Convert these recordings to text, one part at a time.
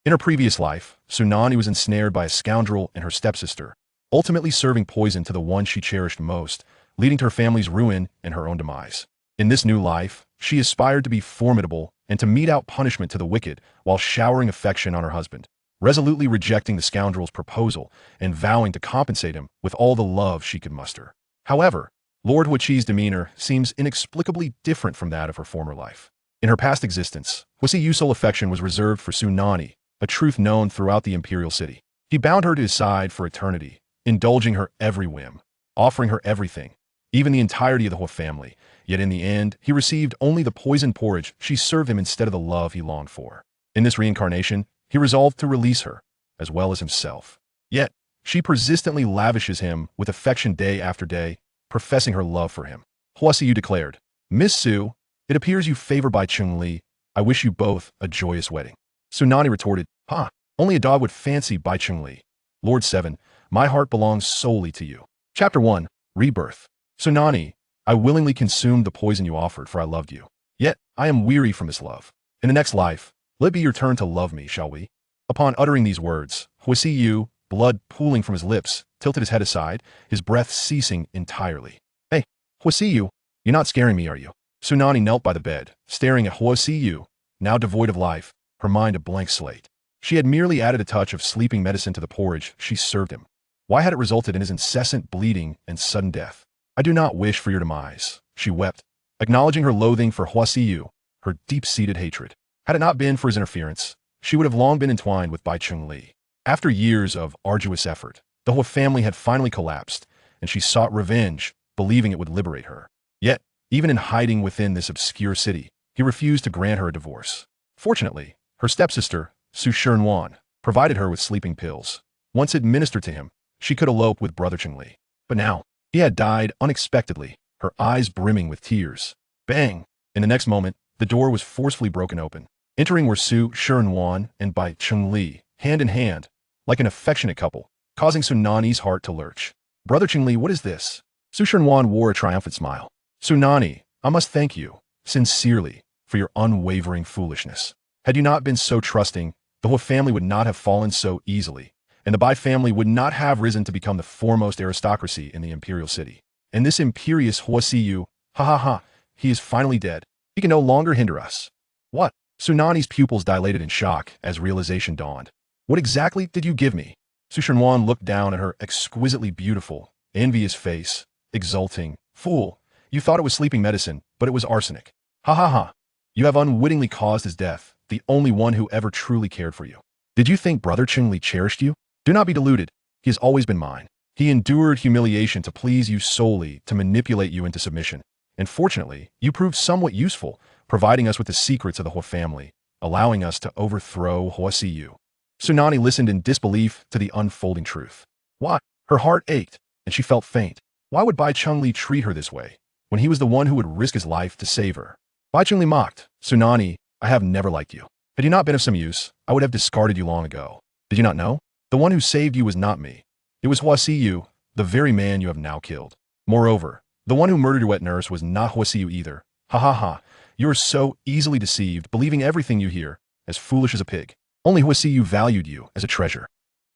In her previous life, Su Nanyi was ensnared by a scoundrel and her stepsister, ultimately serving poison to the one she cherished most, leading to her family's ruin and her own demise. In this new life, she aspired to be formidable and to mete out punishment to the wicked while showering affection on her husband, resolutely rejecting the scoundrel's proposal and vowing to compensate him with all the love she could muster. However, Lord Huo Siye's demeanor seems inexplicably different from that of her former life. In her past existence, Huo Siyu's sole affection was reserved for Su Nanyi, a truth known throughout the Imperial City. He bound her to his side for eternity, indulging her every whim, offering her everything, even the entirety of the Huo family, yet in the end, he received only the poisoned porridge she served him instead of the love he longed for. In this reincarnation, he resolved to release her, as well as himself. Yet, she persistently lavishes him with affection day after day, professing her love for him. Huo Siyu declared, "Miss Su, it appears you favor Bai Chengli. I wish you both a joyous wedding." Su Nanyi retorted, "Ha, only a dog would fancy Bai Chengli. Lord 7, my heart belongs solely to you." Chapter 1, Rebirth. Su Nanyi, I willingly consumed the poison you offered, for I loved you. Yet, I am weary from this love. In the next life, let it be your turn to love me, shall we? Upon uttering these words, Huo Siyu, blood pooling from his lips, tilted his head aside, his breath ceasing entirely. "Hey, Huo Siyu, you're not scaring me, are you?" Su Nanyi knelt by the bed, staring at Huo Siyu, now devoid of life, her mind a blank slate. She had merely added a touch of sleeping medicine to the porridge she served him. Why had it resulted in his incessant bleeding and sudden death? "I do not wish for your demise," she wept, acknowledging her loathing for Huo Siyu, her deep-seated hatred. Had it not been for his interference, she would have long been entwined with Bai Chengli. After years of arduous effort, the Huo family had finally collapsed, and she sought revenge, believing it would liberate her. Yet, even in hiding within this obscure city, he refused to grant her a divorce. Fortunately, her stepsister, Su Nanyi, provided her with sleeping pills. Once administered to him, she could elope with brother Chengli. But now, he had died unexpectedly, her eyes brimming with tears. Bang! In the next moment, the door was forcefully broken open. Entering were Su Nanyi and Bai Chengli, hand in hand, like an affectionate couple, causing Su Nanyi's heart to lurch. "Brother Chengli, what is this?" Su Nanyi wore a triumphant smile. "Su Nanyi, I must thank you, sincerely, for your unwavering foolishness. Had you not been so trusting, the Huo family would not have fallen so easily, and the Bai family would not have risen to become the foremost aristocracy in the Imperial City. And this imperious Huo Siyu, ha ha ha, he is finally dead. He can no longer hinder us." "What?" Su Nanyi's pupils dilated in shock as realization dawned. "What exactly did you give me?" Su Nanyi looked down at her exquisitely beautiful, envious face, exulting. "Fool, you thought it was sleeping medicine, but it was arsenic. Ha ha ha. You have unwittingly caused his death, the only one who ever truly cared for you. Did you think Brother Chengli cherished you? Do not be deluded. He has always been mine. He endured humiliation to please you solely, to manipulate you into submission. And fortunately, you proved somewhat useful, providing us with the secrets of the Huo family, allowing us to overthrow Huo Siyu." Su Nanyi listened in disbelief to the unfolding truth. Why? Her heart ached, and she felt faint. Why would Bai Chengli treat her this way, when he was the one who would risk his life to save her? Bai Chengli mocked. "Su Nanyi, I have never liked you. Had you not been of some use, I would have discarded you long ago. Did you not know? The one who saved you was not me. It was Huo Siyu, the very man you have now killed. Moreover, the one who murdered your wet nurse was not Huo Siyu either. Ha ha ha. You are so easily deceived, believing everything you hear, as foolish as a pig. Only Huo Siyu valued you as a treasure.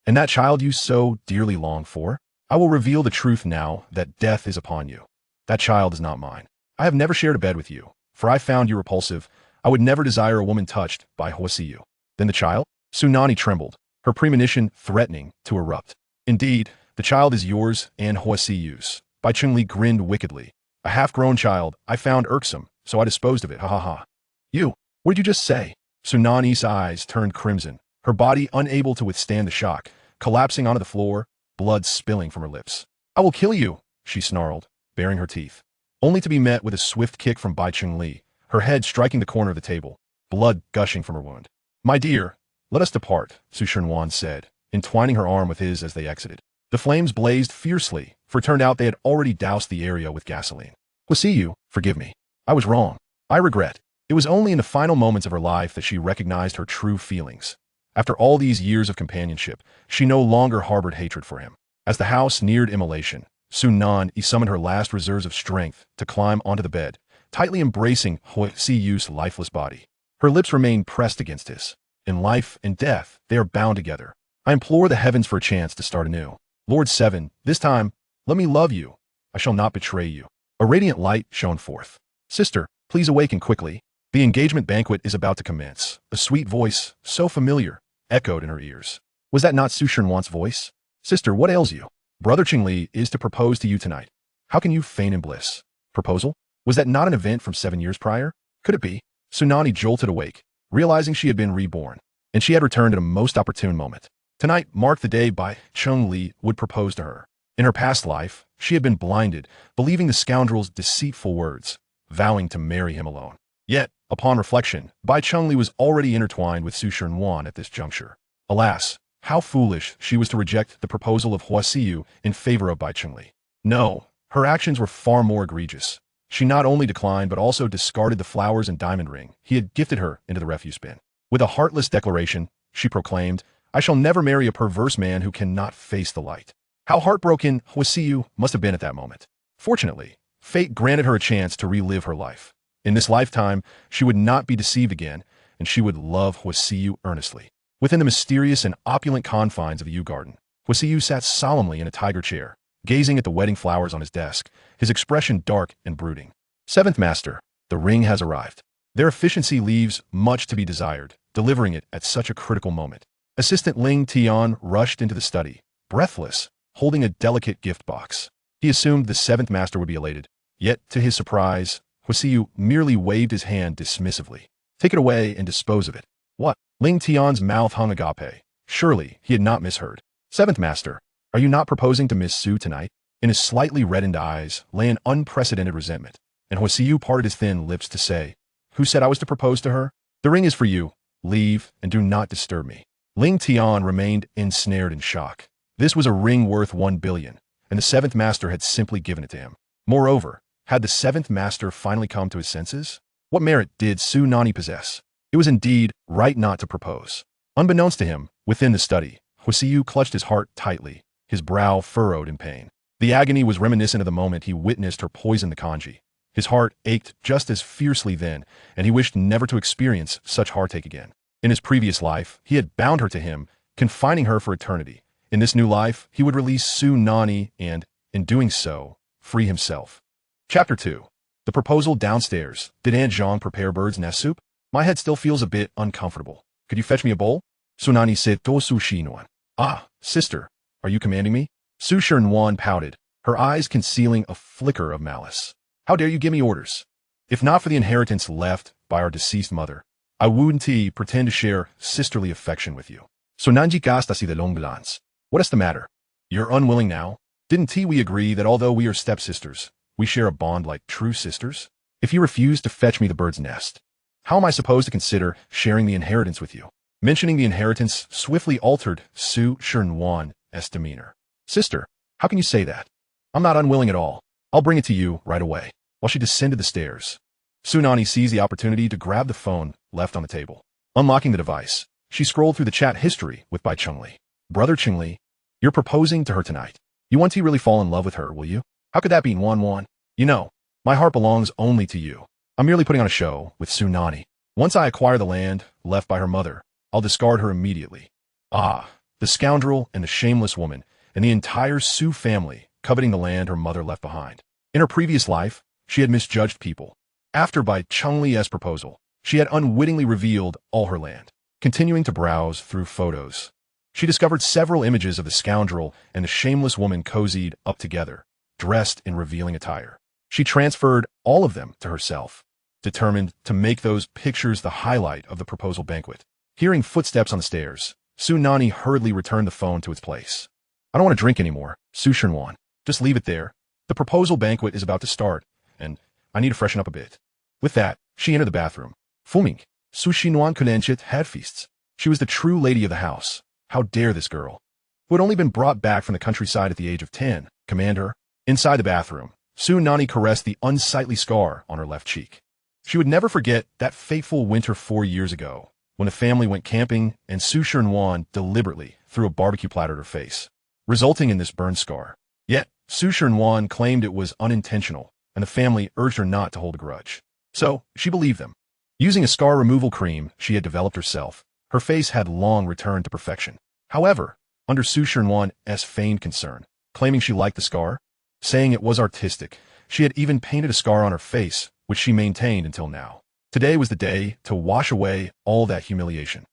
And that child you so dearly long for? I will reveal the truth now that death is upon you. That child is not mine. I have never shared a bed with you, for I found you repulsive. I would never desire a woman touched by Huo Siyu." Then the child? Su Nanyi trembled, her premonition threatening to erupt. "Indeed, the child is yours and Huo Siyu's." Bai Chengli grinned wickedly. "A half-grown child I found irksome, so I disposed of it, ha ha ha." "You, what did you just say?" Su Nanyi's eyes turned crimson, her body unable to withstand the shock, collapsing onto the floor, blood spilling from her lips. "I will kill you," she snarled, baring her teeth, only to be met with a swift kick from Bai Chengli, her head striking the corner of the table, blood gushing from her wound. "My dear, let us depart," Su Nanyi said, entwining her arm with his as they exited. The flames blazed fiercely, for it turned out they had already doused the area with gasoline. "Huo Siyu, forgive me. I was wrong. I regret." It was only in the final moments of her life that she recognized her true feelings. After all these years of companionship, she no longer harbored hatred for him. As the house neared immolation, Su Nanyi summoned her last reserves of strength to climb onto the bed, tightly embracing Huo Siyu's lifeless body. Her lips remained pressed against his. In life and death, they are bound together. I implore the heavens for a chance to start anew. Lord 7, this time, let me love you. I shall not betray you. A radiant light shone forth. Sister, please awaken quickly. The engagement banquet is about to commence. A sweet voice, so familiar, echoed in her ears. Was that not Su Nanyi's voice? Sister, what ails you? Brother Qingli is to propose to you tonight. How can you feign in bliss? Proposal? Was that not an event from 7 years prior? Could it be? Su Nanyi jolted awake, realizing she had been reborn, and she had returned at a most opportune moment. Tonight marked the day by Qingli would propose to her. In her past life, she had been blinded, believing the scoundrel's deceitful words, vowing to marry him alone. Yet, upon reflection, Bai Chengli was already intertwined with Su Nanyi at this juncture. Alas, how foolish she was to reject the proposal of Huo Siyu in favor of Bai Chengli. No, her actions were far more egregious. She not only declined but also discarded the flowers and diamond ring he had gifted her into the refuse bin. With a heartless declaration, she proclaimed, I shall never marry a perverse man who cannot face the light. How heartbroken Huo Siyu must have been at that moment. Fortunately, fate granted her a chance to relive her life. In this lifetime, she would not be deceived again, and she would love Huo Siyu earnestly. Within the mysterious and opulent confines of the yew garden, Huo Siyu sat solemnly in a tiger chair, gazing at the wedding flowers on his desk, his expression dark and brooding. Seventh Master, the ring has arrived. Their efficiency leaves much to be desired, delivering it at such a critical moment. Assistant Ling Tian rushed into the study, breathless, holding a delicate gift box. He assumed the Seventh Master would be elated, yet, to his surprise, Huo Siyu merely waved his hand dismissively. Take it away and dispose of it. What? Ling Tian's mouth hung agape. Surely, he had not misheard. Seventh Master, are you not proposing to Miss Su tonight? In his slightly reddened eyes lay an unprecedented resentment, and Huo Siyu parted his thin lips to say, Who said I was to propose to her? The ring is for you. Leave, and do not disturb me. Ling Tian remained ensnared in shock. This was a ring worth 1 billion, and the Seventh Master had simply given it to him. Moreover, had the Seventh Master finally come to his senses? What merit did Su Nanyi possess? It was indeed right not to propose. Unbeknownst to him, within the study, Huo Siyu clutched his heart tightly, his brow furrowed in pain. The agony was reminiscent of the moment he witnessed her poison the kanji. His heart ached just as fiercely then, and he wished never to experience such heartache again. In his previous life, he had bound her to him, confining her for eternity. In this new life, he would release Su Nanyi and, in doing so, free himself. Chapter 2. The proposal downstairs. Did Aunt Zhang prepare bird's nest soup? My head still feels a bit uncomfortable. Could you fetch me a bowl? Su Nanyi said to Su Nanyi. Ah, sister, are you commanding me? Su Nanyi pouted, her eyes concealing a flicker of malice. How dare you give me orders? If not for the inheritance left by our deceased mother, I wouldn't pretend to share sisterly affection with you. Su Nanyi gasta si de long glance. What is the matter? You're unwilling now? Didn't we agree that although we are stepsisters, we share a bond like true sisters? If you refuse to fetch me the bird's nest, how am I supposed to consider sharing the inheritance with you? Mentioning the inheritance swiftly altered Su Nanyi's demeanor. Sister, how can you say that? I'm not unwilling at all. I'll bring it to you right away. While she descended the stairs, Su Nanyi seized the opportunity to grab the phone left on the table. Unlocking the device, she scrolled through the chat history with Bai Chengli. Brother Qingli, you're proposing to her tonight. You want to really fall in love with her, will you? How could that be, Wan? You know, my heart belongs only to you. I'm merely putting on a show with Su Nanyi. Once I acquire the land left by her mother, I'll discard her immediately. Ah, the scoundrel and the shameless woman, and the entire Su family coveting the land her mother left behind. In her previous life, she had misjudged people. After Bai Chengli's proposal, she had unwittingly revealed all her land. Continuing to browse through photos, she discovered several images of the scoundrel and the shameless woman cozied up together, dressed in revealing attire. She transferred all of them to herself, determined to make those pictures the highlight of the proposal banquet. Hearing footsteps on the stairs, Su Nanyi hurriedly returned the phone to its place. I don't want to drink anymore, Su Nanyi. Just leave it there. The proposal banquet is about to start, and I need to freshen up a bit. With that, she entered the bathroom. Fuming, Su Nanyi Kunenchet had feasts. She was the true lady of the house. How dare this girl, who had only been brought back from the countryside at the age of 10, command her? Inside the bathroom, Su Nanyi caressed the unsightly scar on her left cheek. She would never forget that fateful winter 4 years ago, when the family went camping and Su Nanyi deliberately threw a barbecue platter at her face, resulting in this burn scar. Yet, Su Nanyi claimed it was unintentional, and the family urged her not to hold a grudge. So, she believed them. Using a scar removal cream she had developed herself, Her face had long returned to perfection. However, under Su Nanyi's feigned concern, claiming she liked the scar, saying it was artistic, she had even painted a scar on her face, which she maintained until now. Today was the day to wash away all that humiliation.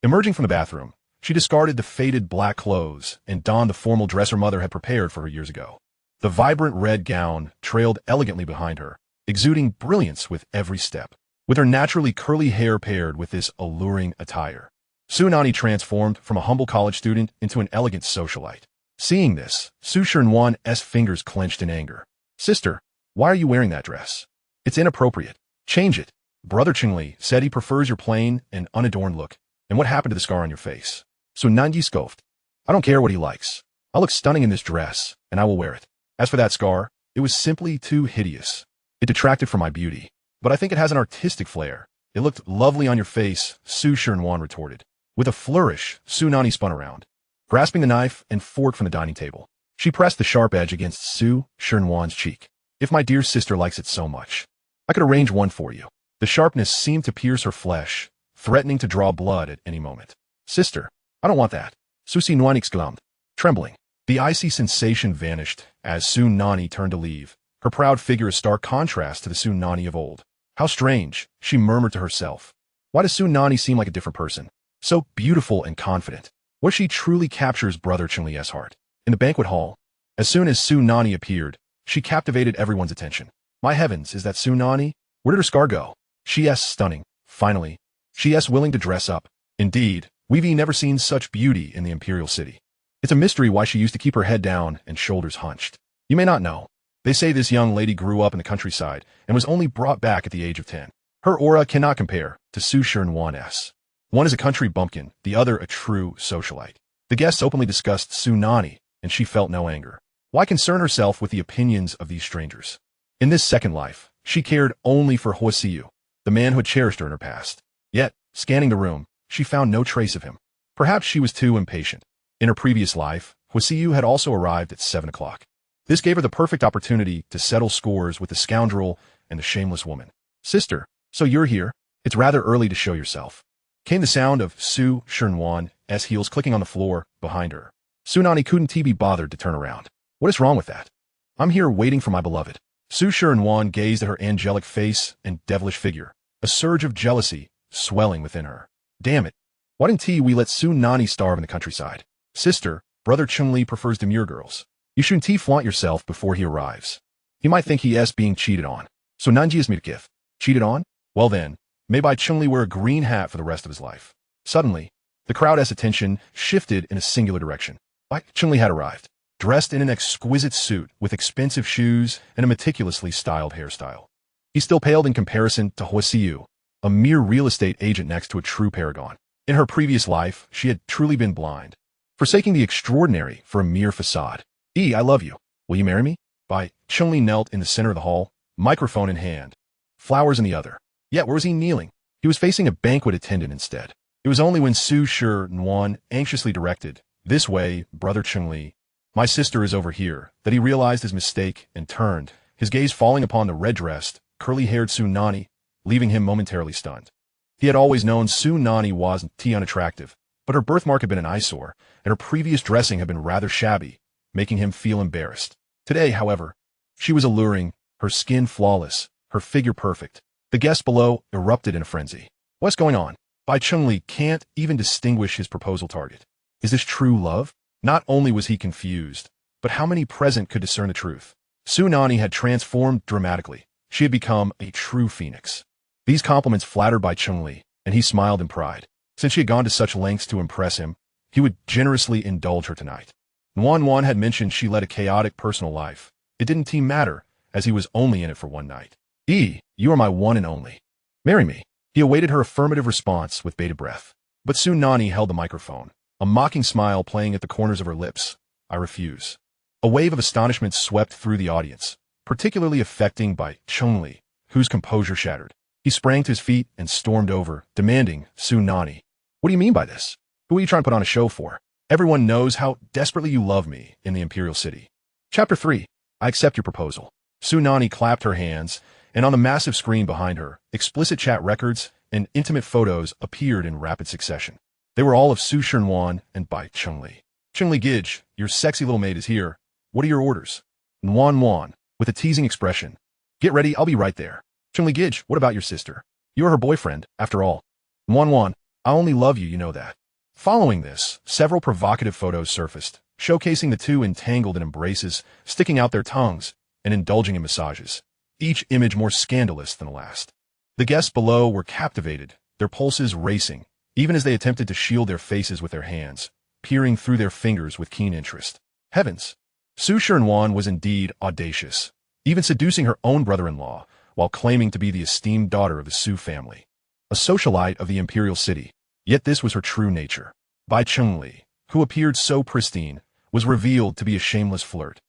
Emerging from the bathroom, she discarded the faded black clothes and donned the formal dress her mother had prepared for her years ago. The vibrant red gown trailed elegantly behind her, exuding brilliance with every step. With her naturally curly hair paired with this alluring attire, Su Nanyi transformed from a humble college student into an elegant socialite. Seeing this, Su Nanyi's fingers clenched in anger. "Sister, why are you wearing that dress? It's inappropriate. Change it." Brother Chengli said he prefers your plain and unadorned look. "And what happened to the scar on your face?" Su Nanyi scoffed. "I don't care what he likes. I look stunning in this dress, and I will wear it. As for that scar, it was simply too hideous. It detracted from my beauty. But I think it has an artistic flair. It looked lovely on your face," Su Nanyi retorted. With a flourish, Su Nanyi spun around. Grasping the knife and fork from the dining table, she pressed the sharp edge against Su Nanyi's cheek. "If my dear sister likes it so much, I could arrange one for you." The sharpness seemed to pierce her flesh, threatening to draw blood at any moment. "Sister, I don't want that," Su Nanyi exclaimed, trembling. The icy sensation vanished as Su Nanyi turned to leave, her proud figure a stark contrast to the Su Nanyi of old. "How strange," she murmured to herself. "Why does Su Nanyi seem like a different person? So beautiful and confident. What if she truly captures Brother Chengli's heart?" In the banquet hall, as soon as Su Nanyi appeared, she captivated everyone's attention. "My heavens, is that Su Nanyi? Where did her scar go?" She asked, stunning. Finally, she asked, willing to dress up. Indeed, we've never seen such beauty in the Imperial City. It's a mystery why she used to keep her head down and shoulders hunched. You may not know. They say this young lady grew up in the countryside and was only brought back at the age of 10. Her aura cannot compare to Su Nanyi's. One is a country bumpkin, the other a true socialite. The guests openly discussed Su Nanyi, and she felt no anger. Why concern herself with the opinions of these strangers? In this second life, she cared only for Huo Siyu, the man who had cherished her in her past. Yet, scanning the room, she found no trace of him. Perhaps she was too impatient. In her previous life, Huo Siyu had also arrived at 7 o'clock. This gave her the perfect opportunity to settle scores with the scoundrel and the shameless woman. "Sister, so you're here? It's rather early to show yourself." Came the sound of Su Nanyi's heels clicking on the floor behind her. Su Nanyi couldn't be bothered to turn around. "What is wrong with that?" "I'm here waiting for my beloved." Su Nanyi gazed at her angelic face and devilish figure, a surge of jealousy swelling within her. Damn it. Why didn't we let Su Nanyi starve in the countryside? "Sister, Brother Chengli prefers demure girls. You shouldn't flaunt yourself before he arrives. He might think he is being cheated on." "So Nanji is mirkif. Cheated on? Well then, may Bai Chengli wear a green hat for the rest of his life." Suddenly, the crowd's attention shifted in a singular direction. Bai Chengli had arrived, dressed in an exquisite suit with expensive shoes and a meticulously styled hairstyle. He still paled in comparison to Huo Siyu, a mere real estate agent next to a true paragon. In her previous life, she had truly been blind, forsaking the extraordinary for a mere facade. "I love you. Will you marry me?" Bai Chengli knelt in the center of the hall, microphone in hand, flowers in the other. Yet where was he kneeling? He was facing a banquet attendant instead. It was only when Su Nanyi anxiously directed, "This way, Brother Chengli, my sister is over here," that he realized his mistake and turned, his gaze falling upon the red-dressed, curly-haired Su Nanyi, leaving him momentarily stunned. He had always known Su Nanyi wasn't unattractive, but her birthmark had been an eyesore, and her previous dressing had been rather shabby, making him feel embarrassed. Today, however, she was alluring, her skin flawless, her figure perfect. The guests below erupted in a frenzy. What's going on? Bai Chengli can't even distinguish his proposal target. Is this true love? Not only was he confused, but how many present could discern the truth? Su Nanyi had transformed dramatically. She had become a true phoenix. These compliments flattered Bai Chengli, and he smiled in pride. Since she had gone to such lengths to impress him, he would generously indulge her tonight. Wan had mentioned she led a chaotic personal life. It didn't matter, as he was only in it for one night. You are my one and only. Marry me." He awaited her affirmative response with bated breath. But Su Nanyi held the microphone, a mocking smile playing at the corners of her lips. "I refuse." A wave of astonishment swept through the audience, particularly affecting Bai Chengli, whose composure shattered. He sprang to his feet and stormed over, demanding, "Su Nanyi, what do you mean by this? Who are you trying to put on a show for? Everyone knows how desperately you love me in the Imperial City." Chapter 3. I accept your proposal. Su Nanyi clapped her hands, and on the massive screen behind her, explicit chat records and intimate photos appeared in rapid succession. They were all of Su Shenwan and Bai Chengli. Chengli Gij, your sexy little maid is here. What are your orders? Nuan Wan, with a teasing expression. Get ready, I'll be right there. Chengli Gij, what about your sister? You're her boyfriend, after all. Nuan Wan, I only love you, you know that. Following this, several provocative photos surfaced, showcasing the two entangled in embraces, sticking out their tongues, and indulging in massages, each image more scandalous than the last. The guests below were captivated, their pulses racing, even as they attempted to shield their faces with their hands, peering through their fingers with keen interest. Heavens! Su Shenwan was indeed audacious, even seducing her own brother-in-law, while claiming to be the esteemed daughter of the Su family. A socialite of the Imperial City, yet this was her true nature. Bai Chengli, who appeared so pristine, was revealed to be a shameless flirt,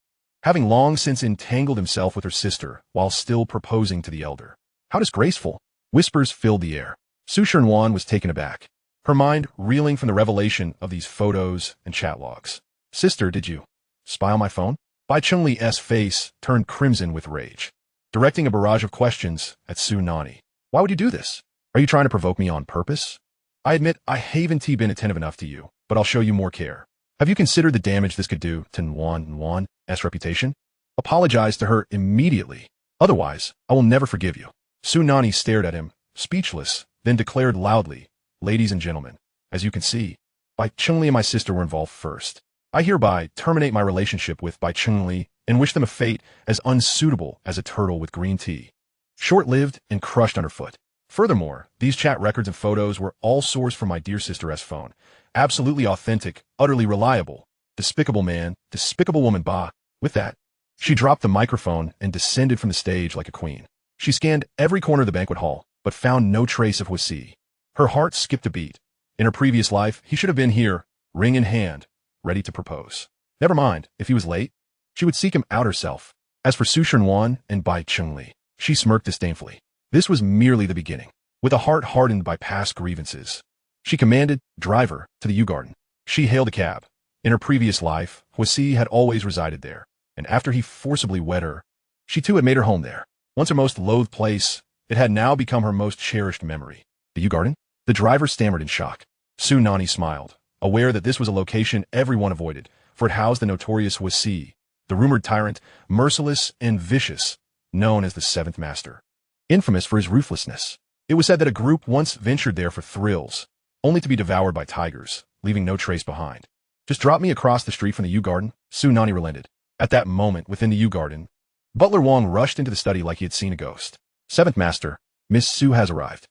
having long since entangled himself with her sister while still proposing to the elder. How disgraceful! Whispers filled the air. Su Shenwan was taken aback, her mind reeling from the revelation of these photos and chat logs. Sister, did you spy on my phone? Bai Chengli-'s face turned crimson with rage, directing a barrage of questions at Su Nanyi. Why would you do this? Are you trying to provoke me on purpose? I admit I haven't been attentive enough to you, but I'll show you more care. Have you considered the damage this could do to Nuan's reputation? Apologize to her immediately. Otherwise, I will never forgive you. Su Nanyi stared at him, speechless, then declared loudly, Ladies and gentlemen, as you can see, Bai Chengli and my sister were involved first. I hereby terminate my relationship with Bai Chengli and wish them a fate as unsuitable as a turtle with green tea. Short-lived and crushed underfoot. Furthermore, these chat records and photos were all sourced from my dear sister's phone. Absolutely authentic, utterly reliable. Despicable man, despicable woman, bah. With that, she dropped the microphone and descended from the stage like a queen. She scanned every corner of the banquet hall, but found no trace of Huo Siye. Her heart skipped a beat. In her previous life, he should have been here, ring in hand, ready to propose. Never mind, if he was late, she would seek him out herself. As for Su Shenwan and Bai Chengli, she smirked disdainfully. This was merely the beginning. With a heart hardened by past grievances, she commanded, driver, to the Yew Garden. She hailed a cab. In her previous life, Huo Siye had always resided there, and after he forcibly wed her, she too had made her home there. Once her most loathed place, it had now become her most cherished memory. The Yew Garden? The driver stammered in shock. Su Nanyi smiled, aware that this was a location everyone avoided, for it housed the notorious Huo Siye, the rumored tyrant, merciless and vicious, known as the Seventh Master. Infamous for his ruthlessness. It was said that a group once ventured there for thrills, only to be devoured by tigers, leaving no trace behind. Just drop me across the street from the Yew Garden, Su Nanyi relented. At that moment, within the Yew Garden, Butler Wong rushed into the study like he had seen a ghost. Seventh Master, Miss Su has arrived.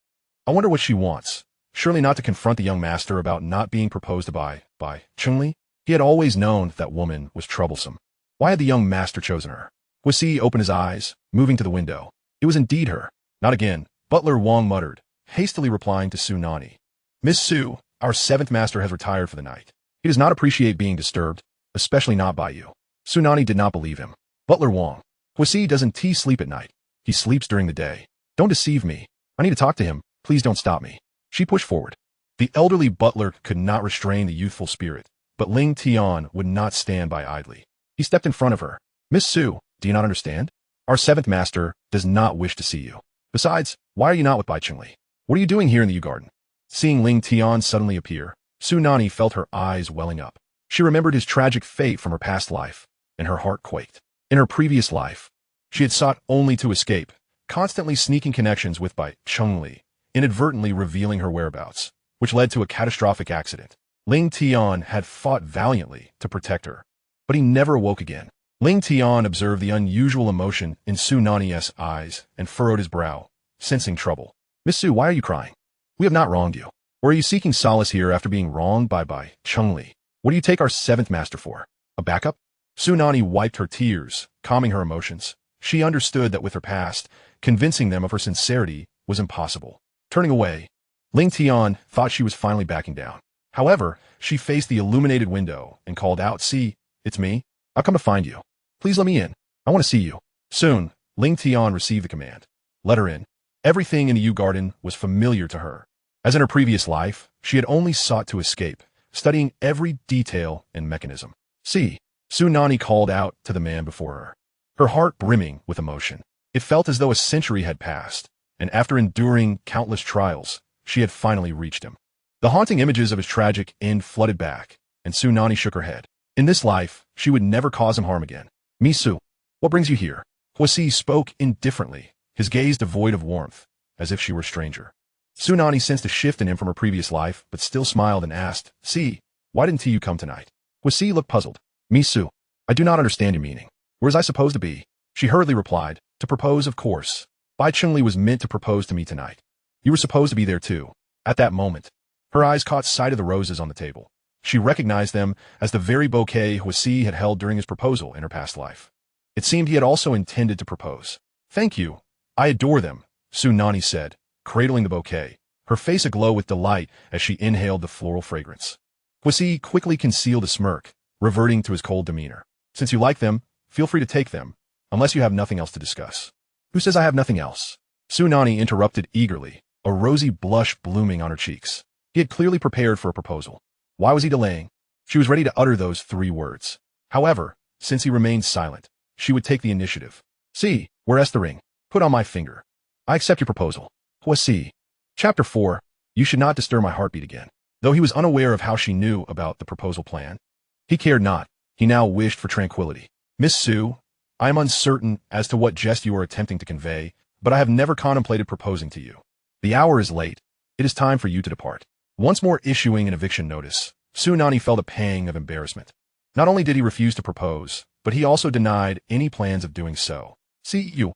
I wonder what she wants. Surely not to confront the young master about not being proposed to by Chengli? He had always known that woman was troublesome. Why had the young master chosen her? Huo Siye opened his eyes, moving to the window. It was indeed her. Not again, Butler Wong muttered, hastily replying to Su Nanyi. Miss Su, our seventh master has retired for the night. He does not appreciate being disturbed, especially not by you. Su Nanyi did not believe him. Butler Wong. Huo Siye doesn't sleep at night. He sleeps during the day. Don't deceive me. I need to talk to him. Please don't stop me. She pushed forward. The elderly butler could not restrain the youthful spirit, but Ling Tian would not stand by idly. He stepped in front of her. Miss Su, do you not understand? Our seventh master does not wish to see you. Besides, why are you not with Bai Chengli? What are you doing here in the Yew Garden? Seeing Ling Tian suddenly appear, Su Nanyi felt her eyes welling up. She remembered his tragic fate from her past life, and her heart quaked. In her previous life, she had sought only to escape, constantly sneaking connections with Bai Chengli, inadvertently revealing her whereabouts, which led to a catastrophic accident. Ling Tian had fought valiantly to protect her, but he never awoke again. Ling Tian observed the unusual emotion in Su Nanyi's eyes and furrowed his brow, sensing trouble. Miss Su, why are you crying? We have not wronged you. Or are you seeking solace here after being wronged by Bai Chengli? What do you take our seventh master for? A backup? Su Nanyi wiped her tears, calming her emotions. She understood that with her past, convincing them of her sincerity was impossible. Turning away, Ling Tian thought she was finally backing down. However, she faced the illuminated window and called out, See, it's me. I'll come to find you. Please let me in. I want to see you. Soon, Ling Tian received the command. Let her in. Everything in the Yew Garden was familiar to her. As in her previous life, she had only sought to escape, studying every detail and mechanism. See, Su Nanyi called out to the man before her, her heart brimming with emotion. It felt as though a century had passed, and after enduring countless trials, she had finally reached him. The haunting images of his tragic end flooded back, and Su Nanyi shook her head. In this life, she would never cause him harm again. Misu, what brings you here? Huo Siye spoke indifferently, his gaze devoid of warmth, as if she were a stranger. Su Nanyi sensed a shift in him from her previous life, but still smiled and asked, "See, why didn't you come tonight?" Huo Siye looked puzzled. Misu, I do not understand your meaning. Where was I supposed to be? She hurriedly replied, to propose, of course. Bai Chengli was meant to propose to me tonight. You were supposed to be there too. At that moment, her eyes caught sight of the roses on the table. She recognized them as the very bouquet Huo Siye had held during his proposal in her past life. It seemed he had also intended to propose. Thank you. I adore them, Su Nanyi said, cradling the bouquet, her face aglow with delight as she inhaled the floral fragrance. Huo Siye quickly concealed a smirk, reverting to his cold demeanor. Since you like them, feel free to take them, unless you have nothing else to discuss. Who says I have nothing else? Su Nanyi interrupted eagerly, a rosy blush blooming on her cheeks. He had clearly prepared for a proposal. Why was he delaying? She was ready to utter those 3 words. However, since he remained silent, she would take the initiative. See, where's the ring? Put on my finger. I accept your proposal. Huo Siye. Chapter 4. You should not disturb my heartbeat again. Though he was unaware of how she knew about the proposal plan, he cared not. He now wished for tranquility. Miss Su, I am uncertain as to what jest you are attempting to convey, but I have never contemplated proposing to you. The hour is late. It is time for you to depart. Once more issuing an eviction notice, Su Nanyi felt a pang of embarrassment. Not only did he refuse to propose, but he also denied any plans of doing so. See you.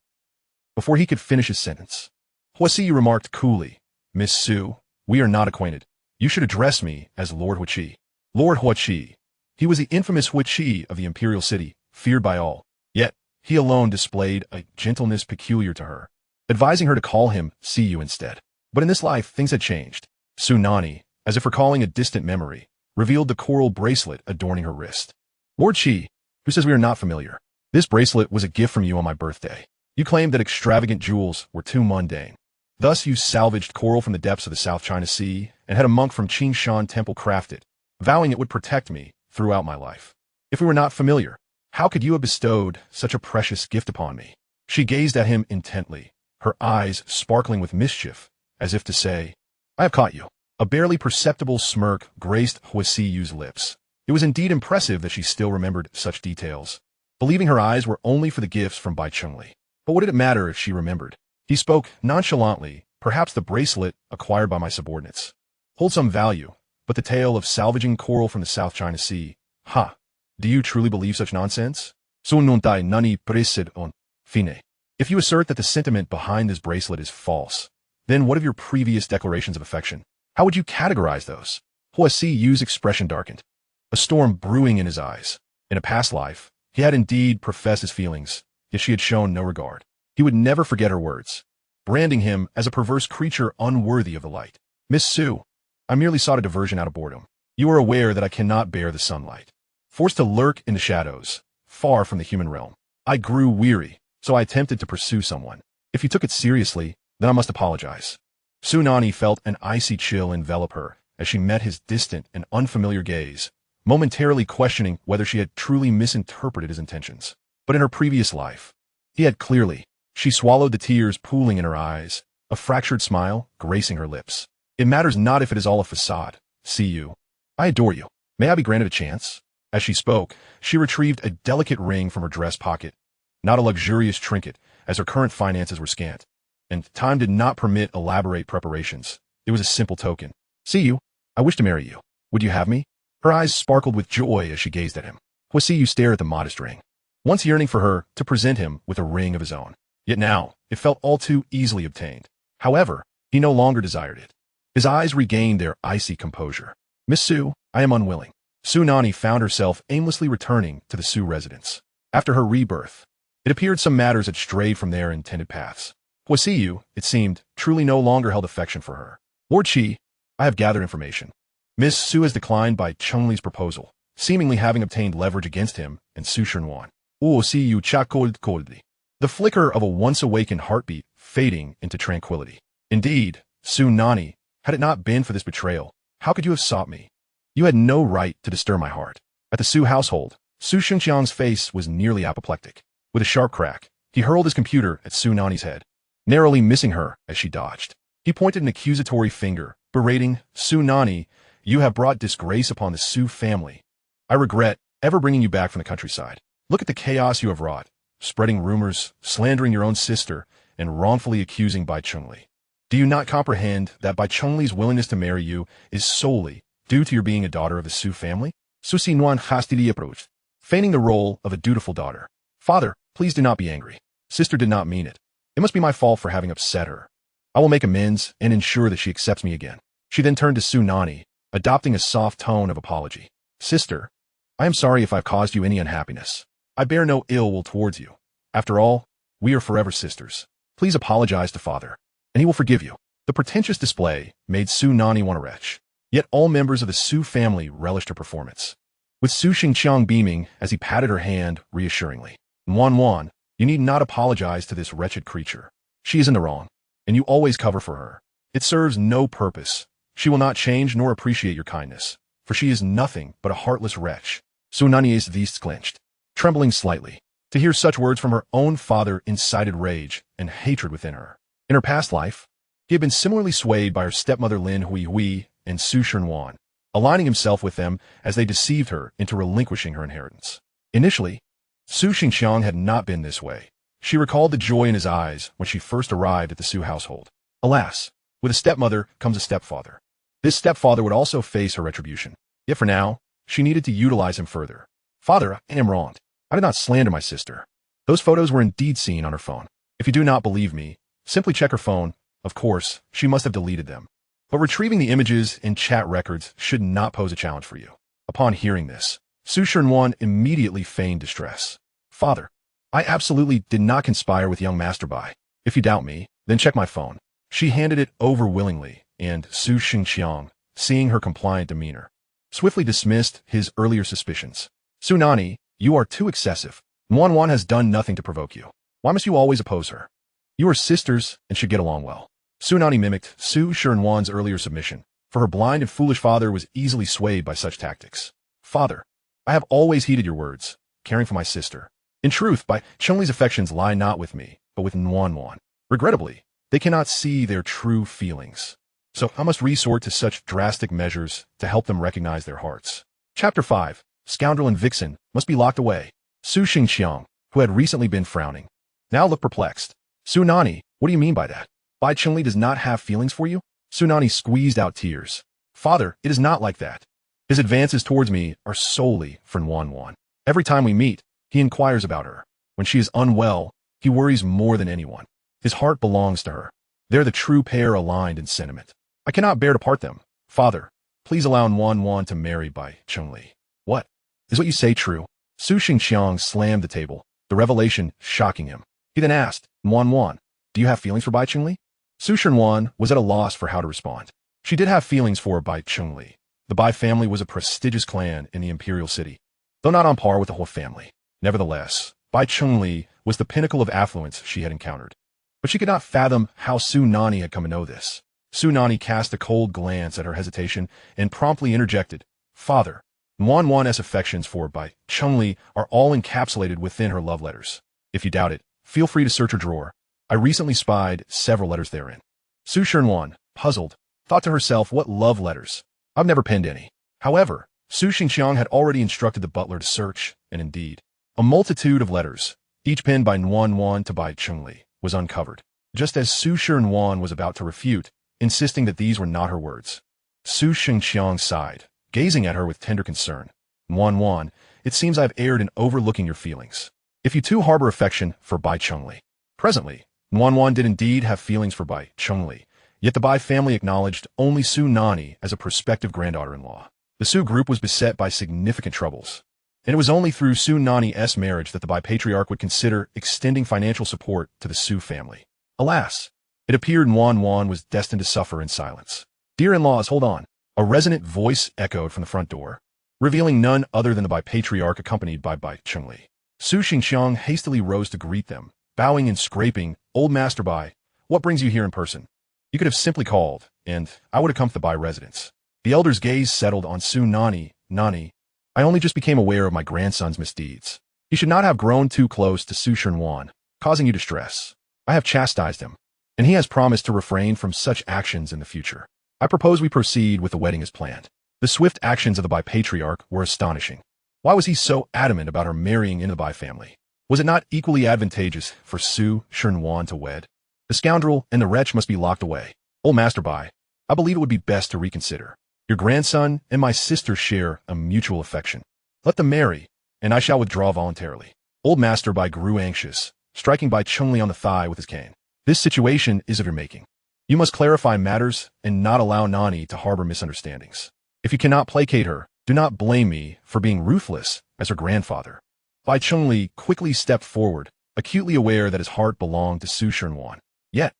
Before he could finish his sentence, Huo Siye remarked coolly, Miss Su, we are not acquainted. You should address me as Lord Huo Siye. Lord Huo Siye. He was the infamous Huo Siye of the Imperial City, feared by all. Yet, he alone displayed a gentleness peculiar to her, advising her to call him Siyu instead. But in this life, things had changed. Su Nanyi, as if recalling a distant memory, revealed the coral bracelet adorning her wrist. Lord Siye, who says we are not familiar? This bracelet was a gift from you on my birthday. You claimed that extravagant jewels were too mundane. Thus you salvaged coral from the depths of the South China Sea and had a monk from Qingshan Temple craft it, vowing it would protect me throughout my life. If we were not familiar, how could you have bestowed such a precious gift upon me? She gazed at him intently, her eyes sparkling with mischief, as if to say, I have caught you. A barely perceptible smirk graced Huo Siyu's lips. It was indeed impressive that she still remembered such details, believing her eyes were only for the gifts from Bai Chengli. But what did it matter if she remembered? He spoke nonchalantly, perhaps the bracelet acquired by my subordinates holds some value, but the tale of salvaging coral from the South China Sea, ha! Do you truly believe such nonsense? Su Nanyi presid on fine. If you assert that the sentiment behind this bracelet is false, then what of your previous declarations of affection? How would you categorize those? Huo Siyu's expression darkened, a storm brewing in his eyes. In a past life, he had indeed professed his feelings, yet she had shown no regard. He would never forget her words, branding him as a perverse creature unworthy of the light. Miss Su, I merely sought a diversion out of boredom. You are aware that I cannot bear the sunlight. Forced to lurk in the shadows, far from the human realm, I grew weary, so I attempted to pursue someone. If you took it seriously, then I must apologize. Su Nanyi felt an icy chill envelop her as she met his distant and unfamiliar gaze, momentarily questioning whether she had truly misinterpreted his intentions. But in her previous life, he had clearly. She swallowed the tears pooling in her eyes, a fractured smile gracing her lips. It matters not if it is all a facade. See you. I adore you. May I be granted a chance? As she spoke, she retrieved a delicate ring from her dress pocket, not a luxurious trinket, as her current finances were scant, and time did not permit elaborate preparations. It was a simple token. See you. I wish to marry you. Would you have me? Her eyes sparkled with joy as she gazed at him. Huo Siyu stared at the modest ring, once yearning for her to present him with a ring of his own. Yet now, it felt all too easily obtained. However, he no longer desired it. His eyes regained their icy composure. Miss Su, I am unwilling. Su Nanyi found herself aimlessly returning to the Su residence. After her rebirth, it appeared some matters had strayed from their intended paths. Huo Siyu, it seemed, truly no longer held affection for her. Lord Qi, I have gathered information. Miss Su has declined Bai Chengli's proposal, seemingly having obtained leverage against him and Su Shenwan. Huo Siyu chuckled coldly, the flicker of a once-awakened heartbeat fading into tranquility. Indeed, Su Nanyi, had it not been for this betrayal, how could you have sought me? You had no right to disturb my heart. At the Su household, Su Xingqiang's face was nearly apoplectic. With a sharp crack, he hurled his computer at Su Nanyi's head, narrowly missing her as she dodged. He pointed an accusatory finger, berating, Su Nanyi, you have brought disgrace upon the Su family. I regret ever bringing you back from the countryside. Look at the chaos you have wrought, spreading rumors, slandering your own sister, and wrongfully accusing Bai Chengli. Do you not comprehend that Bai Chengli's willingness to marry you is solely due to your being a daughter of the Su family? Su Sinuan hastily approached, feigning the role of a dutiful daughter. Father, please do not be angry. Sister did not mean it. It must be my fault for having upset her. I will make amends and ensure that she accepts me again. She then turned to Su Nanyi, adopting a soft tone of apology. Sister, I am sorry if I've caused you any unhappiness. I bear no ill will towards you. After all, we are forever sisters. Please apologize to father, and he will forgive you. The pretentious display made Su Nanyi want to retch. Yet all members of the Su family relished her performance, with Su Xingqiang beaming as he patted her hand reassuringly. Wan, you need not apologize to this wretched creature. She is in the wrong, and you always cover for her. It serves no purpose. She will not change nor appreciate your kindness, for she is nothing but a heartless wretch. Su Nanyi's fists clenched, trembling slightly. To hear such words from her own father incited rage and hatred within her. In her past life, he had been similarly swayed by her stepmother Lin Hui and Su Shenwan, aligning himself with them as they deceived her into relinquishing her inheritance. Initially, Su Xingqiang had not been this way. She recalled the joy in his eyes when she first arrived at the Su household. Alas, with a stepmother comes a stepfather. This stepfather would also face her retribution. Yet for now, she needed to utilize him further. Father, I am wrong. I did not slander my sister. Those photos were indeed seen on her phone. If you do not believe me, simply check her phone. Of course, she must have deleted them. But retrieving the images and chat records should not pose a challenge for you. Upon hearing this, Su Shenwan immediately feigned distress. Father, I absolutely did not conspire with young Master Bai. If you doubt me, then check my phone. She handed it over willingly, and Su Xingqiang, seeing her compliant demeanor, swiftly dismissed his earlier suspicions. Su Nanyi, you are too excessive. Wan has done nothing to provoke you. Why must you always oppose her? You are sisters and should get along well. Su Nanyi mimicked Su Shenwan's earlier submission, for her blind and foolish father was easily swayed by such tactics. Father, I have always heeded your words, caring for my sister. In truth, Bai Chengli's affections lie not with me, but with Wan. Regrettably, they cannot see their true feelings. So I must resort to such drastic measures to help them recognize their hearts. Chapter 5. Scoundrel and vixen must be locked away. Su Xingqiang, who had recently been frowning, now looked perplexed. Su Nanyi, what do you mean by that? Bai Chengli does not have feelings for you? Su Nanyi squeezed out tears. Father, it is not like that. His advances towards me are solely for Wan. Every time we meet, he inquires about her. When she is unwell, he worries more than anyone. His heart belongs to her. They're the true pair aligned in sentiment. I cannot bear to part them. Father, please allow Wan to marry Bai Chengli. What? Is what you say true? Su Xingqiang slammed the table, the revelation shocking him. He then asked, Wan, do you have feelings for Bai Chengli? Su Shenwan was at a loss for how to respond. She did have feelings for Bai Chengli. The Bai family was a prestigious clan in the Imperial City, though not on par with the Huo family. Nevertheless, Bai Chengli was the pinnacle of affluence she had encountered. But she could not fathom how Su Nanyi had come to know this. Su Nanyi cast a cold glance at her hesitation and promptly interjected, Father, Wan's affections for Bai Chengli are all encapsulated within her love letters. If you doubt it, feel free to search her drawer. I recently spied several letters therein. Su Shenwan, puzzled, thought to herself, what love letters? I've never penned any. However, Su Xingqiang had already instructed the butler to search, and indeed, a multitude of letters, each penned by Wan to Bai Chengli, was uncovered, just as Su Shenwan was about to refute, insisting that these were not her words. Su Xingqiang sighed, gazing at her with tender concern. Wan, it seems I've erred in overlooking your feelings. If you too harbor affection for Bai Chengli. Presently, Wan did indeed have feelings for Bai Chengli, yet the Bai family acknowledged only Su Nanyi as a prospective granddaughter-in-law. The Su group was beset by significant troubles, and it was only through Su Nanyi's marriage that the Bai patriarch would consider extending financial support to the Su family. Alas, it appeared Wan was destined to suffer in silence. Dear in-laws, hold on. A resonant voice echoed from the front door, revealing none other than the Bai patriarch accompanied by Bai Chengli. Su Xingqiang hastily rose to greet them, bowing and scraping. Old Master Bai, what brings you here in person? You could have simply called, and I would have come to the Bai residence. The elder's gaze settled on Su Nanyi. Nanyi, I only just became aware of my grandson's misdeeds. He should not have grown too close to Su Shenwan, causing you distress. I have chastised him, and he has promised to refrain from such actions in the future. I propose we proceed with the wedding as planned. The swift actions of the Bai patriarch were astonishing. Why was he so adamant about her marrying into the Bai family? Was it not equally advantageous for Su Nanyi to wed? The scoundrel and the wretch must be locked away. Old Master Bai, I believe it would be best to reconsider. Your grandson and my sister share a mutual affection. Let them marry, and I shall withdraw voluntarily. Old Master Bai grew anxious, striking Bai Chengli on the thigh with his cane. This situation is of your making. You must clarify matters and not allow Nanyi to harbor misunderstandings. If you cannot placate her, do not blame me for being ruthless as her grandfather. Bai Chengli quickly stepped forward, acutely aware that his heart belonged to Su Nanyi. Yet,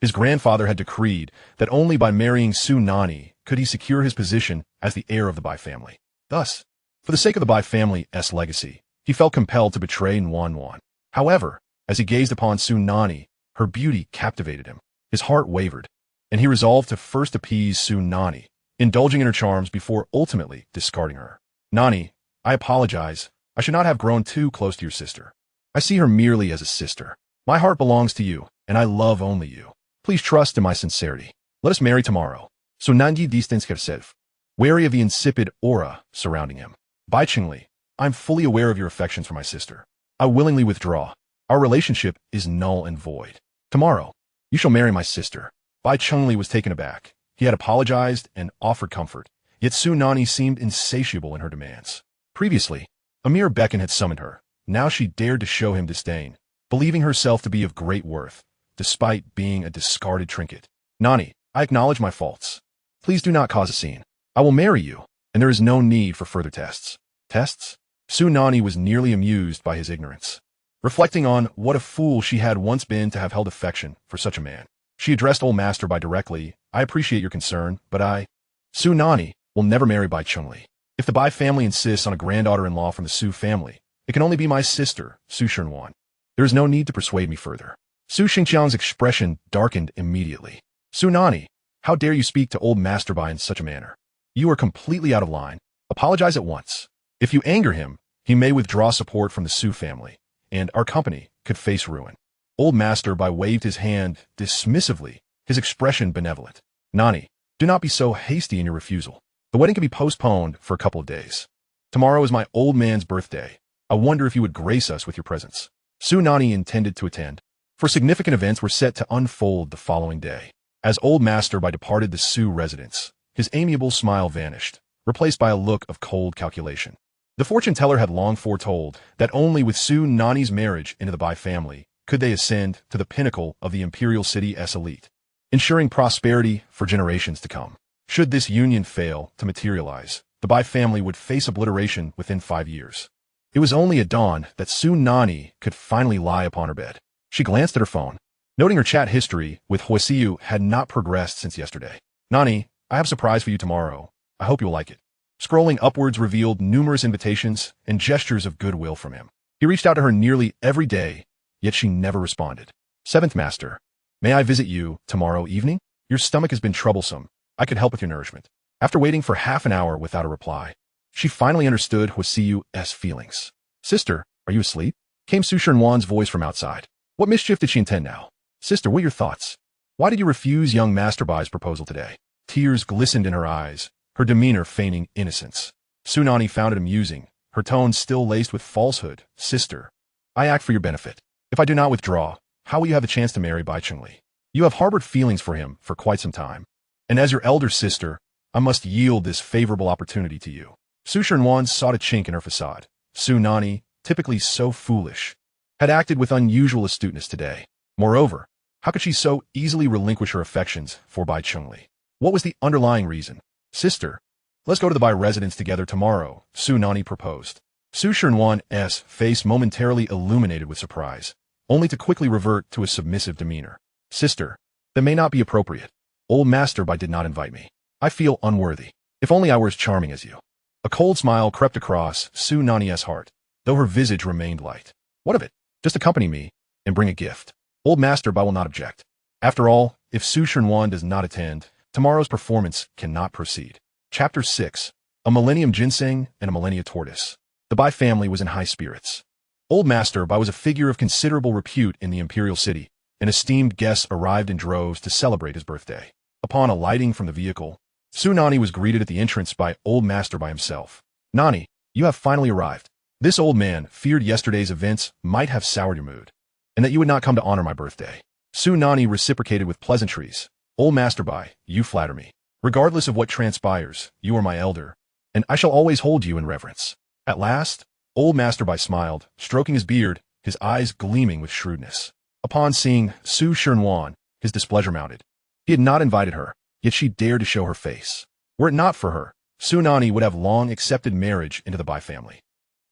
his grandfather had decreed that only by marrying Su Nanyi could he secure his position as the heir of the Bai family. Thus, for the sake of the Bai family's legacy, he felt compelled to betray Nanyi. However, as he gazed upon Su Nanyi, her beauty captivated him. His heart wavered, and he resolved to first appease Su Nanyi, indulging in her charms before ultimately discarding her. Nanyi, I apologize. I should not have grown too close to your sister. I see her merely as a sister. My heart belongs to you, and I love only you. Please trust in my sincerity. Let us marry tomorrow. Su Nanyi distanced herself, wary of the insipid aura surrounding him. Bai Chengli, I am fully aware of your affections for my sister. I willingly withdraw. Our relationship is null and void. Tomorrow, you shall marry my sister. Bai Chengli was taken aback. He had apologized and offered comfort, yet Su Nanyi seemed insatiable in her demands. Previously, a mere beckon had summoned her. Now she dared to show him disdain, believing herself to be of great worth, despite being a discarded trinket. Nanyi, I acknowledge my faults. Please do not cause a scene. I will marry you, and there is no need for further tests. Tests? Su Nanyi was nearly amused by his ignorance. Reflecting on what a fool she had once been to have held affection for such a man, she addressed Old Master Bai directly. I appreciate your concern, but Su Nanyi, will never marry Bai Chengli. If the Bai family insists on a granddaughter-in-law from the Su family, it can only be my sister, Su Nanyi. There is no need to persuade me further. Su Xingqiang's expression darkened immediately. Su Nanyi, how dare you speak to Old Master Bai in such a manner? You are completely out of line. Apologize at once. If you anger him, he may withdraw support from the Su family, and our company could face ruin. Old Master Bai waved his hand dismissively, his expression benevolent. Nanyi, do not be so hasty in your refusal. The wedding can be postponed for a couple of days. Tomorrow is my old man's birthday. I wonder if you would grace us with your presence. Su Nanyi intended to attend, for significant events were set to unfold the following day. As Old Master Bai departed the Su residence, his amiable smile vanished, replaced by a look of cold calculation. The fortune-teller had long foretold that only with Su Nanyi's marriage into the Bai family could they ascend to the pinnacle of the Imperial City's elite, ensuring prosperity for generations to come. Should this union fail to materialize, the Bai family would face obliteration within 5 years. It was only at dawn that Su Nanyi could finally lie upon her bed. She glanced at her phone, noting her chat history with Huo Siyu had not progressed since yesterday. Nanyi, I have a surprise for you tomorrow. I hope you'll like it. Scrolling upwards revealed numerous invitations and gestures of goodwill from him. He reached out to her nearly every day, yet she never responded. Seventh Master, may I visit you tomorrow evening? Your stomach has been troublesome. I could help with your nourishment. After waiting for half an hour without a reply, she finally understood Huo Siyu's feelings. Sister, are you asleep? Came Su Nanyi's voice from outside. What mischief did she intend now? Sister, what are your thoughts? Why did you refuse young Master Bai's proposal today? Tears glistened in her eyes, her demeanor feigning innocence. Su Nanyi found it amusing, her tone still laced with falsehood. Sister, I act for your benefit. If I do not withdraw, how will you have the chance to marry Bai Chengli? You have harbored feelings for him for quite some time, and as your elder sister, I must yield this favorable opportunity to you. Su Nanyi sought a chink in her facade. Su Nanyi, typically so foolish, had acted with unusual astuteness today. Moreover, how could she so easily relinquish her affections for Bai Chengli? What was the underlying reason? Sister, let's go to the Bai residence together tomorrow, Su Nanyi proposed. Su Nanyi's face momentarily illuminated with surprise, only to quickly revert to a submissive demeanor. Sister, that may not be appropriate. Old Master Bai did not invite me. I feel unworthy. If only I were as charming as you. A cold smile crept across Su Nanyi's heart, though her visage remained light. What of it? Just accompany me and bring a gift. Old Master Bai will not object. After all, if Su Nanyi does not attend, tomorrow's performance cannot proceed. Chapter 6. A Millennium Ginseng and a Millennia Tortoise. The Bai family was in high spirits. Old Master Bai was a figure of considerable repute in the Imperial City, and esteemed guests arrived in droves to celebrate his birthday. Upon alighting from the vehicle, Su Nanyi was greeted at the entrance by old Master Bai himself. "Nanyi, you have finally arrived. This old man feared yesterday's events might have soured your mood, and that you would not come to honor my birthday." Su Nanyi reciprocated with pleasantries. "Old Master Bai, you flatter me. Regardless of what transpires, you are my elder, and I shall always hold you in reverence." At last, old Master Bai smiled, stroking his beard, his eyes gleaming with shrewdness. Upon seeing Su Shernwan, his displeasure mounted. He had not invited her, yet she dared to show her face. Were it not for her, Su Nanyi would have long accepted marriage into the Bai family.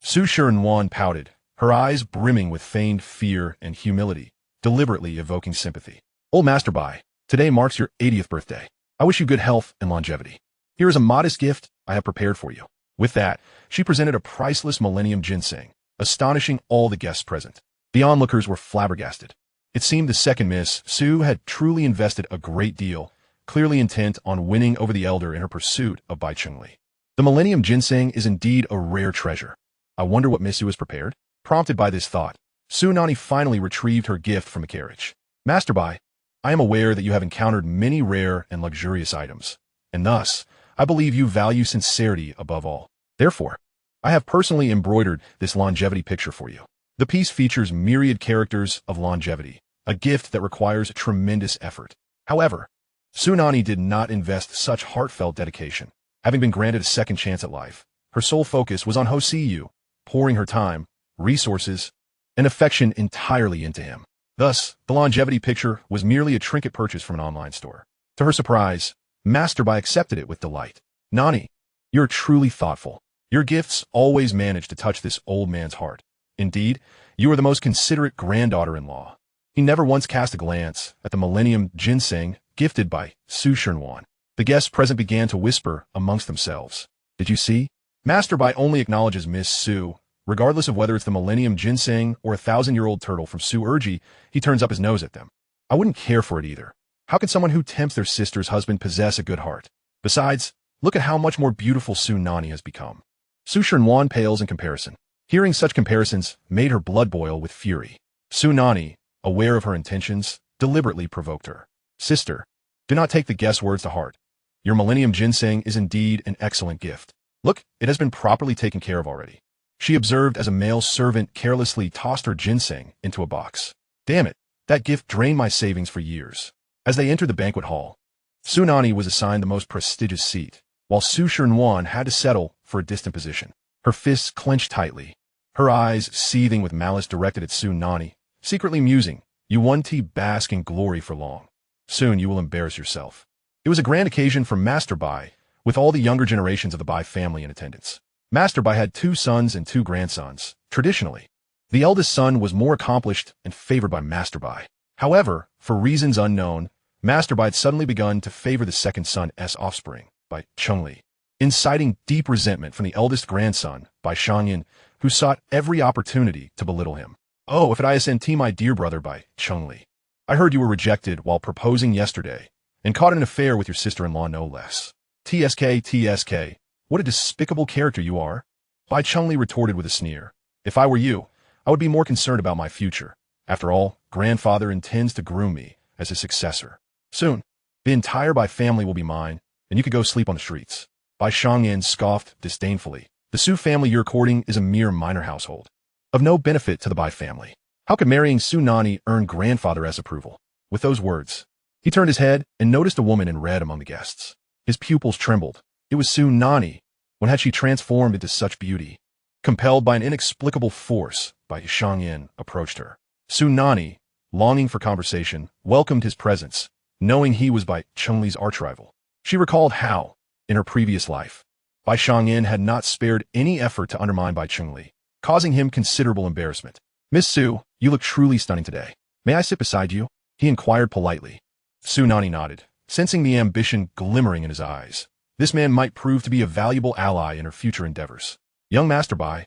Su Shernwan pouted, her eyes brimming with feigned fear and humility, deliberately evoking sympathy. "Old Master Bai, today marks your 80th birthday. I wish you good health and longevity. Here is a modest gift I have prepared for you." With that, she presented a priceless millennium ginseng, astonishing all the guests present. The onlookers were flabbergasted. It seemed the second Miss Su had truly invested a great deal, clearly intent on winning over the elder in her pursuit of Bai Chengli. The millennium ginseng is indeed a rare treasure. I wonder what Miss Su has prepared? Prompted by this thought, Su Nanyi finally retrieved her gift from the carriage. "Master Bai, I am aware that you have encountered many rare and luxurious items, and thus, I believe you value sincerity above all. Therefore, I have personally embroidered this longevity picture for you. The piece features myriad characters of longevity, a gift that requires tremendous effort. However, Su Nanyi did not invest such heartfelt dedication. Having been granted a second chance at life, her sole focus was on Huo Siyu, pouring her time, resources, and affection entirely into him. Thus, the longevity picture was merely a trinket purchase from an online store. To her surprise, Master Bai accepted it with delight. "Nanyi, you're truly thoughtful. Your gifts always manage to touch this old man's heart. Indeed, you are the most considerate granddaughter-in-law." He never once cast a glance at the millennium ginseng gifted by Su Shernwan. The guests present began to whisper amongst themselves. "Did you see? Master Bai only acknowledges Miss Su. Regardless of whether it's the millennium ginseng or a 1,000-year-old turtle from Su Urji, he turns up his nose at them. I wouldn't care for it either. How can someone who tempts their sister's husband possess a good heart? Besides, look at how much more beautiful Su Nanyi has become." Su Shernwan pales in comparison. Hearing such comparisons made her blood boil with fury. Su Nanyi, aware of her intentions, deliberately provoked her. "Sister, do not take the guest's words to heart. Your millennium ginseng is indeed an excellent gift. Look, it has been properly taken care of already." She observed as a male servant carelessly tossed her ginseng into a box. "Damn it, that gift drained my savings for years." As they entered the banquet hall, Su Nanyi was assigned the most prestigious seat, while Su Shernwan had to settle for a distant position. Her fists clenched tightly, her eyes seething with malice directed at Su Nanyi, secretly musing, "You one tea bask in glory for long. Soon you will embarrass yourself." It was a grand occasion for Master Bai, with all the younger generations of the Bai family in attendance. Master Bai had 2 sons and 2 grandsons. Traditionally, the eldest son was more accomplished and favored by Master Bai. However, for reasons unknown, Master Bai had suddenly begun to favor the second son's offspring, Bai Chengli, inciting deep resentment from the eldest grandson, Bai Shangyan, who sought every opportunity to belittle him. "Oh, if it isn't my dear brother Bai Chengli. I heard you were rejected while proposing yesterday, and caught in an affair with your sister-in-law no less. TSK, what a despicable character you are." Bai Chengli retorted with a sneer. "If I were you, I would be more concerned about my future. After all, grandfather intends to groom me as his successor. Soon, the entire Bai family will be mine, and you could go sleep on the streets." Bai Shangyan scoffed disdainfully. "The Su family you're courting is a mere minor household, of no benefit to the Bai family. How could marrying Su Nanyi earn grandfather-esque approval?" With those words, he turned his head and noticed a woman in red among the guests. His pupils trembled. It was Su Nanyi. When had she transformed into such beauty? Compelled by an inexplicable force, Bai Shangyan approached her. Su Nanyi, longing for conversation, welcomed his presence, knowing he was Bai Chengli's archrival. She recalled how, in her previous life, Bai Shangyan had not spared any effort to undermine Bai Chengli, causing him considerable embarrassment. "Miss Su, you look truly stunning today. May I sit beside you?" he inquired politely. Su Nanyi nodded, sensing the ambition glimmering in his eyes. This man might prove to be a valuable ally in her future endeavors. "Young Master Bai,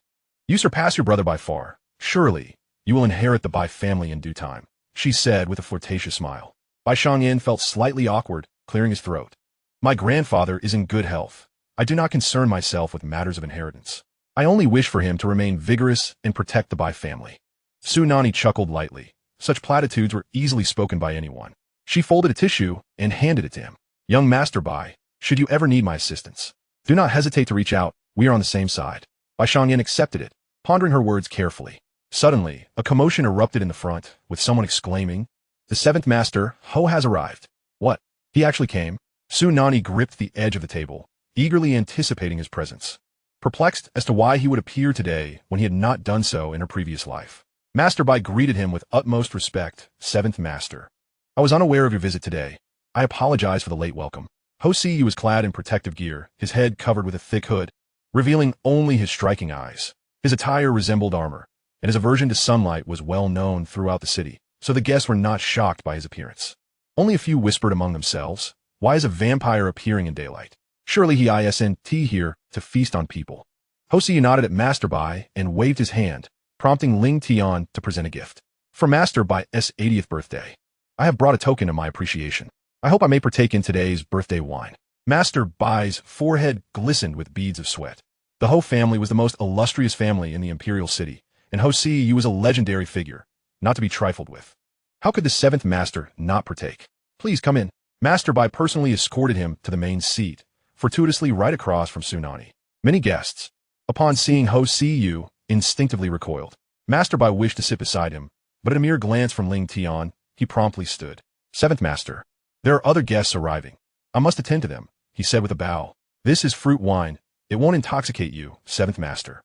you surpass your brother by far. Surely, you will inherit the Bai family in due time," she said with a flirtatious smile. Bai Shangyan felt slightly awkward, clearing his throat. "My grandfather is in good health. I do not concern myself with matters of inheritance. I only wish for him to remain vigorous and protect the Bai family." Su Nanyi chuckled lightly. Such platitudes were easily spoken by anyone. She folded a tissue and handed it to him. Young Master Bai, should you ever need my assistance, do not hesitate to reach out, we are on the same side. Bai Shangyan accepted it, pondering her words carefully. Suddenly, a commotion erupted in the front, with someone exclaiming, "The seventh master, Ho, has arrived." What? He actually came? Su Nanyi gripped the edge of the table, eagerly anticipating his presence, perplexed as to why he would appear today when he had not done so in her previous life. Master Bai greeted him with utmost respect. "Seventh master, I was unaware of your visit today. I apologize for the late welcome." Huo Siye was clad in protective gear, his head covered with a thick hood, revealing only his striking eyes. His attire resembled armor, and his aversion to sunlight was well known throughout the city, so the guests were not shocked by his appearance. Only a few whispered among themselves, "Why is a vampire appearing in daylight? Surely he isn't here to feast on people." Huo Siye nodded at Master Bai and waved his hand, prompting Ling Tian to present a gift. "For Master Bai's 80th birthday, I have brought a token of my appreciation. I hope I may partake in today's birthday wine." Master Bai's forehead glistened with beads of sweat. The Ho family was the most illustrious family in the Imperial City, and Huo Siye was a legendary figure, not to be trifled with. How could the seventh master not partake? "Please come in." Master Bai personally escorted him to the main seat, fortuitously right across from Su Nanyi. Many guests, upon seeing Huo Siyu, instinctively recoiled. Master Bai wished to sit beside him, but at a mere glance from Ling Tian, he promptly stood. "Seventh master, there are other guests arriving. I must attend to them," he said with a bow. "This is fruit wine. It won't intoxicate you, seventh master."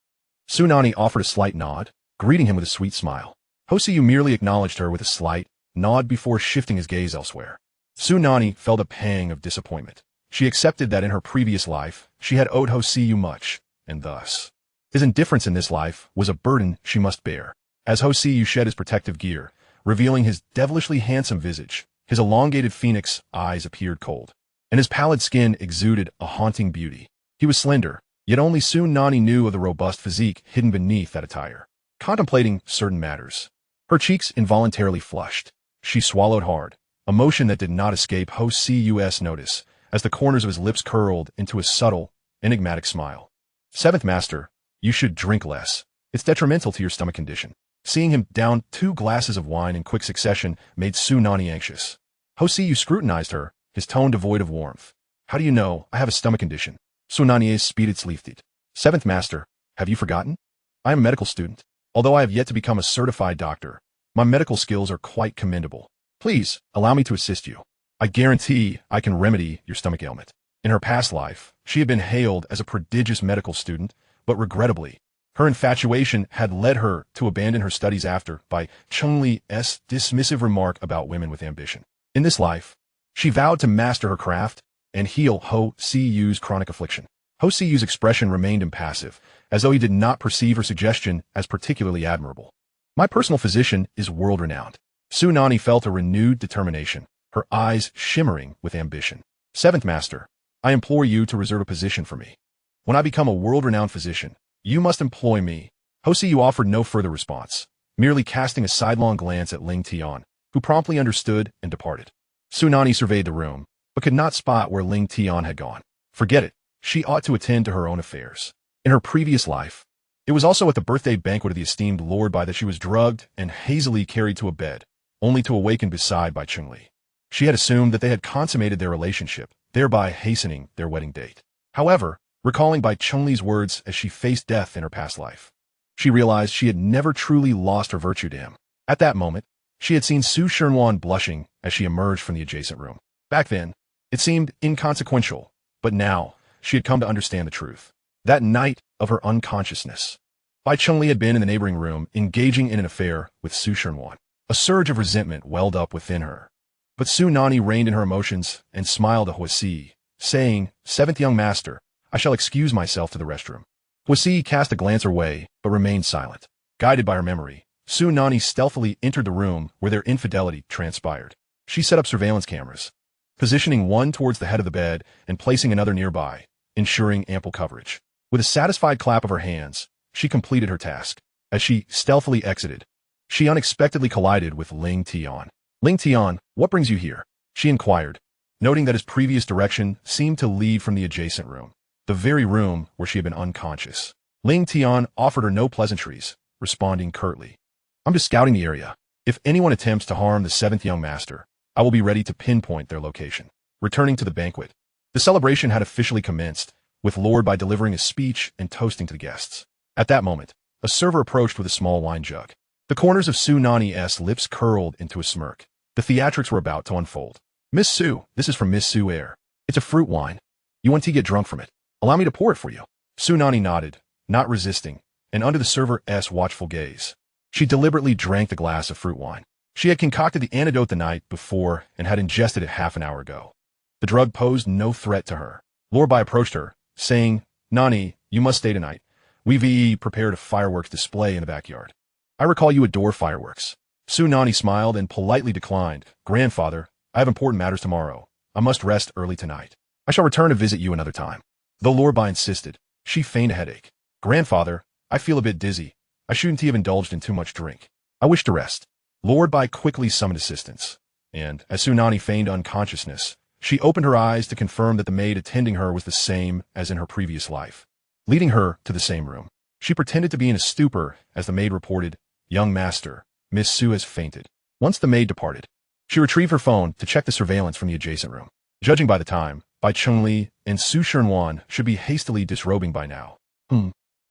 Su Nanyi offered a slight nod, greeting him with a sweet smile. Huo Siyu merely acknowledged her with a slight nod before shifting his gaze elsewhere. Su Nanyi felt a pang of disappointment. She accepted that in her previous life, she had owed Huo Siyu much, and thus, his indifference in this life was a burden she must bear. As Huo Siyu shed his protective gear, revealing his devilishly handsome visage, his elongated phoenix eyes appeared cold, and his pallid skin exuded a haunting beauty. He was slender, yet only Su Nanyi knew of the robust physique hidden beneath that attire. Contemplating certain matters, her cheeks involuntarily flushed. She swallowed hard, a motion that did not escape Huo Siyu's notice, as the corners of his lips curled into a subtle, enigmatic smile. "Seventh master, you should drink less. It's detrimental to your stomach condition." Seeing him down 2 glasses of wine in quick succession made Su Nanyi anxious. Huo Siyu scrutinized her, his tone devoid of warmth. "How do you know I have a stomach condition?" Su Nanyi speeded. "Seventh master, have you forgotten? I am a medical student. Although I have yet to become a certified doctor, my medical skills are quite commendable. Please, allow me to assist you. I guarantee I can remedy your stomach ailment." In her past life, she had been hailed as a prodigious medical student, but regrettably, her infatuation had led her to abandon her studies after Bai Chungli's dismissive remark about women with ambition. In this life, she vowed to master her craft and heal Huo Siyu's chronic affliction. Huo Siyu's expression remained impassive, as though he did not perceive her suggestion as particularly admirable. "My personal physician is world-renowned." Su Nanyi felt a renewed determination, her eyes shimmering with ambition. "Seventh master, I implore you to reserve a position for me. When I become a world-renowned physician, you must employ me." Huo Siyu offered no further response, merely casting a sidelong glance at Ling Tian, who promptly understood and departed. Su Nanyi surveyed the room, but could not spot where Ling Tian had gone. Forget it. She ought to attend to her own affairs. In her previous life, it was also at the birthday banquet of the esteemed Lord Bai that she was drugged and hazily carried to a bed, only to awaken beside Bai Chunli. She had assumed that they had consummated their relationship, thereby hastening their wedding date. However, recalling Bai Chunli's words as she faced death in her past life, she realized she had never truly lost her virtue to him. At that moment, she had seen Su Shernwan blushing as she emerged from the adjacent room. Back then, it seemed inconsequential, but now she had come to understand the truth. That night of her unconsciousness, Bai Chunli had been in the neighboring room engaging in an affair with Su Shernwan. A surge of resentment welled up within her. But Su Nanyi reined in her emotions and smiled at Huo Siye, saying, "Seventh young master, I shall excuse myself to the restroom." Huo Siye cast a glance her way, but remained silent. Guided by her memory, Su Nanyi stealthily entered the room where their infidelity transpired. She set up surveillance cameras, positioning one towards the head of the bed and placing another nearby, ensuring ample coverage. With a satisfied clap of her hands, she completed her task. As she stealthily exited, she unexpectedly collided with Ling Tian. "Ling Tian, what brings you here?" she inquired, noting that his previous direction seemed to lead from the adjacent room, the very room where she had been unconscious. Ling Tian offered her no pleasantries, responding curtly, "I'm just scouting the area. If anyone attempts to harm the seventh young master, I will be ready to pinpoint their location." returning to the banquet. The celebration had officially commenced, with Lord Bai delivering a speech and toasting to the guests. At that moment, a server approached with a small wine jug. The corners of Su Nanyi's lips curled into a smirk. The theatrics were about to unfold. "Miss Su, this is from Miss Su Air. It's a fruit wine. You want to get drunk from it? Allow me to pour it for you." Su Nanyi nodded, not resisting, and under the server's watchful gaze, she deliberately drank the glass of fruit wine. She had concocted the antidote the night before and had ingested it half an hour ago. The drug posed no threat to her. Lord Bai approached her, saying, "Nanyi, you must stay tonight. We've prepared a fireworks display in the backyard. I recall you adore fireworks." Su Nanyi smiled and politely declined. "Grandfather, I have important matters tomorrow. I must rest early tonight. I shall return to visit you another time." Though Lord Bai insisted, she feigned a headache. "Grandfather, I feel a bit dizzy. I shouldn't have indulged in too much drink. I wish to rest." Lord Bai quickly summoned assistance, and as Su Nanyi feigned unconsciousness, she opened her eyes to confirm that the maid attending her was the same as in her previous life. Leading her to the same room, she pretended to be in a stupor as the maid reported, "Young master, Miss Su has fainted." Once the maid departed, she retrieved her phone to check the surveillance from the adjacent room. Judging by the time, Bai Chengli and Su Shenwan should be hastily disrobing by now.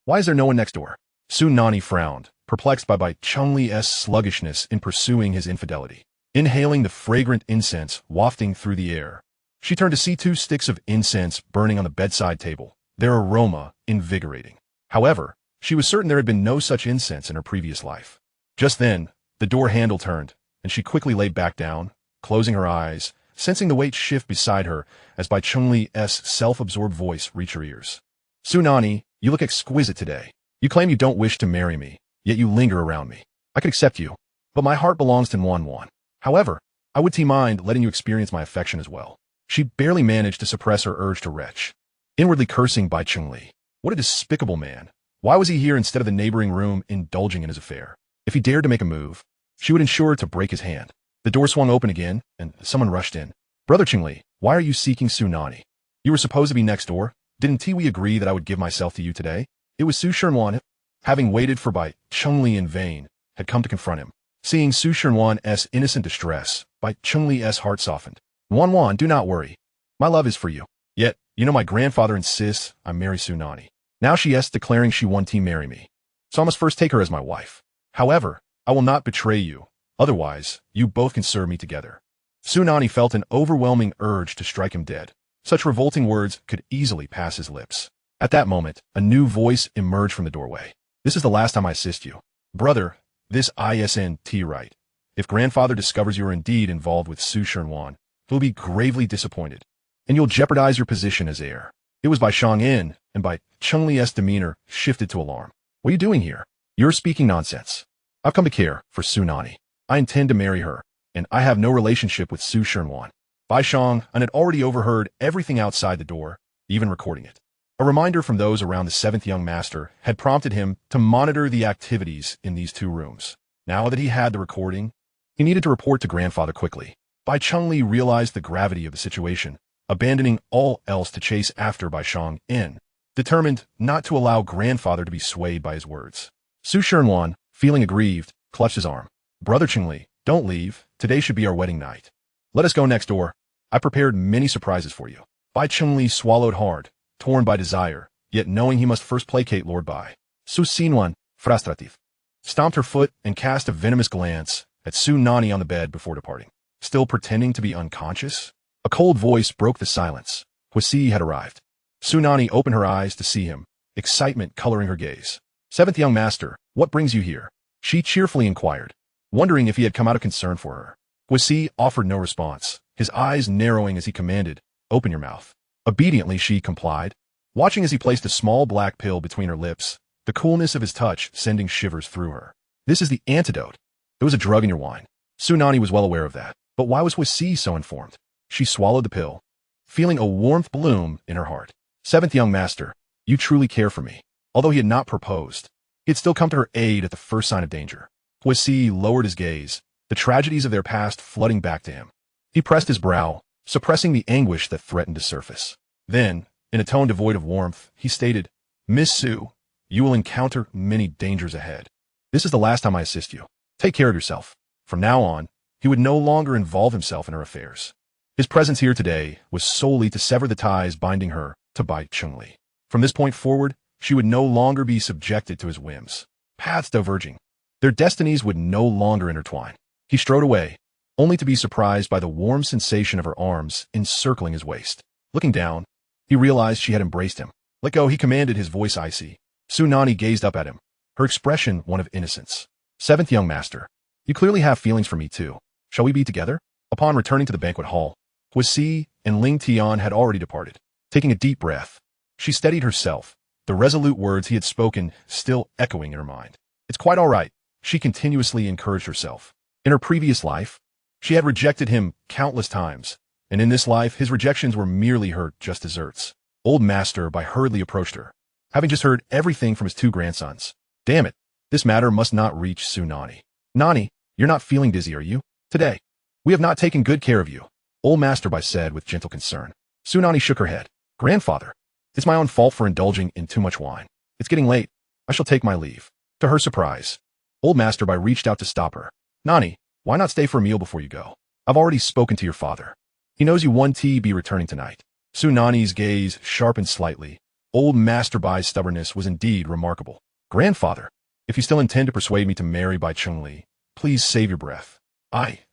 Why is there no one next door? Su Nanyi frowned, perplexed by Bai Chengli's sluggishness in pursuing his infidelity. Inhaling the fragrant incense wafting through the air, she turned to see 2 sticks of incense burning on the bedside table, their aroma invigorating. However, she was certain there had been no such incense in her previous life. Just then, the door handle turned, and she quickly lay back down, closing her eyes, sensing the weight shift beside her as Bai Chengli's self-absorbed voice reached her ears. "Su Nanyi, you look exquisite today. You claim you don't wish to marry me, yet you linger around me. I could accept you, but my heart belongs to Wan. However, I would mind letting you experience my affection as well." She barely managed to suppress her urge to retch, inwardly cursing Bai Chengli. What a despicable man. Why was he here instead of the neighboring room indulging in his affair? If he dared to make a move, she would ensure to break his hand. The door swung open again, and someone rushed in. "Brother Chengli, why are you seeking Su Nanyi? You were supposed to be next door. Didn't we agree that I would give myself to you today?" It was Su Shenwan, having waited for Bai Chengli in vain, had come to confront him. Seeing Su Shenwan's innocent distress, Bai Chengli's heart softened. "Wan, do not worry. My love is for you. Yet, you know my grandfather insists I marry Su Nanyi. Now she is declaring she wants to marry me. So I must first take her as my wife. However, I will not betray you. Otherwise, you both can serve me together." Su Nanyi felt an overwhelming urge to strike him dead. Such revolting words could easily pass his lips. At that moment, a new voice emerged from the doorway. "This is the last time I assist you. Brother, this isn't right. If grandfather discovers you are indeed involved with Su Shenwan, he'll be gravely disappointed, and you'll jeopardize your position as heir." It was Bai Shang-in, and Bai Chengli's demeanor shifted to alarm. "What are you doing here? You're speaking nonsense. I've come to care for Su Nanyi. I intend to marry her, and I have no relationship with Su Shenwan." Bai Shang had already overheard everything outside the door, even recording it. A reminder from those around the 7th young master had prompted him to monitor the activities in these 2 rooms. Now that he had the recording, he needed to report to grandfather quickly. Bai Chengli realized the gravity of the situation, abandoning all else to chase after Bai Shang-in, determined not to allow grandfather to be swayed by his words. Su Shenwan, feeling aggrieved, clutched his arm. "Brother Chengli, don't leave. Today should be our wedding night. Let us go next door. I prepared many surprises for you." Bai Chengli swallowed hard, torn by desire, yet knowing he must first placate Lord Bai. Su Sinwan, frustrative, stomped her foot and cast a venomous glance at Su Nanyi on the bed before departing. Still pretending to be unconscious? A cold voice broke the silence. Huo Siye had arrived. Su Nanyi opened her eyes to see him, excitement coloring her gaze. "7th young master, what brings you here?" she cheerfully inquired, wondering if he had come out of concern for her. Huo Siye offered no response, his eyes narrowing as he commanded, "Open your mouth." Obediently she complied, watching as he placed a small black pill between her lips, the coolness of his touch sending shivers through her. "This is the antidote. There was a drug in your wine." Su Nanyi was well aware of that, but why was Huo Siye so informed? She swallowed the pill, feeling a warmth bloom in her heart. "7th young master, you truly care for me." Although he had not proposed, he had still come to her aid at the first sign of danger. Huo Siye lowered his gaze, the tragedies of their past flooding back to him. He pressed his brow, suppressing the anguish that threatened to surface. Then, in a tone devoid of warmth, he stated, "Miss Su, you will encounter many dangers ahead. This is the last time I assist you. Take care of yourself." From now on, he would no longer involve himself in her affairs. His presence here today was solely to sever the ties binding her to Bai Chengli. From this point forward, she would no longer be subjected to his whims. Paths diverging. Their destinies would no longer intertwine. He strode away, only to be surprised by the warm sensation of her arms encircling his waist. Looking down, he realized she had embraced him. Let go, he commanded, his voice icy. Su Nanyi gazed up at him, her expression one of innocence. Seventh young master, you clearly have feelings for me too. Shall we be together? Upon returning to the banquet hall, Huo Siye and Ling Tian had already departed. Taking a deep breath, she steadied herself, the resolute words he had spoken still echoing in her mind. It's quite all right, she continuously encouraged herself. In her previous life, she had rejected him countless times, and in this life his rejections were merely her just desserts. Old Master Bai hurriedly approached her, having just heard everything from his two grandsons. Damn it, this matter must not reach Su Nanyi. Nanyi, you're not feeling dizzy, are you? Today, we have not taken good care of you, Old Master Bai said with gentle concern. Su Nanyi shook her head. Grandfather, it's my own fault for indulging in too much wine. It's getting late. I shall take my leave. To her surprise, Old Master Bai reached out to stop her. Nanyi, why not stay for a meal before you go? I've already spoken to your father. He knows you won't be returning tonight. Su Nanyi's gaze sharpened slightly. Old Master Bai's stubbornness was indeed remarkable. Grandfather, if you still intend to persuade me to marry Bai Chengli, please save your breath.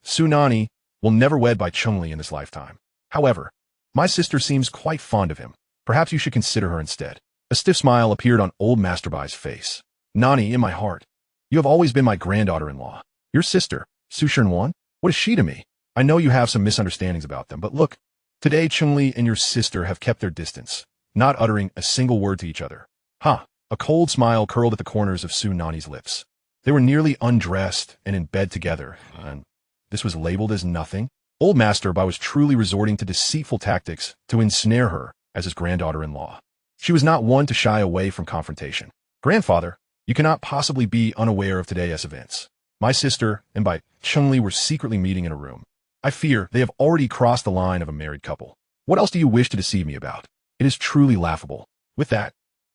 Su Nanyi, will never wed Bai Chengli in this lifetime. However, my sister seems quite fond of him. Perhaps you should consider her instead. A stiff smile appeared on Old Master Bai's face. Nanyi, in my heart, you have always been my granddaughter-in-law. Your sister, Su Shenwan, what is she to me? I know you have some misunderstandings about them, but look, today Chengli and your sister have kept their distance, not uttering a single word to each other. A cold smile curled at the corners of Su Nanyi's lips. They were nearly undressed and in bed together, and this was labeled as nothing. Old Master Bai was truly resorting to deceitful tactics to ensnare her as his granddaughter-in-law. She was not one to shy away from confrontation. Grandfather, you cannot possibly be unaware of today's events. My sister and Bai Chengli were secretly meeting in a room. I fear they have already crossed the line of a married couple. What else do you wish to deceive me about? It is truly laughable. With that,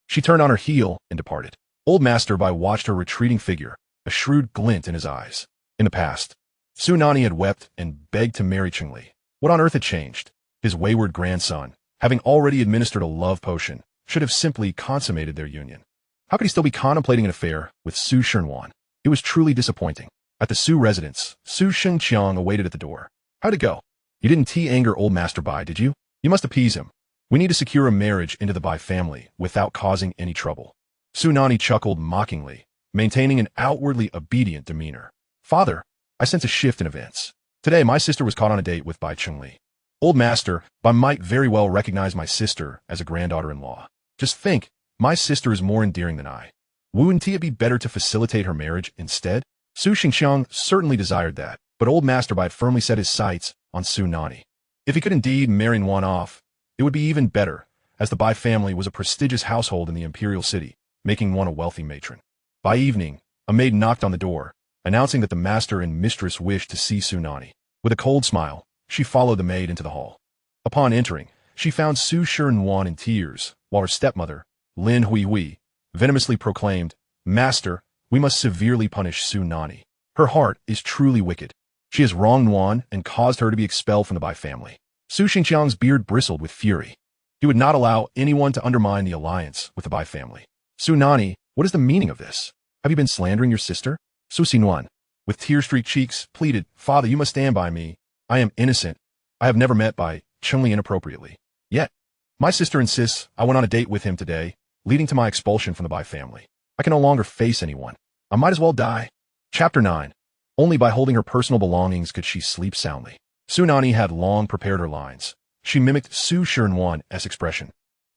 she turned on her heel and departed. Old Master Bai watched her retreating figure, a shrewd glint in his eyes. In the past, Su Nanyi had wept and begged to marry Chengli. What on earth had changed? His wayward grandson, having already administered a love potion, should have simply consummated their union. How could he still be contemplating an affair with Su Shenwan? It was truly disappointing. At the Su residence, Su Shengqiang awaited at the door. How'd it go? You didn't anger Old Master Bai, did you? You must appease him. We need to secure a marriage into the Bai family without causing any trouble. Su Nanyi chuckled mockingly, maintaining an outwardly obedient demeanor. Father, I sense a shift in events. Today, my sister was caught on a date with Bai Chengli. Old Master Bai might very well recognize my sister as a granddaughter-in-law. Just think, my sister is more endearing than I. Wouldn't it be better to facilitate her marriage instead? Su Xingqiang certainly desired that, but Old Master Bai firmly set his sights on Su Nanyi. If he could indeed marry one off, it would be even better, as the Bai family was a prestigious household in the Imperial City, making one a wealthy matron. By evening, a maid knocked on the door, announcing that the master and mistress wished to see Su Nanyi. With a cold smile, she followed the maid into the hall. Upon entering, she found Su Shenwan in tears, while her stepmother, Lin Huihui, venomously proclaimed, Master, we must severely punish Su Nanyi. Her heart is truly wicked. She has wronged Nuan and caused her to be expelled from the Bai family. Su Xingqiang's beard bristled with fury. He would not allow anyone to undermine the alliance with the Bai family. Su Nanyi, what is the meaning of this? Have you been slandering your sister? Su Xinuan, with tear-streaked cheeks, pleaded, Father, you must stand by me. I am innocent. I have never met Bai Chengli inappropriately. Yet, my sister insists I went on a date with him today, leading to my expulsion from the Bai family. I can no longer face anyone. I might as well die. Chapter 9. Only by holding her personal belongings could she sleep soundly. Su Nanyi had long prepared her lines. She mimicked Su Shenwan's expression,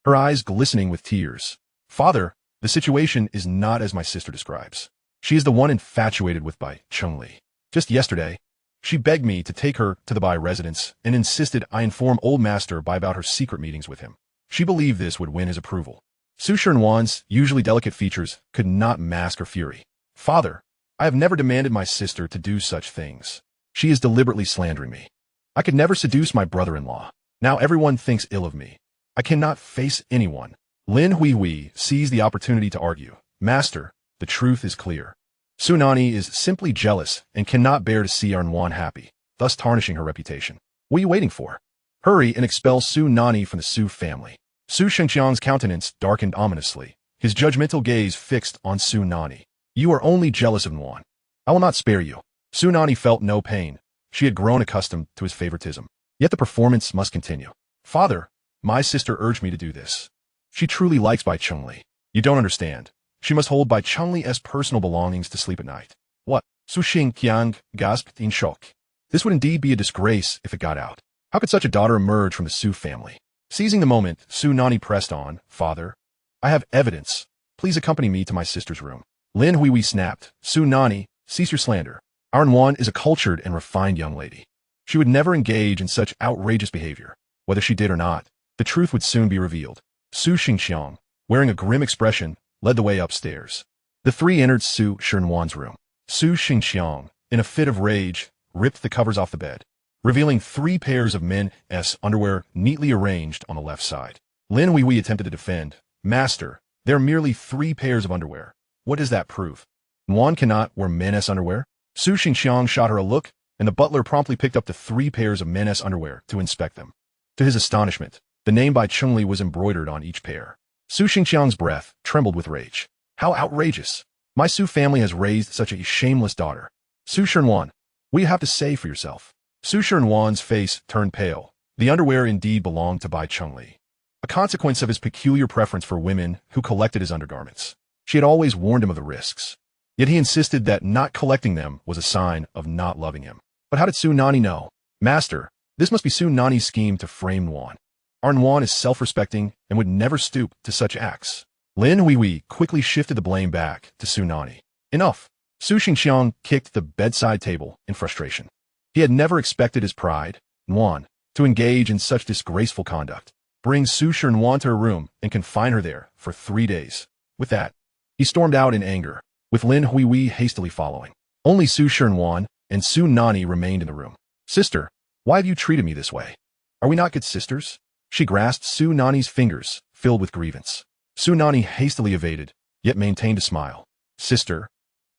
her eyes glistening with tears. Father, the situation is not as my sister describes. She is the one infatuated with Bai Chengli. Just yesterday, she begged me to take her to the Bai residence and insisted I inform Old Master Bai about her secret meetings with him. She believed this would win his approval. Su Shenwan's usually delicate features could not mask her fury. Father, I have never demanded my sister to do such things. She is deliberately slandering me. I could never seduce my brother-in-law. Now everyone thinks ill of me. I cannot face anyone. Lin Huihui seized the opportunity to argue. Master, the truth is clear. Su Nanyi is simply jealous and cannot bear to see our Nuan happy, thus tarnishing her reputation. What are you waiting for? Hurry and expel Su Nanyi from the Su family. Su Shengqiang's countenance darkened ominously, his judgmental gaze fixed on Su Nanyi. You are only jealous of Nguyen. I will not spare you. Su Nanyi felt no pain. She had grown accustomed to his favoritism. Yet the performance must continue. Father, my sister urged me to do this. She truly likes Bai Chengli. You don't understand. She must hold Bai Chengli personal belongings to sleep at night. What? Su Xingqiang gasped in shock. This would indeed be a disgrace if it got out. How could such a daughter emerge from the Su family? Seizing the moment, Su Nanyi pressed on. Father, I have evidence. Please accompany me to my sister's room. Lin Huihui snapped. Su Nanyi, cease your slander. Our Nguyen is a cultured and refined young lady. She would never engage in such outrageous behavior. Whether she did or not, the truth would soon be revealed. Su Xingqiang, wearing a grim expression, led the way upstairs. The three entered Su Shernwan's room. Su Xingqiang, in a fit of rage, ripped the covers off the bed, revealing 3 pairs of men's underwear neatly arranged on the left side. Lin Huihui attempted to defend. Master, there are merely 3 pairs of underwear. What does that prove? Nguyen cannot wear men's underwear? Su Xingqiang shot her a look, and the butler promptly picked up the 3 pairs of men's underwear to inspect them. To his astonishment, the name Bai Chengli was embroidered on each pair. Su Xingqiang's breath trembled with rage. How outrageous! My Su family has raised such a shameless daughter. Su Shernwan, what do you have to say for yourself? Su Shernwan's face turned pale. The underwear indeed belonged to Bai Chengli, a consequence of his peculiar preference for women who collected his undergarments. She had always warned him of the risks. Yet he insisted that not collecting them was a sign of not loving him. But how did Su Nanyi know? Master, this must be Su Nanyi's scheme to frame Nguyen. Our Nguyen is self-respecting and would never stoop to such acts. Lin Huihui quickly shifted the blame back to Su Nanyi. Enough! Su Xingqiang kicked the bedside table in frustration. He had never expected his pride, Nguyen, to engage in such disgraceful conduct. Bring Su Shernwan to her room and confine her there for 3 days. With that, he stormed out in anger, with Lin Huihui hastily following. Only Su Shernwan and Su Nanyi remained in the room. Sister, why have you treated me this way? Are we not good sisters? She grasped Su Nanyi's fingers, filled with grievance. Su Nanyi hastily evaded, yet maintained a smile. Sister,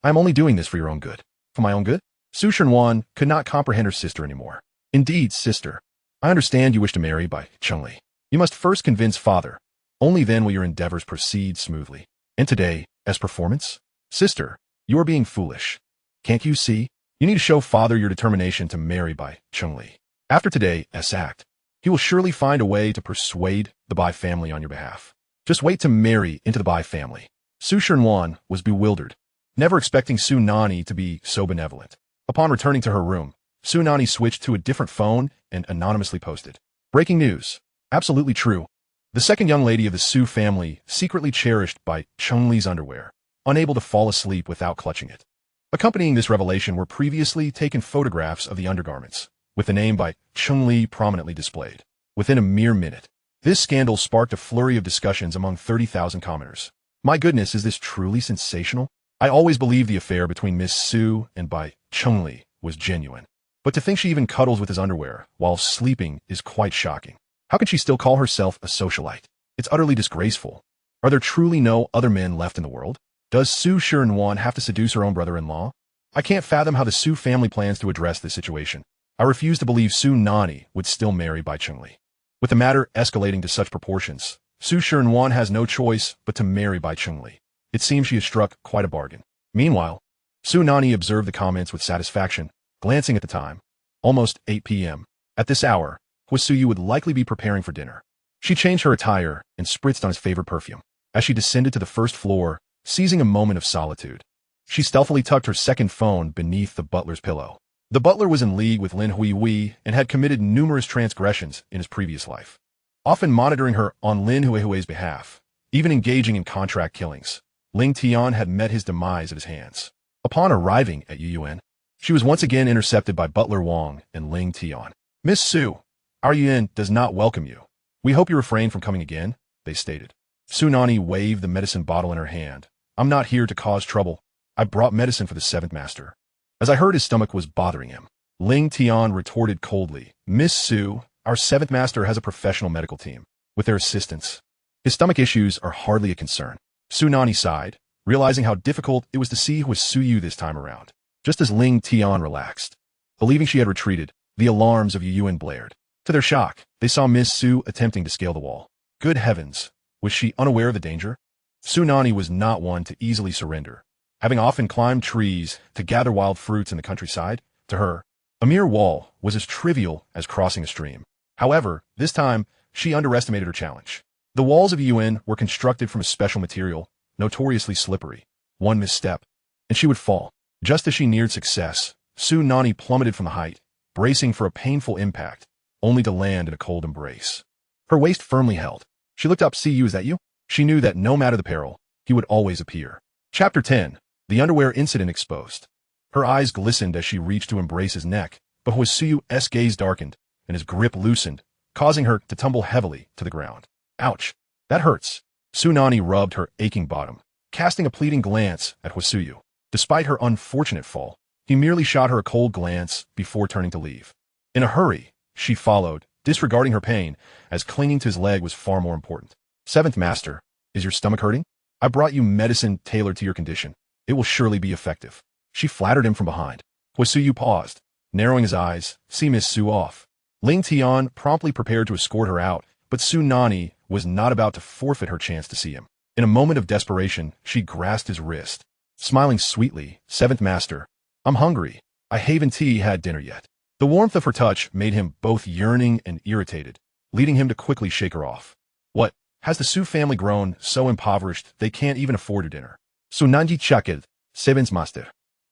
I am only doing this for your own good. For my own good? Su Shernwan could not comprehend her sister anymore. Indeed, sister, I understand you wish to marry Bai Chengli. You must first convince father. Only then will your endeavors proceed smoothly. And today, as performance? Sister, you are being foolish. Can't you see? You need to show father your determination to marry Bai Chengli. After today's act, he will surely find a way to persuade the Bai family on your behalf. Just wait to marry into the Bai family. Su Shernwan was bewildered, never expecting Su Nanyi to be so benevolent. Upon returning to her room, Su Nanyi switched to a different phone and anonymously posted. Breaking news. Absolutely true. The second young lady of the Su family secretly cherished Bai Chengli's underwear, unable to fall asleep without clutching it. Accompanying this revelation were previously taken photographs of the undergarments, with the name Bai Chengli prominently displayed. Within a mere minute, this scandal sparked a flurry of discussions among 30,000 commenters. My goodness, is this truly sensational? I always believed the affair between Miss Su and Bai Chengli was genuine. But to think she even cuddles with his underwear while sleeping is quite shocking. How can she still call herself a socialite? It's utterly disgraceful. Are there truly no other men left in the world? Does Su Shernwan have to seduce her own brother-in-law? I can't fathom how the Su family plans to address this situation. I refuse to believe Su Nanyi would still marry Bai Chengli. With the matter escalating to such proportions, Su Shernwan has no choice but to marry Bai Chengli. It seems she has struck quite a bargain. Meanwhile, Su Nanyi observed the comments with satisfaction, glancing at the time. Almost 8 p.m. At this hour, Huo Siyu would likely be preparing for dinner. She changed her attire and spritzed on his favorite perfume. As she descended to the first floor, seizing a moment of solitude, she stealthily tucked her second phone beneath the butler's pillow. The butler was in league with Lin Huihui and had committed numerous transgressions in his previous life, often monitoring her on Lin Huihui's behalf, even engaging in contract killings. Ling Tian had met his demise at his hands. Upon arriving at Yuyuan, she was once again intercepted by Butler Wang and Ling Tian. Miss Su, our Yuan does not welcome you. We hope you refrain from coming again, they stated. Su Nanyi waved the medicine bottle in her hand. I'm not here to cause trouble. I brought medicine for the 7th master. As I heard his stomach was bothering him, Ling Tian retorted coldly, Miss Su, our 7th master has a professional medical team. With their assistance, his stomach issues are hardly a concern. Su Nanyi sighed, realizing how difficult it was to see Huo Siyu this time around. Just as Ling Tian relaxed, believing she had retreated, The alarms of Yuan blared. To their shock, they saw Miss Su attempting to scale the wall. Good heavens! Was she unaware of the danger? Su Nanyi was not one to easily surrender. Having often climbed trees to gather wild fruits in the countryside, to her, a mere wall was as trivial as crossing a stream. However, this time, she underestimated her challenge. The walls of Yuan were constructed from a special material, notoriously slippery. One misstep, and she would fall. Just as she neared success, Su Nanyi plummeted from the height, bracing for a painful impact, only to land in a cold embrace. Her waist firmly held. She looked up. "Siyu, is that you?" She knew that no matter the peril, he would always appear. Chapter 10. The underwear incident exposed. Her eyes glistened as she reached to embrace his neck, but Huo Siyu's gaze darkened, and his grip loosened, causing her to tumble heavily to the ground. Ouch! That hurts. Su Nanyi rubbed her aching bottom, casting a pleading glance at Huo Siyu. Despite her unfortunate fall, he merely shot her a cold glance before turning to leave. In a hurry, she followed, disregarding her pain, as clinging to his leg was far more important. "Seventh Master, is your stomach hurting? I brought you medicine tailored to your condition. It will surely be effective." She flattered him from behind. Huo Siyu paused, narrowing his eyes, see Miss Su off. Ling Tian promptly prepared to escort her out, but Su Nanyi was not about to forfeit her chance to see him. In a moment of desperation, she grasped his wrist. Smiling sweetly, "Seventh Master, I'm hungry. I haven't had dinner yet." The warmth of her touch made him both yearning and irritated, leading him to quickly shake her off. "What? Has the Su family grown so impoverished they can't even afford a dinner?" "Su Nanyi chaked, Seventh Master.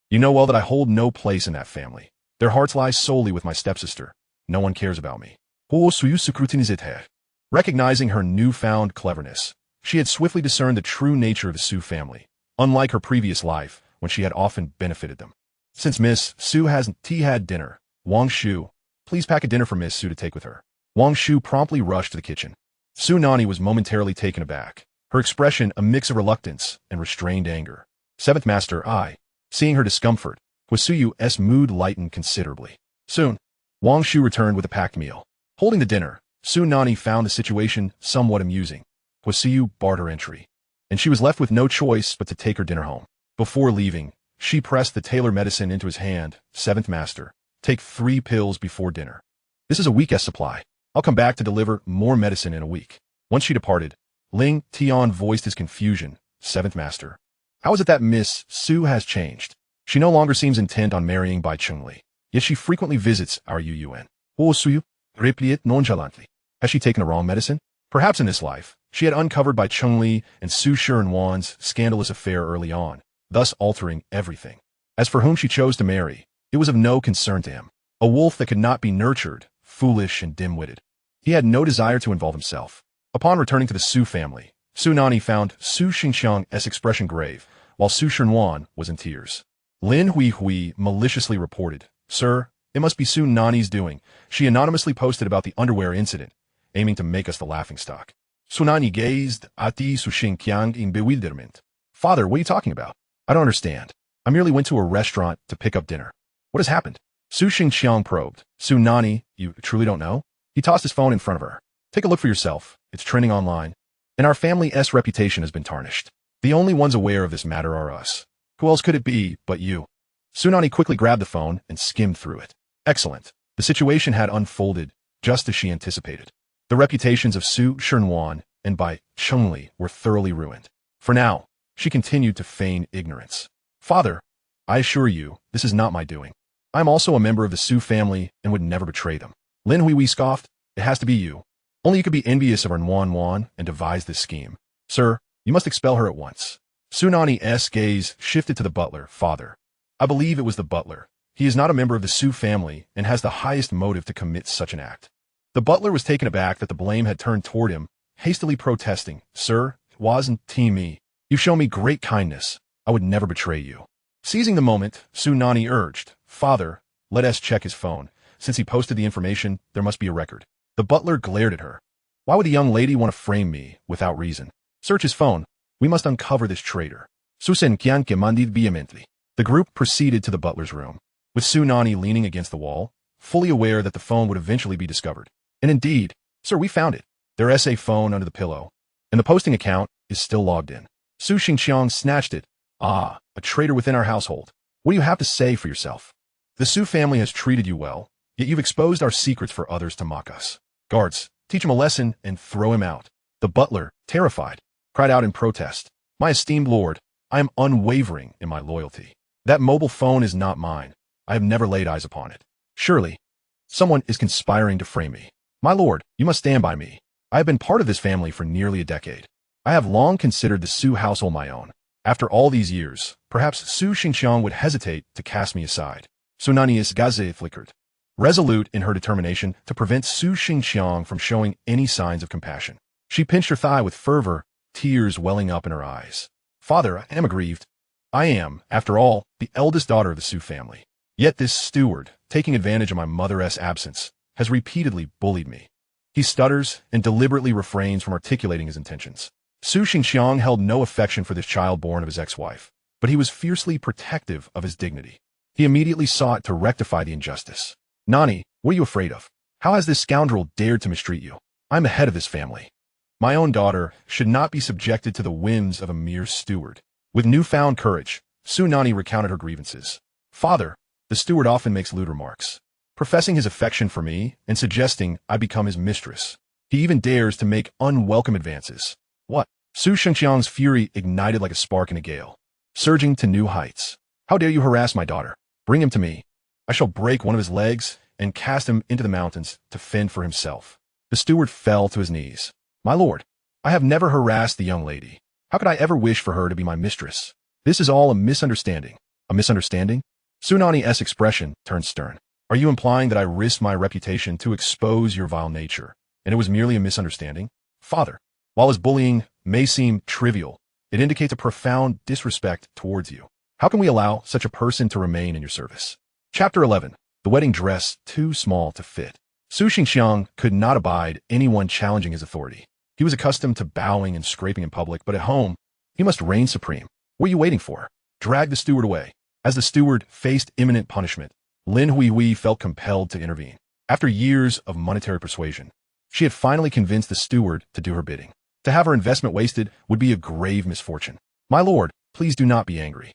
You know well that I hold no place in that family. Their hearts lie solely with my stepsister. No one cares about me." Huo Siyu scrutinized her. Recognizing her newfound cleverness, she had swiftly discerned the true nature of the Su family, unlike her previous life, when she had often benefited them. "Since Miss Su hasn't had dinner, Wang Shu, please pack a dinner for Miss Su to take with her." Wang Shu promptly rushed to the kitchen. Su Nanyi was momentarily taken aback, her expression a mix of reluctance and restrained anger. "Seventh Master, I." Seeing her discomfort, Huo Siyu's mood lightened considerably. Soon, Wang Shu returned with a packed meal. Holding the dinner, Su Nanyi found the situation somewhat amusing. Huo Siyu barred her entry, and she was left with no choice but to take her dinner home. Before leaving, she pressed the tailor medicine into his hand. "Seventh Master, take 3 pills before dinner. This is a week's supply. I'll come back to deliver more medicine in a week." Once she departed, Ling Tian voiced his confusion. "Seventh Master, how is it that Miss Su has changed? She no longer seems intent on marrying Bai Chengli, yet she frequently visits our Yuan." "Huo Siyu replied nonchalantly. Has she taken the wrong medicine? Perhaps in this life, she had uncovered Bai Chengli and Su Shirenwan's scandalous affair early on, thus altering everything. As for whom she chose to marry, it was of no concern to him. A wolf that could not be nurtured, foolish and dim-witted. He had no desire to involve himself. Upon returning to the Su family, Su Nanyi found Su Xingxiang's expression grave, while Su Shirenwan was in tears. Lin Hui maliciously reported, "Sir, it must be Su Nanyi's doing. She anonymously posted about the underwear incident, aiming to make us the laughingstock." Su Nanyi gazed at Su Xingxiang in bewilderment. "Father, what are you talking about? I don't understand. I merely went to a restaurant to pick up dinner. What has happened?" Su Xingxiang probed. "Su Nanyi, you truly don't know?" He tossed his phone in front of her. "Take a look for yourself. It's trending online, and our family's reputation has been tarnished. The only ones aware of this matter are us. Who else could it be but you?" Su Nanyi quickly grabbed the phone and skimmed through it. Excellent. The situation had unfolded just as she anticipated. The reputations of Su Shirenwan and Bai Chengli were thoroughly ruined. For now, she continued to feign ignorance. "Father, I assure you, this is not my doing. I am also a member of the Su family and would never betray them." Lin Hui scoffed. "It has to be you. Only you could be envious of our Wan and devise this scheme. Sir, you must expel her at once." Su Nanyi's gaze shifted to the butler. "Father, I believe it was the butler. He is not a member of the Su family and has the highest motive to commit such an act." The butler was taken aback that the blame had turned toward him, hastily protesting, "Sir, it wasn't me. You show me great kindness. I would never betray you." Seizing the moment, Su Nanyi urged, "Father, let us check his phone. Since he posted the information, there must be a record." The butler glared at her. "Why would the young lady want to frame me without reason? Search his phone. We must uncover this traitor." Su Senqian commanded vehemently. The group proceeded to the butler's room, with Su Nanyi leaning against the wall, fully aware that the phone would eventually be discovered. And indeed, "Sir, we found it. There's a phone under the pillow, and the posting account is still logged in." Su Xingxiang snatched it. "Ah, a traitor within our household. What do you have to say for yourself? The Su family has treated you well, Yet you've exposed our secrets for others to mock us. Guards, teach him a lesson and throw him out. The butler, terrified, cried out in protest. My esteemed lord, I am unwavering in my loyalty. That mobile phone is not mine. I have never laid eyes upon it. Surely, someone is conspiring to frame me. My lord, you must stand by me. I have been part of this family for nearly a decade. I have long considered the Su household my own. After all these years, perhaps Su Xingqiang would hesitate to cast me aside. Su Nanyi's gaze flickered, resolute in her determination to prevent Su Xingqiang from showing any signs of compassion. She pinched her thigh with fervor, tears welling up in her eyes. Father, I am aggrieved. I am, after all, the eldest daughter of the Su family. Yet this steward, taking advantage of my mother's absence, has repeatedly bullied me. He stutters and deliberately refrains from articulating his intentions. Su Xingqiang held no affection for this child born of his ex-wife, but he was fiercely protective of his dignity. He immediately sought to rectify the injustice. Nanyi, what are you afraid of? How has this scoundrel dared to mistreat you? I'm the head of this family. My own daughter should not be subjected to the whims of a mere steward. With newfound courage, Su Nanyi recounted her grievances. Father, the steward often makes lewd remarks, professing his affection for me and suggesting I become his mistress. He even dares to make unwelcome advances. What? Su Xingqiang's fury ignited like a spark in a gale, surging to new heights. How dare you harass my daughter? Bring him to me. I shall break one of his legs and cast him into the mountains to fend for himself. The steward fell to his knees. My lord, I have never harassed the young lady. How could I ever wish for her to be my mistress? This is all a misunderstanding. A misunderstanding? Su Nanyi's expression turned stern. Are you implying that I risked my reputation to expose your vile nature, and it was merely a misunderstanding? Father, while his bullying may seem trivial, it indicates a profound disrespect towards you. How can we allow such a person to remain in your service? Chapter 11. The wedding dress too small to fit. Su Xingqiang could not abide anyone challenging his authority. He was accustomed to bowing and scraping in public, but at home, he must reign supreme. What are you waiting for? Drag the steward away. As the steward faced imminent punishment, Lin Huihui felt compelled to intervene. After years of monetary persuasion, she had finally convinced the steward to do her bidding. To have her investment wasted would be a grave misfortune. My lord, please do not be angry.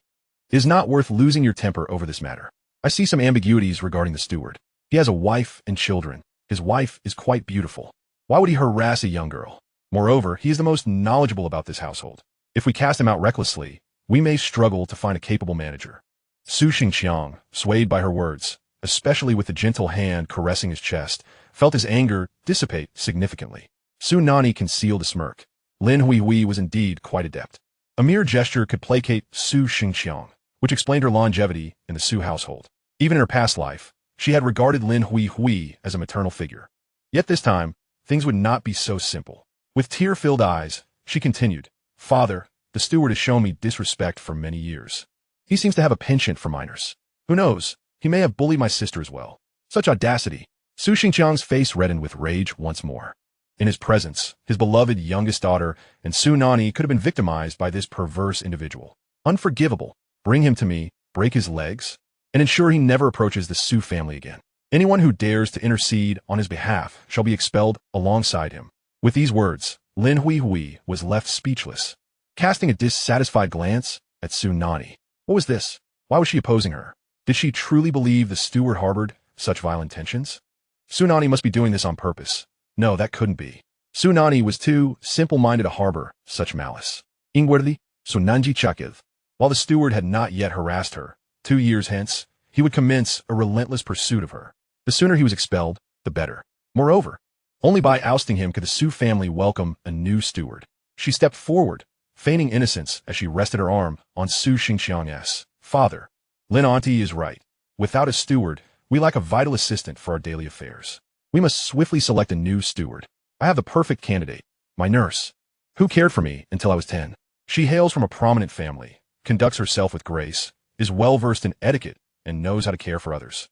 It is not worth losing your temper over this matter. I see some ambiguities regarding the steward. He has a wife and children. His wife is quite beautiful. Why would he harass a young girl? Moreover, he is the most knowledgeable about this household. If we cast him out recklessly, we may struggle to find a capable manager. Su Xingqiang, swayed by her words, especially with the gentle hand caressing his chest, felt his anger dissipate significantly. Su Nanyi concealed a smirk. Lin Huihui was indeed quite adept. A mere gesture could placate Su Xingqiang, which explained her longevity in the Su household. Even in her past life, she had regarded Lin Huihui as a maternal figure. Yet this time, things would not be so simple. With tear-filled eyes, she continued, Father, the steward has shown me disrespect for many years. He seems to have a penchant for minors. Who knows, he may have bullied my sister as well. Such audacity. Su Xingqiang's face reddened with rage once more. In his presence, his beloved youngest daughter and Su Nanyi could have been victimized by this perverse individual. Unforgivable. Bring him to me, break his legs, and ensure he never approaches the Su family again. Anyone who dares to intercede on his behalf shall be expelled alongside him. With these words, Lin Huihui was left speechless, casting a dissatisfied glance at Su Nanyi. What was this? Why was she opposing her? Did she truly believe the steward harbored such vile intentions? Su Nanyi must be doing this on purpose. No, that couldn't be. Su Nanyi was too simple-minded to harbor such malice. Ingwerdi, Su Nanyi Chakith. While the steward had not yet harassed her, 2 years hence, he would commence a relentless pursuit of her. The sooner he was expelled, the better. Moreover, only by ousting him could the Su family welcome a new steward. She stepped forward, feigning innocence as she rested her arm on Su Xingqiang's. Father, Lin Auntie is right. Without a steward, we lack a vital assistant for our daily affairs. We must swiftly select a new steward. I have the perfect candidate, my nurse, who cared for me until I was 10. She hails from a prominent family, conducts herself with grace, is well-versed in etiquette, and knows how to care for others.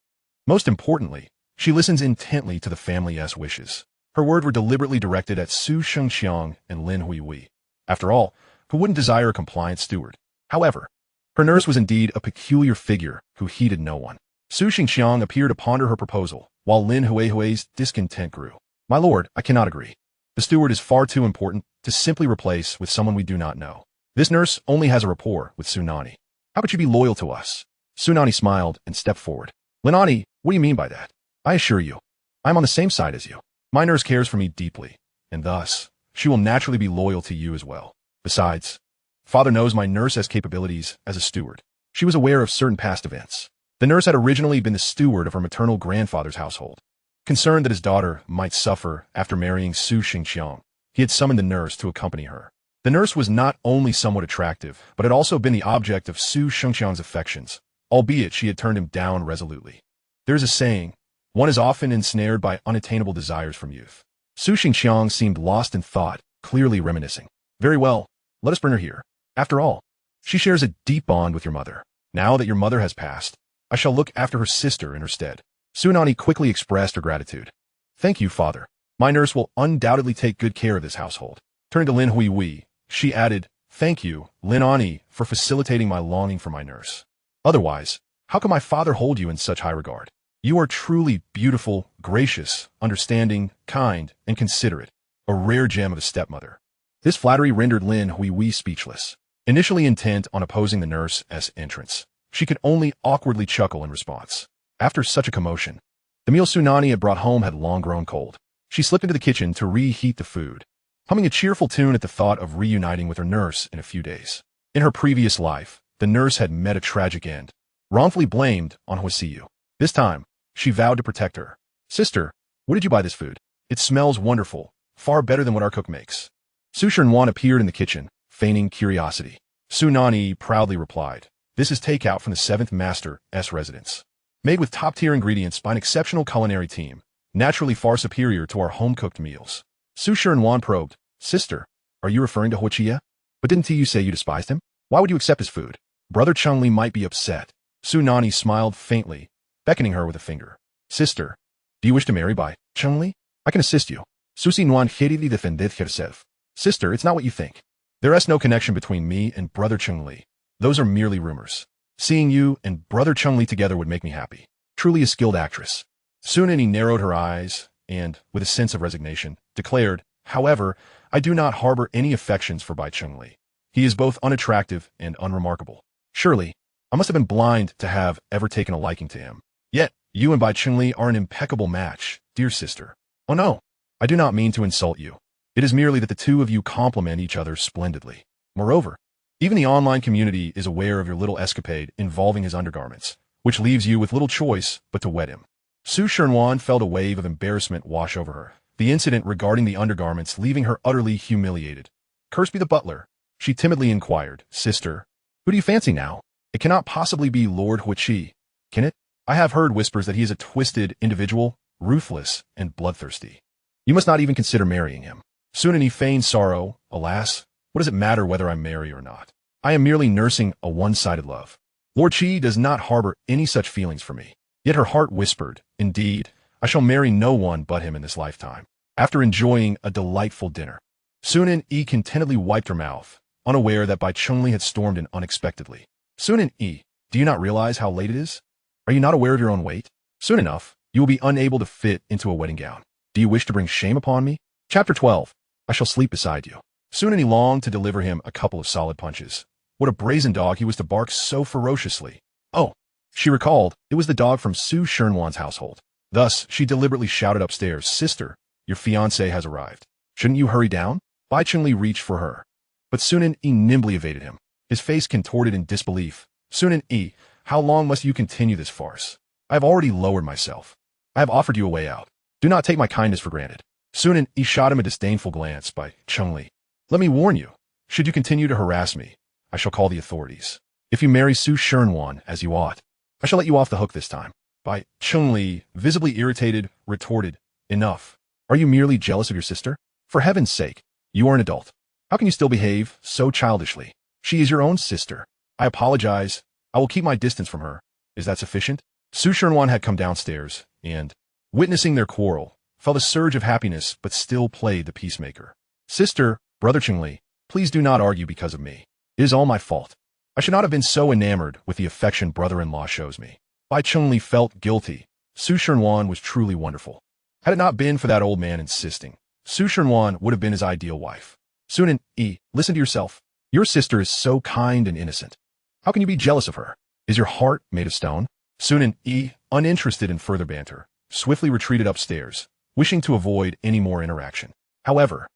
Most importantly, she listens intently to the family's wishes. Her words were deliberately directed at Su Xingqiang and Lin Huihui. After all, who wouldn't desire a compliant steward? However, her nurse was indeed a peculiar figure who heeded no one. Su Xingqiang appeared to ponder her proposal, while Lin Huihui's discontent grew. My lord, I cannot agree. The steward is far too important to simply replace with someone we do not know. This nurse only has a rapport with Su Nanyi. How could you be loyal to us? Su Nanyi smiled and stepped forward. Lin Nanyi, what do you mean by that? I assure you, I am on the same side as you. My nurse cares for me deeply, and thus, she will naturally be loyal to you as well. Besides, Father knows my nurse has capabilities as a steward. She was aware of certain past events. The nurse had originally been the steward of her maternal grandfather's household. Concerned that his daughter might suffer after marrying Su Xingqiang, he had summoned the nurse to accompany her. The nurse was not only somewhat attractive, but had also been the object of Su Xingqiang's affections, albeit she had turned him down resolutely. There is a saying, one is often ensnared by unattainable desires from youth. Su Xingqiang seemed lost in thought, clearly reminiscing. Very well, let us bring her here. After all, she shares a deep bond with your mother. Now that your mother has passed, I shall look after her sister in her stead. Su Nanyi quickly expressed her gratitude. Thank you, father. My nurse will undoubtedly take good care of this household. Turning to Lin Huihui, she added, thank you, Lin Ani, for facilitating my longing for my nurse. Otherwise, how can my father hold you in such high regard? You are truly beautiful, gracious, understanding, kind, and considerate, a rare gem of a stepmother. This flattery rendered Lin Huihui speechless. Initially intent on opposing the nurse's entrance, she could only awkwardly chuckle in response. After such a commotion, the meal Su Nanyi had brought home had long grown cold. She slipped into the kitchen to reheat the food, humming a cheerful tune at the thought of reuniting with her nurse in a few days. In her previous life, the nurse had met a tragic end, wrongfully blamed on Huo Siyu. This time, she vowed to protect her. Sister, where did you buy this food? It smells wonderful, far better than what our cook makes. Su Shenwan appeared in the kitchen, feigning curiosity. Su Nanyi proudly replied, this is takeout from the 7th Master's residence. Made with top-tier ingredients by an exceptional culinary team, naturally far superior to our home-cooked meals. Su Shenwan probed, sister, are you referring to Huo Siye? But didn't you say you despised him? Why would you accept his food? Brother Chengli might be upset. Su Nanyi smiled faintly, beckoning her with a finger. Sister, do you wish to marry by Chengli? I can assist you. Su Xinwan hurriedly defended herself. Sister, it's not what you think. There is no connection between me and Brother Chengli. Those are merely rumors. Seeing you and Brother Chengli together would make me happy. Truly a skilled actress. Su Nanyi narrowed her eyes and, with a sense of resignation, declared, however, I do not harbor any affections for Bai Chengli. He is both unattractive and unremarkable. Surely, I must have been blind to have ever taken a liking to him. Yet, you and Bai Chengli are an impeccable match, dear sister. Oh no, I do not mean to insult you. It is merely that the two of you complement each other splendidly. Moreover, even the online community is aware of your little escapade involving his undergarments, which leaves you with little choice but to wed him. Su Shenwan felt a wave of embarrassment wash over her, the incident regarding the undergarments leaving her utterly humiliated. Cursed be the butler, she timidly inquired, sister, who do you fancy now? It cannot possibly be Lord Huo Siye, can it? I have heard whispers that he is a twisted individual, ruthless and bloodthirsty. You must not even consider marrying him. Su Nanyi feigned sorrow. Alas, what does it matter whether I marry or not? I am merely nursing a one-sided love. Lord Siye does not harbor any such feelings for me. Yet her heart whispered, indeed, I shall marry no one but him in this lifetime. After enjoying a delightful dinner, Su Nanyi contentedly wiped her mouth, unaware that Bai Chengli had stormed in unexpectedly. Su Nanyi, do you not realize how late it is? Are you not aware of your own weight? Soon enough, you will be unable to fit into a wedding gown. Do you wish to bring shame upon me? Chapter 12. I shall sleep beside you. Su Nanyi longed to deliver him a couple of solid punches. What a brazen dog he was to bark so ferociously. Oh, she recalled, it was the dog from Su Shenwan's household. Thus, she deliberately shouted upstairs, sister, your fiancé has arrived. Shouldn't you hurry down? Bai Chengli reached for her. But Su Nanyi nimbly evaded him, his face contorted in disbelief. Su Nanyi, how long must you continue this farce? I have already lowered myself. I have offered you a way out. Do not take my kindness for granted. Su Nanyi shot him a disdainful glance. Bai Chengli, let me warn you, should you continue to harass me, I shall call the authorities. If you marry Su Shenwan as you ought, I shall let you off the hook this time. Bai Chengli, visibly irritated, retorted, enough. Are you merely jealous of your sister? For heaven's sake, you are an adult. How can you still behave so childishly? She is your own sister. I apologize. I will keep my distance from her. Is that sufficient? Su Shenwan had come downstairs, and, witnessing their quarrel, felt a surge of happiness but still played the peacemaker. Sister, Brother Chengli, please do not argue because of me. It is all my fault. I should not have been so enamored with the affection brother-in-law shows me. Bai Chengli felt guilty. Su Shenwan was truly wonderful. Had it not been for that old man insisting, Su Shenwan would have been his ideal wife. Su Nanyi, listen to yourself. Your sister is so kind and innocent. How can you be jealous of her? Is your heart made of stone? Su Nanyi, uninterested in further banter, swiftly retreated upstairs, wishing to avoid any more interaction. However,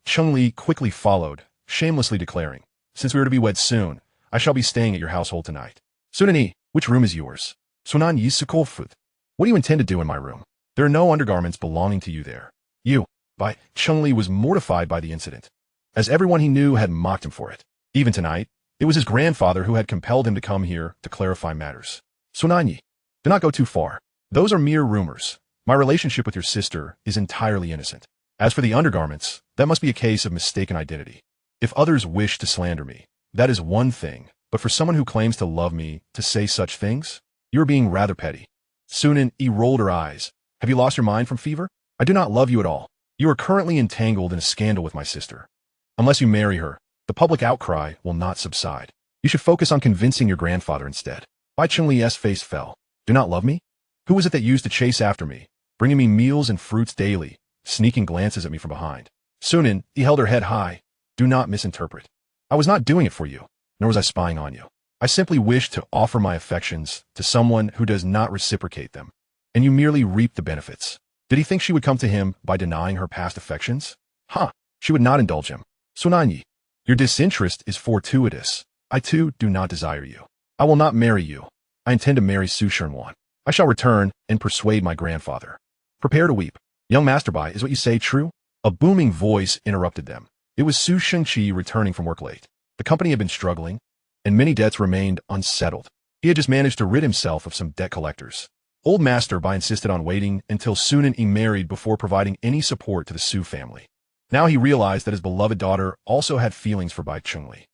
Cheng-li quickly followed, shamelessly declaring, "Since we are to be wed soon, I shall be staying at your household tonight. Su Nanyi, which room is yours? Su Nanyi Sukolfut. What do you intend to do in my room? There are no undergarments belonging to you there." Cheng-li was mortified by the incident, as everyone he knew had mocked him for it. Even tonight, it was his grandfather who had compelled him to come here to clarify matters. "Su Nanyi, do not go too far. Those are mere rumors. My relationship with your sister is entirely innocent. As for the undergarments, that must be a case of mistaken identity. If others wish to slander me, that is one thing, but for someone who claims to love me to say such things, you are being rather petty." Su Nanyi rolled her eyes. "Have you lost your mind from fever? I do not love you at all. You are currently entangled in a scandal with my sister. Unless you marry her, the public outcry will not subside. You should focus on convincing your grandfather instead." Cheng-li's face fell. "Do not love me? Who was it that used to chase after me, bringing me meals and fruits daily, sneaking glances at me from behind?" Su Nanyi held her head high. "Do not misinterpret. I was not doing it for you, nor was I spying on you. I simply wished to offer my affections to someone who does not reciprocate them, and you merely reap the benefits." Did he think she would come to him by denying her past affections? She would not indulge him. "Su Nanyi, your disinterest is fortuitous. I too do not desire you. I will not marry you. I intend to marry Su Shernwan. I shall return and persuade my grandfather. Prepare to weep. Young Master Bai, is what you say true?" A booming voice interrupted them. It was Su Shengqi returning from work late. The company had been struggling, and many debts remained unsettled. He had just managed to rid himself of some debt collectors. Old Master Bai insisted on waiting until Su Nanyi married before providing any support to the Su family. Now he realized that his beloved daughter also had feelings for Bai Cheng-li.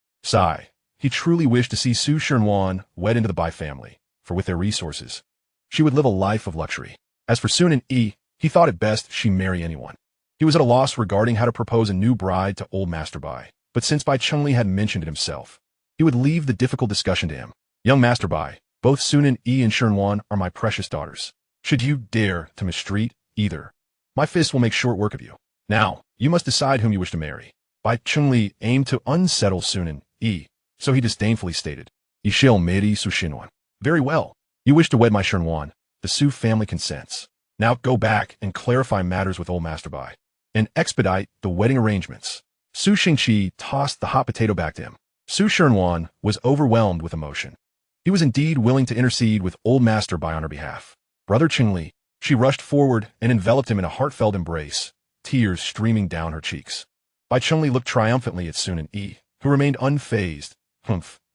He truly wished to see Su Shernwan wed into the Bai family, for with their resources, she would live a life of luxury. As for Su Nanyi, he thought it best she marry anyone. He was at a loss regarding how to propose a new bride to old Master Bai, but since Bai Cheng-li had mentioned it himself, he would leave the difficult discussion to him. "Young Master Bai, both Su Nanyi and Shernwan are my precious daughters. Should you dare to mistreat either, my fists will make short work of you. Now, you must decide whom you wish to marry." Bai Cheng-li aimed to unsettle Su Nanyi, so he disdainfully stated, "You shall marry Su Shernwan." "Very well. You wish to wed my Shernwan. The Su family consents. Now go back and clarify matters with old Master Bai, and expedite the wedding arrangements." Su Shengqi tossed the hot potato back to him. Su Shernwan was overwhelmed with emotion. He was indeed willing to intercede with old Master Bai on her behalf. "Brother Cheng-li," she rushed forward and enveloped him in a heartfelt embrace, tears streaming down her cheeks. Bai Cheng-li looked triumphantly at Su Nanyi, who remained unfazed.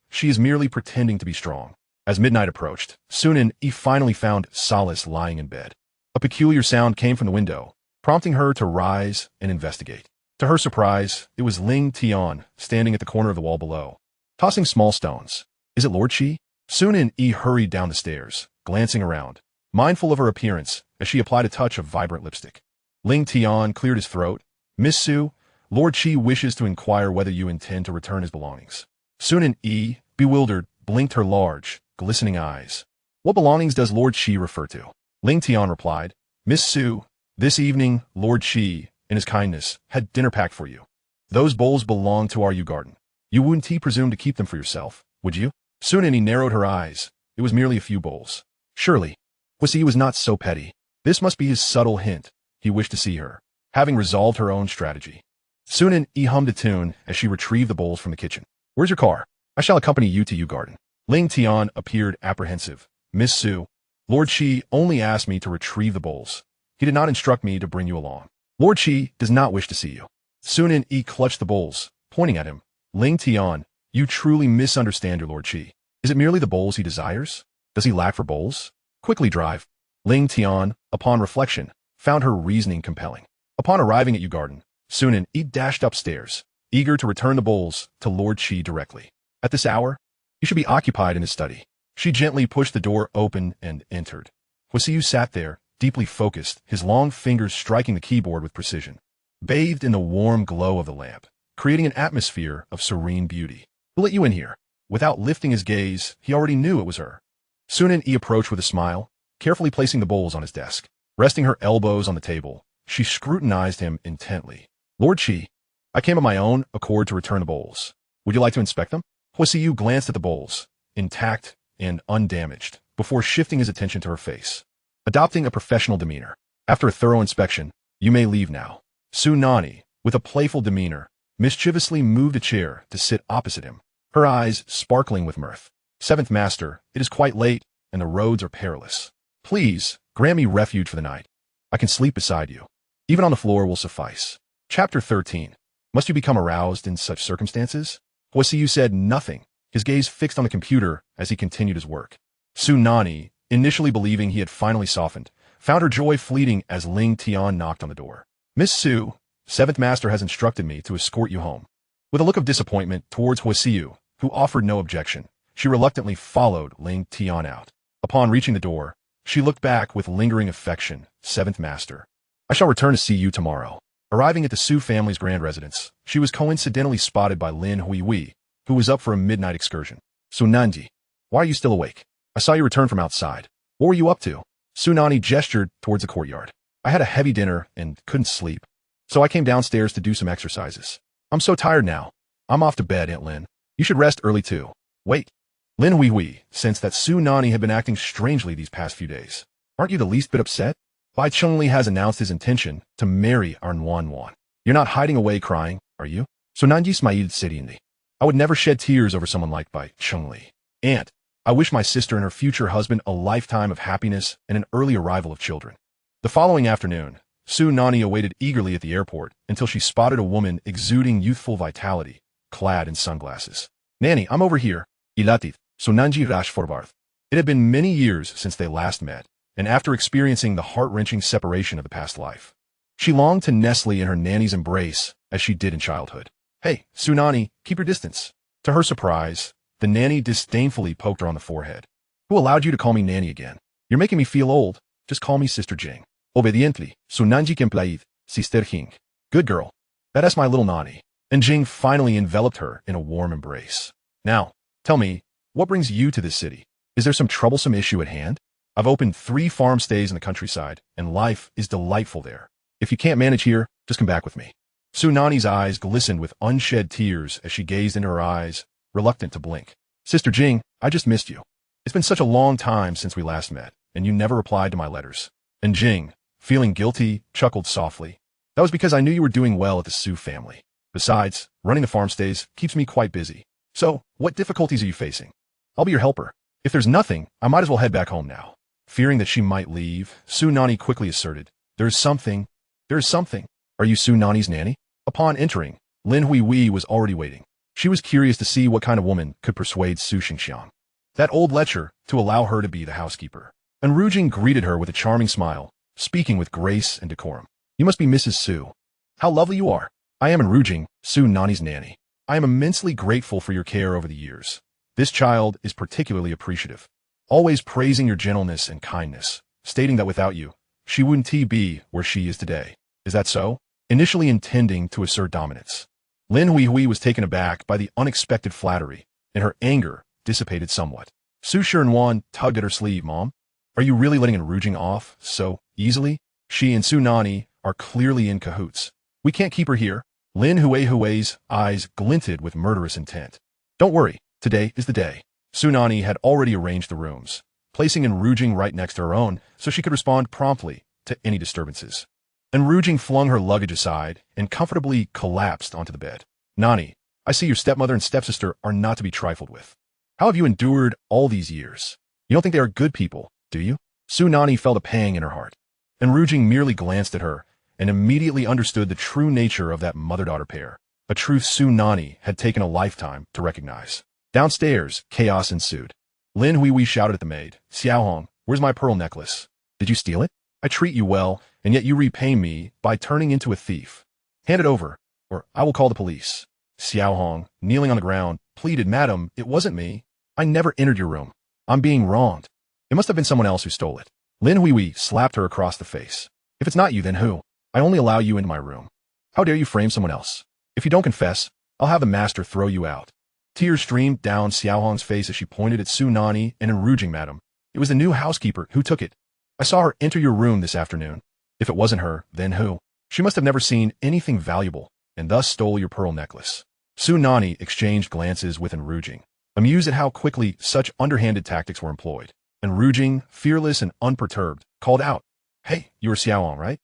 She is merely pretending to be strong." As midnight approached, Su Nanyi finally found solace lying in bed. A peculiar sound came from the window, prompting her to rise and investigate. To her surprise, it was Ling Tian standing at the corner of the wall below, tossing small stones. "Is it Lord Qi?" Su Nanyi hurried down the stairs, glancing around, mindful of her appearance as she applied a touch of vibrant lipstick. Ling Tian cleared his throat. "Miss Su, Lord Qi wishes to inquire whether you intend to return his belongings." Su Nanyi, bewildered, blinked her large, glistening eyes. "What belongings does Lord Qi refer to?" Ling Tian replied, "Miss Su, this evening Lord Qi, in his kindness, had dinner packed for you. Those bowls belong to our Yu garden. You wouldn't presume to keep them for yourself, would you?" Su Nanyi narrowed her eyes. It was merely a few bowls. Surely, Huo Siye was not so petty. This must be his subtle hint. He wished to see her, having resolved her own strategy. Su Nanyi hummed a tune as she retrieved the bowls from the kitchen. "Where's your car? I shall accompany you to Yu garden." Ling Tian appeared apprehensive. "Miss Su, Lord Qi only asked me to retrieve the bowls. He did not instruct me to bring you along. Lord Qi does not wish to see you." Su Nanyi clutched the bowls, pointing at him. "Ling Tian, you truly misunderstand your Lord Qi. Is it merely the bowls he desires? Does he lack for bowls? Quickly drive." Ling Tian, upon reflection, found her reasoning compelling. Upon arriving at Yu garden, Su Nanyi dashed upstairs, eager to return the bowls to Lord Qi directly. "At this hour, he should be occupied in his study." She gently pushed the door open and entered. Huo Siyu sat there, deeply focused, his long fingers striking the keyboard with precision, bathed in the warm glow of the lamp, creating an atmosphere of serene beauty. "Who let you in here?" Without lifting his gaze, he already knew it was her. Su Nanyi approached with a smile, carefully placing the bowls on his desk. Resting her elbows on the table, she scrutinized him intently. "Lord Qi, I came of my own accord to return the bowls. Would you like to inspect them?" Huo Siyu glanced at the bowls, intact and undamaged, before shifting his attention to her face. adopting a professional demeanor. After a thorough inspection, you may leave now. Su Nanyi, with a playful demeanor, mischievously moved a chair to sit opposite him, her eyes sparkling with mirth. Seventh Master, it is quite late, and the roads are perilous. Please, grant me refuge for the night. I can sleep beside you. Even on the floor will suffice. Chapter 13. Must you become aroused in such circumstances? Huo Siyu said nothing, his gaze fixed on the computer as he continued his work. Su Nanyi, initially believing he had finally softened, found her joy fleeting as Ling Tian knocked on the door. Miss Su, Seventh Master has instructed me to escort you home. With a look of disappointment towards Huo Siyu, who offered no objection, she reluctantly followed Ling Tian out. Upon reaching the door, she looked back with lingering affection. Seventh Master, I shall return to see you tomorrow. Arriving at the Su family's grand residence, she was coincidentally spotted by Lin Huihui, who was up for a midnight excursion. Su Nanyi, why are you still awake? I saw you return from outside. What were you up to? Su Nanyi gestured towards the courtyard. I had a heavy dinner and couldn't sleep, so I came downstairs to do some exercises. I'm so tired now. I'm off to bed, Aunt Lin. You should rest early too. Wait. Lin Huihui sensed that Su Nanyi had been acting strangely these past few days. Aren't you the least bit upset? Bai Chengli has announced his intention to marry our Nuan. You're not hiding away crying, are you? Su Nanyi smiled serenely. I would never shed tears over someone like Bai Chengli. Aunt, I wish my sister and her future husband a lifetime of happiness and an early arrival of children. The following afternoon, Su Nanyi awaited eagerly at the airport until she spotted a woman exuding youthful vitality, clad in sunglasses. Nanny, I'm over here. Ilatit, Su Nanyi rash forbarth. It had been many years since they last met, and after experiencing the heart-wrenching separation of the past life, she longed to nestle in her nanny's embrace as she did in childhood. Hey, Su Nanyi, keep your distance. To her surprise, the nanny disdainfully poked her on the forehead. Who allowed you to call me nanny again? You're making me feel old. Just call me Sister Jing. Obediently, Su Nanyi complaid, Sister Jing. Good girl. That's my little Nanny. And Jing finally enveloped her in a warm embrace. Now, tell me, what brings you to this city? Is there some troublesome issue at hand? I've opened 3 farm stays in the countryside, and life is delightful there. If you can't manage here, just come back with me. Su Nanyi's eyes glistened with unshed tears as she gazed into her eyes, reluctant to blink. Sister Jing, I just missed you. It's been such a long time since we last met, and you never replied to my letters. And Jing, feeling guilty, chuckled softly. That was because I knew you were doing well at the Su family. Besides, running the farm stays keeps me quite busy. So, what difficulties are you facing? I'll be your helper. If there's nothing, I might as well head back home now. Fearing that she might leave, Su Nanyi quickly asserted, There is something. Are you Su Nanyi's nanny? Upon entering, Lin Huihui was already waiting. She was curious to see what kind of woman could persuade Su Xingxiang, that old lecher, to allow her to be the housekeeper. And Rujing greeted her with a charming smile, speaking with grace and decorum. You must be Mrs. Su. How lovely you are. I am Rujing, Su Nanyi's nanny. I am immensely grateful for your care over the years. This child is particularly appreciative, always praising your gentleness and kindness, stating that without you, she wouldn't be where she is today. Is that so? Initially intending to assert dominance, Lin Huihui was taken aback by the unexpected flattery, and her anger dissipated somewhat. Su Shernwan tugged at her sleeve. Mom, are you really letting Rujing off so easily? She and Su Nanyi are clearly in cahoots. We can't keep her here. Lin Huihui's eyes glinted with murderous intent. Don't worry, today is the day. Su Nanyi had already arranged the rooms, placing Rujing right next to her own so she could respond promptly to any disturbances. And Rujing flung her luggage aside and comfortably collapsed onto the bed. Nanyi, I see your stepmother and stepsister are not to be trifled with. How have you endured all these years? You don't think they are good people, do you? Su Nanyi felt a pang in her heart, and Rujing merely glanced at her and immediately understood the true nature of that mother-daughter pair, a truth Su Nanyi had taken a lifetime to recognize. Downstairs, chaos ensued. Lin Huihui shouted at the maid, Xiaohong, where's my pearl necklace? Did you steal it? I treat you well, and yet you repay me by turning into a thief. Hand it over, or I will call the police. Xiaohong, kneeling on the ground, pleaded, Madam, it wasn't me. I never entered your room. I'm being wronged. It must have been someone else who stole it. Lin Huihui slapped her across the face. If it's not you, then who? I only allow you into my room. How dare you frame someone else? If you don't confess, I'll have the master throw you out. Tears streamed down Xiaohong's face as she pointed at Su Nanyi and Rujing. Madam, it was the new housekeeper who took it. I saw her enter your room this afternoon. If it wasn't her, then who? She must have never seen anything valuable, and thus stole your pearl necklace. Su Nanyi exchanged glances with Rujing, amused at how quickly such underhanded tactics were employed. And Rujing, fearless and unperturbed, called out, "Hey, you were Xiaohong, right?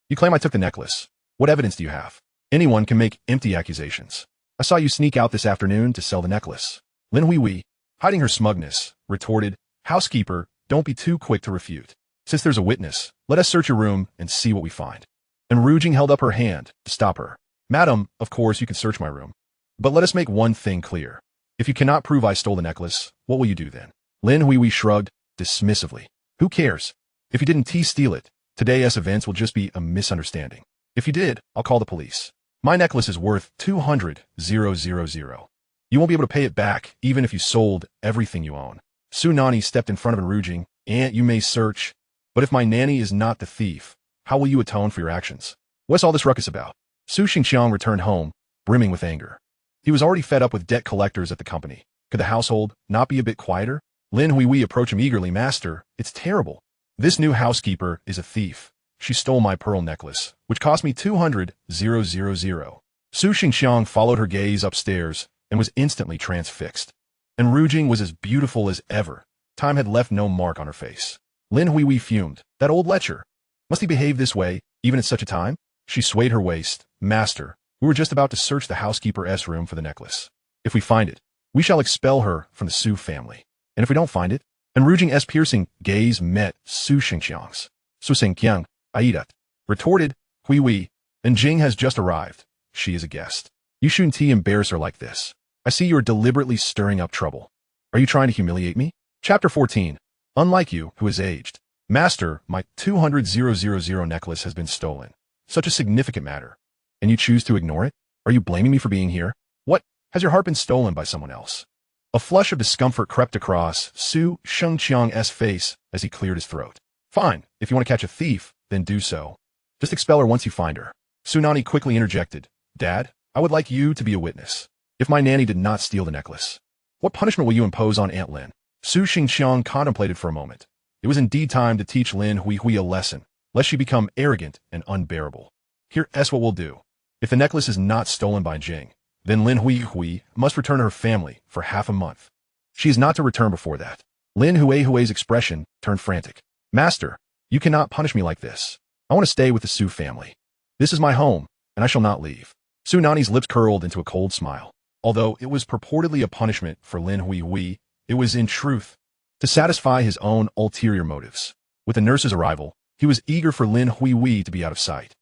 You claim I took the necklace. What evidence do you have? Anyone can make empty accusations. I saw you sneak out this afternoon to sell the necklace." Lin Huihui, hiding her smugness, retorted, "Housekeeper, don't be too quick to refute. Since there's a witness, let us search your room and see what we find." And Rujing held up her hand to stop her. "Madam, of course you can search my room. But let us make one thing clear. If you cannot prove I stole the necklace, what will you do then?" Lin Huihui shrugged dismissively. "Who cares? If you didn't steal it, today's events will just be a misunderstanding. If you did, I'll call the police. My necklace is worth 200,000. You won't be able to pay it back even if you sold everything you own." Su Nanyi stepped in front of Rujing. "Aunt, you may search, but if my nanny is not the thief, how will you atone for your actions? What's all this ruckus about?" Su Xingqiang returned home, brimming with anger. He was already fed up with debt collectors at the company. Could the household not be a bit quieter? Lin Huihui approached him eagerly. "Master, it's terrible. This new housekeeper is a thief. She stole my pearl necklace, which cost me 200,000. Su Xingqiang followed her gaze upstairs and was instantly transfixed. And Rujing was as beautiful as ever. Time had left no mark on her face. Lin Huihui fumed. That old lecher. Must he behave this way, even at such a time? She swayed her waist. "Master, we were just about to search the housekeeper's room for the necklace. If we find it, we shall expel her from the Su family. And if we don't find it?" And Rujing's piercing gaze met Su Xingqiang's. "Su Xingqiang, Aidat," retorted Huihui, "and Jing has just arrived. She is a guest. You shouldn't embarrass her like this. I see you are deliberately stirring up trouble. Are you trying to humiliate me?" Chapter 14. Unlike you, who is aged. "Master, my 200,000 necklace has been stolen. Such a significant matter. And you choose to ignore it? Are you blaming me for being here? What? Has your heart been stolen by someone else?" A flush of discomfort crept across Su Xingqiang's face as he cleared his throat. "Fine, if you want to catch a thief, then do so. Just expel her once you find her." Su Nanyi quickly interjected. "Dad, I would like you to be a witness. If my nanny did not steal the necklace, what punishment will you impose on Aunt Lin?" Su Xingqiang contemplated for a moment. It was indeed time to teach Lin Huihui a lesson, lest she become arrogant and unbearable. "Here's what we'll do. If the necklace is not stolen by Jing, then Lin Huihui must return to her family for half a month. She is not to return before that." Lin Huihui's expression turned frantic. "Master, you cannot punish me like this. I want to stay with the Su family. This is my home, and I shall not leave." Su Nanyi's lips curled into a cold smile. Although it was purportedly a punishment for Lin Huihui, it was in truth to satisfy his own ulterior motives. With the nurse's arrival, he was eager for Lin Huihui to be out of sight.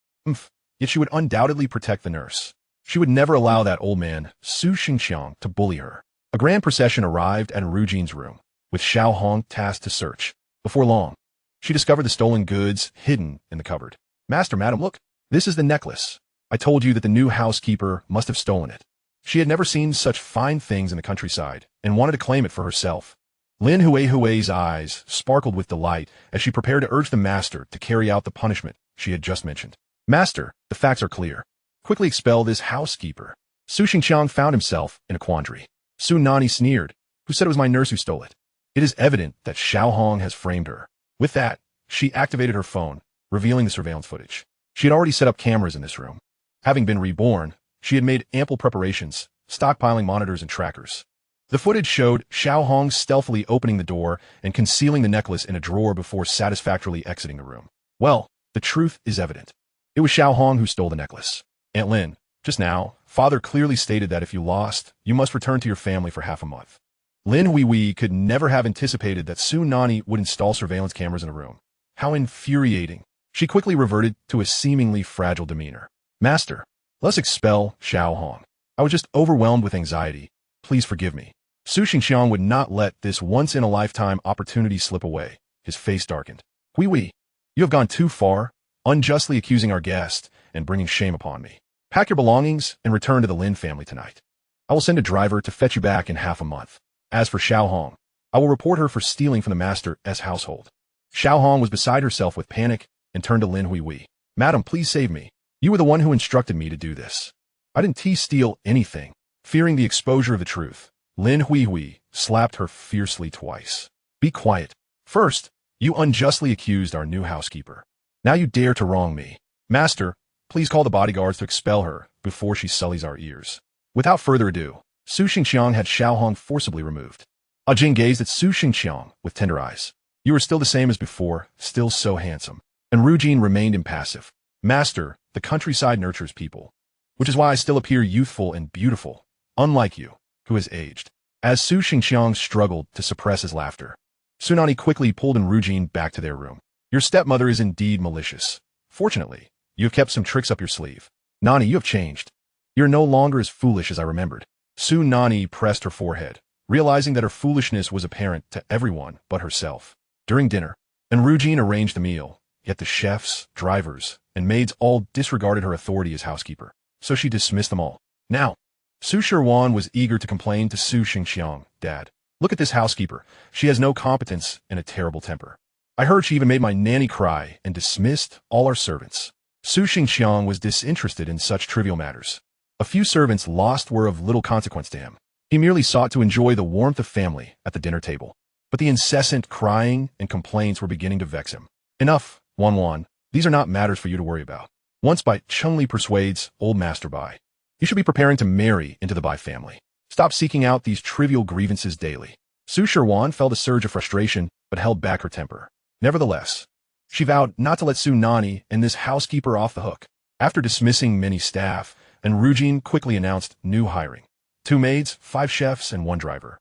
Yet she would undoubtedly protect the nurse. She would never allow that old man, Su Xingqiang, to bully her. A grand procession arrived at Rujing's room, with Xiaohong tasked to search. Before long, she discovered the stolen goods hidden in the cupboard. "Master, madam, look, this is the necklace. I told you that the new housekeeper must have stolen it." She had never seen such fine things in the countryside, and wanted to claim it for herself. Lin Huihui's eyes sparkled with delight as she prepared to urge the master to carry out the punishment she had just mentioned. "Master, the facts are clear. Quickly expel this housekeeper." Su Xingqiang found himself in a quandary. Su Nanyi sneered. "Who said it was my nurse who stole it? It is evident that Xiaohong has framed her." With that, she activated her phone, revealing the surveillance footage. She had already set up cameras in this room. Having been reborn, she had made ample preparations, stockpiling monitors and trackers. The footage showed Xiaohong stealthily opening the door and concealing the necklace in a drawer before satisfactorily exiting the room. Well, the truth is evident. It was Xiaohong who stole the necklace. "Aunt Lin, just now, Father clearly stated that if you lost, you must return to your family for half a month." Lin Huihui could never have anticipated that Su Nanyi would install surveillance cameras in a room. How infuriating. She quickly reverted to a seemingly fragile demeanor. "Master, let's expel Xiaohong. I was just overwhelmed with anxiety. Please forgive me." Su Xingqiang would not let this once-in-a-lifetime opportunity slip away. His face darkened. "Huihui, you have gone too far, unjustly accusing our guest and bringing shame upon me. Pack your belongings and return to the Lin family tonight. I will send a driver to fetch you back in half a month. As for Xiaohong, I will report her for stealing from the master's household." Xiaohong was beside herself with panic and turned to Lin Huihui. "Madam, please save me. You were the one who instructed me to do this. I didn't steal anything." Fearing the exposure of the truth, Lin Huihui slapped her fiercely twice. "Be quiet. First, you unjustly accused our new housekeeper. Now you dare to wrong me. Master, please call the bodyguards to expel her before she sullies our ears." Without further ado, Su Xingqiang had Xiaohong forcibly removed. Jing gazed at Su Xingqiang with tender eyes. You are still the same as before, still so handsome. And Rujin remained impassive. Master, the countryside nurtures people, which is why I still appear youthful and beautiful, unlike you, who has aged. As Su Xingqiang struggled to suppress his laughter, Su Nanyi quickly pulled in Rujin back to their room. Your stepmother is indeed malicious. Fortunately, you have kept some tricks up your sleeve. Nanyi, you have changed. You're no longer as foolish as I remembered. Su Nanyi pressed her forehead, realizing that her foolishness was apparent to everyone but herself. During dinner, and Rujin arranged the meal, yet the chefs, drivers, and maids all disregarded her authority as housekeeper, so she dismissed them all. Now, Su Shiwan was eager to complain to Su Xingqiang, Dad, look at this housekeeper. She has no competence and a terrible temper. I heard she even made my nanny cry and dismissed all our servants. Su Xingqiang was disinterested in such trivial matters. A few servants lost were of little consequence to him. He merely sought to enjoy the warmth of family at the dinner table. But the incessant crying and complaints were beginning to vex him. Enough, Wan. These are not matters for you to worry about. Once Bai Chengli persuades old Master Bai, you should be preparing to marry into the Bai family. Stop seeking out these trivial grievances daily. Su Shiwan felt a surge of frustration, but held back her temper. Nevertheless, she vowed not to let Su Nanyi and this housekeeper off the hook. After dismissing many staff, and Rujin quickly announced new hiring. 2 maids, 5 chefs, and 1 driver.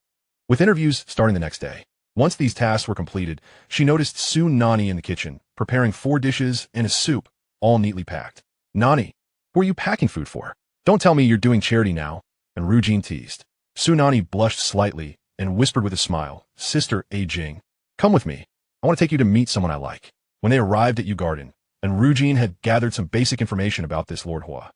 With interviews starting the next day. Once these tasks were completed, she noticed Su Nanyi in the kitchen, preparing 4 dishes and a soup, all neatly packed. Nanyi, who are you packing food for? Don't tell me you're doing charity now, and Rujin teased. Su Nanyi blushed slightly and whispered with a smile, Sister A Jing, come with me. I want to take you to meet someone I like. When they arrived at Yu Garden, and Rujin had gathered some basic information about this Lord Huo.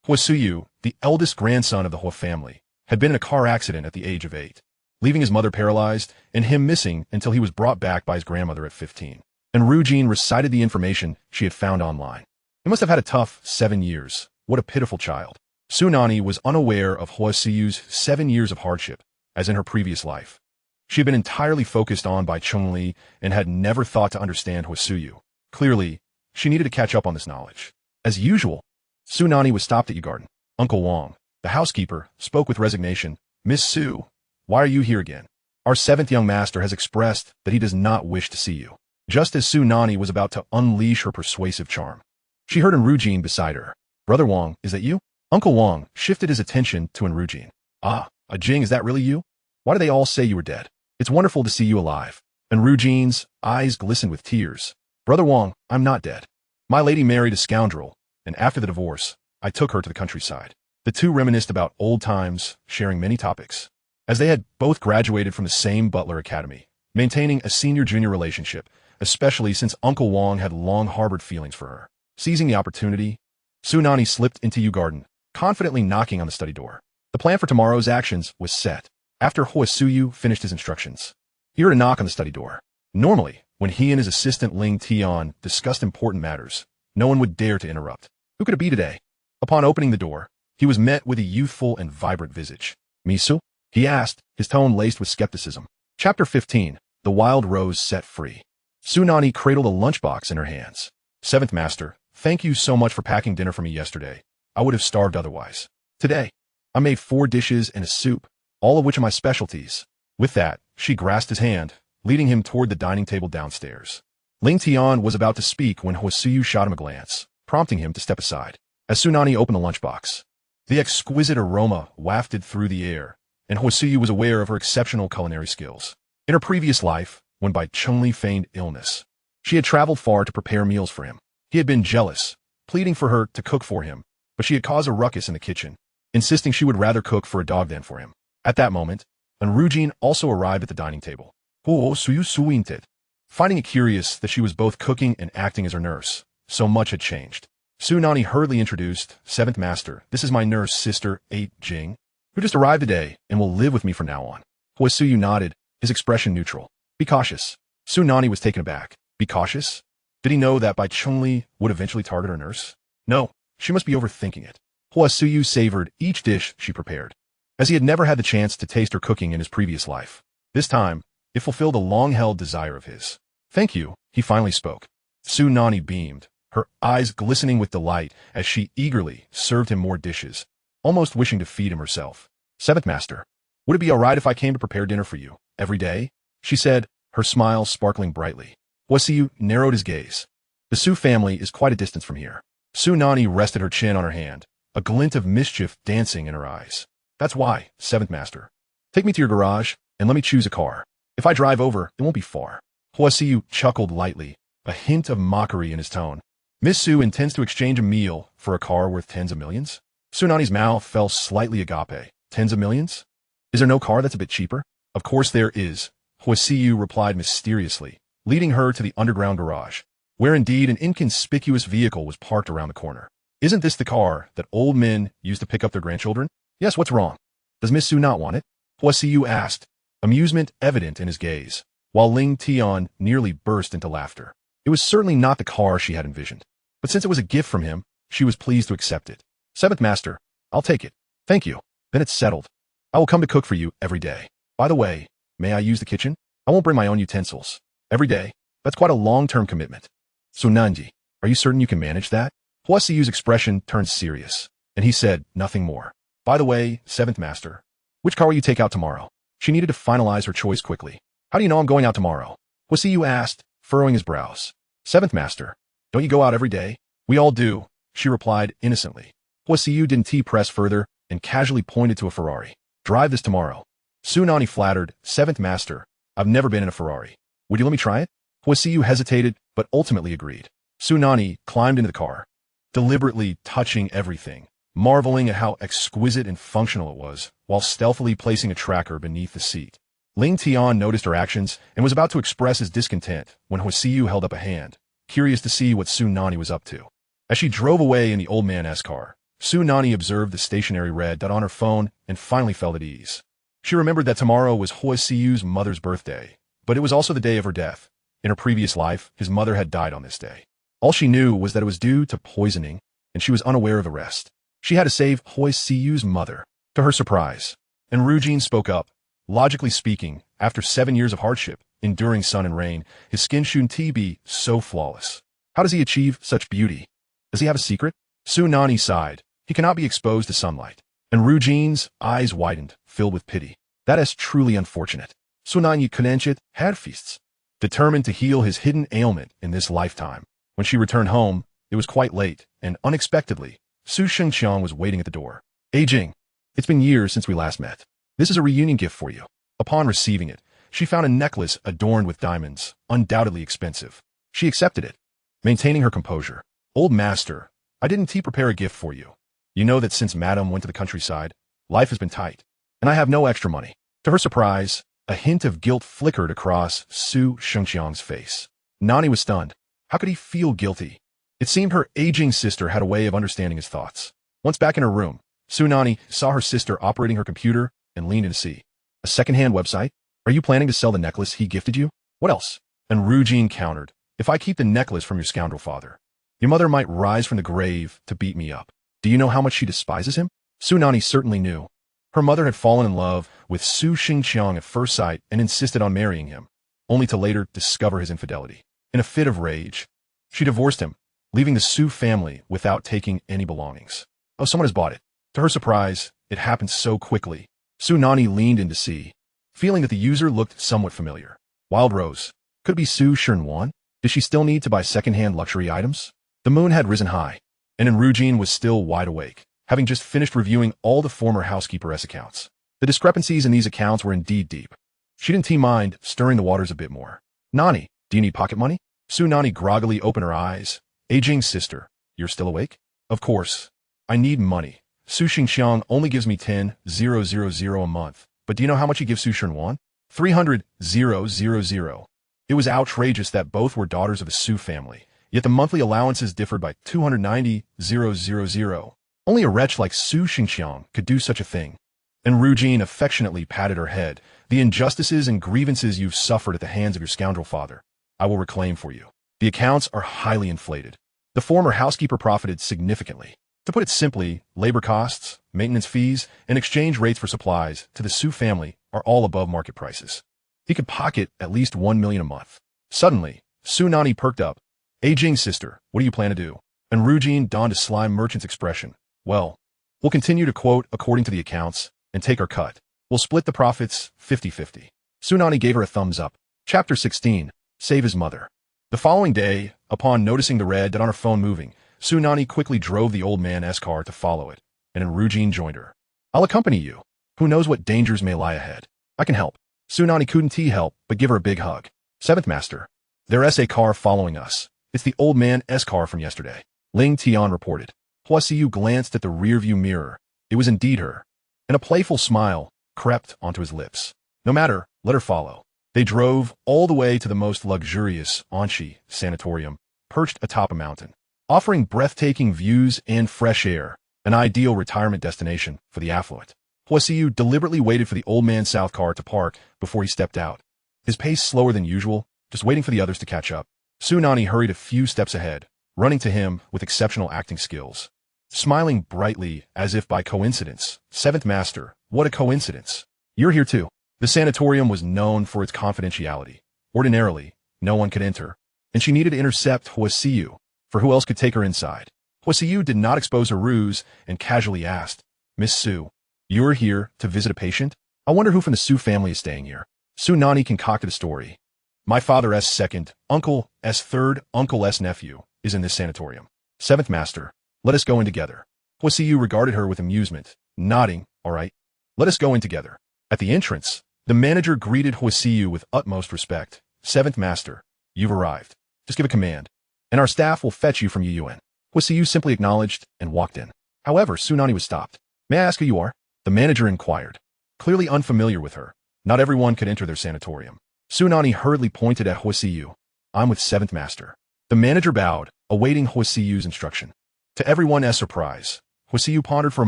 Huo Siyu, the eldest grandson of the Huo family, had been in a car accident at the age of 8. Leaving his mother paralyzed, and him missing until he was brought back by his grandmother at 15. And Rujin recited the information she had found online. He must have had a tough 7 years. What a pitiful child. Su Nanyi was unaware of Huo Siyu's 7 years of hardship, as in her previous life. She had been entirely focused on by Chengli and had never thought to understand Huo Siyu. Clearly, she needed to catch up on this knowledge. As usual, Su Nanyi was stopped at Yu Garden. Uncle Wang, the housekeeper, spoke with resignation. Miss Su, why are you here again? Our 7th young master has expressed that he does not wish to see you. Just as Su Nanyi was about to unleash her persuasive charm, she heard Rujin beside her. Brother Wang, is that you? Uncle Wang shifted his attention to Rujin. Ah, Jing, is that really you? Why do they all say you were dead? It's wonderful to see you alive. And Rujin's eyes glistened with tears. Brother Wang, I'm not dead. My lady married a scoundrel, and after the divorce, I took her to the countryside. The two reminisced about old times, sharing many topics. As they had both graduated from the same Butler Academy, maintaining a senior-junior relationship, especially since Uncle Wang had long harbored feelings for her. Seizing the opportunity, Su Nanyi slipped into Yu Garden, confidently knocking on the study door. The plan for tomorrow's actions was set. After Huo Siyu finished his instructions, he heard a knock on the study door. Normally, when he and his assistant Ling Tian discussed important matters, no one would dare to interrupt. Who could it be today? Upon opening the door, he was met with a youthful and vibrant visage. Misu? He asked, his tone laced with skepticism. Chapter 15. The Wild Rose Set Free. Su Nanyi cradled a lunchbox in her hands. 7th Master, thank you so much for packing dinner for me yesterday. I would have starved otherwise. Today, I made 4 dishes and a soup, all of which are my specialties. With that, she grasped his hand, leading him toward the dining table downstairs. Ling Tian was about to speak when Huo Siyu shot him a glance, prompting him to step aside. As Su Nanyi opened the lunchbox, the exquisite aroma wafted through the air, and Huo Siyu was aware of her exceptional culinary skills. In her previous life, when Bai Chengli feigned illness, she had traveled far to prepare meals for him. He had been jealous, pleading for her to cook for him, but she had caused a ruckus in the kitchen, insisting she would rather cook for a dog than for him. At that moment, Rujin also arrived at the dining table. Huo Siyu suinted. Finding it curious that she was both cooking and acting as her nurse, so much had changed. Su Nanyi hurriedly introduced, 7th Master, this is my nurse, Sister A Jing, who just arrived today and will live with me from now on. Huo Siyu nodded, his expression neutral. Be cautious. Su Nanyi was taken aback. Be cautious? Did he know that Bai Chengli would eventually target her nurse? No, she must be overthinking it. Huo Siyu savored each dish she prepared, as he had never had the chance to taste her cooking in his previous life. This time, it fulfilled a long-held desire of his. Thank you, he finally spoke. Su Nanyi beamed, her eyes glistening with delight as she eagerly served him more dishes, almost wishing to feed him herself. 7th Master, would it be all right if I came to prepare dinner for you every day? She said, her smile sparkling brightly. Huo Siyu narrowed his gaze. The Su family is quite a distance from here. Su Nanyi rested her chin on her hand, a glint of mischief dancing in her eyes. That's why, seventh master. Take me to your garage, and let me choose a car. If I drive over, it won't be far. Huo Siyu chuckled lightly, a hint of mockery in his tone. Miss Su intends to exchange a meal for a car worth tens of millions? Su Nanyi's mouth fell slightly agape. Tens of millions? Is there no car that's a bit cheaper? Of course there is, Huo Siyu replied mysteriously, leading her to the underground garage, where indeed an inconspicuous vehicle was parked around the corner. Isn't this the car that old men use to pick up their grandchildren? Yes, what's wrong? Does Miss Su not want it? Huo Siyu asked, amusement evident in his gaze, while Ling Tian nearly burst into laughter. It was certainly not the car she had envisioned, but since it was a gift from him, she was pleased to accept it. Seventh master, I'll take it. Thank you. Then it's settled. I will come to cook for you every day. By the way, may I use the kitchen? I won't bring my own utensils. Every day? That's quite a long-term commitment. Su Nanyi, are you certain you can manage that? Huo Siyu's expression turned serious, and he said nothing more. By the way, seventh master, which car will you take out tomorrow? She needed to finalize her choice quickly. How do you know I'm going out tomorrow? Huo Siyu asked, furrowing his brows. Seventh master, don't you go out every day? We all do, she replied innocently. Huo Siyu didn't press further and casually pointed to a Ferrari. Drive this tomorrow. Su Nanyi flattered, seventh master, I've never been in a Ferrari. Would you let me try it? Huo Siyu hesitated, but ultimately agreed. Su Nanyi climbed into the car, deliberately touching everything, marveling at how exquisite and functional it was, while stealthily placing a tracker beneath the seat. Ling Tian noticed her actions and was about to express his discontent when Huo Siyu held up a hand, curious to see what Su Nanyi was up to. As she drove away in the old man's car, Su Nanyi observed the stationary red dot on her phone and finally felt at ease. She remembered that tomorrow was Huo Siyu's mother's birthday, but it was also the day of her death. In her previous life, his mother had died on this day. All she knew was that it was due to poisoning, and she was unaware of the rest. She had to save Huo Siyu's mother. To her surprise, and Rujin spoke up. Logically speaking, after 7 years of hardship, enduring sun and rain, his skin shouldn't be so flawless. How does he achieve such beauty? Does he have a secret? Su Nanyi sighed. He cannot be exposed to sunlight. And Rujin's eyes widened, filled with pity. That is truly unfortunate. Su Nanyi Kanenchet had feasts, determined to heal his hidden ailment in this lifetime. When she returned home, it was quite late, and unexpectedly, Su Shengqiang was waiting at the door. Jing, it's been years since we last met. This is a reunion gift for you. Upon receiving it, she found a necklace adorned with diamonds, undoubtedly expensive. She accepted it, maintaining her composure. Old master, I didn't prepare a gift for you. You know that since Madame went to the countryside, life has been tight, and I have no extra money. To her surprise, a hint of guilt flickered across Su Shengqiang's face. Nanyi was stunned. How could he feel guilty? It seemed her aging sister had a way of understanding his thoughts. Once back in her room, Su Nanyi saw her sister operating her computer and leaned in to see. A second-hand website? Are you planning to sell the necklace he gifted you? What else? And Rujin countered. If I keep the necklace from your scoundrel father, your mother might rise from the grave to beat me up. Do you know how much she despises him? Su Nanyi certainly knew. Her mother had fallen in love with Su Shengqiang at first sight and insisted on marrying him, only to later discover his infidelity. In a fit of rage, she divorced him, leaving the Su family without taking any belongings. Oh, someone has bought it. To her surprise, it happened so quickly. Su Nanyi leaned in to see, feeling that the user looked somewhat familiar. Wild Rose. Could it be Su Shernwan? Did she still need to buy second-hand luxury items? The moon had risen high, and Rujin was still wide awake, having just finished reviewing all the former housekeeper's accounts. The discrepancies in these accounts were indeed deep. She didn't mind stirring the waters a bit more. Nanyi, do you need pocket money? Su Nanyi groggily opened her eyes. Aging sister, you're still awake? Of course. I need money. Su Shengqiang only gives me 10,000 a month. But do you know how much he gives Su Shernwan? 300,000. It was outrageous that both were daughters of a Su family, yet the monthly allowances differed by 290,000. Only a wretch like Su Shengqiang could do such a thing. And Rujin affectionately patted her head. The injustices and grievances you've suffered at the hands of your scoundrel father, I will reclaim for you. The accounts are highly inflated. The former housekeeper profited significantly. To put it simply, labor costs, maintenance fees, and exchange rates for supplies to the Su family are all above market prices. He could pocket at least 1 million a month. Suddenly, Su Nanyi perked up. Aging sister, what do you plan to do? And Rujin donned a sly merchant's expression. Well, we'll continue to quote according to the accounts and take our cut. We'll split the profits 50-50. Su Nanyi gave her a thumbs up. Chapter 16. Save his mother. The following day, upon noticing the red dot on her phone moving, Su Nanyi quickly drove the old man's car to follow it, and Enrugine joined her. I'll accompany you. Who knows what dangers may lie ahead? I can help. Su Nanyi couldn't help but give her a big hug. Seventh Master. There's a car following us. It's the old man's car from yesterday. Ling Tian reported. Huo Siyu glanced at the rearview mirror. It was indeed her. And a playful smile crept onto his lips. No matter, let her follow. They drove all the way to the most luxurious Anshi sanatorium, perched atop a mountain, offering breathtaking views and fresh air, an ideal retirement destination for the affluent. Huo Siyu deliberately waited for the old man's south car to park before he stepped out. His pace slower than usual, just waiting for the others to catch up. Su Nanyi hurried a few steps ahead, running to him with exceptional acting skills. Smiling brightly as if by coincidence. Seventh Master, what a coincidence. You're here too. The sanatorium was known for its confidentiality. Ordinarily, no one could enter, and she needed to intercept Huo Siyu, for who else could take her inside? Huo Siyu did not expose her ruse and casually asked, Miss Su, you're here to visit a patient? I wonder who from the Su family is staying here. Su Nanyi concocted a story. My father's second, uncle's third, uncle's nephew is in this sanatorium. Seventh Master, let us go in together. Huo Siyu regarded her with amusement, nodding, all right. Let us go in together. At the entrance, the manager greeted Huo Siyu with utmost respect. Seventh Master, you've arrived. Just give a command, and our staff will fetch you from Yuyuan. Huo Siyu simply acknowledged and walked in. However, Su Nanyi was stopped. May I ask who you are? The manager inquired. Clearly unfamiliar with her, not everyone could enter their sanatorium. Su Nanyi hurriedly pointed at Huo Siyu. I'm with Seventh Master. The manager bowed, awaiting Huo Siyu's instruction. To everyone's surprise, Huo Siyu pondered for a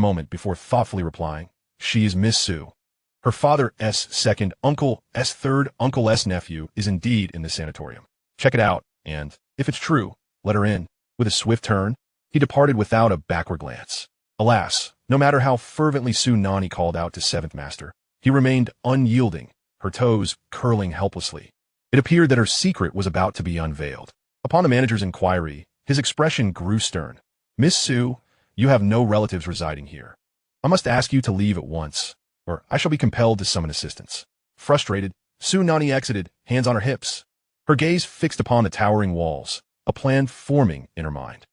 moment before thoughtfully replying, she is Miss Su. Her father's second, uncle's third, uncle's nephew is indeed in the sanatorium. Check it out, and, if it's true, let her in. With a swift turn, he departed without a backward glance. Alas, no matter how fervently Su Nanyi called out to Seventh Master, he remained unyielding, her toes curling helplessly. It appeared that her secret was about to be unveiled. Upon the manager's inquiry, his expression grew stern. Miss Su, you have no relatives residing here. I must ask you to leave at once, or I shall be compelled to summon assistance. Frustrated, Su Nanyi exited, hands on her hips. Her gaze fixed upon the towering walls, a plan forming in her mind.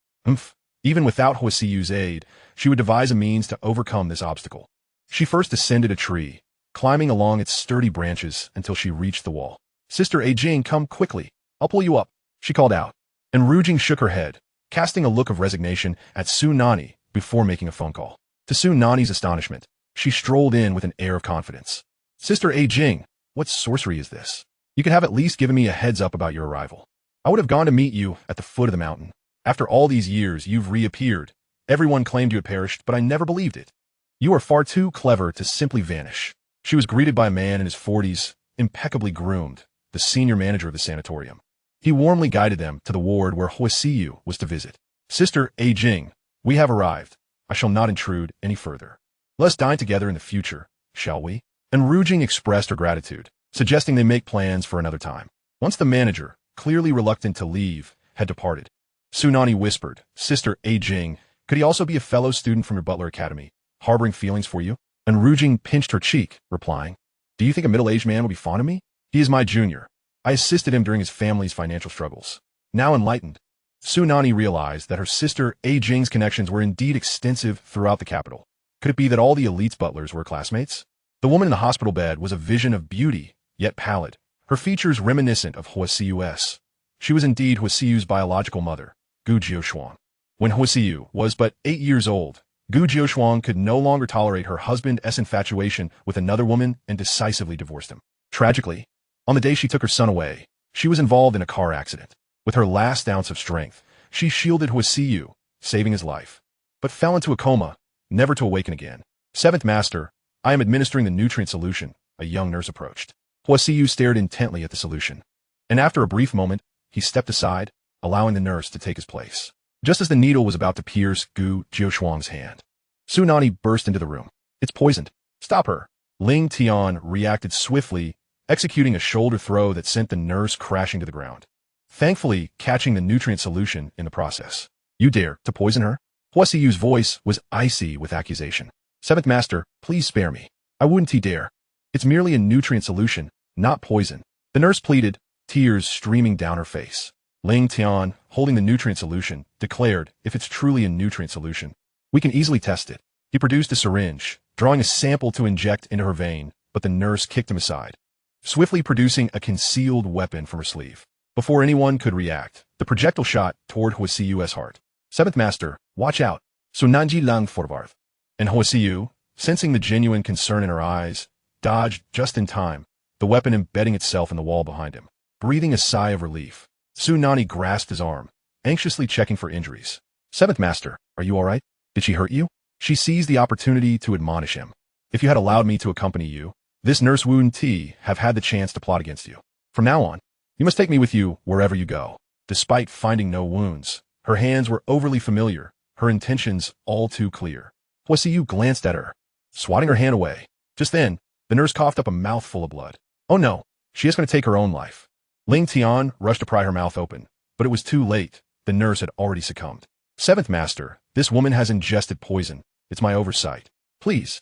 Even without Huo Siyu's aid, she would devise a means to overcome this obstacle. She first ascended a tree, climbing along its sturdy branches until she reached the wall. Sister Ajing, come quickly. I'll pull you up, she called out. And Rujing shook her head, casting a look of resignation at Su Nanyi before making a phone call. To Su Nanyi's astonishment, she strolled in with an air of confidence. Sister Ajing, what sorcery is this? You could have at least given me a heads up about your arrival. I would have gone to meet you at the foot of the mountain. After all these years, you've reappeared. Everyone claimed you had perished, but I never believed it. You are far too clever to simply vanish. She was greeted by a man in his 40s, impeccably groomed, the senior manager of the sanatorium. He warmly guided them to the ward where Huo Siyu was to visit. Sister Ajing, we have arrived. I shall not intrude any further. Let's dine together in the future, shall we? And Rujing expressed her gratitude, suggesting they make plans for another time. Once the manager, clearly reluctant to leave, had departed, Su Nanyi whispered, Sister Ajing, could he also be a fellow student from your Butler Academy, harboring feelings for you? And Rujing pinched her cheek, replying, do you think a middle-aged man would be fond of me? He is my junior. I assisted him during his family's financial struggles. Now enlightened, Su Nanyi realized that her sister Ajing's connections were indeed extensive throughout the capital. Could it be that all the elite's butlers were classmates? The woman in the hospital bed was a vision of beauty, yet pallid, her features reminiscent of Huo Siyu's. She was indeed Huo Siyu's biological mother, Gu Jiushuang. When Huo Siyu was but 8 years old, Gu Jiushuang could no longer tolerate her husband's infatuation with another woman and decisively divorced him. Tragically, on the day she took her son away, she was involved in a car accident. With her last ounce of strength, she shielded Huo Siyu, saving his life, but fell into a coma, never to awaken again. Seventh Master, I am administering the nutrient solution, a young nurse approached. Huo Siyu stared intently at the solution, and after a brief moment, he stepped aside, allowing the nurse to take his place. Just as the needle was about to pierce Gu Jiushuang's hand, Su Nanyi burst into the room. It's poisoned. Stop her. Ling Tian reacted swiftly, executing a shoulder throw that sent the nurse crashing to the ground, thankfully catching the nutrient solution in the process. You dare to poison her? Huo Siyu's voice was icy with accusation. Seventh Master, please spare me. I wouldn't dare. It's merely a nutrient solution, not poison. The nurse pleaded, tears streaming down her face. Ling Tian, holding the nutrient solution, declared, if it's truly a nutrient solution, we can easily test it. He produced a syringe, drawing a sample to inject into her vein, but the nurse kicked him aside, swiftly producing a concealed weapon from her sleeve. Before anyone could react, the projectile shot toward Huo Siyu's heart. Seventh Master, watch out. Su Nanyi lang forward. And Huo Siyu, sensing the genuine concern in her eyes, dodged just in time, the weapon embedding itself in the wall behind him. Breathing a sigh of relief, Su Nanyi grasped his arm, anxiously checking for injuries. Seventh Master, are you all right? Did she hurt you? She seized the opportunity to admonish him. If you had allowed me to accompany you, this nurse Wu Ti have had the chance to plot against you. From now on, you must take me with you wherever you go. Despite finding no wounds, her hands were overly familiar, her intentions all too clear. Huo Siyu glanced at her, swatting her hand away. Just then, the nurse coughed up a mouthful of blood. Oh no, she is going to take her own life. Ling Tian rushed to pry her mouth open, but it was too late. The nurse had already succumbed. Seventh Master, this woman has ingested poison. It's my oversight. Please,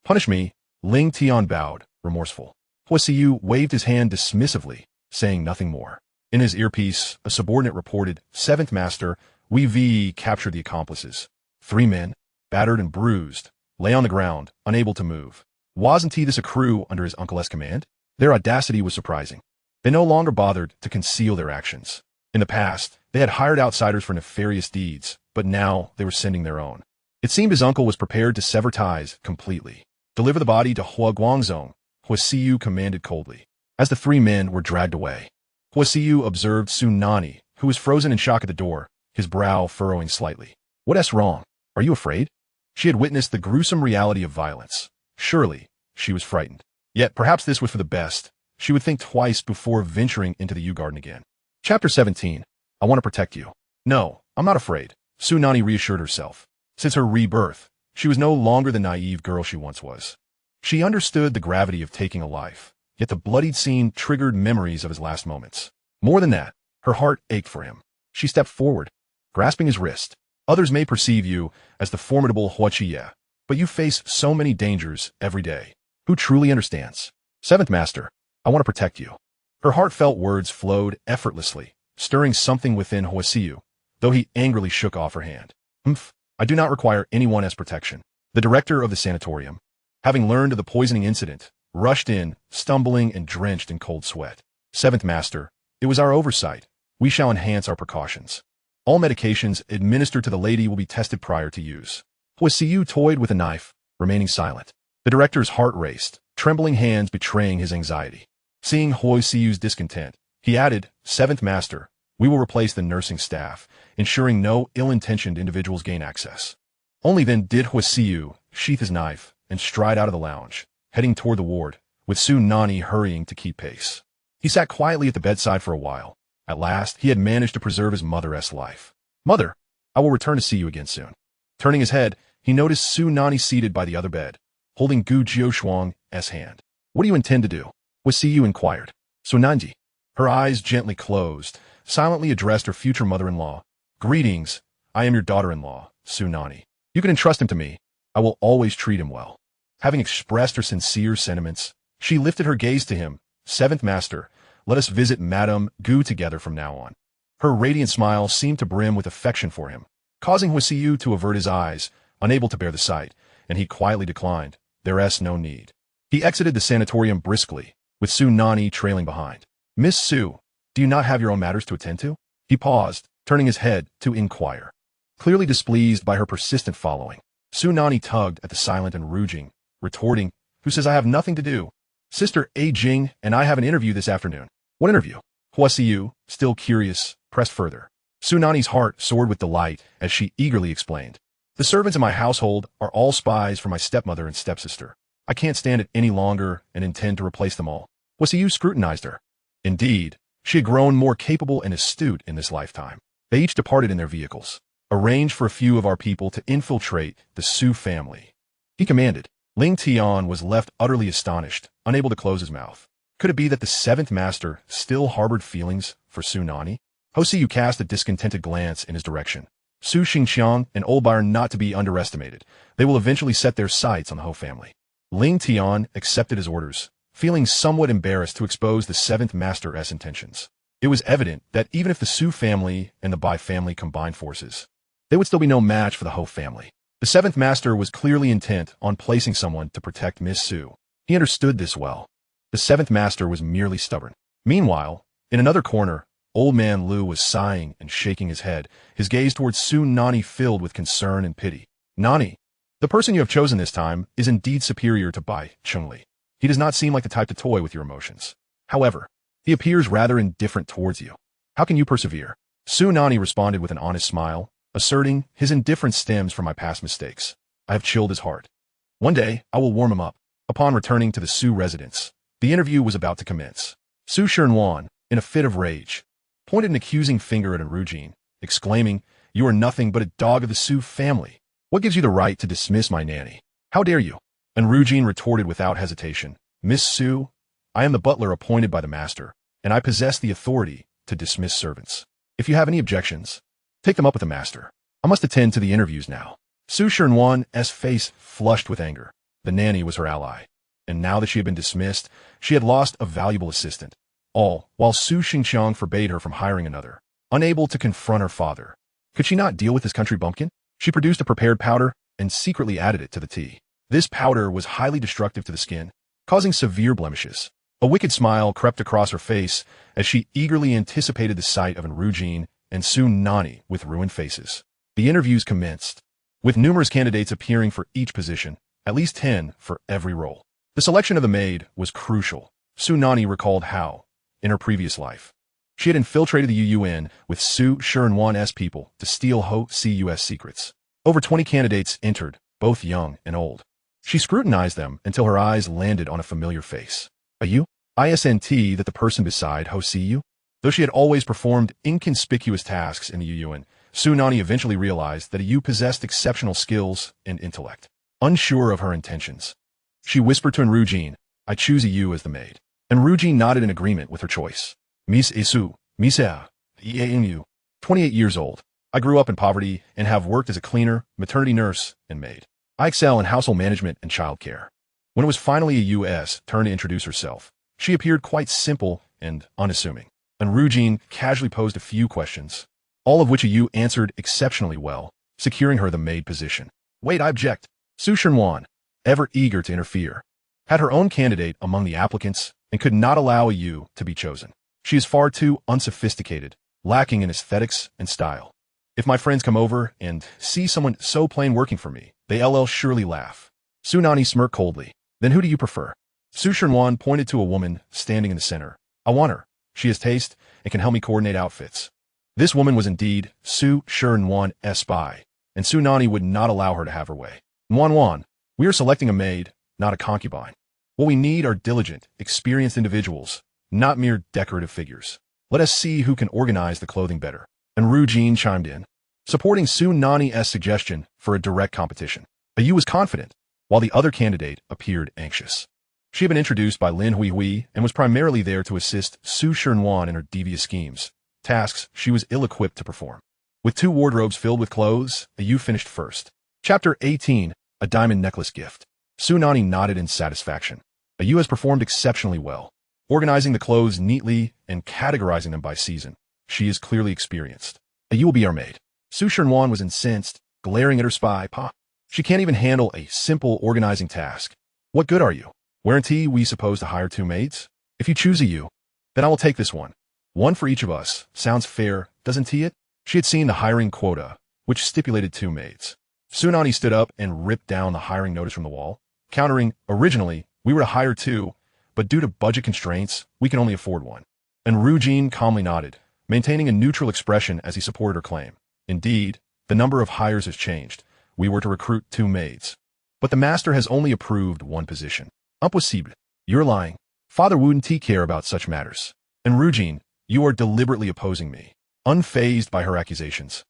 punish me. Ling Tian bowed, remorseful. Huo Siyu waved his hand dismissively, saying nothing more. In his earpiece, a subordinate reported, Seventh Master, we've captured the accomplices. 3 men, battered and bruised, lay on the ground, unable to move. Wasn't this a crew under his uncle's command? Their audacity was surprising. They no longer bothered to conceal their actions. In the past, they had hired outsiders for nefarious deeds, but now they were sending their own. It seemed his uncle was prepared to sever ties completely. Deliver the body to Hua Guangzong, Huo Siyu commanded coldly. As the 3 men were dragged away, Huo Siyu observed Su Nanyi, who was frozen in shock at the door, his brow furrowing slightly. What's wrong? Are you afraid? She had witnessed the gruesome reality of violence. Surely, she was frightened. Yet perhaps this was for the best. She would think twice before venturing into the Yew Garden again. Chapter 17. I want to protect you. No, I'm not afraid, Su Nanyi reassured herself. Since her rebirth, she was no longer the naive girl she once was. She understood the gravity of taking a life, yet the bloodied scene triggered memories of his last moments. More than that, her heart ached for him. She stepped forward, grasping his wrist. Others may perceive you as the formidable Huo Siye, but you face so many dangers every day. Who truly understands? Seventh Master, I want to protect you. Her heartfelt words flowed effortlessly, stirring something within Huo Siyu, though he angrily shook off her hand. I do not require anyone as protection. The director of the sanatorium, having learned of the poisoning incident, rushed in, stumbling and drenched in cold sweat. Seventh Master, it was our oversight. We shall enhance our precautions. All medications administered to the lady will be tested prior to use. Huo Siyu toyed with a knife, remaining silent. The director's heart raced, trembling hands betraying his anxiety. Seeing Huo Siyu's discontent, he added, Seventh Master, we will replace the nursing staff, ensuring no ill-intentioned individuals gain access. Only then did Huo Siyu sheath his knife and stride out of the lounge, heading toward the ward, with Su Nanyi hurrying to keep pace. He sat quietly at the bedside for a while. At last, he had managed to preserve his mother's life. Mother, I will return to see you again soon. Turning his head, he noticed Su Nanyi seated by the other bed, holding Gu Jiushuang's hand. What do you intend to do? Huo Siyu inquired. Su Nanyi, her eyes gently closed, silently addressed her future mother-in-law. Greetings, I am your daughter-in-law, Su Nanyi. You can entrust him to me. I will always treat him well. Having expressed her sincere sentiments, she lifted her gaze to him. Seventh Master, let us visit Madame Gu together from now on. Her radiant smile seemed to brim with affection for him, causing Huo Siyu to avert his eyes, unable to bear the sight, and he quietly declined. There's no need. He exited the sanatorium briskly, with Su Nanyi trailing behind. Miss Su, do you not have your own matters to attend to? He paused, turning his head to inquire. Clearly displeased by her persistent following, Su Nanyi tugged at the silent and Rujing, retorting, Who says I have nothing to do? Sister A Jing and I have an interview this afternoon. What interview? Huo Siyu, still curious, pressed further. Su Nanyi's heart soared with delight as she eagerly explained. The servants in my household are all spies for my stepmother and stepsister. I can't stand it any longer and intend to replace them all. Huo Siyu scrutinized her. Indeed, she had grown more capable and astute in this lifetime. They each departed in their vehicles, arranged for a few of our people to infiltrate the Su family. He commanded. Ling Tian was left utterly astonished, unable to close his mouth. Could it be that the Seventh Master still harbored feelings for Su Nanyi? Huo Siyu cast a discontented glance in his direction. Su Xingqiang and Olbai are not to be underestimated. They will eventually set their sights on the Ho family. Ling Tian accepted his orders, feeling somewhat embarrassed to expose the seventh master's intentions. It was evident that even if the Su family and the Bai family combined forces, they would still be no match for the Ho family. The seventh master was clearly intent on placing someone to protect Miss Su. He understood this well. The seventh master was merely stubborn. Meanwhile, in another corner, old man Lu was sighing and shaking his head, his gaze towards Su Nanyi filled with concern and pity. Nanyi, the person you have chosen this time is indeed superior to Bai Chengli. He does not seem like the type to toy with your emotions. However, he appears rather indifferent towards you. How can you persevere? Su Nanyi responded with an honest smile, asserting his indifference stems from my past mistakes. I have chilled his heart. One day, I will warm him up. Upon returning to the Su residence, the interview was about to commence. Su Shernwan, in a fit of rage, pointed an accusing finger at Enrujin, exclaiming, "You are nothing but a dog of the Su family. What gives you the right to dismiss my nanny? How dare you?" Enrujin retorted without hesitation, "Miss Su, I am the butler appointed by the master, and I possess the authority to dismiss servants. If you have any objections, take them up with the master. I must attend to the interviews now." Su Shernwan's face flushed with anger. The nanny was her ally, and now that she had been dismissed, she had lost a valuable assistant. All while Su Xingqiang forbade her from hiring another. Unable to confront her father, could she not deal with this country bumpkin? She produced a prepared powder and secretly added it to the tea. This powder was highly destructive to the skin, causing severe blemishes. A wicked smile crept across her face as she eagerly anticipated the sight of Enrujin and Su Nanyi with ruined faces. The interviews commenced, with numerous candidates appearing for each position, at least 10 for every role. The selection of the maid was crucial. Su Nanyi recalled how, in her previous life, she had infiltrated the UN with Su Shernwan's people to steal Huo Siyu's secrets. Over 20 candidates entered, both young and old. She scrutinized them until her eyes landed on a familiar face. A U? Isn't that the person beside Huo Siyu? Though she had always performed inconspicuous tasks in the UN, Su Nanyi eventually realized that a U possessed exceptional skills and intellect. Unsure of her intentions, she whispered to Enrujin, "I choose a U as the maid." Enrujin nodded in agreement with her choice. Miss Isu, Misa, Eamu, 28 years old. I grew up in poverty and have worked as a cleaner, maternity nurse, and maid. I excel in household management and childcare. When it was finally a U.S. turn to introduce herself, she appeared quite simple and unassuming. Enrujin casually posed a few questions, all of which a U answered exceptionally well, securing her the maid position. "Wait, I object." Su Shernwan, ever eager to interfere, had her own candidate among the applicants and could not allow a U to be chosen. She is far too unsophisticated, lacking in aesthetics and style. If my friends come over and see someone so plain working for me, they'll surely laugh. Su Nanyi smirked coldly. "Then who do you prefer?" Su Shernwan pointed to a woman standing in the center. "I want her. She has taste and can help me coordinate outfits." This woman was indeed Su Shernwan's spy, and Su Nanyi would not allow her to have her way. "Wan, we are selecting a maid, not a concubine. What we need are diligent, experienced individuals, not mere decorative figures. Let us see who can organize the clothing better." Enrujin chimed in, supporting Su Nanyi's suggestion for a direct competition. Ayu was confident, while the other candidate appeared anxious. She had been introduced by Lin Huihui and was primarily there to assist Su Shernwan in her devious schemes, tasks she was ill-equipped to perform. With 2 wardrobes filled with clothes, Ayu finished first. Chapter 18, A Diamond Necklace Gift. Su Nanyi nodded in satisfaction. Ayu has performed exceptionally well, organizing the clothes neatly and categorizing them by season. She is clearly experienced. Ayu will be our maid. Su Shernwan was incensed, glaring at her spy. "Pa, she can't even handle a simple organizing task. What good are you? Weren't we supposed to hire 2 maids? If you choose a U, then I will take this one. One for each of us. Sounds fair, doesn't it?" She had seen the hiring quota, which stipulated 2 maids. Su Nanyi stood up and ripped down the hiring notice from the wall, countering, "Originally, we were to hire 2, but due to budget constraints, we can only afford 1. Enrujin calmly nodded, maintaining a neutral expression as he supported her claim. "Indeed, the number of hires has changed. We were to recruit 2 maids. But the master has only approved 1 position. Impossible. You're lying. Father wouldn't care about such matters. Enrujin, you are deliberately opposing me." Unfazed by her accusations,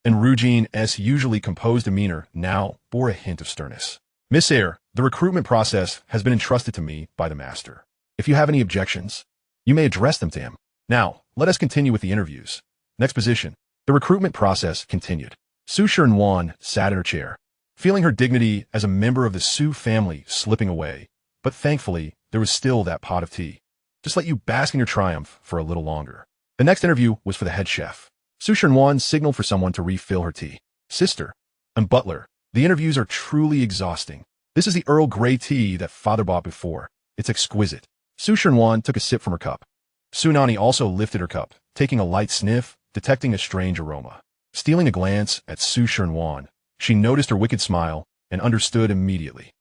Enrujin's usually composed demeanor now bore a hint of sternness. "Miss Eyre, the recruitment process has been entrusted to me by the master. If you have any objections, you may address them to him. Now, let us continue with the interviews. Next position." The recruitment process continued. Su Shernwan sat in her chair, feeling her dignity as a member of the Su family slipping away, but thankfully, there was still that pot of tea. Just let you bask in your triumph for a little longer. The next interview was for the head chef. Su Nanyi signaled for someone to refill her tea. Sister and butler, the interviews are truly exhausting. This is the Earl Grey tea that father bought before. It's exquisite. Su Nanyi took a sip from her cup. Su Nanyi also lifted her cup, taking a light sniff, detecting a strange aroma. Stealing a glance at Su Nanyi, she noticed her wicked smile and understood immediately.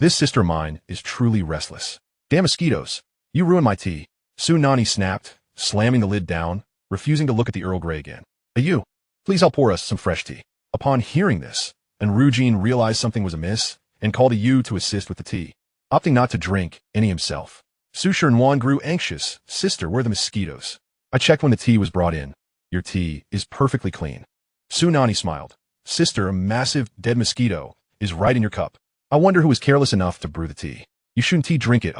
This sister of mine is truly restless. Damn mosquitoes. You ruined my tea. Su Nanyi snapped, slamming the lid down, refusing to look at the Earl Grey again. You, please help pour us some fresh tea. Upon hearing this, and Rujin realized something was amiss and called Yu to assist with the tea, opting not to drink any himself. Su Nanyi grew anxious. Sister, where are the mosquitoes? I checked when the tea was brought in. Your tea is perfectly clean. Su Nanyi smiled. Sister, a massive dead mosquito is right in your cup. I wonder who was careless enough to brew the tea. You shouldn't drink it,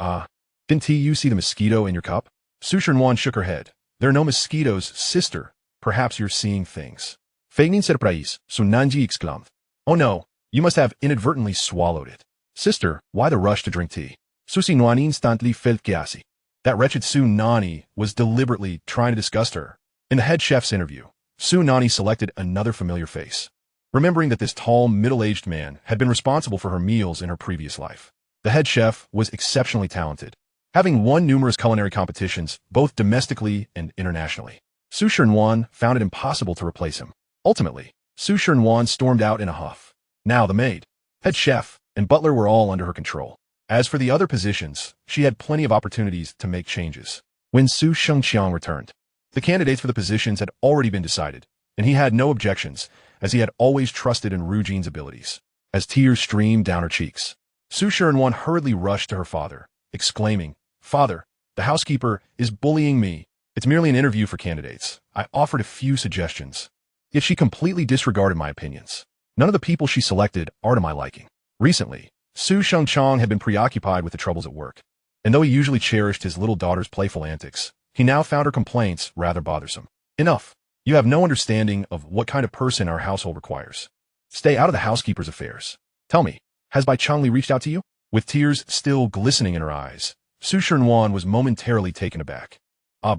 Didn't you see the mosquito in your cup? Su Nanyi shook her head. There are no mosquitoes, sister. Perhaps you're seeing things. Feigning surprise, Su Nanyi exclaimed. Oh no, you must have inadvertently swallowed it. Sister, why the rush to drink tea? Su Nanyi instantly felt gassy. That wretched Su Nanyi was deliberately trying to disgust her. In the head chef's interview, Su Nanyi selected another familiar face, remembering that this tall, middle-aged man had been responsible for her meals in her previous life. The head chef was exceptionally talented, having won numerous culinary competitions, both domestically and internationally. Su Nanyi found it impossible to replace him. Ultimately, Su Nanyi stormed out in a huff. Now the maid, head chef, and butler were all under her control. As for the other positions, she had plenty of opportunities to make changes. When Su Shengqiang returned, the candidates for the positions had already been decided, and he had no objections, as he had always trusted in Rujin's abilities. As tears streamed down her cheeks, Su Nanyi hurriedly rushed to her father, exclaiming, Father, the housekeeper is bullying me. It's merely an interview for candidates. I offered a few suggestions. Yet she completely disregarded my opinions. None of the people she selected are to my liking. Recently, Su Shengqiang had been preoccupied with the troubles at work, and though he usually cherished his little daughter's playful antics, he now found her complaints rather bothersome. Enough. You have no understanding of what kind of person our household requires. Stay out of the housekeeper's affairs. Tell me, has Bai Changli reached out to you? With tears still glistening in her eyes, Su Nanyi was momentarily taken aback.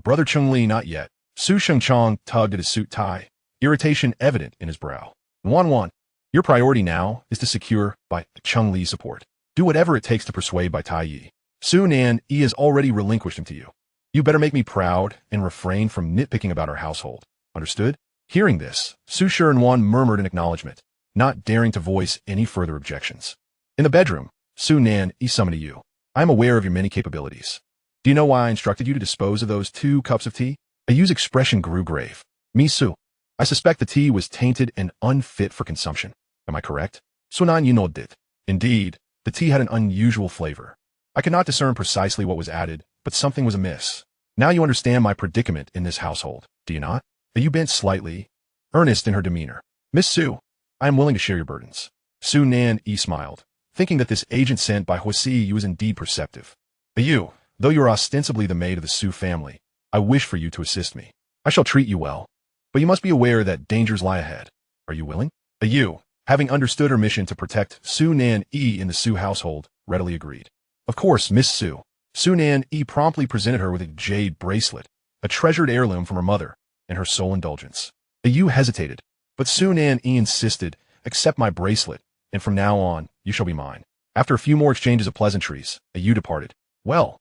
Brother Chengli, not yet. Su Shengqiang tugged at his suit tie, irritation evident in his brow. Wan, your priority now is to secure Bai Chengli's support. Do whatever it takes to persuade Bai Taiyi. Su Nanyi has already relinquished him to you. You better make me proud and refrain from nitpicking about our household. Understood? Hearing this, Su Nanyi murmured in acknowledgement, not daring to voice any further objections. In the bedroom, Su Nanyi summoned you. I am aware of your many capabilities. Do you know why I instructed you to dispose of those 2 cups of tea? Ayu's expression grew grave. Me, Su. I suspect the tea was tainted and unfit for consumption. Am I correct? Su Nanyi nodded. Indeed, the tea had an unusual flavor. I could not discern precisely what was added, but something was amiss. Now you understand my predicament in this household, do you not? Ayu bent slightly, earnest in her demeanor. Miss Su, I am willing to share your burdens. Su Nanyi smiled, thinking that this agent sent by Huo Siye was indeed perceptive. Ayu, though you are ostensibly the maid of the Su family, I wish for you to assist me. I shall treat you well, but you must be aware that dangers lie ahead. Are you willing? Ayu, having understood her mission to protect Su Nanyi in the Su household, readily agreed. Of course, Miss Su. Su Nanyi promptly presented her with a jade bracelet, a treasured heirloom from her mother, and her sole indulgence. Ayu hesitated, but Su Nanyi insisted, accept my bracelet, and from now on, you shall be mine. After a few more exchanges of pleasantries, Ayu departed. Well,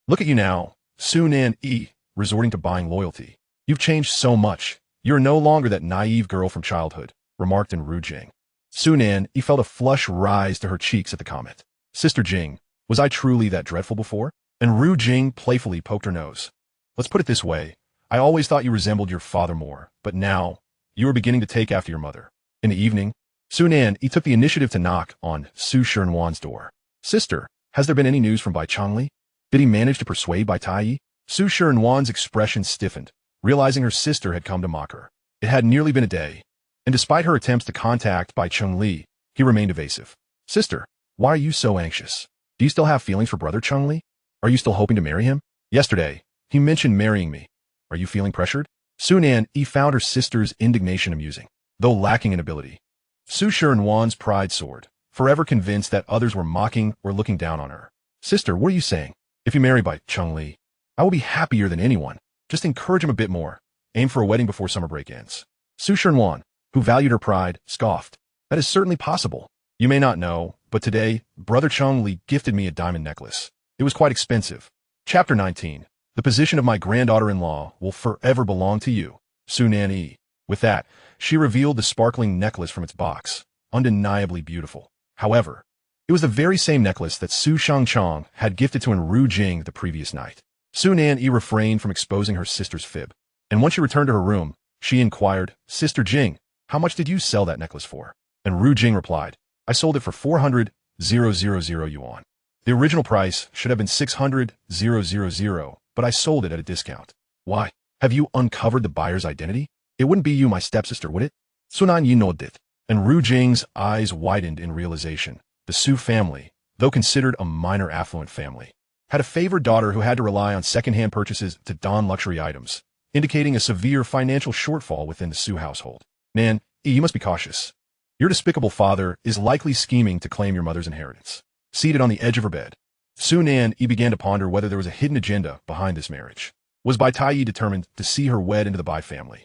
look at you now, Su Nanyi, resorting to buying loyalty. You've changed so much. You're no longer that naive girl from childhood, remarked in Ru Jing. Su Nanyi felt a flush rise to her cheeks at the comment. Sister Jing, was I truly that dreadful before? And Ru Jing playfully poked her nose. Let's put it this way. I always thought you resembled your father more, but now, you are beginning to take after your mother. In the evening, Su Nanyi took the initiative to knock on Su Nanyi's door. Sister, has there been any news from Bai Changli? Did he manage to persuade Bai Taiyi? Su Nanyi's expression stiffened, realizing her sister had come to mock her. It had nearly been a day, and despite her attempts to contact Bai Changli, he remained evasive. Sister, why are you so anxious? Do you still have feelings for Brother Changli? Are you still hoping to marry him? Yesterday, he mentioned marrying me. Are you feeling pressured? Su Nanyi found her sister's indignation amusing, though lacking in ability. Su Nanyi's pride soared, forever convinced that others were mocking or looking down on her. Sister, what are you saying? If you marry by Cheng-Li, I will be happier than anyone. Just encourage him a bit more. Aim for a wedding before summer break ends. Su Shenwan, who valued her pride, scoffed. That is certainly possible. You may not know, but today, Brother Cheng-Li gifted me a diamond necklace. It was quite expensive. Chapter 19. The position of my granddaughter-in-law will forever belong to you, Su Nanyi. With that, she revealed the sparkling necklace from its box. Undeniably beautiful. However, it was the very same necklace that Su Shangchong had gifted to Enru Jing the previous night. Su Nanyi refrained from exposing her sister's fib, and when she returned to her room, she inquired, Sister Jing, how much did you sell that necklace for? And Ru Jing replied, I sold it for 400,000 yuan. The original price should have been 600,000, but I sold it at a discount. Why? Have you uncovered the buyer's identity? It wouldn't be you, my stepsister, would it? Su Nanyi nodded, and Ru Jing's eyes widened in realization. The Su family, though considered a minor affluent family, had a favored daughter who had to rely on second-hand purchases to don luxury items, indicating a severe financial shortfall within the Su household. Nan, you must be cautious. Your despicable father is likely scheming to claim your mother's inheritance. Seated on the edge of her bed, Su Nanyi began to ponder whether there was a hidden agenda behind this marriage. Was Bai Taiyi determined to see her wed into the Bai family?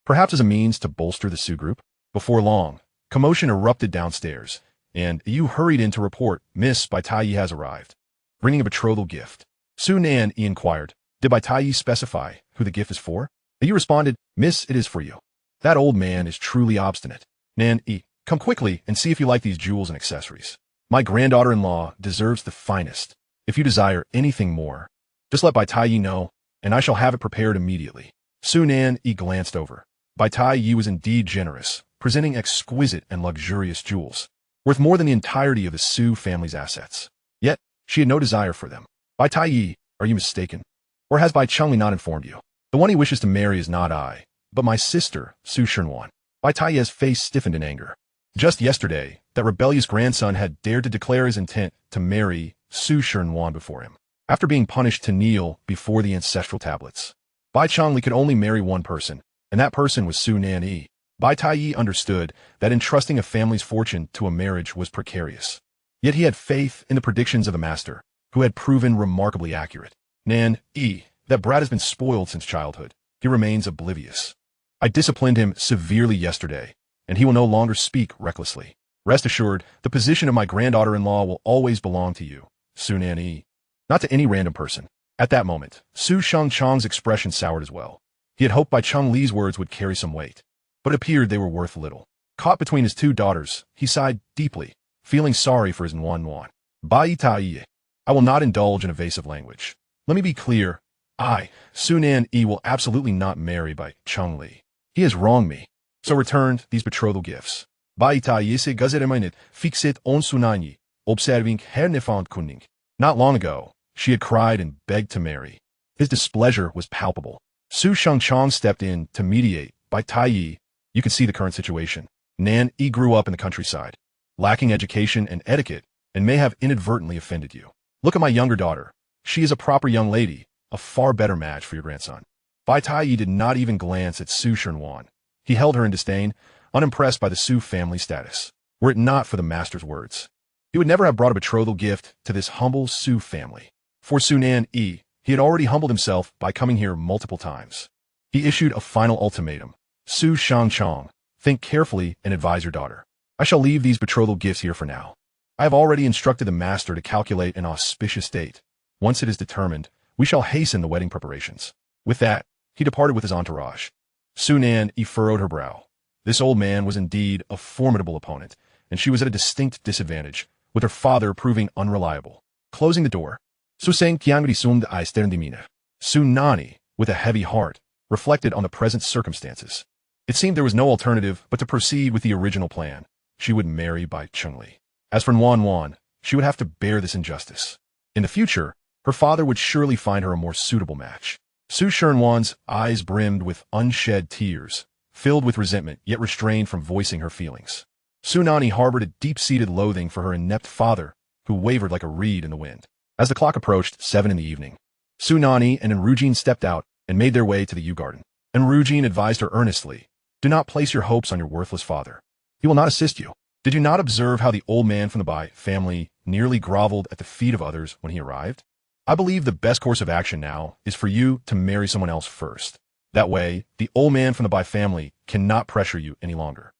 Perhaps as a means to bolster the Su group? Before long, commotion erupted downstairs, and Yu hurried in to report Miss Bai Taiyi has arrived, bringing a betrothal gift. Su Nanyi inquired, did Bai Taiyi specify who the gift is for? Yu responded, Miss, it is for you. That old man is truly obstinate. Nanyi, come quickly and see if you like these jewels and accessories. My granddaughter-in-law deserves the finest. If you desire anything more, just let Bai Taiyi know, and I shall have it prepared immediately. Su Nanyi glanced over. Bai Taiyi was indeed generous, presenting exquisite and luxurious jewels, worth more than the entirety of the Su family's assets. Yet, she had no desire for them. Bai Taiyi, are you mistaken? Or has Bai Cheng-Li not informed you? The one he wishes to marry is not I, but my sister, Su Shenwan. Bai Taiyi's face stiffened in anger. Just yesterday, that rebellious grandson had dared to declare his intent to marry Su Shenwan before him, after being punished to kneel before the ancestral tablets. Bai Cheng-Li could only marry one person, and that person was Su Nanyi. Bai Taiyi understood that entrusting a family's fortune to a marriage was precarious. Yet he had faith in the predictions of the master, who had proven remarkably accurate. Nanyi, that brat has been spoiled since childhood. He remains oblivious. I disciplined him severely yesterday, and he will no longer speak recklessly. Rest assured, the position of my granddaughter-in-law will always belong to you, Su Nanyi. Not to any random person. At that moment, Su Shangchong's expression soured as well. He had hoped Bai Cheng-Li's words would carry some weight, but it appeared they were worth little. Caught between his two daughters, he sighed deeply, feeling sorry for his Nuan. Bai Taiyi, I will not indulge in evasive language. Let me be clear. I, Su Nanyi, will absolutely not marry Bai Cheng-Li. He has wronged me, so returned these betrothal gifts. Bai Taiyi se gazereminit fixit on Su Nanyi, observing hernefant kunning. Not long ago, she had cried and begged to marry. His displeasure was palpable. Su Shangchong stepped in to mediate. Bai Taiyi, you could see the current situation. Nanyi grew up in the countryside, lacking education and etiquette, and may have inadvertently offended you. Look at my younger daughter. She is a proper young lady, a far better match for your grandson. Bai Taiyi did not even glance at Su Shenwan. He held her in disdain, unimpressed by the Su family status. Were it not for the master's words, he would never have brought a betrothal gift to this humble Su family. For Su Nanyi, he had already humbled himself by coming here multiple times. He issued a final ultimatum. Su Shangchong, think carefully and advise your daughter. I shall leave these betrothal gifts here for now. I have already instructed the master to calculate an auspicious date. Once it is determined, we shall hasten the wedding preparations. With that, he departed with his entourage. Su Nanyi furrowed her brow. This old man was indeed a formidable opponent, and she was at a distinct disadvantage, with her father proving unreliable. Closing the door, Su Seng Kiangri Sum de Aistern Dimina. Su Nanyi, with a heavy heart, reflected on the present circumstances. It seemed there was no alternative but to proceed with the original plan. She would marry Bai Cheng-Li. As for Nuan, she would have to bear this injustice. In the future, her father would surely find her a more suitable match. Su Shenwan's eyes brimmed with unshed tears, filled with resentment yet restrained from voicing her feelings. Su Nanyi harbored a deep-seated loathing for her inept father, who wavered like a reed in the wind. As the clock approached 7 in the evening, Su Nanyi and Enru Jing stepped out and made their way to the Yew Garden. Enru Jing advised her earnestly, do not place your hopes on your worthless father. He will not assist you. Did you not observe how the old man from the Bai family nearly groveled at the feet of others when he arrived? I believe the best course of action now is for you to marry someone else first. That way, the old man from the Bai family cannot pressure you any longer.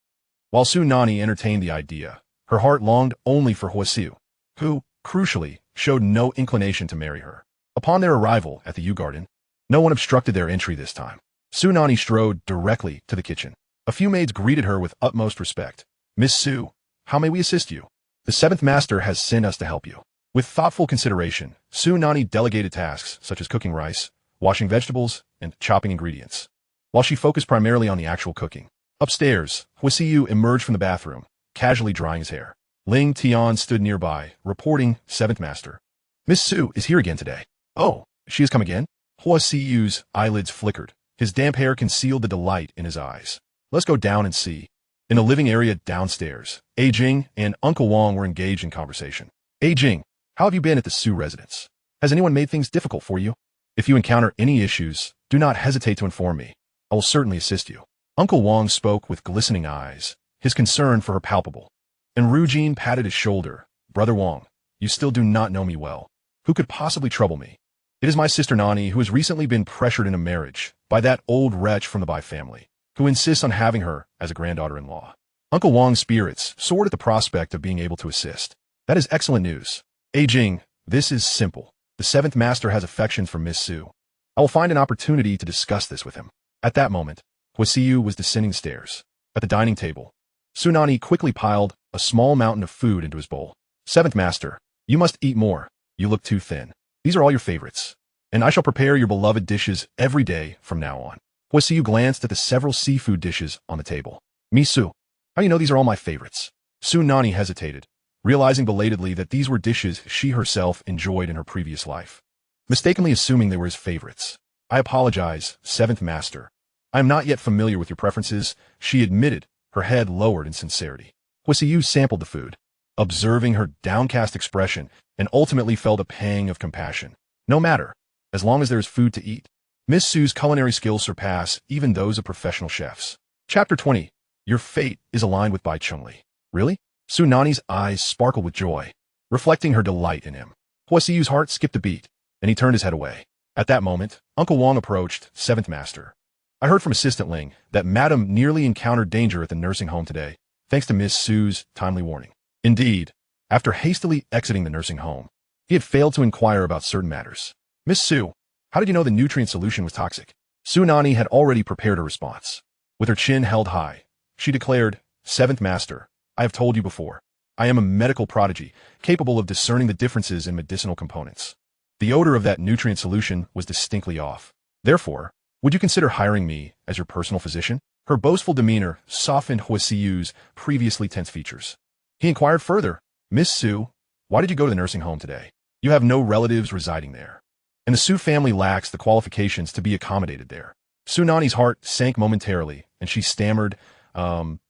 While Su Nanyi entertained the idea, her heart longed only for Huo Siyu, who, crucially, showed no inclination to marry her. Upon their arrival at the Yew Garden, no one obstructed their entry this time. Su Nanyi strode directly to the kitchen. A few maids greeted her with utmost respect. "Miss Su, how may we assist you? The seventh master has sent us to help you." With thoughtful consideration, Su Nanyi delegated tasks such as cooking rice, washing vegetables, and chopping ingredients, while she focused primarily on the actual cooking. Upstairs, Huo Siyu emerged from the bathroom, casually drying his hair. Ling Tian stood nearby, reporting, "Seventh master. Miss Su is here again today." "Oh, she has come again?" Huo Siyu's eyelids flickered. His damp hair concealed the delight in his eyes. "Let's go down and see." In the living area downstairs, Jing and Uncle Wang were engaged in conversation. "Jing, how have you been at the Su residence? Has anyone made things difficult for you? If you encounter any issues, do not hesitate to inform me. I will certainly assist you." Uncle Wang spoke with glistening eyes, his concern for her palpable. And Jing patted his shoulder. "Brother Wang, you still do not know me well. Who could possibly trouble me? It is my sister Nanyi, who has recently been pressured into marriage by that old wretch from the Bai family, who insists on having her as a granddaughter-in-law." Uncle Wang's spirits soared at the prospect of being able to assist. "That is excellent news. Jing, this is simple. The seventh master has affections for Miss Su. I will find an opportunity to discuss this with him." At that moment, Huo Siyu was descending stairs. At the dining table, Su Nanyi quickly piled a small mountain of food into his bowl. "Seventh master, you must eat more. You look too thin. These are all your favorites, and I shall prepare your beloved dishes every day from now on." Huo Siyu glanced at the several seafood dishes on the table. "Miss Su, how do you know these are all my favorites?" Su Nanyi hesitated, realizing belatedly that these were dishes she herself enjoyed in her previous life, mistakenly assuming they were his favorites. "I apologize, seventh master. I am not yet familiar with your preferences," she admitted, her head lowered in sincerity. Huo Siyu sampled the food, observing her downcast expression, and ultimately felt a pang of compassion. No matter, as long as there is food to eat. Miss Su's culinary skills surpass even those of professional chefs. Chapter 20. Your fate is aligned with Bai Chengli. Really? Su Nanyi's eyes sparkled with joy, reflecting her delight in him. Huo Siyu's heart skipped a beat, and he turned his head away. At that moment, Uncle Wang approached. "Seventh master, I heard from Assistant Ling that Madam nearly encountered danger at the nursing home today, thanks to Miss Su's timely warning." Indeed, after hastily exiting the nursing home, he had failed to inquire about certain matters. "Miss Su, how did you know the nutrient solution was toxic?" Su Nanyi had already prepared a response. With her chin held high, she declared, "Seventh master, I have told you before, I am a medical prodigy, capable of discerning the differences in medicinal components. The odor of that nutrient solution was distinctly off. Therefore, would you consider hiring me as your personal physician?" Her boastful demeanor softened Huo Siyu's previously tense features. He inquired further, "Miss Su, why did you go to the nursing home today? You have no relatives residing there, and the Su family lacks the qualifications to be accommodated there." Su Nanyi's heart sank momentarily, and she stammered,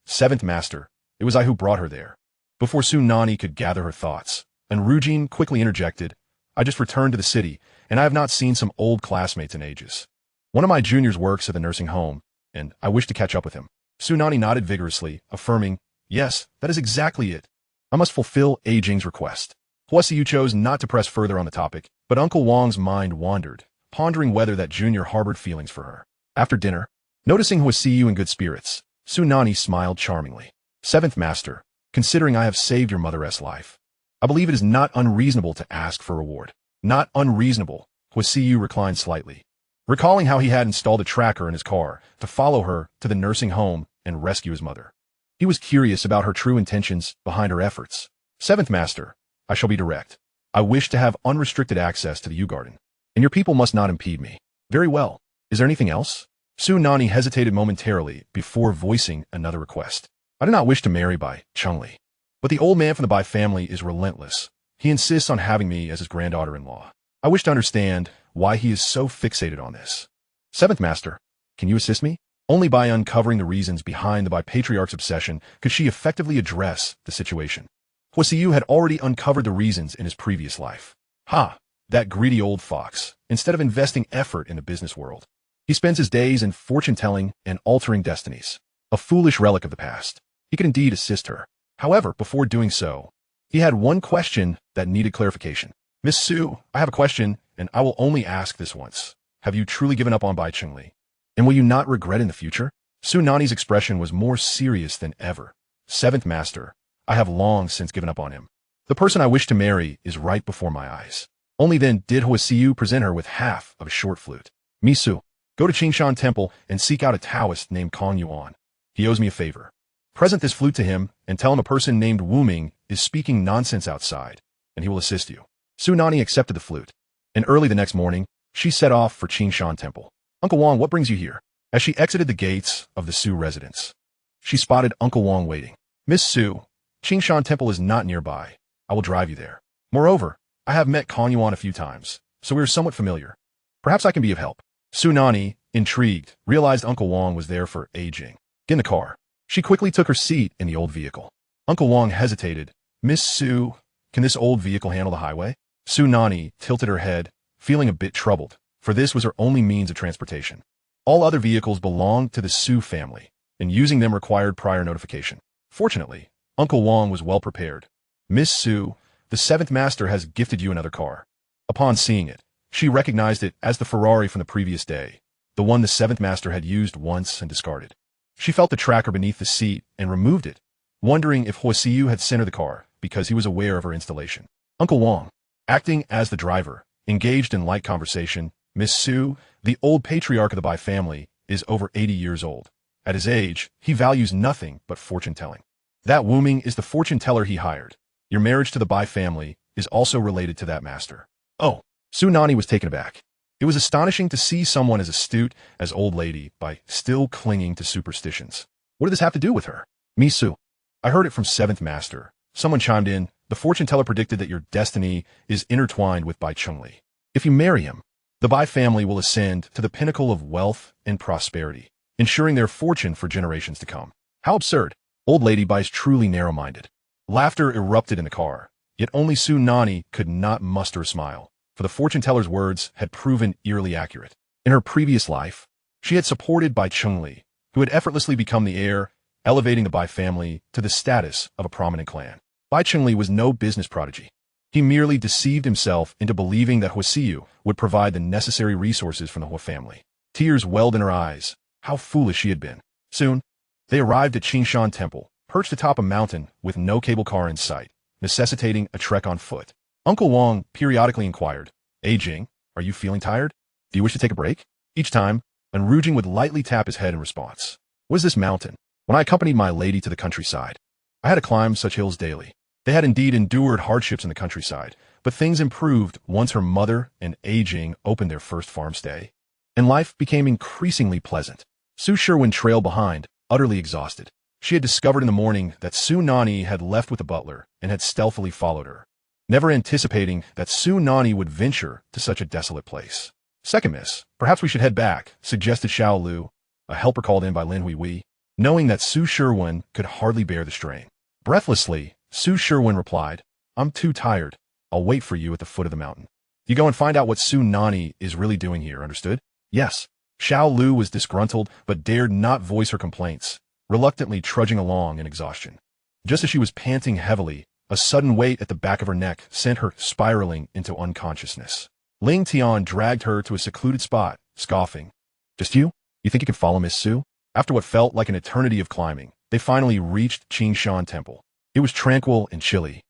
"Seventh master, it was I who brought her there." Before Su Nanyi could gather her thoughts, and Jing quickly interjected, "I just returned to the city, and I have not seen some old classmates in ages. One of my juniors works at the nursing home, and I wish to catch up with him." Su Nanyi nodded vigorously, affirming, "Yes, that is exactly it. I must fulfill Jing's request." Huo Siyu chose not to press further on the topic, but Uncle Wang's mind wandered, pondering whether that junior harbored feelings for her. After dinner, noticing Huo Siyu in good spirits, Su Nanyi smiled charmingly. "Seventh master, considering I have saved your mother's life, I believe it is not unreasonable to ask for reward." "Not unreasonable," Huo Siyu reclined slightly, recalling how he had installed a tracker in his car to follow her to the nursing home and rescue his mother. He was curious about her true intentions behind her efforts. "Seventh master, I shall be direct. I wish to have unrestricted access to the Yew Garden, and your people must not impede me." "Very well. Is there anything else?" Su Nanyi hesitated momentarily before voicing another request. "I do not wish to marry Bai Chengli, but the old man from the Bai family is relentless. He insists on having me as his granddaughter-in-law. I wish to understand why he is so fixated on this." "Seventh master, can you assist me?" Only by uncovering the reasons behind the Bai patriarch's obsession could she effectively address the situation. Huo Siyu had already uncovered the reasons in his previous life. Ha! That greedy old fox, instead of investing effort in the business world, he spends his days in fortune-telling and altering destinies. A foolish relic of the past. He could indeed assist her. However, before doing so, he had one question that needed clarification. Miss Su, I have a question, and I will only ask this once. Have you truly given up on Bai Chengli? And will you not regret in the future? Su Nanyi's expression was more serious than ever. Seventh Master, I have long since given up on him. The person I wish to marry is right before my eyes. Only then did Huo Siyu present her with half of a short flute. Misu, go to Qingshan Temple and seek out a Taoist named Kong Yuan. He owes me a favor. Present this flute to him and tell him a person named Wu Ming is speaking nonsense outside, and he will assist you. Su Nanyi accepted the flute, and early the next morning, she set off for Qingshan Temple. Uncle Wang, what brings you here? As she exited the gates of the Su residence, she spotted Uncle Wang waiting. Miss Su, Qingshan Temple is not nearby. I will drive you there. Moreover, I have met Kong Yuan a few times, so we are somewhat familiar. Perhaps I can be of help. Su Nanyi, intrigued, realized Uncle Wang was there for aging. Get in the car. She quickly took her seat in the old vehicle. Uncle Wang hesitated. Miss Su, can this old vehicle handle the highway? Su Nanyi tilted her head, feeling a bit troubled, for this was her only means of transportation. All other vehicles belonged to the Su family, and using them required prior notification. Fortunately, Uncle Wang was well prepared. Miss Su, the seventh master has gifted you another car. Upon seeing it, she recognized it as the Ferrari from the previous day, the one the seventh master had used once and discarded. She felt the tracker beneath the seat and removed it, wondering if Huo Siyu had sent her the car because he was aware of her installation. Uncle Wang, acting as the driver, engaged in light conversation. Miss Su, the old patriarch of the Bai family, is over 80 years old. At his age, he values nothing but fortune-telling. That Wu Ming is the fortune-teller he hired. Your marriage to the Bai family is also related to that master. Oh, Su Nanyi was taken aback. It was astonishing to see someone as astute as old lady by still clinging to superstitions. What did this have to do with her? Me Su, I heard it from seventh master. Someone chimed in. The fortune-teller predicted that your destiny is intertwined with Bai Chengli. If you marry him, the Bai family will ascend to the pinnacle of wealth and prosperity, ensuring their fortune for generations to come. How absurd. Old lady Bai is truly narrow-minded. Laughter erupted in the car, yet only Su Nanyi could not muster a smile, for the fortune-teller's words had proven eerily accurate. In her previous life, she had supported Bai Chengli, who had effortlessly become the heir, elevating the Bai family to the status of a prominent clan. Bai Chengli was no business prodigy. He merely deceived himself into believing that Huo Siyu would provide the necessary resources from the Huo family. Tears welled in her eyes. How foolish she had been. Soon, they arrived at Qingshan Temple, perched atop a mountain with no cable car in sight, necessitating a trek on foot. Uncle Wang periodically inquired, Aging, are you feeling tired? Do you wish to take a break? Each time, Enruging would lightly tap his head in response. What is this mountain? When I accompanied my lady to the countryside, I had to climb such hills daily. They had indeed endured hardships in the countryside, but things improved once her mother and Aging opened their first farm stay, and life became increasingly pleasant. Su Sherwin trailed behind, utterly exhausted. She had discovered in the morning that Su Nanyi had left with the butler and had stealthily followed her, never anticipating that Su Nanyi would venture to such a desolate place. Second miss, perhaps we should head back, suggested Xiao Lu, a helper called in by Lin Huihui, knowing that Su Sherwin could hardly bear the strain. Breathlessly, Su Sherwin replied, I'm too tired. I'll wait for you at the foot of the mountain. You go and find out what Su Nanyi is really doing here, understood? Yes. Xiao Lu was disgruntled but dared not voice her complaints, reluctantly trudging along in exhaustion. Just as she was panting heavily, a sudden weight at the back of her neck sent her spiraling into unconsciousness. Ling Tian dragged her to a secluded spot, scoffing. Just you? You think you can follow Miss Su? After what felt like an eternity of climbing, they finally reached Qingshan Temple. It was tranquil and chilly,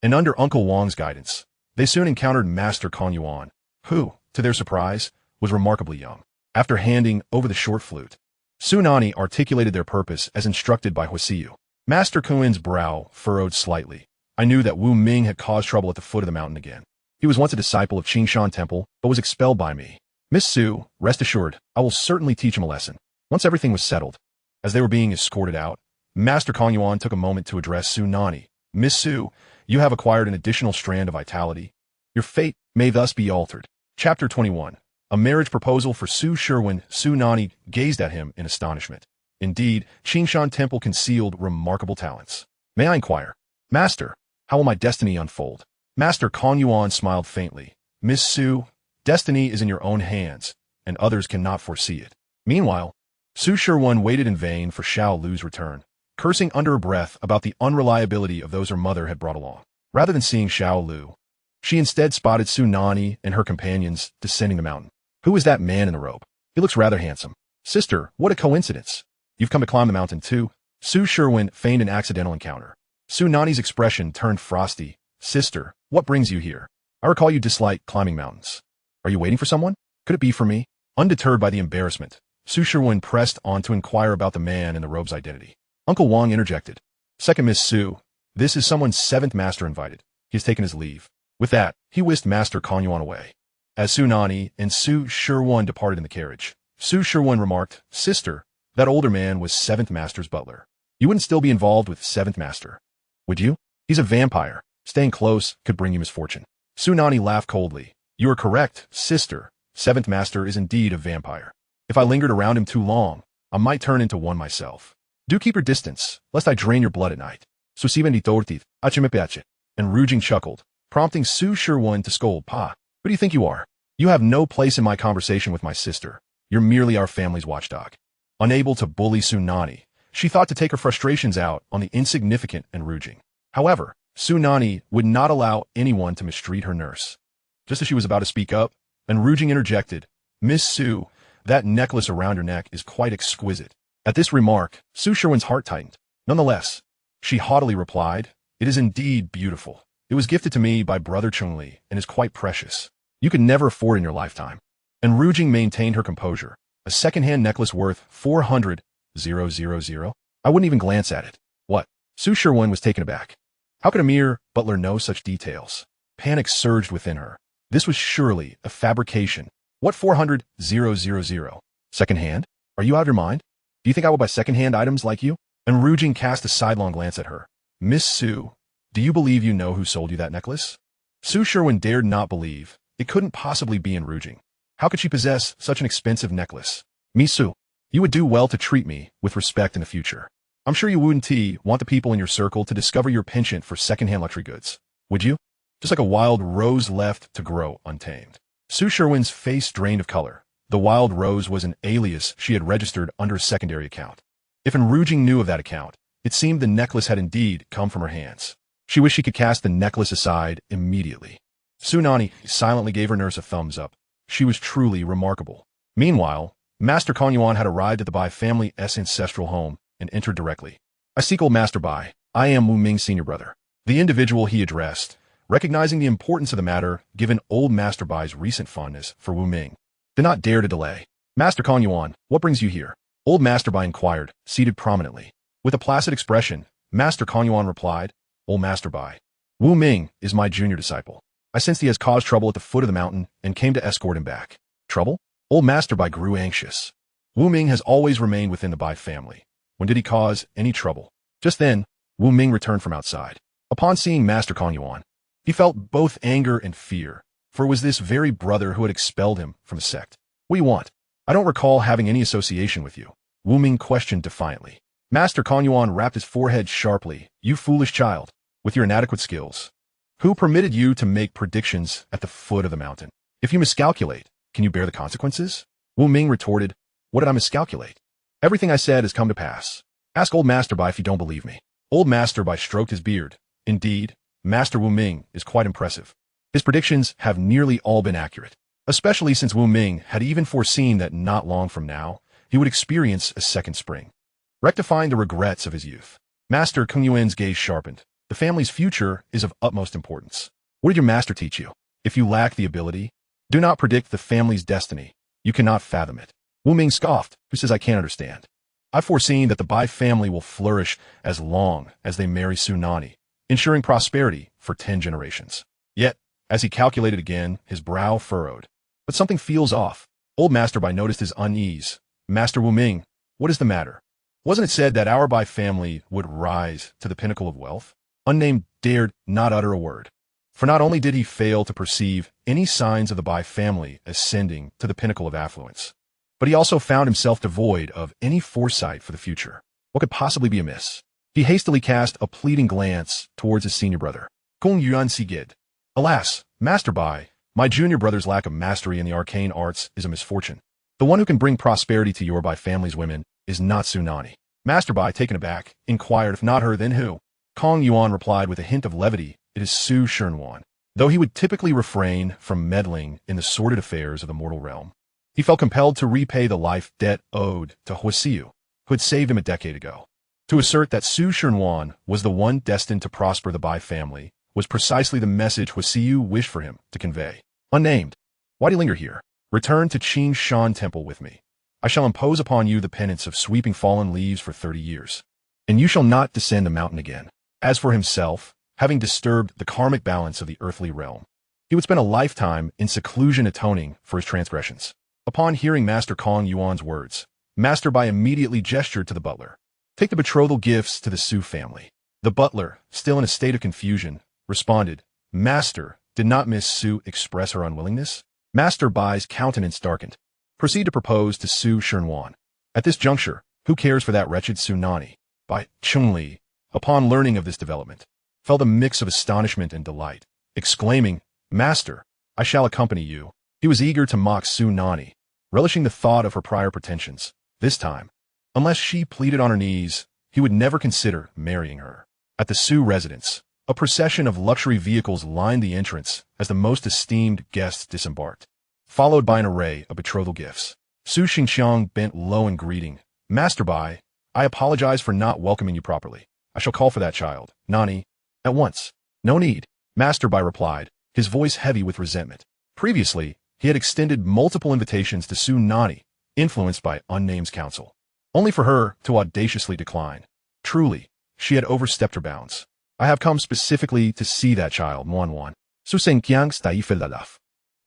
and under Uncle Wang's guidance, they soon encountered Master Kong Yuan, who, to their surprise, was remarkably young. After handing over the short flute, Su Nanyi articulated their purpose as instructed by Huo Siyu. Master Kuin's brow furrowed slightly. I knew that Wu Ming had caused trouble at the foot of the mountain again. He was once a disciple of Qingshan Temple, but was expelled by me. Miss Su, rest assured, I will certainly teach him a lesson. Once everything was settled, as they were being escorted out, Master Kong Yuan took a moment to address Su Nanyi. Miss Su, you have acquired an additional strand of vitality. Your fate may thus be altered. Chapter 21. A marriage proposal for Su Sherwin. Su Nanyi gazed at him in astonishment. Indeed, Qingshan Temple concealed remarkable talents. May I inquire? Master, how will my destiny unfold? Master Kong Yuan smiled faintly. Miss Su, destiny is in your own hands, and others cannot foresee it. Meanwhile, Su Sherwin waited in vain for Xiao Lu's return. cursing under her breath about the unreliability of those her mother had brought along. Rather than seeing Xiao Lu, she instead spotted Su Nanyi and her companions descending the mountain. Who is that man in the robe? He looks rather handsome. Sister, what a coincidence. You've come to climb the mountain too? Su Sherwin feigned an accidental encounter. Su Nanyi's expression turned frosty. Sister, what brings you here? I recall you dislike climbing mountains. Are you waiting for someone? Could it be for me? Undeterred by the embarrassment, Su Sherwin pressed on to inquire about the man in the robe's identity. Uncle Wang interjected. Second Miss Su, this is someone's seventh master invited. He has taken his leave. With that, he whisked Master Kanyuan away. As Su Nanyi and Su Sherwin departed in the carriage, Su Sherwin remarked, Sister, that older man was seventh master's butler. You wouldn't still be involved with seventh master, would you? He's a vampire. Staying close could bring you misfortune. Su Nanyi laughed coldly. You are correct, sister. Seventh master is indeed a vampire. If I lingered around him too long, I might turn into one myself. Do keep your distance, lest I drain your blood at night. Susivendi tortith, achimepiache. And Rujing chuckled, prompting Su Sherwin to scold. Pa, who do you think you are? You have no place in my conversation with my sister. You're merely our family's watchdog. Unable to bully Su Nanyi, she thought to take her frustrations out on the insignificant and Rujing. However, Su Nanyi would not allow anyone to mistreat her nurse. Just as she was about to speak up, and Rujing interjected, Miss Su, that necklace around your neck is quite exquisite. At this remark, Su Sherwin's heart tightened. Nonetheless, she haughtily replied, It is indeed beautiful. It was gifted to me by Brother Chungli and is quite precious. You could never afford it in your lifetime. And Rujing maintained her composure. A second-hand necklace worth 400,000. I wouldn't even glance at it. What? Su Sherwin was taken aback. How could a mere butler know such details? Panic surged within her. This was surely a fabrication. What 400,000? Second-hand? Are you out of your mind? Do you think I will buy second-hand items like you? And Rujing cast a sidelong glance at her. Miss Su, do you believe you know who sold you that necklace? Su Sherwin dared not believe. It couldn't possibly be in Rujing. How could she possess such an expensive necklace? Miss Su, you would do well to treat me with respect in the future. I'm sure you wouldn't want the people in your circle to discover your penchant for second-hand luxury goods, would you? Just like a wild rose left to grow untamed. Su Sherwin's face drained of color. The wild rose was an alias she had registered under a secondary account. If Rujing knew of that account, it seemed the necklace had indeed come from her hands. She wished she could cast the necklace aside immediately. Su Nanyi silently gave her nurse a thumbs up. She was truly remarkable. Meanwhile, Master Kanyuan had arrived at the Bai family's ancestral home and entered directly. I seek old Master Bai. I am Wu Ming's senior brother. The individual he addressed, recognizing the importance of the matter given old Master Bai's recent fondness for Wu Ming, did not dare to delay. Master Kanyuan, what brings you here? Old Master Bai inquired, seated prominently. With a placid expression, Master Kanyuan replied, Old Master Bai, Wu Ming is my junior disciple. I sensed he has caused trouble at the foot of the mountain and came to escort him back. Trouble? Old Master Bai grew anxious. Wu Ming has always remained within the Bai family. When did he cause any trouble? Just then, Wu Ming returned from outside. Upon seeing Master Kanyuan, he felt both anger and fear, for it was this very brother who had expelled him from the sect. What do you want? I don't recall having any association with you. Wu Ming questioned defiantly. Master Kanyuan rapped his forehead sharply. You foolish child, with your inadequate skills. Who permitted you to make predictions at the foot of the mountain? If you miscalculate, can you bear the consequences? Wu Ming retorted, What did I miscalculate? Everything I said has come to pass. Ask old Master Bai if you don't believe me. Old Master Bai stroked his beard. Indeed, Master Wu Ming is quite impressive. His predictions have nearly all been accurate, especially since Wu Ming had even foreseen that not long from now, he would experience a second spring. Rectifying the regrets of his youth, Master Kung Yuan's gaze sharpened. The family's future is of utmost importance. What did your master teach you? If you lack the ability, do not predict the family's destiny. You cannot fathom it. Wu Ming scoffed, who says I can't understand. I've foreseen that the Bai family will flourish as long as they marry Su Nanyi, ensuring prosperity for 10 generations. Yet, as he calculated again, his brow furrowed. But something feels off. Old Master Bai noticed his unease. Master Wu Ming, what is the matter? Wasn't it said that our Bai family would rise to the pinnacle of wealth? Unnamed dared not utter a word. For not only did he fail to perceive any signs of the Bai family ascending to the pinnacle of affluence, but he also found himself devoid of any foresight for the future. What could possibly be amiss? He hastily cast a pleading glance towards his senior brother. Kung Yuan Sigid. Alas, Master Bai, my junior brother's lack of mastery in the arcane arts is a misfortune. The one who can bring prosperity to your Bai family's women is not Su Nanyi. Master Bai, taken aback, inquired if not her, then who? Kong Yuan replied with a hint of levity, it is Su Shernwan. Though he would typically refrain from meddling in the sordid affairs of the mortal realm, he felt compelled to repay the life debt owed to Huo Siyu, who had saved him a decade ago. To assert that Su Shernwan was the one destined to prosper the Bai family was precisely the message Huo Siyu wished for him to convey. Unnamed, why do you linger here? Return to Qin Shan Temple with me. I shall impose upon you the penance of sweeping fallen leaves for 30 years, and you shall not descend the mountain again. As for himself, having disturbed the karmic balance of the earthly realm, he would spend a lifetime in seclusion atoning for his transgressions. Upon hearing Master Kong Yuan's words, Master Bai immediately gestured to the butler. Take the betrothal gifts to the Su family. The butler, still in a state of confusion, responded, Master, did not Miss Su express her unwillingness? Master Bai's countenance darkened. Proceed to propose to Su Shernwan. At this juncture, who cares for that wretched Su Nanyi? Bai Chengli, upon learning of this development, felt a mix of astonishment and delight, exclaiming, Master, I shall accompany you. He was eager to mock Su Nanyi, relishing the thought of her prior pretensions. This time, unless she pleaded on her knees, he would never consider marrying her. At the Su residence, a procession of luxury vehicles lined the entrance as the most esteemed guests disembarked, followed by an array of betrothal gifts. Su Xingxiang bent low in greeting. Master Bai, I apologize for not welcoming you properly. I shall call for that child, Nanyi, at once. No need, Master Bai replied, his voice heavy with resentment. Previously, he had extended multiple invitations to Su Nanyi, influenced by Unnamed's counsel, only for her to audaciously decline. Truly, she had overstepped her bounds. I have come specifically to see that child, Nuan. Su Sengqiang Staifeladaf.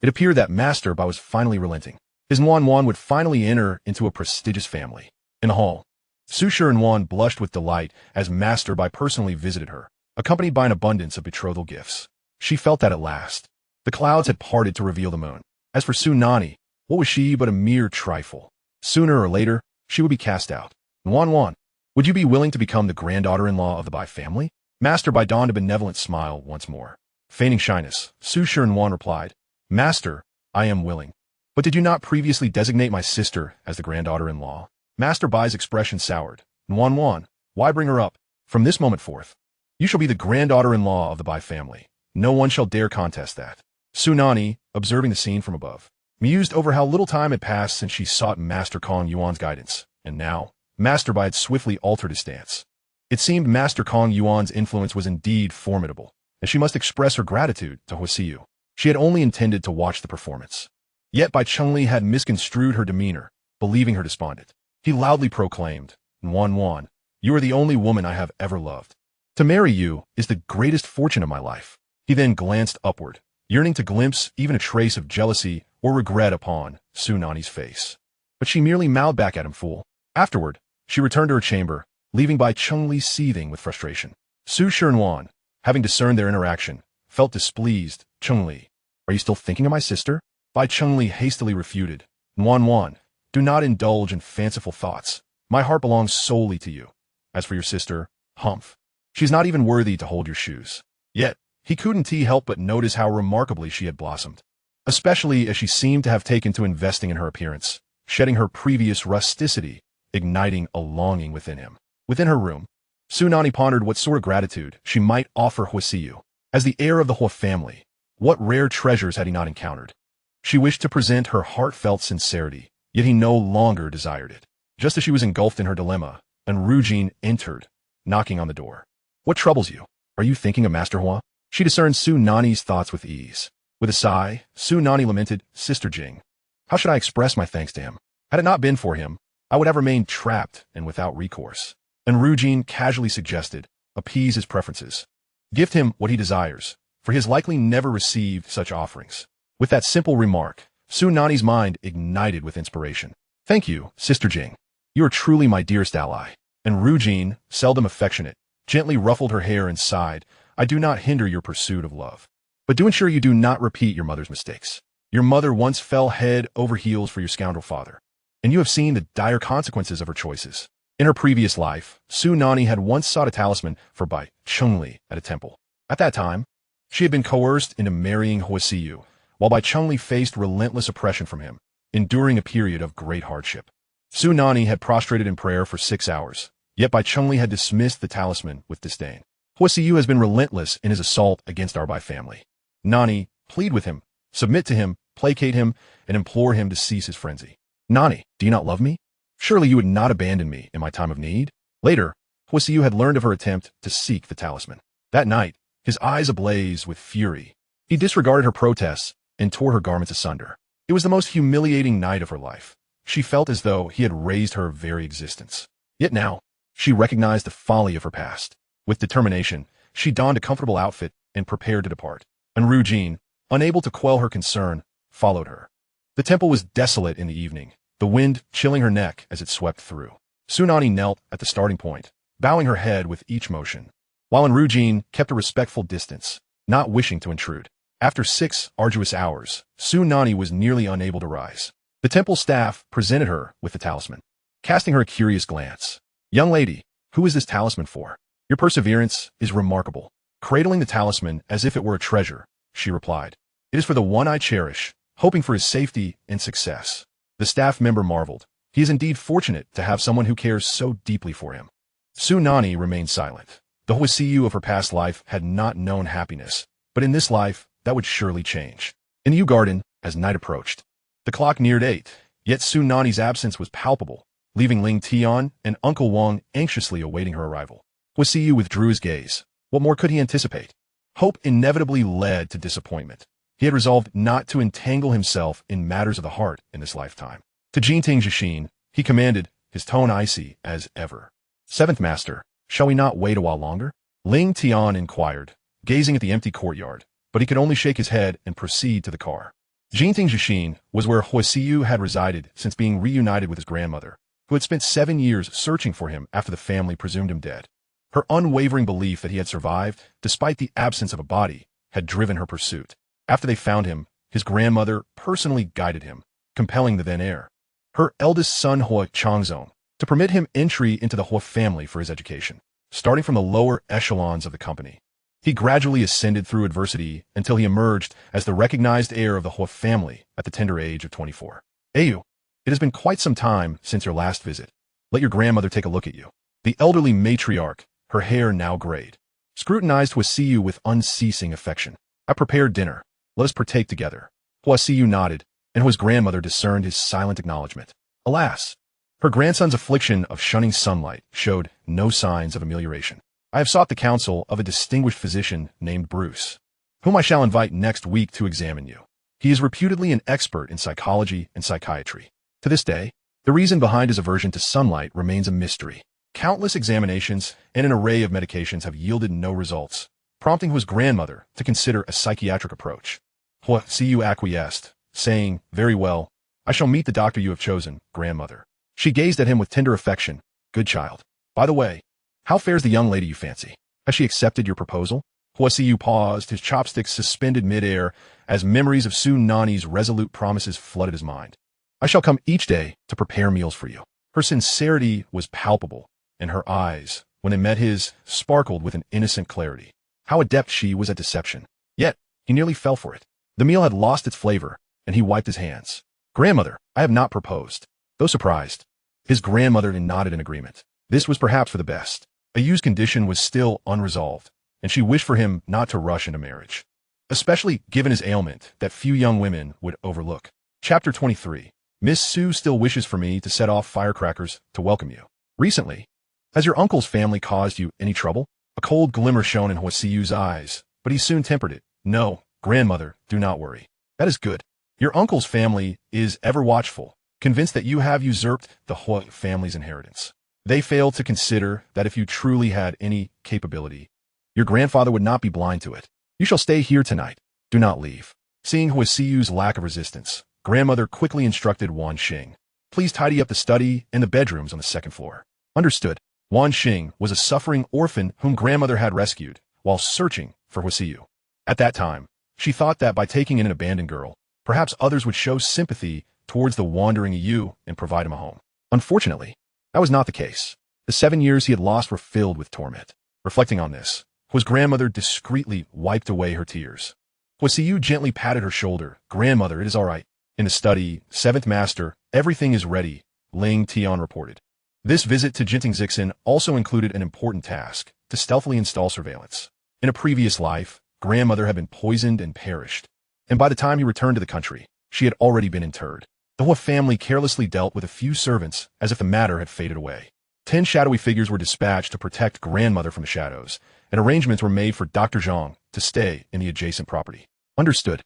It appeared that Master Bai was finally relenting. His Nuan would finally enter into a prestigious family. In the hall, Su Shernwan blushed with delight as Master Bai personally visited her, accompanied by an abundance of betrothal gifts. She felt that at last, the clouds had parted to reveal the moon. As for Su Nanyi, what was she but a mere trifle? Sooner or later, she would be cast out. Nuan, would you be willing to become the granddaughter-in-law of the Bai family? Master Bai donned a benevolent smile once more. Feigning shyness, Su Shernwan replied, Master, I am willing. But did you not previously designate my sister as the granddaughter-in-law? Master Bai's expression soured. Nuan, why bring her up? From this moment forth, you shall be the granddaughter-in-law of the Bai family. No one shall dare contest that. Su Nanyi, observing the scene from above, mused over how little time had passed since she sought Master Kong Yuan's guidance, and now, Master Bai had swiftly altered his stance. It seemed Master Kong Yuan's influence was indeed formidable, and she must express her gratitude to Huo Siyu. She had only intended to watch the performance. Yet Bai Chengli had misconstrued her demeanor, believing her despondent. He loudly proclaimed, Nuan, you are the only woman I have ever loved. To marry you is the greatest fortune of my life. He then glanced upward, yearning to glimpse even a trace of jealousy or regret upon Su Nanyi's face. But she merely mouthed back at him, fool. Afterward, she returned to her chamber, leaving Bai Chengli seething with frustration. Su Shernwan, having discerned their interaction, felt displeased. Chengli, are you still thinking of my sister? Bai Chengli hastily refuted. Nuan, do not indulge in fanciful thoughts. My heart belongs solely to you. As for your sister, humph. She's not even worthy to hold your shoes. Yet, he couldn't help but notice how remarkably she had blossomed, especially as she seemed to have taken to investing in her appearance, shedding her previous rusticity, igniting a longing within him. Within her room, Su Nanyi pondered what sort of gratitude she might offer Huo Siyu. As the heir of the Huo family, what rare treasures had he not encountered? She wished to present her heartfelt sincerity, yet he no longer desired it. Just as she was engulfed in her dilemma, and Rujin entered, knocking on the door. What troubles you? Are you thinking of Master Huo? She discerned Su Nanyi's thoughts with ease. With a sigh, Su Nanyi lamented, Sister Jing, how should I express my thanks to him? Had it not been for him, I would have remained trapped and without recourse. And Rujin casually suggested, appease his preferences. Gift him what he desires, for he has likely never received such offerings. With that simple remark, Su Nanyi's mind ignited with inspiration. Thank you, Sister Jing. You are truly my dearest ally. And Rujin, seldom affectionate, gently ruffled her hair and sighed, I do not hinder your pursuit of love, but do ensure you do not repeat your mother's mistakes. Your mother once fell head over heels for your scoundrel father, and you have seen the dire consequences of her choices. In her previous life, Su Nanyi had once sought a talisman for Bai Chengli at a temple. At that time, she had been coerced into marrying Huo Siyu, while Bai Chengli faced relentless oppression from him, enduring a period of great hardship. Su Nanyi had prostrated in prayer for 6 hours, Yet Bai Chengli had dismissed the talisman with disdain. Huo Siyu has been relentless in his assault against our Bai family. Nanyi, plead with him, submit to him, placate him, and implore him to cease his frenzy. Nanyi, do you not love me? Surely you would not abandon me in my time of need? Later, Huo Siyu had learned of her attempt to seek the talisman. That night, his eyes ablaze with fury. He disregarded her protests and tore her garments asunder. It was the most humiliating night of her life. She felt as though he had razed her very existence. Yet now, she recognized the folly of her past. With determination, she donned a comfortable outfit and prepared to depart. And Ru Jin, unable to quell her concern, followed her. The temple was desolate in the evening, the wind chilling her neck as it swept through. Su Nanyi knelt at the starting point, bowing her head with each motion, while Ru Jin kept a respectful distance, not wishing to intrude. After 6 arduous hours, Su Nanyi was nearly unable to rise. The temple staff presented her with the talisman, casting her a curious glance. "Young lady, who is this talisman for? Your perseverance is remarkable." Cradling the talisman as if it were a treasure, she replied, "It is for the one I cherish, hoping for his safety and success." The staff member marveled. He is indeed fortunate to have someone who cares so deeply for him. Su Nanyi remained silent. The Huo Siyu of her past life had not known happiness, but in this life, that would surely change. In the Yew Garden, as night approached, the clock neared 8, yet Su Nanyi's absence was palpable, leaving Ling Tian and Uncle Wang anxiously awaiting her arrival. Huo Siyu withdrew his gaze. What more could he anticipate? Hope inevitably led to disappointment. He had resolved not to entangle himself in matters of the heart in this lifetime. To Jinting Jixin, he commanded, his tone icy as ever. "Seventh Master, shall we not wait a while longer?" Ling Tian inquired, gazing at the empty courtyard, but he could only shake his head and proceed to the car. Jinting Jixin was where Huo Siyu had resided since being reunited with his grandmother, who had spent 7 years searching for him after the family presumed him dead. Her unwavering belief that he had survived, despite the absence of a body, had driven her pursuit. After they found him, his grandmother personally guided him, compelling the then heir, her eldest son Huo Changzong, to permit him entry into the Huo family for his education. Starting from the lower echelons of the company, he gradually ascended through adversity until he emerged as the recognized heir of the Huo family at the tender age of 24. "Ayu, it has been quite some time since your last visit. Let your grandmother take a look at you." The elderly matriarch, her hair now grayed, scrutinized Huo Siyu with unceasing affection. "I prepared dinner. Let us partake together." Huo Siyu nodded, and Huo's grandmother discerned his silent acknowledgement. Alas! Her grandson's affliction of shunning sunlight showed no signs of amelioration. "I have sought the counsel of a distinguished physician named Bruce, whom I shall invite next week to examine you. He is reputedly an expert in psychology and psychiatry. To this day, the reason behind his aversion to sunlight remains a mystery. Countless examinations and an array of medications have yielded no results, prompting Huo's grandmother to consider a psychiatric approach." Huo Siyu acquiesced, saying, "Very well, I shall meet the doctor you have chosen, grandmother." She gazed at him with tender affection. "Good child. By the way, how fares the young lady you fancy? Has she accepted your proposal?" Huo Siyu paused, his chopsticks suspended mid-air, as memories of Su Nanyi's resolute promises flooded his mind. "I shall come each day to prepare meals for you." Her sincerity was palpable, and her eyes, when they met his, sparkled with an innocent clarity. How adept she was at deception. Yet, he nearly fell for it. The meal had lost its flavor, and he wiped his hands. "Grandmother, I have not proposed." Though surprised, his grandmother nodded in agreement. This was perhaps for the best. Ayu's condition was still unresolved, and she wished for him not to rush into marriage, especially given his ailment that few young women would overlook. Chapter 23. Miss Su still wishes for me to set off firecrackers to welcome you. Recently, has your uncle's family caused you any trouble? A cold glimmer shone in Huo Siyu's eyes, but he soon tempered it. "No, grandmother, do not worry. That is good. Your uncle's family is ever watchful, convinced that you have usurped the Huo family's inheritance. They fail to consider that if you truly had any capability, your grandfather would not be blind to it. You shall stay here tonight. Do not leave." Seeing Huo Siyu's lack of resistance, grandmother quickly instructed Wan Xing, "Please tidy up the study and the bedrooms on the 2nd floor." Understood. Wan Xing was a suffering orphan whom grandmother had rescued while searching for Huo Siyu. At that time, she thought that by taking in an abandoned girl, perhaps others would show sympathy towards the wandering Yu and provide him a home. Unfortunately, that was not the case. The 7 years he had lost were filled with torment. Reflecting on this, Huo's grandmother discreetly wiped away her tears. Huo Siyu gently patted her shoulder. "Grandmother, it is all right." In the study, 7th Master, everything is ready, Ling Tian reported. This visit to Jintingzixin also included an important task, to stealthily install surveillance. In a previous life, grandmother had been poisoned and perished, and by the time he returned to the country, she had already been interred. The Huo family carelessly dealt with a few servants as if the matter had faded away. 10 shadowy figures were dispatched to protect grandmother from the shadows, and arrangements were made for Dr. Zhang to stay in the adjacent property. Understood.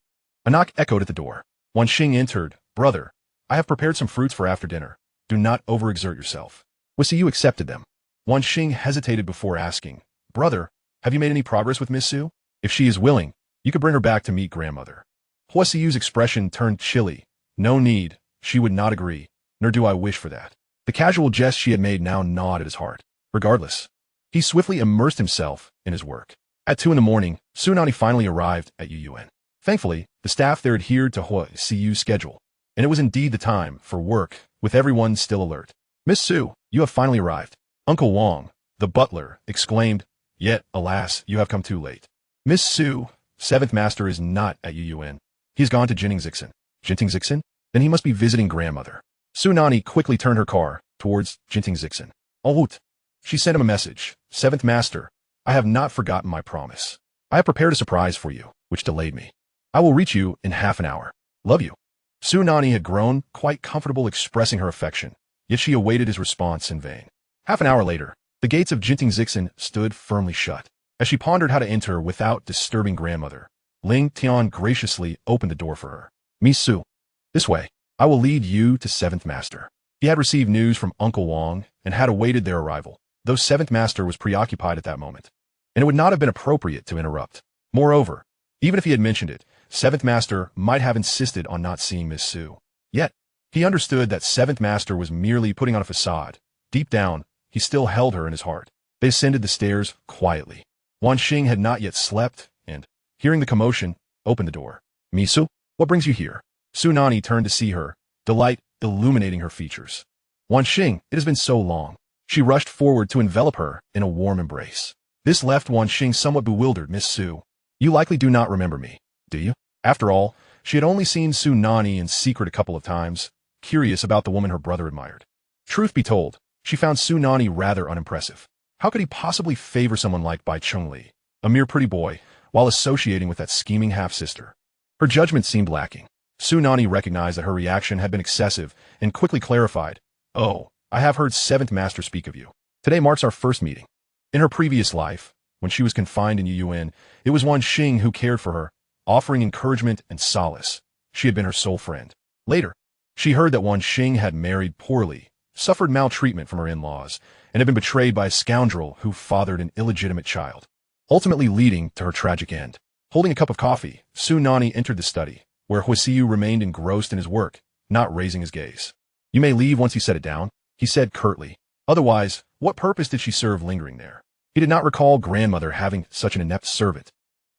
A knock echoed at the door. Wan Xing entered. Brother, I have prepared some fruits for after dinner. Do not overexert yourself. Huo Siyu accepted them. Wan Xing hesitated before asking, Brother, have you made any progress with Miss Su? If she is willing, you could bring her back to meet grandmother. Huo Siyu's expression turned chilly. No need. She would not agree, nor do I wish for that. The casual jest she had made now gnawed at his heart. Regardless, he swiftly immersed himself in his work. At 2 in the morning, Su Nanyi finally arrived at Yuyuan. Thankfully, the staff there adhered to Huo Siyu's schedule, and it was indeed the time for work, with everyone still alert. Miss Su, you have finally arrived. Uncle Wang, the butler, exclaimed, yet, alas, you have come too late. Miss Su, 7th Master is not at Yuyuan. He has gone to Jintingzixin. Jintingzixin? Then he must be visiting grandmother. Su Nanyi quickly turned her car towards Jintingzixin. En route. She sent him a message. 7th Master, I have not forgotten my promise. I have prepared a surprise for you, which delayed me. I will reach you in half an hour. Love you. Su Nanyi had grown quite comfortable expressing her affection, yet she awaited his response in vain. Half an hour later, the gates of Jintingzixin stood firmly shut. As she pondered how to enter without disturbing grandmother, Ling Tian graciously opened the door for her. Miss Su, this way. I will lead you to 7th Master. He had received news from Uncle Wang and had awaited their arrival, though 7th Master was preoccupied at that moment, and it would not have been appropriate to interrupt. Moreover, even if he had mentioned it, 7th Master might have insisted on not seeing Miss Su. Yet, he understood that 7th Master was merely putting on a facade. Deep down, he still held her in his heart. They ascended the stairs quietly. Wan Xing had not yet slept, and, hearing the commotion, opened the door. Miss Su, what brings you here? Su Nanyi turned to see her, delight illuminating her features. Wan Xing, it has been so long. She rushed forward to envelop her in a warm embrace. This left Wan Xing somewhat bewildered. Miss Su, you likely do not remember me, do you? After all, she had only seen Su Nanyi in secret a couple of times, curious about the woman her brother admired. Truth be told, she found Su Nanyi rather unimpressive. How could he possibly favor someone like Bai Chengli, a mere pretty boy, while associating with that scheming half-sister? Her judgment seemed lacking. Su Nanyi recognized that her reaction had been excessive and quickly clarified, Oh, I have heard 7th Master speak of you. Today marks our first meeting. In her previous life, when she was confined in Yuyuan, it was Wan Xing who cared for her, offering encouragement and solace. She had been her sole friend. Later, she heard that Wan Xing had married poorly, suffered maltreatment from her in-laws, and had been betrayed by a scoundrel who fathered an illegitimate child, ultimately leading to her tragic end. Holding a cup of coffee, Su Nanyi entered the study, where Huo Siyu remained engrossed in his work, not raising his gaze. You may leave once you set it down, he said curtly. Otherwise, what purpose did she serve lingering there? He did not recall grandmother having such an inept servant.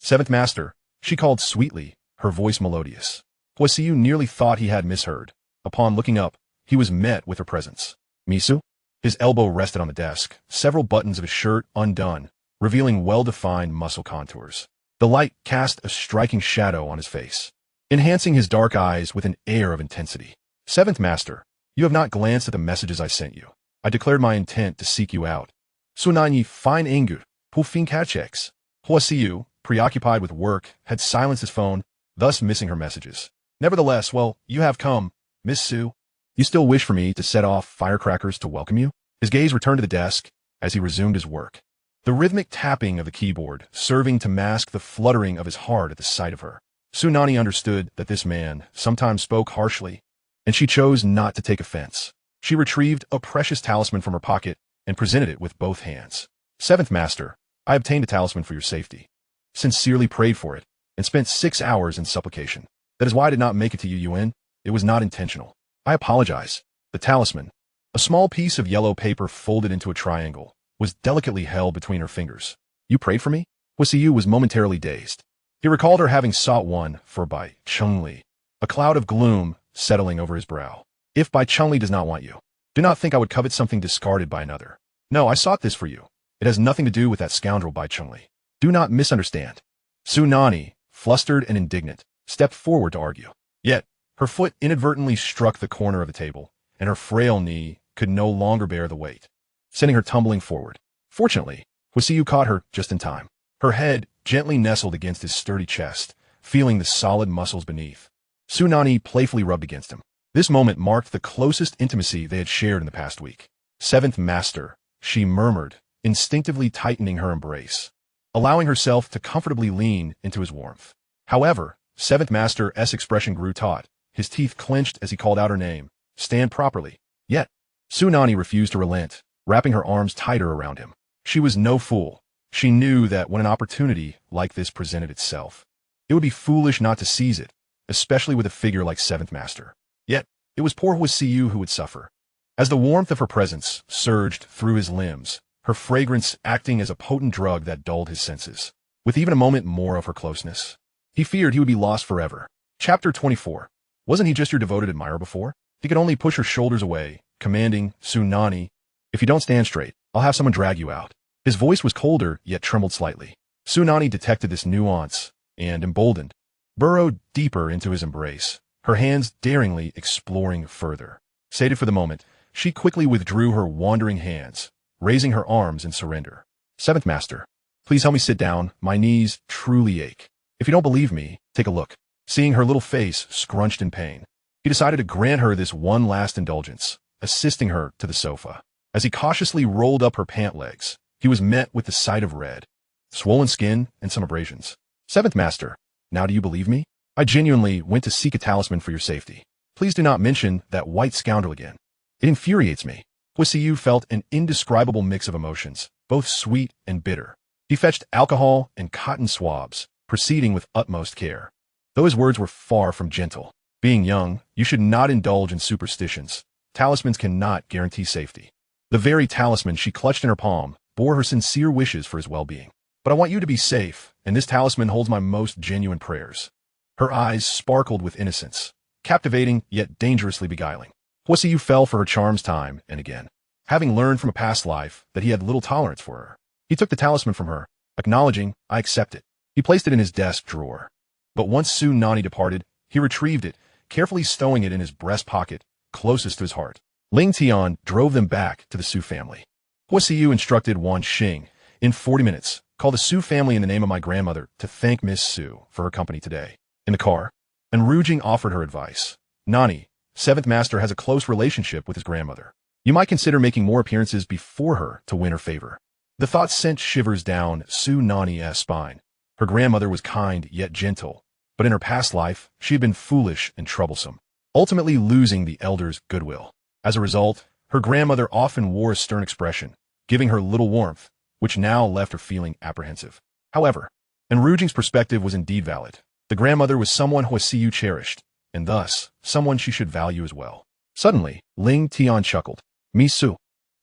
7th Master, she called sweetly, her voice melodious. Huo Siyu nearly thought he had misheard. Upon looking up, he was met with her presence. Miss Su? His elbow rested on the desk, several buttons of his shirt undone, revealing well-defined muscle contours. The light cast a striking shadow on his face, enhancing his dark eyes with an air of intensity. 7th Master, you have not glanced at the messages I sent you. I declared my intent to seek you out. Su Nanyi fine anger, pour fin cachex. Huo Siyu, preoccupied with work, had silenced his phone, thus missing her messages. Nevertheless, well, you have come, Miss Su. You still wish for me to set off firecrackers to welcome you? His gaze returned to the desk as he resumed his work. The rhythmic tapping of the keyboard serving to mask the fluttering of his heart at the sight of her. Su Nanyi understood that this man sometimes spoke harshly, and she chose not to take offense. She retrieved a precious talisman from her pocket and presented it with both hands. 7th Master, I obtained a talisman for your safety. Sincerely prayed for it, and spent 6 hours in supplication. That is why I did not make it to Yuyuan. It was not intentional. I apologize. The talisman, a small piece of yellow paper folded into a triangle, was delicately held between her fingers. You prayed for me? Huo Siyu was momentarily dazed. He recalled her having sought one for Bai Chengli, a cloud of gloom settling over his brow. If Bai Chengli does not want you, do not think I would covet something discarded by another. No, I sought this for you. It has nothing to do with that scoundrel Bai Chengli. Do not misunderstand. Su Nanyi, flustered and indignant, stepped forward to argue. Yet, her foot inadvertently struck the corner of the table, and her frail knee could no longer bear the weight, sending her tumbling forward. Fortunately, Huo Siyu caught her just in time. Her head gently nestled against his sturdy chest, feeling the solid muscles beneath. Su Nanyi playfully rubbed against him. This moment marked the closest intimacy they had shared in the past week. "Seventh Master," she murmured, instinctively tightening her embrace, allowing herself to comfortably lean into his warmth. However, Seventh Master's expression grew taut. His teeth clenched as he called out her name. "Stand properly." Yet, Su Nanyi refused to relent, wrapping her arms tighter around him. She was no fool. She knew that when an opportunity like this presented itself, it would be foolish not to seize it, especially with a figure like Seventh Master. Yet, it was poor Huo Siyu who would suffer. As the warmth of her presence surged through his limbs, her fragrance acting as a potent drug that dulled his senses. With even a moment more of her closeness, he feared he would be lost forever. Chapter 24. Wasn't he just your devoted admirer before? He could only push her shoulders away, commanding, "Su Nanyi, if you don't stand straight, I'll have someone drag you out." His voice was colder, yet trembled slightly. Su Nanyi detected this nuance, and, emboldened, burrowed deeper into his embrace, her hands daringly exploring further. Sated for the moment, she quickly withdrew her wandering hands, raising her arms in surrender. "Seventh Master, please help me sit down. My knees truly ache. If you don't believe me, take a look." Seeing her little face scrunched in pain, he decided to grant her this one last indulgence, assisting her to the sofa. As he cautiously rolled up her pant legs, he was met with the sight of red, swollen skin, and some abrasions. "Seventh Master, now do you believe me? I genuinely went to seek a talisman for your safety. Please do not mention that white scoundrel again. It infuriates me." Huo Siyu felt an indescribable mix of emotions, both sweet and bitter. He fetched alcohol and cotton swabs, proceeding with utmost care. Though his words were far from gentle. Being young, you should not indulge in superstitions. Talismans cannot guarantee safety. The very talisman she clutched in her palm bore her sincere wishes for his well-being. "But I want you to be safe, and this talisman holds my most genuine prayers." Her eyes sparkled with innocence, captivating yet dangerously beguiling. Huo Siyu fell for her charms time and again. Having learned from a past life that he had little tolerance for her, he took the talisman from her, acknowledging, "I accept it." He placed it in his desk drawer. But once Su Nanyi departed, he retrieved it, carefully stowing it in his breast pocket, closest to his heart. Ling Tian drove them back to the Su family. Huo Siyu instructed Wan Xing, "In 40 minutes, call the Su family in the name of my grandmother to thank Miss Su for her company today." In the car, Enruging offered her advice. "Nanyi, Seventh Master has a close relationship with his grandmother. You might consider making more appearances before her to win her favor." The thought sent shivers down Su Nanyi's spine. Her grandmother was kind yet gentle, but in her past life, she had been foolish and troublesome, ultimately losing the elder's goodwill. As a result, her grandmother often wore a stern expression, giving her little warmth, which now left her feeling apprehensive. However, Enruging's perspective was indeed valid. The grandmother was someone Huo Siyu cherished, and thus, someone she should value as well. Suddenly, Ling Tian chuckled. "Miss Su,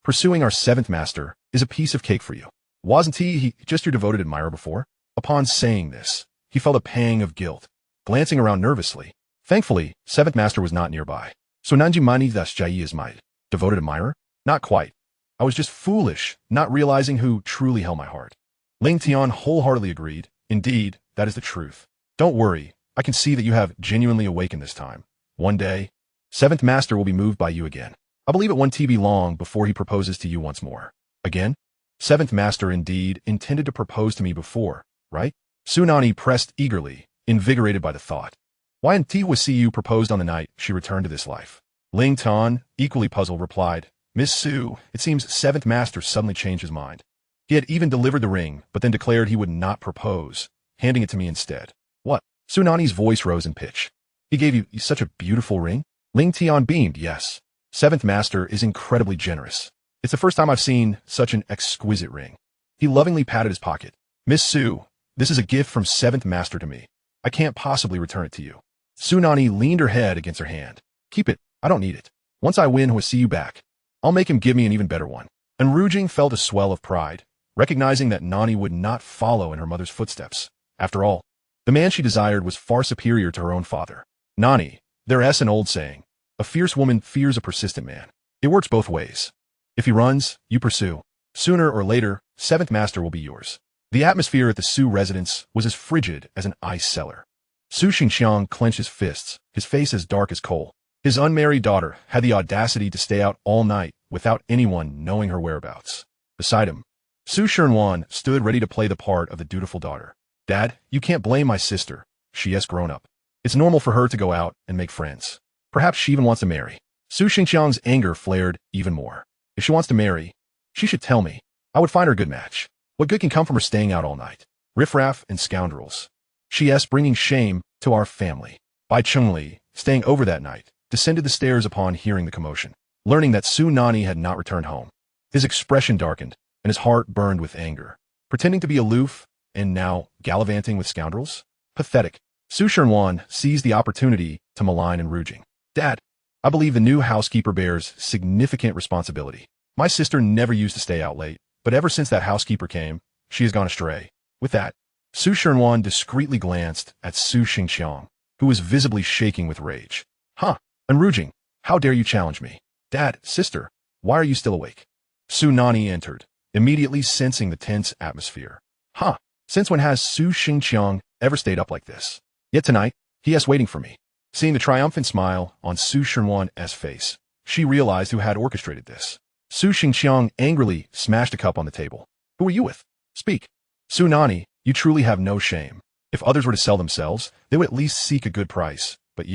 pursuing our Seventh Master is a piece of cake for you. Wasn't he just your devoted admirer before?" Upon saying this, he felt a pang of guilt, glancing around nervously. Thankfully, Seventh Master was not nearby. "So Nanji Mani das Jai is my devoted admirer?" "Not quite. I was just foolish, not realizing who truly held my heart." Ling Tian wholeheartedly agreed. "Indeed, that is the truth. Don't worry, I can see that you have genuinely awakened this time. One day, Seventh Master will be moved by you again. I believe it won't be long before he proposes to you once more." "Again? Seventh Master indeed intended to propose to me before, right?" Su Nanyi pressed eagerly, invigorated by the thought. "Why hadn't Huo Siyu proposed on the night she returned to this life?" Ling Tian, equally puzzled, replied, "Miss Su, it seems Seventh Master suddenly changed his mind. He had even delivered the ring, but then declared he would not propose, handing it to me instead." "What?" Su Nanyi's voice rose in pitch. "He gave you such a beautiful ring?" Ling Tian beamed. "Yes. Seventh Master is incredibly generous. It's the first time I've seen such an exquisite ring." He lovingly patted his pocket. "Miss Su, this is a gift from Seventh Master to me. I can't possibly return it to you." Su Nanyi leaned her head against her hand. "Keep it. I don't need it. Once I win Huo Siyu back, I'll make him give me an even better one." Enruging felt a swell of pride, recognizing that Nanyi would not follow in her mother's footsteps. After all, the man she desired was far superior to her own father. "Nanyi, there's an old saying, a fierce woman fears a persistent man. It works both ways. If he runs, you pursue. Sooner or later, Seventh Master will be yours." The atmosphere at the Su residence was as frigid as an ice cellar. Su Xingxiang clenched his fists, his face as dark as coal. His unmarried daughter had the audacity to stay out all night without anyone knowing her whereabouts. Beside him, Su Nanyi stood ready to play the part of the dutiful daughter. Dad, you can't blame my sister. She has grown up. It's normal for her to go out and make friends. Perhaps she even wants to marry. Su Xingqiang's anger flared even more. If she wants to marry, she should tell me. I would find her a good match. What good can come from her staying out all night? Riffraff and scoundrels. She's bringing shame to our family. Bai Chengli, staying over that night, descended the stairs upon hearing the commotion, learning that Su Nanyi had not returned home. His expression darkened, and his heart burned with anger. Pretending to be aloof, and now gallivanting with scoundrels? Pathetic. Su Nanyi seized the opportunity to malign and ruging. Dad, I believe the new housekeeper bears significant responsibility. My sister never used to stay out late, but ever since that housekeeper came, she has gone astray. With that, Su Nanyi discreetly glanced at Su Xingqiang, who was visibly shaking with rage. Huh, I'm ruging. How dare you challenge me? Dad, sister, why are you still awake? Su Nanyi entered, immediately sensing the tense atmosphere. Huh, since when has Su Xingqiang ever stayed up like this? Yet tonight, he is waiting for me. Seeing the triumphant smile on Su Nanyi's face, she realized who had orchestrated this. Su Xingqiang angrily smashed a cup on the table. Who are you with? Speak. Su Nanyi, you truly have no shame. If others were to sell themselves, they would at least seek a good price. But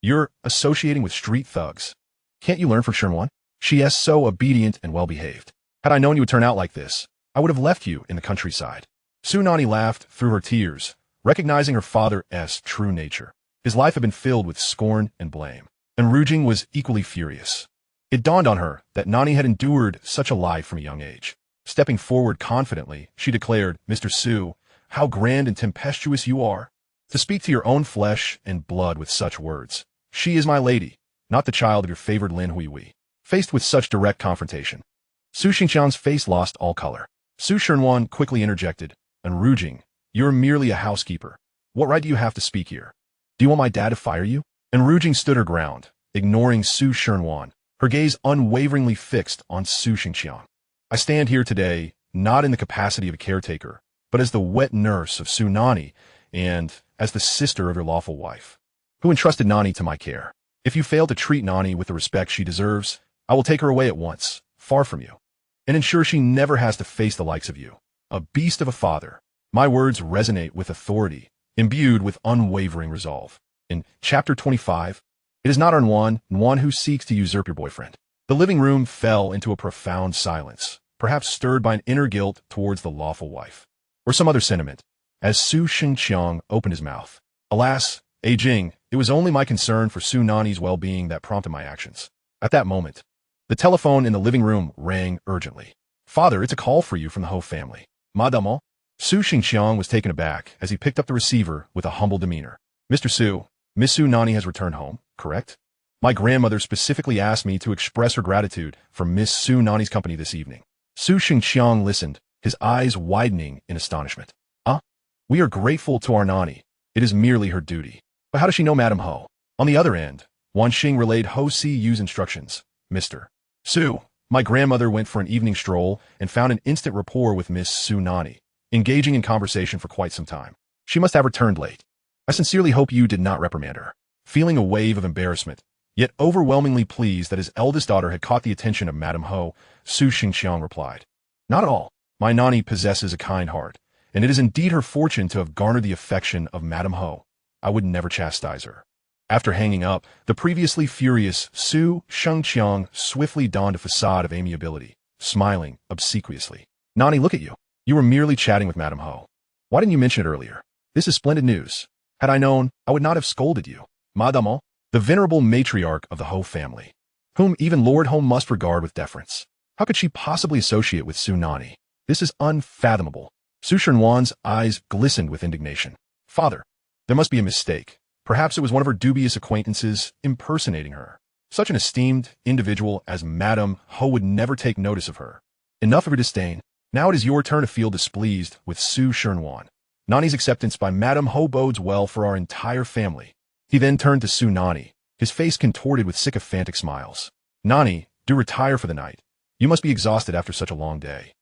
you're associating with street thugs. Can't you learn from Nanyi? She is so obedient and well-behaved. Had I known you would turn out like this, I would have left you in the countryside. Su Nanyi laughed through her tears, recognizing her father's true nature. His life had been filled with scorn and blame, and Ruging was equally furious. It dawned on her that Nanyi had endured such a life from a young age. Stepping forward confidently, she declared, Mr. Su, how grand and tempestuous you are. To speak to your own flesh and blood with such words. She is my lady, not the child of your favored Lin Huihui. Faced with such direct confrontation, Su Xingqiang's face lost all color. Su Nanyi quickly interjected, and Ruging, you're merely a housekeeper. What right do you have to speak here? Do you want my dad to fire you? And Ruging stood her ground, ignoring Su Nanyi, her gaze unwaveringly fixed on Su Xingqiang. I stand here today, not in the capacity of a caretaker, but as the wet nurse of Su Nanyi and as the sister of your lawful wife, who entrusted Nanyi to my care. If you fail to treat Nanyi with the respect she deserves, I will take her away at once, far from you, and ensure she never has to face the likes of you, a beast of a father. My words resonate with authority, imbued with unwavering resolve. In Chapter 25, it is not one who seeks to usurp your boyfriend. The living room fell into a profound silence, perhaps stirred by an inner guilt towards the lawful wife, or some other sentiment, as Su Xingqiang opened his mouth. Alas, Jing, it was only my concern for Su Nanyi's well-being that prompted my actions. At that moment, the telephone in the living room rang urgently. Father, it's a call for you from the Huo family. Madame? Su Xingqiang was taken aback as he picked up the receiver with a humble demeanor. Mr. Su, Miss Su Nanyi has returned home, correct? My grandmother specifically asked me to express her gratitude for Miss Su Nanyi's company this evening. Su Xingqiang listened, his eyes widening in astonishment. We are grateful to our Nanyi. It is merely her duty. But how does she know Madame Ho? On the other end, Wan Xing relayed Huo Siyu's instructions. Mr. Su, my grandmother went for an evening stroll and found an instant rapport with Miss Su Nanyi, engaging in conversation for quite some time. She must have returned late. I sincerely hope you did not reprimand her. Feeling a wave of embarrassment, yet overwhelmingly pleased that his eldest daughter had caught the attention of Madame Ho, Su Xingqiang replied, Not at all. My Nanyi possesses a kind heart, and it is indeed her fortune to have garnered the affection of Madame Ho. I would never chastise her. After hanging up, the previously furious Su Xingqiang swiftly donned a facade of amiability, smiling obsequiously. Nanyi, look at you. You were merely chatting with Madame Ho. Why didn't you mention it earlier? This is splendid news. Had I known, I would not have scolded you. Madame, the venerable matriarch of the Ho family, whom even Lord Ho must regard with deference. How could she possibly associate with Su Nanyi? This is unfathomable. Su Nanyi's eyes glistened with indignation. Father, there must be a mistake. Perhaps it was one of her dubious acquaintances impersonating her. Such an esteemed individual as Madame Ho would never take notice of her. Enough of her disdain. Now it is your turn to feel displeased with Su Nanyi. Nanyi's acceptance by Madame Ho bodes well for our entire family. He then turned to Su Nanyi, his face contorted with sycophantic smiles. Nanyi, do retire for the night. You must be exhausted after such a long day.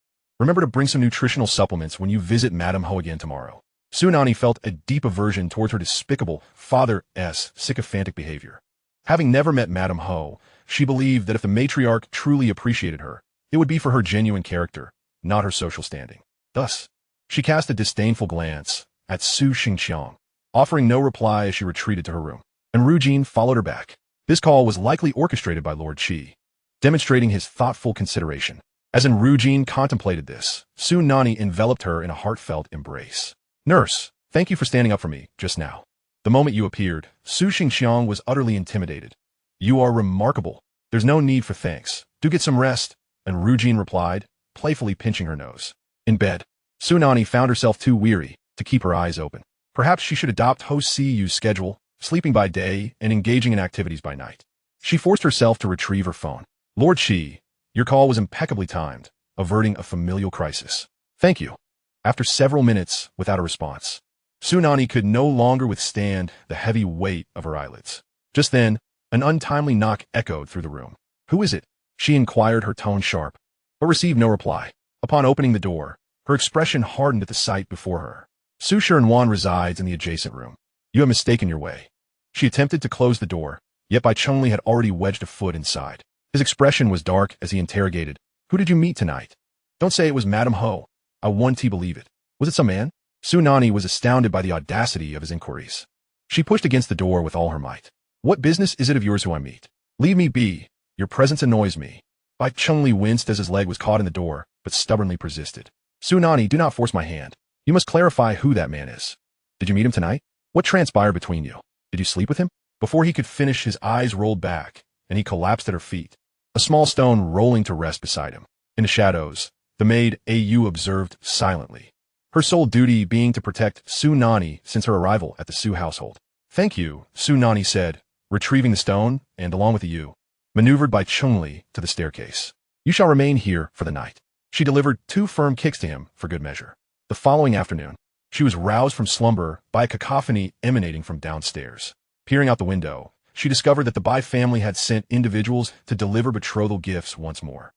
Remember to bring some nutritional supplements when you visit Madame Ho again tomorrow. Su Nanyi felt a deep aversion towards her despicable father's sycophantic behavior. Having never met Madame Huo, she believed that if the matriarch truly appreciated her, it would be for her genuine character, not her social standing. Thus, she cast a disdainful glance at Su Xingqiang, offering no reply as she retreated to her room, and Rujin followed her back. This call was likely orchestrated by Lord Qi, demonstrating his thoughtful consideration. As in Rujin contemplated this, Su Nanyi enveloped her in a heartfelt embrace. "Nurse, thank you for standing up for me just now. The moment you appeared, Su Xingqiang was utterly intimidated. You are remarkable. There's no need for thanks. Do get some rest," and Rujin replied, playfully pinching her nose. In bed, Su Nanyi found herself too weary to keep her eyes open. Perhaps she should adopt Huo Siyu's schedule, sleeping by day and engaging in activities by night. She forced herself to retrieve her phone. "Lord Qi, your call was impeccably timed, averting a familial crisis. Thank you." After several minutes without a response, Su Nanyi could no longer withstand the heavy weight of her eyelids. Just then, an untimely knock echoed through the room. "Who is it?" she inquired, her tone sharp, but received no reply. Upon opening the door, her expression hardened at the sight before her. "Su Shernwan resides in the adjacent room. You have mistaken your way." She attempted to close the door, yet Bai Chengli had already wedged a foot inside. His expression was dark as he interrogated, "Who did you meet tonight?" "Don't say it was Madame Huo. I won't believe it. Was it some man?" Su Nanyi was astounded by the audacity of his inquiries. She pushed against the door with all her might. "What business is it of yours who I meet? Leave me be. Your presence annoys me." Bai Chengli winced as his leg was caught in the door, but stubbornly persisted. "Su Nanyi, do not force my hand. You must clarify who that man is. Did you meet him tonight? What transpired between you? Did you sleep with him?" Before he could finish, his eyes rolled back, and he collapsed at her feet, a small stone rolling to rest beside him. In the shadows, the maid Au observed silently, her sole duty being to protect Su Nanyi since her arrival at the Su household. "Thank you," Su Nanyi said, retrieving the stone, and along with the Yu, maneuvered by Chengli to the staircase. "You shall remain here for the night." She delivered 2 firm kicks to him for good measure. The following afternoon, she was roused from slumber by a cacophony emanating from downstairs. Peering out the window, she discovered that the Bai family had sent individuals to deliver betrothal gifts once more.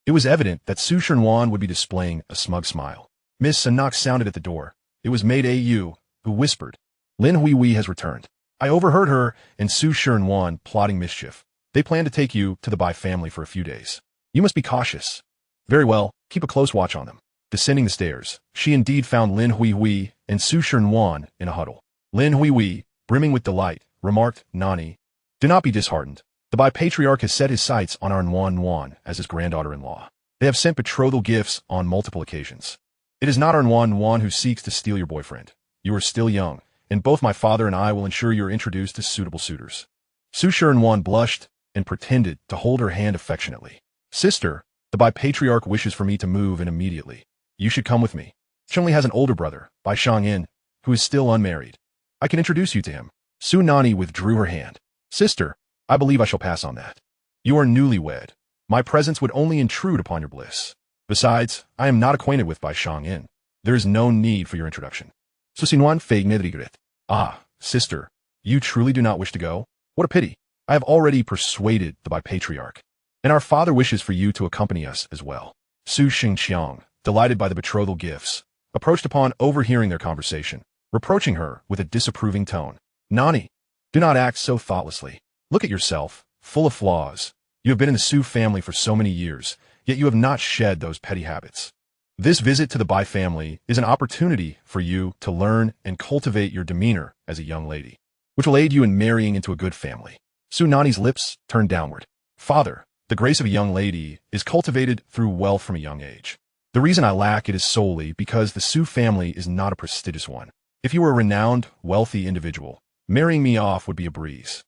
It was evident that Su Shernwan would be displaying a smug smile. A knock sounded at the door. It was maid Au, who whispered, "Lin Huihui has returned. I overheard her and Su Shernwan plotting mischief. They plan to take you to the Bai family for a few days. You must be cautious." "Very well, keep a close watch on them." Descending the stairs, she indeed found Lin Huihui and Su Shernwan in a huddle. Lin Huihui, brimming with delight, remarked, "Nanyi, do not be disheartened. The Bai patriarch has set his sights on our Nuan as his granddaughter-in-law. They have sent betrothal gifts on multiple occasions. It is not our Nuan who seeks to steal your boyfriend. You are still young, and both my father and I will ensure you are introduced to suitable suitors." Su Shernwan blushed and pretended to hold her hand affectionately. "Sister, the Bai patriarch wishes for me to move in immediately. You should come with me. Chengli has an older brother, Bai Shangyin, who is still unmarried. I can introduce you to him." Su Nanyi withdrew her hand. "Sister, I believe I shall pass on that. You are newlywed. My presence would only intrude upon your bliss. Besides, I am not acquainted with Bai Shangyin. There is no need for your introduction." Susinuan feigned regret. "Ah, sister, you truly do not wish to go? What a pity. I have already persuaded the Bai patriarch, and our father wishes for you to accompany us as well." Su Xingqiang, delighted by the betrothal gifts, approached upon overhearing their conversation, reproaching her with a disapproving tone. "Nanyi, do not act so thoughtlessly. Look at yourself, full of flaws. You have been in the Su family for so many years, yet you have not shed those petty habits. This visit to the Bai family is an opportunity for you to learn and cultivate your demeanor as a young lady, which will aid you in marrying into a good family." Su Nanyi's lips turned downward. "Father, the grace of a young lady is cultivated through wealth from a young age. The reason I lack it is solely because the Su family is not a prestigious one. If you were a renowned, wealthy individual, marrying me off would be a breeze.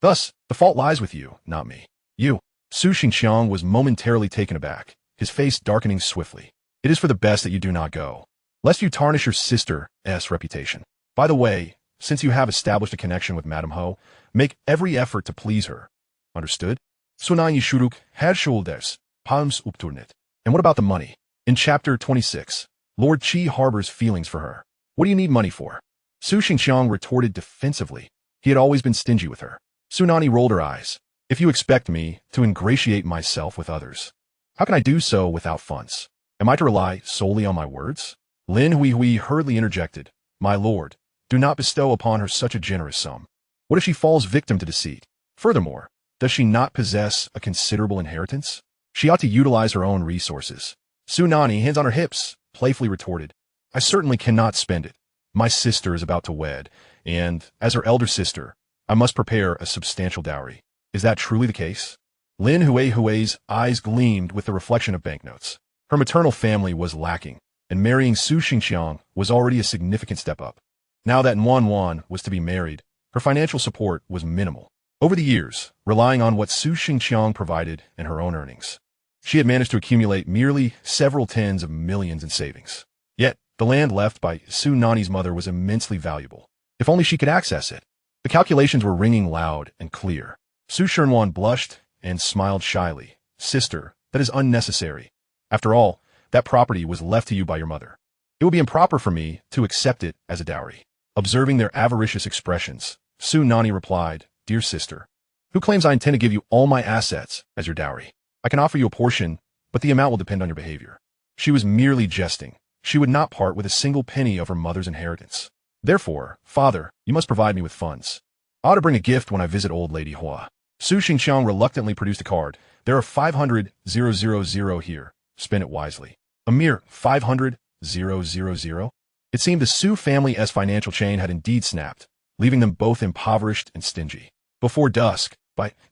Thus, the fault lies with you, not me." "You." Su Xingqiang was momentarily taken aback, his face darkening swiftly. "It is for the best that you do not go, lest you tarnish your sister's reputation. By the way, since you have established a connection with Madame Huo, make every effort to please her. Understood?" Su Nanyi shuruk had shoulders, palms upturnit. "And what about the money?" In Chapter 26, Lord Qi harbors feelings for her. "What do you need money for?" Su Xingqiang retorted defensively. He had always been stingy with her. Su Nanyi rolled her eyes. "If you expect me to ingratiate myself with others, how can I do so without funds? Am I to rely solely on my words?" Lin Huihui hurriedly interjected, "My lord, do not bestow upon her such a generous sum. What if she falls victim to deceit? Furthermore, does she not possess a considerable inheritance? She ought to utilize her own resources. Su Nanyi, hands on her hips, playfully retorted, I certainly cannot spend it. My sister is about to wed, and, as her elder sister, I must prepare a substantial dowry. Is that truly the case? Lin Hui's eyes gleamed with the reflection of banknotes. Her maternal family was lacking, and marrying Su Xingqiang was already a significant step up. Now that Wan was to be married, her financial support was minimal. Over the years, relying on what Su Xingqiang provided and her own earnings, she had managed to accumulate merely several tens of millions in savings. Yet, the land left by Su Nanyi's mother was immensely valuable. If only she could access it. The calculations were ringing loud and clear. Su Shernwan blushed and smiled shyly. Sister, that is unnecessary. After all, that property was left to you by your mother. It would be improper for me to accept it as a dowry. Observing their avaricious expressions, Su Nanyi replied, Dear sister, who claims I intend to give you all my assets as your dowry? I can offer you a portion, but the amount will depend on your behavior. She was merely jesting. She would not part with a single penny of her mother's inheritance. Therefore, father, you must provide me with funds. I ought to bring a gift when I visit old Lady Hua. Su Xingqiang reluctantly produced a card. There are 500,000 here. Spend it wisely. A mere 500,000? It seemed the Su family's financial chain had indeed snapped, leaving them both impoverished and stingy. Before dusk,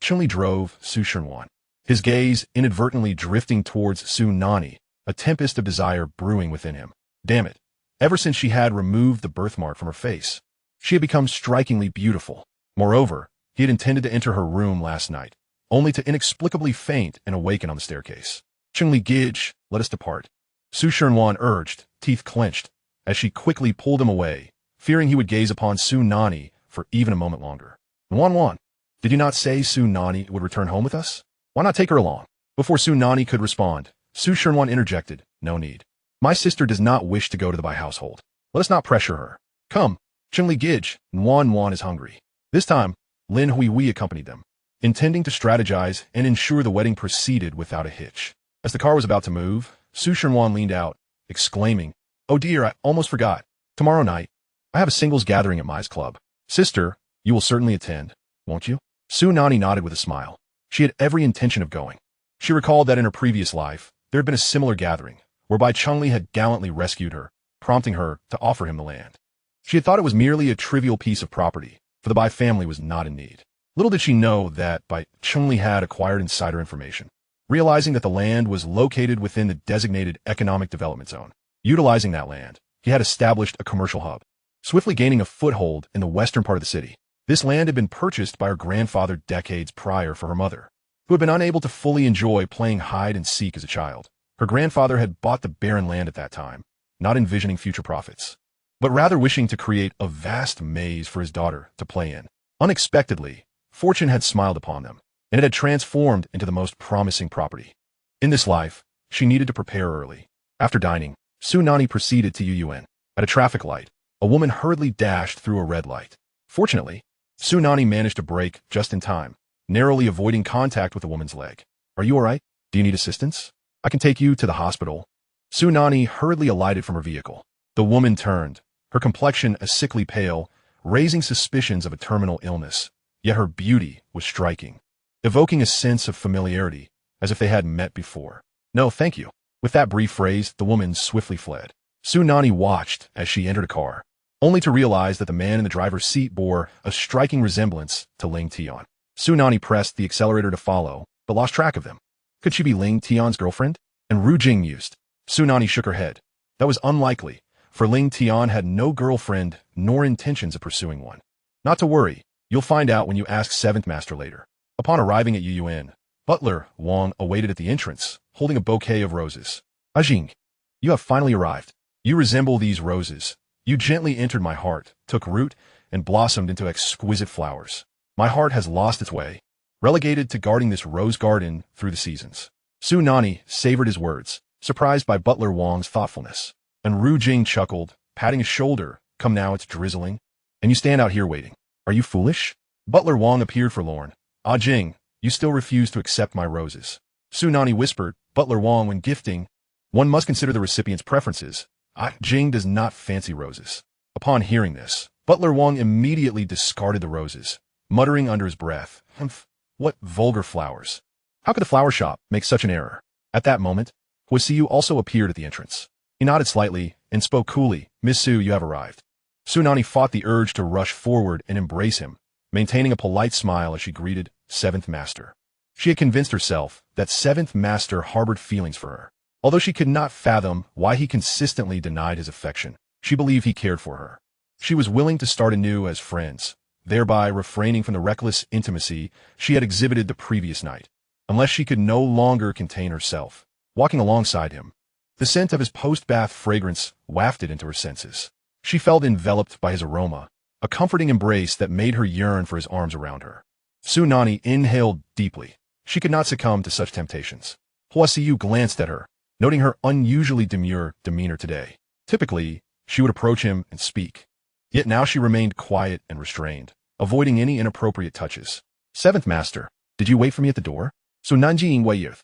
Chunli drove Su Shernwan, his gaze inadvertently drifting towards Su Nanyi, a tempest of desire brewing within him. Damn it. Ever since she had removed the birthmark from her face, she had become strikingly beautiful. Moreover, he had intended to enter her room last night, only to inexplicably faint and awaken on the staircase. Chunli Gij, let us depart. Su Shernwan urged, teeth clenched, as she quickly pulled him away, fearing he would gaze upon Su Nanyi for even a moment longer. Wan, did you not say Su Nanyi would return home with us? Why not take her along? Before Su Nanyi could respond, Su Shernwan interjected, No need. My sister does not wish to go to the Bai household. Let us not pressure her. Come, Chunli Gij, Wan is hungry. This time, Lin Hui accompanied them, intending to strategize and ensure the wedding proceeded without a hitch. As the car was about to move, Su Shernwan leaned out, exclaiming, Oh dear, I almost forgot. Tomorrow night, I have a singles gathering at Mai's club. Sister, you will certainly attend, won't you? Su Nanyi nodded with a smile. She had every intention of going. She recalled that in her previous life, there had been a similar gathering, whereby Chunli had gallantly rescued her, prompting her to offer him the land. She had thought it was merely a trivial piece of property, for the Bai family was not in need. Little did she know that Chunli had acquired insider information, realizing that the land was located within the designated economic development zone. Utilizing that land, he had established a commercial hub, swiftly gaining a foothold in the western part of the city. This land had been purchased by her grandfather decades prior for her mother, who had been unable to fully enjoy playing hide and seek as a child. Her grandfather had bought the barren land at that time, not envisioning future profits, but rather wishing to create a vast maze for his daughter to play in. Unexpectedly, fortune had smiled upon them, and it had transformed into the most promising property. In this life, she needed to prepare early. After dining, Su Nanyi proceeded to Yuyuan. At a traffic light, a woman hurriedly dashed through a red light. Fortunately, Su Nanyi managed to brake just in time, narrowly avoiding contact with the woman's leg. Are you all right? Do you need assistance? I can take you to the hospital. Su Nanyi hurriedly alighted from her vehicle. The woman turned, her complexion a sickly pale, raising suspicions of a terminal illness, yet her beauty was striking, evoking a sense of familiarity, as if they had met before. No, thank you. With that brief phrase, the woman swiftly fled. Su Nanyi watched as she entered a car, only to realize that the man in the driver's seat bore a striking resemblance to Ling Tian. Su Nanyi pressed the accelerator to follow, but lost track of them. Could she be Ling Tian's girlfriend? And Ru Jing mused. Su Nanyi shook her head. That was unlikely, for Ling Tian had no girlfriend nor intentions of pursuing one. Not to worry, you'll find out when you ask Seventh Master later. Upon arriving at Yuyuan, Butler Wang awaited at the entrance, holding a bouquet of roses. Ajing, you have finally arrived. You resemble these roses. You gently entered my heart, took root, and blossomed into exquisite flowers. My heart has lost its way, relegated to guarding this rose garden through the seasons. Su Nanyi savored his words, surprised by Butler Wang's thoughtfulness. And Ru Jing chuckled, patting his shoulder. Come now, it's drizzling. And you stand out here waiting. Are you foolish? Butler Wang appeared forlorn. Ah Jing, you still refuse to accept my roses. Su Nanyi whispered, Butler Wang, when gifting, one must consider the recipient's preferences. Ah Jing does not fancy roses. Upon hearing this, Butler Wang immediately discarded the roses, muttering under his breath, "Humph, what vulgar flowers. How could the flower shop make such an error?" At that moment, Huo Siyu also appeared at the entrance. He nodded slightly and spoke coolly, "Miss Su, you have arrived." Su Nanyi fought the urge to rush forward and embrace him, maintaining a polite smile as she greeted Seventh Master. She had convinced herself that Seventh Master harbored feelings for her. Although she could not fathom why he consistently denied his affection, she believed he cared for her. She was willing to start anew as friends, thereby refraining from the reckless intimacy she had exhibited the previous night, unless she could no longer contain herself. Walking alongside him, the scent of his post-bath fragrance wafted into her senses. She felt enveloped by his aroma, a comforting embrace that made her yearn for his arms around her. Su Nanyi inhaled deeply. She could not succumb to such temptations. Huo Siyu glanced at her, noting her unusually demure demeanor today. Typically, she would approach him and speak. Yet now she remained quiet and restrained, avoiding any inappropriate touches. "Seventh Master, did you wait for me at the door?" Su Nanyi waited,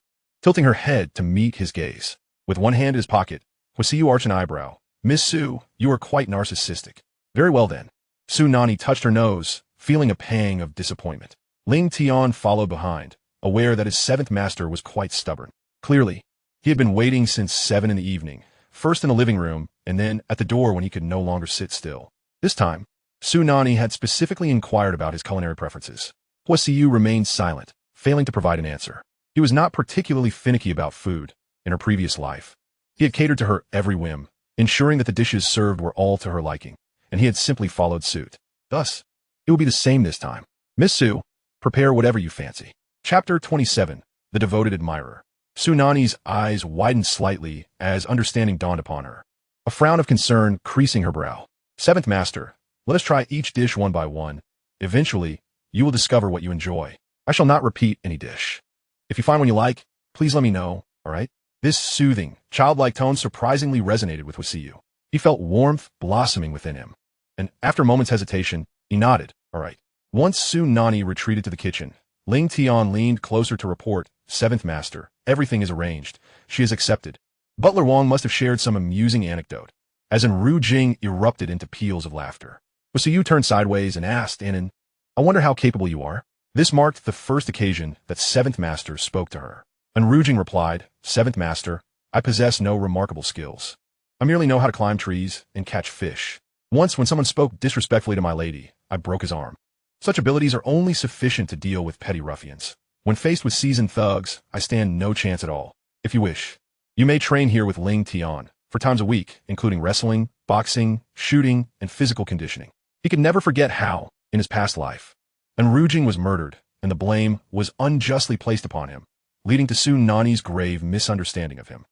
tilting her head to meet his gaze. With one hand in his pocket, Huo Siyu arched an eyebrow. "Miss Su, you are quite narcissistic." "Very well then." Su Nanyi touched her nose, feeling a pang of disappointment. Ling Tian followed behind, aware that his Seventh Master was quite stubborn. Clearly, he had been waiting since 7 in the evening, first in the living room and then at the door when he could no longer sit still. This time, Su Nanyi had specifically inquired about his culinary preferences. Huo Siyu remained silent, failing to provide an answer. He was not particularly finicky about food in her previous life. He had catered to her every whim, ensuring that the dishes served were all to her liking, and he had simply followed suit. Thus, it would be the same this time. "Miss Su, prepare whatever you fancy." Chapter 27, The Devoted Admirer. Su Nanyi's eyes widened slightly as understanding dawned upon her, a frown of concern creasing her brow. "Seventh Master, let us try each dish one by one. Eventually, you will discover what you enjoy. I shall not repeat any dish. If you find one you like, please let me know, all right?" This soothing, childlike tone surprisingly resonated with Huo Siyu. He felt warmth blossoming within him, and after a moment's hesitation, he nodded, "All right." Once Su Nanyi retreated to the kitchen, Ling Tian leaned closer to report, "Seventh Master, everything is arranged. She is accepted." Butler Wang must have shared some amusing anecdote, as Ru Jing erupted into peals of laughter. Huo Siyu turned sideways and asked in "I wonder how capable you are." This marked the first occasion that Seventh Master spoke to her. And Ru Jing replied, "Seventh Master, I possess no remarkable skills. I merely know how to climb trees and catch fish. Once when someone spoke disrespectfully to my lady, I broke his arm. Such abilities are only sufficient to deal with petty ruffians. When faced with seasoned thugs, I stand no chance at all. If you wish, you may train here with Ling Tian for times a week, including wrestling, boxing, shooting, and physical conditioning." He could never forget how, in his past life, Ru Jing was murdered, and the blame was unjustly placed upon him, leading to Su Nanyi's grave misunderstanding of him.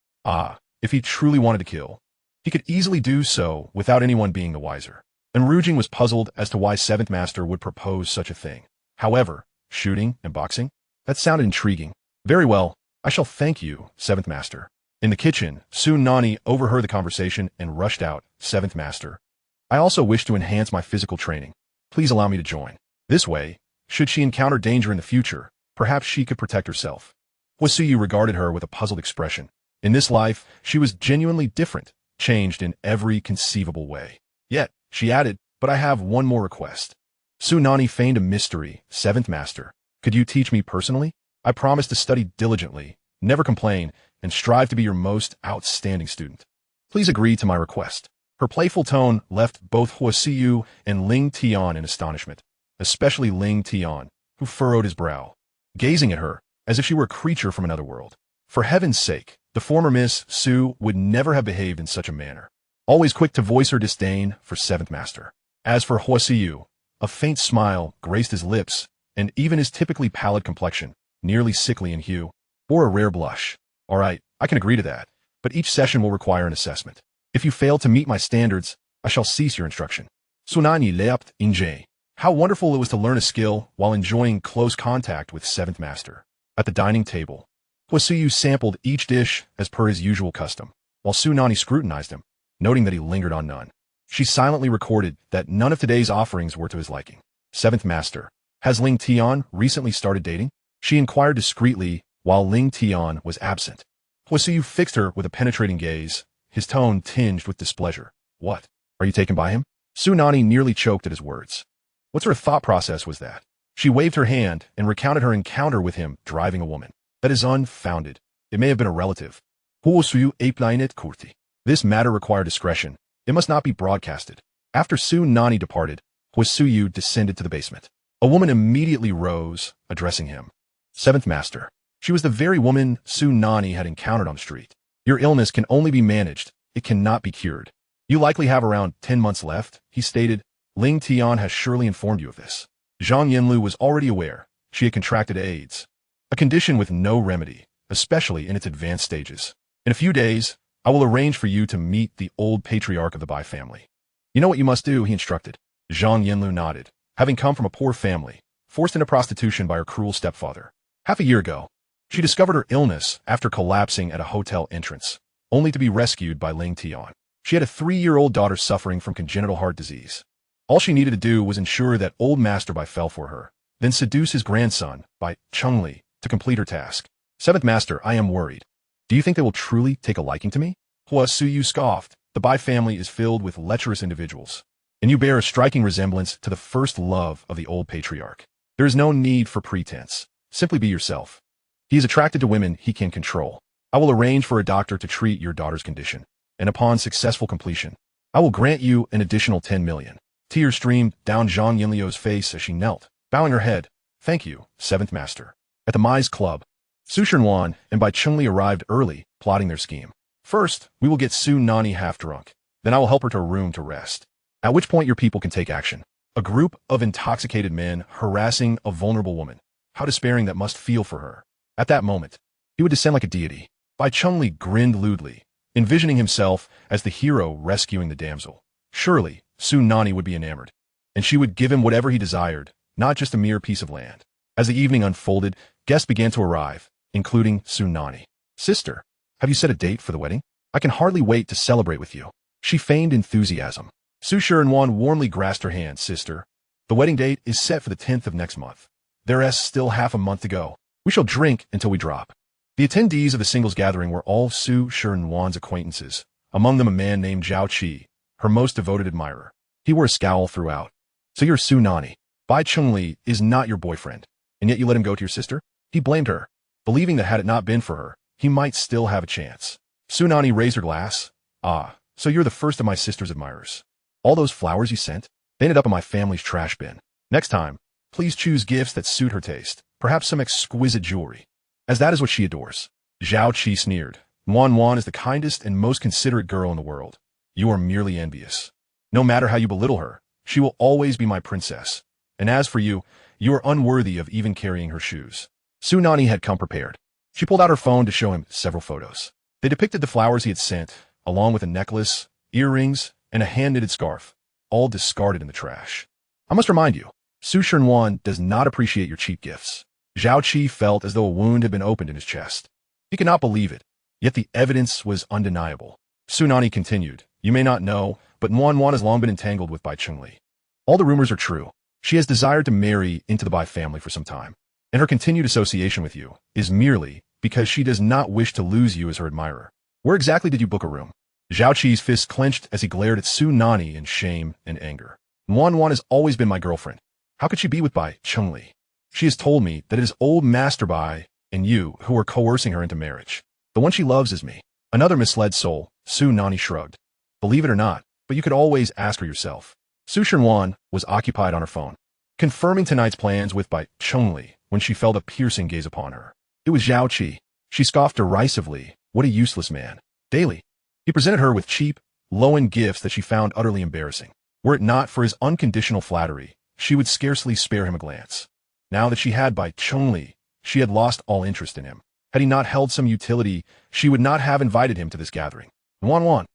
If he truly wanted to kill, he could easily do so without anyone being the wiser. And Ru Jing was puzzled as to why Seventh Master would propose such a thing. However, shooting and boxing? That sounded intriguing. "Very well, I shall thank you, Seventh Master." In the kitchen, Su Nanyi overheard the conversation and rushed out, "Seventh Master, I also wish to enhance my physical training. Please allow me to join. This way, should she encounter danger in the future, perhaps she could protect herself." Huo Siyu regarded her with a puzzled expression. In this life, she was genuinely different, changed in every conceivable way. Yet, she added, "But I have one more request." Su Nanyi feigned a mystery, "Seventh Master, could you teach me personally? I promise to study diligently, never complain, and strive to be your most outstanding student. Please agree to my request." Her playful tone left both Huo Siyu and Ling Tian in astonishment, especially Ling Tian, who furrowed his brow, gazing at her as if she were a creature from another world. For heaven's sake, the former Miss Su would never have behaved in such a manner, always quick to voice her disdain for Seventh Master. As for Huo Siyu, a faint smile graced his lips, and even his typically pallid complexion, nearly sickly in hue, bore a rare blush. "All right, I can agree to that, but each session will require an assessment. If you fail to meet my standards, I shall cease your instruction." Su Nanyi leapt in J. How wonderful it was to learn a skill while enjoying close contact with Seventh Master. At the dining table, Huo Siyu sampled each dish as per his usual custom, while Su Nanyi scrutinized him, noting that he lingered on none. She silently recorded that none of today's offerings were to his liking. "Seventh Master, has Ling Tian recently started dating?" She inquired discreetly while Ling Tian was absent. Huo Siyu fixed her with a penetrating gaze, his tone tinged with displeasure. "What? Are you taken by him?" Su Nanyi nearly choked at his words. What sort of thought process was that? She waved her hand and recounted her encounter with him driving a woman. That is unfounded. It may have been a relative. Huo Siyu aplanet kurti. This matter required discretion. It must not be broadcasted. After Su Nanyi departed, Huo Siyu descended to the basement. A woman immediately rose, addressing him. Seventh Master. She was the very woman Su Nanyi had encountered on the street. Your illness can only be managed. It cannot be cured. You likely have around 10 months left, he stated. Ling Tian has surely informed you of this. Zhang Yanlu was already aware. She had contracted AIDS, a condition with no remedy, especially in its advanced stages. In a few days, I will arrange for you to meet the old patriarch of the Bai family. You know what you must do, he instructed. Zhang Yanlu nodded. Having come from a poor family, forced into prostitution by her cruel stepfather. Half a year ago, she discovered her illness after collapsing at a hotel entrance, only to be rescued by Ling Tian. She had a 3-year-old daughter suffering from congenital heart disease. All she needed to do was ensure that old Master Bai fell for her, then seduce his grandson, Bai Chengli, to complete her task. Seventh Master, I am worried. Do you think they will truly take a liking to me? Huo Siyu scoffed. The Bai family is filled with lecherous individuals, and you bear a striking resemblance to the first love of the old patriarch. There is no need for pretense. Simply be yourself. He is attracted to women he can control. I will arrange for a doctor to treat your daughter's condition, and upon successful completion, I will grant you an additional 10 million. Tears streamed down Zhang Yanliu's face as she knelt, bowing her head. Thank you, Seventh Master. At the Mai's Club, Su Shenwan and Bai Chengli arrived early, plotting their scheme. First, we will get Su Nanyi half drunk. Then I will help her to a room to rest. At which point your people can take action. A group of intoxicated men harassing a vulnerable woman. How despairing that must feel for her. At that moment, he would descend like a deity. Bai Chengli grinned lewdly, envisioning himself as the hero rescuing the damsel. Surely, Su Nanyi would be enamored, and she would give him whatever he desired, not just a mere piece of land. As the evening unfolded, guests began to arrive, including Su Nanyi. Sister, have you set a date for the wedding? I can hardly wait to celebrate with you. She feigned enthusiasm. Su Shenwan warmly grasped her hand. Sister, the wedding date is set for the 10th of next month. There is still half a month to go. We shall drink until we drop. The attendees of the singles gathering were all Su Shenwan's acquaintances, among them a man named Zhao Qi, her most devoted admirer. He wore a scowl throughout. So you're Su Nanyi. Bai Chengli is not your boyfriend, and yet you let him go to your sister? He blamed her, believing that had it not been for her, he might still have a chance. Su Nanyi raised her glass. Ah, so you're the first of my sister's admirers. All those flowers you sent, they ended up in my family's trash bin. Next time, please choose gifts that suit her taste, perhaps some exquisite jewelry, as that is what she adores. Zhao Qi sneered. Wan is the kindest and most considerate girl in the world. You are merely envious. No matter how you belittle her, she will always be my princess. And as for you, you are unworthy of even carrying her shoes. Su Nanyi had come prepared. She pulled out her phone to show him several photos. They depicted the flowers he had sent, along with a necklace, earrings, and a hand-knitted scarf, all discarded in the trash. I must remind you, Su Shenwan does not appreciate your cheap gifts. Zhao Qi felt as though a wound had been opened in his chest. He could not believe it, yet the evidence was undeniable. Su Nanyi continued, you may not know, but Wan has long been entangled with Bai Chengli. All the rumors are true. She has desired to marry into the Bai family for some time, and her continued association with you is merely because she does not wish to lose you as her admirer. Where exactly did you book a room? Zhao Qi's fist clenched as he glared at Su Nanyi in shame and anger. Wan has always been my girlfriend. How could she be with Bai Chengli? She has told me that it is old Master Bai and you who are coercing her into marriage. The one she loves is me. Another misled soul, Su Nanyi shrugged. Believe it or not, but you could always ask her yourself. Su Shenwan was occupied on her phone, confirming tonight's plans with Bai Chengli when she felt a piercing gaze upon her. It was Zhao Qi. She scoffed derisively. What a useless man. Daily, he presented her with cheap, low-end gifts that she found utterly embarrassing. Were it not for his unconditional flattery, she would scarcely spare him a glance. Now that she had Bai Chengli, she had lost all interest in him. Had he not held some utility, she would not have invited him to this gathering. Wan.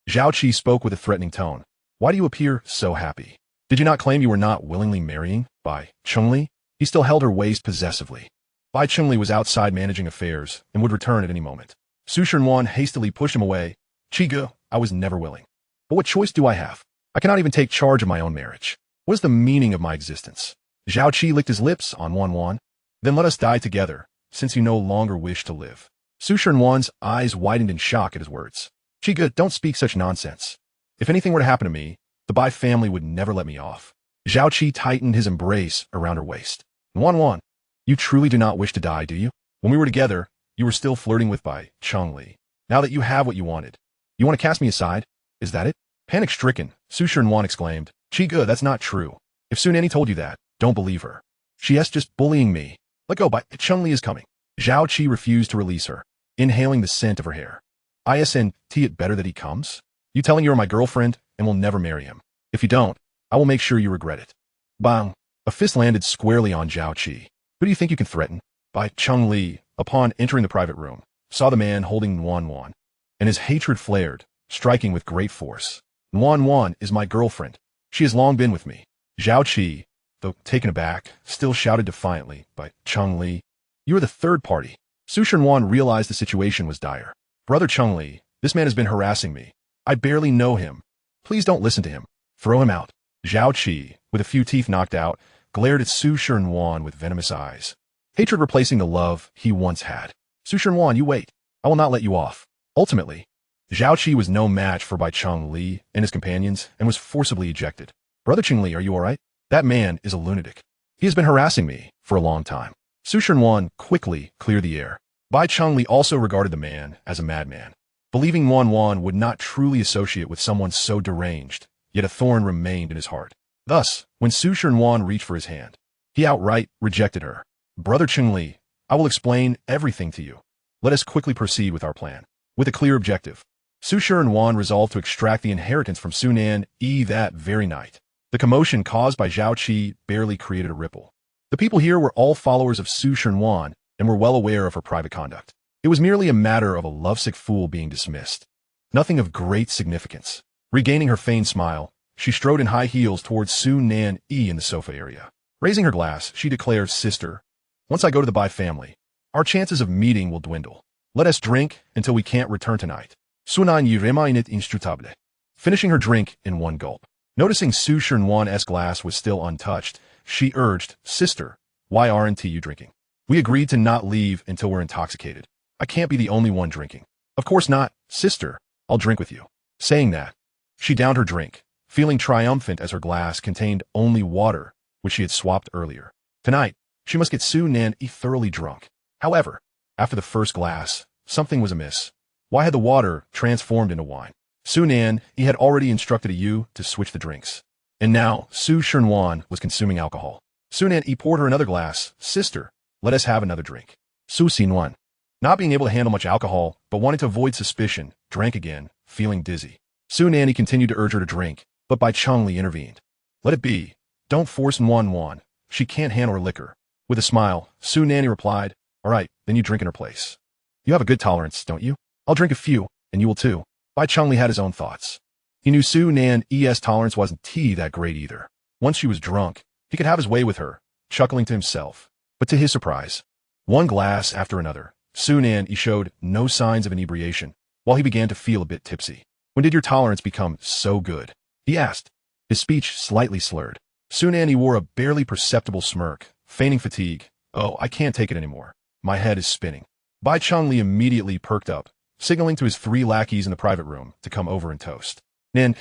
Zhao Qi spoke with a threatening tone. Why do you appear so happy? Did you not claim you were not willingly marrying Bai Chengli? He still held her waist possessively. Bai Chengli was outside managing affairs and would return at any moment. Su Shenwan hastily pushed him away. Chiga, I was never willing. But what choice do I have? I cannot even take charge of my own marriage. What is the meaning of my existence? Zhao Qi licked his lips on Wan. Then let us die together, since you no longer wish to live. Su Shenwan's eyes widened in shock at his words. Chiga, don't speak such nonsense. If anything were to happen to me, the Bai family would never let me off. Zhao Qi tightened his embrace around her waist. Wan, you truly do not wish to die, do you? When we were together, you were still flirting with Bai Chengli. Now that you have what you wanted, you want to cast me aside? Is that it? Panic-stricken, Su Wan exclaimed, Chiga, that's not true. If Su Nanyi told you that, don't believe her. She is just bullying me. Let go, Bai Chengli is coming. Zhao Qi refused to release her, inhaling the scent of her hair. Isn't it better that he comes? You telling you're my girlfriend and will never marry him. If you don't, I will make sure you regret it. Bang! A fist landed squarely on Zhao Qi. Who do you think you can threaten? Bai Chengli, upon entering the private room, saw the man holding Wan, and his hatred flared, striking with great force. Wan is my girlfriend. She has long been with me. Zhao Qi, though taken aback, still shouted defiantly, Bai Chengli, you are the third party. Su Wan realized the situation was dire. Brother Chengli, this man has been harassing me. I barely know him. Please don't listen to him. Throw him out. Zhao Qi, with a few teeth knocked out, glared at Su Wan with venomous eyes. Hatred replacing the love he once had. Su Wan, you wait. I will not let you off. Ultimately, Zhao Qi was no match for Bai Chengli and his companions and was forcibly ejected. Brother Chengli, are you all right? That man is a lunatic. He has been harassing me for a long time. Su Wan quickly cleared the air. Bai Chengli also regarded the man as a madman, believing Wan would not truly associate with someone so deranged, yet a thorn remained in his heart. Thus, when Su Wan reached for his hand, he outright rejected her. Brother Chengli, I will explain everything to you. Let us quickly proceed with our plan. With a clear objective, Su Wan resolved to extract the inheritance from Su Nanyi that very night. The commotion caused by Zhao Qi barely created a ripple. The people here were all followers of Su Wan and were well aware of her private conduct. It was merely a matter of a lovesick fool being dismissed. Nothing of great significance. Regaining her feigned smile, she strode in high heels towards Su Nanyi in the sofa area. Raising her glass, she declared, Sister, once I go to the Bai family, our chances of meeting will dwindle. Let us drink until we can't return tonight. Su Nanyi remainit inscrutable. Finishing her drink in one gulp. Noticing Su Wan's glass was still untouched, she urged, Sister, why aren't you drinking? We agreed to not leave until we're intoxicated. I can't be the only one drinking. Of course not, Sister. I'll drink with you. Saying that, she downed her drink, feeling triumphant as her glass contained only water, which she had swapped earlier. Tonight, she must get Su Nanyi thoroughly drunk. However, after the first glass, something was amiss. Why had the water transformed into wine? Su Nanyi had already instructed Yu to switch the drinks. And now, Su Wan was consuming alcohol. Su Nanyi poured her another glass. Sister, let us have another drink. Su Wan, not being able to handle much alcohol, but wanting to avoid suspicion, drank again, feeling dizzy. Su Nanyi continued to urge her to drink, but Bai Chengli intervened. Let it be. Don't force Wan. She can't handle her liquor. With a smile, Su Nanyi replied, All right, then you drink in her place. You have a good tolerance, don't you? I'll drink a few, and you will too. Bai Chengli had his own thoughts. He knew Su Nanyi's tolerance wasn't that great either. Once she was drunk, he could have his way with her, chuckling to himself. But to his surprise, one glass after another, Su Nanyi showed no signs of inebriation, while he began to feel a bit tipsy. When did your tolerance become so good? He asked, his speech slightly slurred. Su Nanyi wore a barely perceptible smirk, feigning fatigue. Oh, I can't take it anymore. My head is spinning. Bai Chengli immediately perked up, signaling to his 3 lackeys in the private room to come over and toast. Nan,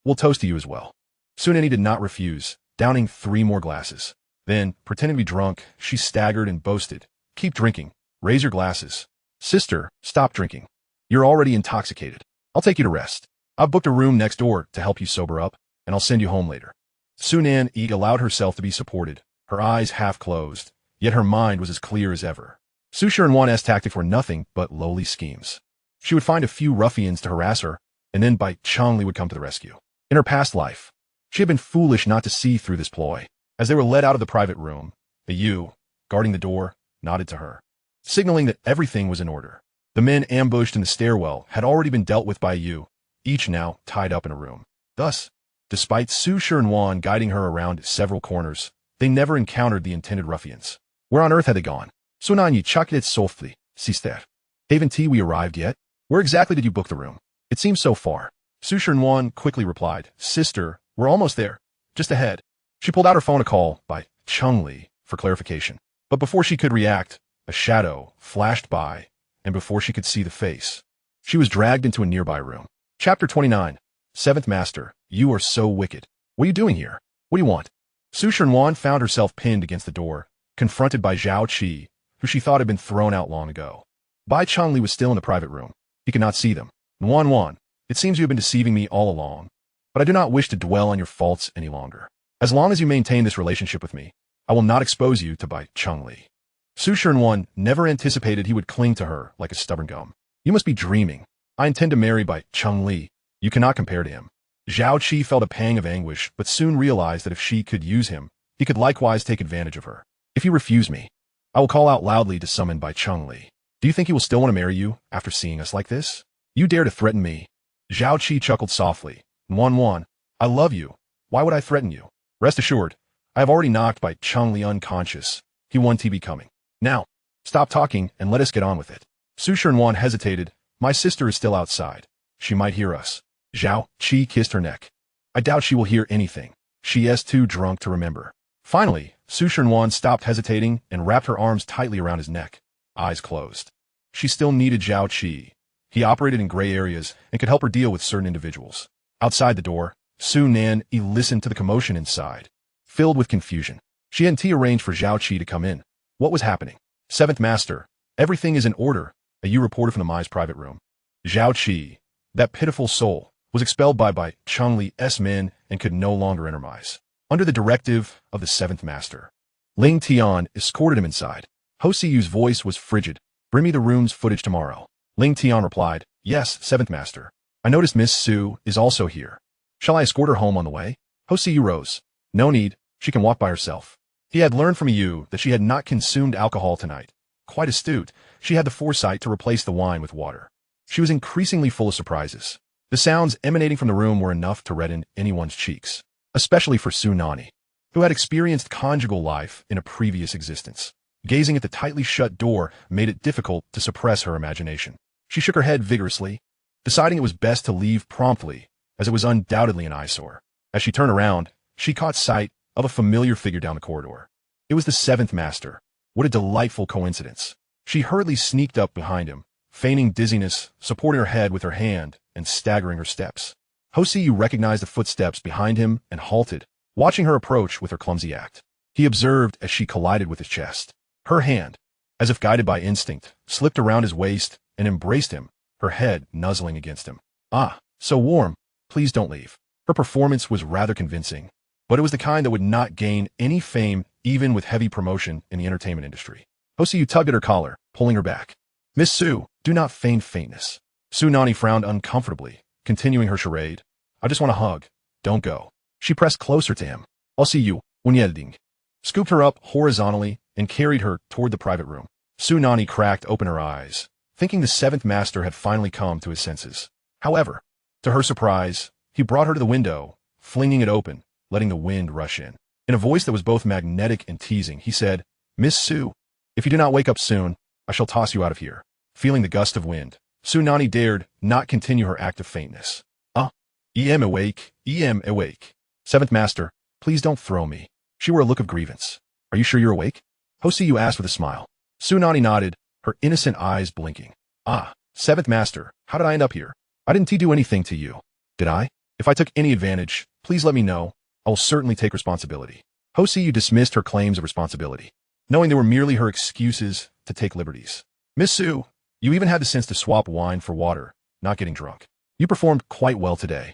we'll toast to you as well. Su Nanyi did not refuse, downing 3 more glasses. Then, pretending to be drunk, she staggered and boasted, Keep drinking. Raise your glasses. Sister, stop drinking. You're already intoxicated. I'll take you to rest. I've booked a room next door to help you sober up, and I'll send you home later. Su Nanyi allowed herself to be supported, her eyes half closed, yet her mind was as clear as ever. Su Wan's tactics were nothing but lowly schemes. She would find a few ruffians to harass her, and then Bai Chengli would come to the rescue. In her past life, she had been foolish not to see through this ploy. As they were led out of the private room, a Yu, guarding the door, nodded to her, signaling that everything was in order. The men ambushed in the stairwell had already been dealt with by Yu, each now tied up in a room. Thus, despite Su Wan guiding her around several corners, they never encountered the intended ruffians. Where on earth had they gone? Su Nanyi chocolate softly, sister. Haven't we arrived yet? Where exactly did you book the room? It seems so far. Su Wan quickly replied, Sister, we're almost there. Just ahead. She pulled out her phone to call Bai Chengli for clarification. But before she could react, a shadow flashed by, and before she could see the face, she was dragged into a nearby room. Chapter 29. 7th Master, you are so wicked. What are you doing here? What do you want? Su Wan found herself pinned against the door, confronted by Zhao Qi, who she thought had been thrown out long ago. Bai Chengli was still in the private room. He could not see them. Wan, it seems you have been deceiving me all along, but I do not wish to dwell on your faults any longer. As long as you maintain this relationship with me, I will not expose you to Bai Chengli. Su Shernwan never anticipated he would cling to her like a stubborn gum. You must be dreaming. I intend to marry Bai Chengli. You cannot compare to him. Zhao Qi felt a pang of anguish, but soon realized that if she could use him, he could likewise take advantage of her. If you refuse me, I will call out loudly to summon Bai Chengli. Do you think he will still want to marry you after seeing us like this? You dare to threaten me? Zhao Qi chuckled softly. Wan, I love you. Why would I threaten you? Rest assured, I have already knocked Bai Chengli unconscious. He won TV coming. Now, stop talking and let us get on with it. Su Shernwan hesitated. My sister is still outside. She might hear us. Zhao Qi kissed her neck. I doubt she will hear anything. She is too drunk to remember. Finally, Su Shernwan stopped hesitating and wrapped her arms tightly around his neck, eyes closed. She still needed Zhao Qi. He operated in gray areas and could help her deal with certain individuals. Outside the door, Su Nanyi listened to the commotion inside, filled with confusion. She had arranged for Zhao Qi to come in. What was happening? Seventh Master, everything is in order, a Yu reported from the Mai's private room. Zhao Qi, that pitiful soul, was expelled by Bai Chengli men and could no longer enter Mai's. Under the directive of the Seventh Master, Ling Tian escorted him inside. Huo Siyu's voice was frigid. Bring me the room's footage tomorrow. Ling Tian replied, Yes, Seventh Master. I noticed Miss Su is also here. Shall I escort her home on the way? Huo Siyu rose. No need, she can walk by herself. He had learned from Yu that she had not consumed alcohol tonight. Quite astute, she had the foresight to replace the wine with water. She was increasingly full of surprises. The sounds emanating from the room were enough to redden anyone's cheeks, especially for Su Nanyi, who had experienced conjugal life in a previous existence. Gazing at the tightly shut door made it difficult to suppress her imagination. She shook her head vigorously, deciding it was best to leave promptly, as it was undoubtedly an eyesore. As she turned around, she caught sight of a familiar figure down the corridor. It was the Seventh Master. What a delightful coincidence. She hurriedly sneaked up behind him, feigning dizziness, supporting her head with her hand, and staggering her steps. Huo Siyu recognized the footsteps behind him and halted, watching her approach with her clumsy act. He observed as she collided with his chest. Her hand, as if guided by instinct, slipped around his waist and embraced him, her head nuzzling against him. Ah, so warm. Please don't leave. Her performance was rather convincing, but it was the kind that would not gain any fame even with heavy promotion in the entertainment industry. Huo Siyu tugged at her collar, pulling her back. Miss Su, do not feign faintness. Su Nanyi frowned uncomfortably, continuing her charade. I just want a hug. Don't go. She pressed closer to him. I'll see you, Wenyelding. Scooped her up horizontally and carried her toward the private room. Su Nanyi cracked open her eyes, thinking the Seventh Master had finally come to his senses. However, to her surprise, he brought her to the window, flinging it open, letting the wind rush in. In a voice that was both magnetic and teasing, he said, Miss Su, if you do not wake up soon, I shall toss you out of here. Feeling the gust of wind, Su Nanyi dared not continue her act of faintness. Em awake, Em awake. Seventh Master, please don't throw me. She wore a look of grievance. Are you sure you're awake? Huo Siyu asked with a smile. Su Nanyi nodded, her innocent eyes blinking. Seventh Master, how did I end up here? I didn't do anything to you. Did I? If I took any advantage, please let me know. I will certainly take responsibility. Huo Siyu dismissed her claims of responsibility, knowing they were merely her excuses to take liberties. Miss Su, you even had the sense to swap wine for water, not getting drunk. You performed quite well today.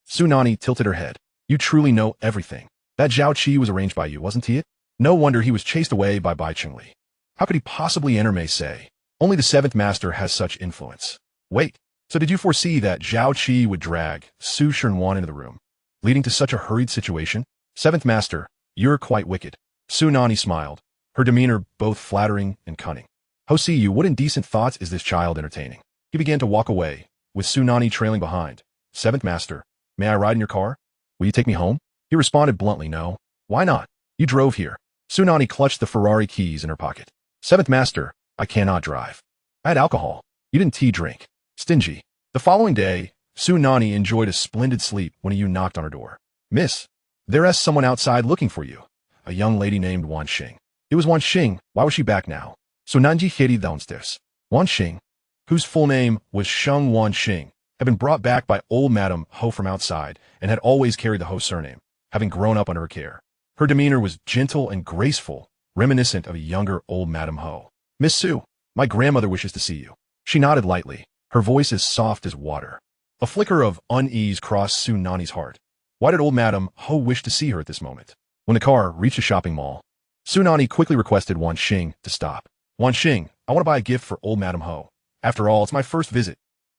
Su Nanyi tilted her head. You truly know everything. That Zhao Qi was arranged by you, wasn't he? No wonder he was chased away by Bai Chengli. How could he possibly enter, may say? Only the Seventh Master has such influence. Wait, so did you foresee that Zhao Qi would drag Su Shernwan into the room, leading to such a hurried situation? Seventh Master, you're quite wicked. Su Nanyi smiled, her demeanor both flattering and cunning. Huo Siyu, what indecent thoughts is this child entertaining? He began to walk away, with Su Nanyi trailing behind. Seventh Master, may I ride in your car? Will you take me home? He responded bluntly, no. Why not? You drove here. Su Nanyi clutched the Ferrari keys in her pocket. Seventh Master, I cannot drive. I had alcohol. You didn't drink. Stingy. The following day, Su Nanyi enjoyed a splendid sleep when a Yu knocked on her door. Miss, there's someone outside looking for you. A young lady named Wan Xing. It was Wan Xing. Why was she back now? Su Nanyi hid downstairs. Wan Xing, whose full name was Sheng Wan Xing, had been brought back by old Madame Ho from outside and had always carried the Ho surname, having grown up under her care. Her demeanor was gentle and graceful, reminiscent of a younger old Madame Huo. "Miss Su, my grandmother wishes to see you." She nodded lightly, her voice as soft as water. A flicker of unease crossed Su Nanyi's heart. Why did old Madame Huo wish to see her at this moment? When the car reached a shopping mall, Su Nanyi quickly requested Wan Xing to stop. "Wan Xing, I want to buy a gift for old Madame Huo. After all, it's my first visit.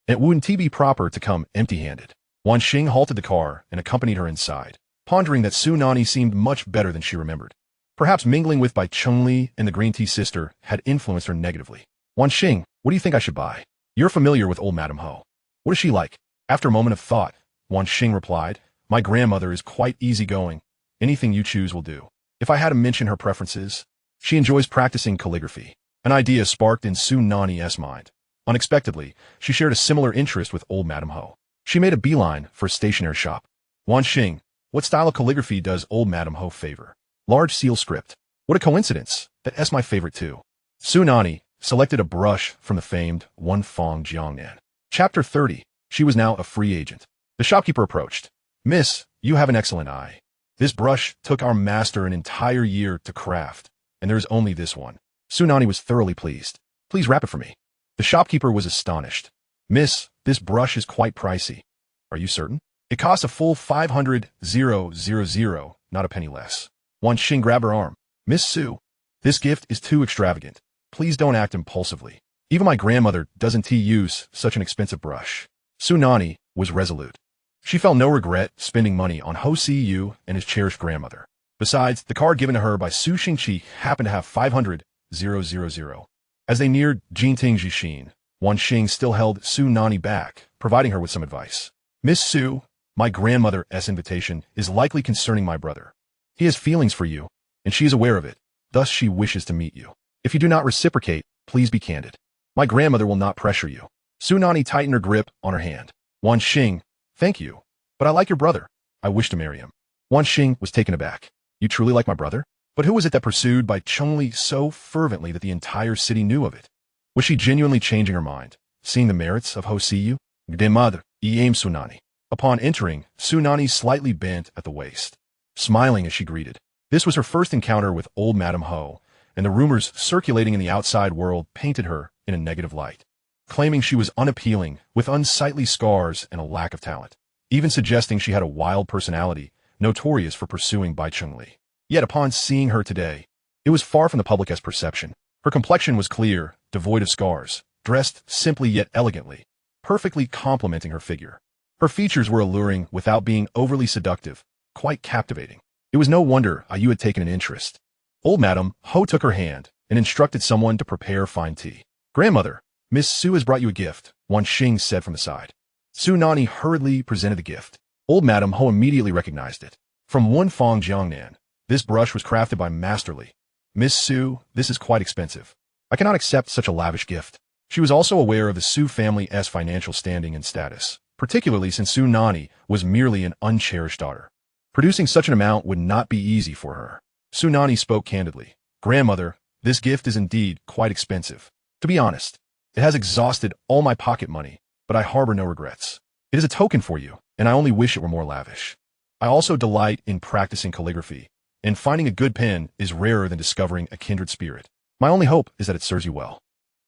It wouldn't be proper to come empty-handed." Wan Xing halted the car and accompanied her inside, pondering that Su Nanyi seemed much better than she remembered. Perhaps mingling with Bai Chengli and the green tea sister had influenced her negatively. "Wan Xing, what do you think I should buy? You're familiar with old Madame Huo. What is she like?" After a moment of thought, Wan Xing replied, "My grandmother is quite easygoing. Anything you choose will do. If I had to mention her preferences, she enjoys practicing calligraphy." An idea sparked in Su Nanyi's mind. Unexpectedly, she shared a similar interest with old Madame Huo. She made a beeline for a stationery shop. "Wan Xing, what style of calligraphy does old Madame Huo favor?" "Large seal script." "What a coincidence. That's my favorite too." Su Nanyi selected a brush from the famed One Fong Jiangnan. Chapter 30. She was now a free agent. The shopkeeper approached. "Miss, you have an excellent eye. This brush took our master an entire year to craft, and there is only this one." Su Nanyi was thoroughly pleased. "Please wrap it for me." The shopkeeper was astonished. "Miss, this brush is quite pricey." "Are you certain?" "It costs a full 500,000, not a penny less." Wan Xing grabbed her arm. "Miss Su, this gift is too extravagant. Please don't act impulsively. Even my grandmother doesn't use such an expensive brush." Su Nanyi was resolute. She felt no regret spending money on Huo Siyu and his cherished grandmother. Besides, the card given to her by Su Xingqi happened to have 500,000. As they neared Jinting Jishin, Wan Xing still held Su Nanyi back, providing her with some advice. "Miss Su, my grandmother's invitation is likely concerning my brother. He has feelings for you, and she is aware of it. Thus she wishes to meet you. If you do not reciprocate, please be candid. My grandmother will not pressure you." Su Nanyi tightened her grip on her hand. "Wan Xing, thank you, but I like your brother. I wish to marry him." Wan Xing was taken aback. "You truly like my brother? But who was it that pursued Bai Chengli so fervently that the entire city knew of it? Was she genuinely changing her mind, seeing the merits of Huo Siyu? De madre, aime Su Nanyi." Upon entering, Su Nanyi slightly bent at the waist, smiling as she greeted. This was her first encounter with old Madame Huo, and the rumors circulating in the outside world painted her in a negative light, claiming she was unappealing, with unsightly scars and a lack of talent, even suggesting she had a wild personality, notorious for pursuing Bai Chengli. Yet upon seeing her today, it was far from the public's perception. Her complexion was clear, devoid of scars, dressed simply yet elegantly, perfectly complementing her figure. Her features were alluring without being overly seductive, quite captivating. It was no wonder Ayu had taken an interest. Old Madame Huo took her hand and instructed someone to prepare fine tea. "Grandmother, Miss Su has brought you a gift," Wan Xing said from the side. Su Nanyi hurriedly presented the gift. Old Madame Huo immediately recognized it. From One Fong Jiangnan, this brush was crafted by Masterly. "Miss Su, this is quite expensive. I cannot accept such a lavish gift." She was also aware of the Su family's financial standing and status, particularly since Su Nanyi was merely an uncherished daughter. Producing such an amount would not be easy for her. Su Nanyi spoke candidly. "Grandmother, this gift is indeed quite expensive. To be honest, it has exhausted all my pocket money, but I harbor no regrets. It is a token for you, and I only wish it were more lavish. I also delight in practicing calligraphy, and finding a good pen is rarer than discovering a kindred spirit. My only hope is that it serves you well."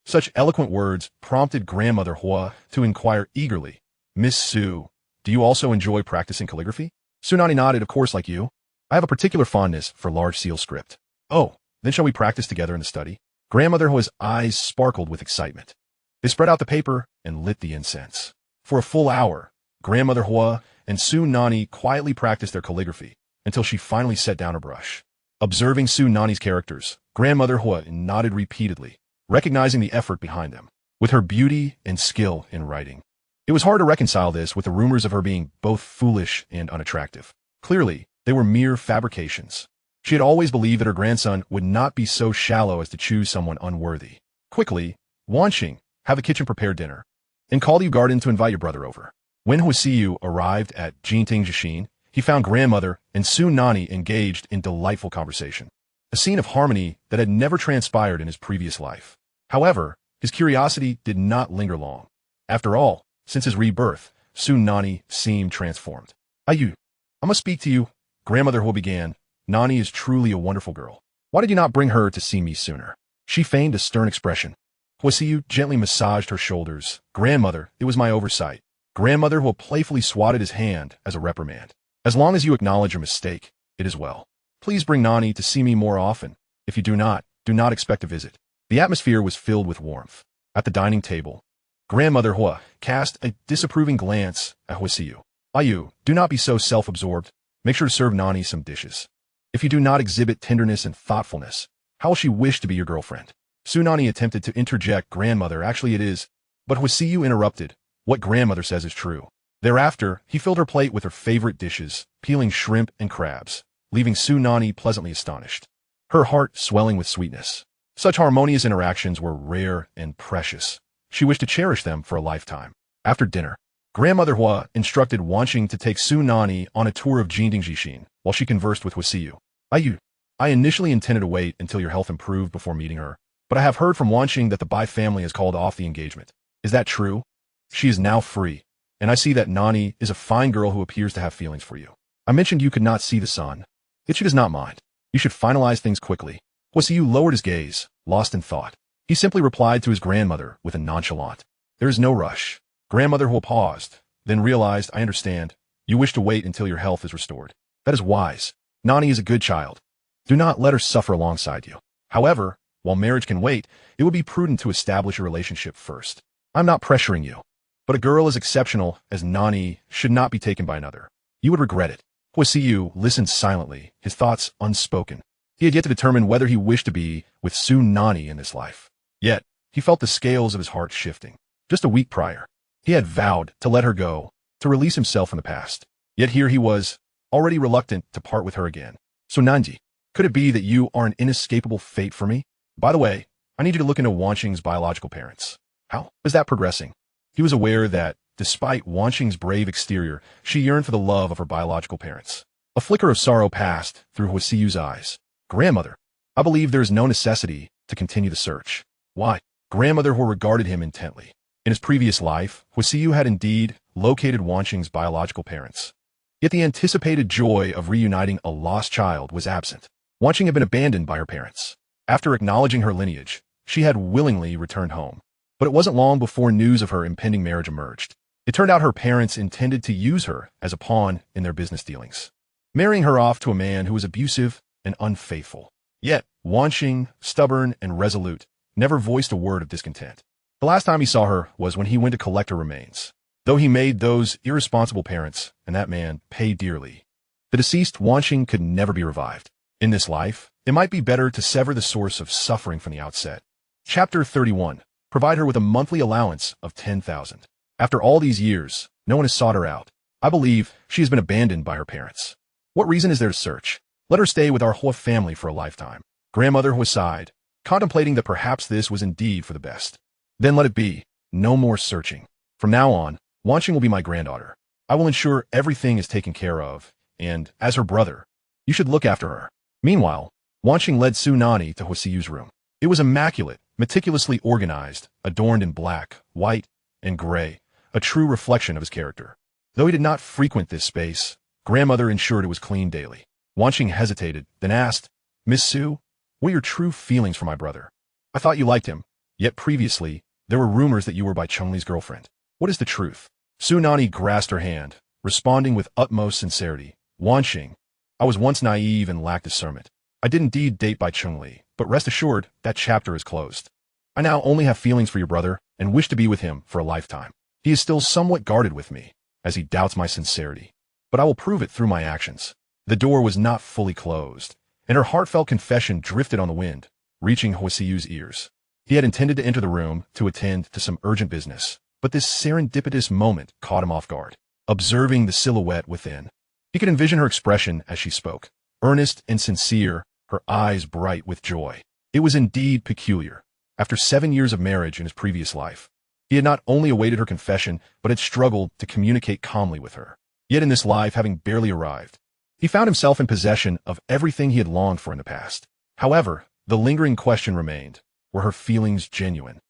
Such eloquent words prompted Grandmother Huo to inquire eagerly, "Miss Su, do you also enjoy practicing calligraphy?" Su Nanyi nodded. "Of course, like you. I have a particular fondness for large seal script." "Oh, then shall we practice together in the study?" Grandmother Huo's eyes sparkled with excitement. They spread out the paper and lit the incense. For a full hour, Grandmother Huo and Su Nanyi quietly practiced their calligraphy until she finally set down her brush. Observing Su Nanyi's characters, Grandmother Huo nodded repeatedly, recognizing the effort behind them. With her beauty and skill in writing, it was hard to reconcile this with the rumors of her being both foolish and unattractive. Clearly, they were mere fabrications. She had always believed that her grandson would not be so shallow as to choose someone unworthy. Quickly, "Wan Xing, have the kitchen prepare dinner, and call the Yu garden to invite your brother over." When Huo Siyu arrived at Jinting Jishin, he found Grandmother and Su Nanyi engaged in delightful conversation, a scene of harmony that had never transpired in his previous life. However, his curiosity did not linger long. After all, since his rebirth, Su Nanyi seemed transformed. "Ayu, I must speak to you." Grandmother Huo began. "Nanyi is truly a wonderful girl. Why did you not bring her to see me sooner? She feigned a stern expression. Huo Siyu gently massaged her shoulders. Grandmother, it was my oversight. Grandmother Huo playfully swatted his hand as a reprimand. As long as you acknowledge your mistake, it is well. Please bring Nanyi to see me more often. If you do not expect a visit. The atmosphere was filled with warmth. At the dining table, Grandmother Huo cast a disapproving glance at Huo Siyu. Ayu, do not be so self-absorbed. Make sure to serve Nanyi some dishes. If you do not exhibit tenderness and thoughtfulness, how will she wish to be your girlfriend? Su Nanyi attempted to interject grandmother, actually it is, but Huo Siyu interrupted. What grandmother says is true. Thereafter, he filled her plate with her favorite dishes, peeling shrimp and crabs, leaving Su Nanyi pleasantly astonished, her heart swelling with sweetness. Such harmonious interactions were rare and precious. She wished to cherish them for a lifetime. After dinner, Grandmother Huo instructed Wanqing to take Su Nanyi on a tour of Jingdingjixin while she conversed with Huo Siyu. I initially intended to wait until your health improved before meeting her, but I have heard from Wanqing that the Bai family has called off the engagement. Is that true? She is now free, and I see that Nanyi is a fine girl who appears to have feelings for you. I mentioned you could not see the sun. She does not mind. You should finalize things quickly. Huo Siyu lowered his gaze, lost in thought. He simply replied to his grandmother with a nonchalant. There is no rush. Grandmother Huo paused, then realized, I understand. You wish to wait until your health is restored. That is wise. Nanyi is a good child. Do not let her suffer alongside you. However, while marriage can wait, it would be prudent to establish a relationship first. I'm not pressuring you, but a girl as exceptional as Nanyi should not be taken by another. You would regret it. Huo Siyu listened silently, his thoughts unspoken. He had yet to determine whether he wished to be with Su Nanyi in this life. Yet, he felt the scales of his heart shifting. Just a week prior, he had vowed to let her go, to release himself from the past. Yet here he was, already reluctant to part with her again. Su Nanyi, could it be that you are an inescapable fate for me? By the way, I need you to look into Wanqing's biological parents. How is that progressing? He was aware that, despite Wanqing's brave exterior, she yearned for the love of her biological parents. A flicker of sorrow passed through Huo Siyu's eyes. Grandmother, I believe there is no necessity to continue the search. Why? Grandmother Huo regarded him intently. In his previous life, Huo Siyu had indeed located Wanqing's biological parents. Yet the anticipated joy of reuniting a lost child was absent. Wanqing had been abandoned by her parents. After acknowledging her lineage, she had willingly returned home. But it wasn't long before news of her impending marriage emerged. It turned out her parents intended to use her as a pawn in their business dealings, marrying her off to a man who was abusive and unfaithful. Yet, Wanqing, stubborn and resolute, never voiced a word of discontent. The last time he saw her was when he went to collect her remains. Though he made those irresponsible parents, and that man, pay dearly, the deceased Wanqing could never be revived. In this life, it might be better to sever the source of suffering from the outset. Chapter 31. Provide her with a monthly allowance of 10,000. After all these years, no one has sought her out. I believe she has been abandoned by her parents. What reason is there to search? Let her stay with our Huo family for a lifetime. Grandmother Huo sighed, contemplating that perhaps this was indeed for the best. Then let it be. No more searching. From now on, Wanqing will be my granddaughter. I will ensure everything is taken care of, and, as her brother, you should look after her. Meanwhile, Wanqing led Su Nanyi to Huo Siyu's room. It was immaculate, meticulously organized, adorned in black, white, and gray, a true reflection of his character. Though he did not frequent this space, grandmother ensured it was clean daily. Wanqing hesitated, then asked, Miss Su, what are your true feelings for my brother? I thought you liked him, yet previously, there were rumors that you were Bai Chungli's girlfriend. What is the truth? Su Nanyi grasped her hand, responding with utmost sincerity. Wanqing, I was once naive and lacked discernment. I did indeed date Bai Chungli, but rest assured, that chapter is closed. I now only have feelings for your brother and wish to be with him for a lifetime. He is still somewhat guarded with me, as he doubts my sincerity, but I will prove it through my actions. The door was not fully closed, and her heartfelt confession drifted on the wind, reaching Huo Siyu's ears. He had intended to enter the room to attend to some urgent business, but this serendipitous moment caught him off guard. Observing the silhouette within, he could envision her expression as she spoke, earnest and sincere, her eyes bright with joy. It was indeed peculiar. After 7 years of marriage in his previous life, he had not only awaited her confession, but had struggled to communicate calmly with her. Yet in this life, having barely arrived, he found himself in possession of everything he had longed for in the past. However, the lingering question remained, were her feelings genuine,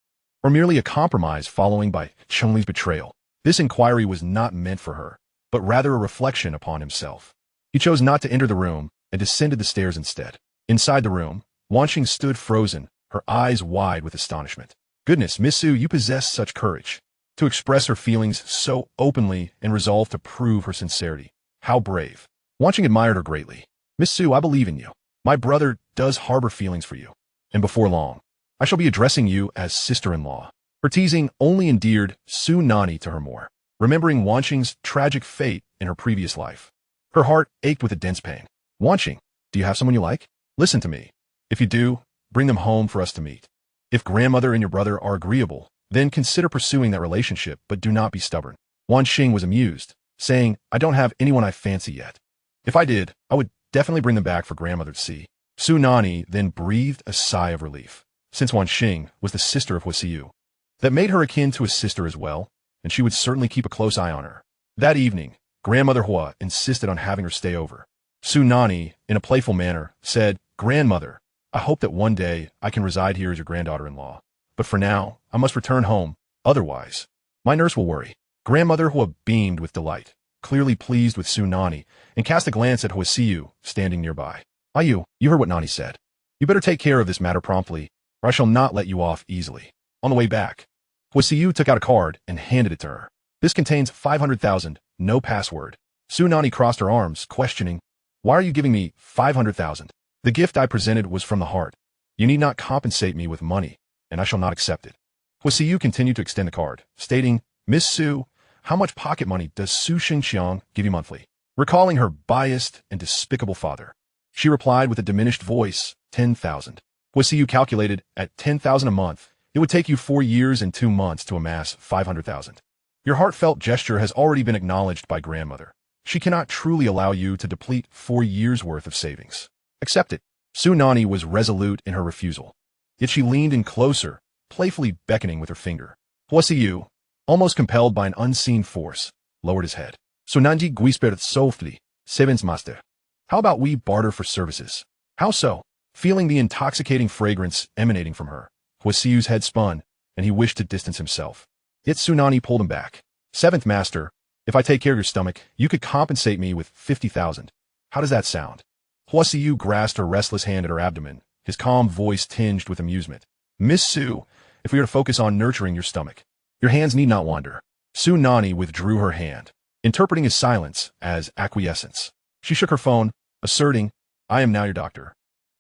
or merely a compromise following Bai Chungli's betrayal? This inquiry was not meant for her, but rather a reflection upon himself. He chose not to enter the room and descended the stairs instead. Inside the room, Wanqing stood frozen, her eyes wide with astonishment. Goodness, Miss Su, you possess such courage. To express her feelings so openly and resolve to prove her sincerity. How brave. Wanqing admired her greatly. Miss Su, I believe in you. My brother does harbor feelings for you. And before long, I shall be addressing you as sister-in-law. Her teasing only endeared Su Nanyi to her more, remembering Wanqing's tragic fate in her previous life. Her heart ached with a dense pain. Wanqing, do you have someone you like? Listen to me. If you do, bring them home for us to meet. If grandmother and your brother are agreeable, then consider pursuing that relationship, but do not be stubborn. Wanqing was amused, saying, I don't have anyone I fancy yet. If I did, I would definitely bring them back for grandmother to see. Su Nanyi then breathed a sigh of relief, since Wanqing was the sister of Huo Siyu. That made her akin to a sister as well, and she would certainly keep a close eye on her. That evening, grandmother Huo insisted on having her stay over. Su Nanyi, in a playful manner, said, Grandmother, I hope that one day I can reside here as your granddaughter-in-law. But for now, I must return home, otherwise, my nurse will worry. Grandmother Huo beamed with delight, clearly pleased with Su Nanyi, and cast a glance at Huo Siyu, standing nearby. You heard what Nanyi said. You better take care of this matter promptly, or I shall not let you off easily. On the way back, Huo Siyu took out a card and handed it to her. This contains 500,000, no password. Su Nanyi crossed her arms, questioning, Why are you giving me 500,000? The gift I presented was from the heart. You need not compensate me with money, and I shall not accept it. Huo Siyu continued to extend the card, stating, Miss Su, how much pocket money does Su Xingqiang give you monthly? Recalling her biased and despicable father, she replied with a diminished voice, 10,000. Huo Siyu calculated, at 10,000 a month, it would take you 4 years and 2 months to amass 500,000. Your heartfelt gesture has already been acknowledged by grandmother. She cannot truly allow you to deplete 4 years' worth of savings. Accept it. Su Nanyi was resolute in her refusal. Yet she leaned in closer, playfully beckoning with her finger. Huo Siyu, almost compelled by an unseen force, lowered his head. Su Nanyi whispered softly, Seven's master. How about we barter for services? How so? Feeling the intoxicating fragrance emanating from her, Huo Siyu's head spun, and he wished to distance himself. Yet Su Nanyi pulled him back. Seventh master, if I take care of your stomach, you could compensate me with 50,000. How does that sound? Huo Siyu grasped her restless hand at her abdomen, his calm voice tinged with amusement. Miss Su, if we are to focus on nurturing your stomach, your hands need not wander. Su Nanyi withdrew her hand, interpreting his silence as acquiescence. She shook her phone, asserting, I am now your doctor,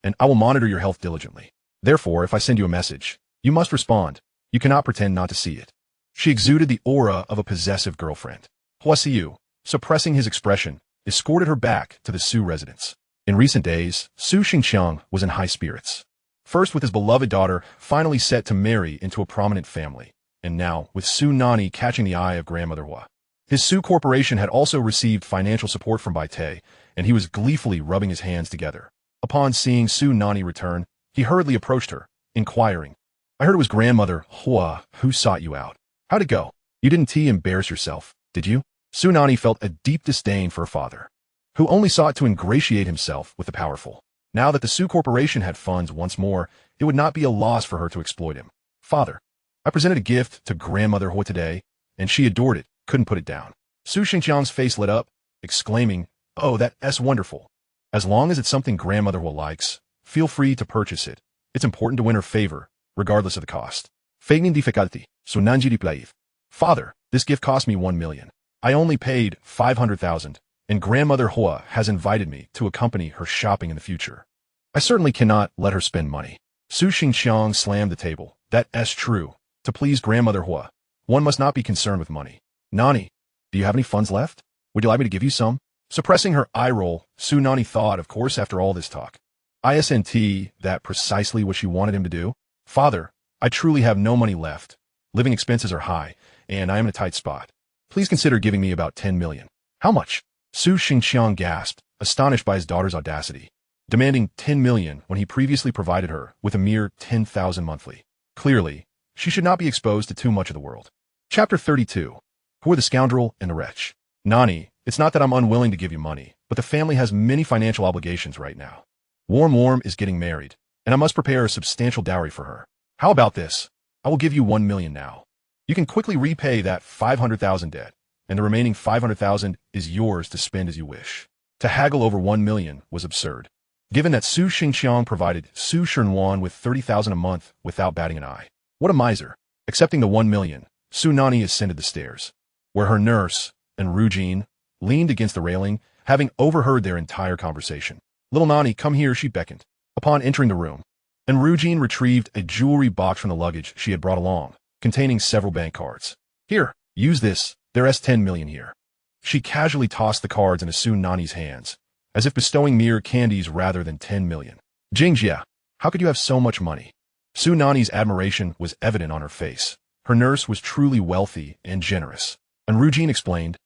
and I will monitor your health diligently. Therefore, if I send you a message, you must respond. You cannot pretend not to see it. She exuded the aura of a possessive girlfriend. Huo Siyu, suppressing his expression, escorted her back to the Su residence. In recent days, Su Xingqiang was in high spirits. First with his beloved daughter finally set to marry into a prominent family, and now with Su Nanyi catching the eye of grandmother Huo. His Su Corporation had also received financial support from Bai Te, and he was gleefully rubbing his hands together. Upon seeing Su Nanyi return, he hurriedly approached her, inquiring, I heard it was grandmother Huo who sought you out. How'd it go? You didn't embarrass yourself, did you? Su Nanyi felt a deep disdain for her father, who only sought to ingratiate himself with the powerful. Now that the Su Corporation had funds once more, it would not be a loss for her to exploit him. Father, I presented a gift to grandmother Huo today, and she adored it, couldn't put it down. Su Xingqiang's face lit up, exclaiming, Oh, that's wonderful. As long as it's something grandmother Huo likes, feel free to purchase it. It's important to win her favor, regardless of the cost. Feigning difficulty, Su Nanyi replied. Father, this gift cost me 1 million. I only paid 500,000, and grandmother Huo has invited me to accompany her shopping in the future. I certainly cannot let her spend money. Su Xingqiang slammed the table. That's true. To please grandmother Huo, one must not be concerned with money. Nanyi, do you have any funds left? Would you like me to give you some? Suppressing her eye roll, Su Nanyi thought, of course, after all this talk. Isn't that precisely what she wanted him to do? Father, I truly have no money left. Living expenses are high, and I am in a tight spot. Please consider giving me about 10 million. How much? Su Xingqiang gasped, astonished by his daughter's audacity, demanding 10 million when he previously provided her with a mere 10,000 monthly. Clearly, she should not be exposed to too much of the world. Chapter 32. Who are the scoundrel and the wretch? Nanyi, it's not that I'm unwilling to give you money, but the family has many financial obligations right now. Warm is getting married, and I must prepare a substantial dowry for her. How about this? I will give you 1 million now. You can quickly repay that 500,000 debt, and the remaining 500,000 is yours to spend as you wish. To haggle over 1 million was absurd. given that Su Xingqiang provided Su Shernwan with 30,000 a month without batting an eye. What a miser. Accepting the 1 million, Su Nanyi ascended the stairs, where her nurse and Rujin leaned against the railing, having overheard their entire conversation. Little Nani, come here, she beckoned. Upon entering the room, and Rujin retrieved a jewelry box from the luggage she had brought along, containing several bank cards. Here, use this, there's 10 million here. She casually tossed the cards into Su Nanyi's hands, as if bestowing mere candies rather than 10 million. Jingjia, how could you have so much money? Su Nanyi's admiration was evident on her face. Her nurse was truly wealthy and generous. And Rujin explained,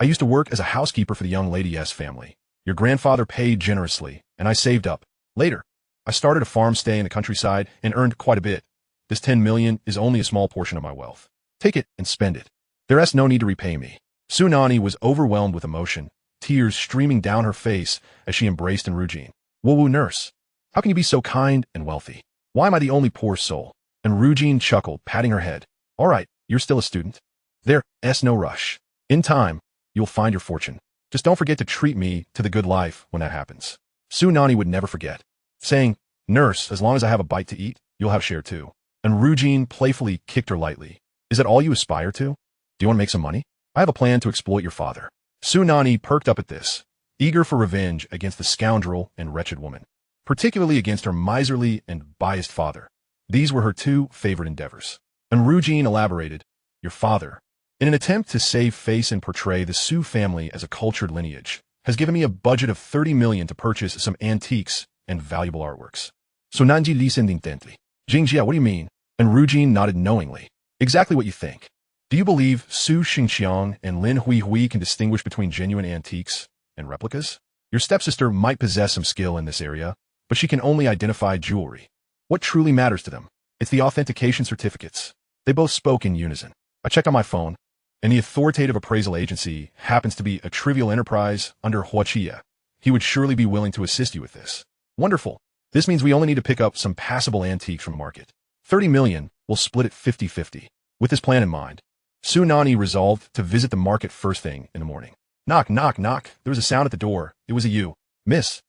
I used to work as a housekeeper for the young lady's family. Your grandfather paid generously, and I saved up. Later, I started a farm stay in the countryside and earned quite a bit. This 10 million is only a small portion of my wealth. Take it and spend it. There's no need to repay me. Su Nanyi was overwhelmed with emotion, tears streaming down her face as she embraced Rujin. Woo nurse, how can you be so kind and wealthy? Why am I the only poor soul? And Rujin chuckled, patting her head. All right, you're still a student. There's no rush. In time, you'll find your fortune. Just don't forget to treat me to the good life when that happens. Su Nanyi would never forget, saying, Nurse, as long as I have a bite to eat, you'll have share too. And Rujin playfully kicked her lightly. Is that all you aspire to? Do you want to make some money? I have a plan to exploit your father. Su Nanyi perked up at this, eager for revenge against the scoundrel and wretched woman, particularly against her miserly and biased father. These were her two favorite endeavors. And Rujin elaborated, Your father, in an attempt to save face and portray the Su family as a cultured lineage, has given me a budget of 30 million to purchase some antiques and valuable artworks. Su Nanyi listened intently. Jingjia, what do you mean? And Rujin nodded knowingly. Exactly what you think. Do you believe Su Xingqiang and Lin Hui can distinguish between genuine antiques and replicas? Your stepsister might possess some skill in this area, but she can only identify jewelry. What truly matters to them? It's the authentication certificates. They both spoke in unison. I checked on my phone, and the authoritative appraisal agency happens to be a trivial enterprise under Huo Siye. He would surely be willing to assist you with this. Wonderful. This means we only need to pick up some passable antiques from the market. 30 million, we'll split it 50-50. With this plan in mind, Su Nanyi resolved to visit the market first thing in the morning. Knock, knock, knock. There was a sound at the door. It was a you. Miss.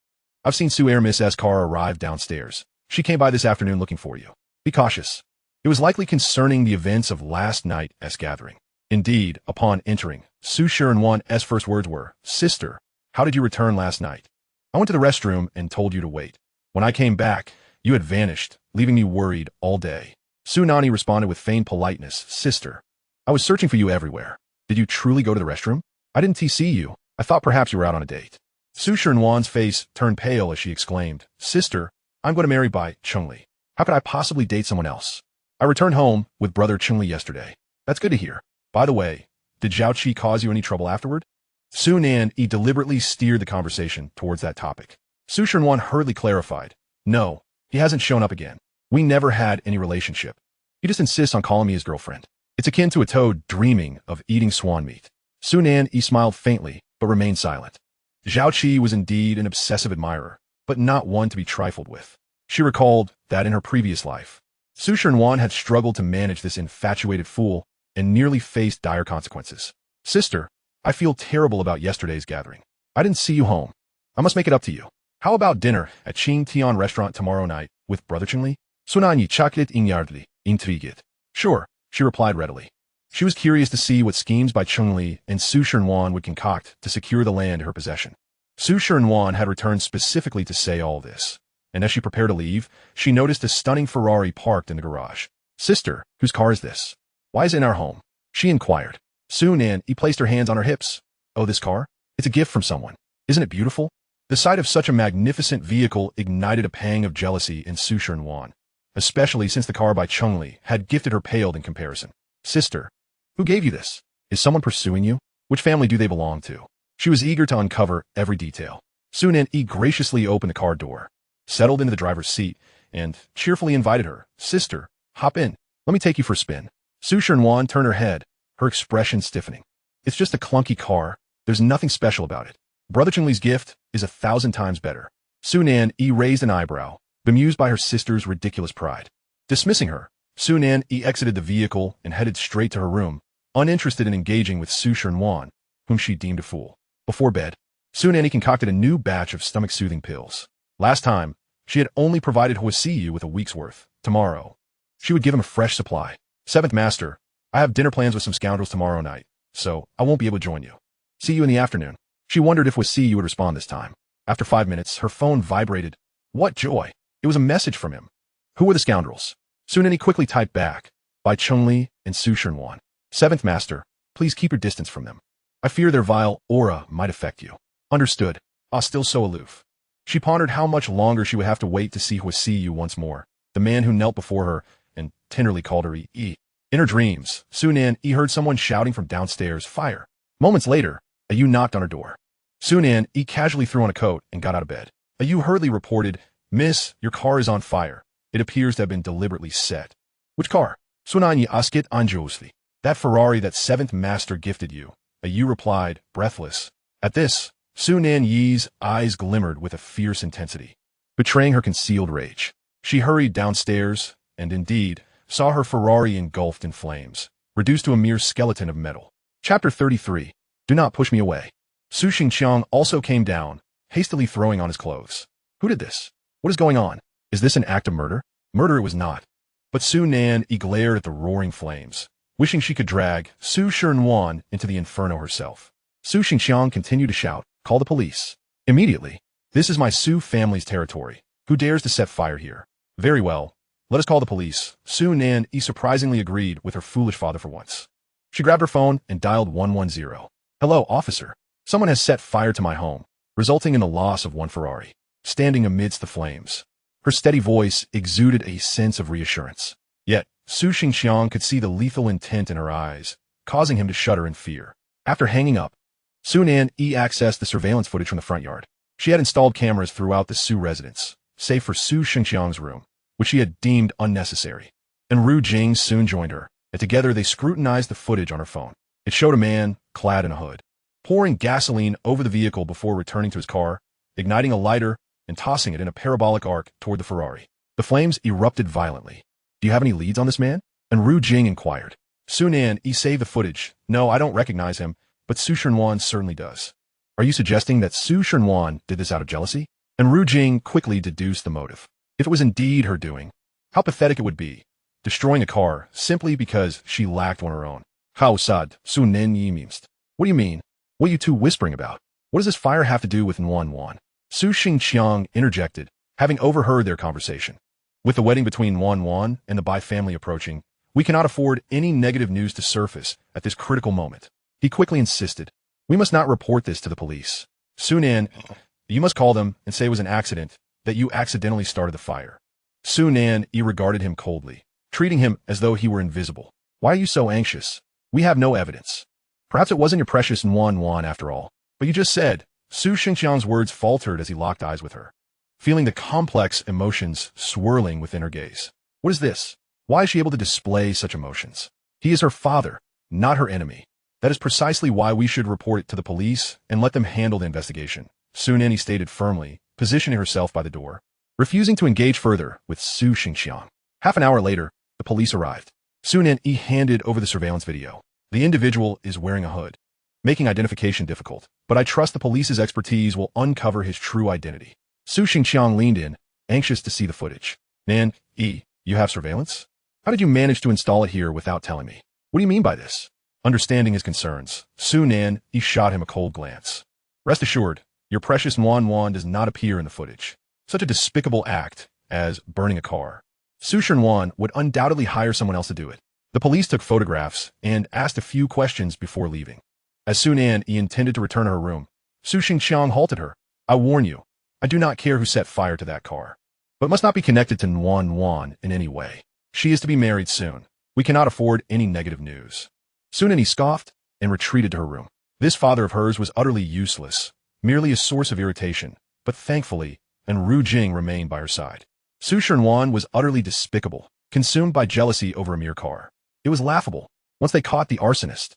I've seen Su Miss's car arrive downstairs. She came by this afternoon looking for you. Be cautious. It was likely concerning the events of last night's gathering. Indeed, upon entering, Su Shernwan's first words were, Sister, how did you return last night? I went to the restroom and told you to wait. When I came back, you had vanished, leaving me worried all day. Su Nanyi responded with feigned politeness, Sister, I was searching for you everywhere. Did you truly go to the restroom? I didn't see you. I thought perhaps you were out on a date. Su Shernwan's face turned pale as she exclaimed, Sister, I'm going to marry by Chengli. How could I possibly date someone else? I returned home with brother Chengli yesterday. That's good to hear. By the way, did Zhao Qi cause you any trouble afterward? Su Nanyi deliberately steered the conversation towards that topic. Su Shernwan hurriedly clarified, No, he hasn't shown up again. We never had any relationship. He just insists on calling me his girlfriend. It's akin to a toad dreaming of eating swan meat. Su Nanyi smiled faintly, but remained silent. Zhao Qi was indeed an obsessive admirer, but not one to be trifled with. She recalled that in her previous life, Su Shernwan had struggled to manage this infatuated fool and nearly faced dire consequences. Sister, I feel terrible about yesterday's gathering. I didn't see you home. I must make it up to you. How about dinner at Qing Tian restaurant tomorrow night with brother Chengli? Su Nanyi chocolate inyardly, intrigued. Sure, she replied readily. She was curious to see what schemes by Chengli and Su Shernwan would concoct to secure the land in her possession. Su Shernwan had returned specifically to say all this, and as she prepared to leave, she noticed a stunning Ferrari parked in the garage. Sister, whose car is this? Why is it in our home? She inquired. Su Nanyi placed her hands on her hips. Oh, this car? It's a gift from someone. Isn't it beautiful? The sight of such a magnificent vehicle ignited a pang of jealousy in Su Shernwan, especially since the car by Chengli had gifted her paled in comparison. Sister, who gave you this? Is someone pursuing you? Which family do they belong to? She was eager to uncover every detail. Su Nanyi graciously opened the car door, settled into the driver's seat, and cheerfully invited her. Sister, hop in. Let me take you for a spin. Su Shernwan turned her head, her expression stiffening. It's just a clunky car. There's nothing special about it. Brother Chengli's gift is 1,000 times better. Su Nanyi raised an eyebrow, bemused by her sister's ridiculous pride. Dismissing her, Su Nanyi exited the vehicle and headed straight to her room, uninterested in engaging with Su Shernwan, whom she deemed a fool. Before bed, Su Nanyi concocted a new batch of stomach-soothing pills. Last time, she had only provided Huo Siyu with a week's worth. Tomorrow, she would give him a fresh supply. Seventh Master, I have dinner plans with some scoundrels tomorrow night, so I won't be able to join you. See you in the afternoon. She wondered if Huo Siyu would respond this time. After 5 minutes, her phone vibrated. What joy! It was a message from him. Who were the scoundrels? Su Nanyi quickly typed back, by Chengli and Su Shernwan. Seventh Master, please keep your distance from them. I fear their vile aura might affect you. Understood. Still so aloof. She pondered how much longer she would have to wait to see Huo Siyu once more, the man who knelt before her and tenderly called her E. In her dreams, Su Nanyi heard someone shouting from downstairs, fire. Moments later, a Yu knocked on her door. Su Nanyi casually threw on a coat and got out of bed. A Yu hurriedly reported, Miss, your car is on fire. It appears to have been deliberately set. Which car? Su Nanyi asked anxiously. That Ferrari that Seventh Master gifted you. A Yu replied, breathless. At this, Su Nanyi's eyes glimmered with a fierce intensity, betraying her concealed rage. She hurried downstairs, and indeed, saw her Ferrari engulfed in flames, reduced to a mere skeleton of metal. Chapter 33. Do not push me away. Su Xingqiang also came down, hastily throwing on his clothes. Who did this? What is going on? Is this an act of murder? Murder it was not. But Su Nanyi glared at the roaring flames, wishing she could drag Su Shernwan into the inferno herself. Su Xingqiang continued to shout, call the police. Immediately. This is my Su family's territory. Who dares to set fire here? Very well. Let us call the police. Su Nanyi surprisingly agreed with her foolish father for once. She grabbed her phone and dialed 110. Hello, officer. Someone has set fire to my home, resulting in the loss of one Ferrari. Standing amidst the flames, her steady voice exuded a sense of reassurance. Yet, Su Xingqiang could see the lethal intent in her eyes, causing him to shudder in fear. After hanging up, Su Nanyi accessed the surveillance footage from the front yard. She had installed cameras throughout the Su residence, save for Su Xingqiang's room, which she had deemed unnecessary. And Ru Jing soon joined her, and together they scrutinized the footage on her phone. It showed a man, clad in a hood, pouring gasoline over the vehicle before returning to his car, igniting a lighter, and tossing it in a parabolic arc toward the Ferrari. The flames erupted violently. Do you have any leads on this man? And Ru Jing inquired. Su Nanyi saved the footage. No, I don't recognize him, but Su Shernwan certainly does. Are you suggesting that Su Shernwan did this out of jealousy? And Ru Jing quickly deduced the motive. If it was indeed her doing, how pathetic it would be, destroying a car simply because she lacked one of her own. How sad, Su Nanyi mimsed. What do you mean? What are you two whispering about? What does this fire have to do with Wan? Su Xingqiang interjected, having overheard their conversation. With the wedding between Wan and the Bai family approaching, we cannot afford any negative news to surface at this critical moment. He quickly insisted. We must not report this to the police. Su Nanyi, you must call them and say it was an accident, that you accidentally started the fire. Su Nanyi regarded him coldly, treating him as though he were invisible. Why are you so anxious? We have no evidence. Perhaps it wasn't your precious Wan after all. But you just said. Su Xingqiang's words faltered as he locked eyes with her, feeling the complex emotions swirling within her gaze. What is this? Why is she able to display such emotions? He is her father, not her enemy. That is precisely why we should report it to the police and let them handle the investigation, Su Nanyi stated firmly, positioning herself by the door, refusing to engage further with Su Xingqiang. Half an hour later, the police arrived. Su Nanyi handed over the surveillance video. The individual is wearing a hood, making identification difficult, but I trust the police's expertise will uncover his true identity. Su Xingqiang leaned in, anxious to see the footage. Nanyi, you have surveillance? How did you manage to install it here without telling me? What do you mean by this? Understanding his concerns, Su Nanyi shot him a cold glance. Rest assured, your precious Wan does not appear in the footage. Such a despicable act as burning a car. Su Shernwan would undoubtedly hire someone else to do it. The police took photographs and asked a few questions before leaving. As Su Nanyi intended to return to her room, Su Xingqiang halted her. I warn you, I do not care who set fire to that car, but must not be connected to Wan in any way. She is to be married soon. We cannot afford any negative news. Su Nanyi scoffed and retreated to her room. This father of hers was utterly useless, merely a source of irritation, but thankfully, and Ru Jing remained by her side. Su Shernwan was utterly despicable, consumed by jealousy over a mere car. It was laughable. Once they caught the arsonist,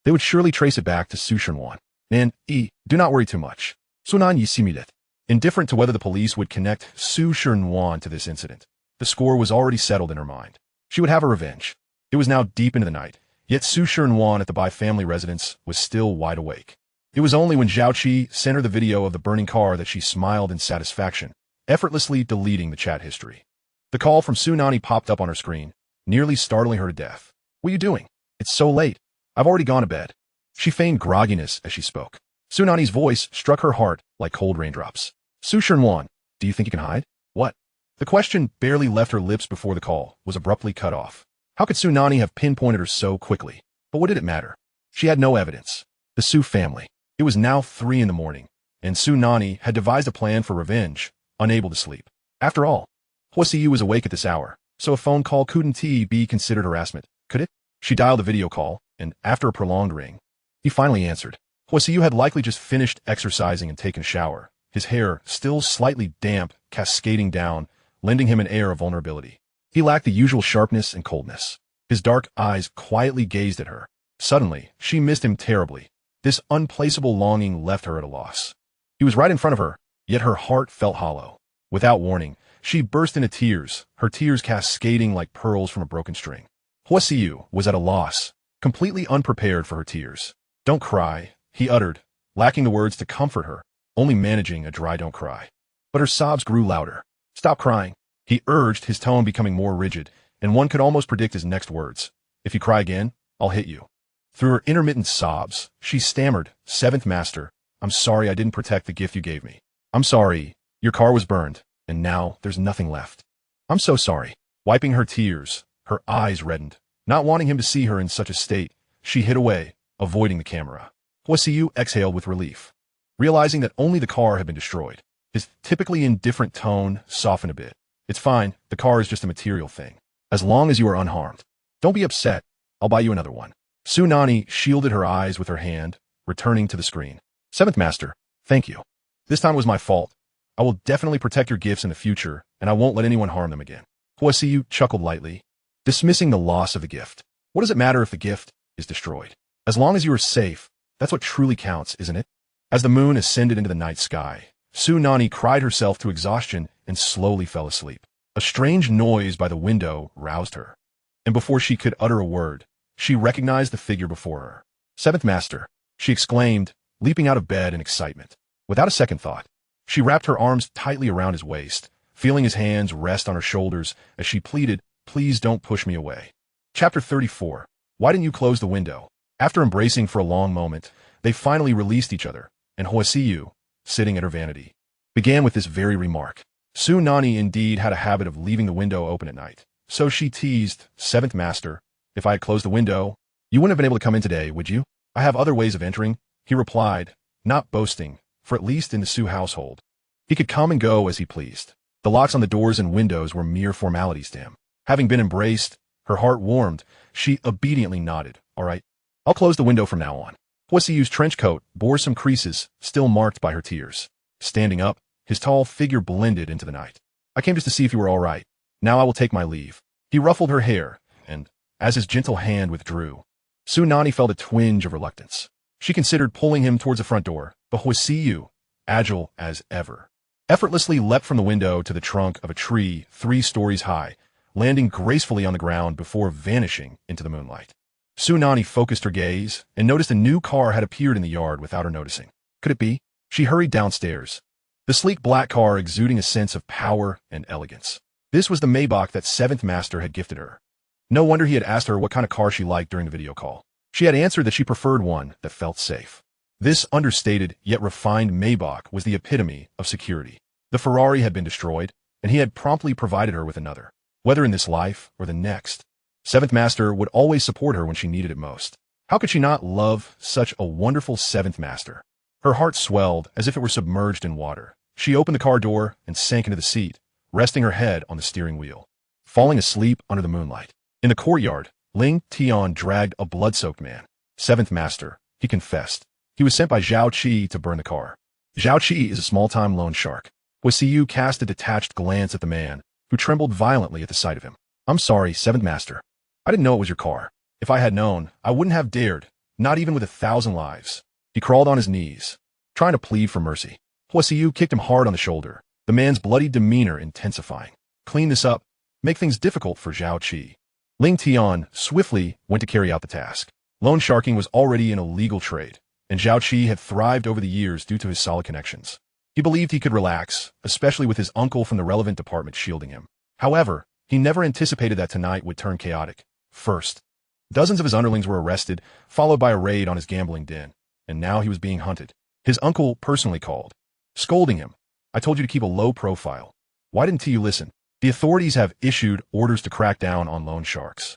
they would surely trace it back to Su Shernwan. Nanyi, do not worry too much. Su Nanyi simidet. Indifferent to whether the police would connect Su Shernwan to this incident, the score was already settled in her mind. She would have her revenge. It was now deep into the night, yet Su Shernwan at the Bai family residence was still wide awake. It was only when Zhao Qi sent her the video of the burning car that she smiled in satisfaction, effortlessly deleting the chat history. The call from Su Nanyi popped up on her screen, nearly startling her to death. "What are you doing? It's so late. I've already gone to bed." She feigned grogginess as she spoke. Su Nanyi's voice struck her heart like cold raindrops. "Su Shenwan, do you think you can hide?" "What?" The question barely left her lips before the call was abruptly cut off. How could Su Nanyi have pinpointed her so quickly? But what did it matter? She had no evidence. The Su family. It was now 3 in the morning, and Su Nanyi had devised a plan for revenge, unable to sleep. After all, Huo Siyu was awake at this hour, so a phone call couldn't be considered harassment, could it? She dialed the video call, and after a prolonged ring, he finally answered. Huo Siyu had likely just finished exercising and taken a shower, his hair still slightly damp, cascading down, lending him an air of vulnerability. He lacked the usual sharpness and coldness. His dark eyes quietly gazed at her. Suddenly, she missed him terribly. This unplaceable longing left her at a loss. He was right in front of her, yet her heart felt hollow. Without warning, she burst into tears, her tears cascading like pearls from a broken string. Huo Siyu was at a loss, completely unprepared for her tears. "Don't cry," he uttered, lacking the words to comfort her, only managing a dry "don't cry." But her sobs grew louder. "Stop crying," he urged, his tone becoming more rigid, and one could almost predict his next words. "If you cry again, I'll hit you." Through her intermittent sobs, she stammered, "Seventh Master, I'm sorry I didn't protect the gift you gave me. I'm sorry, your car was burned, and now there's nothing left. I'm so sorry." Wiping her tears, her eyes reddened. Not wanting him to see her in such a state, she hid away, avoiding the camera. Huo Siyu exhaled with relief, realizing that only the car had been destroyed. His typically indifferent tone softened a bit. "It's fine, the car is just a material thing. As long as you are unharmed. Don't be upset, I'll buy you another one." Su Nanyi shielded her eyes with her hand, returning to the screen. "Seventh Master, thank you. This time was my fault. I will definitely protect your gifts in the future, and I won't let anyone harm them again." Huo Siyu chuckled lightly, dismissing the loss of the gift. What does it matter if the gift is destroyed? As long as you are safe, that's what truly counts, isn't it? As the moon ascended into the night sky, Su Nanyi cried herself to exhaustion and slowly fell asleep. A strange noise by the window roused her, and before she could utter a word, she recognized the figure before her. "Seventh Master," she exclaimed, leaping out of bed in excitement. Without a second thought, she wrapped her arms tightly around his waist, feeling his hands rest on her shoulders as she pleaded, "Please don't push me away." Chapter 34. Why didn't you close the window? After embracing for a long moment, they finally released each other, and Huo Siyu, sitting at her vanity, began with this very remark. Su Nanyi indeed had a habit of leaving the window open at night, so she teased, "Seventh Master, if I had closed the window, you wouldn't have been able to come in today, would you?" "I have other ways of entering," he replied, not boasting, for at least in the Su household, he could come and go as he pleased. The locks on the doors and windows were mere formalities to him. Having been embraced, her heart warmed. She obediently nodded. "All right, I'll close the window from now on." Huo Siyu's trench coat bore some creases, still marked by her tears. Standing up, his tall figure blended into the night. "I came just to see if you were all right. Now I will take my leave." He ruffled her hair, and, as his gentle hand withdrew, Su Nanyi felt a twinge of reluctance. She considered pulling him towards the front door, but Huo Siyu, agile as ever, effortlessly leapt from the window to the trunk of a tree 3 stories high, landing gracefully on the ground before vanishing into the moonlight. Su Nanyi focused her gaze and noticed a new car had appeared in the yard without her noticing. Could it be? She hurried downstairs, the sleek black car exuding a sense of power and elegance. This was the Maybach that Seventh Master had gifted her. No wonder he had asked her what kind of car she liked during the video call. She had answered that she preferred one that felt safe. This understated yet refined Maybach was the epitome of security. The Ferrari had been destroyed, and he had promptly provided her with another. Whether in this life or the next, Seventh Master would always support her when she needed it most. How could she not love such a wonderful Seventh Master? Her heart swelled as if it were submerged in water. She opened the car door and sank into the seat, resting her head on the steering wheel, falling asleep under the moonlight. In the courtyard, Ling Tian dragged a blood-soaked man. "Seventh Master," he confessed. He was sent by Zhao Qi to burn the car. Zhao Qi is a small-time loan shark. Huo Siyu cast a detached glance at the man, who trembled violently at the sight of him. "I'm sorry, Seventh Master. I didn't know it was your car. If I had known, I wouldn't have dared, not even with 1,000 lives." He crawled on his knees, trying to plead for mercy. Huo Siyu kicked him hard on the shoulder, the man's bloody demeanor intensifying. "Clean this up. Make things difficult for Zhao Qi." Ling Tian swiftly went to carry out the task. Loan sharking was already an illegal trade, and Zhao Qi had thrived over the years due to his solid connections. He believed he could relax, especially with his uncle from the relevant department shielding him. However, he never anticipated that tonight would turn chaotic. First, dozens of his underlings were arrested, followed by a raid on his gambling den, and now he was being hunted. His uncle personally called, scolding him. I told you to keep a low profile. Why didn't you listen? The authorities have issued orders to crack down on loan sharks.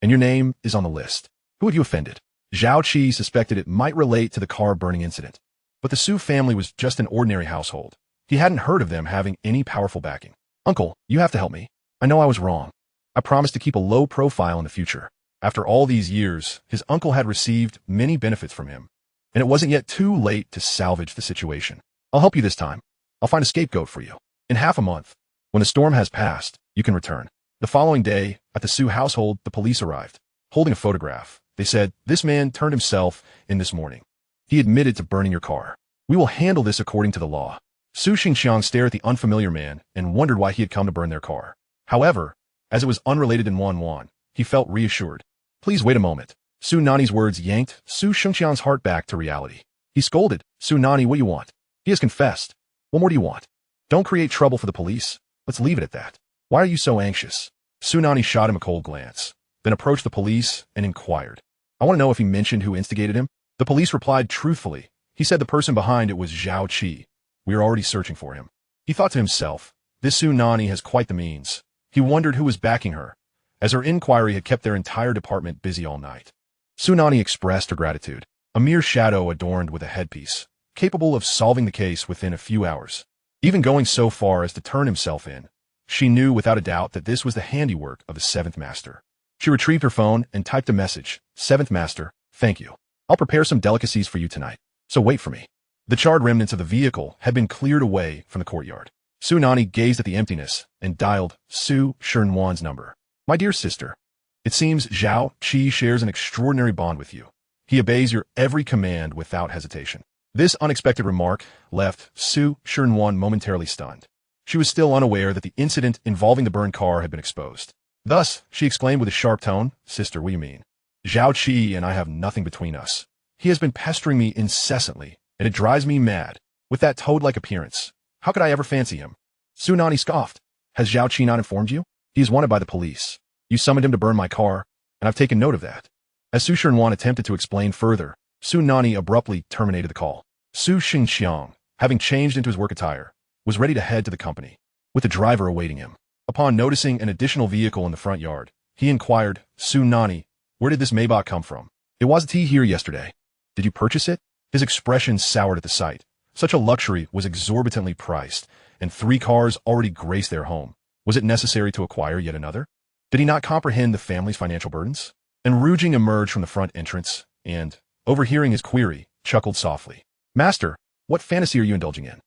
And your name is on the list. Who have you offended? Zhao Qi suspected it might relate to the car burning incident. But the Su family was just an ordinary household. He hadn't heard of them having any powerful backing. Uncle, you have to help me. I know I was wrong. I promised to keep a low profile in the future. After all these years, his uncle had received many benefits from him, and it wasn't yet too late to salvage the situation. I'll help you this time. I'll find a scapegoat for you. In half a month, when the storm has passed, you can return. The following day, at the Su household, the police arrived, holding a photograph. They said, this man turned himself in this morning. He admitted to burning your car. We will handle this according to the law. Su Xingxiang stared at the unfamiliar man and wondered why he had come to burn their car. However, as it was unrelated in Wan, he felt reassured. Please wait a moment. Su Nanyi's words yanked Su Xingxiang's heart back to reality. He scolded, Su Nanyi, what do you want? He has confessed. What more do you want? Don't create trouble for the police. Let's leave it at that. Why are you so anxious? Su Nanyi shot him a cold glance, then approached the police and inquired. I want to know if he mentioned who instigated him. The police replied truthfully. He said the person behind it was Zhao Qi. We are already searching for him. He thought to himself, this Su Nanyi has quite the means. He wondered who was backing her, as her inquiry had kept their entire department busy all night. Su Nanyi expressed her gratitude, a mere shadow adorned with a headpiece, capable of solving the case within a few hours. Even going so far as to turn himself in, she knew without a doubt that this was the handiwork of the seventh master. She retrieved her phone and typed a message. Seventh master, thank you. I'll prepare some delicacies for you tonight, so wait for me. The charred remnants of the vehicle had been cleared away from the courtyard. Su Nanyi gazed at the emptiness and dialed Su Shernwan's number. My dear sister, it seems Zhao Qi shares an extraordinary bond with you. He obeys your every command without hesitation. This unexpected remark left Su Shernwan momentarily stunned. She was still unaware that the incident involving the burned car had been exposed. Thus, she exclaimed with a sharp tone, Sister, what do you mean? Zhao Qi and I have nothing between us. He has been pestering me incessantly, and it drives me mad. With that toad-like appearance, how could I ever fancy him? Su Nanyi scoffed. Has Zhao Qi not informed you? He is wanted by the police. You summoned him to burn my car, and I've taken note of that. As Su Shernwan attempted to explain further, Su Nanyi abruptly terminated the call. Su Xingxiang, having changed into his work attire, was ready to head to the company, with the driver awaiting him. Upon noticing an additional vehicle in the front yard, he inquired, Su Nanyi, where did this Maybach come from? It wasn't here yesterday. Did you purchase it? His expression soured at the sight. Such a luxury was exorbitantly priced, and 3 cars already graced their home. Was it necessary to acquire yet another? Did he not comprehend the family's financial burdens? And Rujing emerged from the front entrance, and, overhearing his query, chuckled softly. Master, what fantasy are you indulging in?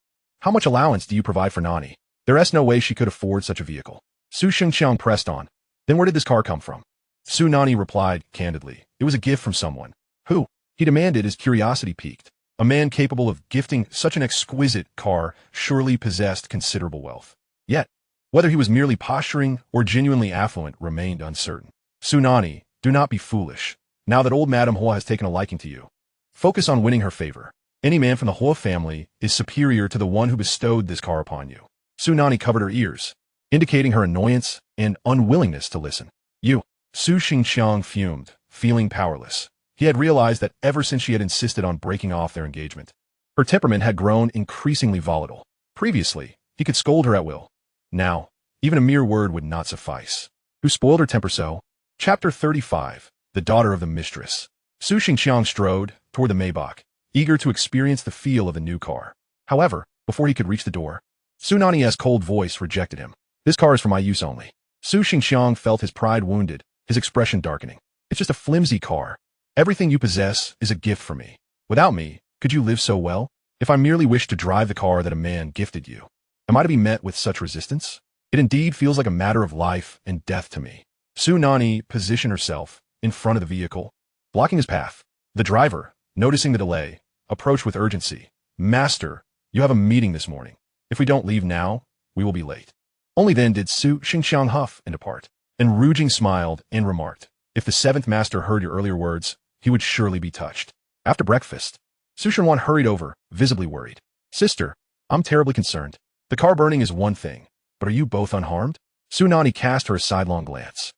How much allowance do you provide for Nanyi? There is no way she could afford such a vehicle. Su Xingxiang pressed on. Then where did this car come from? Su Nanyi replied candidly. It was a gift from someone. Who? He demanded, his curiosity piqued. A man capable of gifting such an exquisite car surely possessed considerable wealth. Yet, whether he was merely posturing or genuinely affluent remained uncertain. Su Nanyi, do not be foolish. Now that old Madame Huo has taken a liking to you, focus on winning her favor. Any man from the Huo family is superior to the one who bestowed this car upon you. Su Nanyi covered her ears, indicating her annoyance and unwillingness to listen. You. Su Xingxiang fumed, feeling powerless. He had realized that ever since she had insisted on breaking off their engagement, her temperament had grown increasingly volatile. Previously, he could scold her at will. Now, even a mere word would not suffice. Who spoiled her temper so? Chapter 35, The Daughter of the Mistress. Su Xingxiang strode toward the Maybach, eager to experience the feel of the new car. However, before he could reach the door, Su Nanyi's cold voice rejected him. This car is for my use only. Su Xingxiang felt his pride wounded, his expression darkening. It's just a flimsy car. Everything you possess is a gift for me. Without me, could you live so well? If I merely wish to drive the car that a man gifted you, am I to be met with such resistance? It indeed feels like a matter of life and death to me. Su Nanyi positioned herself in front of the vehicle, blocking his path. The driver, noticing the delay, approached with urgency. Master, you have a meeting this morning. If we don't leave now, we will be late. Only then did Su Xingxiang huff and depart. And Rujing smiled and remarked, if the seventh master heard your earlier words, he would surely be touched. After breakfast, Su Shernwan hurried over, visibly worried. Sister, I'm terribly concerned. The car burning is one thing, but are you both unharmed? Su Nanyi cast her a sidelong glance.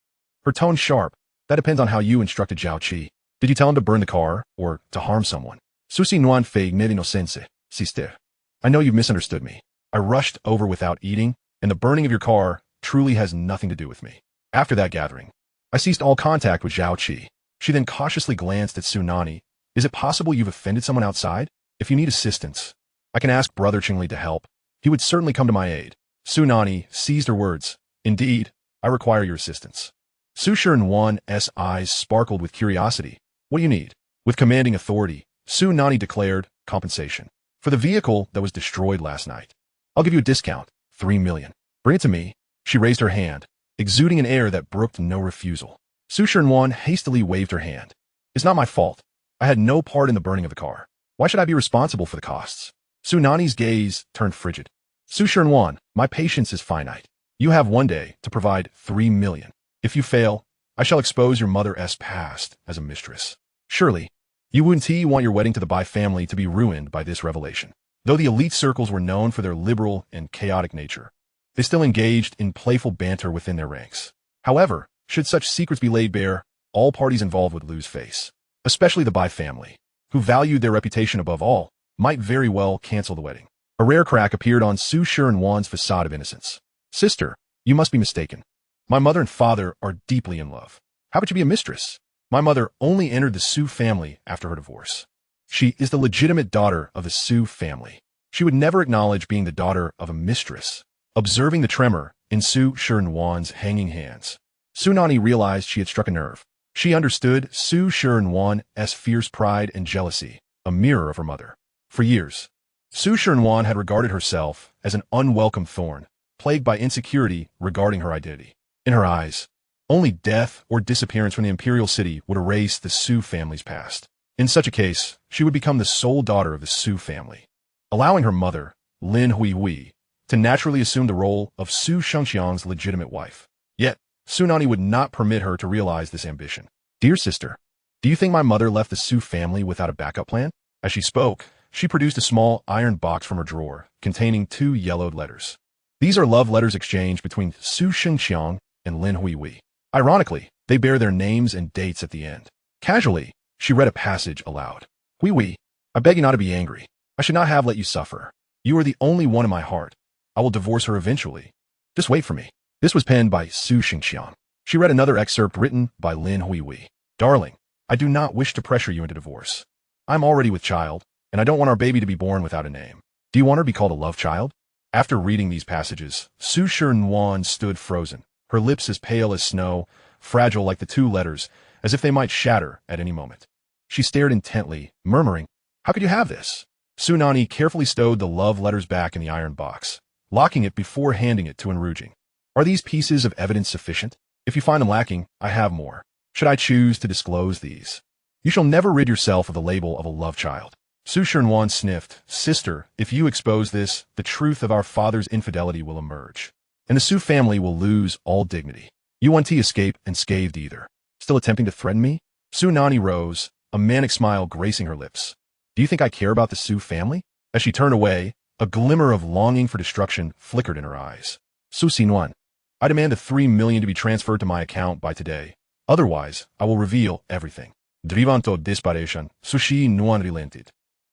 Her tone sharp. That depends on how you instructed Zhao Qi. Did you tell him to burn the car, or to harm someone? Susi nuan fei ne inocense, sister. I know you've misunderstood me. I rushed over without eating, and the burning of your car truly has nothing to do with me. After that gathering, I ceased all contact with Zhao Qi. She then cautiously glanced at Su Nanyi. Is it possible you've offended someone outside? If you need assistance, I can ask Brother Qingli to help. He would certainly come to my aid. Su Nanyi seized her words. Indeed, I require your assistance. Su Shenwan's eyes sparkled with curiosity. What do you need? With commanding authority, Su Nanyi declared compensation. For the vehicle that was destroyed last night. I'll give you a discount, 3 million. Bring it to me. She raised her hand, exuding an air that brooked no refusal. Su Shenwan hastily waved her hand. It's not my fault. I had no part in the burning of the car. Why should I be responsible for the costs? Su Nanyi's gaze turned frigid. Su Shenwan, my patience is finite. You have one day to provide 3 million. If you fail, I shall expose your mother's past as a mistress. Surely, you wouldn't want your wedding to the Bai family to be ruined by this revelation. Though the elite circles were known for their liberal and chaotic nature, they still engaged in playful banter within their ranks. However, should such secrets be laid bare, all parties involved would lose face. Especially the Bai family, who valued their reputation above all, might very well cancel the wedding. A rare crack appeared on Su Shenwan's facade of innocence. Sister, you must be mistaken. My mother and father are deeply in love. How could you be a mistress? My mother only entered the Su family after her divorce. She is the legitimate daughter of the Su family. She would never acknowledge being the daughter of a mistress. Observing the tremor in Su Shenwan's hanging hands, Su Nanyi realized she had struck a nerve. She understood Su Shenwan's fierce pride and jealousy, a mirror of her mother. For years, Su Shenwan had regarded herself as an unwelcome thorn, plagued by insecurity regarding her identity. In her eyes, only death or disappearance from the Imperial City would erase the Su family's past. In such a case, she would become the sole daughter of the Su family, allowing her mother, Lin Huihui, to naturally assume the role of Su Shengxiang's legitimate wife. Yet, Su Nanyi would not permit her to realize this ambition. Dear sister, do you think my mother left the Su family without a backup plan? As she spoke, she produced a small iron box from her drawer, containing 2 yellowed letters. These are love letters exchanged between Su Shengxiang and Lin Huihui. Ironically, they bear their names and dates at the end. Casually, she read a passage aloud. Huihui, I beg you not to be angry. I should not have let you suffer. You are the only one in my heart. I will divorce her eventually. Just wait for me. This was penned by Su Shengxiang. She read another excerpt written by Lin Huihui. Darling, I do not wish to pressure you into divorce. I'm already with child, and I don't want our baby to be born without a name. Do you want her to be called a love child? After reading these passages, Su Shenwan stood frozen, her lips as pale as snow, fragile like the 2 letters, as if they might shatter at any moment. She stared intently, murmuring, How could you have this? Su Nanyi carefully stowed the love letters back in the iron box, locking it before handing it to Enruging. Are these pieces of evidence sufficient? If you find them lacking, I have more. Should I choose to disclose these? You shall never rid yourself of the label of a love child. Su Shenwan sniffed. Sister, if you expose this, the truth of our father's infidelity will emerge, and the Su family will lose all dignity. You won't escape unscathed either. Still attempting to threaten me? Su Nanyi rose, a manic smile gracing her lips. Do you think I care about the Su family? As she turned away, a glimmer of longing for destruction flickered in her eyes. Su Sinuan, I demand the 3 million to be transferred to my account by today. Otherwise, I will reveal everything. Drivanto disparation, sushi nuan relented.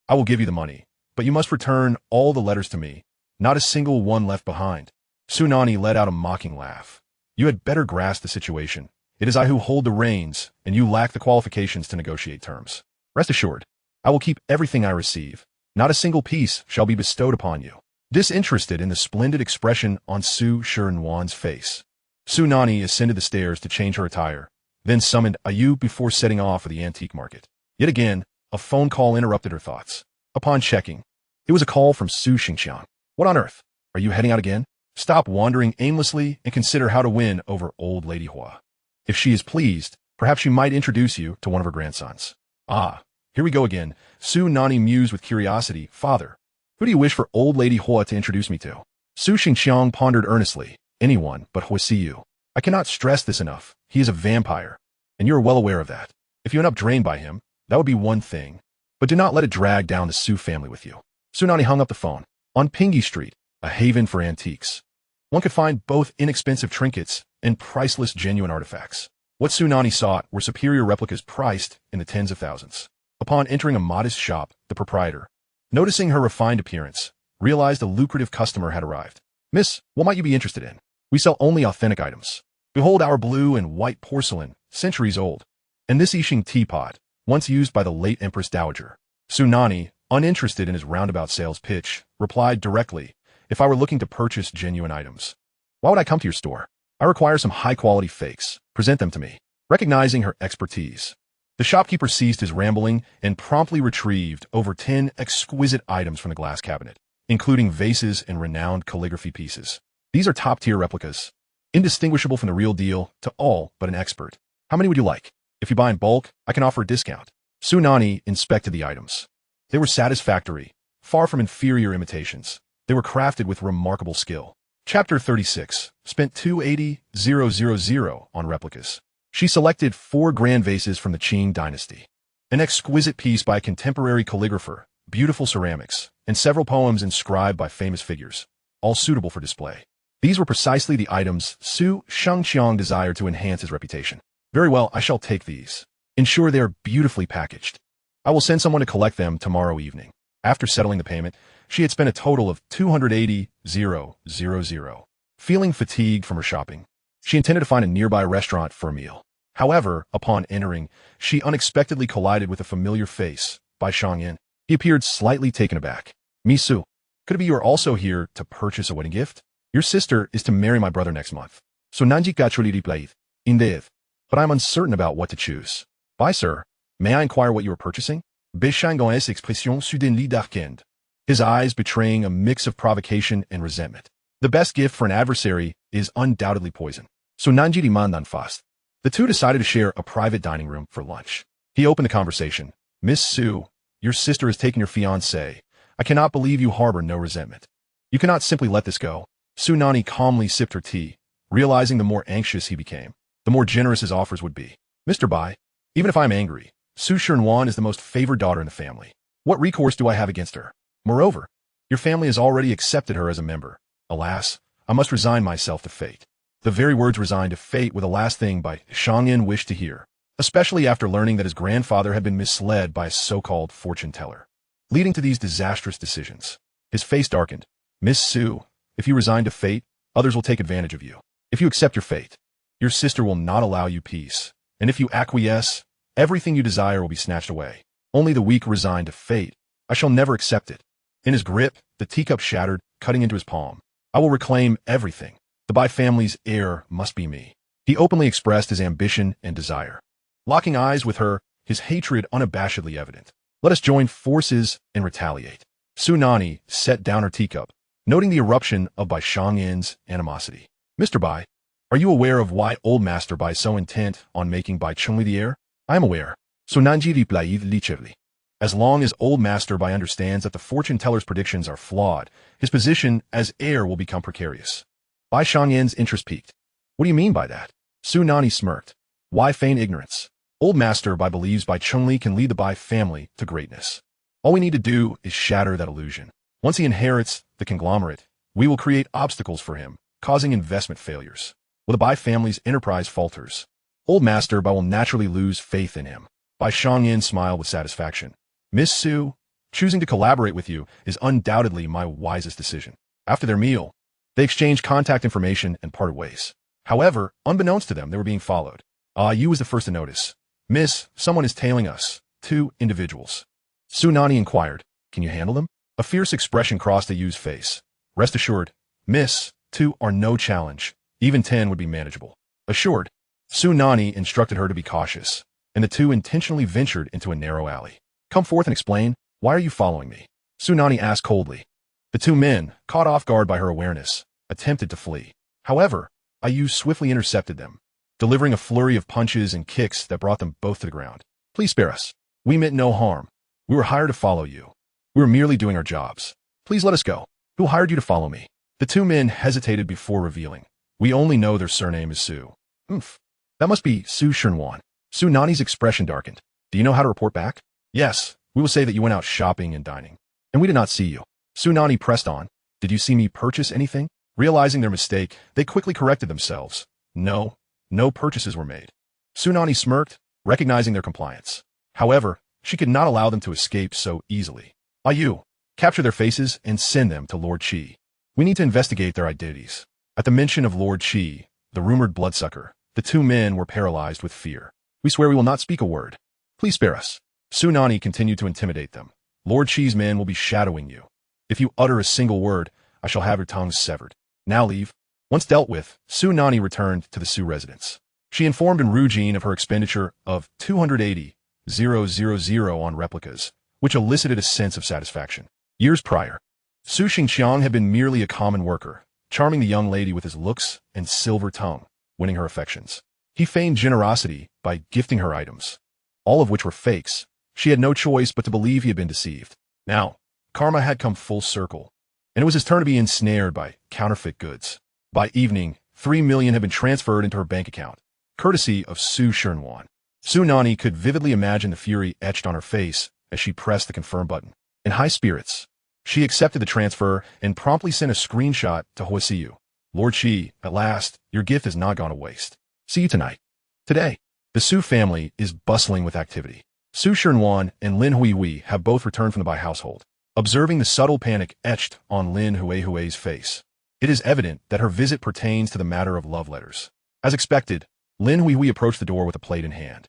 I will give you the money, but you must return all the letters to me, not a single one left behind. Su Nanyi let out a mocking laugh. You had better grasp the situation. It is I who hold the reins, and you lack the qualifications to negotiate terms. Rest assured, I will keep everything I receive. Not a single piece shall be bestowed upon you. Disinterested in the splendid expression on Su Shenwan's face, Su Nanyi ascended the stairs to change her attire, then summoned Ayu before setting off for the antique market. Yet again, a phone call interrupted her thoughts. Upon checking, it was a call from Su Shengxiang. What on earth? Are you heading out again? Stop wandering aimlessly and consider how to win over old Lady Hua. If she is pleased, perhaps she might introduce you to one of her grandsons. Ah, here we go again. Su Nanyi mused with curiosity. Father, who do you wish for old Lady Hua to introduce me to? Su Shengxiang pondered earnestly. Anyone but Huo Siyu. I cannot stress this enough. He is a vampire, and you are well aware of that. If you end up drained by him, that would be one thing, but do not let it drag down the Su family with you. Su Nanyi hung up the phone. On Pingy Street, a haven for antiques, one could find both inexpensive trinkets and priceless genuine artifacts. What Su Nanyi sought were superior replicas priced in the tens of thousands. Upon entering a modest shop, the proprietor, noticing her refined appearance, realized a lucrative customer had arrived. "Miss, what might you be interested in? We sell only authentic items. Behold our blue and white porcelain, centuries old, and this Yixing teapot, once used by the late Empress Dowager." Su Nanyi, uninterested in his roundabout sales pitch, replied directly, "If I were looking to purchase genuine items, why would I come to your store? I require some high-quality fakes. Present them to me." Recognizing her expertise, the shopkeeper ceased his rambling and promptly retrieved over 10 exquisite items from the glass cabinet, including vases and renowned calligraphy pieces. These are top-tier replicas, indistinguishable from the real deal to all but an expert. "How many would you like? If you buy in bulk, I can offer a discount." Su Nanyi inspected the items. They were satisfactory, far from inferior imitations. They were crafted with remarkable skill. Chapter 36 spent 280,000 on replicas. She selected 4 grand vases from the Qing dynasty, an exquisite piece by a contemporary calligrapher, beautiful ceramics, and several poems inscribed by famous figures, all suitable for display. These were precisely the items Su Shengqiang desired to enhance his reputation. "Very well, I shall take these. Ensure they are beautifully packaged. I will send someone to collect them tomorrow evening." After settling the payment, she had spent a total of 280,000. Feeling fatigued from her shopping, she intended to find a nearby restaurant for a meal. However, upon entering, she unexpectedly collided with a familiar face, Bai Shangyin. He appeared slightly taken aback. "Miss Su, could it be you are also here to purchase a wedding gift? Your sister is to marry my brother next month. Su Nanyi gachuli plaid. Indeed. But I am uncertain about what to choose." "Bai, sir, may I inquire what you are purchasing?" Bishangon's expression soudainly darkened, his eyes betraying a mix of provocation and resentment. The best gift for an adversary is undoubtedly poison. Su Nanyi demandan fast. The two decided to share a private dining room for lunch. He opened the conversation. "Miss Su, your sister has taken your fiancé. I cannot believe you harbor no resentment. You cannot simply let this go." Su Nanyi calmly sipped her tea, realizing the more anxious he became, the more generous his offers would be. "Mr. Bai, even if I am angry, Su Shernwan is the most favored daughter in the family. What recourse do I have against her? Moreover, your family has already accepted her as a member. Alas, I must resign myself to fate." The very words "resigned to fate" were the last thing Bai Shangyin wished to hear, especially after learning that his grandfather had been misled by a so-called fortune-teller, leading to these disastrous decisions. His face darkened. "Miss Su, if you resign to fate, others will take advantage of you. If you accept your fate, your sister will not allow you peace. And if you acquiesce, everything you desire will be snatched away. Only the weak resign to fate. I shall never accept it." In his grip, the teacup shattered, cutting into his palm. "I will reclaim everything. The Bai family's heir must be me." He openly expressed his ambition and desire. Locking eyes with her, his hatred unabashedly evident. "Let us join forces and retaliate." Su Nanyi set down her teacup, noting the eruption of Bai Shangyin's animosity. "Mr. Bai, are you aware of why Old Master Bai is so intent on making Bai Chunli the heir?" "I am aware." Su Nanyi replied lichevely. "As long as Old Master Bai understands that the fortune-teller's predictions are flawed, his position as heir will become precarious." Bai Shangyin's interest peaked. "What do you mean by that?" Su Nanyi smirked. "Why feign ignorance? Old Master Bai believes Bai Chunli can lead the Bai family to greatness. All we need to do is shatter that illusion. Once he inherits the conglomerate, we will create obstacles for him, causing investment failures. Will the Bai family's enterprise falters, Old Master Bai will naturally lose faith in him." Bai Shangyin smiled with satisfaction. "Miss Su, choosing to collaborate with you is undoubtedly my wisest decision." After their meal, they exchanged contact information and parted ways. However, unbeknownst to them, they were being followed. Yu was the first to notice. "Miss, someone is tailing us. 2 individuals." Su Nanyi inquired, "Can you handle them?" A fierce expression crossed Yu's face. "Rest assured, Miss, 2 are no challenge. Even 10 would be manageable." Assured, Su Nanyi instructed her to be cautious, and the two intentionally ventured into a narrow alley. "Come forth and explain. Why are you following me?" Su Nanyi asked coldly. The 2 men, caught off guard by her awareness, attempted to flee. However, Yu swiftly intercepted them, delivering a flurry of punches and kicks that brought them both to the ground. "Please spare us. We meant no harm. We were hired to follow you. We were merely doing our jobs. Please let us go." "Who hired you to follow me?" The 2 men hesitated before revealing. "We only know their surname is Su." "Oomph. That must be Su Shernwan." Su Nanyi's expression darkened. "Do you know how to report back?" "Yes, we will say that you went out shopping and dining, and we did not see you." Su Nanyi pressed on. Did you see me purchase anything? Realizing their mistake, they quickly corrected themselves. No, no purchases were made. Su Nanyi smirked, recognizing their compliance. However, she could not allow them to escape so easily. You capture their faces and send them to Lord Qi. We need to investigate their identities. At the mention of Lord Qi, the rumored bloodsucker, the two men were paralyzed with fear. We swear we will not speak a word. Please spare us. Su Nanyi continued to intimidate them. Lord Qi's men will be shadowing you. If you utter a single word, I shall have your tongues severed. Now leave. Once dealt with, Su Nanyi returned to the Su residence. She informed Enrujin of her expenditure of 280,000 on replicas, which elicited a sense of satisfaction. Years prior, Su Xingqiang had been merely a common worker, charming the young lady with his looks and silver tongue, winning her affections. He feigned generosity by gifting her items, all of which were fakes. She had no choice but to believe he had been deceived. Now, karma had come full circle, and it was his turn to be ensnared by counterfeit goods. By evening, 3 million had been transferred into her bank account, courtesy of Su Shernwan. Su Nanyi could vividly imagine the fury etched on her face as she pressed the confirm button. In high spirits, she accepted the transfer and promptly sent a screenshot to Huo Siyu. Lord Qi, at last, your gift has not gone to waste. See you tonight. Today, the Su family is bustling with activity. Su Shernwan and Lin Huihui have both returned from the Bai household. Observing the subtle panic etched on Lin Huihui's face, it is evident that her visit pertains to the matter of love letters. As expected, Lin Huihui approached the door with a plate in hand,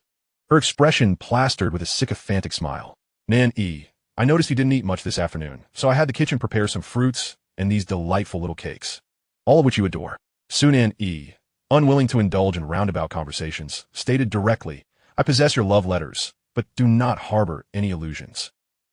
her expression plastered with a sycophantic smile. Nan Yi, I noticed you didn't eat much this afternoon, so I had the kitchen prepare some fruits and these delightful little cakes, all of which you adore. Su Nanyi, unwilling to indulge in roundabout conversations, stated directly, I possess your love letters, but do not harbor any illusions.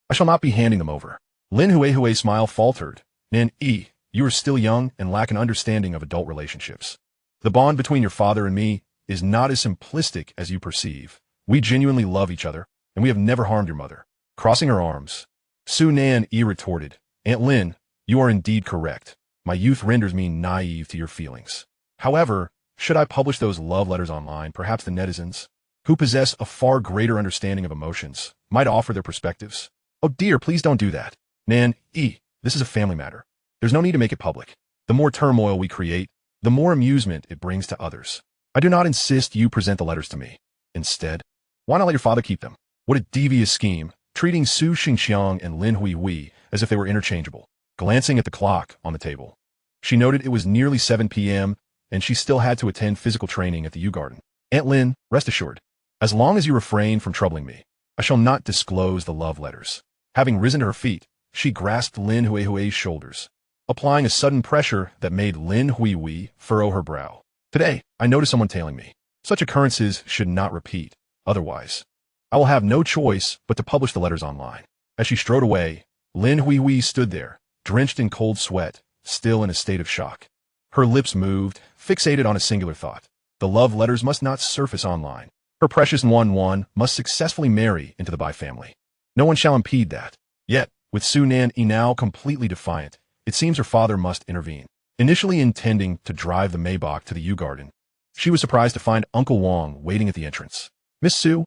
I shall not be handing them over. Lin Huihui's smile faltered. Nan Yi, you are still young and lack an understanding of adult relationships. The bond between your father and me is not as simplistic as you perceive. We genuinely love each other, and we have never harmed your mother. Crossing her arms, Su Nanyi retorted, Aunt Lin, you are indeed correct. My youth renders me naive to your feelings. However, should I publish those love letters online, perhaps the netizens, who possess a far greater understanding of emotions, might offer their perspectives? Oh dear, please don't do that. Nan Yi, this is a family matter. There's no need to make it public. The more turmoil we create, the more amusement it brings to others. I do not insist you present the letters to me. Instead, why not let your father keep them? What a devious scheme, treating Su Xingqiang and Lin Huihui as if they were interchangeable. Glancing at the clock on the table, she noted it was nearly 7 p.m., and she still had to attend physical training at the U Garden. Aunt Lin, rest assured, as long as you refrain from troubling me, I shall not disclose the love letters. Having risen to her feet, she grasped Lin Huihui's shoulders, applying a sudden pressure that made Lin Huihui furrow her brow. Today, I noticed someone tailing me. Such occurrences should not repeat. Otherwise, I will have no choice but to publish the letters online. As she strode away, Lin Huihui stood there, drenched in cold sweat, still in a state of shock. Her lips moved, fixated on a singular thought. The love letters must not surface online. Her precious Wan must successfully marry into the Bai family. No one shall impede that. Yet, with Su Nanyi now completely defiant, it seems her father must intervene. Initially intending to drive the Maybach to the U Garden, she was surprised to find Uncle Wang waiting at the entrance. Miss Su,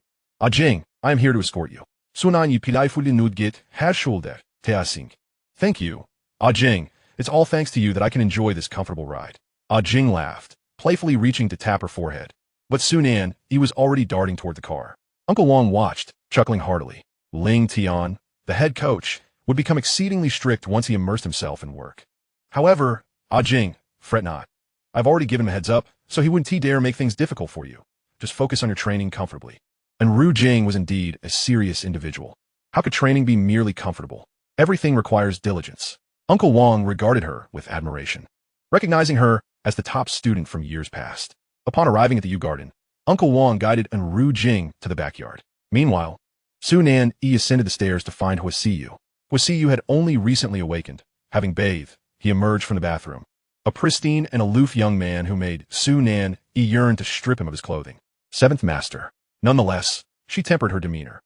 Jing, I am here to escort you. Su Nanyi pidayfully nudgit herschulder teasing. Thank you, Jing. It's all thanks to you that I can enjoy this comfortable ride. Jing laughed, playfully reaching to tap her forehead. But Su Nanyi was already darting toward the car. Uncle Wang watched, chuckling heartily. Ling Tian, the head coach, would become exceedingly strict once he immersed himself in work. However, Jing, fret not. I've already given him a heads up, so he wouldn't dare make things difficult for you. Just focus on your training comfortably. And Ru Jing was indeed a serious individual. How could training be merely comfortable? Everything requires diligence. Uncle Wang regarded her with admiration, recognizing her as the top student from years past. Upon arriving at the U Garden, Uncle Wang guided Ru Jing to the backyard. Meanwhile, Su Nanyi ascended the stairs to find Huo Siyu. Huo Siyu had only recently awakened. Having bathed, he emerged from the bathroom, a pristine and aloof young man who made Su Nanyi yearn to strip him of his clothing. Seventh Master. Nonetheless, she tempered her demeanor.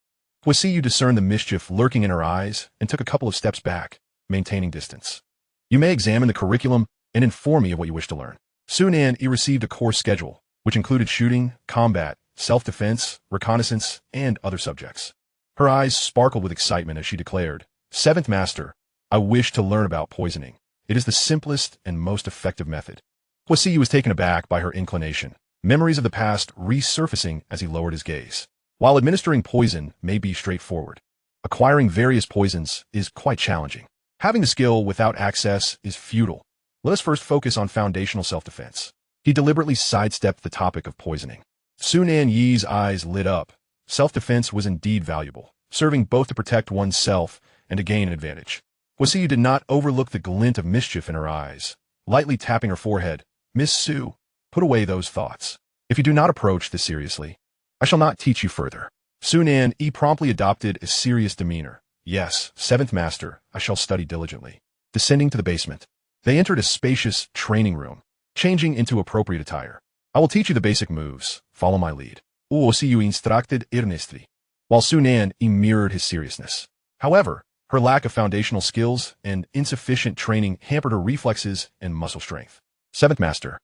Huo Siyu discerned the mischief lurking in her eyes and took a couple of steps back, maintaining distance. You may examine the curriculum and inform me of what you wish to learn. Su Nanyi received a course schedule, which included shooting, combat, self-defense, reconnaissance, and other subjects. Her eyes sparkled with excitement as she declared, Seventh Master, I wish to learn about poisoning. It is the simplest and most effective method. Huo Siyu was taken aback by her inclination, memories of the past resurfacing as he lowered his gaze. While administering poison may be straightforward, acquiring various poisons is quite challenging. Having the skill without access is futile. Let us first focus on foundational self-defense. He deliberately sidestepped the topic of poisoning. Su Nanyi's eyes lit up. Self-defense was indeed valuable, serving both to protect one's self and to gain an advantage. Huo Siyu did not overlook the glint of mischief in her eyes. Lightly tapping her forehead, "Miss Su, put away those thoughts. If you do not approach this seriously, I shall not teach you further." Su Nanyi promptly adopted a serious demeanor. "Yes, seventh master, I shall study diligently." Descending to the basement, they entered a spacious training room, changing into appropriate attire. "I will teach you the basic moves. Follow my lead." Huo Siyu instructed earnestly, while Su Nanyi mirrored his seriousness. However, her lack of foundational skills and insufficient training hampered her reflexes and muscle strength. "Seventh master,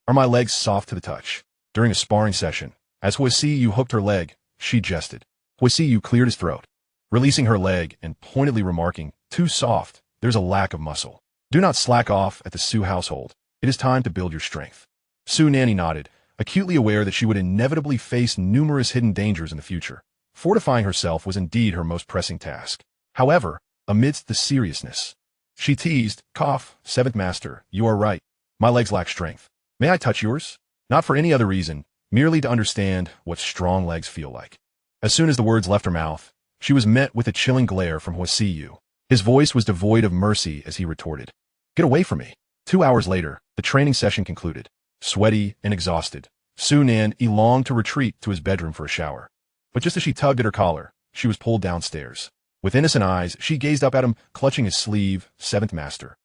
are my legs soft to the touch?" During a sparring session, as Huo Siyu hooked her leg, she jested. Huo Siyu cleared his throat, releasing her leg and pointedly remarking, "Too soft, there's a lack of muscle. Do not slack off at the Su household. It is time to build your strength." Su Nanyi nodded, acutely aware that she would inevitably face numerous hidden dangers in the future. Fortifying herself was indeed her most pressing task. However, amidst the seriousness, she teased, "Cough, seventh master, you are right. My legs lack strength. May I touch yours?" Not for any other reason, merely to understand what strong legs feel like. As soon as the words left her mouth, she was met with a chilling glare from Huo Siyu. His voice was devoid of mercy as he retorted, "Get away from me." 2 hours later, the training session concluded. Sweaty and exhausted, Su Nanyi longed to retreat to his bedroom for a shower. But just as she tugged at her collar, she was pulled downstairs. With innocent eyes, she gazed up at him, clutching his sleeve. "Seventh master."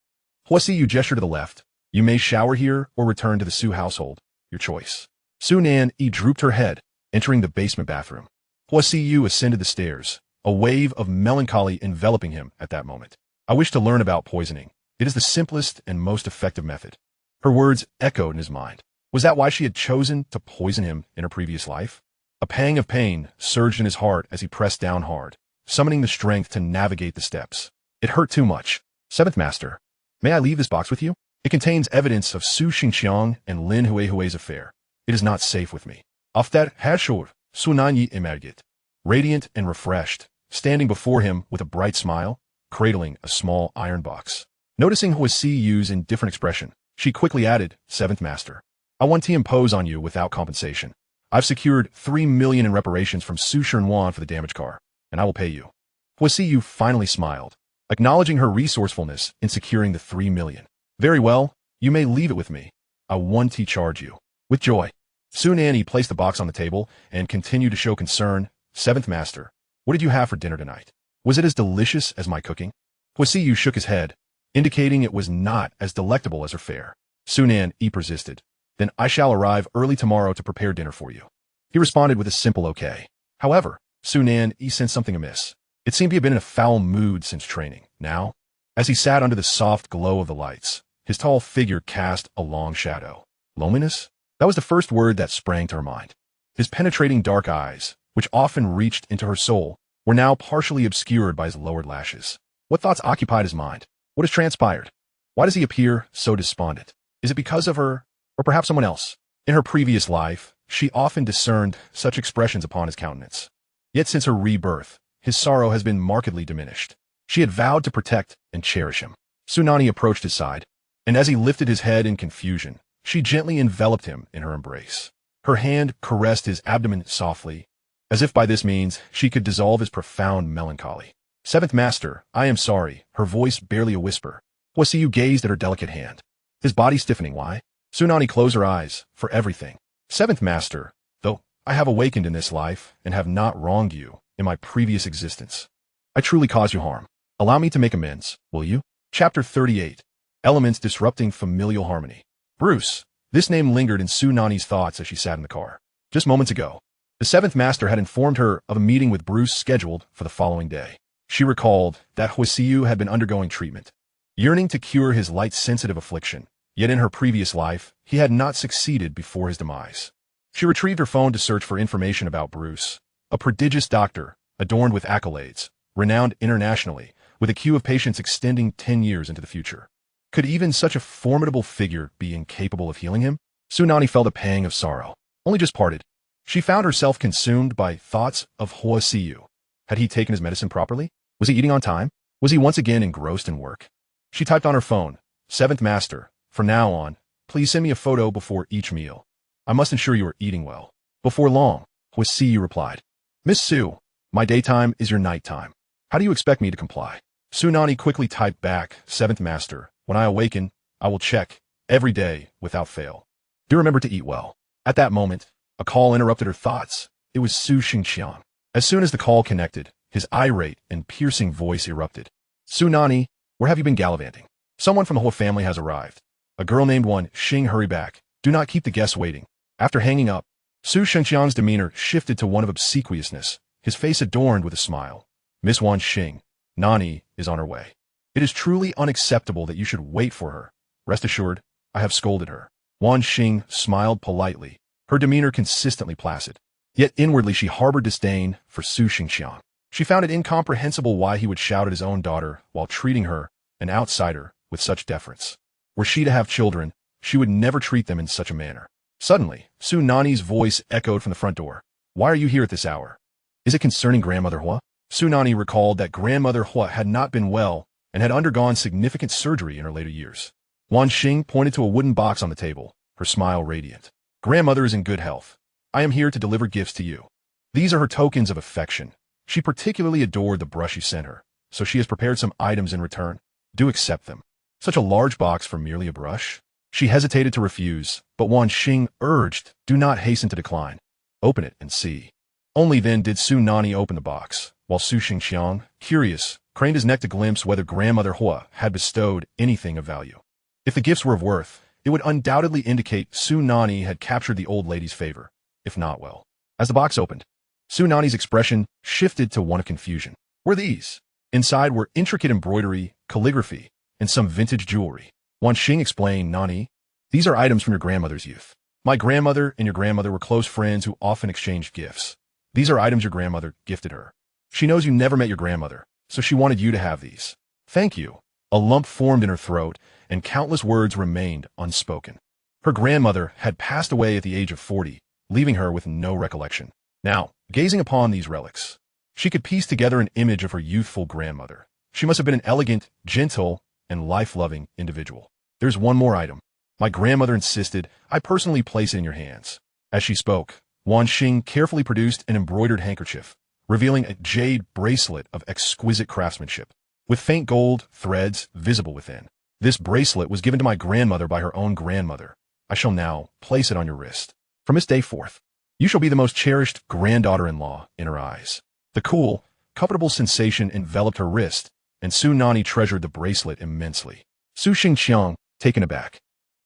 Huo Siyu gestured to the left. "You may shower here or return to the Su household. Your choice." Su Nanyi drooped her head, entering the basement bathroom. Huo Siyu ascended the stairs, a wave of melancholy enveloping him at that moment. "I wish to learn about poisoning. It is the simplest and most effective method." Her words echoed in his mind. Was that why she had chosen to poison him in her previous life? A pang of pain surged in his heart as he pressed down hard, summoning the strength to navigate the steps. It hurt too much. "Seventh master, may I leave this box with you? It contains evidence of Su Xingqiang and Lin Hui's affair. It is not safe with me." Auf der Herrscher, Su Nanyi emerged, radiant and refreshed, standing before him with a bright smile, cradling a small iron box. Noticing Huo Siyu's indifferent expression, she quickly added, "Seventh master, I want to impose on you without compensation. I've secured 3 million in reparations from Su Shenwan for the damaged car, and I will pay you." Huo Siyu finally smiled, acknowledging her resourcefulness in securing the 3 million. "Very well, you may leave it with me. I want to charge you." With joy, Su Nanyi placed the box on the table and continued to show concern. "Seventh master, what did you have for dinner tonight? Was it as delicious as my cooking?" Huo Siyu shook his head, indicating it was not as delectable as her fare. Su Nanyi persisted. "Then I shall arrive early tomorrow to prepare dinner for you." He responded with a simple okay. However, Su Nanyi sensed something amiss. It seemed he had been in a foul mood since training. Now, as he sat under the soft glow of the lights, his tall figure cast a long shadow. Loneliness? That was the first word that sprang to her mind. His penetrating dark eyes, which often reached into her soul, were now partially obscured by his lowered lashes. What thoughts occupied his mind? What has transpired? Why does he appear so despondent? Is it because of her, or perhaps someone else? In her previous life, she often discerned such expressions upon his countenance. Yet since her rebirth, his sorrow has been markedly diminished. She had vowed to protect and cherish him. Su Nanyi approached his side, and as he lifted his head in confusion, she gently enveloped him in her embrace. Her hand caressed his abdomen softly, as if by this means she could dissolve his profound melancholy. "Seventh master, I am sorry," her voice barely a whisper. Huo Siyu gazed at her delicate hand, his body stiffening. "Why?" Su Nanyi closed her eyes. "For everything. Seventh master, though I have awakened in this life and have not wronged you in my previous existence, I truly caused you harm. Allow me to make amends, will you?" Chapter 38. Elements disrupting familial harmony. Bruce. This name lingered in Su Nanyi's thoughts as she sat in the car. Just moments ago, the seventh master had informed her of a meeting with Bruce scheduled for the following day. She recalled that Huo Siyu had been undergoing treatment, yearning to cure his light-sensitive affliction, yet in her previous life, he had not succeeded before his demise. She retrieved her phone to search for information about Bruce, a prodigious doctor, adorned with accolades, renowned internationally, with a queue of patients extending 10 years into the future. Could even such a formidable figure be incapable of healing him? Su Nanyi felt a pang of sorrow. Only just parted. She found herself consumed by thoughts of Huo Siyu. Had he taken his medicine properly? Was he eating on time? Was he once again engrossed in work? She typed on her phone, "Seventh Master, from now on, please send me a photo before each meal. I must ensure you are eating well." Before long, Huo Siyu replied, "Miss Su, my daytime is your nighttime. How do you expect me to comply?" Su Nanyi quickly typed back, "Seventh Master, when I awaken, I will check, every day, without fail. Do remember to eat well." At that moment, a call interrupted her thoughts. It was Su Xingqiang. As soon as the call connected, his irate and piercing voice erupted. "Su Nanyi, where have you been gallivanting? Someone from the Huo family has arrived. A girl named Wan Xing, hurry back. Do not keep the guests waiting." After hanging up, Su Xingqiang's demeanor shifted to one of obsequiousness, his face adorned with a smile. "Miss Wan Xing, Nanyi is on her way. It is truly unacceptable that you should wait for her. Rest assured, I have scolded her." Wan Xing smiled politely, her demeanor consistently placid. Yet inwardly she harbored disdain for Su Xingqiang. She found it incomprehensible why he would shout at his own daughter while treating her, an outsider, with such deference. Were she to have children, she would never treat them in such a manner. Suddenly, Su Nanyi's voice echoed from the front door. "Why are you here at this hour? Is it concerning Grandmother Huo?" Su Nanyi recalled that Grandmother Huo had not been well and had undergone significant surgery in her later years. Wan Xing pointed to a wooden box on the table, her smile radiant. "Grandmother is in good health. I am here to deliver gifts to you. These are her tokens of affection. She particularly adored the brush you sent her, so she has prepared some items in return. Do accept them." Such a large box for merely a brush? She hesitated to refuse, but Wan Xing urged, "Do not hasten to decline. Open it and see." Only then did Su Nanyi open the box, while Su Xingqiang, curious, craned his neck to glimpse whether Grandmother Huo had bestowed anything of value. If the gifts were of worth, it would undoubtedly indicate Su Nanyi had captured the old lady's favor. If not, well. As the box opened, Su Nanyi's expression shifted to one of confusion. Were these? Inside were intricate embroidery, calligraphy, and some vintage jewelry. Wan Xing explained, "Nanyi, these are items from your grandmother's youth. My grandmother and your grandmother were close friends who often exchanged gifts. These are items your grandmother gifted her. She knows you never met your grandmother, so she wanted you to have these." "Thank you." A lump formed in her throat, and countless words remained unspoken. Her grandmother had passed away at the age of 40, leaving her with no recollection. Now, gazing upon these relics, she could piece together an image of her youthful grandmother. She must have been an elegant, gentle, and life-loving individual. "There's one more item. My grandmother insisted I personally place it in your hands." As she spoke, Wan Xing carefully produced an embroidered handkerchief, revealing a jade bracelet of exquisite craftsmanship, with faint gold threads visible within. "This bracelet was given to my grandmother by her own grandmother. I shall now place it on your wrist. From this day forth, you shall be the most cherished granddaughter-in-law in her eyes." The cool, comfortable sensation enveloped her wrist, and Su Nanyi treasured the bracelet immensely. Su Xingqiang, taken aback,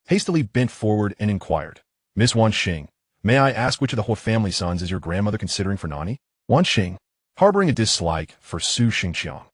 hastily bent forward and inquired, "Miss Wan Xing, may I ask which of the Huo family sons is your grandmother considering for Nanyi?" Wan Xing, harboring a dislike for Su Xingqiang,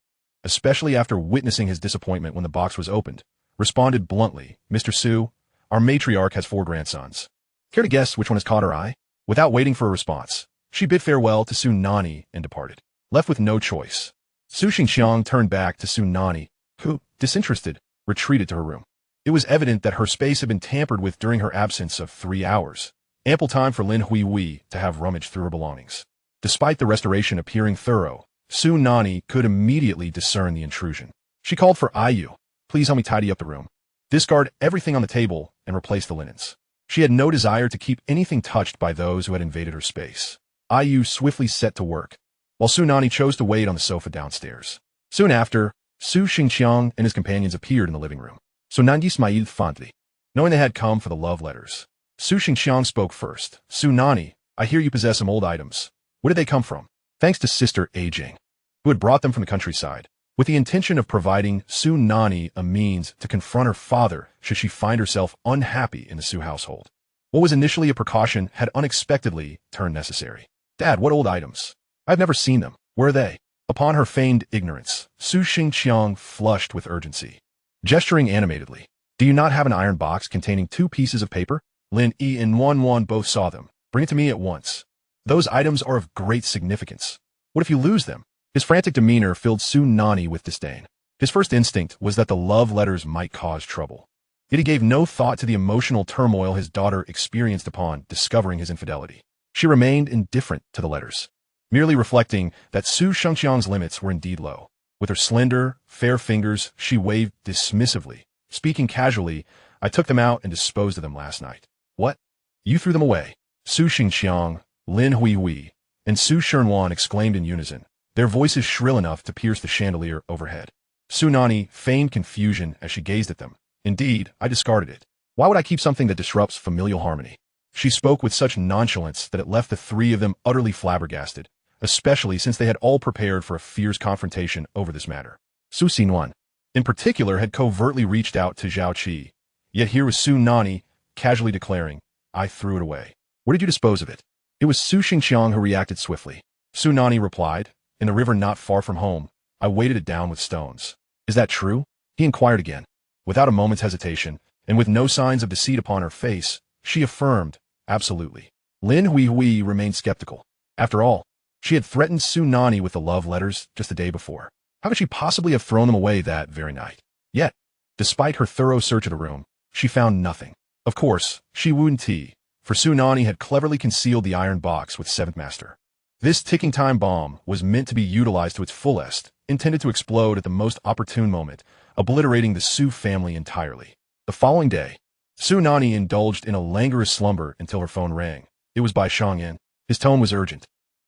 especially after witnessing his disappointment when the box was opened, responded bluntly, "Mr. Su, our matriarch has 4 grandsons. Care to guess which one has caught her eye?" Without waiting for a response, she bid farewell to Su Nanyi and departed. Left with no choice, Su Xingqiang turned back to Su Nanyi, who, disinterested, retreated to her room. It was evident that her space had been tampered with during her absence of 3 hours, ample time for Lin Huihui to have rummaged through her belongings. Despite the restoration appearing thorough, Su Nanyi could immediately discern the intrusion. She called for Ayu. "Please help me tidy up the room. Discard everything on the table and replace the linens." She had no desire to keep anything touched by those who had invaded her space. Ayu swiftly set to work, while Su Nanyi chose to wait on the sofa downstairs. Soon after, Su Xingqiang and his companions appeared in the living room. Su Nanyi smiled fondly, knowing they had come for the love letters. Su Xingqiang spoke first. "Su Nanyi, I hear you possess some old items. Where did they come from?" Thanks to Sister Ajing, who had brought them from the countryside, with the intention of providing Su Nanyi a means to confront her father should she find herself unhappy in the Su household. What was initially a precaution had unexpectedly turned necessary. "Dad, what old items? I've never seen them. Where are they?" Upon her feigned ignorance, Su Xingqiang flushed with urgency. Gesturing animatedly, "Do you not have an iron box containing 2 pieces of paper?" Lin Yi and Wan both saw them. "Bring it to me at once. Those items are of great significance. What if you lose them?" His frantic demeanor filled Su Nanyi with disdain. His first instinct was that the love letters might cause trouble. Yet he gave no thought to the emotional turmoil his daughter experienced upon discovering his infidelity. She remained indifferent to the letters, merely reflecting that Su Shengqiang's limits were indeed low. With her slender, fair fingers, she waved dismissively. Speaking casually, I took them out and disposed of them last night. What? You threw them away? Su Shengqiang, Lin Huihui, and Su Shernwan exclaimed in unison, their voices shrill enough to pierce the chandelier overhead. Su Nanyi feigned confusion as she gazed at them. Indeed, I discarded it. Why would I keep something that disrupts familial harmony? She spoke with such nonchalance that it left the three of them utterly flabbergasted, especially since they had all prepared for a fierce confrontation over this matter. Su Xinwan, in particular, had covertly reached out to Zhao Qi, yet here was Su Nanyi casually declaring, I threw it away. Where did you dispose of it? It was Su Xingqiang who reacted swiftly. Su Nanyi replied, in the river not far from home. I weighted it down with stones. Is that true? He inquired again. Without a moment's hesitation, and with no signs of deceit upon her face, she affirmed, absolutely. Lin Huihui remained skeptical. After all, she had threatened Su Nanyi with the love letters just the day before. How could she possibly have thrown them away that very night? Yet, despite her thorough search of the room, she found nothing. Of course, she wouldn't tea, for Su Nanyi had cleverly concealed the iron box with Seventh Master. This ticking time bomb was meant to be utilized to its fullest, intended to explode at the most opportune moment, obliterating the Su family entirely. The following day, Su Nanyi indulged in a languorous slumber until her phone rang. It was by Shang Yin. His tone was urgent.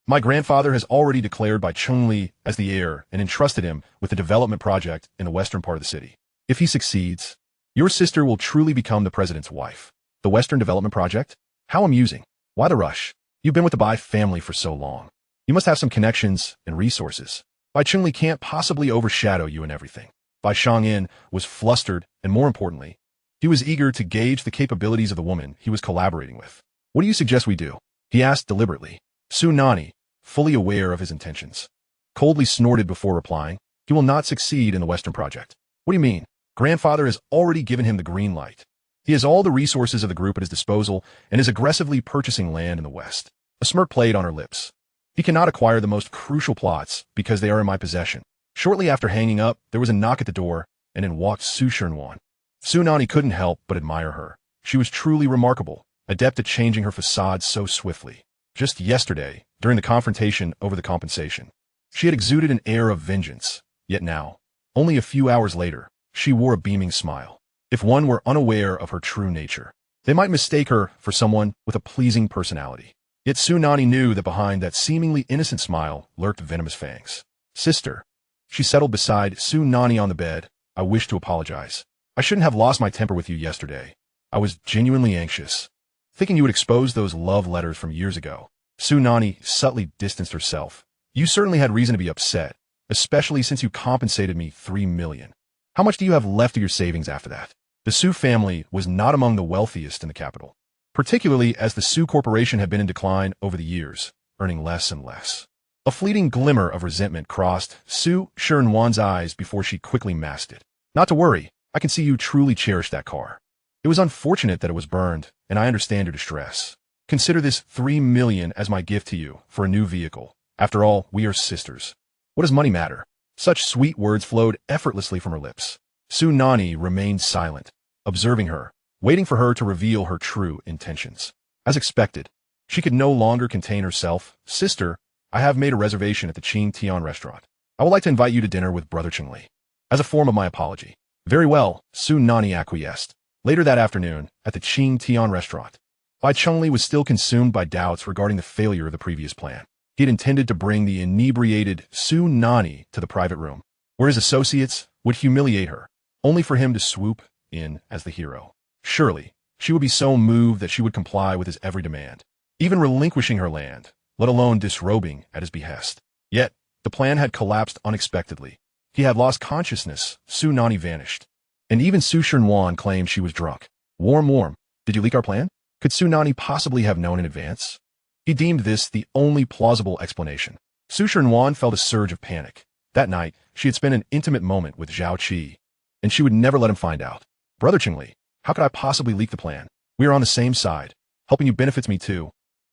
My grandfather has already declared by Chengli as the heir and entrusted him with the development project in the western part of the city. If he succeeds, your sister will truly become the president's wife. The Western Development Project? How amusing. Why the rush? You've been with the Bai family for so long. You must have some connections and resources. Bai Chengli can't possibly overshadow you in everything. Bai Shangyin was flustered, and more importantly, he was eager to gauge the capabilities of the woman he was collaborating with. What do you suggest we do? He asked deliberately. Su Nanyi, fully aware of his intentions, coldly snorted before replying, he will not succeed in the Western Project. What do you mean? Grandfather has already given him the green light. He has all the resources of the group at his disposal and is aggressively purchasing land in the West. A smirk played on her lips. He cannot acquire the most crucial plots because they are in my possession. Shortly after hanging up, there was a knock at the door, and in walked Su Shernwan. Su Nanyi couldn't help but admire her. She was truly remarkable, adept at changing her facade so swiftly. Just yesterday, during the confrontation over the compensation, she had exuded an air of vengeance, yet now, only a few hours later, she wore a beaming smile. If one were unaware of her true nature, they might mistake her for someone with a pleasing personality. Yet Su Nanyi knew that behind that seemingly innocent smile lurked venomous fangs. Sister. She settled beside Su Nanyi on the bed. I wish to apologize. I shouldn't have lost my temper with you yesterday. I was genuinely anxious, thinking you would expose those love letters from years ago. Su Nanyi subtly distanced herself. You certainly had reason to be upset, especially since you compensated me 3 million. How much do you have left of your savings after that? The Su family was not among the wealthiest in the capital, particularly as the Su corporation had been in decline over the years, earning less and less. A fleeting glimmer of resentment crossed Su Shernwan's eyes before she quickly masked it. Not to worry, I can see you truly cherish that car. It was unfortunate that it was burned, and I understand your distress. Consider this 3 million as my gift to you for a new vehicle. After all, we are sisters. What does money matter? Such sweet words flowed effortlessly from her lips. Su Nanyi remained silent, observing her, waiting for her to reveal her true intentions. As expected, she could no longer contain herself. Sister, I have made a reservation at the Qing Tian restaurant. I would like to invite you to dinner with Brother Chengli, as a form of my apology. Very well, Su Nanyi acquiesced. Later that afternoon, at the Qing Tian restaurant, Bai Chengli was still consumed by doubts regarding the failure of the previous plan. He had intended to bring the inebriated Su Nanyi to the private room, where his associates would humiliate her, only for him to swoop in as the hero. Surely, she would be so moved that she would comply with his every demand, even relinquishing her land, let alone disrobing at his behest. Yet, the plan had collapsed unexpectedly. He had lost consciousness. Su Nanyi vanished. And even Su Shernwan claimed she was drunk. Warm. Did you leak our plan? Could Su Nanyi possibly have known in advance? He deemed this the only plausible explanation. Su Shernwan felt a surge of panic. That night, she had spent an intimate moment with Zhao Qi, and she would never let him find out. Brother Chengli, how could I possibly leak the plan? We are on the same side. Helping you benefits me too.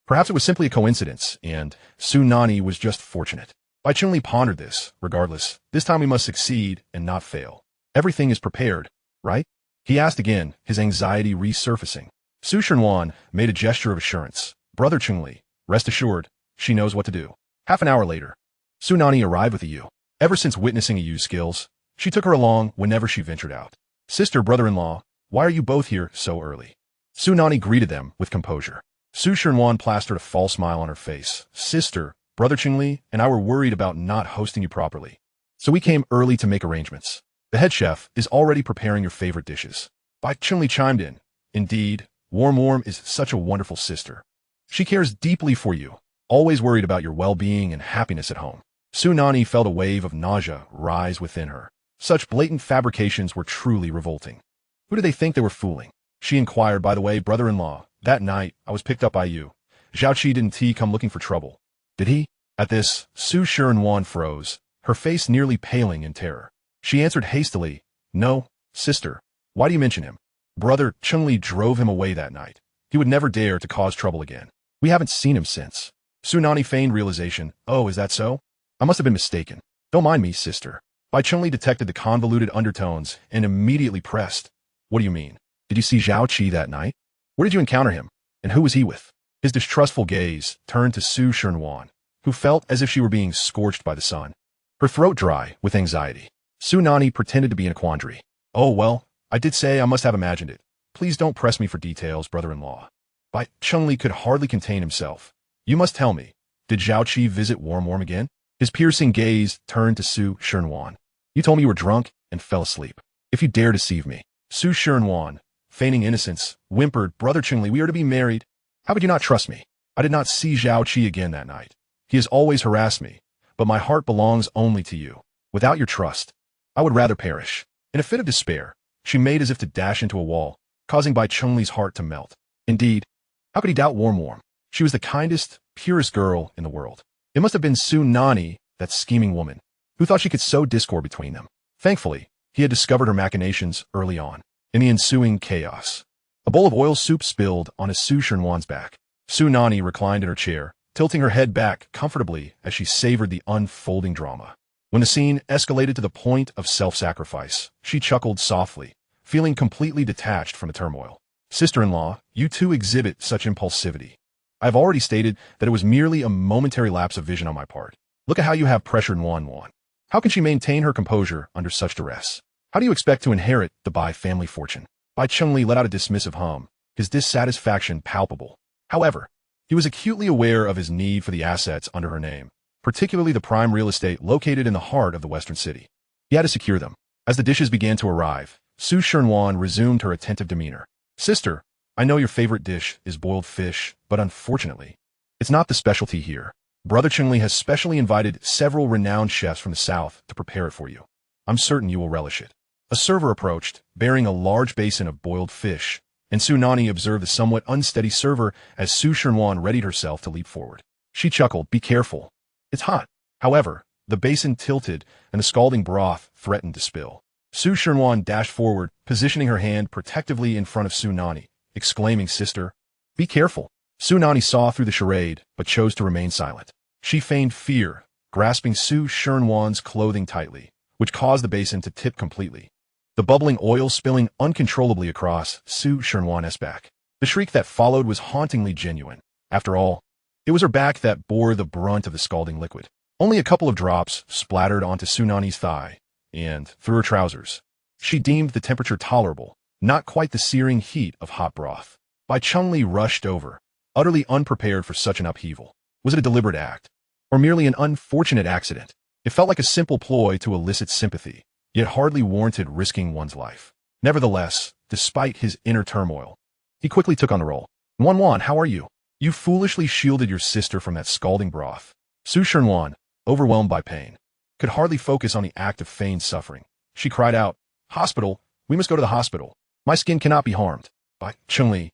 Perhaps it was simply a coincidence, and Su Nanyi was just fortunate. Bai Chunli pondered this. Regardless, this time we must succeed and not fail. Everything is prepared, right? He asked again, his anxiety resurfacing. Su Shenwan made a gesture of assurance. Brother Chunli, rest assured, she knows what to do. Half an hour later, Su Nanyi arrived with a Yu. Ever since witnessing a Yu's skills, she took her along whenever she ventured out. Sister, brother-in-law, why are you both here so early? Su Nanyi greeted them with composure. Su Shenwan plastered a false smile on her face. Sister, Brother Chunli and I were worried about not hosting you properly, so we came early to make arrangements. The head chef is already preparing your favorite dishes. Bai Chunli chimed in. Indeed, Warm is such a wonderful sister. She cares deeply for you, always worried about your well-being and happiness at home. Su Nanyi felt a wave of nausea rise within her. Such blatant fabrications were truly revolting. Who did they think they were fooling? She inquired, by the way, brother-in-law, that night I was picked up by you. Zhao Qi didn't come looking for trouble. Did he? At this, Su Shenwan froze, her face nearly paling in terror. She answered hastily, No, sister. Why do you mention him? Brother Chunli drove him away that night. He would never dare to cause trouble again. We haven't seen him since. Su Nanyi feigned realization. Oh, is that so? I must have been mistaken. Don't mind me, sister. Bai Chunli detected the convoluted undertones and immediately pressed. What do you mean? Did you see Zhao Qi that night? Where did you encounter him? And who was he with? His distrustful gaze turned to Su Shenwan, who felt as if she were being scorched by the sun. Her throat dry with anxiety. Su Nanyi pretended to be in a quandary. Oh, well, I did say I must have imagined it. Please don't press me for details, brother-in-law. Bai Chunli could hardly contain himself. You must tell me, did Zhao Qi visit Warm again? His piercing gaze turned to Su Shenwan. You told me you were drunk and fell asleep. If you dare deceive me. Su Shenwan, feigning innocence, whimpered, Brother Chunli, we are to be married. How could you not trust me? I did not see Zhao Qi again that night. He has always harassed me, but my heart belongs only to you. Without your trust, I would rather perish. In a fit of despair, she made as if to dash into a wall, causing Bai Chunli's heart to melt. Indeed, how could he doubt Warm? She was the kindest, purest girl in the world. It must have been Su Nanyi, that scheming woman, who thought she could sow discord between them. Thankfully, he had discovered her machinations early on. In the ensuing chaos, a bowl of oil soup spilled on Su Shenwan's back. Su Nanyi reclined in her chair, tilting her head back comfortably as she savored the unfolding drama. When the scene escalated to the point of self-sacrifice, she chuckled softly, feeling completely detached from the turmoil. Sister-in-law, you too exhibit such impulsivity. I have already stated that it was merely a momentary lapse of vision on my part. Look at how you have pressured Wan. How can she maintain her composure under such duress? How do you expect to inherit the Bai family fortune? Bai Chunli let out a dismissive hum, his dissatisfaction palpable. However, he was acutely aware of his need for the assets under her name, particularly the prime real estate located in the heart of the western city. He had to secure them. As the dishes began to arrive, Su Shenwan resumed her attentive demeanor. Sister, I know your favorite dish is boiled fish, but unfortunately, it's not the specialty here. Brother Chunli has specially invited several renowned chefs from the south to prepare it for you. I'm certain you will relish it. A server approached, bearing a large basin of boiled fish, and Su Nanyi observed the somewhat unsteady server as Su Shenwan readied herself to leap forward. She chuckled, Be careful. It's hot. However, the basin tilted and the scalding broth threatened to spill. Su Shenwan dashed forward, positioning her hand protectively in front of Su Nanyi, exclaiming, Sister, be careful. Su Nanyi saw through the charade, but chose to remain silent. She feigned fear, grasping Su Shenwan's clothing tightly, which caused the basin to tip completely, the bubbling oil spilling uncontrollably across Su Shenwan's back. The shriek that followed was hauntingly genuine. After all, it was her back that bore the brunt of the scalding liquid. Only a couple of drops splattered onto Su Nanyi's thigh, and, through her trousers, she deemed the temperature tolerable, not quite the searing heat of hot broth. Bai Chunli rushed over, utterly unprepared for such an upheaval. Was it a deliberate act, or merely an unfortunate accident? It felt like a simple ploy to elicit sympathy, yet hardly warranted risking one's life. Nevertheless, despite his inner turmoil, he quickly took on the role. Wan, how are you? You foolishly shielded your sister from that scalding broth. Su Shenwan, overwhelmed by pain, could hardly focus on the act of feigned suffering. She cried out, Hospital, we must go to the hospital. My skin cannot be harmed. Bai Chunli,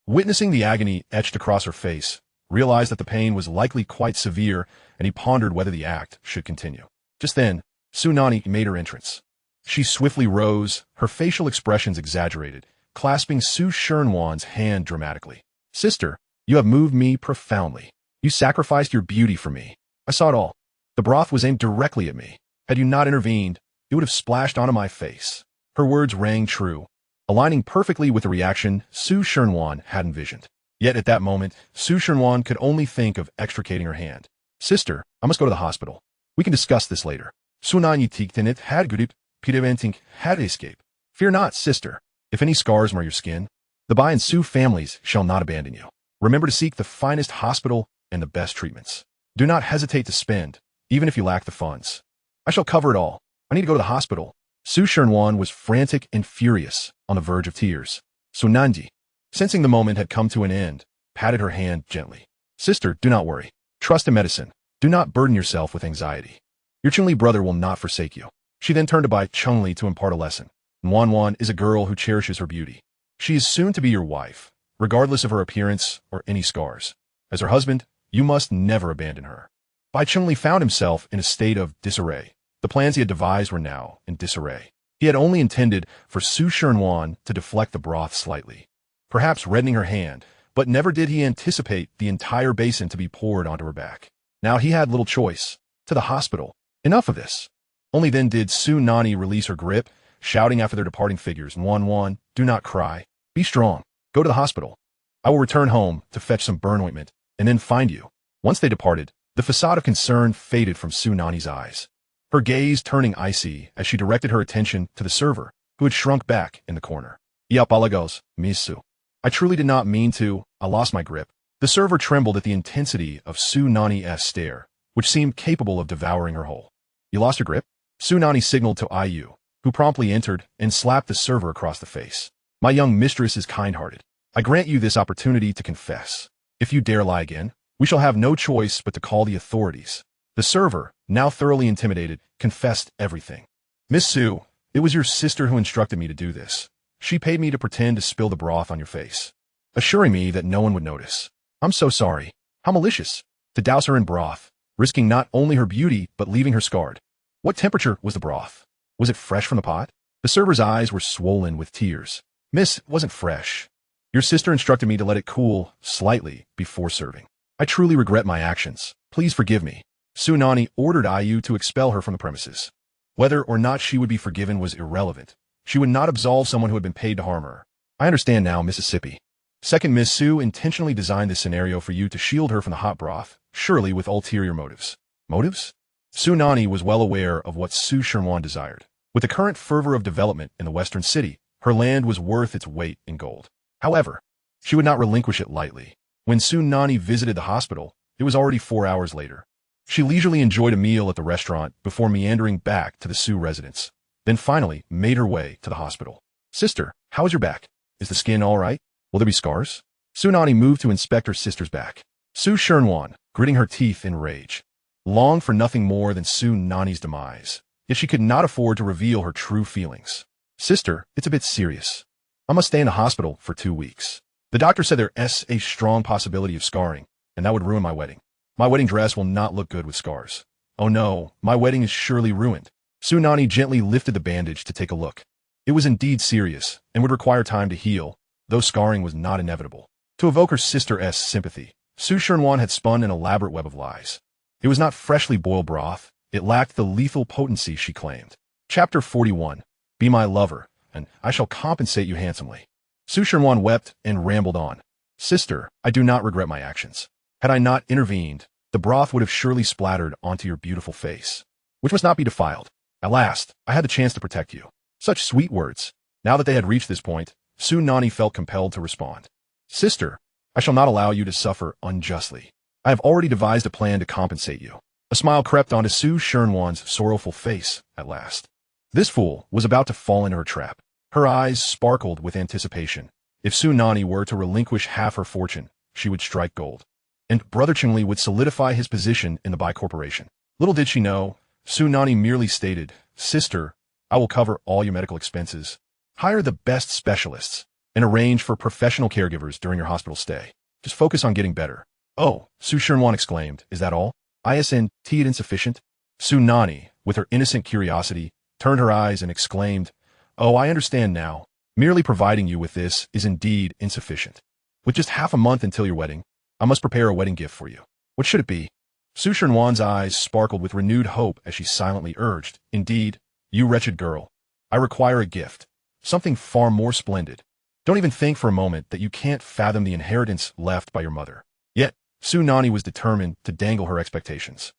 witnessing the agony etched across her face, realized that the pain was likely quite severe, and he pondered whether the act should continue. Just then, Su Nanyi made her entrance. She swiftly rose, her facial expressions exaggerated, clasping Su Shenwan's hand dramatically. Sister, you have moved me profoundly. You sacrificed your beauty for me. I saw it all. The broth was aimed directly at me. Had you not intervened, it would have splashed onto my face. Her words rang true, aligning perfectly with the reaction Su Shernwan had envisioned. Yet at that moment, Su Shernwan could only think of extricating her hand. Sister, I must go to the hospital. We can discuss this later. Su Nanyi tiktenit had gudip, pideventing had escape. Fear not, sister. If any scars mar your skin, the Bai and Su families shall not abandon you. Remember to seek the finest hospital and the best treatments. Do not hesitate to spend, even if you lack the funds. I shall cover it all. I need to go to the hospital. Su Shernwan was frantic and furious, on the verge of tears. Su Nanyi, sensing the moment had come to an end, patted her hand gently. Sister, do not worry. Trust in medicine. Do not burden yourself with anxiety. Your Chunli brother will not forsake you. She then turned to Bai Chunli to impart a lesson. Wanwan is a girl who cherishes her beauty. She is soon to be your wife, regardless of her appearance or any scars. As her husband, you must never abandon her. Bai Chunli found himself in a state of disarray. The plans he had devised were now in disarray. He had only intended for Su Shernwan to deflect the broth slightly, perhaps reddening her hand, but never did he anticipate the entire basin to be poured onto her back. Now he had little choice. To the hospital. Enough of this. Only then did Su Nanyi release her grip, shouting after their departing figures, Wan, do not cry. Be strong. Go to the hospital. I will return home to fetch some burn ointment, and then find you. Once they departed, the facade of concern faded from Su Nanyi's eyes, her gaze turning icy as she directed her attention to the server, who had shrunk back in the corner. Yapalagos, Misu. I truly did not mean to. I lost my grip. The server trembled at the intensity of Su Nanyi's stare, which seemed capable of devouring her whole. You lost your grip? Su Nanyi signaled to Ayu, who promptly entered and slapped the server across the face. My young mistress is kind-hearted. I grant you this opportunity to confess. If you dare lie again, we shall have no choice but to call the authorities. The server, now thoroughly intimidated, confessed everything. Miss Su, it was your sister who instructed me to do this. She paid me to pretend to spill the broth on your face, assuring me that no one would notice. I'm so sorry. How malicious. To douse her in broth, risking not only her beauty but leaving her scarred. What temperature was the broth? Was it fresh from the pot? The server's eyes were swollen with tears. Miss, it wasn't fresh. Your sister instructed me to let it cool slightly before serving. I truly regret my actions. Please forgive me. Su Nanyi ordered Ayu to expel her from the premises. Whether or not she would be forgiven was irrelevant. She would not absolve someone who had been paid to harm her. I understand now, Mississippi. Second, Miss Su intentionally designed this scenario for you to shield her from the hot broth, surely with ulterior motives. Motives? Su Nanyi was well aware of what Su Shernwan desired. With the current fervor of development in the western city, her land was worth its weight in gold. However, she would not relinquish it lightly. When Su Nanyi visited the hospital, it was already 4 hours later. She leisurely enjoyed a meal at the restaurant before meandering back to the Su residence, then finally made her way to the hospital. Sister, how is your back? Is the skin all right? Will there be scars? Su Nanyi moved to inspect her sister's back. Su Shernwan, gritting her teeth in rage, longed for nothing more than Su Nanyi's demise, yet she could not afford to reveal her true feelings. Sister, it's a bit serious. I must stay in the hospital for 2 weeks. The doctor said there's a strong possibility of scarring, and that would ruin my wedding. My wedding dress will not look good with scars. Oh no, my wedding is surely ruined. Su Nanyi gently lifted the bandage to take a look. It was indeed serious, and would require time to heal, though scarring was not inevitable. To evoke her sister's sympathy, Su Shernwan had spun an elaborate web of lies. It was not freshly boiled broth. It lacked the lethal potency she claimed. Chapter 41. Be my lover, and I shall compensate you handsomely. Su Shernwan wept and rambled on. Sister, I do not regret my actions. Had I not intervened, the broth would have surely splattered onto your beautiful face, which must not be defiled. At last, I had the chance to protect you. Such sweet words. Now that they had reached this point, Su Nanyi felt compelled to respond. Sister, I shall not allow you to suffer unjustly. I have already devised a plan to compensate you. A smile crept onto Su Shernwan's sorrowful face at last. This fool was about to fall into her trap. Her eyes sparkled with anticipation. If Su Nanyi were to relinquish half her fortune, she would strike gold, and Brother Chunli would solidify his position in the Bai Corporation. Little did she know, Su Nanyi merely stated, Sister, I will cover all your medical expenses. Hire the best specialists, and arrange for professional caregivers during your hospital stay. Just focus on getting better. Oh, Su Shernwan exclaimed, is that all? Isn't it insufficient? Su Nanyi, with her innocent curiosity, turned her eyes and exclaimed, Oh, I understand now. Merely providing you with this is indeed insufficient. With just half a month until your wedding, I must prepare a wedding gift for you. What should it be? Su Shenwan's eyes sparkled with renewed hope as she silently urged, "Indeed, you wretched girl. I require a gift. Something far more splendid. Don't even think for a moment that you can't fathom the inheritance left by your mother." Yet, Su Nanyi was determined to dangle her expectations.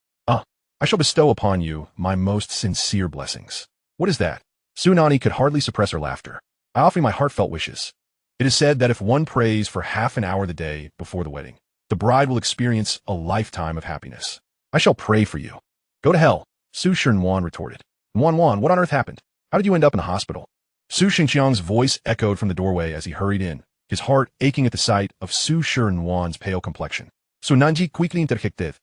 I shall bestow upon you my most sincere blessings." "What is that?" Su Nanyi could hardly suppress her laughter. "I offer you my heartfelt wishes. It is said that if one prays for half an hour the day before the wedding, the bride will experience a lifetime of happiness. I shall pray for you." "Go to hell," Su Shenwan retorted. "Wan, what on earth happened? How did you end up in the hospital?" Su Xingqiang's voice echoed from the doorway as he hurried in, his heart aching at the sight of Su Shenwan's pale complexion. "Su Nanyi quickly interjected.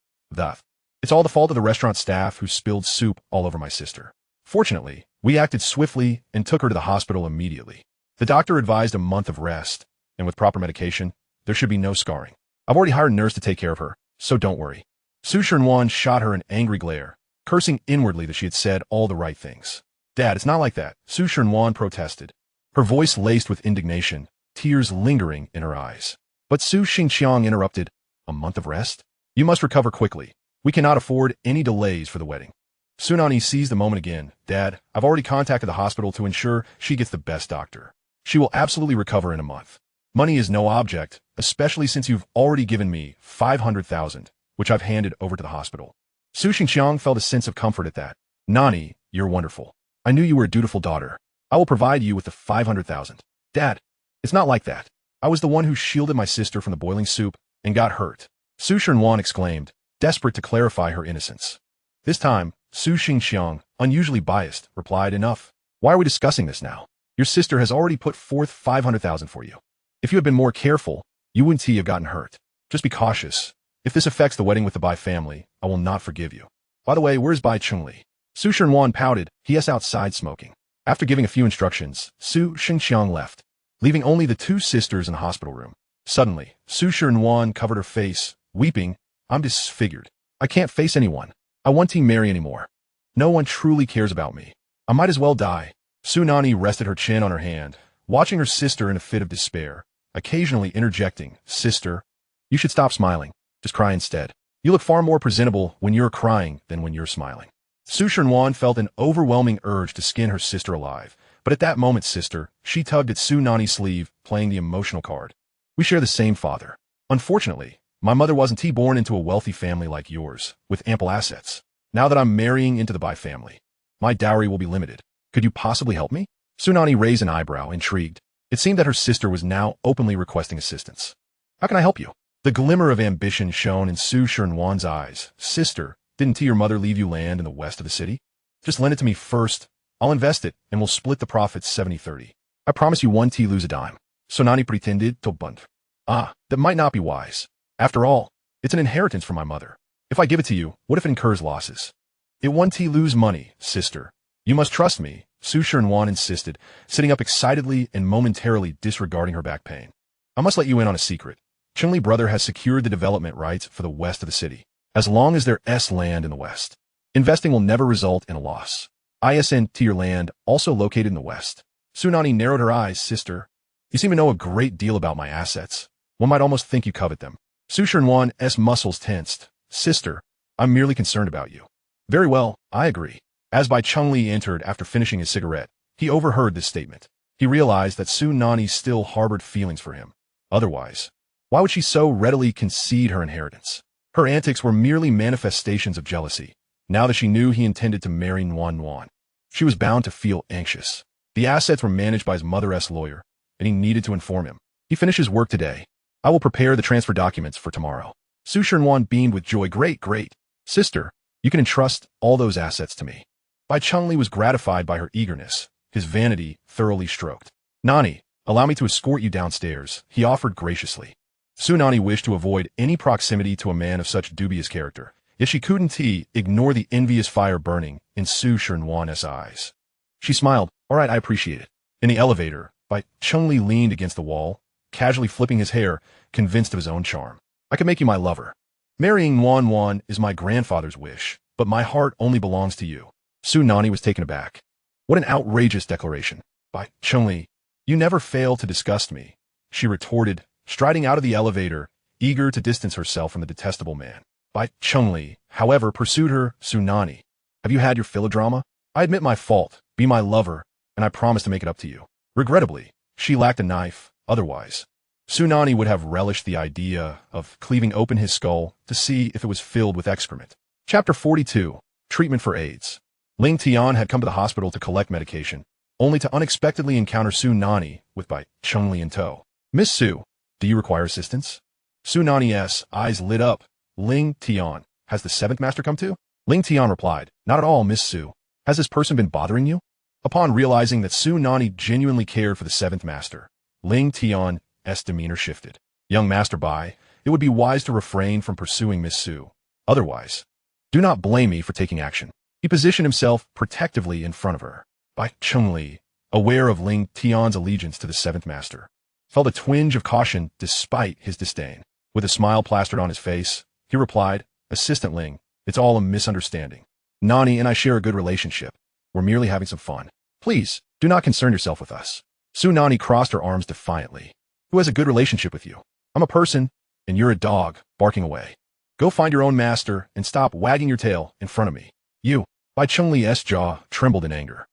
It's all the fault of the restaurant staff who spilled soup all over my sister. Fortunately, we acted swiftly and took her to the hospital immediately. The doctor advised a month of rest, and with proper medication, there should be no scarring. I've already hired a nurse to take care of her, so don't worry." Su Shenwan shot her an angry glare, cursing inwardly that she had said all the right things. "Dad, it's not like that," Su Shenwan protested, her voice laced with indignation, tears lingering in her eyes. But Su Xingqiang interrupted. "A month of rest? You must recover quickly. We cannot afford any delays for the wedding." Su Nanyi seized the moment again. "Dad, I've already contacted the hospital to ensure she gets the best doctor. She will absolutely recover in a month. Money is no object, especially since you've already given me 500,000, which I've handed over to the hospital." Su Xingqiang felt a sense of comfort at that. "Nanyi, you're wonderful. I knew you were a dutiful daughter. I will provide you with the 500,000. "Dad, it's not like that. I was the one who shielded my sister from the boiling soup and got hurt," Su Shenwan exclaimed, desperate to clarify her innocence. This time, Su Xingqiang, unusually biased, replied, "Enough. Why are we discussing this now? Your sister has already put forth 500,000 for you. If you had been more careful, you wouldn't have gotten hurt. Just be cautious. If this affects the wedding with the Bai family, I will not forgive you. By the way, where's Bai Chunli?" Su Shenwan pouted. "He is outside smoking." After giving a few instructions, Su Xingqiang left, leaving only the two sisters in the hospital room. Suddenly, Su Shenwan covered her face, weeping. "I'm disfigured. I can't face anyone. I won't marry anymore. No one truly cares about me. I might as well die." Su Nanyi rested her chin on her hand, watching her sister in a fit of despair, occasionally interjecting, "Sister, you should stop smiling. Just cry instead. You look far more presentable when you're crying than when you're smiling." Su Shenwan felt an overwhelming urge to skin her sister alive, but at that moment, sister, she tugged at Su Nanyi's sleeve, playing the emotional card. "We share the same father. Unfortunately, my mother wasn't born into a wealthy family like yours, with ample assets. Now that I'm marrying into the Bai family, my dowry will be limited. Could you possibly help me?" Su Nanyi raised an eyebrow, intrigued. It seemed that her sister was now openly requesting assistance. "How can I help you?" The glimmer of ambition shone in Su Shenwan's eyes. "Sister, didn't your mother leave you land in the west of the city? Just lend it to me first. I'll invest it, and we'll split the profits 70-30. I promise you one lose a dime." Su Nanyi pretended to bunt. That might not be wise. After all, it's an inheritance from my mother. If I give it to you, what if it incurs losses? It won't lose money, sister. You must trust me, Su Shenwan insisted, sitting up excitedly and momentarily disregarding her back pain. "I must let you in on a secret. Chunli brother has secured the development rights for the west of the city, as long as there's land in the west. Investing will never result in a loss. ISN to your land, also located in the west." Su Nanyi narrowed her eyes. "Sister, you seem to know a great deal about my assets. One might almost think you covet them." Su Shenwan's muscles tensed. "Sister, I'm merely concerned about you." "Very well, I agree." As Bai Chunli entered after finishing his cigarette, he overheard this statement. He realized that Su Nanyi still harbored feelings for him. Otherwise, why would she so readily concede her inheritance? Her antics were merely manifestations of jealousy. Now that she knew he intended to marry Nuan, she was bound to feel anxious. The assets were managed by his mother's lawyer, and he needed to inform him. "He finishes work today. I will prepare the transfer documents for tomorrow." Su Shenwan beamed with joy. Great. Sister, you can entrust all those assets to me." Bai Chunli was gratified by her eagerness, his vanity thoroughly stroked. "Nanyi, allow me to escort you downstairs," he offered graciously. Su Nanyi wished to avoid any proximity to a man of such dubious character, yet she couldn't ignore the envious fire burning in Su Shenwan's eyes. She smiled. "All right, I appreciate it." In the elevator, Bai Chunli leaned against the wall, casually flipping his hair, convinced of his own charm. "I can make you my lover. Marrying Nuan is my grandfather's wish, but my heart only belongs to you." Su Nanyi was taken aback. What an outrageous declaration. "Bai Chunli, you never fail to disgust me," she retorted, striding out of the elevator, eager to distance herself from the detestable man. "Bai Chunli, however, pursued her, Su Nanyi. Have you had your fill of drama? I admit my fault, be my lover, and I promise to make it up to you. Regrettably, she lacked a knife, otherwise. Su Nanyi would have relished the idea of cleaving open his skull to see if it was filled with excrement. Chapter 42. Treatment for AIDS. Ling Tian had come to the hospital to collect medication, only to unexpectedly encounter Su Nanyi with by Chengli in tow. Miss Su, do you require assistance? Su Nanyi's eyes lit up. Ling Tian, has the seventh master come too? Ling Tian replied, not at all, Miss Su. Has this person been bothering you? Upon realizing that Su Nanyi genuinely cared for the seventh master, Ling Tian's demeanor shifted. Young Master Bai, it would be wise to refrain from pursuing Miss Su. Otherwise, do not blame me for taking action. He positioned himself protectively in front of her. Bai Chengli, aware of Ling Tian's allegiance to the seventh master, felt a twinge of caution despite his disdain. With a smile plastered on his face, he replied, Assistant Ling, it's all a misunderstanding. Nanyi and I share a good relationship. We're merely having some fun. Please, do not concern yourself with us. Su Nanyi crossed her arms defiantly. Who has a good relationship with you? I'm a person, and you're a dog, barking away. Go find your own master and stop wagging your tail in front of me. You. Bai Chengli's jaw trembled in anger.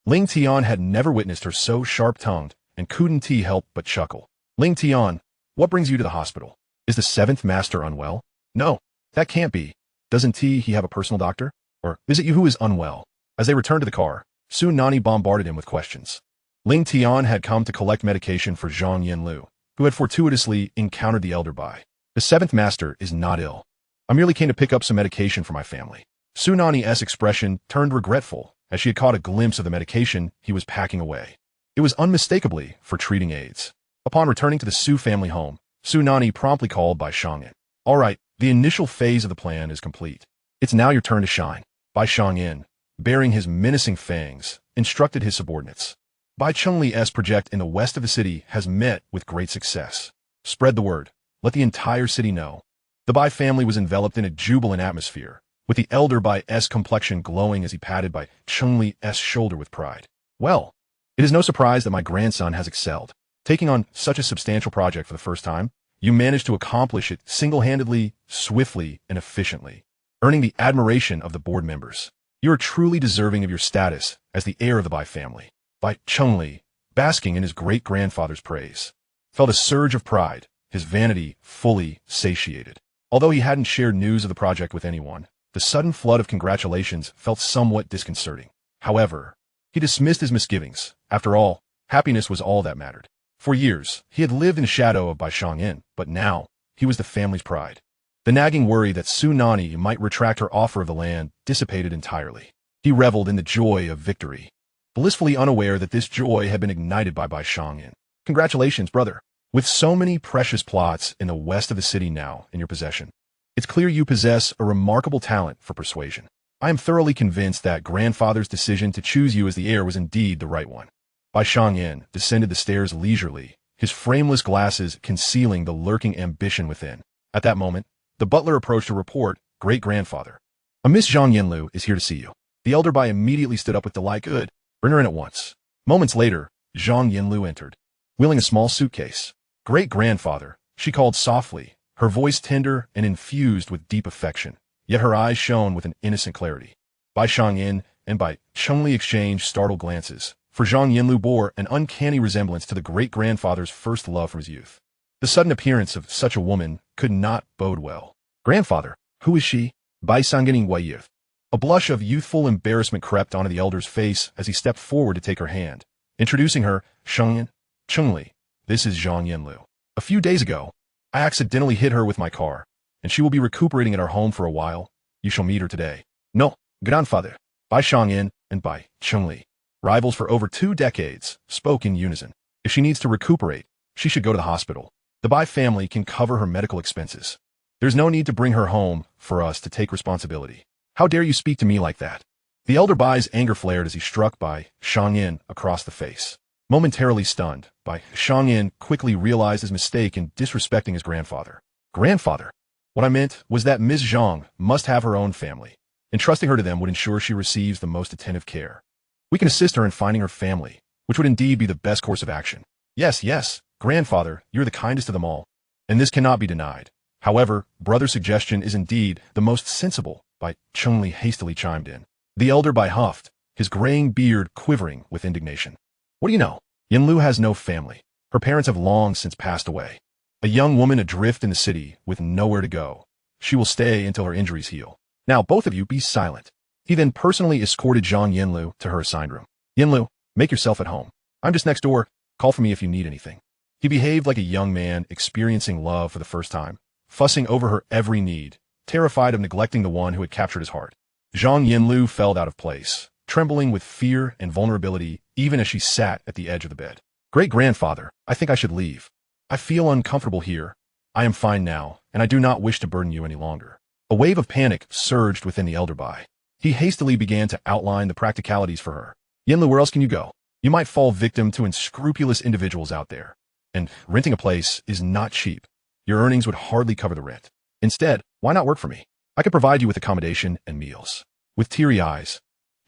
Ling Tian had never witnessed her so sharp-tongued and couldn't help but chuckle. Ling Tian, what brings you to the hospital? Is the seventh master unwell? No, that can't be. Doesn't he have a personal doctor? Or is it you who is unwell? As they returned to the car, Su Nanyi bombarded him with questions. Ling Tian had come to collect medication for Zhang Yanlu, who had fortuitously encountered the elder Bai. The seventh master is not ill. I merely came to pick up some medication for my family. Su Nanyi's expression turned regretful as she had caught a glimpse of the medication he was packing away. It was unmistakably for treating AIDS. Upon returning to the Su family home, Su Nanyi promptly called Bai Shangyin. All right, the initial phase of the plan is complete. It's now your turn to shine. Bai Shangyin, baring his menacing fangs, instructed his subordinates. Bai Chengli's project in the west of the city has met with great success. Spread the word. Let the entire city know. The Bai family was enveloped in a jubilant atmosphere, with the elder Bai's complexion glowing as he patted Bai Chengli's shoulder with pride. Well, it is no surprise that my grandson has excelled. Taking on such a substantial project for the first time, you managed to accomplish it single-handedly, swiftly, and efficiently, earning the admiration of the board members. You are truly deserving of your status as the heir of the Bai family. Bai Chengli, basking in his great-grandfather's praise, felt a surge of pride, his vanity fully satiated. Although he hadn't shared news of the project with anyone, the sudden flood of congratulations felt somewhat disconcerting. However, he dismissed his misgivings. After all, happiness was all that mattered. For years, he had lived in the shadow of Bai Shangyin, but now, he was the family's pride. The nagging worry that Su Nanyi might retract her offer of the land dissipated entirely. He reveled in the joy of victory, blissfully unaware that this joy had been ignited by Bai Shangyin. Congratulations, brother. With so many precious plots in the west of the city now in your possession, it's clear you possess a remarkable talent for persuasion. I am thoroughly convinced that grandfather's decision to choose you as the heir was indeed the right one. Bai Shangyin descended the stairs leisurely, his frameless glasses concealing the lurking ambition within. At that moment, the butler approached to report, Great-grandfather, a Miss Zhang Yanlu is here to see you. The elder Bai immediately stood up with delight. Good. Bring her in at once. Moments later, Zhang Yanlu entered, wheeling a small suitcase. Great-grandfather, she called softly, her voice tender and infused with deep affection, yet her eyes shone with an innocent clarity. Bai Shangyin and Bai Chengli exchanged startled glances, for Zhang Yanlu bore an uncanny resemblance to the great-grandfather's first love from his youth. The sudden appearance of such a woman could not bode well. Grandfather, who is she? Bai Shangyin Wayith. A blush of youthful embarrassment crept onto the elder's face as he stepped forward to take her hand, introducing her, Shangyin, Chengli, this is Zhang Yanlu. A few days ago, I accidentally hit her with my car, and she will be recuperating at our home for a while. You shall meet her today. No, grandfather. Bai Shangyin and Bai Chengli, rivals for over 2 decades, spoke in unison. If she needs to recuperate, she should go to the hospital. The Bai family can cover her medical expenses. There's no need to bring her home for us to take responsibility. How dare you speak to me like that? The elder Bai's anger flared as he struck Bai Shangyin across the face. Momentarily stunned, Bai Shangyin quickly realized his mistake in disrespecting his grandfather. Grandfather? What I meant was that Ms. Zhang must have her own family. Entrusting her to them would ensure she receives the most attentive care. We can assist her in finding her family, which would indeed be the best course of action. Yes, grandfather, you're the kindest of them all. And this cannot be denied. However, brother's suggestion is indeed the most sensible, Bai Chengli hastily chimed in. The elder Bai huffed, his graying beard quivering with indignation. What do you know? Yinlu has no family. Her parents have long since passed away. A young woman adrift in the city with nowhere to go. She will stay until her injuries heal. Now both of you be silent. He then personally escorted Zhang Yinlu to her assigned room. Yinlu, make yourself at home. I'm just next door. Call for me if you need anything. He behaved like a young man experiencing love for the first time, fussing over her every need, terrified of neglecting the one who had captured his heart. Zhang Yinlu felt out of place, trembling with fear and vulnerability even as she sat at the edge of the bed. Great-grandfather, I think I should leave. I feel uncomfortable here. I am fine now, and I do not wish to burden you any longer. A wave of panic surged within the elder Bai. He hastily began to outline the practicalities for her. Yinlu, where else can you go? You might fall victim to unscrupulous individuals out there. And renting a place is not cheap. Your earnings would hardly cover the rent. Instead, why not work for me? I could provide you with accommodation and meals. With teary eyes,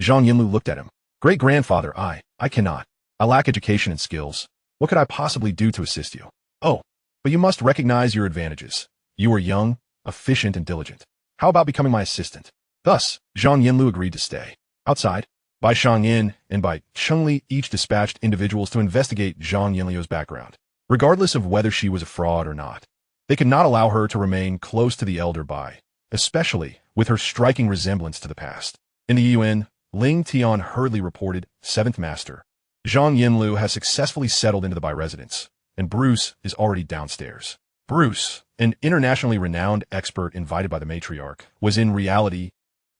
Zhang Yinlu looked at him. Great-grandfather, I cannot. I lack education and skills. What could I possibly do to assist you? Oh, but you must recognize your advantages. You are young, efficient, and diligent. How about becoming my assistant? Thus, Zhang Yinlu agreed to stay. Outside, Bai Shangyin and Bai Chengli each dispatched individuals to investigate Zhang Yinlu's background, regardless of whether she was a fraud or not. They could not allow her to remain close to the elder Bai, especially with her striking resemblance to the past. In the UN, Ling Tian hurriedly reported, 7th Master. Zhang Yinlu has successfully settled into the Bai residence, and Bruce is already downstairs. Bruce, an internationally renowned expert invited by the matriarch, was in reality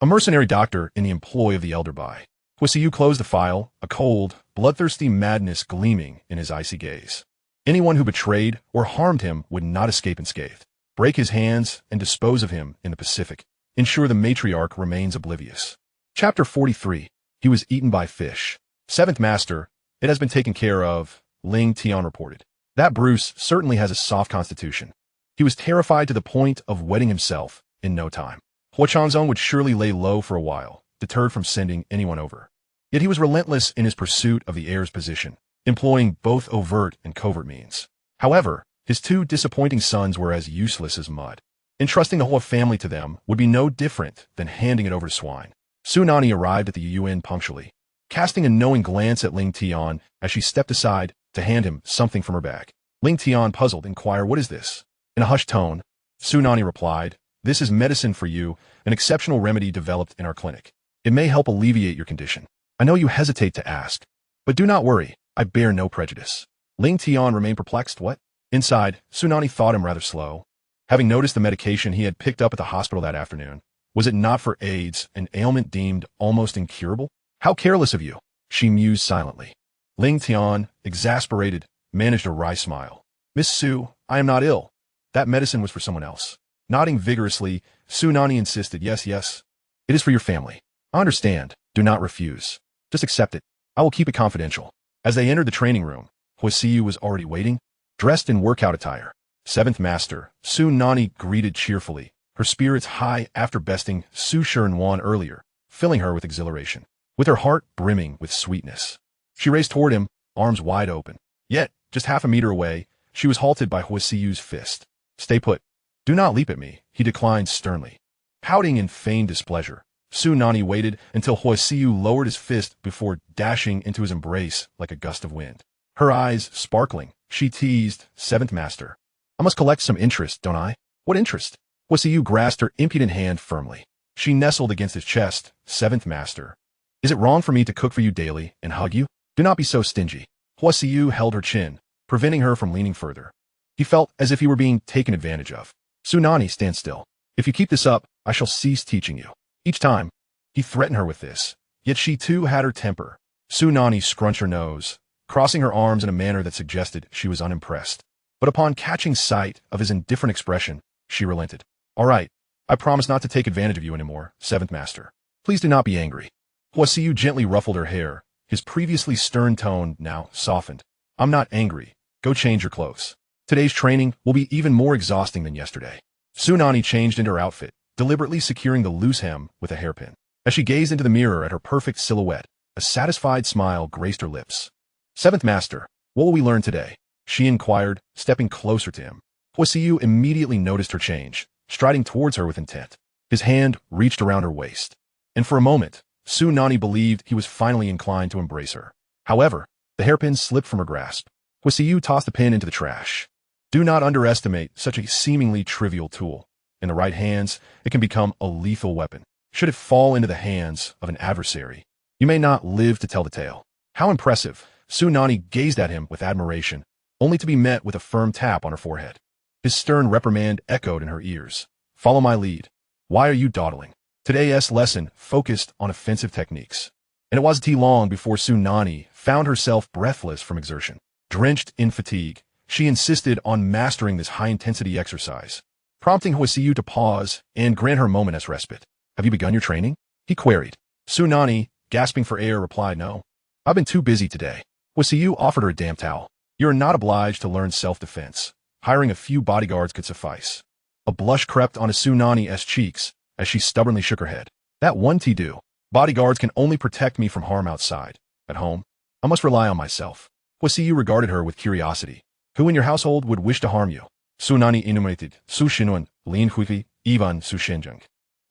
a mercenary doctor in the employ of the elder Bai. Huo Siyu closed the file, a cold, bloodthirsty madness gleaming in his icy gaze. Anyone who betrayed or harmed him would not escape unscathed. Break his hands and dispose of him in the Pacific. Ensure the matriarch remains oblivious. Chapter 43. He was eaten by fish. 7th Master, it has been taken care of, Ling Tian reported. That Bruce certainly has a soft constitution. He was terrified to the point of wetting himself in no time. Huo Chanzong would surely lay low for a while, deterred from sending anyone over. Yet he was relentless in his pursuit of the heir's position, employing both overt and covert means. However, his 2 disappointing sons were as useless as mud. Entrusting the whole family to them would be no different than handing it over to swine. Su Nanyi arrived at the UN punctually, casting a knowing glance at Ling Tian as she stepped aside to hand him something from her bag. Ling Tian, puzzled, inquired, "What is this?" In a hushed tone, Su Nanyi replied, "This is medicine for you, an exceptional remedy developed in our clinic. It may help alleviate your condition. I know you hesitate to ask, but do not worry, I bear no prejudice." Ling Tian remained perplexed. What? Inside, Su Nanyi thought him rather slow. Having noticed the medication he had picked up at the hospital that afternoon, was it not for AIDS, an ailment deemed almost incurable? How careless of you, she mused silently. Ling Tian, exasperated, managed a wry smile. "Miss Su, I am not ill. That medicine was for someone else." Nodding vigorously, Su Nanyi insisted, Yes, it is for your family. I understand. Do not refuse. Just accept it. I will keep it confidential." As they entered the training room, Huo Siyu was already waiting, dressed in workout attire. 7th Master, Su Nanyi greeted cheerfully, her spirits high after besting Su Shenwan earlier, filling her with exhilaration. With her heart brimming with sweetness, she raced toward him, arms wide open. Yet, just half a meter away, she was halted by Huo Siyu's fist. "Stay put. Do not leap at me," he declined sternly. Pouting in feigned displeasure, Su Nanyi waited until Huo Siyu lowered his fist before dashing into his embrace like a gust of wind. Her eyes sparkling, she teased, 7th Master. "I must collect some interest, don't I?" "What interest?" Huo Siyu grasped her impudent hand firmly. She nestled against his chest. 7th Master. "Is it wrong for me to cook for you daily and hug you? Do not be so stingy." Huo Siyu held her chin, preventing her from leaning further. He felt as if he were being taken advantage of. "Su Nanyi, stand still. If you keep this up, I shall cease teaching you." Each time, he threatened her with this, yet she too had her temper. Su Nanyi scrunched her nose, crossing her arms in a manner that suggested she was unimpressed. But upon catching sight of his indifferent expression, she relented. "All right, I promise not to take advantage of you anymore, 7th Master. Please do not be angry." Huo Siyu gently ruffled her hair, his previously stern tone now softened. "I'm not angry. Go change your clothes. Today's training will be even more exhausting than yesterday." Su Nanyi changed into her outfit, deliberately securing the loose hem with a hairpin. As she gazed into the mirror at her perfect silhouette, a satisfied smile graced her lips. 7th Master, what will we learn today?" she inquired, stepping closer to him. Huo Siyu immediately noticed her change, striding towards her with intent. His hand reached around her waist. And for a moment, Su Nanyi believed he was finally inclined to embrace her. However, the hairpin slipped from her grasp. Huo Siyu tossed the pin into the trash. Do not underestimate such a seemingly trivial tool. In the right hands, it can become a lethal weapon. Should it fall into the hands of an adversary, you may not live to tell the tale. How impressive! Su Nanyi gazed at him with admiration, only to be met with a firm tap on her forehead. His stern reprimand echoed in her ears. Follow my lead. Why are you dawdling? Today's lesson focused on offensive techniques. And it wasn't long before Su Nanyi found herself breathless from exertion. Drenched in fatigue, she insisted on mastering this high-intensity exercise, prompting Huo Siyu to pause and grant her a moment's respite. Have you begun your training? He queried. Su Nanyi, gasping for air, replied, No. I've been too busy today. Huo Siyu offered her a damp towel. You are not obliged to learn self-defense. Hiring a few bodyguards could suffice. A blush crept onto Su Nanyi's cheeks as she stubbornly shook her head. That won't do. Bodyguards can only protect me from harm outside. At home, I must rely on myself. Huo Siyu regarded her with curiosity. Who in your household would wish to harm you? Su Nanyi enumerated Su Shinwen, Lin Huifi, Ivan Su Shenjung,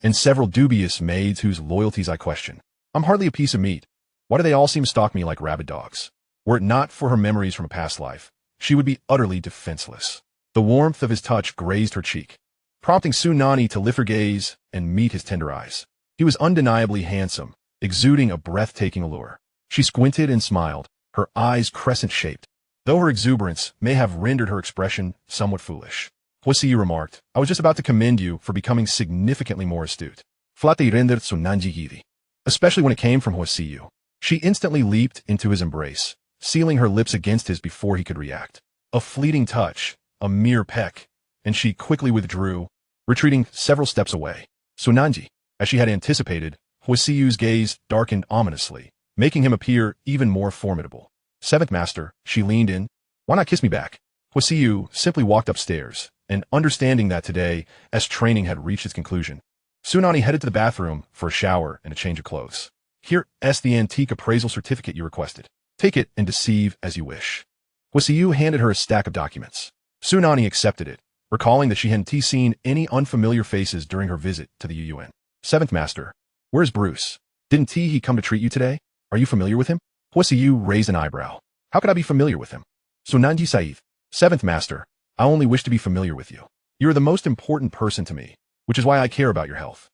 and several dubious maids whose loyalties I question. I'm hardly a piece of meat. Why do they all seem to stalk me like rabid dogs? Were it not for her memories from a past life, she would be utterly defenseless. The warmth of his touch grazed her cheek, prompting Su Nanyi to lift her gaze and meet his tender eyes. He was undeniably handsome, exuding a breathtaking allure. She squinted and smiled, her eyes crescent-shaped, though her exuberance may have rendered her expression somewhat foolish. Huo Siyu remarked, I was just about to commend you for becoming significantly more astute. Flatte render Su Nanyi giri. Especially when it came from Huo Siyu. She instantly leaped into his embrace, sealing her lips against his before he could react. A fleeting touch, a mere peck, and she quickly withdrew, retreating several steps away. Su Nanyi, as she had anticipated, Huo Siyu's gaze darkened ominously, making him appear even more formidable. Seventh Master, she leaned in. Why not kiss me back? Huo Siyu simply walked upstairs, and understanding that today, as training had reached its conclusion, Su Nanyi headed to the bathroom for a shower and a change of clothes. Here's the antique appraisal certificate you requested. Take it and deceive as you wish. Huo Siyu handed her a stack of documents. Su Nanyi accepted it, recalling that she hadn't seen any unfamiliar faces during her visit to the UUN. Seventh Master, where's Bruce? Didn't he come to treat you today? Are you familiar with him? Huo Siyu raised an eyebrow. How could I be familiar with him? Su Nanyi Saith. Seventh Master, I only wish to be familiar with you. You are the most important person to me, which is why I care about your health.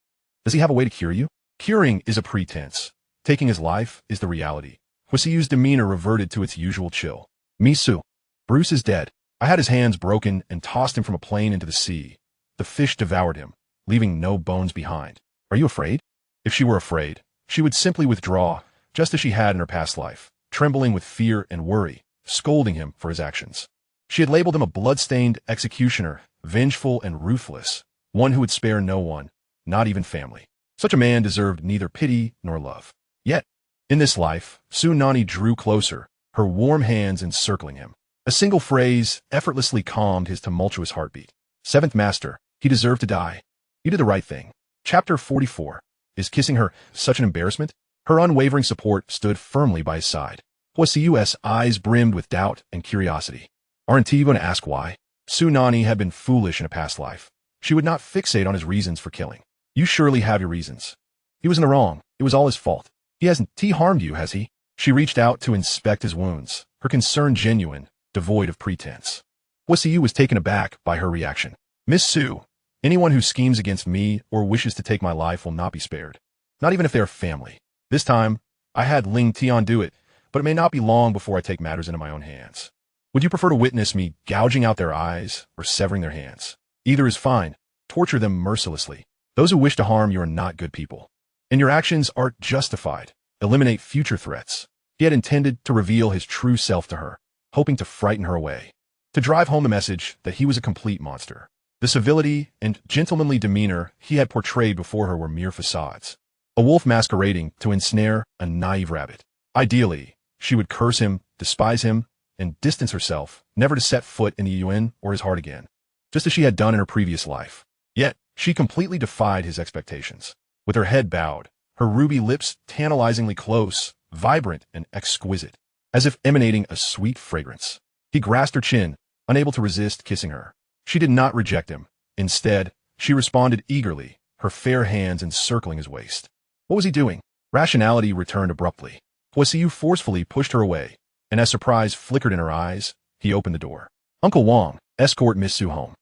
Does he have a way to cure you? Curing is a pretense. Taking his life is the reality. Huo Siyu's demeanor reverted to its usual chill. Me Su. Bruce is dead. I had his hands broken and tossed him from a plane into the sea. The fish devoured him, leaving no bones behind. Are you afraid? If she were afraid, she would simply withdraw, just as she had in her past life, trembling with fear and worry, scolding him for his actions. She had labeled him a blood-stained executioner, vengeful and ruthless, one who would spare no one, not even family. Such a man deserved neither pity nor love. Yet, in this life, Su Nanyi drew closer, her warm hands encircling him. A single phrase effortlessly calmed his tumultuous heartbeat. Seventh Master, he deserved to die. You did the right thing. Chapter 44. Is kissing her such an embarrassment? Her unwavering support stood firmly by his side. Huo Siyu's eyes brimmed with doubt and curiosity. Aren't you going to ask why? Su Nanyi had been foolish in a past life. She would not fixate on his reasons for killing. You surely have your reasons. He was in the wrong. It was all his fault. He hasn't harmed you, has he? She reached out to inspect his wounds, her concern genuine, devoid of pretense. Huo Siyu was taken aback by her reaction. Miss Su, anyone who schemes against me or wishes to take my life will not be spared. Not even if they are family. This time, I had Ling Tian do it, but it may not be long before I take matters into my own hands. Would you prefer to witness me gouging out their eyes or severing their hands? Either is fine. Torture them mercilessly. Those who wish to harm you are not good people. And your actions are justified. Eliminate future threats. He had intended to reveal his true self to her, hoping to frighten her away. To drive home the message that he was a complete monster. The civility and gentlemanly demeanor he had portrayed before her were mere facades. A wolf masquerading to ensnare a naive rabbit. Ideally, she would curse him, despise him, and distance herself, never to set foot in the UN or his heart again, just as she had done in her previous life. Yet, she completely defied his expectations. With her head bowed, her ruby lips tantalizingly close, vibrant and exquisite, as if emanating a sweet fragrance. He grasped her chin, unable to resist kissing her. She did not reject him. Instead, she responded eagerly, her fair hands encircling his waist. What was he doing? Rationality returned abruptly. Huo Siyu forcefully pushed her away, and as surprise flickered in her eyes, he opened the door. Uncle Wang, escort Miss Su home.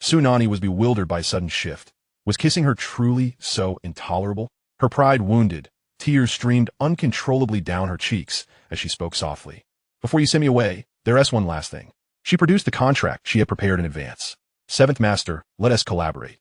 Su Nanyi was bewildered by a sudden shift. Was kissing her truly so intolerable? Her pride wounded, tears streamed uncontrollably down her cheeks as she spoke softly. Before you send me away, there's one last thing. She produced the contract she had prepared in advance. Seventh Master, let us collaborate.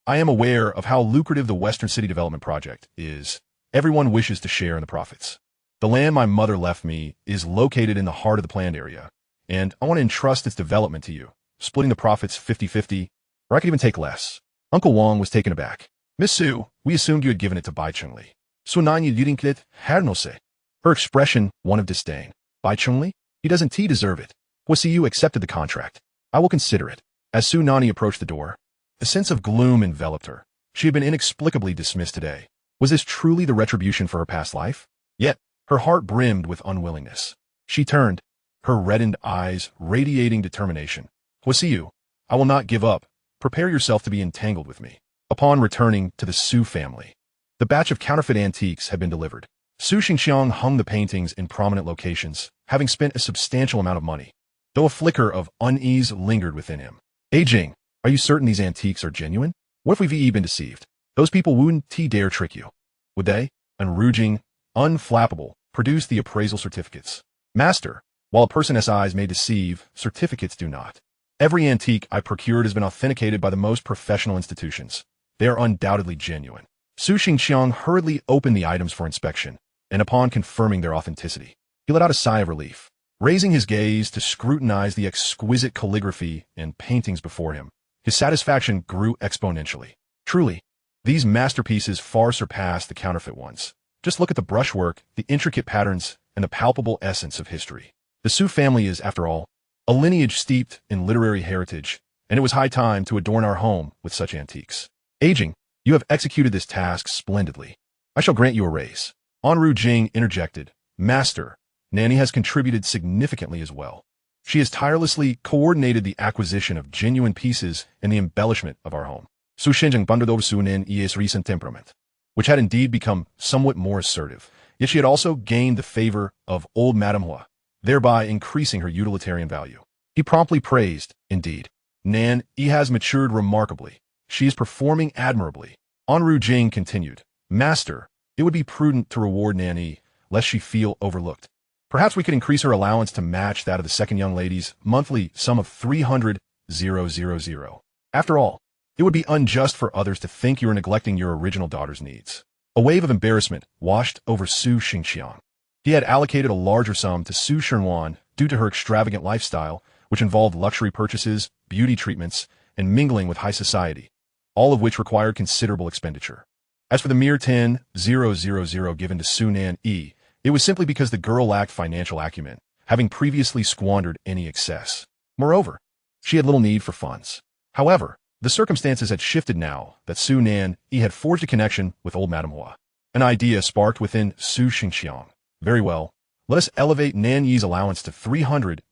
I am aware of how lucrative the Western City Development Project is. Everyone wishes to share in the profits. The land my mother left me is located in the heart of the planned area, and I want to entrust its development to you, splitting the profits 50-50, or I could even take less. Uncle Wang was taken aback. Miss Su, we assumed you had given it to Bai Chengli. Su Nanyi didn't get it, no se. Her expression, one of disdain. Bai Chengli? He doesn't deserve it. Huo Siyu accepted the contract. I will consider it. As Su Nanyi approached the door, a sense of gloom enveloped her. She had been inexplicably dismissed today. Was this truly the retribution for her past life? Yet, her heart brimmed with unwillingness. She turned, her reddened eyes radiating determination. Huo Siyu, I will not give up. Prepare yourself to be entangled with me. Upon returning to the Su family, the batch of counterfeit antiques had been delivered. Su Xingxiang hung the paintings in prominent locations, having spent a substantial amount of money, though a flicker of unease lingered within him. Jing, are you certain these antiques are genuine? What if we've been deceived? Those people wouldn't dare trick you, would they? And Ru Jing, unflappable, produced the appraisal certificates. Master, while a person's eyes may deceive, certificates do not. Every antique I procured has been authenticated by the most professional institutions. They are undoubtedly genuine. Su Xingxiang hurriedly opened the items for inspection, and upon confirming their authenticity, he let out a sigh of relief. Raising his gaze to scrutinize the exquisite calligraphy and paintings before him, his satisfaction grew exponentially. Truly, these masterpieces far surpass the counterfeit ones. Just look at the brushwork, the intricate patterns, and the palpable essence of history. The Su family is, after all, a lineage steeped in literary heritage, and it was high time to adorn our home with such antiques. Jing, you have executed this task splendidly. I shall grant you a raise. Ru Jing interjected, Master, Nanny has contributed significantly as well. She has tirelessly coordinated the acquisition of genuine pieces and the embellishment of our home. Su Shenjing bandado Su Nanyi's recent temperament, which had indeed become somewhat more assertive, yet she had also gained the favor of old Madame Hua, thereby increasing her utilitarian value. He promptly praised, indeed, Nan Yi has matured remarkably. She is performing admirably. Ru Jing continued, Master, it would be prudent to reward Nan Yi, lest she feel overlooked. Perhaps we could increase her allowance to match that of the second young lady's monthly sum of 300,000. After all, it would be unjust for others to think you are neglecting your original daughter's needs. A wave of embarrassment washed over Su Xingxiang. He had allocated a larger sum to Su Shenwan due to her extravagant lifestyle, which involved luxury purchases, beauty treatments, and mingling with high society, all of which required considerable expenditure. As for the mere 10,000 given to Su Nanyi, it was simply because the girl lacked financial acumen, having previously squandered any excess. Moreover, she had little need for funds. However, the circumstances had shifted now that Su Nanyi had forged a connection with old Madame Hua. An idea sparked within Su Xingxiang. Very well, let us elevate Nanyi's allowance to 300,000.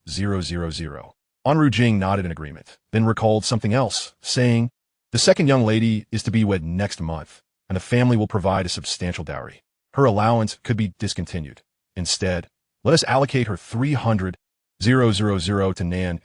Ru Jing nodded in agreement, then recalled something else, saying, the second young lady is to be wed next month, and the family will provide a substantial dowry. Her allowance could be discontinued. Instead, let us allocate her 300,000 to Nan,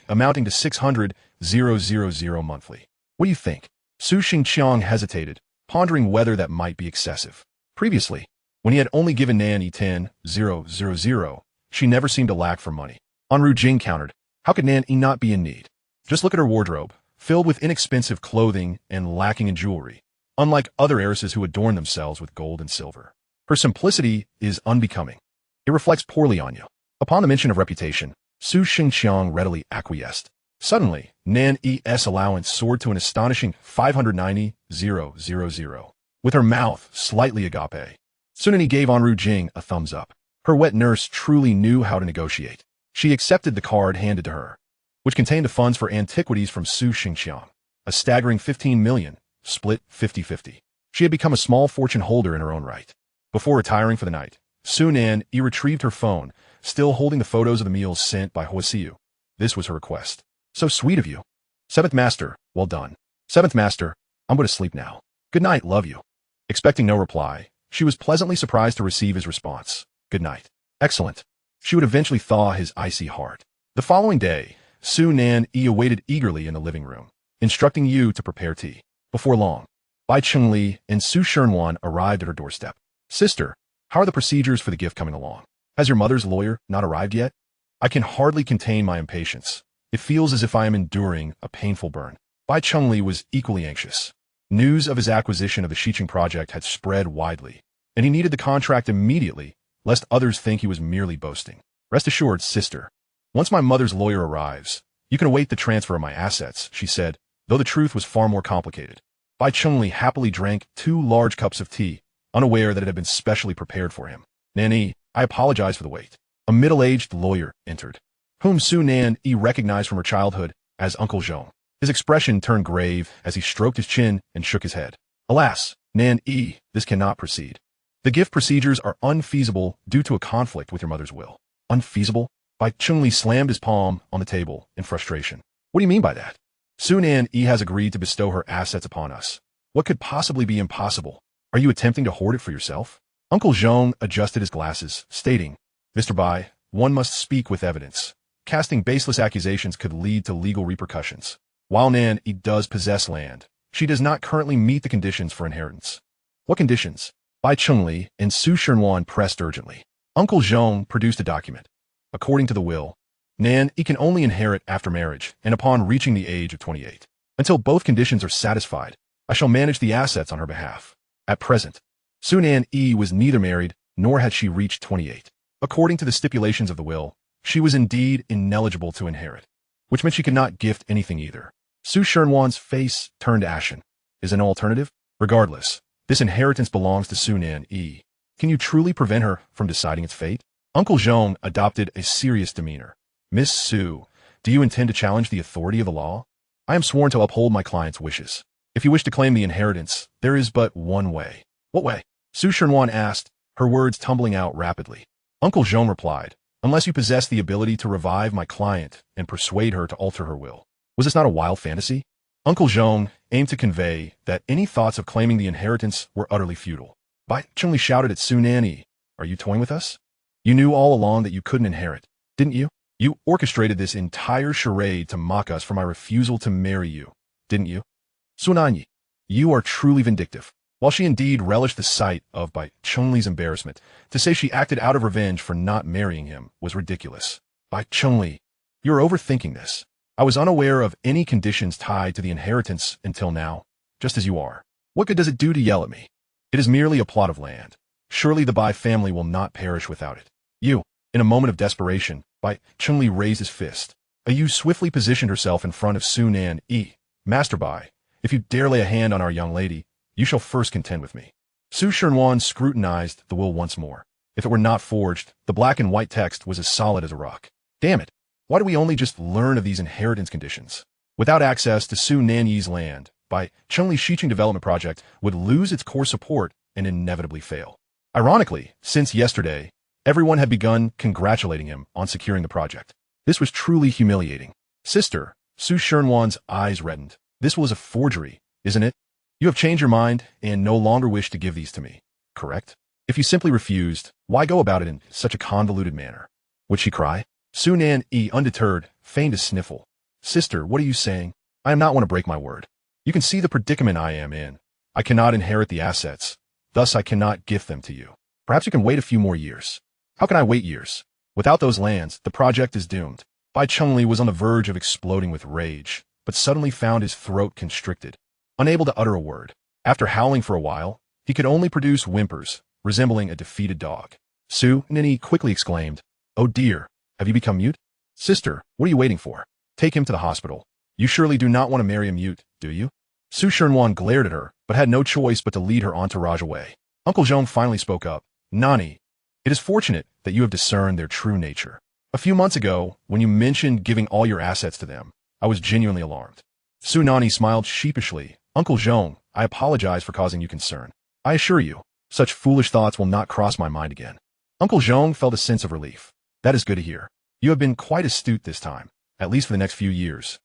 amounting to 600,000 monthly. What do you think? Su Xingqiang hesitated, pondering whether that might be excessive. Previously, when he had only given Nanny 10,000, she never seemed to lack for money. Ru Jing countered, how could Nanny not be in need? Just look at her wardrobe, filled with inexpensive clothing and lacking in jewelry, unlike other heiresses who adorn themselves with gold and silver. Her simplicity is unbecoming. It reflects poorly on you. Upon the mention of reputation, Su Xingqiang readily acquiesced. Suddenly, Nan's allowance soared to an astonishing 590,000, with her mouth slightly agape. Su Nanyi gave Ru Jing a thumbs up. Her wet nurse truly knew how to negotiate. She accepted the card handed to her, which contained the funds for antiquities from Su Xingqiang, a staggering 15 million, split 50-50. She had become a small fortune holder in her own right. Before retiring for the night, Su Nanyi retrieved her phone, still holding the photos of the meals sent by Huo Siyu. This was her request. So sweet of you. Seventh Master, well done. Seventh Master, I'm going to sleep now. Good night, love you. Expecting no reply, she was pleasantly surprised to receive his response. Good night. Excellent. She would eventually thaw his icy heart. The following day, Su Nanyi awaited eagerly in the living room, instructing Yu to prepare tea. Before long, Bai Chengli and Su Shernwan arrived at her doorstep. Sister, how are the procedures for the gift coming along? Has your mother's lawyer not arrived yet? I can hardly contain my impatience. It feels as if I am enduring a painful burn. Bai Chengli was equally anxious. News of his acquisition of the Xiqing project had spread widely, and he needed the contract immediately, lest others think he was merely boasting. Rest assured, sister. Once my mother's lawyer arrives, you can await the transfer of my assets, she said, though the truth was far more complicated. Bai Chengli happily drank 2 large cups of tea, unaware that it had been specially prepared for him. Nanyi, I apologize for the wait. A middle-aged lawyer entered, whom Su Nanyi recognized from her childhood as Uncle Zhong. His expression turned grave as he stroked his chin and shook his head. Alas, Nanyi, this cannot proceed. The gift procedures are unfeasible due to a conflict with your mother's will. Unfeasible? Bai Chengli slammed his palm on the table in frustration. What do you mean by that? Su Nanyi has agreed to bestow her assets upon us. What could possibly be impossible? Are you attempting to hoard it for yourself? Uncle Zhong adjusted his glasses, stating, Mr. Bai, one must speak with evidence. Casting baseless accusations could lead to legal repercussions. While Nanyi does possess land, she does not currently meet the conditions for inheritance. What conditions? Bai Chengli and Su Shernwan pressed urgently. Uncle Zhong produced a document. According to the will, Nanyi can only inherit after marriage and upon reaching the age of 28. Until both conditions are satisfied, I shall manage the assets on her behalf. At present, Su Nanyi was neither married nor had she reached 28. According to the stipulations of the will, she was indeed ineligible to inherit, which meant she could not gift anything either. Su Shernwan's face turned ashen. Is an alternative? Regardless, this inheritance belongs to Su Nanyi. Can you truly prevent her from deciding its fate? Uncle Zhong adopted a serious demeanor. Miss Su, do you intend to challenge the authority of the law? I am sworn to uphold my client's wishes. If you wish to claim the inheritance, there is but one way. What way? Su Shernwan asked, her words tumbling out rapidly. Uncle Zhong replied, unless you possess the ability to revive my client and persuade her to alter her will. Was this not a wild fantasy? Uncle Zhong aimed to convey that any thoughts of claiming the inheritance were utterly futile. Bai Chengli shouted at Su Nanyi, are you toying with us? You knew all along that you couldn't inherit, didn't you? You orchestrated this entire charade to mock us for my refusal to marry you, didn't you? Su Nanyi, you are truly vindictive. While she indeed relished the sight of Bai Chengli's embarrassment, to say she acted out of revenge for not marrying him was ridiculous. Bai Chengli, you are overthinking this. I was unaware of any conditions tied to the inheritance until now, just as you are. What good does it do to yell at me? It is merely a plot of land. Surely the Bai family will not perish without it. You, in a moment of desperation, Bai Chengli raised his fist. Yu swiftly positioned herself in front of Su Nanyi. Master Bai, if you dare lay a hand on our young lady, you shall first contend with me. Su Shernwan scrutinized the will once more. If it were not forged, the black and white text was as solid as a rock. Damn it. Why do we only just learn of these inheritance conditions? Without access to Su Nanyi's land, Bai Chengli's Xiqing development project would lose its core support and inevitably fail. Ironically, since yesterday, everyone had begun congratulating him on securing the project. This was truly humiliating. Sister, Su Shernwan's eyes reddened. This was a forgery, isn't it? You have changed your mind and no longer wish to give these to me, correct? If you simply refused, why go about it in such a convoluted manner? Would she cry? Su Nanyi, undeterred, feigned a sniffle. Sister, what are you saying? I am not one to break my word. You can see the predicament I am in. I cannot inherit the assets. Thus, I cannot gift them to you. Perhaps you can wait a few more years. How can I wait years? Without those lands, the project is doomed. Bai Chengli was on the verge of exploding with rage, but suddenly found his throat constricted, unable to utter a word. After howling for a while, he could only produce whimpers, resembling a defeated dog. Su Nanyi quickly exclaimed, Oh dear, have you become mute? Sister, what are you waiting for? Take him to the hospital. You surely do not want to marry a mute, do you? Su Shernwan glared at her, but had no choice but to lead her entourage away. Uncle Zhong finally spoke up. Nanyi, it is fortunate that you have discerned their true nature. A few months ago, when you mentioned giving all your assets to them, I was genuinely alarmed. Su Nanyi smiled sheepishly. Uncle Zhong, I apologize for causing you concern. I assure you, such foolish thoughts will not cross my mind again. Uncle Zhong felt a sense of relief. That is good to hear. You have been quite astute this time, at least for the next few years.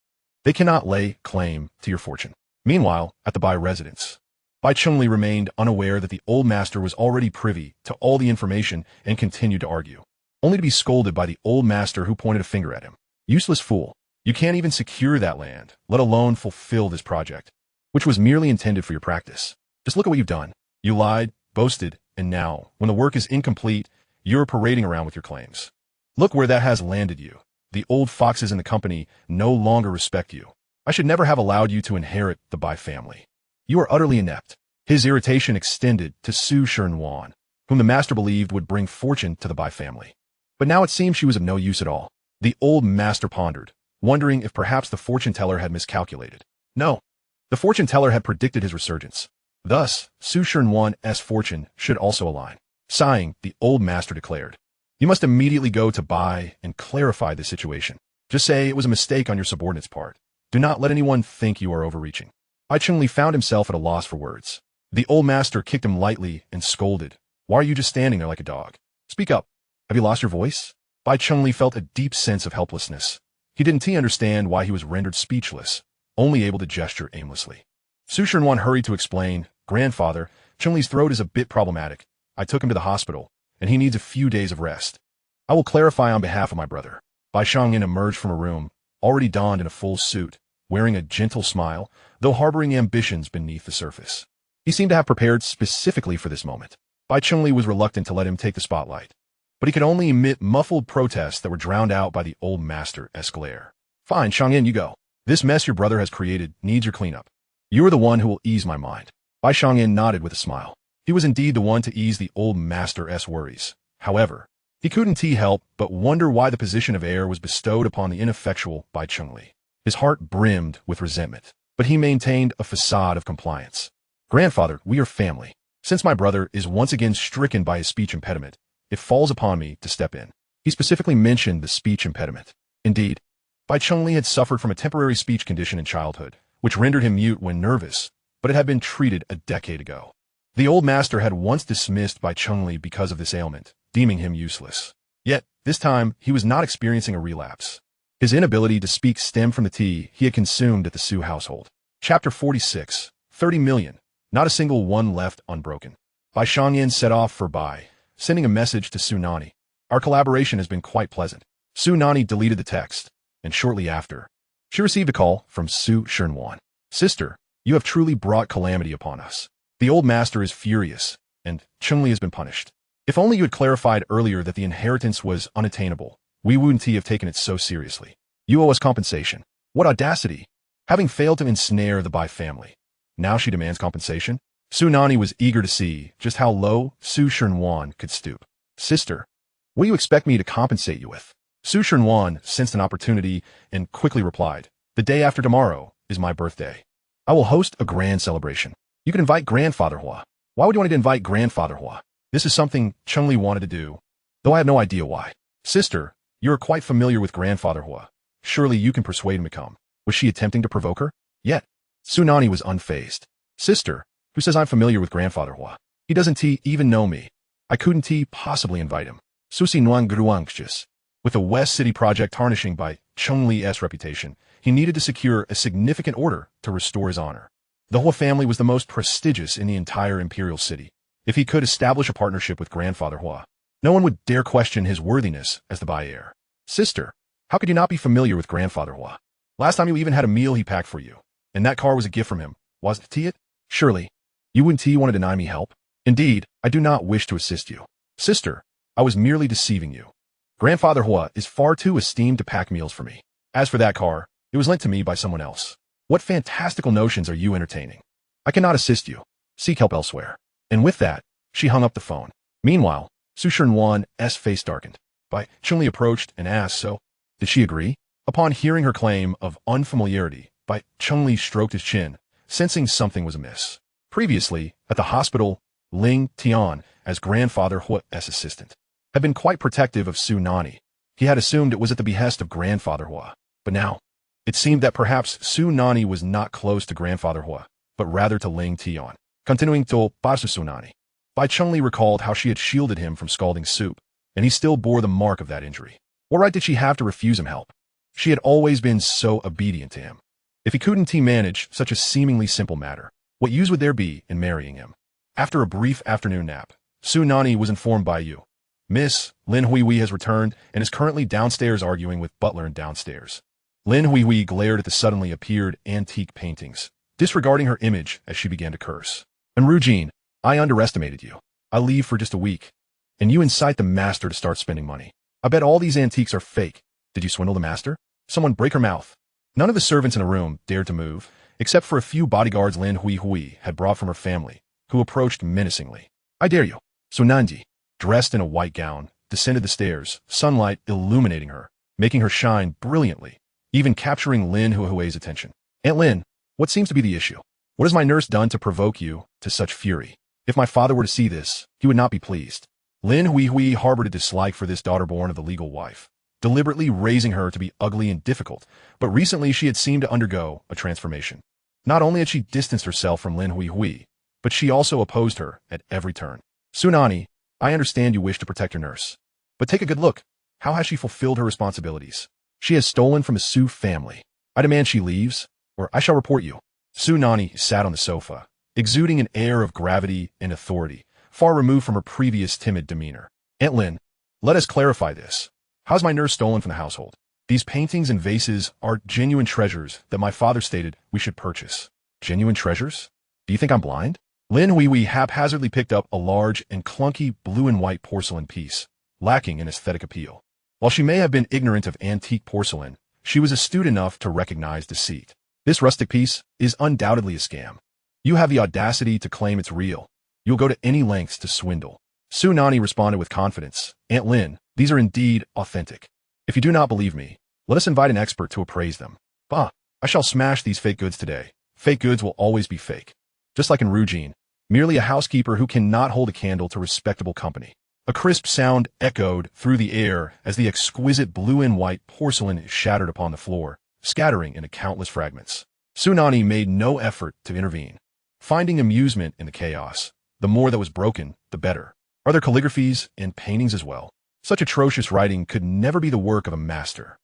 They cannot lay claim to your fortune. Meanwhile, at the Bai residence, Bai Chengli remained unaware that the old master was already privy to all the information and continued to argue, only to be scolded by the old master who pointed a finger at him. Useless fool. You can't even secure that land, let alone fulfill this project, which was merely intended for your practice. Just look at what you've done. You lied, boasted, and now, when the work is incomplete, you're parading around with your claims. Look where that has landed you. The old foxes in the company no longer respect you. I should never have allowed you to inherit the Bai family. You are utterly inept. His irritation extended to Su Nanyi, whom the master believed would bring fortune to the Bai family. But now it seemed she was of no use at all. The old master pondered, wondering if perhaps the fortune teller had miscalculated. No. The fortune teller had predicted his resurgence. Thus, Su Nanyi's fortune should also align. Sighing, the old master declared, "You must immediately go to Bai and clarify the situation. Just say it was a mistake on your subordinate's part. Do not let anyone think you are overreaching." Bai Chengli found himself at a loss for words. The old master kicked him lightly and scolded. "Why are you just standing there like a dog? Speak up. Have you lost your voice?" Bai Chengli felt a deep sense of helplessness. He didn't understand why he was rendered speechless, only able to gesture aimlessly. Su Nanyi hurried to explain, "Grandfather, Chunli's throat is a bit problematic. I took him to the hospital, and he needs a few days of rest. I will clarify on behalf of my brother." Bai Chongyin emerged from a room, already donned in a full suit, wearing a gentle smile, though harboring ambitions beneath the surface. He seemed to have prepared specifically for this moment. Bai Chengli was reluctant to let him take the spotlight, but he could only emit muffled protests that were drowned out by the old master's glare. "Fine, Chongyin, you go. This mess your brother has created needs your cleanup. You are the one who will ease my mind." Bai Chongyin nodded with a smile. He was indeed the one to ease the old master's worries. However, he couldn't help but wonder why the position of heir was bestowed upon the ineffectual Bai Chengli. His heart brimmed with resentment, but he maintained a facade of compliance. "Grandfather, we are family. Since my brother is once again stricken by his speech impediment, it falls upon me to step in." He specifically mentioned the speech impediment. Indeed, Bai Chengli had suffered from a temporary speech condition in childhood, which rendered him mute when nervous, but it had been treated a decade ago. The old master had once dismissed Bai Chengli because of this ailment, deeming him useless. Yet, this time, he was not experiencing a relapse. His inability to speak stemmed from the tea he had consumed at the Su household. Chapter 46, 30 million. Not a single one left unbroken. Bai Chongyin set off for Bai, sending a message to Su Nanyi. "Our collaboration has been quite pleasant." Su Nanyi deleted the text, and shortly after, she received a call from Su Nanyi. "Sister, you have truly brought calamity upon us. The old master is furious, and Chengli has been punished. If only you had clarified earlier that the inheritance was unattainable, we wouldn't have taken it so seriously. You owe us compensation." What audacity! Having failed to ensnare the Bai family, now she demands compensation? Su Nanyi was eager to see just how low Su Nanyi could stoop. "Sister, what do you expect me to compensate you with?" Su Nanyi sensed an opportunity and quickly replied, "The day after tomorrow is my birthday. I will host a grand celebration. You can invite Grandfather Huo." "Why would you want to invite Grandfather Huo?" This is something Chengli wanted to do, though I have no idea why. "Sister, you are quite familiar with Grandfather Huo. Surely you can persuade him to come." Was she attempting to provoke her? Yet, Su Nanyi was unfazed. "Sister, who says I'm familiar with Grandfather Huo? He doesn't even know me. I couldn't possibly invite him." Susi Nuang grew anxious. With the West City project tarnishing by Cheng-Li's reputation, he needed to secure a significant order to restore his honor. The Huo family was the most prestigious in the entire Imperial City. If he could establish a partnership with Grandfather Huo, no one would dare question his worthiness as the Bai heir. "Sister, how could you not be familiar with Grandfather Huo? Last time you even had a meal he packed for you, and that car was a gift from him, wasn't it? Surely, you wouldn't want to deny me help? Indeed, I do not wish to assist you. Sister, I was merely deceiving you. Grandfather Huo is far too esteemed to pack meals for me. As for that car, it was lent to me by someone else. What fantastical notions are you entertaining? I cannot assist you. Seek help elsewhere." And with that, she hung up the phone. Meanwhile, Su Nanyi's face darkened. Bai Chengli approached and asked, "So, did she agree?" Upon hearing her claim of unfamiliarity, Bai Chengli stroked his chin, sensing something was amiss. Previously, at the hospital, Ling Tian, as Grandfather Huo's assistant, had been quite protective of Su Nanyi. He had assumed it was at the behest of Grandfather Huo. But now, it seemed that perhaps Su Nanyi was not close to Grandfather Huo, but rather to Ling Tian. Continuing to Basu Su Nanyi, Bai Chengli recalled how she had shielded him from scalding soup, and he still bore the mark of that injury. What right did she have to refuse him help? She had always been so obedient to him. If he couldn't manage such a seemingly simple matter, what use would there be in marrying him? After a brief afternoon nap, Su Nanyi was informed by Yu. Miss Lin Huihui has returned and is currently downstairs arguing with butler and downstairs. Lin Huihui glared at the suddenly appeared antique paintings, disregarding her image as she began to curse. And Rujin, I underestimated you. I leave for just a week. And you incite the master to start spending money. I bet all these antiques are fake. Did you swindle the master? Someone break her mouth. None of the servants in the room dared to move, except for a few bodyguards Lin Huihui had brought from her family, who approached menacingly. I dare you. Su Nanyi, dressed in a white gown, descended the stairs, sunlight illuminating her, making her shine brilliantly, even capturing Lin Huihui's attention. Aunt Lin, what seems to be the issue? What has my nurse done to provoke you to such fury? If my father were to see this, he would not be pleased. Lin Huihui harbored a dislike for this daughter born of the legal wife, deliberately raising her to be ugly and difficult, but recently she had seemed to undergo a transformation. Not only had she distanced herself from Lin Huihui, but she also opposed her at every turn. Su Nanyi, I understand you wish to protect your nurse, but take a good look. How has she fulfilled her responsibilities? She has stolen from the Su family. I demand she leaves, or I shall report you. Su Nanyi sat on the sofa, exuding an air of gravity and authority, far removed from her previous timid demeanor. Aunt Lin, let us clarify this. How's my nurse stolen from the household? These paintings and vases are genuine treasures that my father stated we should purchase. Genuine treasures? Do you think I'm blind? Lin Huihui haphazardly picked up a large and clunky blue and white porcelain piece, lacking in aesthetic appeal. While she may have been ignorant of antique porcelain, she was astute enough to recognize deceit. This rustic piece is undoubtedly a scam. You have the audacity to claim it's real. You'll go to any lengths to swindle. Su Nanyi responded with confidence. Aunt Lin, these are indeed authentic. If you do not believe me, let us invite an expert to appraise them. Bah, I shall smash these fake goods today. Fake goods will always be fake. Just like in Rujin, merely a housekeeper who cannot hold a candle to respectable company. A crisp sound echoed through the air as the exquisite blue and white porcelain shattered upon the floor, scattering into countless fragments. Su Nanyi made no effort to intervene, finding amusement in the chaos. The more that was broken, the better. Are there calligraphies and paintings as well? Such atrocious writing could never be the work of a master.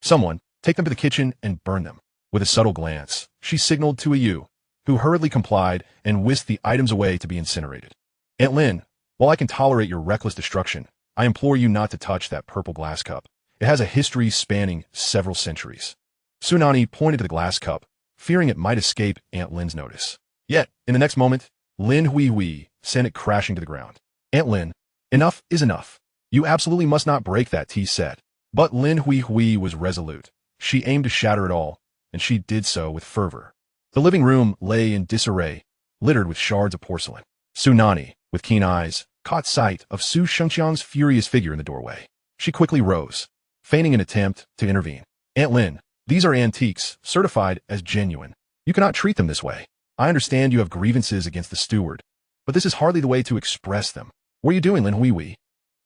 Someone, take them to the kitchen and burn them. With a subtle glance, she signaled to a Yu, who hurriedly complied and whisked the items away to be incinerated. Aunt Lin, while I can tolerate your reckless destruction, I implore you not to touch that purple glass cup. It has a history spanning several centuries. Su Nanyi pointed to the glass cup, fearing it might escape Aunt Lin's notice. Yet, in the next moment, Lin Huihui sent it crashing to the ground. Aunt Lin, enough is enough. You absolutely must not break that tea set. But Lin Huihui was resolute. She aimed to shatter it all, and she did so with fervor. The living room lay in disarray, littered with shards of porcelain. Su Nanyi, with keen eyes, caught sight of Su Shengqiang's furious figure in the doorway. She quickly rose, feigning an attempt to intervene. Aunt Lin, these are antiques, certified as genuine. You cannot treat them this way. I understand you have grievances against the steward, but this is hardly the way to express them. What are you doing, Lin Huihui?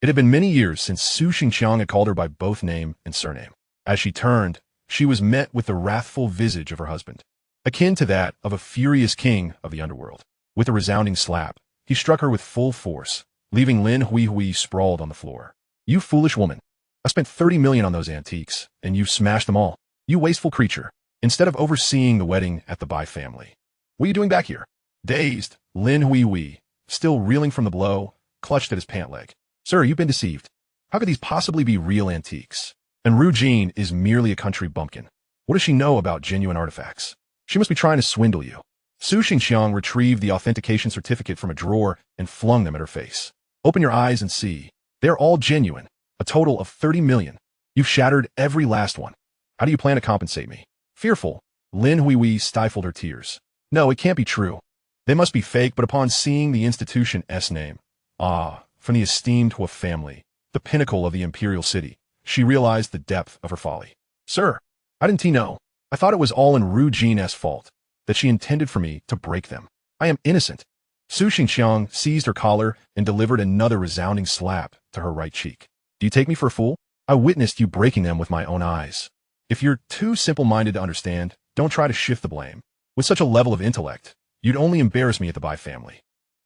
It had been many years since Su Shengqiang had called her by both name and surname. As she turned, she was met with the wrathful visage of her husband, akin to that of a furious king of the underworld. With a resounding slap, he struck her with full force, leaving Lin Huihui sprawled on the floor. You foolish woman. I spent 30 million on those antiques, and you smashed them all. You wasteful creature. Instead of overseeing the wedding at the Bai family. What are you doing back here? Dazed, Lin Huihui, still reeling from the blow, clutched at his pant leg. Sir, you've been deceived. How could these possibly be real antiques? And Rujin is merely a country bumpkin. What does she know about genuine artifacts? She must be trying to swindle you. Su Shengqiang retrieved the authentication certificate from a drawer and flung them at her face. Open your eyes and see. They are all genuine. A total of 30 million. You've shattered every last one. How do you plan to compensate me? Fearful, Lin Huihui stifled her tears. No, it can't be true. They must be fake, but upon seeing the institution's name, from the esteemed Huo family, the pinnacle of the Imperial City, she realized the depth of her folly. Sir, how didn't he know? I thought it was all in Rujin's fault, that she intended for me to break them. I am innocent. Su Shengqiang seized her collar and delivered another resounding slap to her right cheek. Do you take me for a fool? I witnessed you breaking them with my own eyes. If you're too simple-minded to understand, don't try to shift the blame. With such a level of intellect, you'd only embarrass me at the Bai family.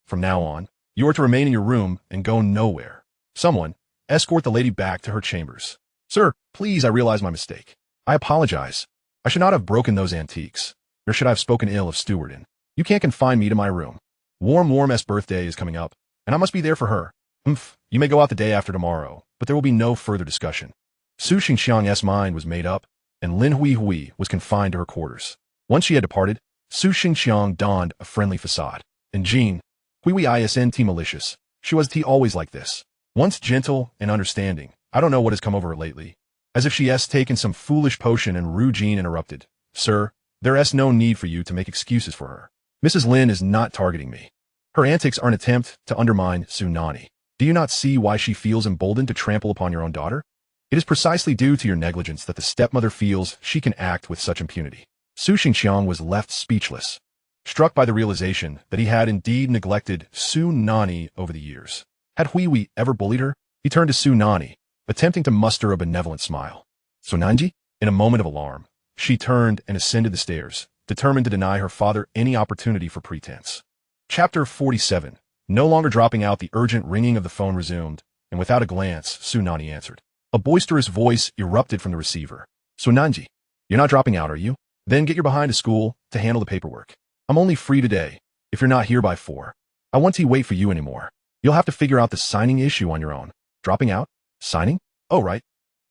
From now on, you are to remain in your room and go nowhere. Someone, escort the lady back to her chambers. Sir, please, I realize my mistake. I apologize. I should not have broken those antiques, nor should I have spoken ill of stewarding. You can't confine me to my room. Warm's birthday is coming up, and I must be there for her. You may go out the day after tomorrow, but there will be no further discussion. Su Xingxiang's mind was made up, and Lin Hui was confined to her quarters. Once she had departed, Su Xingxiang donned a friendly facade. And Jean, Hui isn't malicious. She was always like this. Once gentle and understanding, I don't know what has come over her lately. As if she has taken some foolish potion, and Ru Jean interrupted. Sir, there is no need for you to make excuses for her. Mrs. Lin is not targeting me. Her antics are an attempt to undermine Su Nanyi. Do you not see why she feels emboldened to trample upon your own daughter? It is precisely due to your negligence that the stepmother feels she can act with such impunity. Su Xingxiang was left speechless, struck by the realization that he had indeed neglected Su Nanyi over the years. Had Hui ever bullied her? He turned to Su Nanyi, attempting to muster a benevolent smile. Su Nanyi? In a moment of alarm, she turned and ascended the stairs, determined to deny her father any opportunity for pretense. Chapter 47. No longer dropping out, the urgent ringing of the phone resumed, and without a glance, Su Nanyi answered. A boisterous voice erupted from the receiver. Su Nanyi, you're not dropping out, are you? Then get your behind to school to handle the paperwork. I'm only free today, if you're not here by 4. I won't wait for you anymore. You'll have to figure out the signing issue on your own. Dropping out? Signing? Oh, right.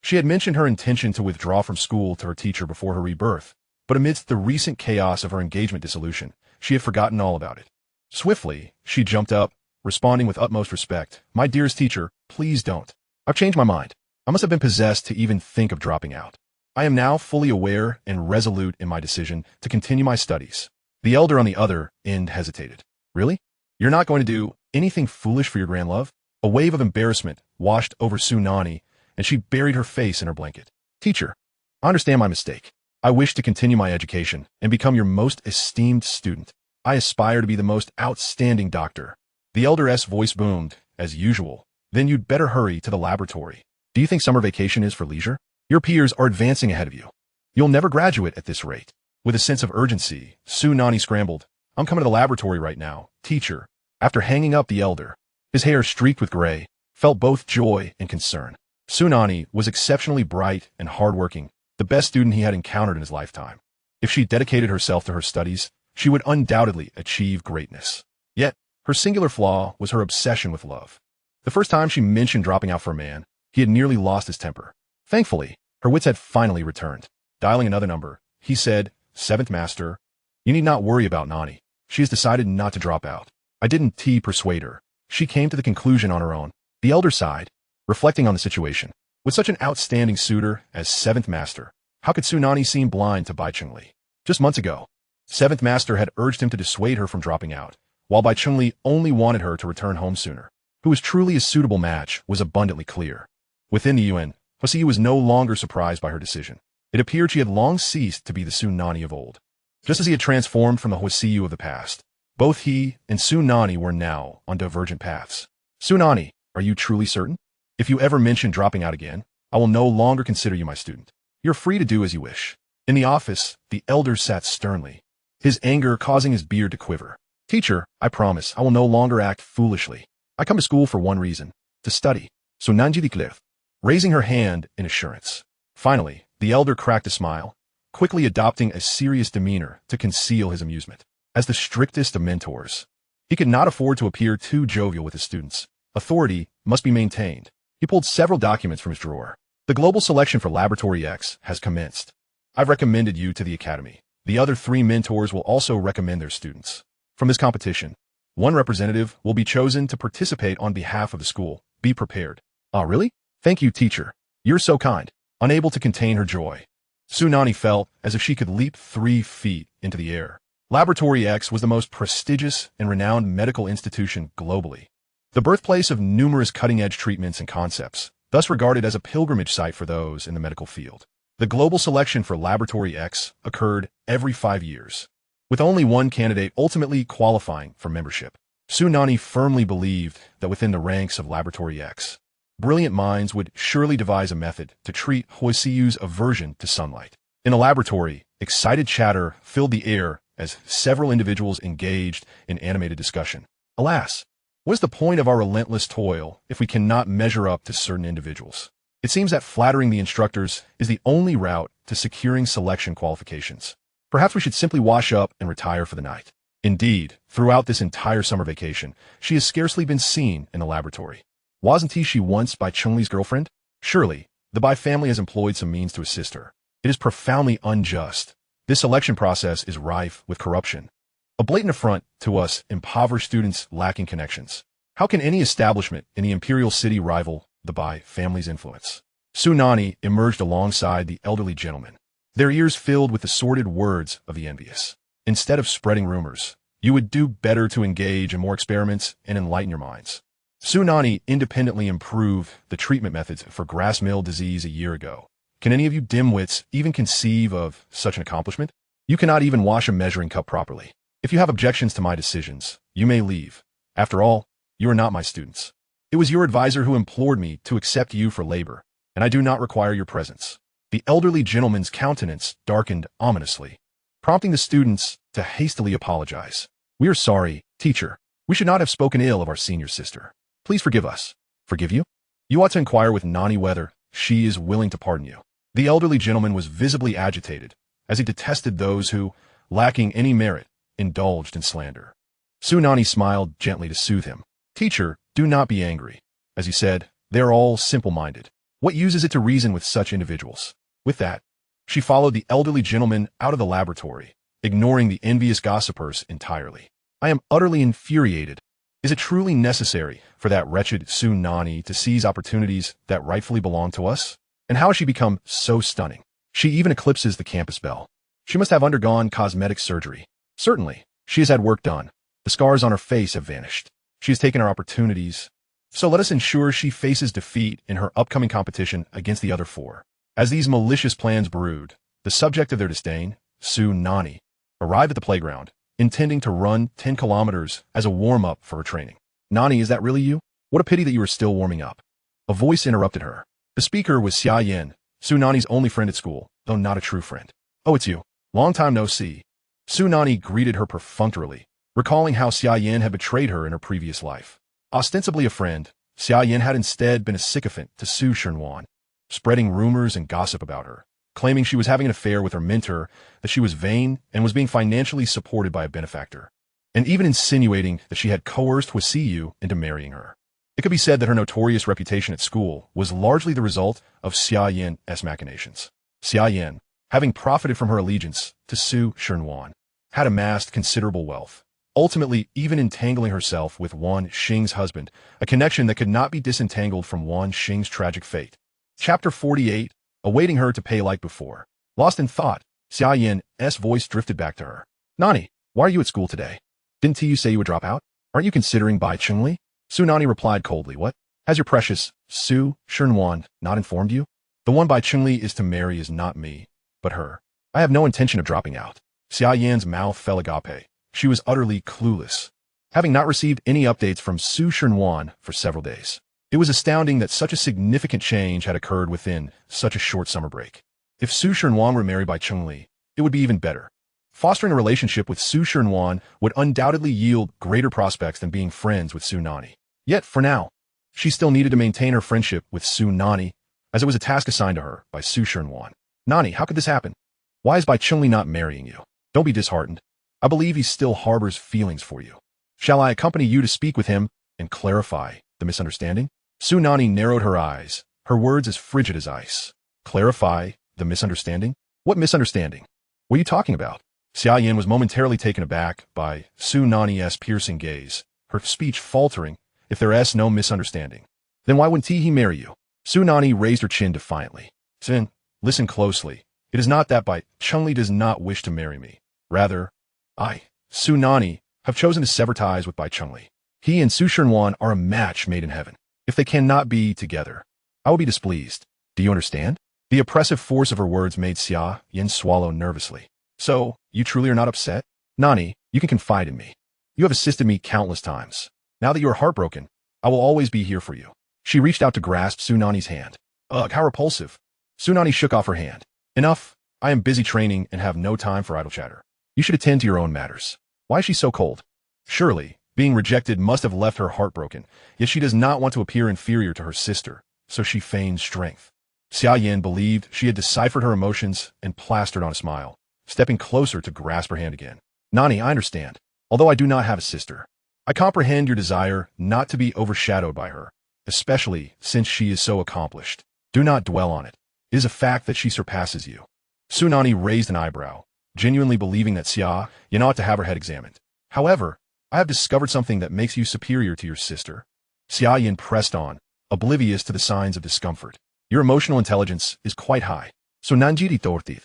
She had mentioned her intention to withdraw from school to her teacher before her rebirth, but amidst the recent chaos of her engagement dissolution, she had forgotten all about it. Swiftly, she jumped up, responding with utmost respect. My dearest teacher, please don't. I've changed my mind. I must have been possessed to even think of dropping out. I am now fully aware and resolute in my decision to continue my studies. The elder on the other end hesitated. Really? You're not going to do anything foolish for your grand love? A wave of embarrassment washed over Su Nanyi, and she buried her face in her blanket. Teacher, I understand my mistake. I wish to continue my education and become your most esteemed student. I aspire to be the most outstanding doctor. The elder's voice boomed, as usual. Then you'd better hurry to the laboratory. Do you think summer vacation is for leisure? Your peers are advancing ahead of you. You'll never graduate at this rate. With a sense of urgency, Su Nanyi scrambled. I'm coming to the laboratory right now, teacher. After hanging up, the elder, his hair streaked with gray, felt both joy and concern. Su Nanyi was exceptionally bright and hardworking, the best student he had encountered in his lifetime. If she dedicated herself to her studies, she would undoubtedly achieve greatness. Yet, her singular flaw was her obsession with love. The first time she mentioned dropping out for a man, he had nearly lost his temper. Thankfully, her wits had finally returned. Dialing another number, he said, 7th Master, you need not worry about Nanyi. She has decided not to drop out. I didn't persuade her. She came to the conclusion on her own. The elder sighed, reflecting on the situation. With such an outstanding suitor as 7th Master, how could Su Nanyi seem blind to Bai Chengli? Just months ago, 7th Master had urged him to dissuade her from dropping out, while Bai Chengli only wanted her to return home sooner. Who was truly a suitable match was abundantly clear. Within the Yuan, Huo Siye was no longer surprised by her decision. It appeared she had long ceased to be the Su Nanyi of old. Just as he had transformed from the Huo Siyu of the past, both he and Su Nanyi were now on divergent paths. Su Nanyi, are you truly certain? If you ever mention dropping out again, I will no longer consider you my student. You're free to do as you wish. In the office, the elder sat sternly, his anger causing his beard to quiver. Teacher, I promise I will no longer act foolishly. I come to school for one reason, to study. Su Nanyi declared, raising her hand in assurance. Finally, the elder cracked a smile, quickly adopting a serious demeanor to conceal his amusement. As the strictest of mentors, he could not afford to appear too jovial with his students. Authority must be maintained. He pulled several documents from his drawer. The global selection for Laboratory X has commenced. I've recommended you to the Academy. The other 3 mentors will also recommend their students. From this competition, 1 representative will be chosen to participate on behalf of the school. Be prepared. Ah, really? Thank you, teacher. You're so kind. Unable to contain her joy, Su Nanyi felt as if she could leap 3 feet into the air. Laboratory X was the most prestigious and renowned medical institution globally, the birthplace of numerous cutting-edge treatments and concepts, thus regarded as a pilgrimage site for those in the medical field. The global selection for Laboratory X occurred every 5 years, with only 1 candidate ultimately qualifying for membership. Su Nanyi firmly believed that within the ranks of Laboratory X, brilliant minds would surely devise a method to treat Huo Siyu's aversion to sunlight. In the laboratory, excited chatter filled the air as several individuals engaged in animated discussion. Alas, what is the point of our relentless toil if we cannot measure up to certain individuals? It seems that flattering the instructors is the only route to to securing selection qualifications. Perhaps we should simply wash up and retire for the night. Indeed, throughout this entire summer vacation, she has scarcely been seen in the laboratory. Wasn't she once Bai Chungli's girlfriend? Surely, the Bai family has employed some means to assist her. It is profoundly unjust. This selection process is rife with corruption. A blatant affront to us impoverished students lacking connections. How can any establishment in the Imperial City rival the Bai family's influence? Su Nanyi emerged alongside the elderly gentleman, their ears filled with the sordid words of the envious. Instead of spreading rumors, you would do better to engage in more experiments and enlighten your minds. Su Nanyi independently improved the treatment methods for grass mill disease a year ago. Can any of you dimwits even conceive of such an accomplishment? You cannot even wash a measuring cup properly. If you have objections to my decisions, you may leave. After all, you are not my students. It was your advisor who implored me to accept you for labor, and I do not require your presence. The elderly gentleman's countenance darkened ominously, prompting the students to hastily apologize. We are sorry, teacher. We should not have spoken ill of our senior sister. Please forgive us. Forgive you? You ought to inquire with Nanyi whether she is willing to pardon you. The elderly gentleman was visibly agitated, as he detested those who, lacking any merit, indulged in slander. Su Nanyi smiled gently to soothe him. Teacher, do not be angry. As he said, they are all simple-minded. What use is it to reason with such individuals? With that, she followed the elderly gentleman out of the laboratory, ignoring the envious gossipers entirely. I am utterly infuriated. Is it truly necessary for that wretched Su Nanyi to seize opportunities that rightfully belong to us? And how has she become so stunning? She even eclipses the campus belle. She must have undergone cosmetic surgery. Certainly, she has had work done. The scars on her face have vanished. She has taken her opportunities. So let us ensure she faces defeat in her upcoming competition against the other four. As these malicious plans brewed, the subject of their disdain, Su Nanyi, arrived at the playground, intending to run 10 kilometers as a warm-up for her training. Nanyi, is that really you? What a pity that you are still warming up. A voice interrupted her. The speaker was Xia, Su Nanyi's only friend at school, though not a true friend. Oh, it's you. Long time no see. Su Nanyi greeted her perfunctorily, recalling how Xia had betrayed her in her previous life. Ostensibly a friend, Xia had instead been a sycophant to Su Shunwan, spreading rumors and gossip about her, claiming she was having an affair with her mentor, that she was vain and was being financially supported by a benefactor, and even insinuating that she had coerced Huo Siyu into marrying her. It could be said that her notorious reputation at school was largely the result of Xia's machinations. Xia, having profited from her allegiance to Su Shunwan, had amassed considerable wealth, ultimately even entangling herself with Wan Xing's husband, a connection that could not be disentangled from Wan Xing's tragic fate. Chapter 48, awaiting her to pay like before. Lost in thought, Xia's voice drifted back to her. Nanyi, why are you at school today? Didn't you say you would drop out? Aren't you considering Bai Chunli? Su Nanyi replied coldly. What? Has your precious Su Shunwan not informed you? The one Bai Chunli is to marry is not me, but her. I have no intention of dropping out. Xia's mouth fell agape. She was utterly clueless, having not received any updates from Su Shunwan for several days. It was astounding that such a significant change had occurred within such a short summer break. If Su Shunwan were married by Chunli, it would be even better. Fostering a relationship with Su Shunwan would undoubtedly yield greater prospects than being friends with Su Nanyi. Yet, for now, she still needed to maintain her friendship with Su Nanyi, as it was a task assigned to her by Su Shunwan. Nanyi, how could this happen? Why is Bai Chunli not marrying you? Don't be disheartened. I believe he still harbors feelings for you. Shall I accompany you to speak with him and clarify the misunderstanding? Su Nanyi narrowed her eyes, her words as frigid as ice. Clarify the misunderstanding? What misunderstanding? What are you talking about? Xia was momentarily taken aback by Su Nanyi's piercing gaze, her speech faltering. If there's no misunderstanding, then why wouldn't he marry you? Su Nanyi raised her chin defiantly. Sin, listen closely. It is not that Bai Chunli does not wish to marry me. Rather, I, Su Nanyi, have chosen to sever ties with Bai Chunli. He and Su Shunwan are a match made in heaven. If they cannot be together, I will be displeased. Do you understand? The oppressive force of her words made Xia swallow nervously. So, you truly are not upset? Nanyi, you can confide in me. You have assisted me countless times. Now that you are heartbroken, I will always be here for you. She reached out to grasp Su Nanyi's hand. Ugh, how repulsive. Su Nanyi shook off her hand. Enough. I am busy training and have no time for idle chatter. You should attend to your own matters. Why is she so cold? Surely, being rejected must have left her heartbroken, yet she does not want to appear inferior to her sister, so she feigns strength. Xiaoyan believed she had deciphered her emotions and plastered on a smile, stepping closer to grasp her hand again. Nanny, I understand. Although I do not have a sister, I comprehend your desire not to be overshadowed by her, especially since she is so accomplished. Do not dwell on it. It is a fact that she surpasses you. Su Nanyi raised an eyebrow, genuinely believing that Xiaoyan ought to have her head examined. However, I have discovered something that makes you superior to your sister. Xiaoyan pressed on, oblivious to the signs of discomfort. Your emotional intelligence is quite high. So Nanjiri Tortith.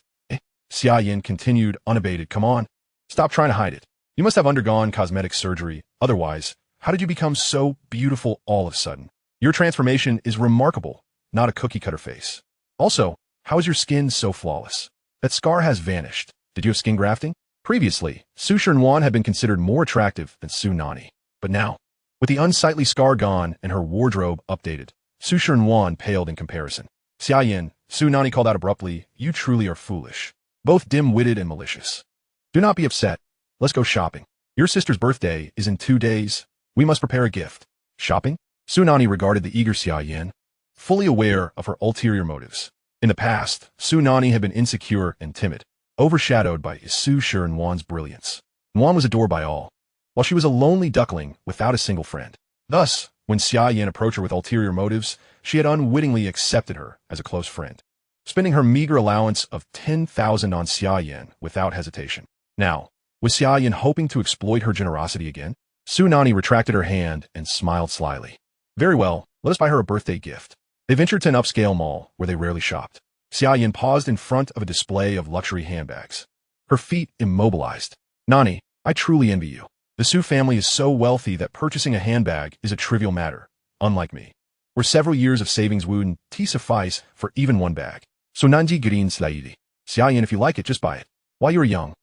Xiaoyan continued unabated. Come on. Stop trying to hide it. You must have undergone cosmetic surgery. Otherwise, how did you become so beautiful all of a sudden? Your transformation is remarkable, not a cookie-cutter face. Also, how is your skin so flawless? That scar has vanished. Did you have skin grafting? Previously, Su Shenwan had been considered more attractive than Su Nanyi. But now, with the unsightly scar gone and her wardrobe updated, Su Shenwan paled in comparison. Xiaoyan, Su Nanyi called out abruptly, you truly are foolish. Both dim-witted and malicious. Do not be upset. Let's go shopping. Your sister's birthday is in 2 days. We must prepare a gift. Shopping? Su Nanyi regarded the eager Xiaoyan, fully aware of her ulterior motives. In the past, Su Nanyi had been insecure and timid, overshadowed by Su Shenwan's brilliance. Nuan was adored by all, while she was a lonely duckling without a single friend. Thus, when Xiaoyan approached her with ulterior motives, she had unwittingly accepted her as a close friend, spending her meager allowance of 10,000 on Xiaoyan without hesitation. Now, was Xiaoyan hoping to exploit her generosity again? Su Nanyi retracted her hand and smiled slyly. Very well, let us buy her a birthday gift. They ventured to an upscale mall where they rarely shopped. Xiaoyan paused in front of a display of luxury handbags, her feet immobilized. Nanny, I truly envy you. The Su family is so wealthy that purchasing a handbag is a trivial matter, unlike me, where several years of savings wouldn't suffice for even one bag. So Nanji Green Slaidi. Xiaoyan, if you like it, just buy it. While you are young,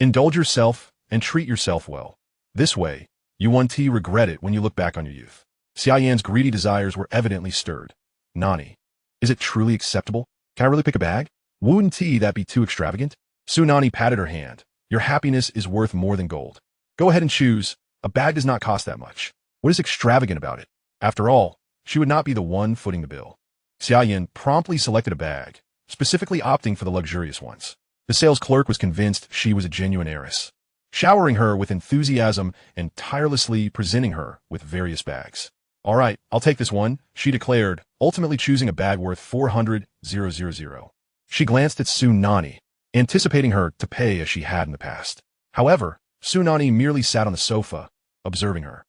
indulge yourself and treat yourself well. This way, you won't regret it when you look back on your youth. Xiaoyan's greedy desires were evidently stirred. Nanny, is it truly acceptable? Can I really pick a bag? Wouldn't that be too extravagant? Su Nanyi patted her hand. Your happiness is worth more than gold. Go ahead and choose. A bag does not cost that much. What is extravagant about it? After all, she would not be the one footing the bill. Xiaoyan promptly selected a bag, specifically opting for the luxurious ones. The sales clerk was convinced she was a genuine heiress, showering her with enthusiasm and tirelessly presenting her with various bags. All right, I'll take this one, she declared, ultimately choosing a bag worth 400,000. She glanced at Su Nanyi, anticipating her to pay as she had in the past. However, Su Nanyi merely sat on the sofa, observing her.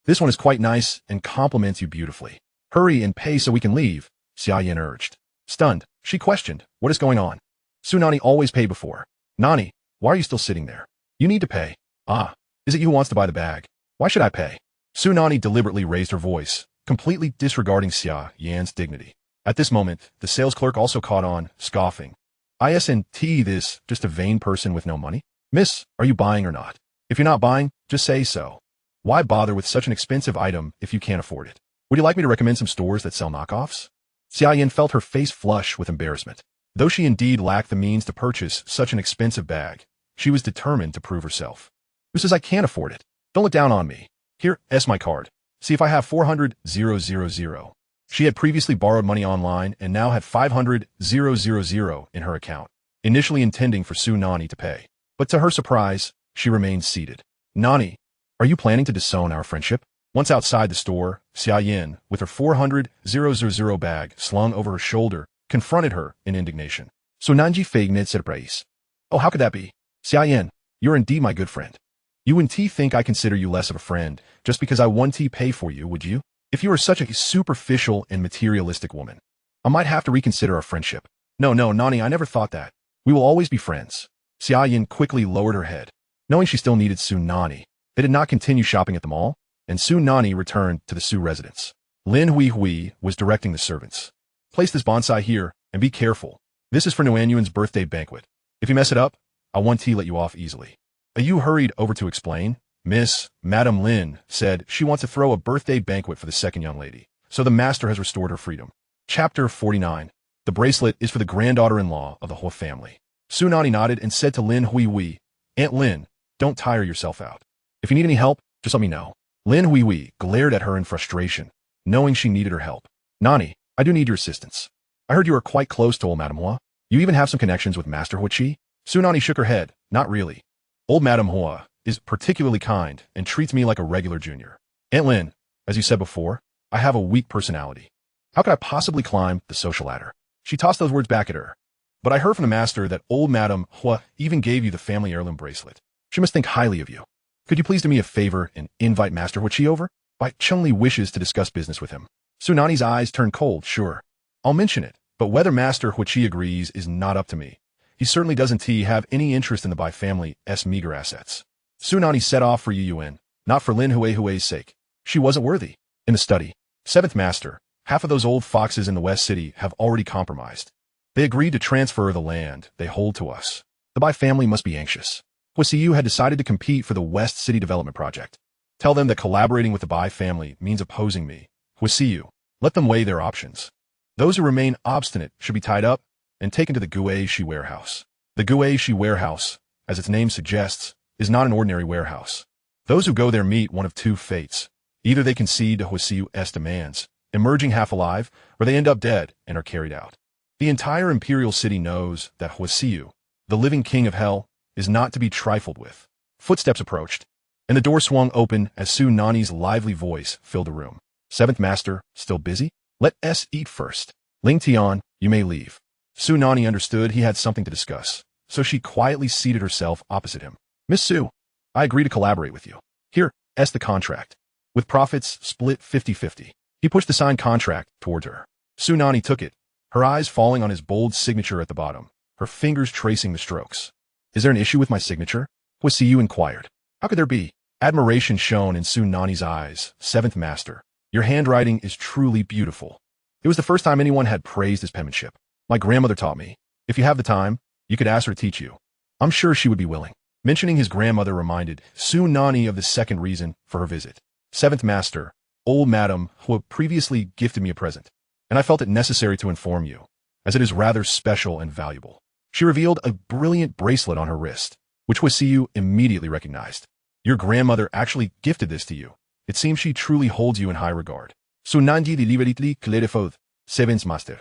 This one is quite nice and compliments you beautifully. Hurry and pay so we can leave, Xiaoyan urged. Stunned, she questioned, what is going on? Su Nanyi always paid before. Nanny, why are you still sitting there? You need to pay. Ah, is it you who wants to buy the bag? Why should I pay? Su Nanyi deliberately raised her voice, completely disregarding Xiaoyan's dignity. At this moment, the sales clerk also caught on, scoffing. Isn't this just a vain person with no money? Miss, are you buying or not? If you're not buying, just say so. Why bother with such an expensive item if you can't afford it? Would you like me to recommend some stores that sell knockoffs? Xiaoyan felt her face flush with embarrassment. Though she indeed lacked the means to purchase such an expensive bag, she was determined to prove herself. Who says I can't afford it? Don't look down on me. Here, my card. See if I have 400,000. She had previously borrowed money online and now had 500,000 in her account, initially intending for Su Nanyi to pay. But to her surprise, she remained seated. Nanny, are you planning to disown our friendship? Once outside the store, Xiaoyan, with her 400,000 bag slung over her shoulder, confronted her in indignation. So Nanji Fagnet said praise. Oh, how could that be? Xiaoyan, you're indeed my good friend. You wouldn't think I consider you less of a friend just because I won't pay for you, would you? If you are such a superficial and materialistic woman, I might have to reconsider our friendship. No, Nanny, I never thought that. We will always be friends. Xiaoyan quickly lowered her head. Knowing she still needed Su Nanyi, they did not continue shopping at the mall, and Su Nanyi returned to the Su residence. Lin Hui was directing the servants. Place this bonsai here, and be careful. This is for Nuanyuan's birthday banquet. If you mess it up, I won't let you off easily. Ayu hurried over to explain. Madame Lin said she wants to throw a birthday banquet for the second young lady, so the master has restored her freedom. Chapter 49. The bracelet is for the granddaughter-in-law of the Huo family. Su Nanyi nodded and said to Lin Hui, Aunt Lin, don't tire yourself out. If you need any help, just let me know. Lin Hui glared at her in frustration, knowing she needed her help. Nanny, I do need your assistance. I heard you are quite close to old Madame Hua. You even have some connections with Master Huo Siye? Su Nanyi shook her head. Not really. Old Madame Hua is particularly kind and treats me like a regular junior. Aunt Lin, as you said before, I have a weak personality. How could I possibly climb the social ladder? She tossed those words back at her. But I heard from the master that old Madame Hua even gave you the family heirloom bracelet. She must think highly of you. Could you please do me a favor and invite Master Huo Siye over? Why, Chun-Li wishes to discuss business with him. Su Nanyi's eyes turned cold. Sure. I'll mention it, but whether Master Huo Siye agrees is not up to me. He certainly doesn't have any interest in the Bai family's meager assets. Su Nanyi set off for Yuan, not for Lin Hui's sake. She wasn't worthy. In the study, 7th Master, half of those old foxes in the West City have already compromised. They agreed to transfer the land they hold to us. The Bai family must be anxious. Huo Siyu had decided to compete for the West City Development Project. Tell them that collaborating with the Bai family means opposing me. Huo Siyu, let them weigh their options. Those who remain obstinate should be tied up and taken to the Huo Siye warehouse. The Huo Siye warehouse, as its name suggests, is not an ordinary warehouse. Those who go there meet one of two fates. Either they concede to Huo Siyu's demands, emerging half alive, or they end up dead and are carried out. The entire Imperial City knows that Huo Siyu, the living king of hell, is not to be trifled with. Footsteps approached, and the door swung open as Su Nanyi's lively voice filled the room. 7th Master, still busy? Let us eat first. Ling Tian, you may leave. Su Nanyi understood he had something to discuss, so she quietly seated herself opposite him. Miss Su, I agree to collaborate with you. Here, the contract. With profits split 50-50. He pushed the signed contract towards her. Su Nanyi took it, her eyes falling on his bold signature at the bottom, her fingers tracing the strokes. Is there an issue with my signature? Huo Siyu inquired. How could there be? Admiration shone in Su Nanyi's eyes. 7th Master, your handwriting is truly beautiful. It was the first time anyone had praised his penmanship. My grandmother taught me. If you have the time, you could ask her to teach you. I'm sure she would be willing. Mentioning his grandmother reminded Su Nanyi of the second reason for her visit. 7th Master, old Madame Hua previously gifted me a present, and I felt it necessary to inform you, as it is rather special and valuable. She revealed a brilliant bracelet on her wrist, which Huo Siyu immediately recognized. Your grandmother actually gifted this to you. It seems she truly holds you in high regard. Su Nanyi deliberately clarified, 7th Master.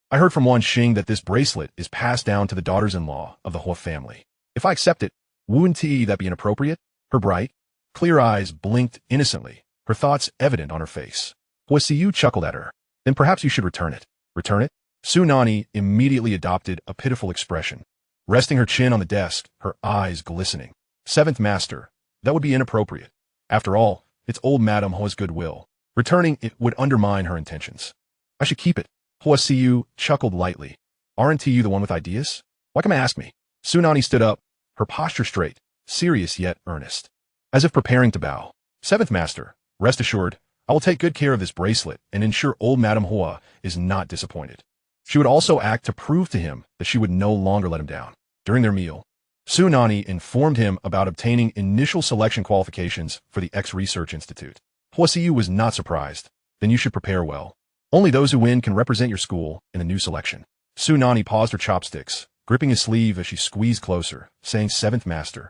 I heard from Wan Xing that this bracelet is passed down to the daughters-in-law of the Huo family. If I accept it, wouldn't that be inappropriate? Her bright, clear eyes blinked innocently, her thoughts evident on her face. Huo Siyu chuckled at her. Then perhaps you should return it. Return it? Su Nanyi immediately adopted a pitiful expression, resting her chin on the desk, her eyes glistening. 7th Master, that would be inappropriate. After all, it's old Madame Hua's goodwill. Returning it would undermine her intentions. I should keep it. Huo Siyu chuckled lightly. Aren't you the one with ideas? Why come ask me? Su Nanyi stood up, her posture straight, serious yet earnest, as if preparing to bow. 7th Master, rest assured, I will take good care of this bracelet and ensure old Madame Hua is not disappointed. She would also act to prove to him that she would no longer let him down. During their meal, Su Nanyi informed him about obtaining initial selection qualifications for the X-Research Institute. Huo Siyu was not surprised. Then you should prepare well. Only those who win can represent your school in the new selection. Su Nanyi paused her chopsticks, gripping his sleeve as she squeezed closer, saying, 7th Master,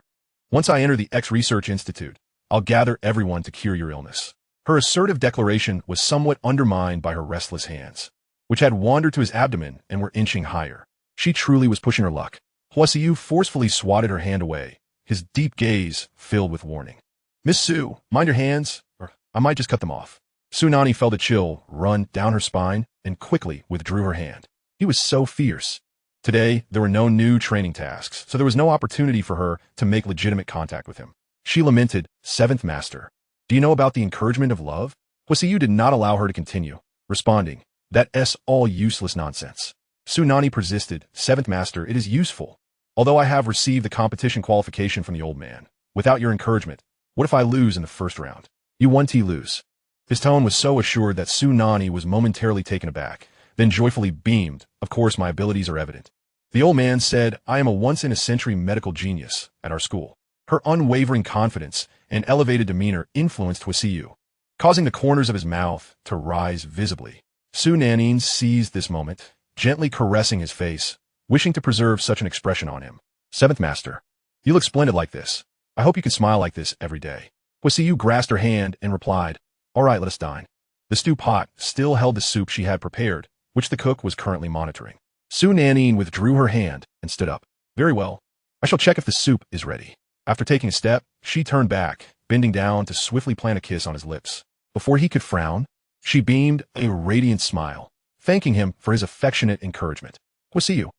once I enter the X-Research Institute, I'll gather everyone to cure your illness. Her assertive declaration was somewhat undermined by her restless hands, which had wandered to his abdomen and were inching higher. She truly was pushing her luck. Huo Siyu forcefully swatted her hand away, his deep gaze filled with warning. Miss Su, mind your hands, or I might just cut them off. Su Nanyi felt a chill run down her spine and quickly withdrew her hand. He was so fierce. Today, there were no new training tasks, so there was no opportunity for her to make legitimate contact with him. She lamented, 7th Master, do you know about the encouragement of love? Huo Siyu did not allow her to continue, responding, that's all useless nonsense. Su Nanyi persisted, 7th Master, it is useful. Although I have received the competition qualification from the old man, without your encouragement, what if I lose in the first round? You won't lose. His tone was so assured that Su Nanyi was momentarily taken aback, then joyfully beamed. Of course, my abilities are evident. The old man said, I am a once-in-a-century medical genius at our school. Her unwavering confidence and elevated demeanor influenced Huo Siyu, causing the corners of his mouth to rise visibly. Su Nanyi seized this moment, gently caressing his face, wishing to preserve such an expression on him. 7th Master, you look splendid like this. I hope you can smile like this every day. Huo Siyu grasped her hand and replied, all right, let us dine. The stew pot still held the soup she had prepared, which the cook was currently monitoring. Su Nanyi withdrew her hand and stood up. Very well. I shall check if the soup is ready. After taking a step, she turned back, bending down to swiftly plant a kiss on his lips. Before he could frown, she beamed a radiant smile, thanking him for his affectionate encouragement. Huo Siyu.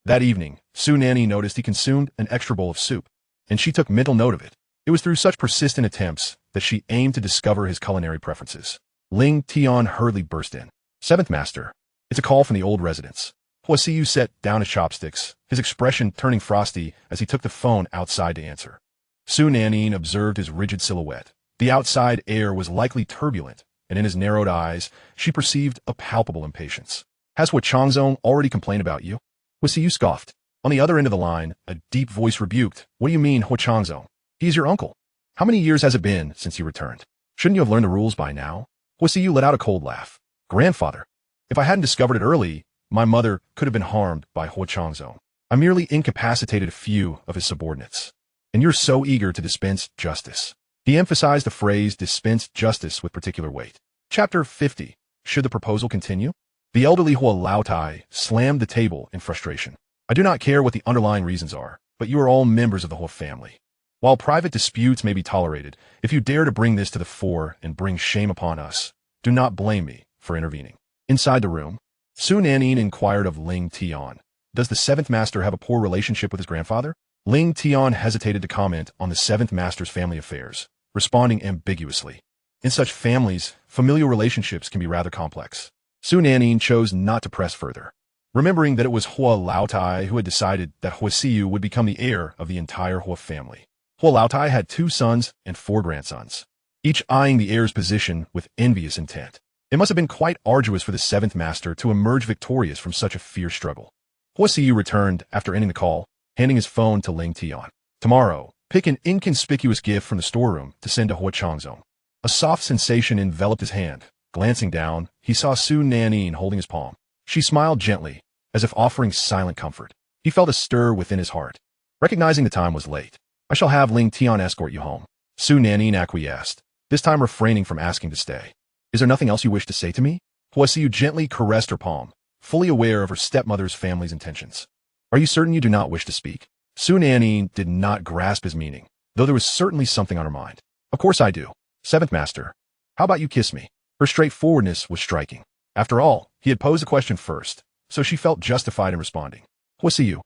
That evening, Su Nanyi noticed he consumed an extra bowl of soup, and she took mental note of it. It was through such persistent attempts that she aimed to discover his culinary preferences. Ling Tian hurriedly burst in. Seventh Master. It's a call from the old residents. Huo Siyu set down his chopsticks, his expression turning frosty as he took the phone outside to answer. Su Nanyi observed his rigid silhouette. The outside air was likely turbulent, and in his narrowed eyes, she perceived a palpable impatience. Has Huo Changzong already complained about you? Huo Siyu scoffed. On the other end of the line, a deep voice rebuked. What do you mean, Huo Changzong? He's your uncle. How many years has it been since you returned? Shouldn't you have learned the rules by now? Huo Siyu let out a cold laugh. Grandfather. If I hadn't discovered it early, my mother could have been harmed by Huo Changzong. I merely incapacitated a few of his subordinates. And you're so eager to dispense justice. He emphasized the phrase dispense justice with particular weight. Chapter 50. Should the proposal continue? The elderly Huo Laotai slammed the table in frustration. I do not care what the underlying reasons are, but you are all members of the Huo family. While private disputes may be tolerated, if you dare to bring this to the fore and bring shame upon us, do not blame me for intervening. Inside the room, Su Nanyi inquired of Ling Tian. Does the seventh master have a poor relationship with his grandfather? Ling Tian hesitated to comment on the seventh master's family affairs, responding ambiguously. In such families, familial relationships can be rather complex. Su Nanyi chose not to press further, remembering that it was Huo Laotai who had decided that Huo Siyu would become the heir of the entire Huo family. Huo Laotai had 2 sons and 4 grandsons, each eyeing the heir's position with envious intent. It must have been quite arduous for the seventh master to emerge victorious from such a fierce struggle. Huo Siyu returned after ending the call, handing his phone to Ling Tian. Tomorrow, pick an inconspicuous gift from the storeroom to send to Huo Changzong. A soft sensation enveloped his hand. Glancing down, he saw Su Nanyi holding his palm. She smiled gently, as if offering silent comfort. He felt a stir within his heart. Recognizing the time was late, I shall have Ling Tian escort you home. Su Nanyi acquiesced, this time refraining from asking to stay. Is there nothing else you wish to say to me? Huo Siyu gently caressed her palm, fully aware of her stepmother's family's intentions. Are you certain you do not wish to speak? Su Nanyi did not grasp his meaning, though there was certainly something on her mind. Of course I do. Seventh master. How about you kiss me? Her straightforwardness was striking. After all, he had posed the question first, so she felt justified in responding. Huo Siyu.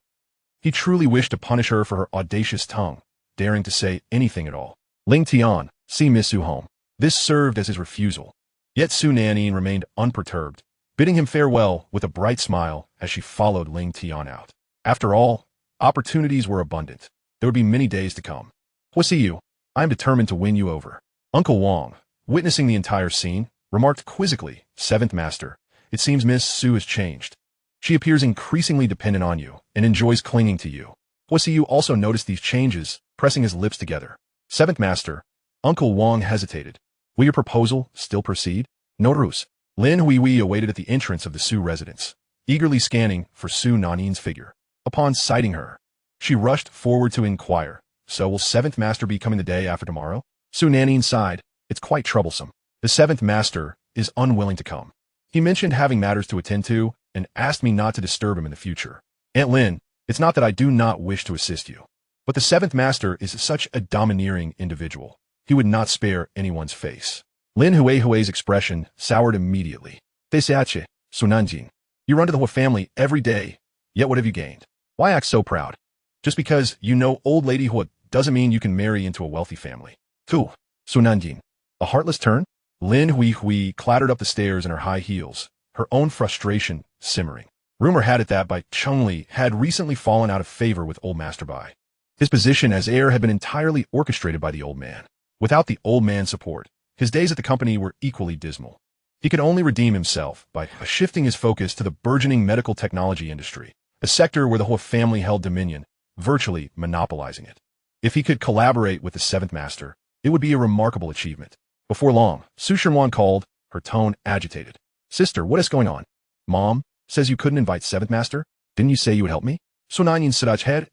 He truly wished to punish her for her audacious tongue, daring to say anything at all. Ling Tian, see Miss Su home. This served as his refusal. Yet Su Nanyi remained unperturbed, bidding him farewell with a bright smile as she followed Ling Tian out. After all, opportunities were abundant. There would be many days to come. Huo Siyu, I am determined to win you over. Uncle Wang, witnessing the entire scene, remarked quizzically, Seventh Master, it seems Miss Su has changed. She appears increasingly dependent on you and enjoys clinging to you. Huo Siyu also noticed these changes, pressing his lips together. Seventh Master, Uncle Wang hesitated. Will your proposal still proceed? No ruse. Lin Huihui awaited at the entrance of the Su residence, eagerly scanning for Su Nanyi's figure. Upon sighting her, she rushed forward to inquire, so will Seventh Master be coming the day after tomorrow? Su Nanyi sighed. It's quite troublesome. The Seventh Master is unwilling to come. He mentioned having matters to attend to and asked me not to disturb him in the future. Aunt Lin, it's not that I do not wish to assist you, but the Seventh Master is such a domineering individual. He would not spare anyone's face. Lin Huihui's expression soured immediately. Thesache, Su Nanyi. You run to the Huo family every day, yet what have you gained? Why act so proud? Just because you know old lady Huo doesn't mean you can marry into a wealthy family. 2. Su Nanyi. A heartless turn? Lin Huihui clattered up the stairs in her high heels, her own frustration simmering. Rumor had it that Bai Chengli had recently fallen out of favor with old Master Bai. His position as heir had been entirely orchestrated by the old man. Without the old man's support, his days at the company were equally dismal. He could only redeem himself by shifting his focus to the burgeoning medical technology industry, a sector where the Huo family held dominion, virtually monopolizing it. If he could collaborate with the Seventh Master, it would be a remarkable achievement. Before long, Su Shenwan called, her tone agitated. Sister, what is going on? Mom says you couldn't invite Seventh Master? Didn't you say you would help me? Su Nanyi siraj her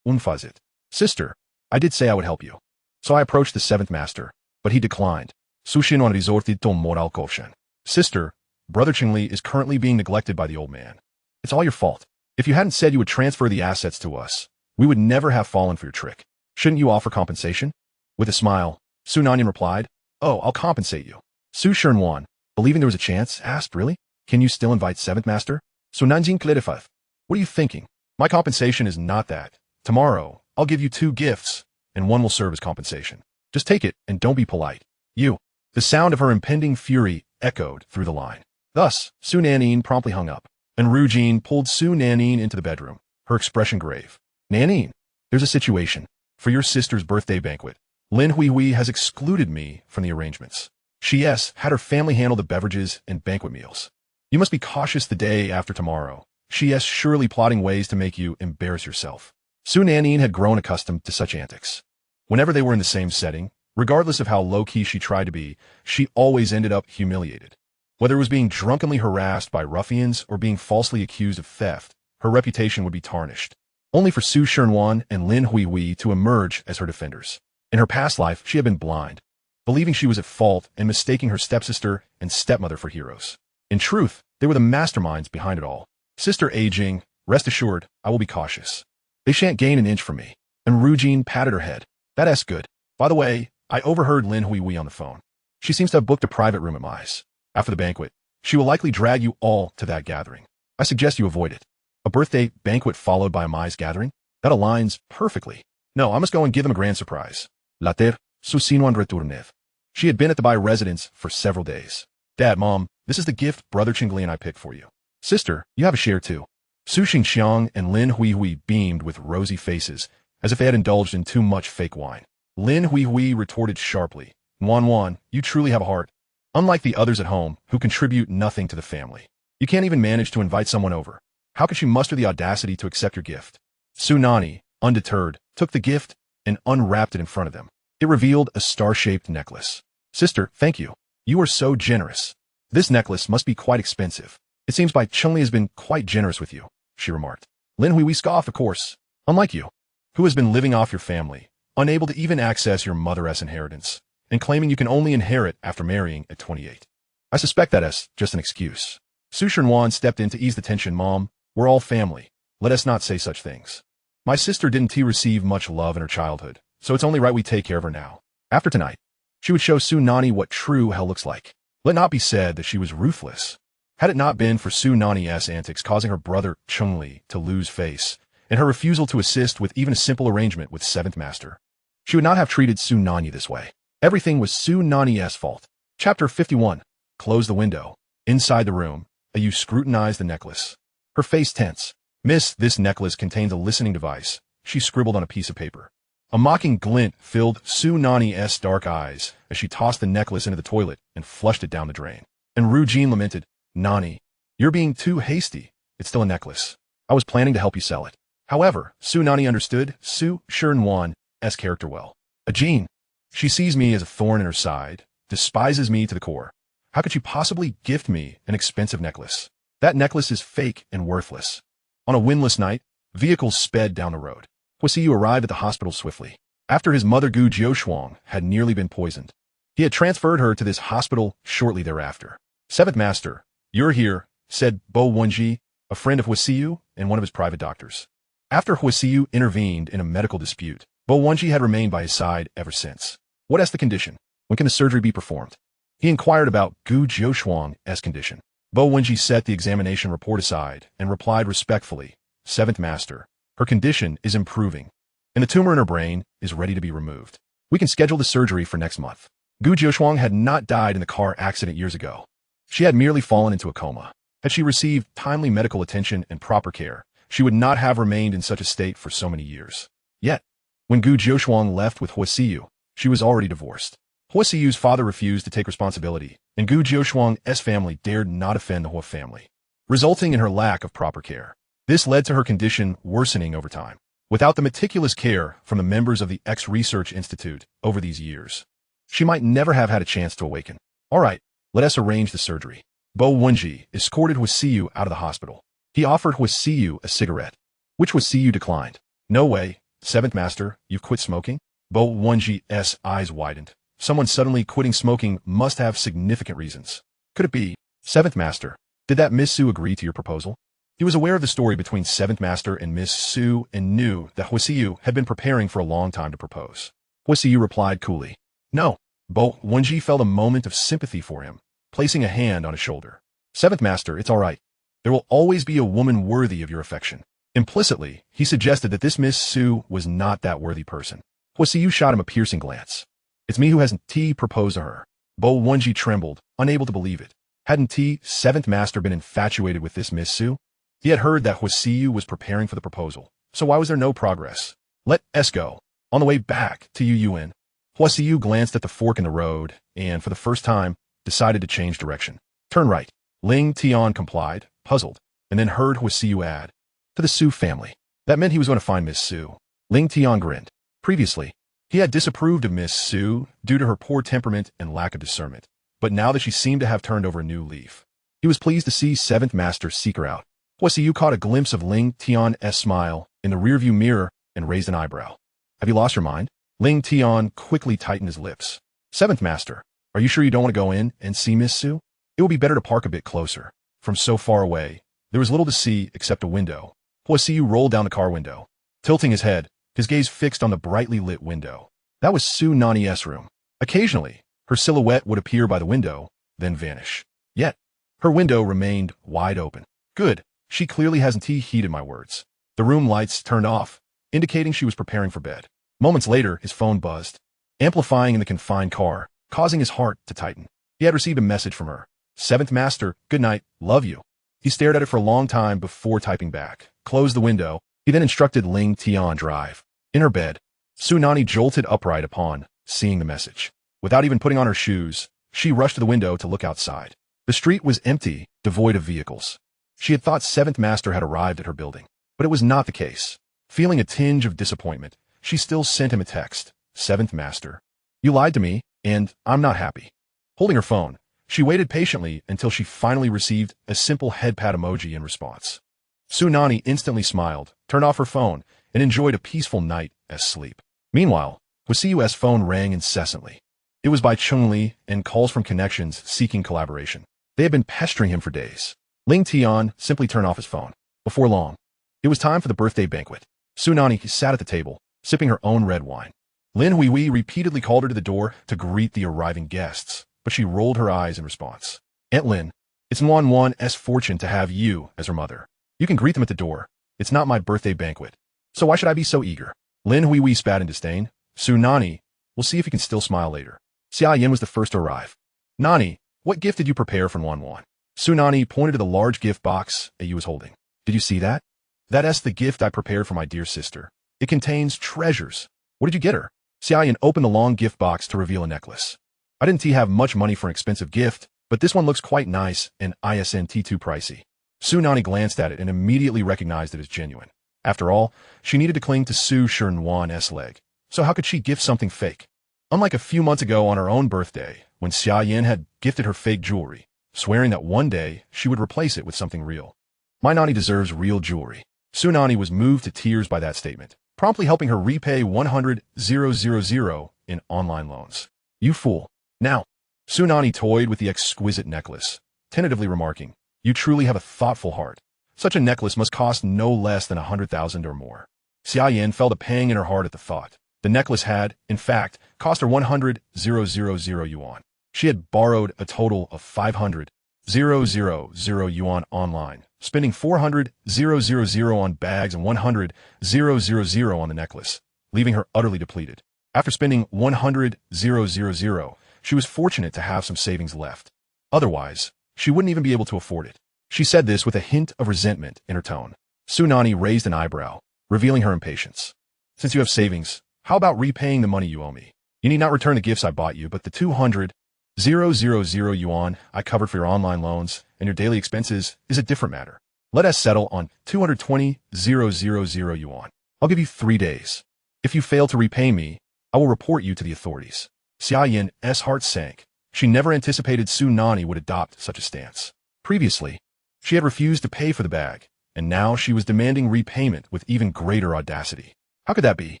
unfazit. Sister, I did say I would help you. So I approached the Seventh Master, but he declined. Su Shenwan resorted to moral caution. Sister, Brother Qingli is currently being neglected by the old man. It's all your fault. If you hadn't said you would transfer the assets to us, we would never have fallen for your trick. Shouldn't you offer compensation? With a smile, Su Nanyi replied, Oh, I'll compensate you. Su Shernwan, believing there was a chance, asked, Really? Can you still invite Seventh Master? Su Nanjing Klidifaf. What are you thinking? My compensation is not that. Tomorrow, I'll give you 2 gifts, and one will serve as compensation. Just take it, and don't be polite. You. The sound of her impending fury echoed through the line. Thus, Su Nanyin promptly hung up, and Ru Jin pulled Su Nanyin into the bedroom, her expression grave. Nanyin, there's a situation. For your sister's birthday banquet, Lin Hui has excluded me from the arrangements. She had her family handle the beverages and banquet meals. You must be cautious the day after tomorrow. She surely plotting ways to make you embarrass yourself. Su Nanyin had grown accustomed to such antics. Whenever they were in the same setting, regardless of how low-key she tried to be, she always ended up humiliated. Whether it was being drunkenly harassed by ruffians or being falsely accused of theft, her reputation would be tarnished, only for Su Shernwan and Lin Hui to emerge as her defenders. In her past life, she had been blind, believing she was at fault and mistaking her stepsister and stepmother for heroes. In truth, they were the masterminds behind it all. Sister Ajing, rest assured, I will be cautious. They shan't gain an inch from me. And Ru Jin patted her head. That's good. By the way, I overheard Lin Hui on the phone. She seems to have booked a private room at Mai's. After the banquet, she will likely drag you all to that gathering. I suggest you avoid it. A birthday banquet followed by a Mai's gathering? That aligns perfectly. No, I must go and give them a grand surprise. Later, Su Sinuan retournev. She had been at the Bai residence for several days. Dad, Mom, this is the gift Brother Qingli and I picked for you. Sister, you have a share too. Su Xingxiang and Lin Hui beamed with rosy faces, as if they had indulged in too much fake wine. Lin Hui retorted sharply, Wan, you truly have a heart. Unlike the others at home, who contribute nothing to the family. You can't even manage to invite someone over. How could she muster the audacity to accept your gift? Su Nanyi, undeterred, took the gift and unwrapped it in front of them. It revealed a star-shaped necklace. Sister, thank you. You are so generous. This necklace must be quite expensive. It seems Bai Chengli has been quite generous with you, she remarked. Lin Hui scoffed, of course. Unlike you, who has been living off your family, unable to even access your mother's inheritance, and claiming you can only inherit after marrying at 28. I suspect that is just an excuse. Su Shernwan stepped in to ease the tension. Mom, we're all family. Let us not say such things. My sister didn't receive much love in her childhood, so it's only right we take care of her now. After tonight, she would show Su Nanyi what true hell looks like. Let not be said that she was ruthless. Had it not been for Su Nanyi's antics causing her brother Chengli to lose face, and her refusal to assist with even a simple arrangement with Seventh Master, she would not have treated Su Nanyi this way. Everything was Su Nanyi's fault. Chapter 51. Close the window. Inside the room, Ayu scrutinized the necklace. Her face tense. Miss, this necklace contains a listening device, she scribbled on a piece of paper. A mocking glint filled Su Nanyi's dark eyes as she tossed the necklace into the toilet and flushed it down the drain. And Ru Jin lamented, Nanyi, you're being too hasty. It's still a necklace. I was planning to help you sell it. However, Su Nanyi understood Su Shernwan's character well. A Jin. She sees me as a thorn in her side, despises me to the core. How could she possibly gift me an expensive necklace? That necklace is fake and worthless. On a windless night, vehicles sped down the road. Huo Siyu arrived at the hospital swiftly. After his mother Gu Jiushuang had nearly been poisoned, he had transferred her to this hospital shortly thereafter. Seventh Master, you're here, said Bo Wenji, a friend of Huo Siyu and one of his private doctors. After Huo Siyu intervened in a medical dispute, Bo Wenji had remained by his side ever since. What is the condition? When can the surgery be performed? He inquired about Gu Jiushuang's condition. Bo Wenji set the examination report aside and replied respectfully, Seventh Master, her condition is improving, and the tumor in her brain is ready to be removed. We can schedule the surgery for next month. Gu Jiushuang had not died in the car accident years ago. She had merely fallen into a coma. Had she received timely medical attention and proper care, she would not have remained in such a state for so many years. Yet, when Gu Jiushuang left with Huo Siyu, she was already divorced. Huo Siyu's father refused to take responsibility, and Gu Jiushuang's family dared not offend the Huo family, resulting in her lack of proper care. This led to her condition worsening over time. Without the meticulous care from the members of the X-Research Institute over these years, she might never have had a chance to awaken. All right, let us arrange the surgery. Bo Wenji escorted Huo Siyu out of the hospital. He offered Huo Siyu a cigarette, which Huo Siyu declined. No way, Seventh Master, you've quit smoking? Bo Wenji's eyes widened. Someone suddenly quitting smoking must have significant reasons. Could it be? Seventh Master, did that Miss Su agree to your proposal? He was aware of the story between Seventh Master and Miss Su and knew that Huo Siyu had been preparing for a long time to propose. Huo Siyu replied coolly, "No." Bo Wenji felt a moment of sympathy for him, placing a hand on his shoulder. "Seventh Master, it's all right. There will always be a woman worthy of your affection." Implicitly, he suggested that this Miss Su was not that worthy person. Huo Siyu shot him a piercing glance. "It's me who hasn't proposed to her." Bo Wenji trembled, unable to believe it. Hadn't Seventh Master been infatuated with this Miss Su? He had heard that Huo Siyu was preparing for the proposal, so why was there no progress? Let us go. On the way back to Yuan, Huo Siyu glanced at the fork in the road and, for the first time, decided to change direction. "Turn right." Ling Tian complied, puzzled, and then heard Huo Siyu add, "To the Su family." That meant he was going to find Miss Su. Ling Tian grinned. Previously, he had disapproved of Miss Su due to her poor temperament and lack of discernment, but now that she seemed to have turned over a new leaf, he was pleased to see Seventh Master seek her out. Huo Siyu caught a glimpse of Ling Tian's smile in the rearview mirror and raised an eyebrow. "Have you lost your mind?" Ling Tian quickly tightened his lips. "Seventh Master, are you sure you don't want to go in and see Miss Su? It would be better to park a bit closer." From so far away, there was little to see except a window. Huo Siyu rolled down the car window, tilting his head, his gaze fixed on the brightly lit window. That was Su Nanyi's room. Occasionally, her silhouette would appear by the window, then vanish. Yet, her window remained wide open. Good. She clearly hasn't heeded my words. The room lights turned off, indicating she was preparing for bed. Moments later, his phone buzzed, amplifying in the confined car, causing his heart to tighten. He had received a message from her. "Seventh Master, good night, love you." He stared at it for a long time before typing back, closed the window. He then instructed Ling Tian drive. In her bed, Su Nanyi jolted upright upon seeing the message. Without even putting on her shoes, she rushed to the window to look outside. The street was empty, devoid of vehicles. She had thought Seventh Master had arrived at her building, but it was not the case. Feeling a tinge of disappointment, she still sent him a text. "Seventh Master, you lied to me, and I'm not happy." Holding her phone, she waited patiently until she finally received a simple head pat emoji in response. Su Nanyi instantly smiled, turned off her phone, and enjoyed a peaceful night as sleep. Meanwhile, Huo Siyu's phone rang incessantly. It was by Chun-Li and calls from connections seeking collaboration. They had been pestering him for days. Ling Tian simply turned off his phone. Before long, it was time for the birthday banquet. Su Nanyi sat at the table, sipping her own red wine. Lin Huihui repeatedly called her to the door to greet the arriving guests, but she rolled her eyes in response. "Aunt Lin, it's Nguyen's fortune to have you as her mother. You can greet them at the door. It's not my birthday banquet. So why should I be so eager?" Lin Huihui spat in disdain. "Su Nanyi, we'll see if you can still smile later." Xia Yin was the first to arrive. "Nanyi, what gift did you prepare for Nguyen?" Su Nanyi pointed to the large gift box Yu was holding. "Did you see that? That's the gift I prepared for my dear sister. It contains treasures. What did you get her?" Xia Yin opened the long gift box to reveal a necklace. "I didn't have much money for an expensive gift, but this one looks quite nice and isn't too pricey." Su Nanyi glanced at it and immediately recognized it as genuine. After all, she needed to cling to Su Shernwan's leg, so how could she gift something fake? Unlike a few months ago on her own birthday, when Xia Yin had gifted her fake jewelry, swearing that one day she would replace it with something real. "My Nanyi deserves real jewelry." Su Nanyi was moved to tears by that statement, promptly helping her repay 100,000 in online loans. "You fool." Now, Su Nanyi toyed with the exquisite necklace, tentatively remarking, "You truly have a thoughtful heart. Such a necklace must cost no less than 100,000 or more." Xia Yin felt a pang in her heart at the thought. The necklace had, in fact, cost her 100,000 yuan. She had borrowed a total of 500,000 yuan online, spending 400,000 on bags and 100,000 on the necklace, leaving her utterly depleted. After spending 100,000, she was fortunate to have some savings left. Otherwise, she wouldn't even be able to afford it. She said this with a hint of resentment in her tone. Su Nanyi raised an eyebrow, revealing her impatience. "Since you have savings, how about repaying the money you owe me? You need not return the gifts I bought you, but the 200,000 yuan I covered for your online loans and your daily expenses is a different matter. Let us settle on 220,000 yuan. I'll give you 3 days. If you fail to repay me, I will report you to the authorities." Xia Yin's heart sank. She never anticipated Su Nanyi would adopt such a stance. Previously, she had refused to pay for the bag, and now she was demanding repayment with even greater audacity. How could that be?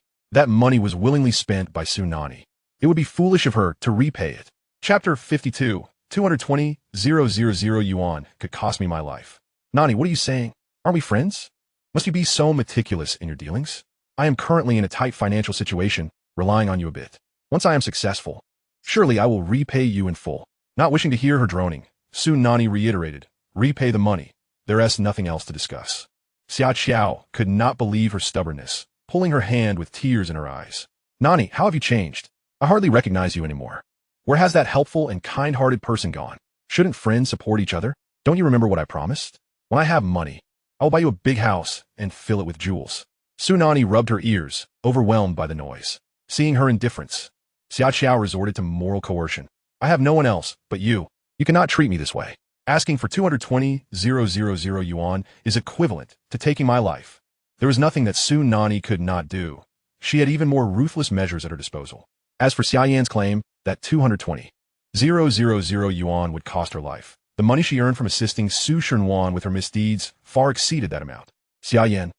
That money was willingly spent by Su Nanyi. It would be foolish of her to repay it. Chapter 52. 220,000 yuan could cost me my life. Nanyi, what are you saying? Aren't we friends? Must you be so meticulous in your dealings? I am currently in a tight financial situation, relying on you a bit. Once I am successful, surely I will repay you in full. Not wishing to hear her droning, Su Nanyi reiterated, repay the money. There is nothing else to discuss. Xia Qiao could not believe her stubbornness, pulling her hand with tears in her eyes. Nanyi, how have you changed? I hardly recognize you anymore. Where has that helpful and kind-hearted person gone? Shouldn't friends support each other? Don't you remember what I promised? When I have money, I will buy you a big house and fill it with jewels. Su Nanyi rubbed her ears, overwhelmed by the noise. Seeing her indifference, Xia Qiao resorted to moral coercion. I have no one else but you. You cannot treat me this way. Asking for 220,000 yuan is equivalent to taking my life. There was nothing that Su Nanyi could not do. She had even more ruthless measures at her disposal. As for Xia Yan's claim that 220,000 yuan would cost her life, the money she earned from assisting Su Shenwan with her misdeeds far exceeded that amount. Xia Yan,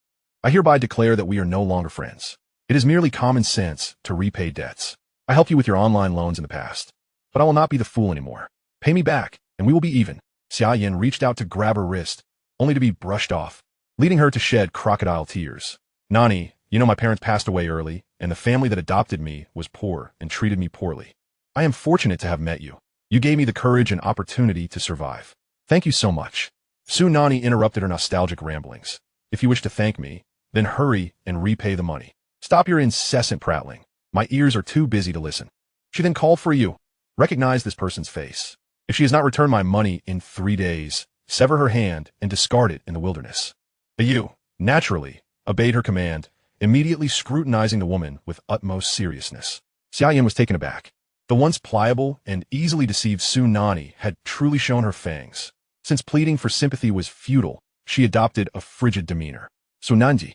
I hereby declare that we are no longer friends. It is merely common sense to repay debts. I helped you with your online loans in the past, but I will not be the fool anymore. Pay me back, and we will be even. Xia Yan reached out to grab her wrist, only to be brushed off, leading her to shed crocodile tears. Nanyi, you know my parents passed away early, and the family that adopted me was poor and treated me poorly. I am fortunate to have met you. You gave me the courage and opportunity to survive. Thank you so much. Su Nanyi interrupted her nostalgic ramblings. If you wish to thank me, then hurry and repay the money. Stop your incessant prattling. My ears are too busy to listen. She then called for you. Recognize this person's face. If she has not returned my money in 3 days, sever her hand and discard it in the wilderness. You, naturally, obeyed her command, immediately scrutinizing the woman with utmost seriousness. Xia Yan was taken aback. The once pliable and easily deceived Su Nanyi had truly shown her fangs. Since pleading for sympathy was futile, she adopted a frigid demeanor. Su Nanyi,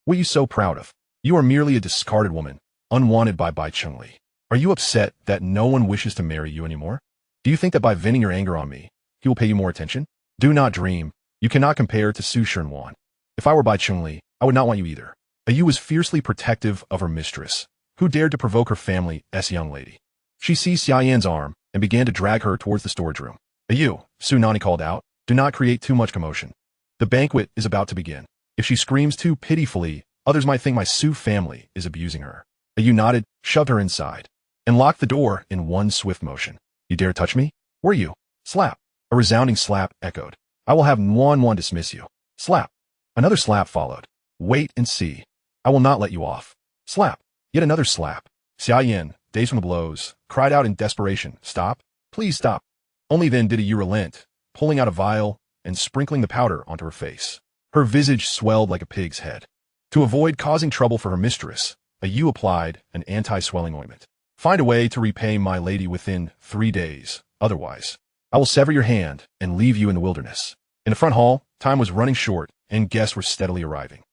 what are you so proud of? You are merely a discarded woman, unwanted by Bai Chengli. Are you upset that no one wishes to marry you anymore? Do you think that by venting your anger on me, he will pay you more attention? Do not dream. You cannot compare to Su Shenwan. If I were Bai Chengli, I would not want you either. Yu was fiercely protective of her mistress, who dared to provoke her family as a young lady. She seized Xia Yan's arm and began to drag her towards the storage room. Yu, Su Nanyi called out, do not create too much commotion. The banquet is about to begin. If she screams too pitifully, others might think my Su family is abusing her. Yu nodded, shoved her inside, and locked the door in one swift motion. You dare touch me? Were you? Slap. A resounding slap echoed. I will have one dismiss you. Slap. Another slap followed. Wait and see. I will not let you off. Slap. Yet another slap. Xia Yan, dazed from the blows, cried out in desperation, stop. Please stop. Only then did Yu relent, pulling out a vial and sprinkling the powder onto her face. Her visage swelled like a pig's head. To avoid causing trouble for her mistress, Yu applied an anti-swelling ointment. Find a way to repay my lady within 3 days. Otherwise, I will sever your hand and leave you in the wilderness. In the front hall, time was running short and guests were steadily arriving.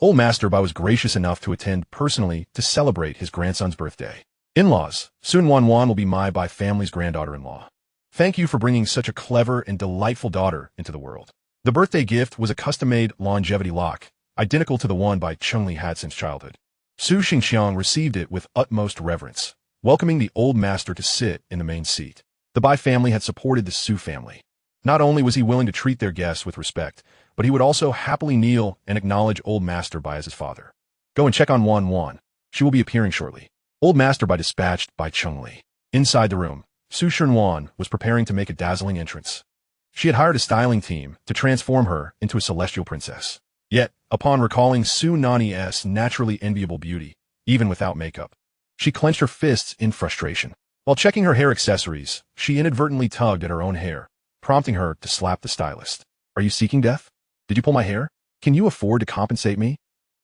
Old Master Bai was gracious enough to attend personally to celebrate his grandson's birthday. In-laws, Sun Wanwan will be my Bai family's granddaughter-in-law. Thank you for bringing such a clever and delightful daughter into the world. The birthday gift was a custom-made longevity lock, identical to the one Bai Chengli had since childhood. Su Xingxiang received it with utmost reverence, welcoming the old master to sit in the main seat. The Bai family had supported the Su family. Not only was he willing to treat their guests with respect, but he would also happily kneel and acknowledge Old Master Bai as his father. Go and check on Wan Wan. She will be appearing shortly. Old Master Bai dispatched Bai Chengli. Inside the room, Su Shenwan was preparing to make a dazzling entrance. She had hired a styling team to transform her into a celestial princess. Yet, upon recalling Su Nanyi's naturally enviable beauty, even without makeup, she clenched her fists in frustration. While checking her hair accessories, she inadvertently tugged at her own hair, prompting her to slap the stylist. Are you seeking death? Did you pull my hair? Can you afford to compensate me?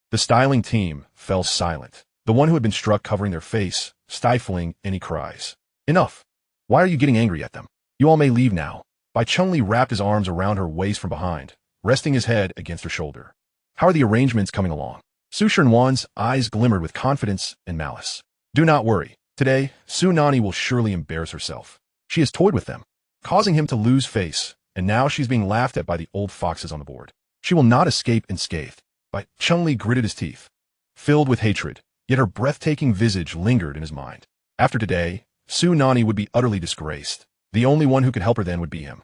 The styling team fell silent, the one who had been struck covering their face, stifling any cries. Enough. Why are you getting angry at them? You all may leave now. Bai Chengli wrapped his arms around her waist from behind, resting his head against her shoulder. How are the arrangements coming along? Su Shenwan's eyes glimmered with confidence and malice. Do not worry. Today, Su Nanyi will surely embarrass herself. She has toyed with them, causing him to lose face, and now she's being laughed at by the old foxes on the board. She will not escape unscathed. Bai Chengli gritted his teeth, filled with hatred, yet her breathtaking visage lingered in his mind. After today, Su Nanyi would be utterly disgraced, The only one who could help her then would be him.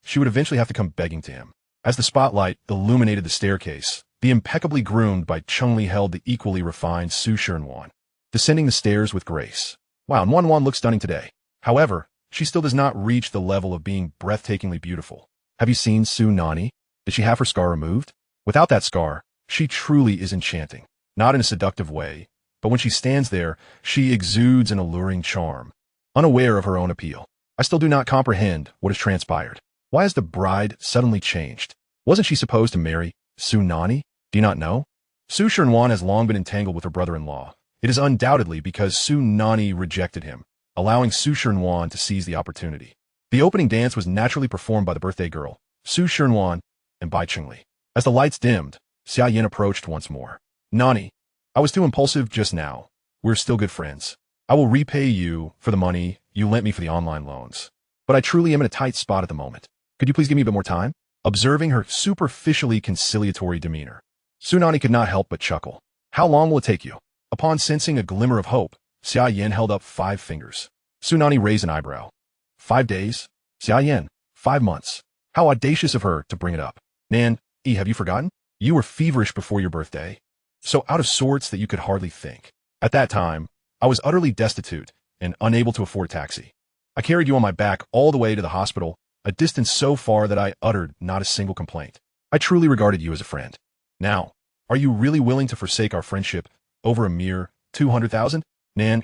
She would eventually have to come begging to him. As the spotlight illuminated the staircase, the impeccably groomed by Chengli held the equally refined Su Nanyi, descending the stairs with grace. Wow, Wan looks stunning today. However, she still does not reach the level of being breathtakingly beautiful. Have you seen Su Nanyi? Did she have her scar removed? Without that scar, she truly is enchanting. Not in a seductive way, but when she stands there, she exudes an alluring charm. Unaware of her own appeal, I still do not comprehend what has transpired. Why has the bride suddenly changed? Wasn't she supposed to marry Su Nanyi? Do you not know? Su Nanyi has long been entangled with her brother-in-law. It is undoubtedly because Su Nanyi rejected him, allowing Su Nanyi to seize the opportunity. The opening dance was naturally performed by the birthday girl, Su Nanyi, and by Chengli. As the lights dimmed, Xia Yan approached once more. Nanyi, I was too impulsive just now. We're still good friends. I will repay you for the money you lent me for the online loans. But I truly am in a tight spot at the moment. Could you please give me a bit more time? Observing her superficially conciliatory demeanor, Su Nanyi could not help but chuckle. How long will it take you? Upon sensing a glimmer of hope, Xia Yan held up 5 fingers. Su Nanyi raised an eyebrow. 5 days? Xia Yan, 5 months. How audacious of her to bring it up. Nan, have you forgotten? You were feverish before your birthday. So out of sorts that you could hardly think. At that time, I was utterly destitute and unable to afford a taxi. I carried you on my back all the way to the hospital, a distance so far that I uttered not a single complaint. I truly regarded you as a friend. Now, are you really willing to forsake our friendship over a mere 200,000? Nan,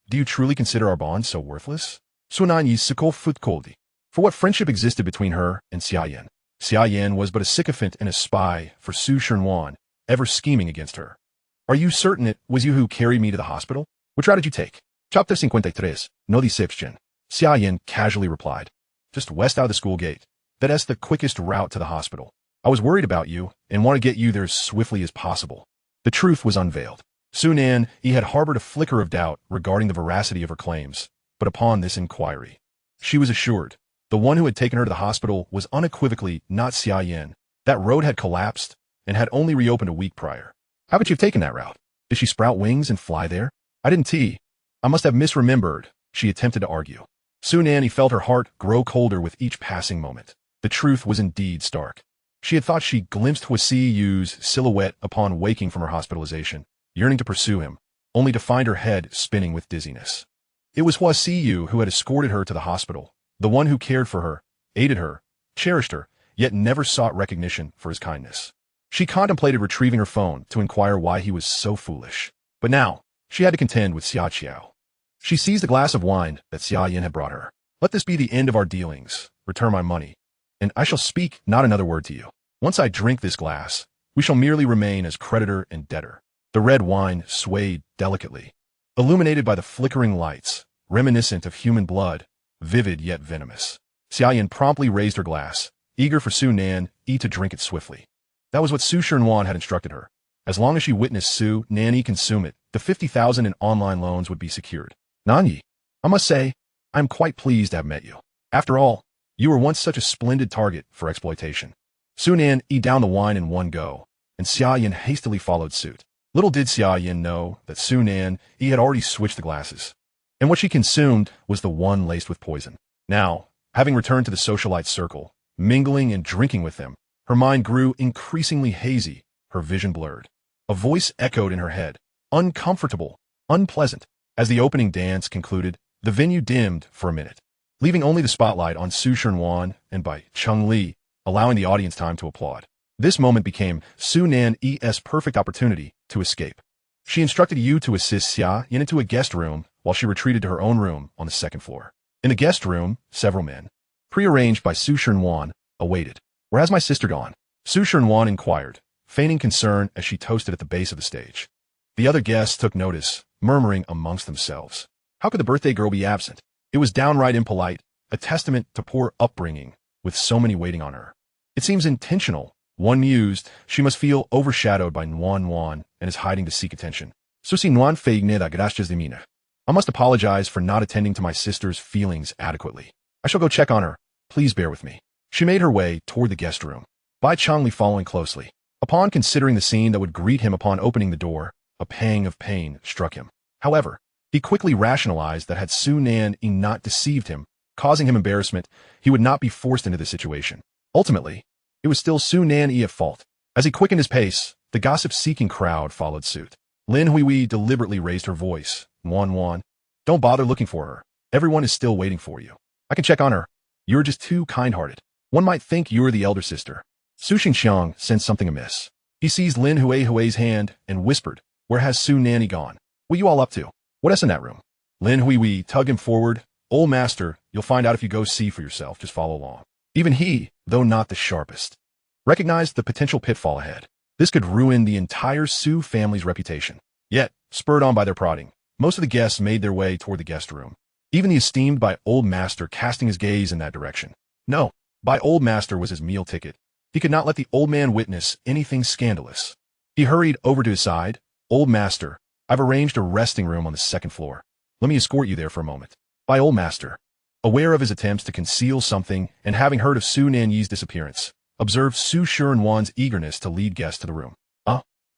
do you truly consider our bond so worthless? Su Nanyi sikol futkoldi. For what friendship existed between her and Xia Yan? Xia Yan was but a sycophant and a spy for Su Nanyi, ever scheming against her. Are you certain it was you who carried me to the hospital? Which route did you take? Chapter 53, no deception. Xia Yan casually replied. Just west out of the school gate. That is the quickest route to the hospital. I was worried about you and want to get you there as swiftly as possible. The truth was unveiled. Su Nanyi had harbored a flicker of doubt regarding the veracity of her claims, but upon this inquiry, she was assured. The one who had taken her to the hospital was unequivocally not Xia Yan. That road had collapsed and had only reopened a week prior. How could you have taken that route? Did she sprout wings and fly there? I didn't I must have misremembered, she attempted to argue. Su Nanyi felt her heart grow colder with each passing moment. The truth was indeed stark. She had thought she glimpsed Huo Siyu's silhouette upon waking from her hospitalization, yearning to pursue him, only to find her head spinning with dizziness. It was Huo Siyu who had escorted her to the hospital, the one who cared for her, aided her, cherished her, yet never sought recognition for his kindness. She contemplated retrieving her phone to inquire why he was so foolish. But now, she had to contend with Xia Qiao. She seized a glass of wine that Xia Yan had brought her. Let this be the end of our dealings. Return my money, and I shall speak not another word to you. Once I drink this glass, we shall merely remain as creditor and debtor. The red wine swayed delicately, illuminated by the flickering lights, reminiscent of human blood, vivid yet venomous. Xia Yan promptly raised her glass, eager for Su Nanyi to drink it swiftly. That was what Su Nanyi had instructed her. As long as she witnessed Su Nanyi consume it, the 50,000 in online loans would be secured. Nanyi, I must say, I am quite pleased to have met you. After all, you were once such a splendid target for exploitation. Su Nanyi downed the wine in one go, and Xia Yan hastily followed suit. Little did Xia Yan know that Su Nanyi had already switched the glasses, and what she consumed was the one laced with poison. Now, having returned to the socialite circle, mingling and drinking with them, her mind grew increasingly hazy, her vision blurred. A voice echoed in her head, uncomfortable, unpleasant. As the opening dance concluded, the venue dimmed for a minute, leaving only the spotlight on Su Nanyi and by Chengli, allowing the audience time to applaud. This moment became Su Nanyi's perfect opportunity to escape. She instructed Yu to assist Xia Yan into a guest room while she retreated to her own room on the 2nd floor. In the guest room, several men, prearranged by Su Nanyi, awaited. Where has my sister gone? Su Nanyi inquired, feigning concern as she toasted at the base of the stage. The other guests took notice, murmuring amongst themselves. How could the birthday girl be absent? It was downright impolite, a testament to poor upbringing, with so many waiting on her. It seems intentional. One mused, she must feel overshadowed by Nuan and is hiding to seek attention. Susi Nuan feigneda gracias de mina. I must apologize for not attending to my sister's feelings adequately. I shall go check on her. Please bear with me. She made her way toward the guest room, Bai Changli following closely. Upon considering the scene that would greet him upon opening the door, a pang of pain struck him. However, he quickly rationalized that had Su Nanyi not deceived him, causing him embarrassment, he would not be forced into this situation. Ultimately, it was still Su Nanyi at fault. As he quickened his pace, the gossip-seeking crowd followed suit. Lin Huihui deliberately raised her voice. Wan, don't bother looking for her. Everyone is still waiting for you. I can check on her. You're just too kind-hearted. One might think you're the elder sister. Su Xingxiang sensed something amiss. He seized Lin Huihui's hand and whispered, where has Su Nanyi gone? What you all up to? What's in that room? Lin Huihui tugged him forward. Old master, you'll find out if you go see for yourself. Just follow along. Even he, though not the sharpest, recognized the potential pitfall ahead. This could ruin the entire Su family's reputation. Yet, spurred on by their prodding, most of the guests made their way toward the guest room. Even the esteemed by old master casting his gaze in that direction. No, by old master was his meal ticket. He could not let the old man witness anything scandalous. He hurried over to his side. Old master, I've arranged a resting room on the second floor. Let me escort you there for a moment. By old master, aware of his attempts to conceal something and having heard of Su Nanyi's disappearance, observed Su Shirenwan's eagerness to lead guests to the room.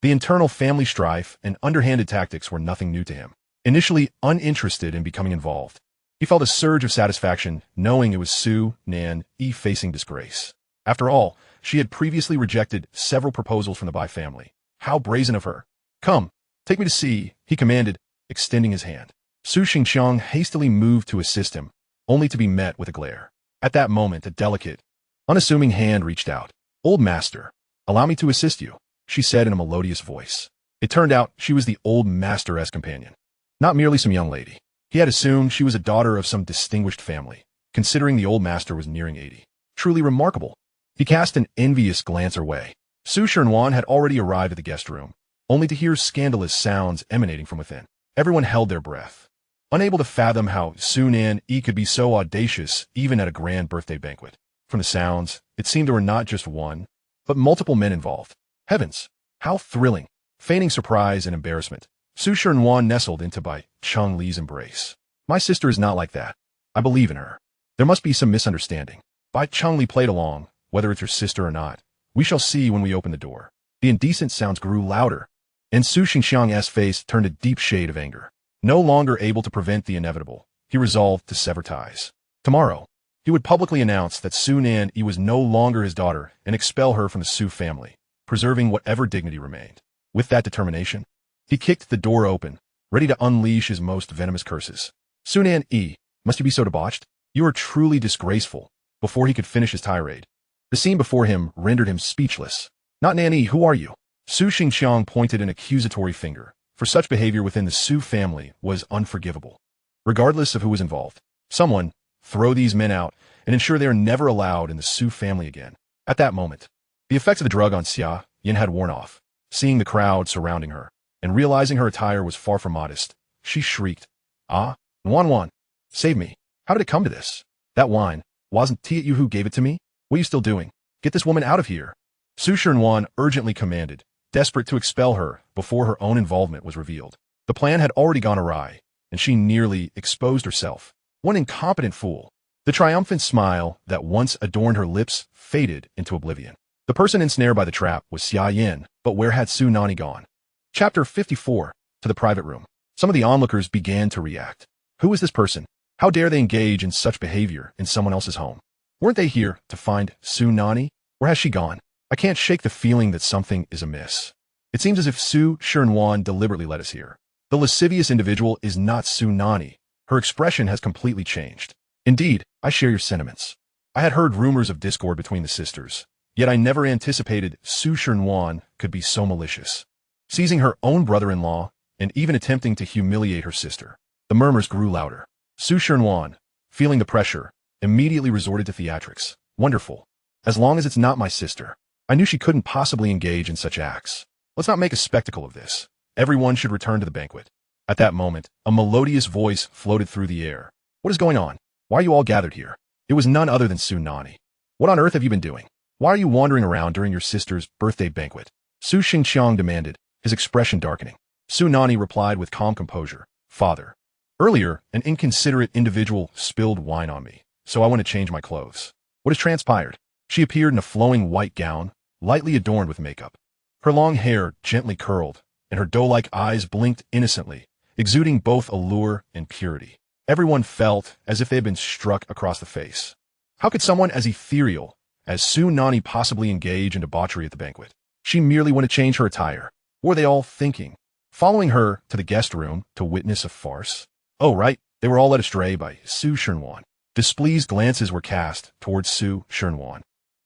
The internal family strife and underhanded tactics were nothing new to him. Initially uninterested in becoming involved, he felt a surge of satisfaction knowing it was Su Nanyi facing disgrace. After all, she had previously rejected several proposals from the Bai family. How brazen of her. Come, take me to see, he commanded, extending his hand. Su Xingxiang hastily moved to assist him, only to be met with a glare. At that moment, a delicate, unassuming hand reached out. Old master, allow me to assist you, she said in a melodious voice. It turned out she was the old master's companion, not merely some young lady. He had assumed she was a daughter of some distinguished family, considering the old master was nearing 80. Truly remarkable. He cast an envious glance her way. Su Shirenwan had already arrived at the guest room, only to hear scandalous sounds emanating from within. Everyone held their breath, unable to fathom how Su Nanyi could be so audacious even at a grand birthday banquet. From the sounds, it seemed there were not just one, but multiple men involved. Heavens, how thrilling! Feigning surprise and embarrassment, Su Shirenwan nestled into Bai Cheng Li's embrace. My sister is not like that. I believe in her. There must be some misunderstanding. Bai Cheng Li played along, whether it's your sister or not. We shall see when we open the door. The indecent sounds grew louder, and Su Xingxiang's face turned a deep shade of anger. No longer able to prevent the inevitable, he resolved to sever ties. Tomorrow, he would publicly announce that Su Nanyi was no longer his daughter and expel her from the Su family, preserving whatever dignity remained. With that determination, he kicked the door open, ready to unleash his most venomous curses. Su Nanyi, must you be so debauched? You are truly disgraceful. Before he could finish his tirade, the scene before him rendered him speechless. Not Nanyi, who are you? Su Xingxiang pointed an accusatory finger, for such behavior within the Su family was unforgivable. Regardless of who was involved, someone, throw these men out and ensure they are never allowed in the Su family again. At that moment, the effects of the drug on Xia Yin had worn off. Seeing the crowd surrounding her, and realizing her attire was far from modest, she shrieked, Wan, save me. How did it come to this? That wine, wasn't it you who gave it to me? What are you still doing? Get this woman out of here. Su Shirenwan urgently commanded, desperate to expel her before her own involvement was revealed. The plan had already gone awry, and she nearly exposed herself. One incompetent fool. The triumphant smile that once adorned her lips faded into oblivion. The person ensnared by the trap was Xia Yin, but where had Su Nanyi gone? Chapter 54, to the private room. Some of the onlookers began to react. Who is this person? How dare they engage in such behavior in someone else's home? Weren't they here to find Su Nanyi? Where has she gone? I can't shake the feeling that something is amiss. It seems as if Su Shirenwan deliberately led us here. The lascivious individual is not Su Nanyi. Her expression has completely changed. Indeed, I share your sentiments. I had heard rumors of discord between the sisters, yet I never anticipated Su Shirenwan could be so malicious. Seizing her own brother-in-law and even attempting to humiliate her sister. The murmurs grew louder. Su Shirenwan, feeling the pressure, immediately resorted to theatrics. Wonderful. As long as it's not my sister. I knew she couldn't possibly engage in such acts. Let's not make a spectacle of this. Everyone should return to the banquet. At that moment, a melodious voice floated through the air. What is going on? Why are you all gathered here? It was none other than Su Nanyi. What on earth have you been doing? Why are you wandering around during your sister's birthday banquet? Su Xingxiang demanded, his expression darkening. Su Nanyi replied with calm composure. Father, earlier, an inconsiderate individual spilled wine on me, so I want to change my clothes. What has transpired? She appeared in a flowing white gown, lightly adorned with makeup. Her long hair gently curled, and her doe-like eyes blinked innocently, exuding both allure and purity. Everyone felt as if they had been struck across the face. How could someone as ethereal as Su Nanyi possibly engage in debauchery at the banquet? She merely wanted to change her attire. What were they all thinking? Following her to the guest room to witness a farce? Oh, right, they were all led astray by Su Shernwan. Displeased glances were cast towards Su Shernwan,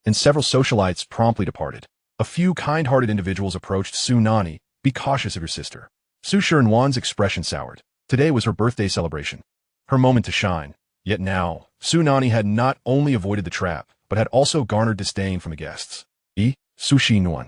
and several socialites promptly departed. A few kind-hearted individuals approached Su Nanyi. Be cautious of your sister. Su Shernwan's expression soured. Today was her birthday celebration. Her moment to shine. Yet now, Su Nanyi had not only avoided the trap, but had also garnered disdain from the guests. Su Shernwan.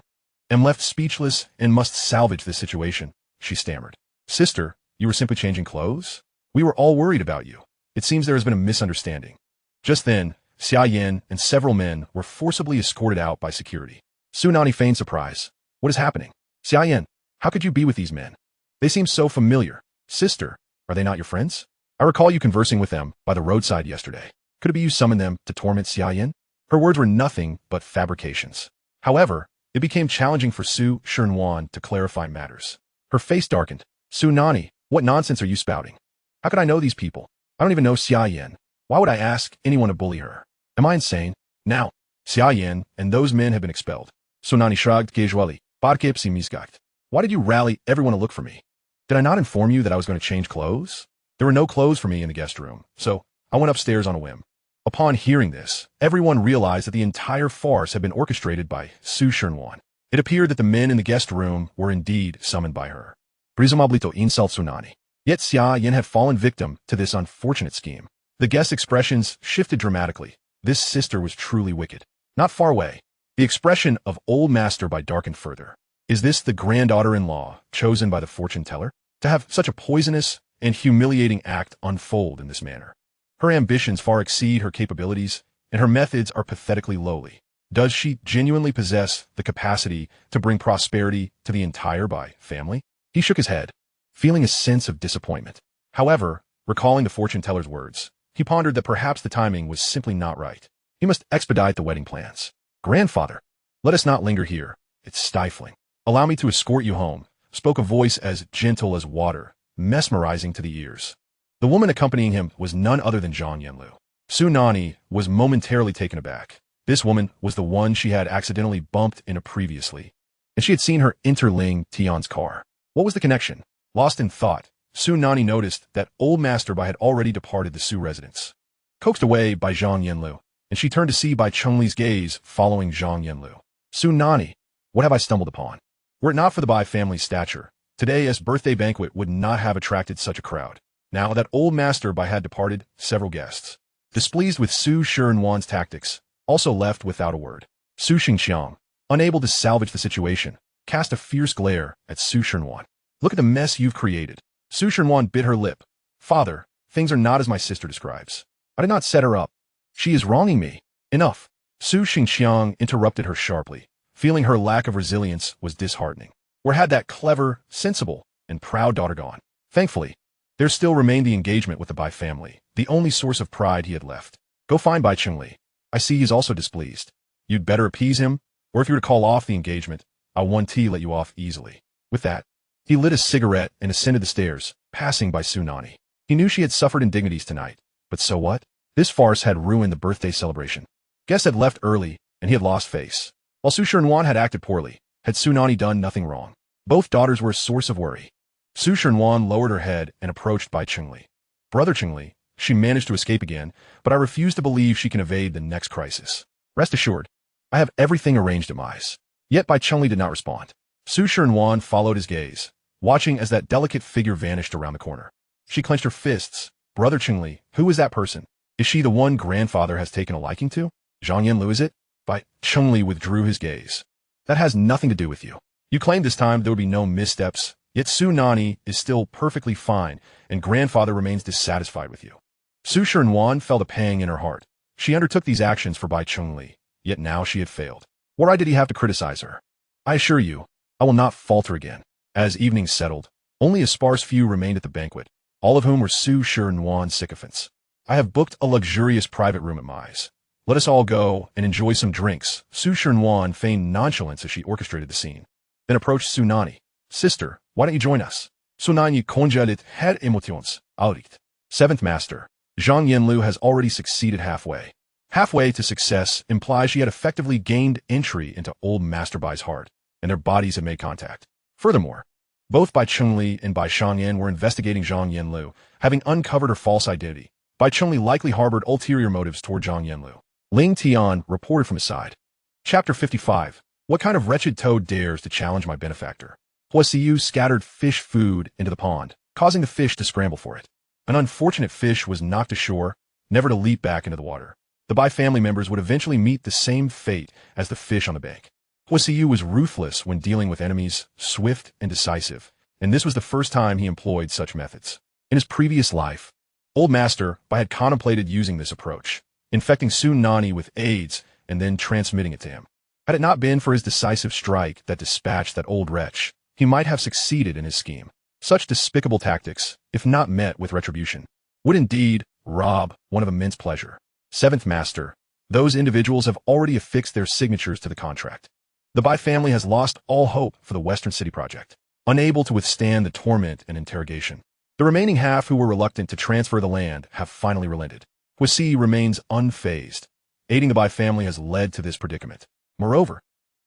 Am left speechless and must salvage this situation, she stammered. Sister, you were simply changing clothes? We were all worried about you. It seems there has been a misunderstanding. Just then, Xia Yan and several men were forcibly escorted out by security. Su Nanyi feigned surprise. What is happening? Xia Yan, how could you be with these men? They seem so familiar. Sister, are they not your friends? I recall you conversing with them by the roadside yesterday. Could it be you summoned them to torment Xia Yan? Her words were nothing but fabrications. However, it became challenging for Su Shernwan to clarify matters. Her face darkened. Su Nanyi, what nonsense are you spouting? How could I know these people? I don't even know Xia Yan. Why would I ask anyone to bully her? Am I insane? Now, Xia Yan and those men have been expelled. Su Nanyi shrugged casually. Why did you rally everyone to look for me? Did I not inform you that I was going to change clothes? There were no clothes for me in the guest room, so I went upstairs on a whim. Upon hearing this, everyone realized that the entire farce had been orchestrated by Su Shernwan. It appeared that the men in the guest room were indeed summoned by her. Presumably to insult Su Nanyi. Yet Xia Yan had fallen victim to this unfortunate scheme. The guest's expressions shifted dramatically. This sister was truly wicked. Not far away, the expression of old master by darkened further. Is this the granddaughter-in-law chosen by the fortune teller? To have such a poisonous and humiliating act unfold in this manner. Her ambitions far exceed her capabilities, and her methods are pathetically lowly. Does she genuinely possess the capacity to bring prosperity to the entire Bai family? He shook his head, feeling a sense of disappointment. However, recalling the fortune teller's words, he pondered that perhaps the timing was simply not right. He must expedite the wedding plans. Grandfather, let us not linger here. It's stifling. Allow me to escort you home, spoke a voice as gentle as water, mesmerizing to the ears. The woman accompanying him was none other than Zhang Yanlu. Su Nanyi was momentarily taken aback. This woman was the one she had accidentally bumped into previously, and she had seen her enter Ling Tian's car. What was the connection? Lost in thought, Su Nanyi noticed that old Master Bai had already departed the Su residence. Coaxed away by Zhang Yanlu, and she turned to see Bai Chungli's gaze following Zhang Yanlu. Su Nanyi, what have I stumbled upon? Were it not for the Bai family's stature, today's birthday banquet would not have attracted such a crowd. Now that old Master Bai had departed, several guests, displeased with Su Shernwan's tactics, also left without a word. Su Xingxiang, unable to salvage the situation, cast a fierce glare at Su Shernwan. Look at the mess you've created. Su Shernwan bit her lip. Father, things are not as my sister describes. I did not set her up. She is wronging me. Enough. Su Xingxiang interrupted her sharply, feeling her lack of resilience was disheartening. Where had that clever, sensible, and proud daughter gone? Thankfully, there still remained the engagement with the Bai family, the only source of pride he had left. Go find Bai Chungli. I see he's also displeased. You'd better appease him, or if you were to call off the engagement, I'll one tea let you off easily. With that, he lit a cigarette and ascended the stairs, passing by Su Nanyi. He knew she had suffered indignities tonight, but so what? This farce had ruined the birthday celebration. Guests had left early, and he had lost face. While Su Shernwan had acted poorly, had Su Nanyi done nothing wrong. Both daughters were a source of worry. Su Shernwan lowered her head and approached Bai Chungli. Brother Chungli, she managed to escape again, but I refuse to believe she can evade the next crisis. Rest assured, I have everything arranged at Mai's. Yet Bai Chungli did not respond. Su Shernwan followed his gaze, watching as that delicate figure vanished around the corner. She clenched her fists. Brother Chungli, who is that person? Is she the one grandfather has taken a liking to? Zhang Yanlu, is it? Bai Chungli withdrew his gaze. That has nothing to do with you. You claimed this time there would be no missteps, yet Su Nanyi is still perfectly fine, and grandfather remains dissatisfied with you. Su Shernwan felt a pang in her heart. She undertook these actions for Bai Chungli, yet now she had failed. What right did he have to criticize her? I assure you, I will not falter again. As evening settled, only a sparse few remained at the banquet, all of whom were Su Shernwan's sycophants. I have booked a luxurious private room at Mai's. Let us all go and enjoy some drinks. Su Shernwan feigned nonchalance as she orchestrated the scene, then approached Su Nanyi. Sister, why don't you join us? Su Nanyi kongelet her emotions, aurikt. Seventh Master. Zhang Yanlu has already succeeded halfway. Halfway to success implies she had effectively gained entry into old Master Bai's heart, and their bodies had made contact. Furthermore, both Bai Chengli and Bai Shangyan were investigating Zhang Yanlu, having uncovered her false identity. Bai Chengli likely harbored ulterior motives toward Zhang Yanlu. Ling Tian reported from his side. Chapter 55. What kind of wretched toad dares to challenge my benefactor? Huo Siyu scattered fish food into the pond, causing the fish to scramble for it. An unfortunate fish was knocked ashore, never to leap back into the water. The Bai family members would eventually meet the same fate as the fish on the bank. Huo Siyu was ruthless when dealing with enemies, swift and decisive, and this was the first time he employed such methods. In his previous life, Old Master Bai had contemplated using this approach, infecting Su Nanyi with AIDS and then transmitting it to him. Had it not been for his decisive strike that dispatched that old wretch, he might have succeeded in his scheme. Such despicable tactics, if not met with retribution, would indeed rob one of immense pleasure. Seventh Master. Those individuals have already affixed their signatures to the contract. The Bai family has lost all hope for the Western City project, unable to withstand the torment and interrogation. The remaining half who were reluctant to transfer the land have finally relented. Huo Siye remains unfazed. Aiding the Bai family has led to this predicament. Moreover,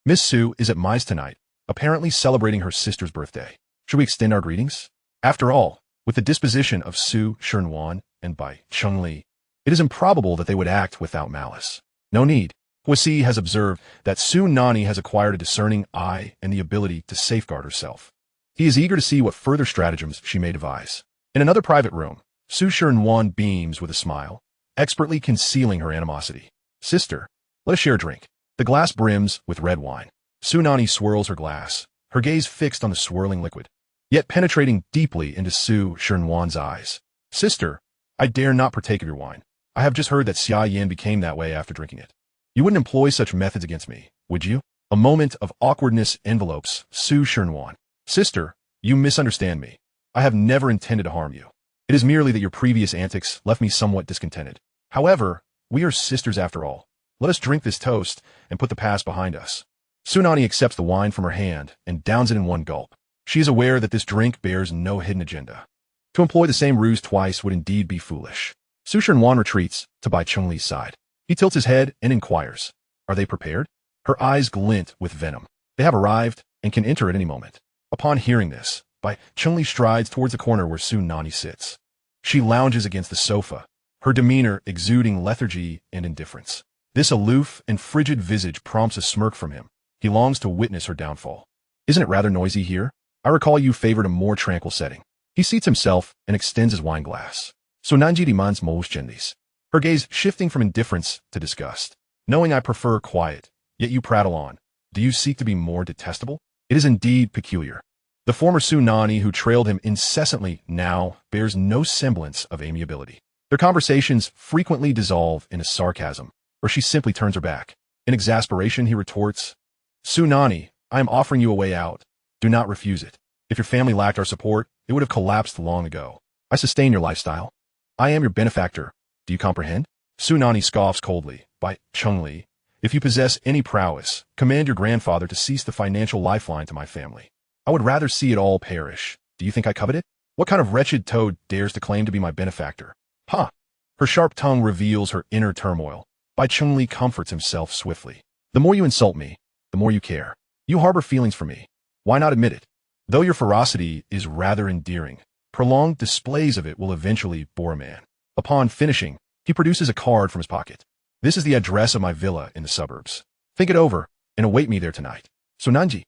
Miss Su is at Mai's tonight, apparently celebrating her sister's birthday. Should we extend our greetings? After all, with the disposition of Su Shernwan and Bai Chengli, it is improbable that they would act without malice. No need. Huo Siye has observed that Su Nanyi has acquired a discerning eye and the ability to safeguard herself. He is eager to see what further stratagems she may devise. In another private room, Su Shernwan beams with a smile, expertly concealing her animosity. Sister, let us share a drink. The glass brims with red wine. Su Nanyi swirls her glass, her gaze fixed on the swirling liquid, yet penetrating deeply into Su Shernwan's eyes. Sister, I dare not partake of your wine. I have just heard that Xia Yan became that way after drinking it. You wouldn't employ such methods against me, would you? A moment of awkwardness envelopes Su Shernwan. Sister, you misunderstand me. I have never intended to harm you. It is merely that your previous antics left me somewhat discontented. However, we are sisters after all. Let us drink this toast and put the past behind us. Su Nanyi accepts the wine from her hand and downs it in one gulp. She is aware that this drink bears no hidden agenda. To employ the same ruse twice would indeed be foolish. Su Shernwan retreats to Bai Chengli's side. He tilts his head and inquires, are they prepared? Her eyes glint with venom. They have arrived and can enter at any moment. Upon hearing this, Bai Chengli strides towards the corner where Su Nanyi sits. She lounges against the sofa, her demeanor exuding lethargy and indifference. This aloof and frigid visage prompts a smirk from him. He longs to witness her downfall. Isn't it rather noisy here? I recall you favored a more tranquil setting. He seats himself and extends his wine glass. Su Nanyi demands most gendis, her gaze shifting from indifference to disgust. Knowing I prefer quiet, yet you prattle on. Do you seek to be more detestable? It is indeed peculiar. The former Su Nanyi who trailed him incessantly now bears no semblance of amiability. Their conversations frequently dissolve in a sarcasm, or she simply turns her back. In exasperation, he retorts, Su Nanyi, I am offering you a way out. Do not refuse it. If your family lacked our support, it would have collapsed long ago. I sustain your lifestyle. I am your benefactor. Do you comprehend? Su Nanyi scoffs coldly. Bai Chengli, if you possess any prowess, command your grandfather to cease the financial lifeline to my family. I would rather see it all perish. Do you think I covet it? What kind of wretched toad dares to claim to be my benefactor? Ha! Her sharp tongue reveals her inner turmoil. Bai Chengli comforts himself swiftly. The more you insult me, the more you care. You harbor feelings for me. Why not admit it? Though your ferocity is rather endearing, prolonged displays of it will eventually bore a man. Upon finishing, he produces a card from his pocket. This is the address of my villa in the suburbs. Think it over and await me there tonight. Su Nanyi.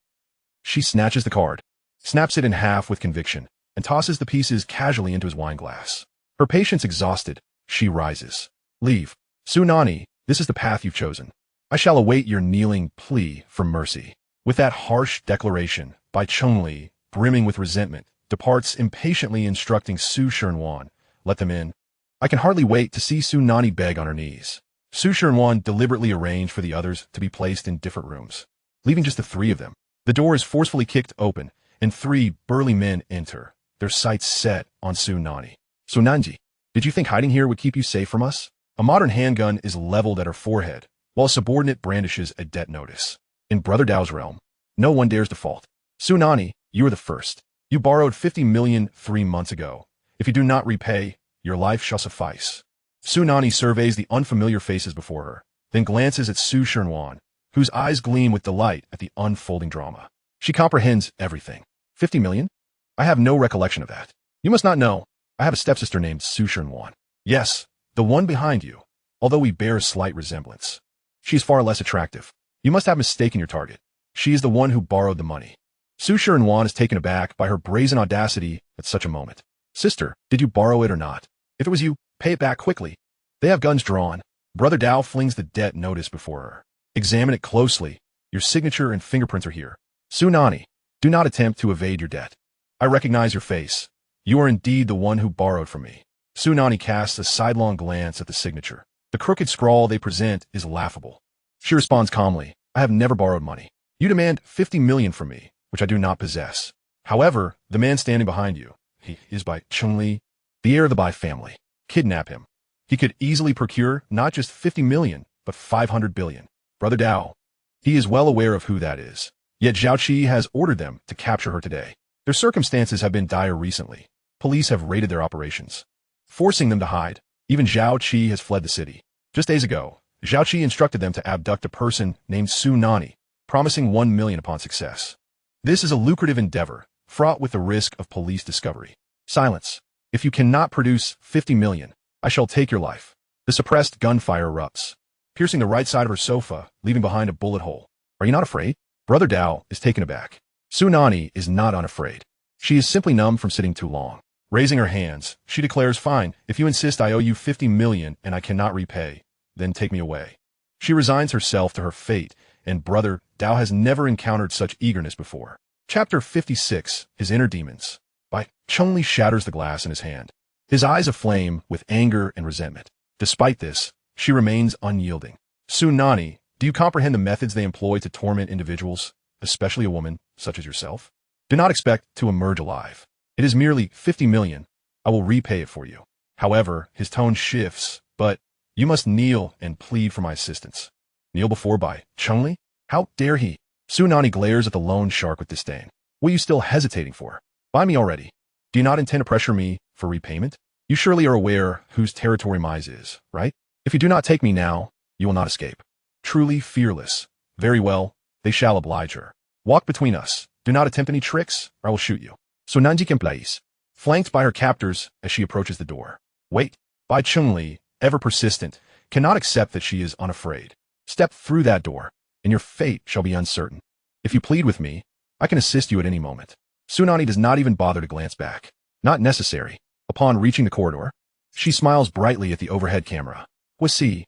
She snatches the card, snaps it in half with conviction, and tosses the pieces casually into his wine glass. Her patience exhausted, she rises. Leave. Su Nanyi, this is the path you've chosen. I shall await your kneeling plea for mercy. With that harsh declaration, Bai Chengli, brimming with resentment, departs impatiently instructing Su Shernwan, let them in. I can hardly wait to see Su Nanyi beg on her knees. Su Shernwan deliberately arranged for the others to be placed in different rooms, leaving just the three of them. The door is forcefully kicked open, and three burly men enter, their sights set on Su Nanyi. Su Nanyi, did you think hiding here would keep you safe from us? A modern handgun is leveled at her forehead, while a subordinate brandishes a debt notice. In Brother Dao's realm, no one dares default. Su Nanyi, you are the first. You borrowed 50 million 3 months ago. If you do not repay, your life shall suffice. Su Nanyi surveys the unfamiliar faces before her, then glances at Su Shernwan, whose eyes gleam with delight at the unfolding drama. She comprehends everything. 50 million? I have no recollection of that. You must not know. I have a stepsister named Su Shernwan. Yes, the one behind you, although we bear a slight resemblance. She is far less attractive. You must have mistaken your target. She is the one who borrowed the money. Su Shernwan is taken aback by her brazen audacity at such a moment. Sister, did you borrow it or not? If it was you, pay it back quickly. They have guns drawn. Brother Dao flings the debt notice before her. Examine it closely. Your signature and fingerprints are here. Su Nanyi, do not attempt to evade your debt. I recognize your face. You are indeed the one who borrowed from me. Su Nanyi casts a sidelong glance at the signature. The crooked scrawl they present is laughable. She responds calmly, I have never borrowed money. You demand 50 million from me, which I do not possess. However, the man standing behind you, he is by Chengli, the heir of the Bai family. Kidnap him. He could easily procure not just 50 million, but 500 billion. Brother Dao. He is well aware of who that is. Yet Zhao Qi has ordered them to capture her today. Their circumstances have been dire recently. Police have raided their operations, forcing them to hide. Even Zhao Qi has fled the city. Just days ago, Zhao Qi instructed them to abduct a person named Su Nanyi, promising 1 million upon success. This is a lucrative endeavor, fraught with the risk of police discovery. Silence. If you cannot produce 50 million, I shall take your life. The suppressed gunfire erupts, piercing the right side of her sofa, leaving behind a bullet hole. Are you not afraid? Brother Dao is taken aback. Su Nanyi is not unafraid. She is simply numb from sitting too long. Raising her hands, she declares, fine, if you insist I owe you 50 million and I cannot repay, then take me away. She resigns herself to her fate, and Brother Dao has never encountered such eagerness before. Chapter 56, His Inner Demons. By Chengli shatters the glass in his hand, his eyes aflame with anger and resentment. Despite this, she remains unyielding. Su Nanyi, do you comprehend the methods they employ to torment individuals, especially a woman such as yourself? Do not expect to emerge alive. It is merely 50 million. I will repay it for you. However, his tone shifts, but you must kneel and plead for my assistance. Kneel before Bai Chengli? How dare he? Su Nanyi glares at the loan shark with disdain. What are you still hesitating for? Buy me already. Do you not intend to pressure me for repayment? You surely are aware whose territory mine is, right? If you do not take me now, you will not escape. Truly fearless. Very well, they shall oblige her. Walk between us. Do not attempt any tricks, or I will shoot you. Su Nanyi complies, flanked by her captors as she approaches the door. Wait. Bai Chengli, ever persistent, cannot accept that she is unafraid. Step through that door, and your fate shall be uncertain. If you plead with me, I can assist you at any moment. Su Nanyi does not even bother to glance back. Not necessary. Upon reaching the corridor, she smiles brightly at the overhead camera. Huo Siye.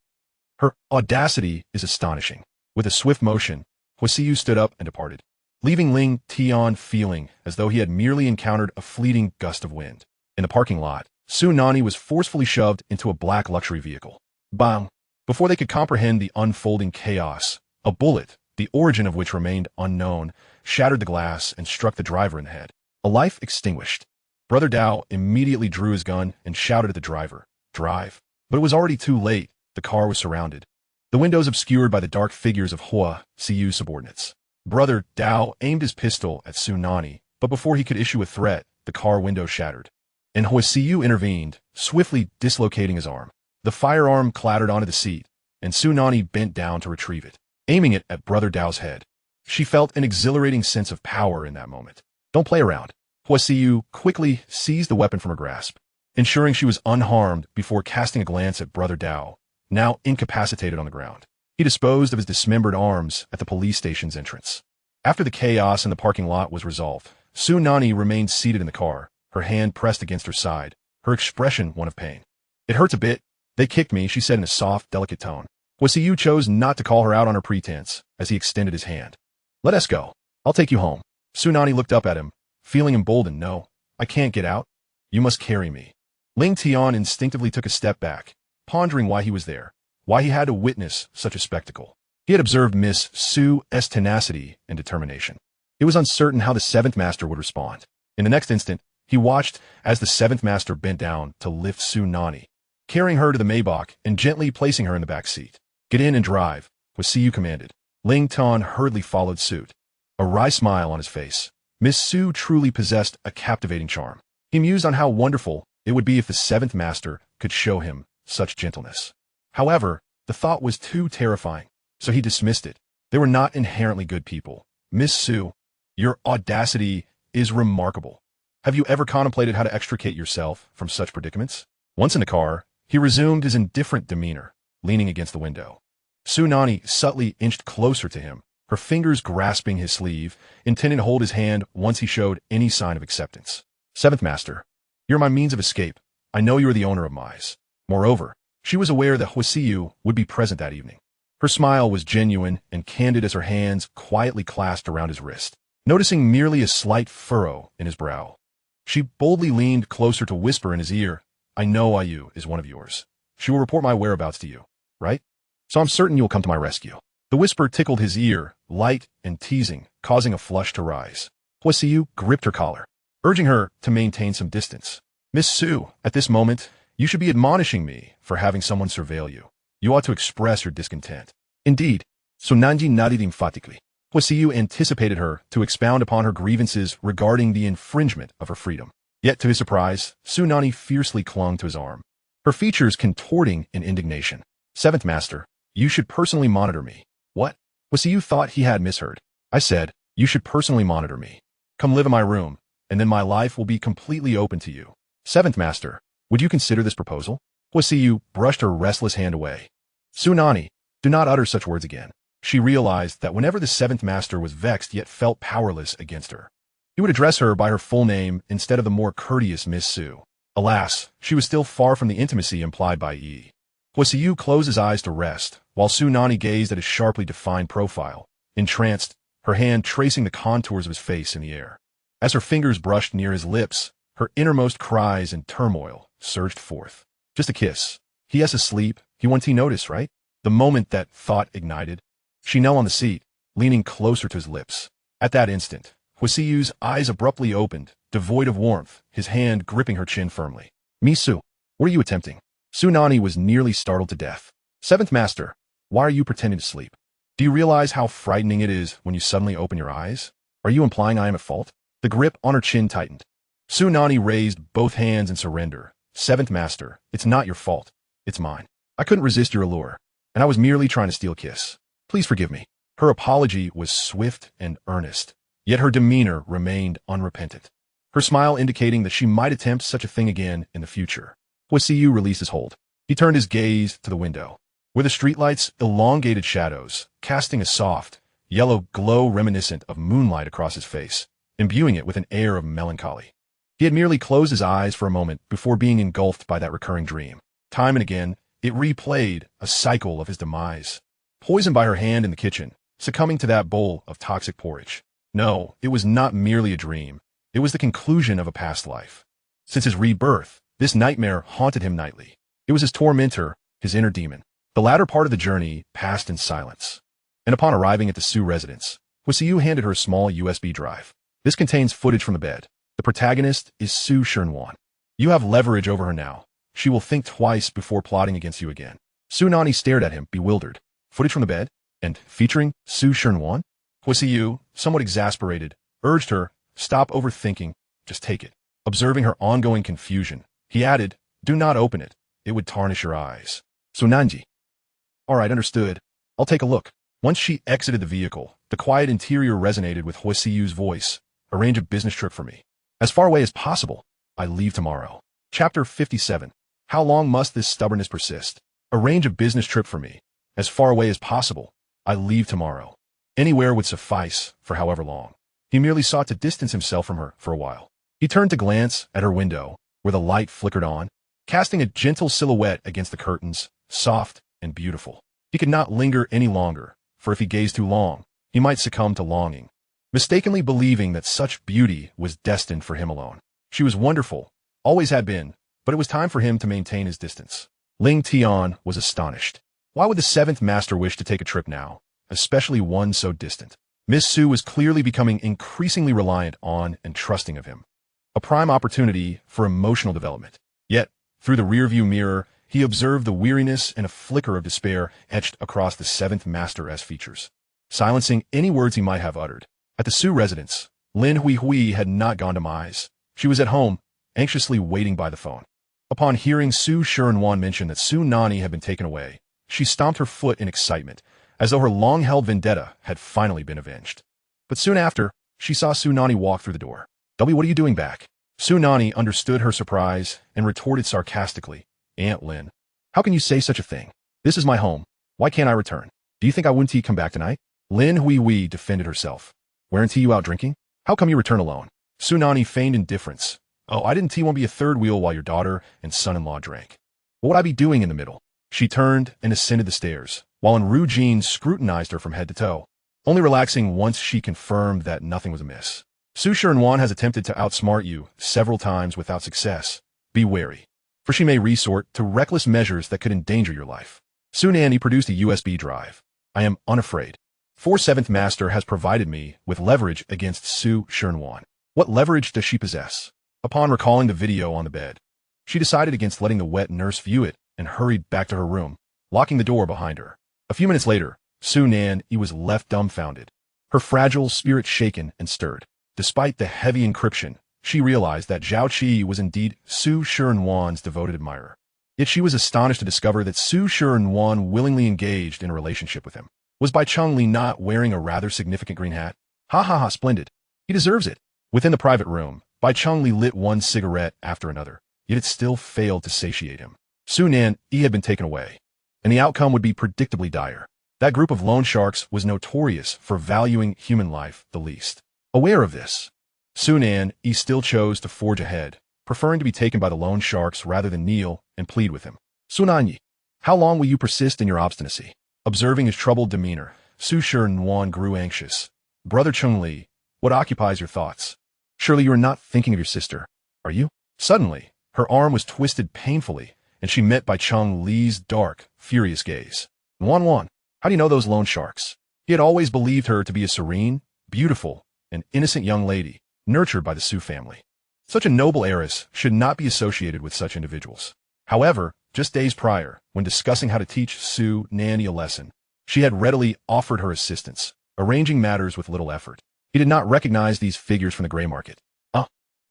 Her audacity is astonishing. With a swift motion, Huo Siyu stood up and departed, leaving Ling Tian feeling as though he had merely encountered a fleeting gust of wind. In the parking lot, Su Nanyi was forcefully shoved into a black luxury vehicle. Bang! Before they could comprehend the unfolding chaos, a bullet, the origin of which remained unknown, shattered the glass and struck the driver in the head. A life extinguished. Brother Dao immediately drew his gun and shouted at the driver, "Drive." But it was already too late. The car was surrounded, the windows obscured by the dark figures of Huo Siyu subordinates. Brother Dao aimed his pistol at Su Nanyi, but before he could issue a threat, the car window shattered, and Huo Siyu intervened, swiftly dislocating his arm. The firearm clattered onto the seat, and Su Nanyi bent down to retrieve it, aiming it at Brother Dao's head. She felt an exhilarating sense of power in that moment. Don't play around. Huo Siyu quickly seized the weapon from her grasp, ensuring she was unharmed before casting a glance at Brother Dao, now incapacitated on the ground. He disposed of his dismembered arms at the police station's entrance. After the chaos in the parking lot was resolved, Su Nanyi remained seated in the car, her hand pressed against her side, her expression one of pain. It hurts a bit. They kicked me, she said in a soft, delicate tone. Huo Siyu chose not to call her out on her pretense as he extended his hand. Let us go. I'll take you home. Su Nanyi looked up at him, feeling emboldened. No, I can't get out. You must carry me. Ling Tian instinctively took a step back, pondering why he was there, why he had to witness such a spectacle. He had observed Miss Su's tenacity and determination. It was uncertain how the seventh master would respond. In the next instant, he watched as the seventh master bent down to lift Su Nanyi, carrying her to the Maybach and gently placing her in the back seat. Get in and drive, Huo Siyu commanded. Ling Tian hurriedly followed suit, a wry smile on his face. Miss Su truly possessed a captivating charm. He mused on how wonderful it would be if the seventh master could show him such gentleness. However, the thought was too terrifying, so he dismissed it. They were not inherently good people. Miss Su, your audacity is remarkable. Have you ever contemplated how to extricate yourself from such predicaments? Once in the car, he resumed his indifferent demeanor, leaning against the window. Su Nanyi subtly inched closer to him, her fingers grasping his sleeve, intending to hold his hand once he showed any sign of acceptance. Seventh Master, you're my means of escape. I know you are the owner of Mize. Moreover, she was aware that Huo Siyu would be present that evening. Her smile was genuine and candid as her hands quietly clasped around his wrist, noticing merely a slight furrow in his brow. She boldly leaned closer to whisper in his ear, I know Ayu is one of yours. She will report my whereabouts to you, right? So I'm certain you'll come to my rescue. The whisper tickled his ear, light and teasing, causing a flush to rise. Huo Siyu gripped her collar, urging her to maintain some distance. Miss Su, at this moment, you should be admonishing me for having someone surveil you. You ought to express your discontent. Indeed, Su Nanyi nodded emphatically. Huo Siyu anticipated her to expound upon her grievances regarding the infringement of her freedom. Yet, to his surprise, Su Nanyi fiercely clung to his arm, her features contorting in indignation. Seventh Master, you should personally monitor me. What? Huo Siyu thought he had misheard. I said, you should personally monitor me. Come live in my room, and then my life will be completely open to you. Seventh Master, would you consider this proposal? Huo Siyu brushed her restless hand away. Su Nanyi, do not utter such words again. She realized that whenever the seventh master was vexed yet felt powerless against her, he would address her by her full name instead of the more courteous Miss Su. Alas, she was still far from the intimacy implied by Yi. Huo Siyu closed his eyes to rest, while Su Nanyi gazed at his sharply defined profile, entranced, her hand tracing the contours of his face in the air. As her fingers brushed near his lips, her innermost cries and turmoil surged forth. Just a kiss. He has to sleep. He won't notice, right? The moment that thought ignited, she knelt on the seat, leaning closer to his lips. At that instant, Huo Siyu's eyes abruptly opened, devoid of warmth, his hand gripping her chin firmly. Misu, what are you attempting? Su Nanyi was nearly startled to death. Seventh Master, why are you pretending to sleep? Do you realize how frightening it is when you suddenly open your eyes? Are you implying I am at fault? The grip on her chin tightened. Su Nanyi raised both hands in surrender. Seventh Master, it's not your fault. It's mine. I couldn't resist your allure, and I was merely trying to steal a kiss. Please forgive me. Her apology was swift and earnest, yet her demeanor remained unrepentant, her smile indicating that she might attempt such a thing again in the future. Huo Siyu released his hold. He turned his gaze to the window, where the streetlights elongated shadows, casting a soft, yellow glow reminiscent of moonlight across his face, imbuing it with an air of melancholy. He had merely closed his eyes for a moment before being engulfed by that recurring dream. Time and again, it replayed a cycle of his demise. Poisoned by her hand in the kitchen, succumbing to that bowl of toxic porridge. No, it was not merely a dream. It was the conclusion of a past life. Since his rebirth, this nightmare haunted him nightly. It was his tormentor, his inner demon. The latter part of the journey passed in silence. And upon arriving at the Su residence, Huo Siyu handed her a small USB drive. This contains footage from the bed. The protagonist is Su Shernwan. You have leverage over her now. She will think twice before plotting against you again. Su Nanyi stared at him, bewildered. Footage from the bed? And featuring Su Shernwan? Huo Siyu, somewhat exasperated, urged her, stop overthinking, just take it. Observing her ongoing confusion, he added, do not open it. It would tarnish your eyes. Su Nanyi. All right, understood. I'll take a look. Once she exited the vehicle, the quiet interior resonated with Huo Siyu's voice. Arrange a business trip for me. As far away as possible. I leave tomorrow. Chapter 57. How long must this stubbornness persist? Arrange a business trip for me. As far away as possible. I leave tomorrow. Anywhere would suffice for however long. He merely sought to distance himself from her for a while. He turned to glance at her window, where the light flickered on, casting a gentle silhouette against the curtains, soft and beautiful. He could not linger any longer, for if he gazed too long, he might succumb to longing, mistakenly believing that such beauty was destined for him alone. She was wonderful, always had been, but it was time for him to maintain his distance. Ling Tian was astonished. Why would the seventh master wish to take a trip now, especially one so distant? Miss Su was clearly becoming increasingly reliant on and trusting of him. A prime opportunity for emotional development. Yet, through the rearview mirror, he observed the weariness and a flicker of despair etched across the seventh master's features, silencing any words he might have uttered. At the Su residence, Lin Hui had not gone to Mize. She was at home, anxiously waiting by the phone. Upon hearing Su Nanyi mention that Su Nanyi had been taken away, she stomped her foot in excitement, as though her long-held vendetta had finally been avenged. But soon after, she saw Su Nanyi walk through the door. "W, what are you doing back?" Su Nanyi understood her surprise and retorted sarcastically, "Aunt Lin, how can you say such a thing? This is my home. Why can't I return? Do you think I wouldn't come back tonight?" Lin Hui defended herself. "Weren't you out drinking? How come you return alone?" Su Nanyi feigned indifference. "Oh, I didn't want to be a third wheel while your daughter and son-in-law drank. What would I be doing in the middle?" She turned and ascended the stairs, while Ru Jin scrutinized her from head to toe, only relaxing once she confirmed that nothing was amiss. "Su Nanyi has attempted to outsmart you several times without success. Be wary, for she may resort to reckless measures that could endanger your life." Su Nanyi produced a USB drive. "I am unafraid. 47th Master has provided me with leverage against Su Nanyi." What leverage does she possess? Upon recalling the video on the bed, she decided against letting the wet nurse view it and hurried back to her room, locking the door behind her. A few minutes later, Su Nanyi was left dumbfounded, her fragile spirit shaken and stirred. Despite the heavy encryption, she realized that Zhao Qi was indeed Su Nanyi's devoted admirer. Yet she was astonished to discover that Su Nanyi willingly engaged in a relationship with him. Was Bai Chengli not wearing a rather significant green hat? Ha ha ha, splendid. He deserves it. Within the private room, Bai Chengli lit one cigarette after another, yet it still failed to satiate him. Su Nanyi had been taken away, and the outcome would be predictably dire. That group of loan sharks was notorious for valuing human life the least. Aware of this, Su Nanyi still chose to forge ahead, preferring to be taken by the loan sharks rather than kneel and plead with him. "Su Nanyi, how long will you persist in your obstinacy?" Observing his troubled demeanor, Su Nanyi grew anxious. "Brother Chengli, what occupies your thoughts? Surely you are not thinking of your sister, are you?" Suddenly, her arm was twisted painfully, and she met Bai Cheng-li's dark, furious gaze. "Wan, how do you know those loan sharks?" He had always believed her to be a serene, beautiful, and innocent young lady, nurtured by the Su family. Such a noble heiress should not be associated with such individuals. However, just days prior, when discussing how to teach Su Nanyi a lesson, she had readily offered her assistance, arranging matters with little effort. He did not recognize these figures from the gray market.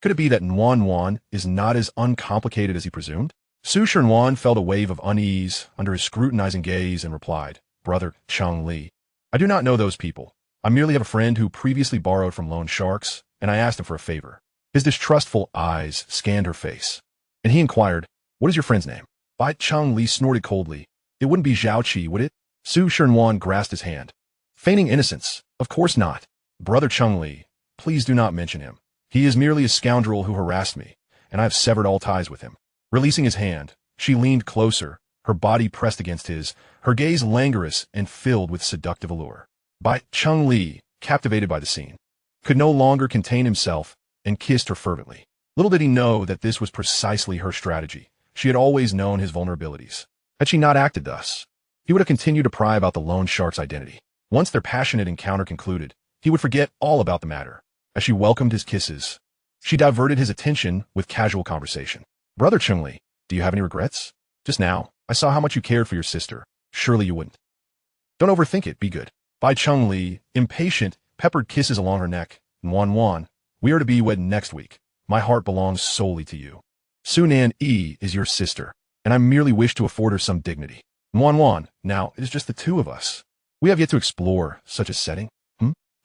Could it be that Wan is not as uncomplicated as he presumed? Su Nanyi felt a wave of unease under his scrutinizing gaze and replied, "Brother Cheng-li, I do not know those people. I merely have a friend who previously borrowed from loan sharks, and I asked him for a favor." His distrustful eyes scanned her face, and he inquired, "What is your friend's name?" Bai Cheng-li snorted coldly. "It wouldn't be Zhao Qi, would it?" Su Nanyi grasped his hand, feigning innocence. "Of course not. Brother Cheng-li, please do not mention him. He is merely a scoundrel who harassed me, and I have severed all ties with him." Releasing his hand, she leaned closer, her body pressed against his, her gaze languorous and filled with seductive allure. Bai Cheng-li, captivated by the scene, could no longer contain himself and kissed her fervently. Little did he know that this was precisely her strategy. She had always known his vulnerabilities. Had she not acted thus, he would have continued to pry about the loan shark's identity. Once their passionate encounter concluded, he would forget all about the matter. As she welcomed his kisses, she diverted his attention with casual conversation. "Brother Cheng-li, do you have any regrets? Just now, I saw how much you cared for your sister. Surely you wouldn't. Don't overthink it, be good." Bai Cheng-li, impatient, peppered kisses along her neck. "Wan, we are to be wed next week. My heart belongs solely to you. Su Nanyi is your sister, and I merely wish to afford her some dignity. Wan, now it is just the two of us. We have yet to explore such a setting."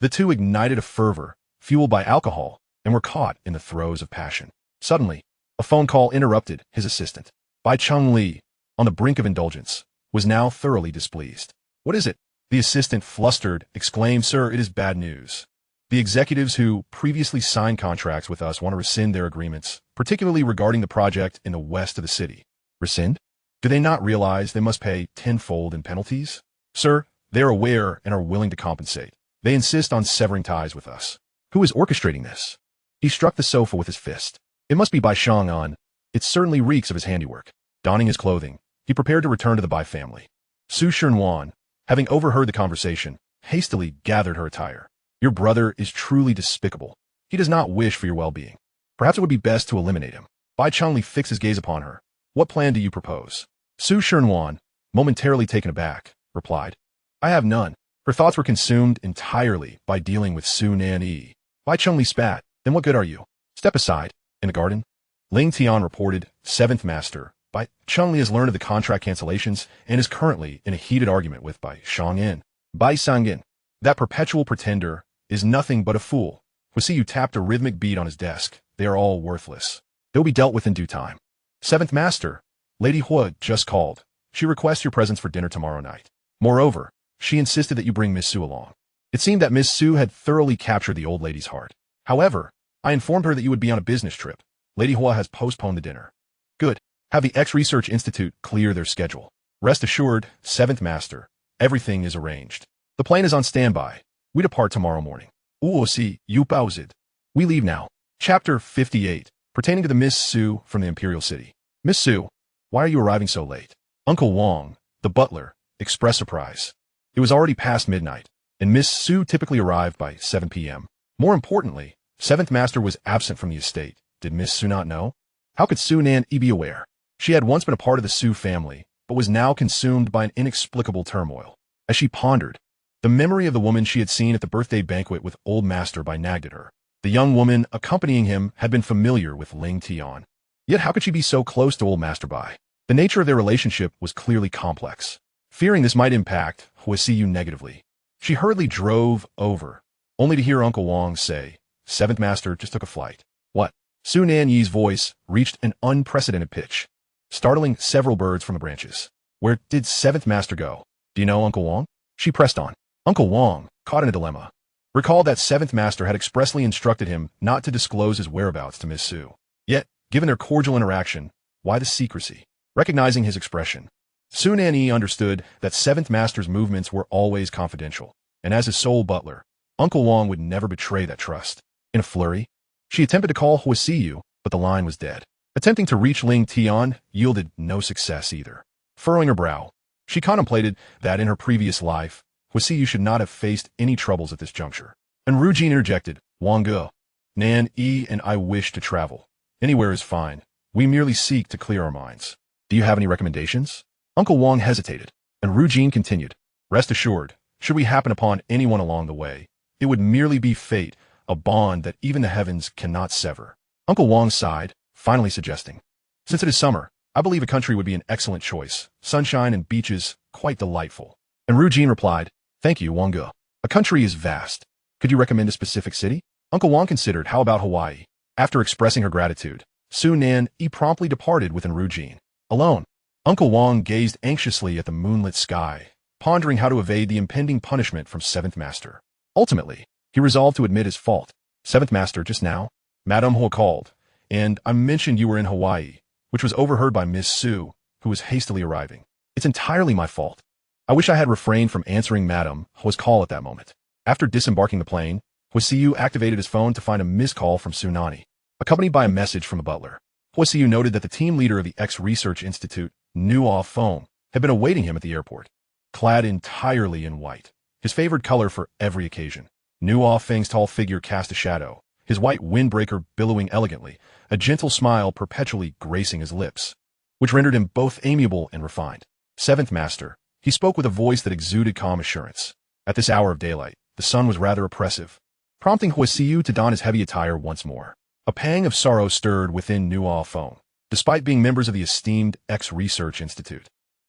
The two ignited a fervor, fueled by alcohol, and were caught in the throes of passion. Suddenly, a phone call interrupted his assistant. Bai Cheng-li, on the brink of indulgence, was now thoroughly displeased. "What is it?" The assistant, flustered, exclaimed, "Sir, it is bad news. The executives who previously signed contracts with us want to rescind their agreements, particularly regarding the project in the west of the city." "Rescind? Do they not realize they must pay tenfold in penalties?" "Sir, they are aware and are willing to compensate. They insist on severing ties with us." "Who is orchestrating this?" He struck the sofa with his fist. "It must be Bai Cheng-an. It certainly reeks of his handiwork." Donning his clothing, he prepared to return to the Bai family. Su Nanyi, having overheard the conversation, hastily gathered her attire. "Your brother is truly despicable. He does not wish for your well-being. Perhaps it would be best to eliminate him." Bai Cheng-li fixed his gaze upon her. "What plan do you propose?" Su Nanyi, momentarily taken aback, replied, "I have none." Her thoughts were consumed entirely by dealing with Su Nanyi. Bai Cheng-li spat. "Then what good are you? Step aside." "In the garden?" Ling Tian reported, 7th Master, Bai Chengli has learned of the contract cancellations and is currently in a heated argument with Bai Shangyin. Bai Shangyin, that perpetual pretender, is nothing but a fool. Huo Siyu tapped a rhythmic beat on his desk. They are all worthless. They'll be dealt with in due time. 7th Master, Lady Huo just called. She requests your presence for dinner tomorrow night. Moreover, she insisted that you bring Miss Su along. It seemed that Miss Su had thoroughly captured the old lady's heart. However, I informed her that you would be on a business trip. Lady Huo has postponed the dinner. Good. Have the X-Research Institute clear their schedule. Rest assured, 7th Master, everything is arranged. The plane is on standby. We depart tomorrow morning. Huo Siye. We leave now. Chapter 58, pertaining to the Miss Su from the Imperial City. Miss Su, why are you arriving so late? Uncle Wong, the butler, expressed surprise. It was already past midnight, and Miss Su typically arrived by 7 p.m. More importantly, 7th Master was absent from the estate. Did Miss Su not know? How could Su Nanyi be aware? She had once been a part of the Su family, but was now consumed by an inexplicable turmoil. As she pondered, the memory of the woman she had seen at the birthday banquet with Old Master Bai nagged at her. The young woman accompanying him had been familiar with Ling Tian. Yet how could she be so close to Old Master Bai? The nature of their relationship was clearly complex. Fearing this might impact Huo Siyu negatively, she hurriedly drove over, only to hear Uncle Wong say, 7th Master just took a flight. What? Su Nanyi's voice reached an unprecedented pitch, startling several birds from the branches. Where did 7th Master go? Do you know, Uncle Wong? She pressed on. Uncle Wong, caught in a dilemma, recalled that 7th Master had expressly instructed him not to disclose his whereabouts to Miss Su. Yet, given their cordial interaction, why the secrecy? Recognizing his expression, Su Nanyi understood that 7th Master's movements were always confidential, and as his sole butler, Uncle Wong would never betray that trust. In a flurry, she attempted to call Huo Siyu, but the line was dead. Attempting to reach Ling Tian yielded no success either. Furrowing her brow, she contemplated that in her previous life, Huo Siyu should not have faced any troubles at this juncture. And Rujin interjected, Wang Ge, Nan Yi and I wish to travel. Anywhere is fine. We merely seek to clear our minds. Do you have any recommendations? Uncle Wong hesitated, and Rujin continued, Rest assured, should we happen upon anyone along the way, it would merely be fate, a bond that even the heavens cannot sever. Uncle Wong sighed, finally suggesting, Since it is summer, I believe a country would be an excellent choice. Sunshine and beaches, quite delightful. And Rujin replied, Thank you, Wang Ge. A country is vast. Could you recommend a specific city? Uncle Wong considered, How about Hawaii? After expressing her gratitude, Su Nanyi promptly departed with Rujin. Alone, Uncle Wong gazed anxiously at the moonlit sky, pondering how to evade the impending punishment from 7th Master. Ultimately, he resolved to admit his fault. 7th Master, just now, Madame Huo called, and I mentioned you were in Hawaii, which was overheard by Miss Su, who was hastily arriving. It's entirely my fault. I wish I had refrained from answering Madame Huo's call at that moment. After disembarking the plane, Huo Siyu activated his phone to find a missed call from Su Nanyi, accompanied by a message from a butler. Huo Siyu noted that the team leader of the X-Research Institute, Nuo Feng, had been awaiting him at the airport, clad entirely in white, his favored color for every occasion. Nuo Feng's tall figure cast a shadow, his white windbreaker billowing elegantly, a gentle smile perpetually gracing his lips, which rendered him both amiable and refined. 7th Master, he spoke with a voice that exuded calm assurance. At this hour of daylight, the sun was rather oppressive, prompting Huo Siyu to don his heavy attire once more. A pang of sorrow stirred within Nuo Feng. Despite being members of the esteemed X-Research Institute,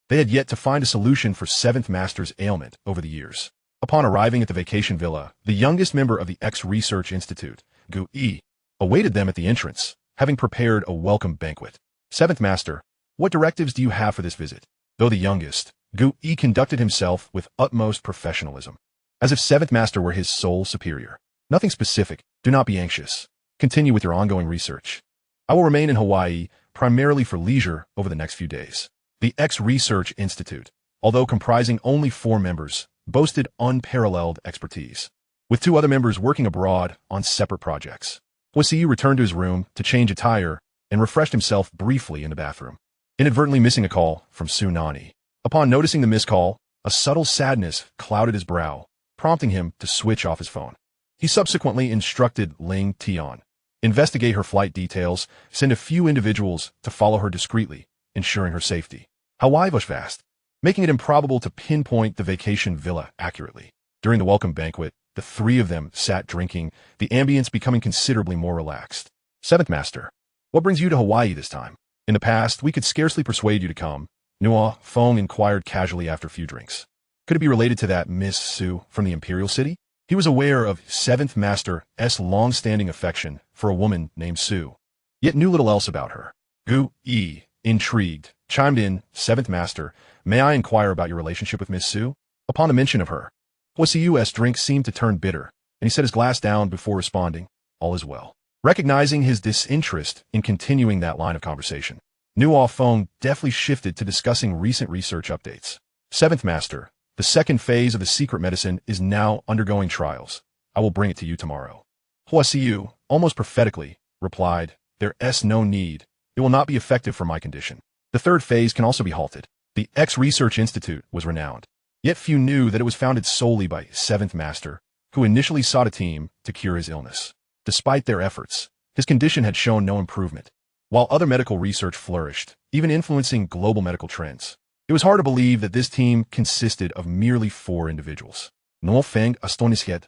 they had yet to find a solution for 7th Master's ailment over the years. Upon arriving at the vacation villa, the youngest member of the X-Research Institute, Gu Yi, awaited them at the entrance, having prepared a welcome banquet. 7th Master, what directives do you have for this visit? Though the youngest, Gu Yi conducted himself with utmost professionalism, as if 7th Master were his sole superior. Nothing specific, do not be anxious. Continue with your ongoing research. I will remain in Hawaii, primarily for leisure over the next few days. The X-Research Institute, although comprising only 4 members, boasted unparalleled expertise, with 2 other members working abroad on separate projects. Huo Siyu returned to his room to change attire and refreshed himself briefly in the bathroom, inadvertently missing a call from Su Nanyi. Upon noticing the missed call, a subtle sadness clouded his brow, prompting him to switch off his phone. He subsequently instructed Ling Tian, investigate her flight details, send a few individuals to follow her discreetly, ensuring her safety. Hawaii was vast, making it improbable to pinpoint the vacation villa accurately. During the welcome banquet, the 3 of them sat drinking, the ambience becoming considerably more relaxed. 7th Master, What brings you to Hawaii this time? In the past, we could scarcely persuade you to come, Nuo Fong inquired casually after a few drinks. Could it be related to that Miss Su from the Imperial City? He was aware of 7th Master's long-standing affection for a woman named Su, yet knew little else about her. Gu Yi, intrigued, chimed in, 7th Master, may I inquire about your relationship with Miss Su? Upon the mention of her, Huo Siyu's drink seemed to turn bitter, and he set his glass down before responding, all is well. Recognizing his disinterest in continuing that line of conversation, Nuo Fong deftly shifted to discussing recent research updates. 7th Master, the second phase of the secret medicine is now undergoing trials. I will bring it to you tomorrow. Huo Siyu, almost prophetically, replied, there's no need. It will not be effective for my condition. The third phase can also be halted. The X Research Institute was renowned. Yet few knew that it was founded solely by 7th Master, who initially sought a team to cure his illness. Despite their efforts, his condition had shown no improvement. While other medical research flourished, even influencing global medical trends, it was hard to believe that this team consisted of merely 4 individuals. No Feng astonished,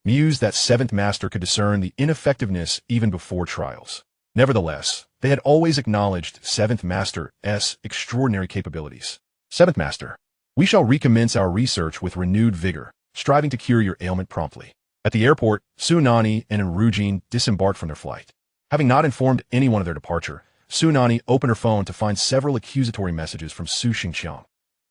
mused that 7th Master could discern the ineffectiveness even before trials. Nevertheless, they had always acknowledged 7th Master's extraordinary capabilities. 7th Master, we shall recommence our research with renewed vigor, striving to cure your ailment promptly. At the airport, Su Nanyi and Enrujin disembarked from their flight. Having not informed anyone of their departure, Su Nanyi opened her phone to find several accusatory messages from Su Xingqiang.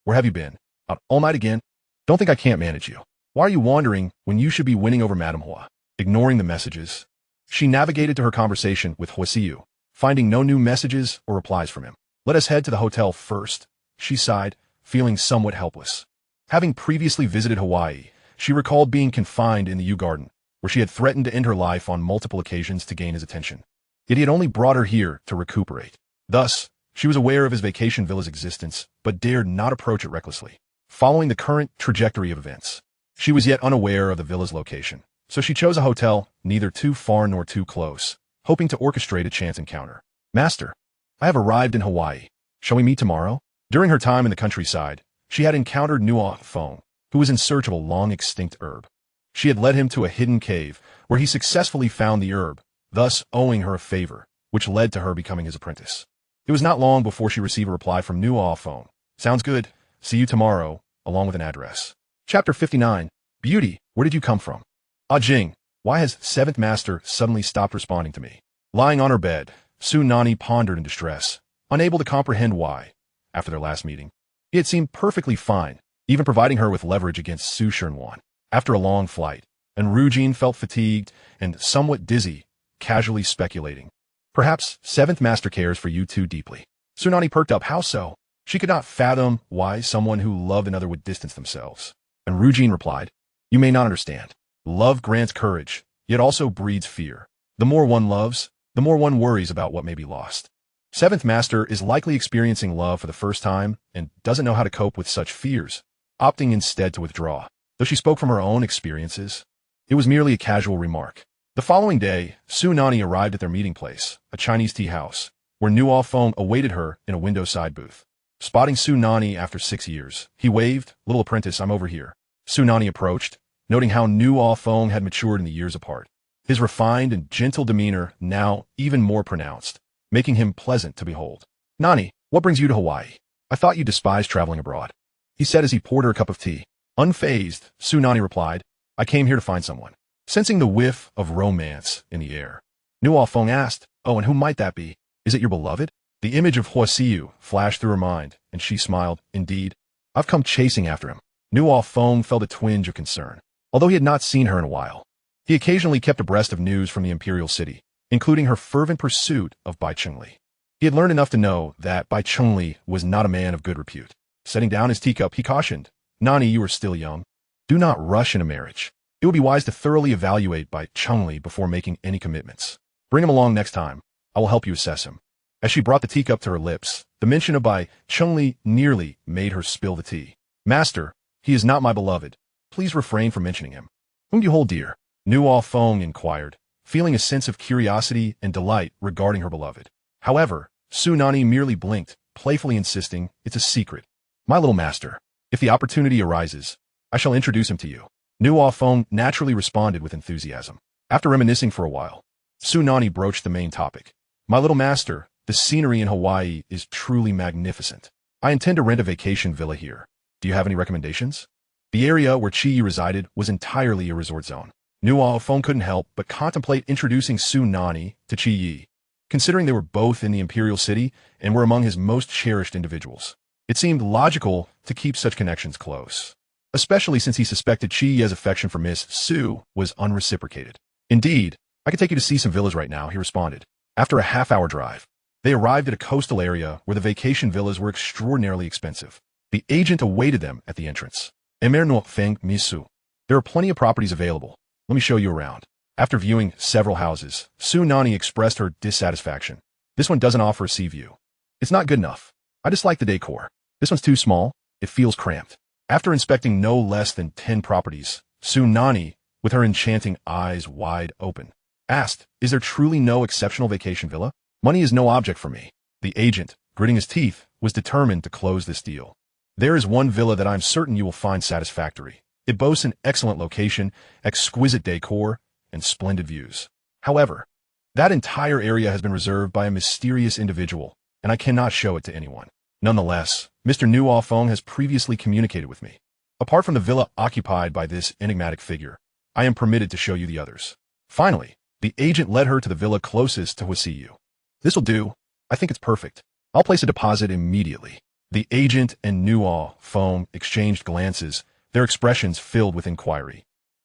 Where have you been? Out all night again? Don't think I can't manage you. Why are you wandering when you should be winning over Madame Hua? Ignoring the messages, she navigated to her conversation with Huo Siyu, finding no new messages or replies from him. Let us head to the hotel first, she sighed, feeling somewhat helpless. Having previously visited Hawaii, she recalled being confined in the Yew Garden, where she had threatened to end her life on multiple occasions to gain his attention. Yet he had only brought her here to recuperate. Thus, she was aware of his vacation villa's existence, but dared not approach it recklessly. Following the current trajectory of events, she was yet unaware of the villa's location, so she chose a hotel neither too far nor too close, hoping to orchestrate a chance encounter. Master, I have arrived in Hawaii. Shall we meet tomorrow? During her time in the countryside, she had encountered Nuo Fong, who was in search of a long-extinct herb. She had led him to a hidden cave, where he successfully found the herb, thus owing her a favor, which led to her becoming his apprentice. It was not long before she received a reply from Nuo Fong. Sounds good. See you tomorrow, along with an address. Chapter 59. Beauty, where did you come from? Ah Jing, why has 7th Master suddenly stopped responding to me? Lying on her bed, Su Nanyi pondered in distress, unable to comprehend why. After their last meeting, he had seemed perfectly fine, even providing her with leverage against Su Shernwan. After a long flight, Enrujin felt fatigued and somewhat dizzy, casually speculating. Perhaps 7th Master cares for you too deeply. Su Nanyi perked up. How so? She could not fathom why someone who loved another would distance themselves. Enrujin replied, you may not understand. Love grants courage, yet also breeds fear. The more one loves, the more one worries about what may be lost. 7th Master is likely experiencing love for the first time and doesn't know how to cope with such fears, opting instead to withdraw. Though she spoke from her own experiences, it was merely a casual remark. The following day, Su Nanyi arrived at their meeting place, a Chinese tea house, where Nuo Fong awaited her in a window side booth. Spotting Su Nanyi after 6 years, he waved, little apprentice, I'm over here. Su Nanyi approached, noting how Nuo Fong had matured in the years apart. His refined and gentle demeanor now even more pronounced, making him pleasant to behold. Nanyi, what brings you to Hawaii? I thought you despised traveling abroad, he said as he poured her a cup of tea. Unfazed, Su Nanyi replied, I came here to find someone. Sensing the whiff of romance in the air, Nuo Fong asked, oh, and who might that be? Is it your beloved? The image of Huo Siyu flashed through her mind, and she smiled. Indeed, I've come chasing after him. Nuo Fong felt a twinge of concern. Although he had not seen her in a while, he occasionally kept abreast of news from the Imperial City, including her fervent pursuit of Bai Chengli. He had learned enough to know that Bai Chengli was not a man of good repute. Setting down his teacup, he cautioned, Nanyi, you are still young. Do not rush into marriage. It would be wise to thoroughly evaluate Bai Chengli before making any commitments. Bring him along next time. I will help you assess him. As she brought the teacup to her lips, the mention of Bai Chengli nearly made her spill the tea. Master, he is not my beloved. Please refrain from mentioning him. Whom do you hold dear? Nuo Fong inquired, feeling a sense of curiosity and delight regarding her beloved. However, Su Nanyi merely blinked, playfully insisting, it's a secret. My little master, if the opportunity arises, I shall introduce him to you. Nuo Fong naturally responded with enthusiasm. After reminiscing for a while, Su Nanyi broached the main topic. My little master, the scenery in Hawaii is truly magnificent. I intend to rent a vacation villa here. Do you have any recommendations? The area where Chi resided was entirely a resort zone. Nuo Feng couldn't help but contemplate introducing Su Nanyi to Chi, considering they were both in the Imperial City and were among his most cherished individuals. It seemed logical to keep such connections close, especially since he suspected Chi's affection for Miss Su was unreciprocated. Indeed, I could take you to see some villas right now, he responded. After a half-hour drive, they arrived at a coastal area where the vacation villas were extraordinarily expensive. The agent awaited them at the entrance. Emerno Feng Misu. There are plenty of properties available. Let me show you around. After viewing several houses, Su Nanyi expressed her dissatisfaction. This one doesn't offer a sea view. It's not good enough. I dislike the decor. This one's too small. It feels cramped. After inspecting no less than 10 properties, Su Nanyi, with her enchanting eyes wide open, asked, "Is there truly no exceptional vacation villa? Money is no object for me." The agent, gritting his teeth, was determined to close this deal. "There is one villa that I'm certain you will find satisfactory. It boasts an excellent location, exquisite decor, and splendid views. However, that entire area has been reserved by a mysterious individual, and I cannot show it to anyone. Nonetheless, Mr. Nuo Feng has previously communicated with me. Apart from the villa occupied by this enigmatic figure, I am permitted to show you the others." Finally, the agent led her to the villa closest to Huo Siyu. "This'll do. I think it's perfect. I'll place a deposit immediately." The agent and Nuo Feng exchanged glances, their expressions filled with inquiry,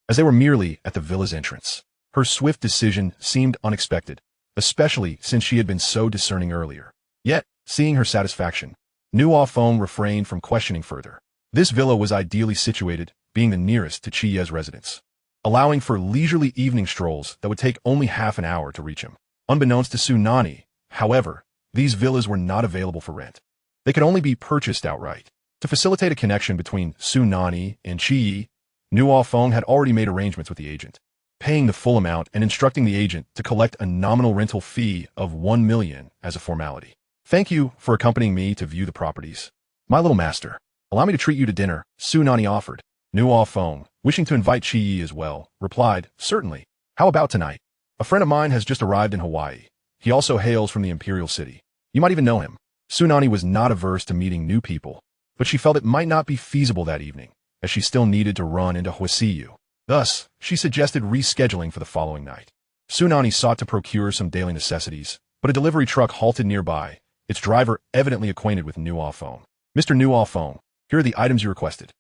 as they were merely at the villa's entrance. Her swift decision seemed unexpected, especially since she had been so discerning earlier. Yet, seeing her satisfaction, Nuo Feng refrained from questioning further. This villa was ideally situated, being the nearest to Chi's residence, allowing for leisurely evening strolls that would take only half an hour to reach him. Unbeknownst to Su Nanyi, however, these villas were not available for rent. They could only be purchased outright. To facilitate a connection between Su Nanyi and Chi, Nuo Feng had already made arrangements with the agent, paying the full amount and instructing the agent to collect a nominal rental fee of 1 million as a formality. "Thank you for accompanying me to view the properties. My little master, allow me to treat you to dinner," Su Nanyi offered. Nuo Feng, wishing to invite Chi as well, replied, "Certainly. How about tonight? A friend of mine has just arrived in Hawaii. He also hails from the Imperial City. You might even know him." Su Nanyi was not averse to meeting new people, but she felt it might not be feasible that evening, as she still needed to run into Huo Siyu. Thus, she suggested rescheduling for the following night. Su Nanyi sought to procure some daily necessities, but a delivery truck halted nearby, its driver evidently acquainted with Nuo Feng. "Mr. Nuo Feng, here are the items you requested."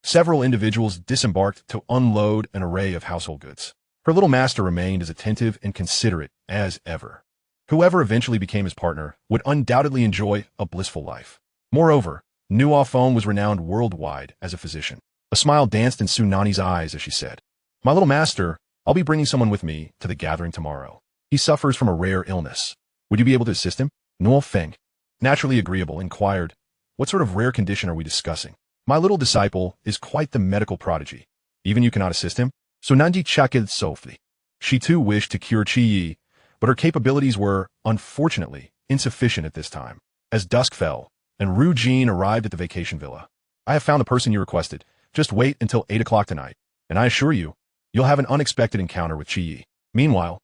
Several individuals disembarked to unload an array of household goods. Her little master remained as attentive and considerate as ever. Whoever eventually became his partner would undoubtedly enjoy a blissful life. Moreover, Nuo Feng was renowned worldwide as a physician. A smile danced in Su Nanyi's eyes as she said, "My little master, I'll be bringing someone with me to the gathering tomorrow. He suffers from a rare illness. Would you be able to assist him?" Nuo Feng, naturally agreeable, inquired, "What sort of rare condition are we discussing?" "My little disciple is quite the medical prodigy. Even you cannot assist him?" Su Nanyi chuckled softly. She too wished to cure Chi, but her capabilities were, unfortunately, insufficient at this time. As dusk fell, and Ru Jin arrived at the vacation villa. "I have found the person you requested. Just wait until 8 o'clock tonight, and I assure you, you'll have an unexpected encounter with Chi." Meanwhile,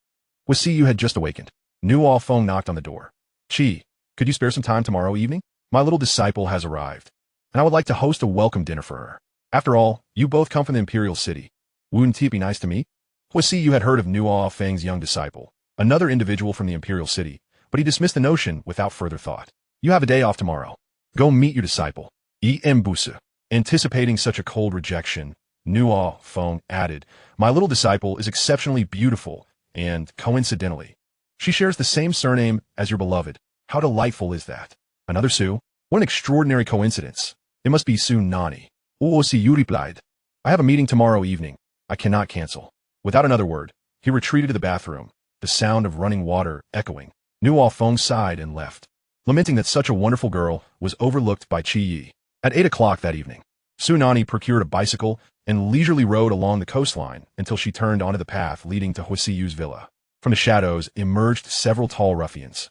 Huo Siyu had just awakened. Nuo Feng knocked on the door. "Chi, could you spare some time tomorrow evening? My little disciple has arrived, and I would like to host a welcome dinner for her. After all, you both come from the Imperial City. Wouldn't it be nice to meet?" Huo Siyu had heard of Nuo Feng's young disciple, another individual from the Imperial City, but he dismissed the notion without further thought. "You have a day off tomorrow. Go meet your disciple." Mbusa. Anticipating such a cold rejection, Nuo Feng added, "My little disciple is exceptionally beautiful, and, coincidentally, she shares the same surname as your beloved. How delightful is that? Another Su? What an extraordinary coincidence. It must be Su Nanyi." Huo Siyu replied, "I have a meeting tomorrow evening. I cannot cancel." Without another word, he retreated to the bathroom, the sound of running water echoing. Nuo Feng sighed and left, lamenting that such a wonderful girl was overlooked by Chi. At 8 o'clock that evening, Su Nanyi procured a bicycle and leisurely rode along the coastline until she turned onto the path leading to Huo Siyu's villa. From the shadows emerged several tall ruffians,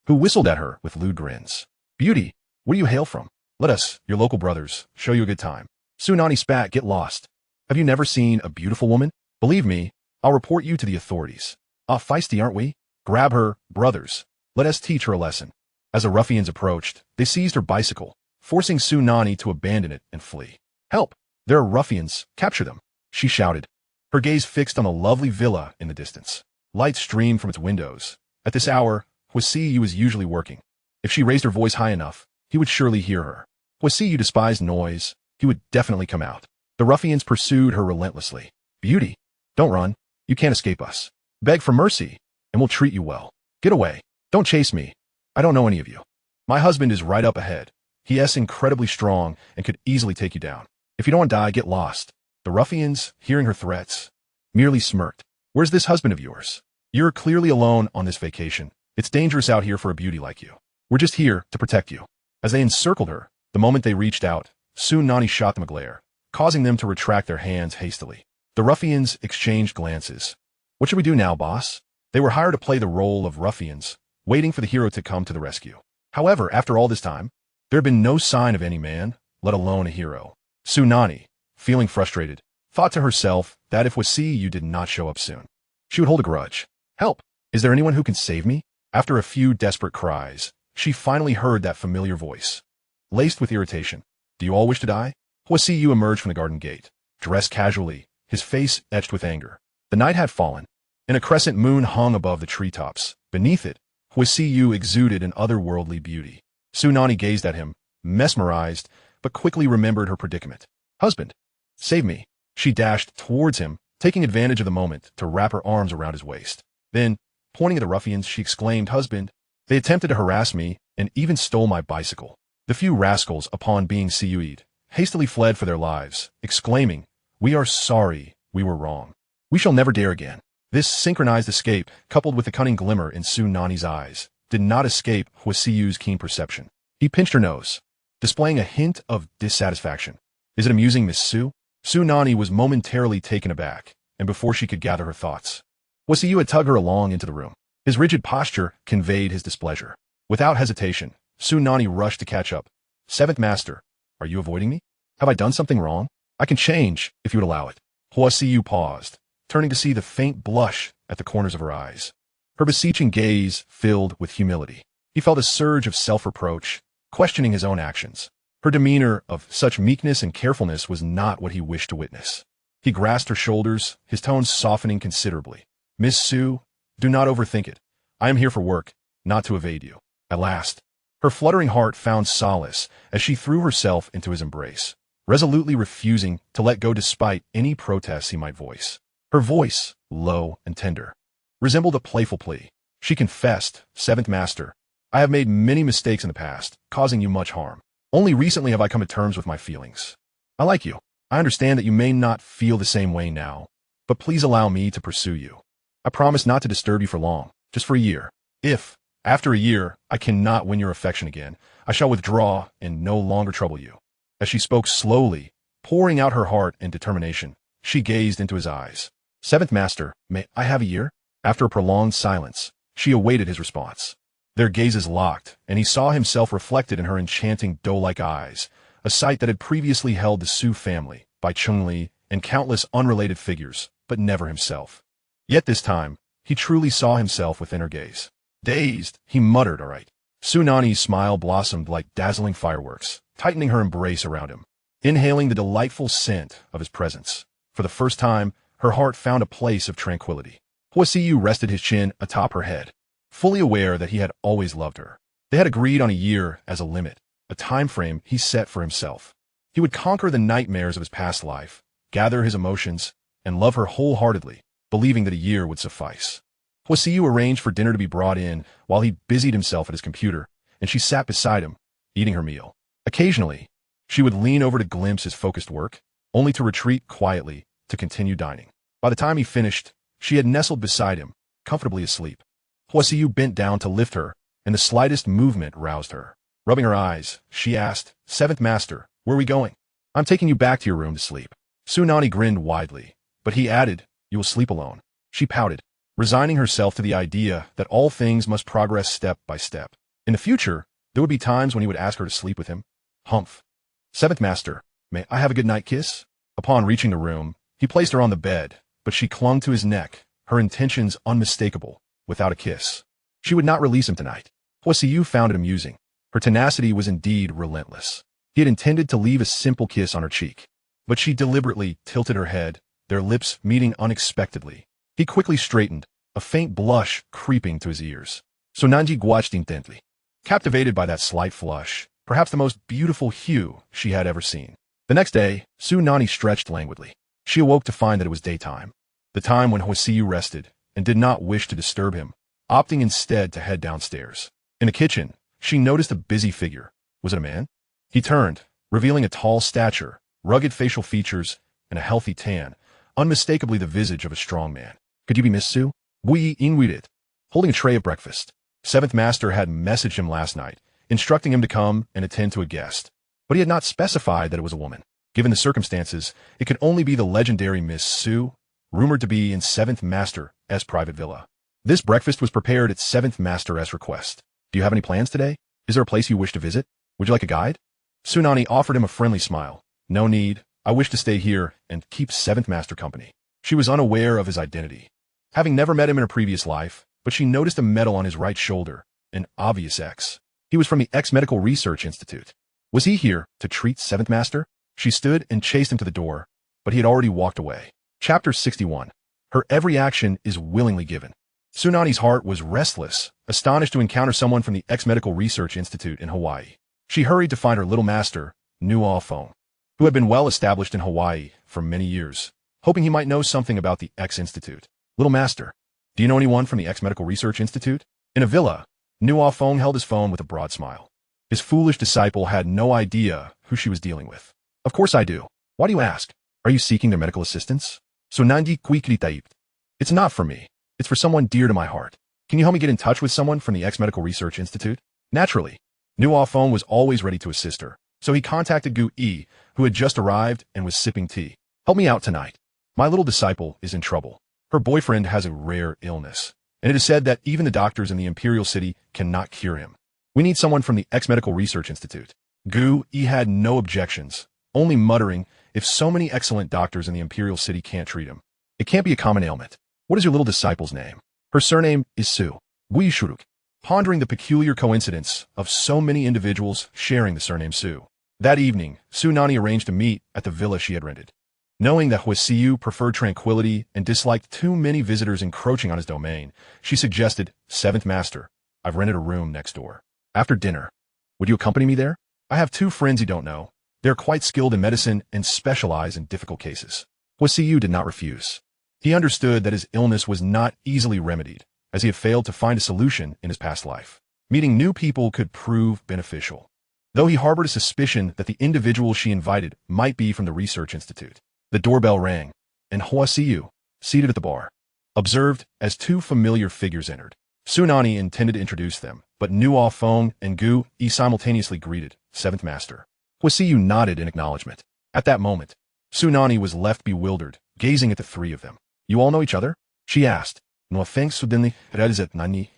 who whistled at her with lewd grins. "Beauty, where do you hail from? Let us, your local brothers, show you a good time." Su Nanyi spat, "Get lost. Have you never seen a beautiful woman? Believe me, I'll report you to the authorities. Ah, feisty, aren't we? Grab her, brothers. Let us teach her a lesson. As the ruffians approached, they seized her bicycle, forcing Su Nanyi to abandon it and flee. Help! There are ruffians! Capture them! She shouted, her gaze fixed on the lovely villa in the distance. Light streamed from its windows. At this hour, Huo Siye was usually working. If she raised her voice high enough, he would surely hear her. Huo Siye despised noise. He would definitely come out. The ruffians pursued her relentlessly. Beauty, don't run. You can't escape us. Beg for mercy, and we'll treat you well. Get away. Don't chase me. I don't know any of you. My husband is right up ahead. He is incredibly strong and could easily take you down. If you don't want to die, get lost. The ruffians, hearing her threats, merely smirked. Where's this husband of yours? You're clearly alone on this vacation. It's dangerous out here for a beauty like you. We're just here to protect you. As they encircled her, the moment they reached out, Su Nanyi shot them a glare, causing them to retract their hands hastily. The ruffians exchanged glances. What should we do now, boss? They were hired to play the role of ruffians, waiting for the hero to come to the rescue. However, after all this time, there had been no sign of any man, let alone a hero. Su Nanyi, feeling frustrated, thought to herself that if Huo Siyu did not show up soon, she would hold a grudge. Help! Is there anyone who can save me? After a few desperate cries, she finally heard that familiar voice. Laced with irritation, do you all wish to die? Huo Siyu emerged from the garden gate, dressed casually, his face etched with anger. The night had fallen, and a crescent moon hung above the treetops. Beneath it, Huo Siyu exuded an otherworldly beauty. Su Nanyi gazed at him, mesmerized, but quickly remembered her predicament. Husband, save me. She dashed towards him, taking advantage of the moment to wrap her arms around his waist. Then, pointing at the ruffians, she exclaimed, Husband, they attempted to harass me and even stole my bicycle. The few rascals, upon being Siyu'd, hastily fled for their lives, exclaiming, We are sorry, we were wrong. We shall never dare again. This synchronized escape, coupled with the cunning glimmer in Su Nanyi's eyes, did not escape Huo Siyu's keen perception. He pinched her nose, displaying a hint of dissatisfaction. Is it amusing, Miss Su? Su Nanyi was momentarily taken aback, and before she could gather her thoughts, Huo Siyu had tugged her along into the room. His rigid posture conveyed his displeasure. Without hesitation, Su Nanyi rushed to catch up. Seventh Master, are you avoiding me? Have I done something wrong? I can change, if you would allow it. Huo Siyu paused, turning to see the faint blush at the corners of her eyes. Her beseeching gaze filled with humility. He felt a surge of self-reproach, questioning his own actions. Her demeanor of such meekness and carefulness was not what he wished to witness. He grasped her shoulders, his tones softening considerably. Miss Su, do not overthink it. I am here for work, not to evade you. At last, her fluttering heart found solace as she threw herself into his embrace, resolutely refusing to let go despite any protests he might voice. Her voice, low and tender, resembled a playful plea. She confessed, Seventh Master, I have made many mistakes in the past, causing you much harm. Only recently have I come to terms with my feelings. I like you. I understand that you may not feel the same way now, but please allow me to pursue you. I promise not to disturb you for long, just for a year. If, after a year, I cannot win your affection again, I shall withdraw and no longer trouble you. As she spoke slowly, pouring out her heart and determination, she gazed into his eyes. Seventh Master, may I have a year? After a prolonged silence, she awaited his response. Their gazes locked, and he saw himself reflected in her enchanting doe-like eyes, a sight that had previously held the Su family, Bai Chengli, and countless unrelated figures, but never himself. Yet this time, he truly saw himself within her gaze. Dazed, he muttered, all right. Su Nanyi's smile blossomed like dazzling fireworks, tightening her embrace around him, inhaling the delightful scent of his presence. For the first time, her heart found a place of tranquility. Huo Siyu rested his chin atop her head, fully aware that he had always loved her. They had agreed on a year as a limit, a time frame he set for himself. He would conquer the nightmares of his past life, gather his emotions, and love her wholeheartedly, believing that a year would suffice. Huo Siyu arranged for dinner to be brought in while he busied himself at his computer, and she sat beside him, eating her meal. Occasionally, she would lean over to glimpse his focused work, only to retreat quietly to continue dining. By the time he finished, she had nestled beside him, comfortably asleep. Huo Siyu bent down to lift her, and the slightest movement roused her. Rubbing her eyes, she asked, Seventh Master, where are we going? I'm taking you back to your room to sleep. Su Nanyi grinned widely, but he added, You will sleep alone. She pouted, resigning herself to the idea that all things must progress step by step. In the future, there would be times when he would ask her to sleep with him. Humph. Seventh Master, may I have a good night kiss? Upon reaching the room, he placed her on the bed, but she clung to his neck, her intentions unmistakable, without a kiss. She would not release him tonight. Huo Siyu found it amusing. Her tenacity was indeed relentless. He had intended to leave a simple kiss on her cheek, but she deliberately tilted her head, their lips meeting unexpectedly. He quickly straightened, a faint blush creeping to his ears. Su Nanyi watched intently, captivated by that slight flush, perhaps the most beautiful hue she had ever seen. The next day, Su Nanyi stretched languidly. She awoke to find that it was daytime, the time when Huo Siyu rested, and did not wish to disturb him, opting instead to head downstairs. In the kitchen, she noticed a busy figure. Was it a man? He turned, revealing a tall stature, rugged facial features, and a healthy tan, unmistakably the visage of a strong man. Could you be Miss Su? Oui, inwided. Holding a tray of breakfast. Seventh Master had messaged him last night, instructing him to come and attend to a guest. But he had not specified that it was a woman. Given the circumstances, it could only be the legendary Miss Su, rumored to be in Seventh Master's private villa. This breakfast was prepared at Seventh Master's request. Do you have any plans today? Is there a place you wish to visit? Would you like a guide? Su Nanyi offered him a friendly smile. No need. I wish to stay here and keep Seventh Master company. She was unaware of his identity, having never met him in her previous life, but she noticed a medal on his right shoulder, an obvious X. He was from the Medical Research Institute. Was he here to treat Seventh Master? She stood and chased him to the door, but he had already walked away. Chapter 61. Her every action is willingly given. Su Nanyi's heart was restless, astonished to encounter someone from the Medical Research Institute in Hawaii. She hurried to find her little master, Huo Siye, who had been well established in Hawaii for many years, hoping he might know something about the Institute. Little master, do you know anyone from the Medical Research Institute? In a villa, Huo Siye held his phone with a broad smile. His foolish disciple had no idea who she was dealing with. Of course I do. Why do you ask? Are you seeking their medical assistance? Su Nanyi quickly typed. It's not for me. It's for someone dear to my heart. Can you help me get in touch with someone from the Medical Research Institute? Naturally. Huo Siye was always ready to assist her, so he contacted Gu Yi, who had just arrived and was sipping tea. Help me out tonight. My little disciple is in trouble. Her boyfriend has a rare illness, and it is said that even the doctors in the Imperial City cannot cure him. We need someone from the Medical Research Institute. Gu Yi had no objections, only muttering, if so many excellent doctors in the Imperial City can't treat him, it can't be a common ailment. What is your little disciple's name? Her surname is Su. Gui Shuruk. Pondering the peculiar coincidence of so many individuals sharing the surname Su. That evening, Su Nanyi arranged to meet at the villa she had rented. Knowing that Huo Siyu preferred tranquility and disliked too many visitors encroaching on his domain, she suggested, Seventh Master, I've rented a room next door. After dinner, would you accompany me there? I have 2 friends you don't know. They're quite skilled in medicine and specialize in difficult cases. Huo Siyu did not refuse. He understood that his illness was not easily remedied, as he had failed to find a solution in his past life. Meeting new people could prove beneficial, though he harbored a suspicion that the individual she invited might be from the Research Institute. The doorbell rang, and Huo Siyu, seated at the bar, observed as 2 familiar figures entered. Su Nanyi intended to introduce them, but Huo Siye and Gu Yi simultaneously greeted, Seventh Master. Huo Siyu nodded in acknowledgement. At that moment, Su Nanyi was left bewildered, gazing at the 3 of them. You all know each other? She asked. No thanks, Su Nanyi.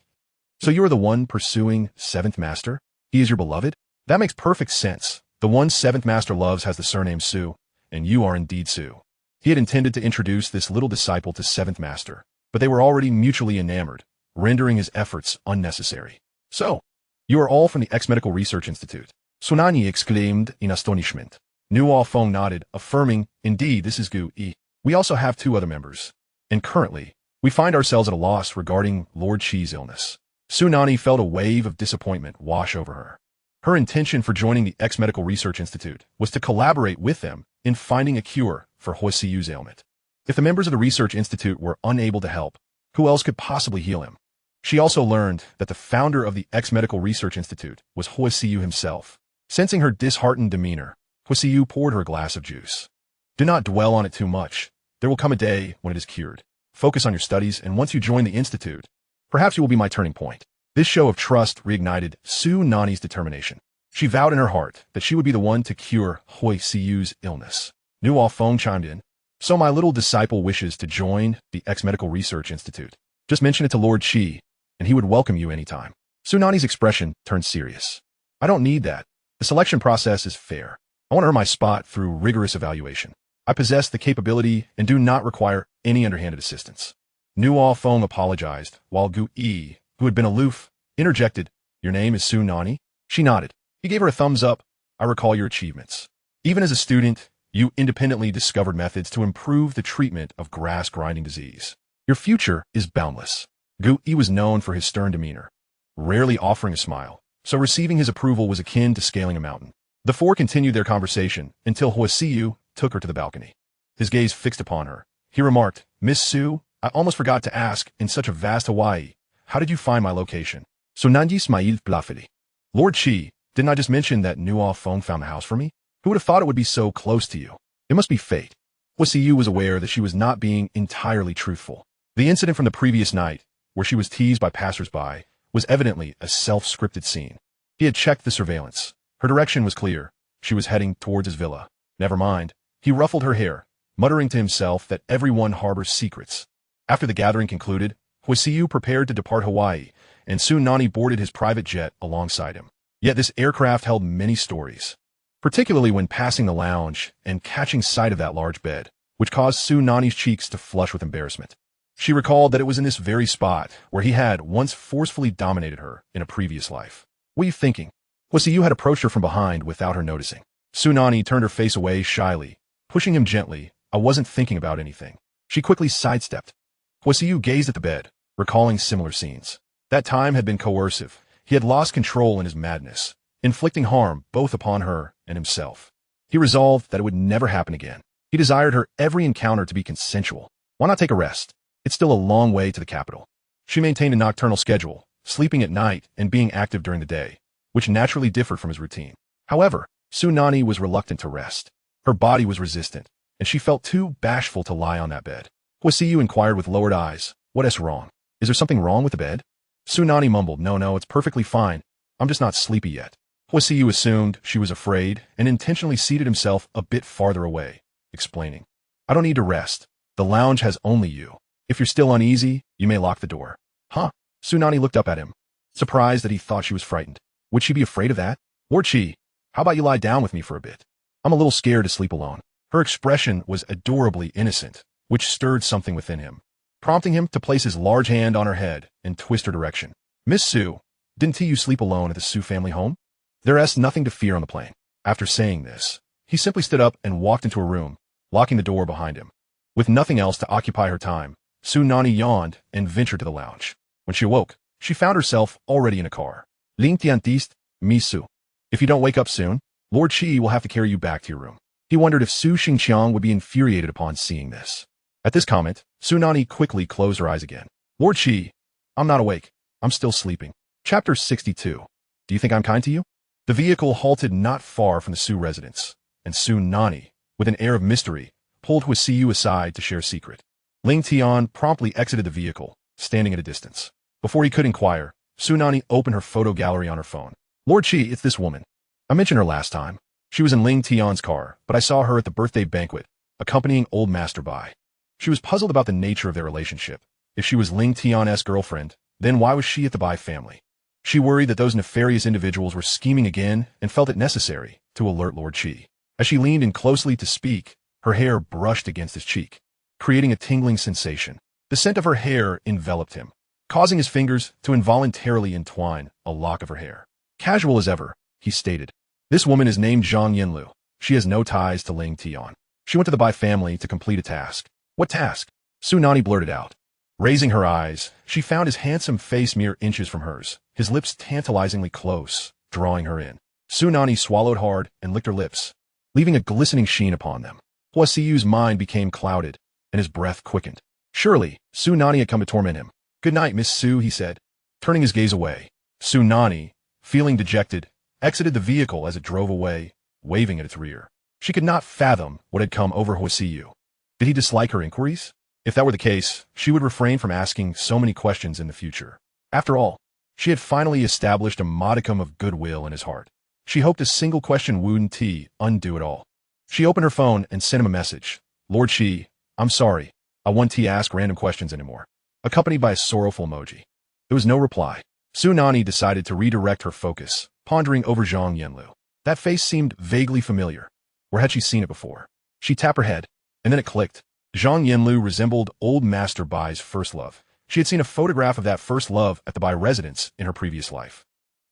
So you are the one pursuing Seventh Master? He is your beloved? That makes perfect sense. The one Seventh Master loves has the surname Su, and you are indeed Su. He had intended to introduce this little disciple to Seventh Master, but they were already mutually enamored, rendering his efforts unnecessary. So, you are all from the Medical Research Institute. Su Nanyi exclaimed in astonishment. Huo Siye nodded, affirming, indeed, this is Gu Yi. We also have 2 other members, and currently, we find ourselves at a loss regarding Lord Qi's illness. Su Nanyi felt a wave of disappointment wash over her. Her intention for joining the Medical Research Institute was to collaborate with them in finding a cure for Huo Siyu's ailment. If the members of the Research Institute were unable to help, who else could possibly heal him? She also learned that the founder of the Medical Research Institute was Huo Siyu himself. Sensing her disheartened demeanor, Huo Siyu poured her a glass of juice. Do not dwell on it too much. There will come a day when it is cured. Focus on your studies, and once you join the Institute, perhaps you will be my turning point. This show of trust reignited Su Nanyi's determination. She vowed in her heart that she would be the one to cure Huo Siyu's illness. Huo Siye chimed in. So my little disciple wishes to join the Medical Research Institute. Just mention it to Lord Qi, and he would welcome you anytime. Su Nanyi's expression turned serious. I don't need that. The selection process is fair. I want to earn my spot through rigorous evaluation. I possess the capability and do not require any underhanded assistance. Huo Siye apologized, while Gu Yi who had been aloof, interjected, "Your name is Su Nanyi?" She nodded. He gave her a thumbs up. "I recall your achievements. Even as a student, you independently discovered methods to improve the treatment of grass-grinding disease. Your future is boundless." Gu Yi was known for his stern demeanor, rarely offering a smile, so receiving his approval was akin to scaling a mountain. The four continued their conversation until Huo Siyu took her to the balcony. His gaze fixed upon her. He remarked, "Miss Su, I almost forgot to ask, in such a vast Hawaii, how did you find my location?" Su Nanyi smiled bluffily. "Lord Qi, didn't I just mention that Nuo Feng found the house for me? Who would have thought it would be so close to you? It must be fate." Huo Siyu was aware that she was not being entirely truthful. The incident from the previous night, where she was teased by passers-by, was evidently a self-scripted scene. He had checked the surveillance. Her direction was clear. She was heading towards his villa. Never mind. He ruffled her hair, muttering to himself that everyone harbors secrets. After the gathering concluded, Huo Siyu prepared to depart Hawaii, and Su Nanyi boarded his private jet alongside him. Yet this aircraft held many stories, particularly when passing the lounge and catching sight of that large bed, which caused Su Nanyi's cheeks to flush with embarrassment. She recalled that it was in this very spot where he had once forcefully dominated her in a previous life. "What are you thinking?" Huo Siyu had approached her from behind without her noticing. Su Nanyi turned her face away shyly, pushing him gently. "I wasn't thinking about anything." She quickly sidestepped. Huo Siyu gazed at the bed, recalling similar scenes. That time had been coercive. He had lost control in his madness, inflicting harm both upon her and himself. He resolved that it would never happen again. He desired her every encounter to be consensual. Why not take a rest? It's still a long way to the capital. She maintained a nocturnal schedule, sleeping at night and being active during the day, which naturally differed from his routine. However, Su Nanyi was reluctant to rest. Her body was resistant, and she felt too bashful to lie on that bed. Huo Siyu inquired with lowered eyes, "What's wrong? Is there something wrong with the bed?" Su Nanyi mumbled, No, it's perfectly fine. I'm just not sleepy yet." Huo Siyu assumed she was afraid and intentionally seated himself a bit farther away, explaining, "I don't need to rest. The lounge has only you. If you're still uneasy, you may lock the door." "Huh?" Su Nanyi looked up at him, surprised that he thought she was frightened. Would she be afraid of that? "Lord Qi, how about you lie down with me for a bit? I'm a little scared to sleep alone." Her expression was adorably innocent, which stirred something within him, prompting him to place his large hand on her head and twist her direction. "Miss Su, didn't you sleep alone at the Su family home? There's nothing to fear on the plane." After saying this, he simply stood up and walked into a room, locking the door behind him. With nothing else to occupy her time, Su Nanyi yawned and ventured to the lounge. When she awoke, she found herself already in a car. "Ling Tiantiste, Miss Su. If you don't wake up soon, Lord Qi will have to carry you back to your room." He wondered if Su Xingqiang would be infuriated upon seeing this. At this comment, Su Nanyi quickly closed her eyes again. "Lord Qi, I'm not awake. I'm still sleeping." Chapter 62. Do you think I'm kind to you? The vehicle halted not far from the Su residence, and Su Nanyi, with an air of mystery, pulled Huo Siyu aside to share a secret. Ling Tian promptly exited the vehicle, standing at a distance. Before he could inquire, Su Nanyi opened her photo gallery on her phone. "Lord Qi, it's this woman. I mentioned her last time. She was in Ling Tian's car, but I saw her at the birthday banquet, accompanying Old Master Bai." She was puzzled about the nature of their relationship. If she was Ling Tian's girlfriend, then why was she at the Bai family? She worried that those nefarious individuals were scheming again and felt it necessary to alert Lord Qi. As she leaned in closely to speak, her hair brushed against his cheek, creating a tingling sensation. The scent of her hair enveloped him, causing his fingers to involuntarily entwine a lock of her hair. Casual as ever, he stated, "This woman is named Zhang Yinlu. She has no ties to Ling Tian. She went to the Bai family to complete a task." "What task?" Su Nanyi blurted out. Raising her eyes, she found his handsome face mere inches from hers, his lips tantalizingly close, drawing her in. Su Nanyi swallowed hard and licked her lips, leaving a glistening sheen upon them. Huo Siyu's mind became clouded, and his breath quickened. Surely, Su Nanyi had come to torment him. "Good night, Miss Su," he said, turning his gaze away. Su Nanyi, feeling dejected, exited the vehicle as it drove away, waving at its rear. She could not fathom what had come over Huo Siyu. Did he dislike her inquiries? If that were the case, she would refrain from asking so many questions in the future. After all, she had finally established a modicum of goodwill in his heart. She hoped a single question wouldn't undo it all. She opened her phone and sent him a message. "Lord Qi, I'm sorry. I won't ask random questions anymore," accompanied by a sorrowful emoji. There was no reply. Su Nanyi decided to redirect her focus, pondering over Zhang Yinlu. That face seemed vaguely familiar. Where had she seen it before? She tapped her head, and then it clicked. Zhang Yinlu resembled Old Master Bai's first love, She had seen a photograph of that first love at the Bai residence in her previous life.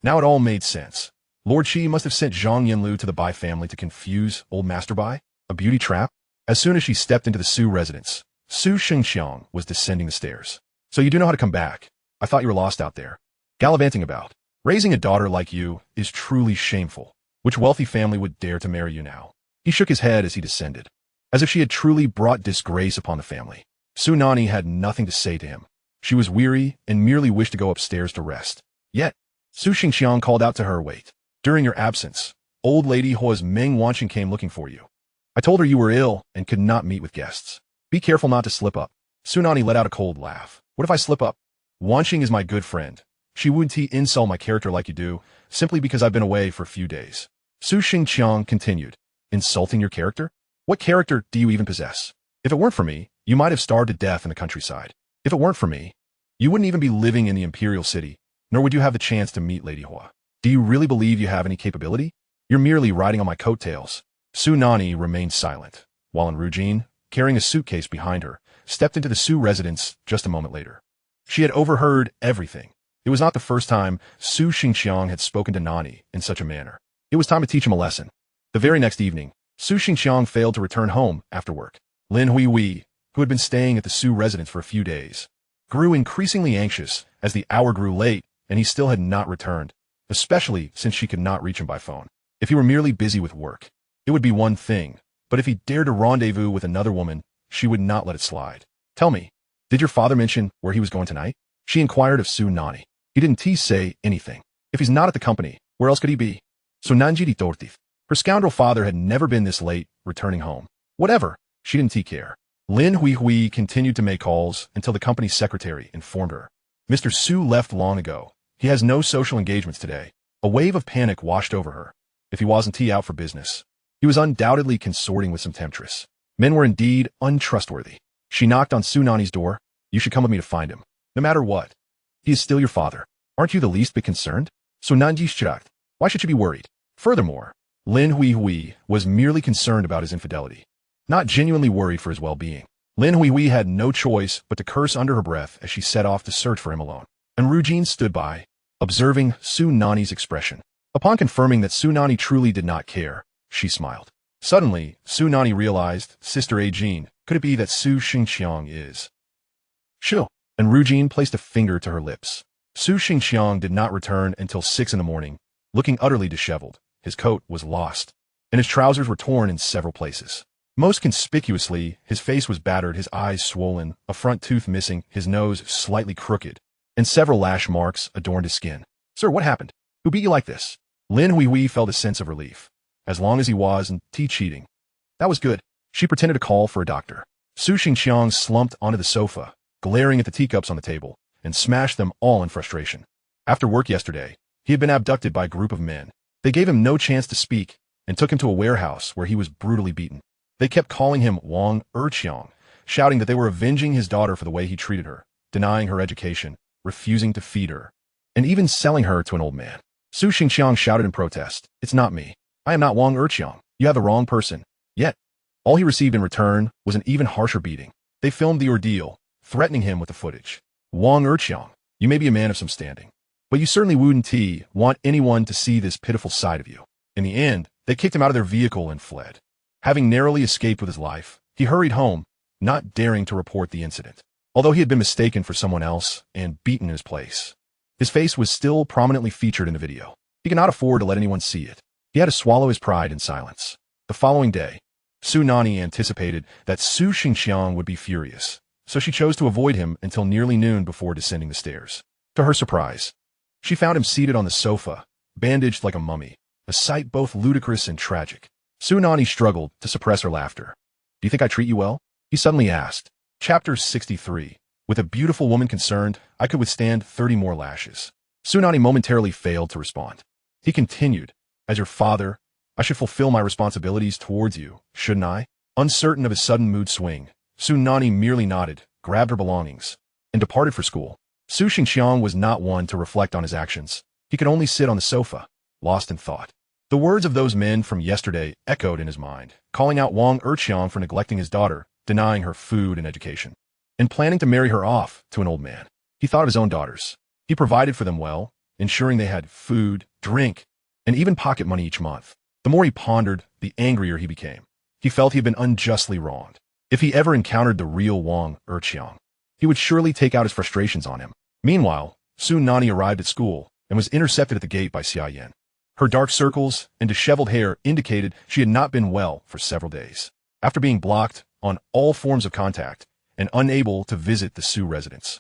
Now it all made sense. Lord Shi must have sent Zhang Yanlu to the Bai family to confuse old Master Bai. A beauty trap? As soon as she stepped into the Su residence, Su Xingxiang was descending the stairs. So you do know how to come back. I thought you were lost out there, gallivanting about. Raising a daughter like you is truly shameful. Which wealthy family would dare to marry you now? He shook his head as he descended, as if she had truly brought disgrace upon the family. Su Nanyi had nothing to say to him. She was weary and merely wished to go upstairs to rest. Yet, Su Xingxiang called out to her, wait. During your absence, old lady Huo's Meng Wanqing came looking for you. I told her you were ill and could not meet with guests. Be careful not to slip up. Su Nanyi let out a cold laugh. What if I slip up? Wanqing is my good friend. She wouldn't insult my character like you do, simply because I've been away for a few days. Su Xingqiang continued. Insulting your character? What character do you even possess? If it weren't for me, you might have starved to death in the countryside. If it weren't for me, you wouldn't even be living in the Imperial City, nor would you have the chance to meet Lady Huo. Do you really believe you have any capability? You're merely riding on my coattails. Su Nanyi remained silent, while Rujin, carrying a suitcase behind her, stepped into the Su residence just a moment later. She had overheard everything. It was not the first time Su Xingqiang had spoken to Nanyi in such a manner. It was time to teach him a lesson. The very next evening, Su Xingqiang failed to return home after work. Lin Huihui, who had been staying at the Su residence for a few days, grew increasingly anxious as the hour grew late and he still had not returned, especially since she could not reach him by phone. If he were merely busy with work, it would be one thing, but if he dared to rendezvous with another woman, she would not let it slide. Tell me, did your father mention where he was going tonight? She inquired of Su Nanyi. He didn't say anything. If he's not at the company, where else could he be? Su Nanyi tortif. Her scoundrel father had never been this late, returning home. Whatever, she didn't care. Lin Huihui continued to make calls until the company secretary informed her. Mr. Su left long ago. He has no social engagements today. A wave of panic washed over her. If he wasn't out for business, he was undoubtedly consorting with some temptress. Men were indeed untrustworthy. She knocked on Su Nanyi's door. You should come with me to find him. No matter what. He is still your father. Aren't you the least bit concerned? Su Nanyi shrugged. Why should you be worried? Furthermore, Lin Huihui was merely concerned about his infidelity, not genuinely worried for his well-being. Lin Huihui had no choice but to curse under her breath as she set off to search for him alone. And Rujin stood by, observing Su Nanyi's expression. Upon confirming that Su Nanyi truly did not care, she smiled. Suddenly, Su Nanyi realized, Sister Ajin, could it be that Su Xingqiang is? Shu. And Rujin placed a finger to her lips. Su Xingqiang did not return until 6 in the morning, looking utterly disheveled. His coat was lost, and his trousers were torn in several places. Most conspicuously, his face was battered, his eyes swollen, a front tooth missing, his nose slightly crooked, and several lash marks adorned his skin. Sir, what happened? Who beat you like this? Lin Huihui felt a sense of relief. As long as he wasn't cheating. That was good. She pretended to call for a doctor. Su Xingqiang slumped onto the sofa, glaring at the teacups on the table, and smashed them all in frustration. After work yesterday, he had been abducted by a group of men. They gave him no chance to speak and took him to a warehouse where he was brutally beaten. They kept calling him Wang Erqiang, shouting that they were avenging his daughter for the way he treated her, denying her education, refusing to feed her, and even selling her to an old man. Su Xingqiang shouted in protest, It's not me. I am not Wang Erqiang. You have the wrong person. Yet, all he received in return was an even harsher beating. They filmed the ordeal, threatening him with the footage. Wang Erqiang, you may be a man of some standing, but you certainly wouldn't want anyone to see this pitiful side of you. In the end, they kicked him out of their vehicle and fled. Having narrowly escaped with his life, he hurried home, not daring to report the incident. Although he had been mistaken for someone else and beaten in his place, his face was still prominently featured in the video. He could not afford to let anyone see it. He had to swallow his pride in silence. The following day, Su Nanyi anticipated that Su Xingqiang would be furious, so she chose to avoid him until nearly noon before descending the stairs. To her surprise, she found him seated on the sofa, bandaged like a mummy, a sight both ludicrous and tragic. Su Nanyi struggled to suppress her laughter. Do you think I treat you well? He suddenly asked. Chapter 63. With a beautiful woman concerned, I could withstand 30 more lashes. Su Nanyi momentarily failed to respond. He continued, As your father, I should fulfill my responsibilities towards you, shouldn't I? Uncertain of his sudden mood swing, Su Nanyi merely nodded, grabbed her belongings, and departed for school. Su Xingqiang was not one to reflect on his actions. He could only sit on the sofa, lost in thought. The words of those men from yesterday echoed in his mind, calling out Wang Erqiang for neglecting his daughter, denying her food and education. and planning to marry her off to an old man. He thought of his own daughters. He provided for them well, ensuring they had food, drink, and even pocket money each month. The more he pondered, the angrier he became. He felt he had been unjustly wronged. If he ever encountered the real Wang Erqiang, he would surely take out his frustrations on him. Meanwhile, Su Nanyi arrived at school and was intercepted at the gate by Xia Yan. Her dark circles and disheveled hair indicated she had not been well for several days. After being blocked on all forms of contact and unable to visit the Su residence,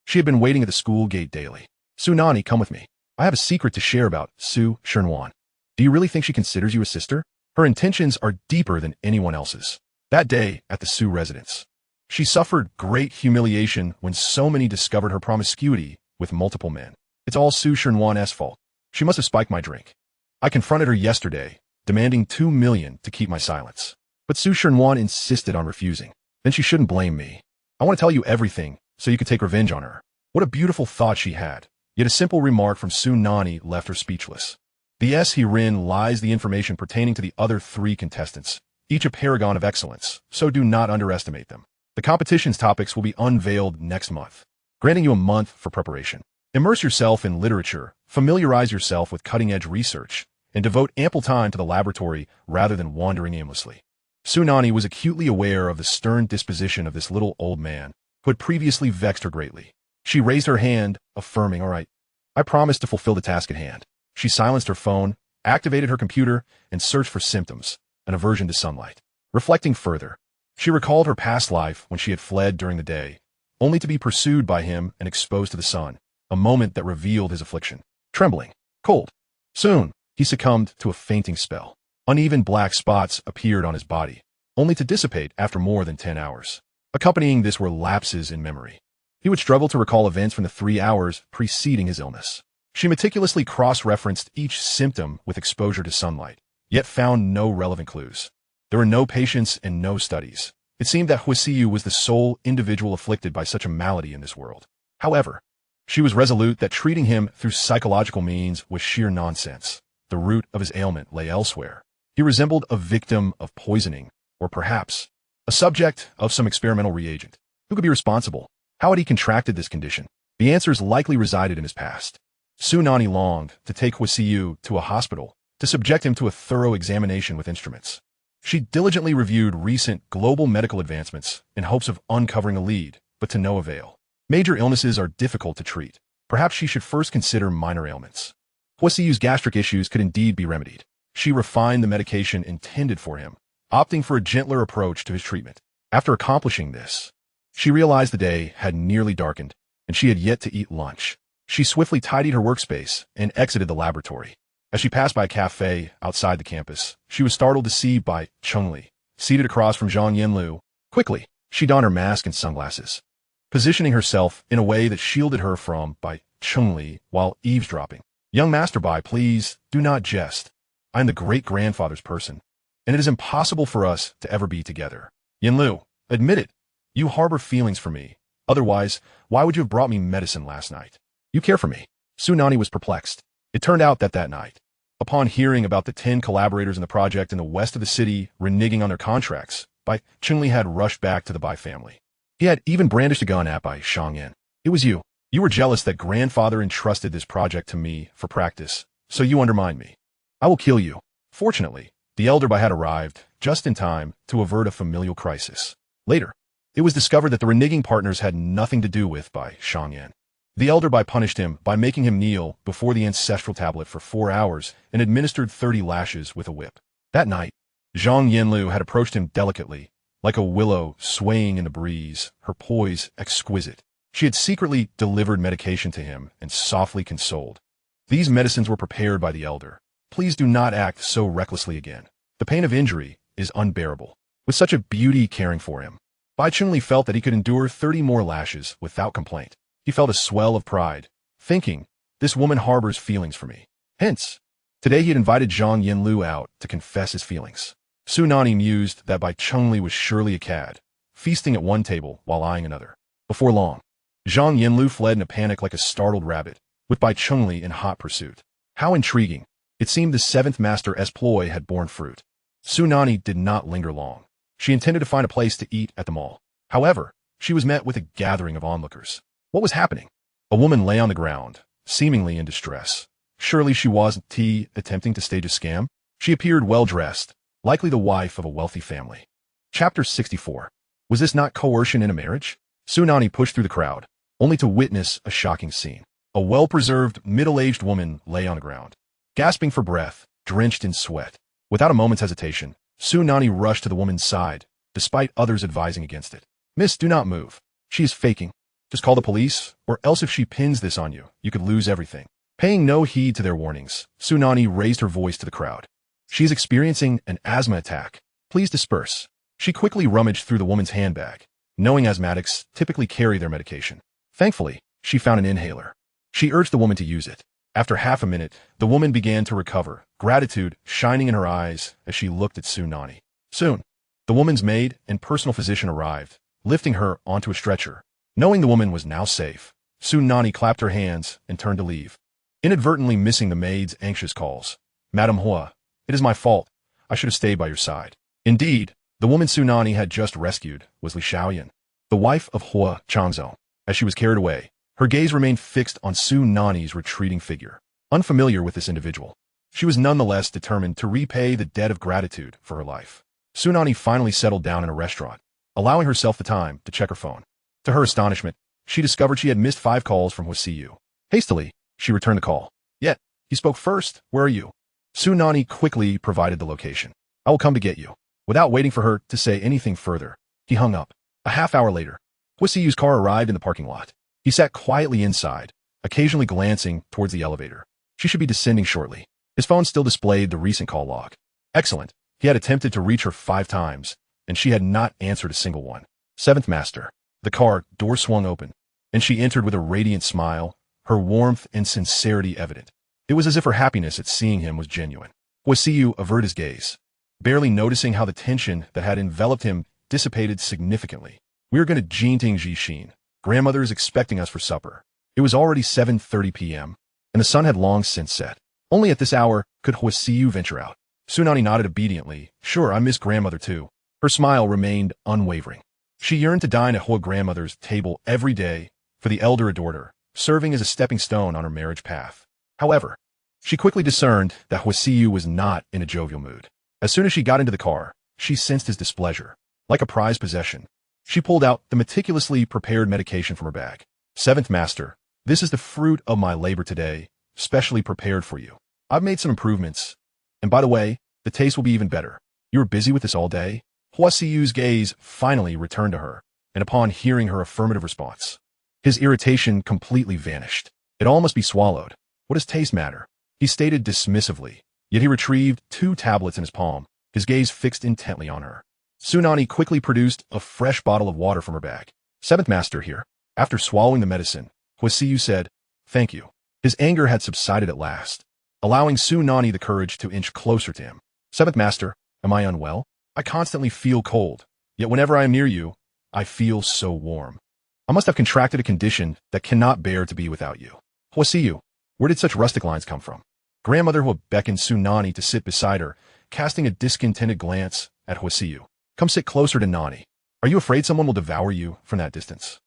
she had been waiting at the school gate daily. Su Nanyi, come with me. I have a secret to share about Su Shenwan. Do you really think she considers you a sister? Her intentions are deeper than anyone else's. That day at the Su residence, she suffered great humiliation when so many discovered her promiscuity with multiple men. It's all Su Shenwan's fault. She must have spiked my drink. I confronted her yesterday, demanding 2 million to keep my silence. But Su Shenwan insisted on refusing. Then she shouldn't blame me. I want to tell you everything so you could take revenge on her. What a beautiful thought she had. Yet a simple remark from Su Nanyi left her speechless. Herein lies the information pertaining to the other 3 contestants, each a paragon of excellence, so do not underestimate them. The competition's topics will be unveiled next month, granting you a month for preparation. Immerse yourself in literature, familiarize yourself with cutting-edge research, and devote ample time to the laboratory rather than wandering aimlessly. Su Nanyi was acutely aware of the stern disposition of this little old man, who had previously vexed her greatly. She raised her hand, affirming, "All right, I promise to fulfill the task at hand." She silenced her phone, activated her computer, and searched for symptoms, an aversion to sunlight. Reflecting further, she recalled her past life when she had fled during the day, only to be pursued by him and exposed to the sun, a moment that revealed his affliction. Trembling, cold. Soon, he succumbed to a fainting spell. Uneven black spots appeared on his body, only to dissipate after more than 10 hours. Accompanying this were lapses in memory. He would struggle to recall events from the 3 hours preceding his illness. She meticulously cross-referenced each symptom with exposure to sunlight, yet found no relevant clues. There were no patients and no studies. It seemed that Huo Siyu was the sole individual afflicted by such a malady in this world. However, she was resolute that treating him through psychological means was sheer nonsense. The root of his ailment lay elsewhere. He resembled a victim of poisoning, or perhaps a subject of some experimental reagent. Who could be responsible? How had he contracted this condition? The answers likely resided in his past. Su Nanyi longed to take Huo Siyu to a hospital to subject him to a thorough examination with instruments. She diligently reviewed recent global medical advancements in hopes of uncovering a lead, but to no avail. Major illnesses are difficult to treat. Perhaps she should first consider minor ailments. Huo Siyu's gastric issues could indeed be remedied. She refined the medication intended for him, opting for a gentler approach to his treatment. After accomplishing this, she realized the day had nearly darkened, and she had yet to eat lunch. She swiftly tidied her workspace and exited the laboratory. As she passed by a cafe outside the campus, she was startled to see Bai Chengli, seated across from Zhang Yanlu. Quickly, she donned her mask and sunglasses, positioning herself in a way that shielded her from Bai Chengli while eavesdropping. "Young Master Bai, please, do not jest. I am the great-grandfather's person, and it is impossible for us to ever be together. Yanlu, admit it. You harbor feelings for me. Otherwise, why would you have brought me medicine last night? You care for me." Su Nanyi was perplexed. It turned out that night, upon hearing about the 10 collaborators in the project in the west of the city reneging on their contracts, Bai Chengli had rushed back to the Bai family. He had even brandished a gun at Bai Shangyan. "It was you. You were jealous that grandfather entrusted this project to me for practice, so you undermined me. I will kill you." Fortunately, the elder Bai had arrived just in time to avert a familial crisis. Later, it was discovered that the reneging partners had nothing to do with Bai Shangyan. The elder Bai punished him by making him kneel before the ancestral tablet for 4 hours and administered 30 lashes with a whip. That night, Zhang Yanlu had approached him delicately, like a willow swaying in the breeze, her poise exquisite. She had secretly delivered medication to him and softly consoled. "These medicines were prepared by the elder. Please do not act so recklessly again. The pain of injury is unbearable." With such a beauty caring for him, Bai Chengli felt that he could endure 30 more lashes without complaint. He felt a swell of pride, thinking, "This woman harbors feelings for me." Hence, today he had invited Zhang Yanlu out to confess his feelings. Su Nanyi mused that Bai Chengli was surely a cad, feasting at one table while eyeing another. Before long, Zhang Yanlu fled in a panic like a startled rabbit, with Bai Chengli in hot pursuit. How intriguing. It seemed the 7th master's ploy had borne fruit. Su Nanyi did not linger long. She intended to find a place to eat at the mall. However, she was met with a gathering of onlookers. What was happening? A woman lay on the ground, seemingly in distress. Surely she wasn't attempting to stage a scam? She appeared well-dressed, likely the wife of a wealthy family. Chapter 64. Was this not coercion in a marriage? Su Nanyi pushed through the crowd, only to witness a shocking scene. A well-preserved, middle-aged woman lay on the ground, gasping for breath, drenched in sweat. Without a moment's hesitation, Su Nanyi rushed to the woman's side, despite others advising against it. Miss, do not move. She is faking. Just call the police, or else if she pins this on you, you could lose everything. Paying no heed to their warnings, Su Nanyi raised her voice to the crowd. She is experiencing an asthma attack. Please disperse. She quickly rummaged through the woman's handbag, knowing asthmatics typically carry their medication. Thankfully, she found an inhaler. She urged the woman to use it. After half a minute, the woman began to recover, gratitude shining in her eyes as she looked at Su Nanyi. Soon, the woman's maid and personal physician arrived, lifting her onto a stretcher. Knowing the woman was now safe, Su Nanyi clapped her hands and turned to leave, inadvertently missing the maid's anxious calls. Madame Huo, it is my fault. I should have stayed by your side. Indeed, the woman Su Nanyi had just rescued was Li Xiaoyan, the wife of Huo Changzhou. As she was carried away, her gaze remained fixed on Su Nanyi's retreating figure. Unfamiliar with this individual, she was nonetheless determined to repay the debt of gratitude for her life. Su Nanyi finally settled down in a restaurant, allowing herself the time to check her phone. To her astonishment, she discovered she had missed 5 calls from Huo Siyu. Hastily, she returned the call. Yet, he spoke first. Where are you? Su Nanyi quickly provided the location. I will come to get you. Without waiting for her to say anything further, he hung up. A half hour later, Huo Siyu's car arrived in the parking lot. He sat quietly inside, occasionally glancing towards the elevator. She should be descending shortly. His phone still displayed the recent call log. Excellent. He had attempted to reach her 5 times, and she had not answered a single one. 7th Master. The car door swung open, and she entered with a radiant smile, her warmth and sincerity evident. It was as if her happiness at seeing him was genuine. Huo Siyu averted his gaze, barely noticing how the tension that had enveloped him dissipated significantly. We are going to Jinting Jishin. Grandmother is expecting us for supper. It was already 7:30 p.m., and the sun had long since set. Only at this hour could Huo Siyu venture out. Su Nanyi nodded obediently. Sure, I miss grandmother too. Her smile remained unwavering. She yearned to dine at Huo grandmother's table every day, for the elder adored her, serving as a stepping stone on her marriage path. However, she quickly discerned that Huo Siyu was not in a jovial mood. As soon as she got into the car, she sensed his displeasure. Like a prized possession, she pulled out the meticulously prepared medication from her bag. 7th Master, this is the fruit of my labor today, specially prepared for you. I've made some improvements. And by the way, the taste will be even better. You were busy with this all day? Huo Siyu's gaze finally returned to her, and upon hearing her affirmative response, his irritation completely vanished. It all must be swallowed. What does taste matter? He stated dismissively, yet he retrieved 2 tablets in his palm, his gaze fixed intently on her. Su Nanyi quickly produced a fresh bottle of water from her bag. 7th Master here. After swallowing the medicine, Huo Siyu said, thank you. His anger had subsided at last, allowing Su Nanyi the courage to inch closer to him. 7th Master, am I unwell? I constantly feel cold, yet whenever I am near you, I feel so warm. I must have contracted a condition that cannot bear to be without you. Huo Siyu, where did such rustic lines come from? Grandmother Huo beckoned Su Nanyi to sit beside her, casting a discontented glance at Huo Siyu. Come sit closer to Nanyi. Are you afraid someone will devour you from that distance?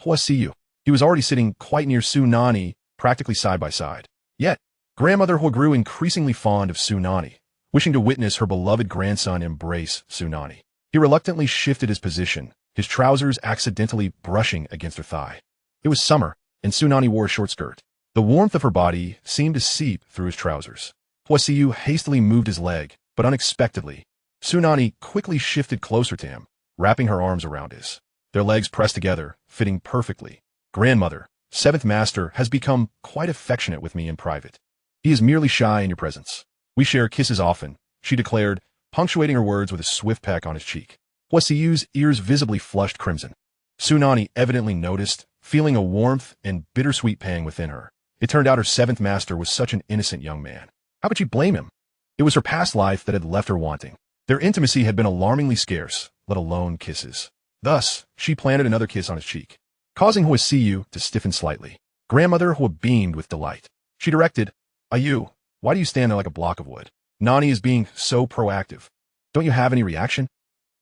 Huo Siyu. He was already sitting quite near Su Nanyi, practically side by side. Yet, Grandmother Huo grew increasingly fond of Su Nanyi, wishing to witness her beloved grandson embrace Su Nanyi. He reluctantly shifted his position, his trousers accidentally brushing against her thigh. It was summer, and Su Nanyi wore a short skirt. The warmth of her body seemed to seep through his trousers. Huo Siyu hastily moved his leg, but unexpectedly, Su Nanyi quickly shifted closer to him, wrapping her arms around his. Their legs pressed together, fitting perfectly. Grandmother, 7th Master, has become quite affectionate with me in private. He is merely shy in your presence. We share kisses often, she declared, punctuating her words with a swift peck on his cheek. Huo Siyu's ears visibly flushed crimson. Su Nanyi evidently noticed, feeling a warmth and bittersweet pang within her. It turned out her 7th Master was such an innocent young man. How could she blame him? It was her past life that had left her wanting. Their intimacy had been alarmingly scarce, let alone kisses. Thus, she planted another kiss on his cheek, causing Huo Siyu to stiffen slightly. Grandmother Huo beamed with delight. She directed, Ayu, why do you stand there like a block of wood? Nanyi is being so proactive. Don't you have any reaction?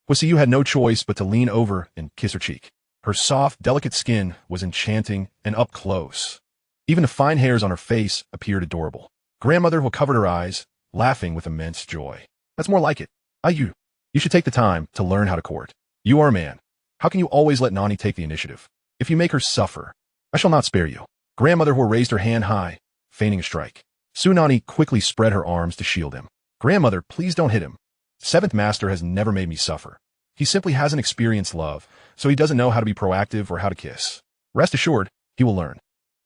Huo Siyu had no choice but to lean over and kiss her cheek. Her soft, delicate skin was enchanting and up close. Even the fine hairs on her face appeared adorable. Grandmother Huo covered her eyes, laughing with immense joy. That's more like it. You should take the time to learn how to court. You are a man. How can you always let Nanny take the initiative? If you make her suffer, I shall not spare you. Grandmother Huo raised her hand high, feigning a strike. Su Nanyi quickly spread her arms to shield him. Grandmother, please don't hit him. Seventh Master has never made me suffer. He simply hasn't experienced love, so he doesn't know how to be proactive or how to kiss. Rest assured, he will learn.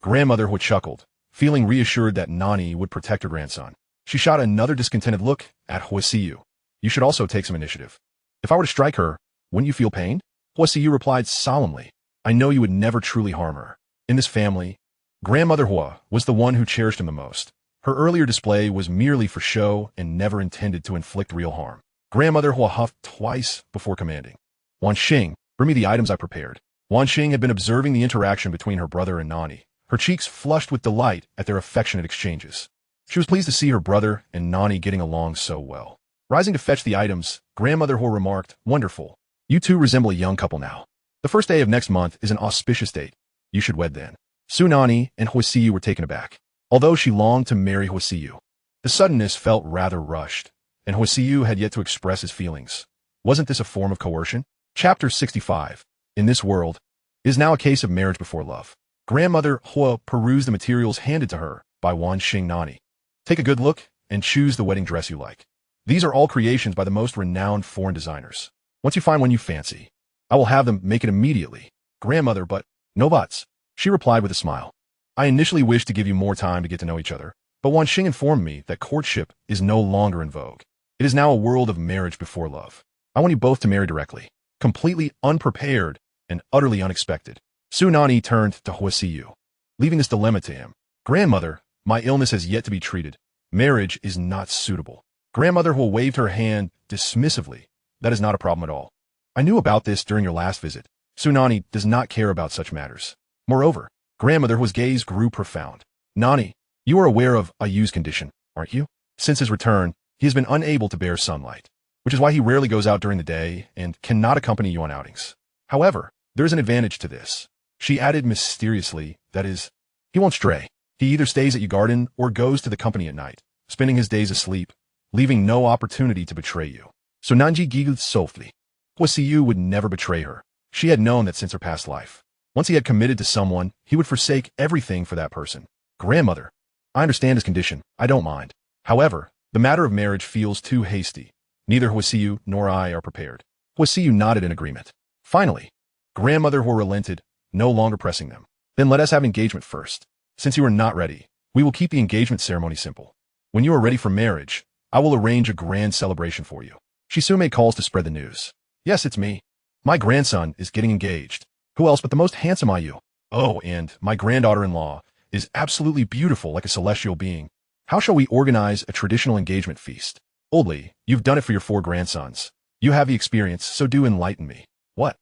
Grandmother Huo chuckled, feeling reassured that Nanny would protect her grandson. She shot another discontented look at Huo Siyu. You should also take some initiative. If I were to strike her, wouldn't you feel pain? Huo Siyu replied solemnly. I know you would never truly harm her. In this family, Grandmother Huo was the one who cherished him the most. Her earlier display was merely for show and never intended to inflict real harm. Grandmother Huo huffed twice before commanding. Wan Xing, bring me the items I prepared. Wan Xing had been observing the interaction between her brother and Nanny, her cheeks flushed with delight at their affectionate exchanges. She was pleased to see her brother and Nanny getting along so well. Rising to fetch the items, Grandmother Huo remarked, Wonderful. You two resemble a young couple now. The first day of next month is an auspicious date. You should wed then. Su Nanyi and Huo Siyu were taken aback. Although she longed to marry Huo Siyu, the suddenness felt rather rushed, and Huo Siyu had yet to express his feelings. Wasn't this a form of coercion? Chapter 65. In this world, is now a case of marriage before love. Grandmother Huo perused the materials handed to her by Wan Xing Nanny. Take a good look and choose the wedding dress you like. These are all creations by the most renowned foreign designers. Once you find one you fancy, I will have them make it immediately. Grandmother, but no buts. She replied with a smile. I initially wished to give you more time to get to know each other, but Wan Xing informed me that courtship is no longer in vogue. It is now a world of marriage before love. I want you both to marry directly, completely unprepared and utterly unexpected. Su Nanyi turned to Huo Siyu, leaving this dilemma to him. Grandmother, my illness has yet to be treated. Marriage is not suitable. Grandmother Huo waved her hand dismissively. That is not a problem at all. I knew about this during your last visit. Su Nanyi does not care about such matters. Moreover, Grandmother Huo's gaze grew profound. Nanny, you are aware of Ayu's condition, aren't you? Since his return, he has been unable to bear sunlight, which is why he rarely goes out during the day and cannot accompany you on outings. However, there is an advantage to this. She added mysteriously, that is, he won't stray. He either stays at your garden or goes to the company at night, spending his days asleep, leaving no opportunity to betray you. So Nanji giggled softly. Huo Siyu would never betray her. She had known that since her past life. Once he had committed to someone, he would forsake everything for that person. Grandmother, I understand his condition. I don't mind. However, the matter of marriage feels too hasty. Neither Huo Siyu nor I are prepared. Huo Siyu nodded in agreement. Finally, Grandmother Huo relented, no longer pressing them. Then let us have engagement first. Since you are not ready, we will keep the engagement ceremony simple. When you are ready for marriage, I will arrange a grand celebration for you. She soon made calls to spread the news. Yes, it's me. My grandson is getting engaged. Who else but the most handsome Ayu? Oh, and my granddaughter-in-law is absolutely beautiful like a celestial being. How shall we organize a traditional engagement feast? Oldly, you've done it for your 4 grandsons. You have the experience, so do enlighten me. What?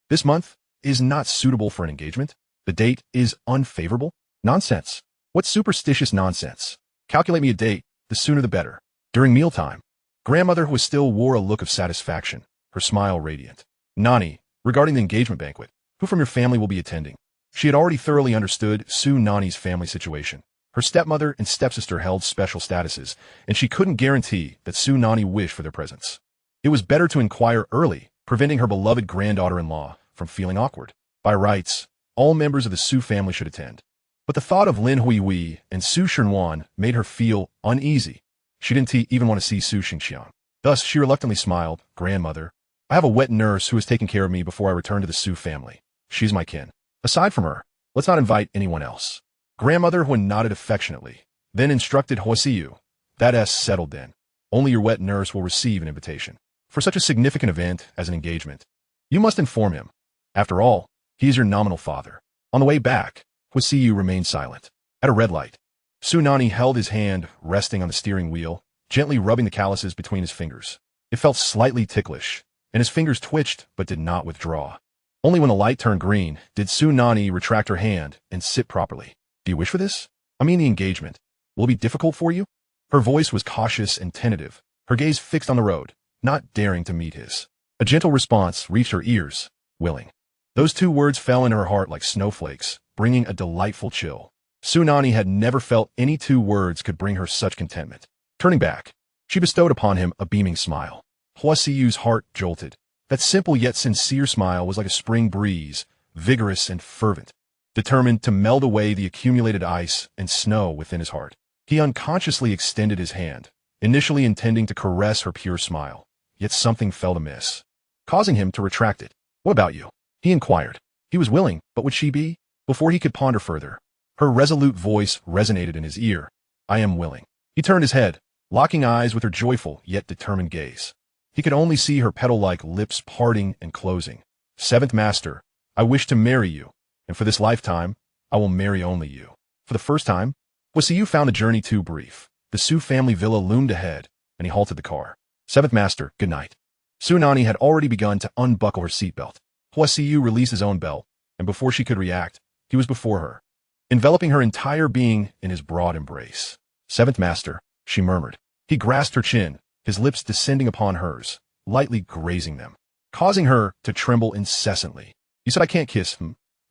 This month is not suitable for an engagement? The date is unfavorable? Nonsense. What superstitious nonsense. Calculate me a date, the sooner the better. During mealtime, Grandmother Huo still wore a look of satisfaction, her smile radiant. Nanny, regarding the engagement banquet, who from your family will be attending? She had already thoroughly understood Su Nanyi's family situation. Her stepmother and stepsister held special statuses, and she couldn't guarantee that Su Nanyi wished for their presence. It was better to inquire early, preventing her beloved granddaughter-in-law from feeling awkward. By rights, all members of the Su family should attend. But the thought of Lin Huihui and Su Shenwan made her feel uneasy. She didn't even want to see Su Xingxiang. Thus, she reluctantly smiled. Grandmother, I have a wet nurse who has taken care of me before I return to the Su family. She's my kin. Aside from her, let's not invite anyone else. Grandmother Huo nodded affectionately, then instructed Huo Siyu. That's settled then. Only your wet nurse will receive an invitation. For such a significant event as an engagement, you must inform him. After all, he is your nominal father. On the way back, Huo Siyu remained silent. At a red light, Su Nanyi held his hand resting on the steering wheel, gently rubbing the calluses between his fingers. It felt slightly ticklish, and his fingers twitched but did not withdraw. Only when the light turned green did Su Nanyi retract her hand and sit properly. Do you wish for this? I mean the engagement. Will it be difficult for you? Her voice was cautious and tentative, her gaze fixed on the road, not daring to meet his. A gentle response reached her ears, willing. Those two words fell in her heart like snowflakes, bringing a delightful chill. Su Nanyi had never felt any two words could bring her such contentment. Turning back, she bestowed upon him a beaming smile. Huo Siyu's heart jolted. That simple yet sincere smile was like a spring breeze, vigorous and fervent, determined to melt away the accumulated ice and snow within his heart. He unconsciously extended his hand, initially intending to caress her pure smile, yet something felt amiss, causing him to retract it. "What about you?" he inquired. He was willing, but would she be? Before he could ponder further, her resolute voice resonated in his ear. "I am willing." He turned his head, locking eyes with her joyful yet determined gaze. He could only see her petal-like lips parting and closing. "Seventh Master, I wish to marry you, and for this lifetime, I will marry only you." For the first time, Huo Siyu found the journey too brief. The Su family villa loomed ahead, and he halted the car. "Seventh Master, good night." Su Nanyi had already begun to unbuckle her seatbelt. Huo Siyu released his own belt, and before she could react, he was before her, enveloping her entire being in his broad embrace. "Seventh Master," she murmured. He grasped her chin, his lips descending upon hers, lightly grazing them, causing her to tremble incessantly. "You said I can't kiss,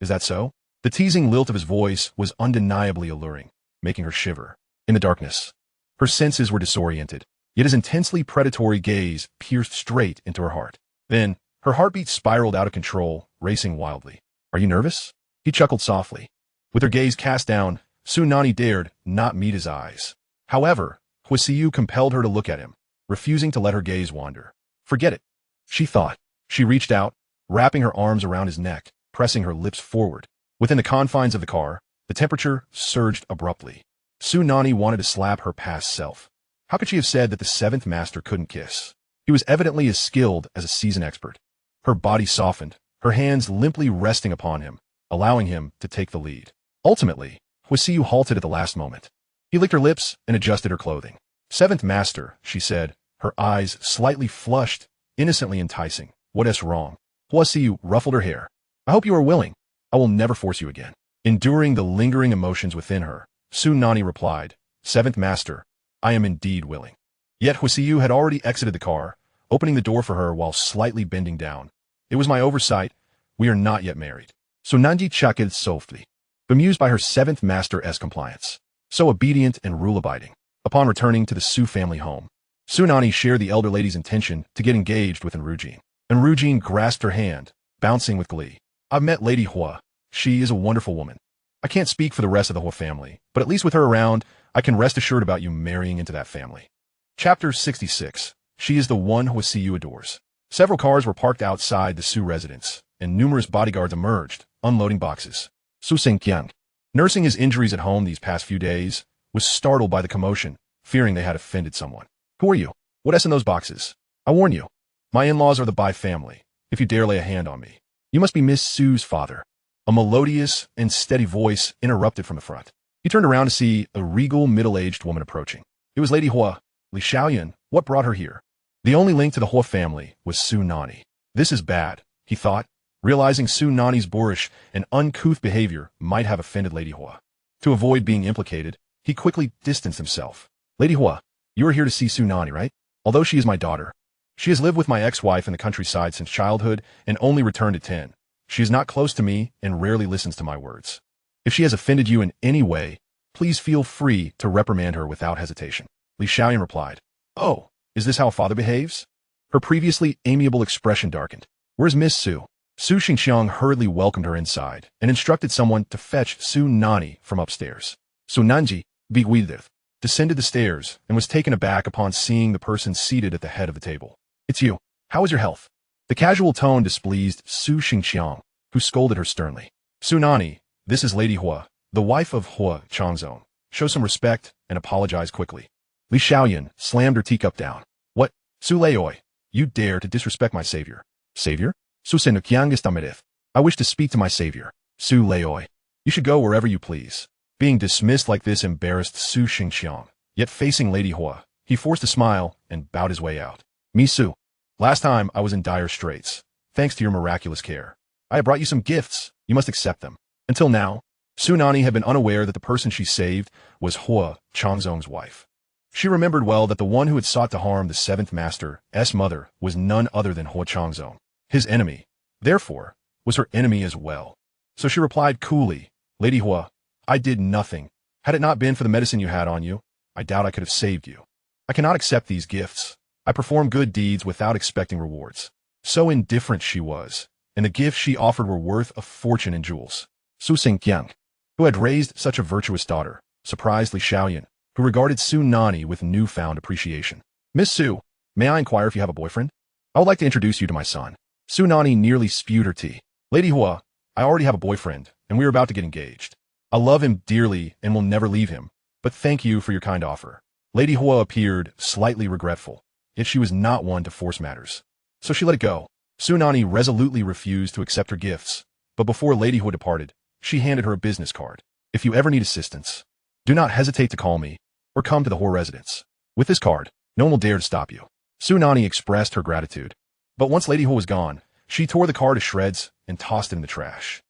Is that so?" The teasing lilt of his voice was undeniably alluring, making her shiver. In the darkness, her senses were disoriented, yet his intensely predatory gaze pierced straight into her heart. Then, her heartbeat spiraled out of control, racing wildly. "Are you nervous?" He chuckled softly. With her gaze cast down, Su Nanyi dared not meet his eyes. However, Huo Siyu compelled her to look at him, refusing to let her gaze wander. "Forget it," she thought. She reached out, wrapping her arms around his neck, pressing her lips forward. Within the confines of the car, the temperature surged abruptly. Su Nanyi wanted to slap her past self. How could she have said that the seventh master couldn't kiss? He was evidently as skilled as a seasoned expert. Her body softened, her hands limply resting upon him, allowing him to take the lead. Ultimately, Huo Siyu halted at the last moment. He licked her lips and adjusted her clothing. "Seventh Master," she said, her eyes slightly flushed, innocently enticing. "What is wrong?" Huo Siyu ruffled her hair. "I hope you are willing. I will never force you again." Enduring the lingering emotions within her, Su Nanyi replied, "Seventh Master, I am indeed willing." Yet Huo Siyu had already exited the car, opening the door for her while slightly bending down. "It was my oversight. We are not yet married." Su Nanyi chuckled softly, bemused by her seventh master's compliance. So obedient and rule-abiding. Upon returning to the Su family home, Su Nanyi shared the elder lady's intention to get engaged with Enrujin. Enrujin grasped her hand, bouncing with glee. "I've met Lady Huo. She is a wonderful woman. I can't speak for the rest of the Huo family, but at least with her around, I can rest assured about you marrying into that family." Chapter 66. She is the one Huo Siyu adores. Several cars were parked outside the Su residence, and numerous bodyguards emerged, unloading boxes. Su Sengqiang, nursing his injuries at home these past few days, was startled by the commotion, fearing they had offended someone. "Who are you? What's in those boxes? I warn you, my in-laws are the Bai family, if you dare lay a hand on me. You must be Miss Su's father." A melodious and steady voice interrupted from the front. He turned around to see a regal middle-aged woman approaching. It was Lady Huo. Li Xiaoyan, what brought her here? The only link to the Huo family was Su Nanyi. This is bad, he thought, realizing Su Nanyi's boorish and uncouth behavior might have offended Lady Huo. To avoid being implicated, he quickly distanced himself. "Lady Huo, you are here to see Su Nanyi, right? Although she is my daughter, she has lived with my ex-wife in the countryside since childhood and only returned at 10. She is not close to me and rarely listens to my words. If she has offended you in any way, please feel free to reprimand her without hesitation." Li Xiaoyan replied. "Oh, is this how a father behaves?" Her previously amiable expression darkened. "Where's Miss Su?" Su Xingxiang hurriedly welcomed her inside and instructed someone to fetch Su Nanyi from upstairs. Su Nanyi, bewildered, descended the stairs and was taken aback upon seeing the person seated at the head of the table. "It's you. How is your health?" The casual tone displeased Su Xingxiang, who scolded her sternly. "Su Nanyi, this is Lady Huo, the wife of Huo Changzong. Show some respect and apologize quickly." Li Xiaoyan slammed her teacup down. "What? Su Leoi, you dare to disrespect my savior." "Savior? Su Senukiangas Damerith. I wish to speak to my savior. Su Leoi. You should go wherever you please." Being dismissed like this embarrassed Su Xingxiang, yet facing Lady Huo, he forced a smile and bowed his way out. "Me Su. Last time I was in dire straits. Thanks to your miraculous care, I have brought you some gifts. You must accept them." Until now, Su Nanyi had been unaware that the person she saved was Huo Changzong's wife. She remembered well that the one who had sought to harm the seventh master's mother was none other than Huo Changzong, his enemy. Therefore, was her enemy as well. So she replied coolly, "Lady Huo, I did nothing. Had it not been for the medicine you had on you, I doubt I could have saved you. I cannot accept these gifts. I perform good deeds without expecting rewards." So indifferent she was, and the gifts she offered were worth a fortune in jewels. Su Nanyi, who had raised such a virtuous daughter, surprised Li Xiaoyan, who regarded Su Nanyi with newfound appreciation. "Miss Su, may I inquire if you have a boyfriend? I would like to introduce you to my son." Su Nanyi nearly spewed her tea. "Lady Huo, I already have a boyfriend, and we are about to get engaged. I love him dearly and will never leave him, but thank you for your kind offer." Lady Huo appeared slightly regretful, yet she was not one to force matters. So she let it go. Su Nanyi resolutely refused to accept her gifts, but before Lady Huo departed, she handed her a business card. "If you ever need assistance, do not hesitate to call me or come to the Huo residence. With this card, no one will dare to stop you." Su Nanyi expressed her gratitude, but once Lady Huo was gone, she tore the card to shreds and tossed it in the trash.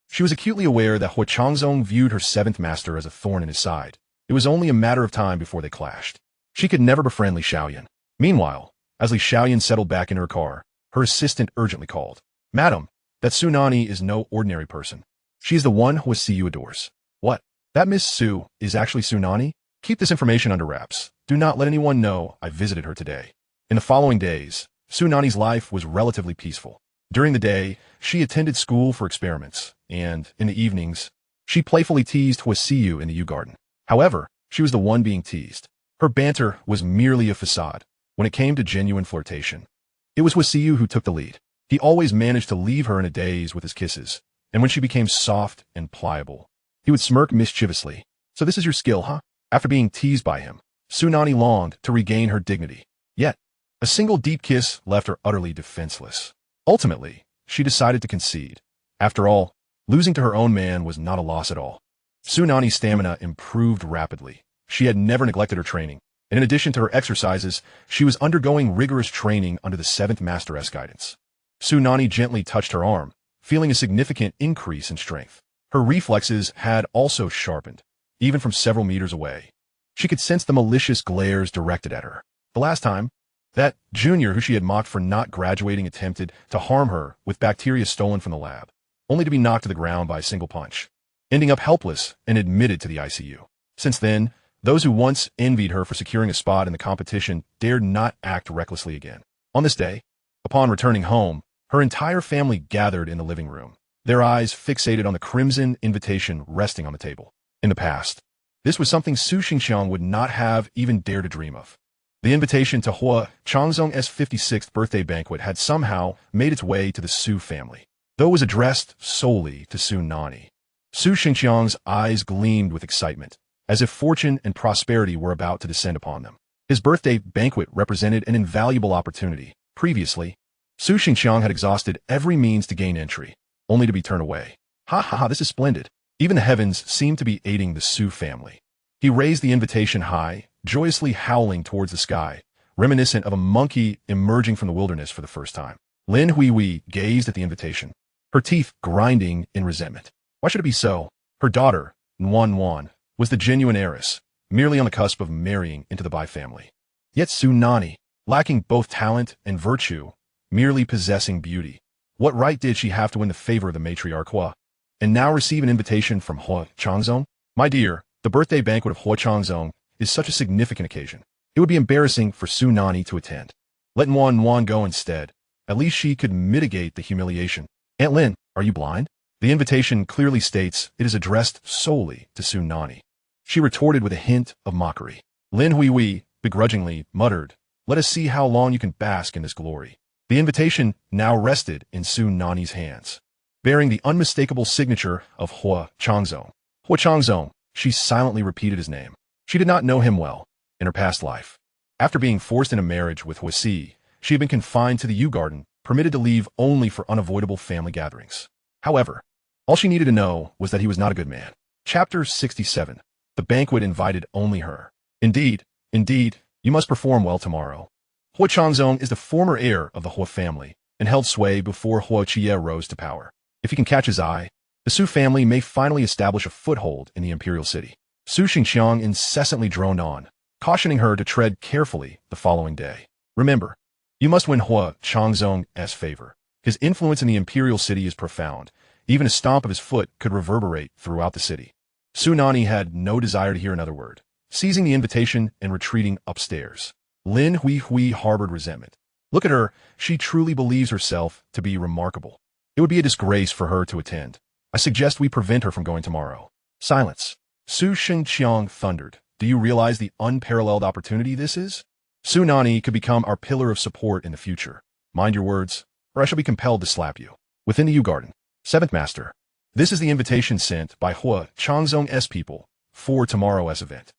She was acutely aware that Huo Changzong viewed her seventh master as a thorn in his side. It was only a matter of time before they clashed. She could never befriend Li Xiaoyan. Meanwhile, as Li Xiaoyan settled back in her car, her assistant urgently called. "Madam, that Su Nanyi is no ordinary person. She is the one Huo Siyu adores." "What? That Miss Su is actually Su Nanyi? Keep this information under wraps. Do not let anyone know I visited her today." In the following days, Su Nanyi's life was relatively peaceful. During the day, she attended school for experiments, and, in the evenings, she playfully teased Huo Siyu in the Yew Garden. However, she was the one being teased. Her banter was merely a facade. When it came to genuine flirtation, it was Huo Siyu who took the lead. He always managed to leave her in a daze with his kisses, and when she became soft and pliable, he would smirk mischievously. "So this is your skill, huh?" After being teased by him, Su Nanyi longed to regain her dignity. Yet, a single deep kiss left her utterly defenseless. Ultimately, she decided to concede. After all, losing to her own man was not a loss at all. Su Nanyi's stamina improved rapidly. She had never neglected her training, and in addition to her exercises, she was undergoing rigorous training under the seventh master's guidance. Su Nanyi gently touched her arm, feeling a significant increase in strength. Her reflexes had also sharpened, even from several meters away. She could sense the malicious glares directed at her. The last time, that junior who she had mocked for not graduating attempted to harm her with bacteria stolen from the lab, only to be knocked to the ground by a single punch, ending up helpless and admitted to the ICU. Since then, those who once envied her for securing a spot in the competition dared not act recklessly again. On this day, upon returning home, her entire family gathered in the living room, their eyes fixated on the crimson invitation resting on the table. In the past, this was something Su Xingqiang would not have even dared to dream of. The invitation to Huo Changzong's 56th birthday banquet had somehow made its way to the Su family, though it was addressed solely to Su Nanyi. Su Xingqiang's eyes gleamed with excitement, as if fortune and prosperity were about to descend upon them. His birthday banquet represented an invaluable opportunity. Previously, Su Xingqiang had exhausted every means to gain entry, only to be turned away. "Ha ha ha, this is splendid." Even the heavens seemed to be aiding the Su family. He raised the invitation high, joyously howling towards the sky, reminiscent of a monkey emerging from the wilderness for the first time. Lin Huihui gazed at the invitation, her teeth grinding in resentment. Why should it be so? Her daughter, Nuan, was the genuine heiress, merely on the cusp of marrying into the Bai family. Yet Su Nanyi, lacking both talent and virtue, merely possessing beauty, what right did she have to win the favor of the matriarch Huo, and now receive an invitation from Huo Changzong? "My dear, the birthday banquet of Huo Changzong is such a significant occasion. It would be embarrassing for Su Nanyi to attend. Let Nuan go instead. At least she could mitigate the humiliation." "Aunt Lin, are you blind?" The invitation clearly states it is addressed solely to Su Nanyi. She retorted with a hint of mockery. Lin Huihui begrudgingly muttered, "Let us see how long you can bask in this glory." The invitation now rested in Su Nanyi's hands, bearing the unmistakable signature of Huo Changzong. Huo Changzong, she silently repeated his name. She did not know him well in her past life. After being forced into marriage with Huo Siye, she had been confined to the Yew Garden, permitted to leave only for unavoidable family gatherings. However, all she needed to know was that he was not a good man. Chapter 67. The banquet invited only her. Indeed, you must perform well tomorrow. Huo Changzong is the former heir of the Huo family and held sway before Huo Siye rose to power. If he can catch his eye, the Su family may finally establish a foothold in the Imperial City. Su Xingqiang incessantly droned on, cautioning her to tread carefully the following day. Remember, you must win Huo Changzong's favor. His influence in the Imperial City is profound. Even a stomp of his foot could reverberate throughout the city. Su Nanyi had no desire to hear another word, seizing the invitation and retreating upstairs. Lin Hui harbored resentment. Look at her, she truly believes herself to be remarkable. It would be a disgrace for her to attend. I suggest we prevent her from going tomorrow. Silence. Su Shengqiang thundered. Do you realize the unparalleled opportunity this is? Su Nanyi could become our pillar of support in the future. Mind your words, or I shall be compelled to slap you. Within the Yew Garden. Seventh Master. This is the invitation sent by Huo Changzong's people for tomorrow's event.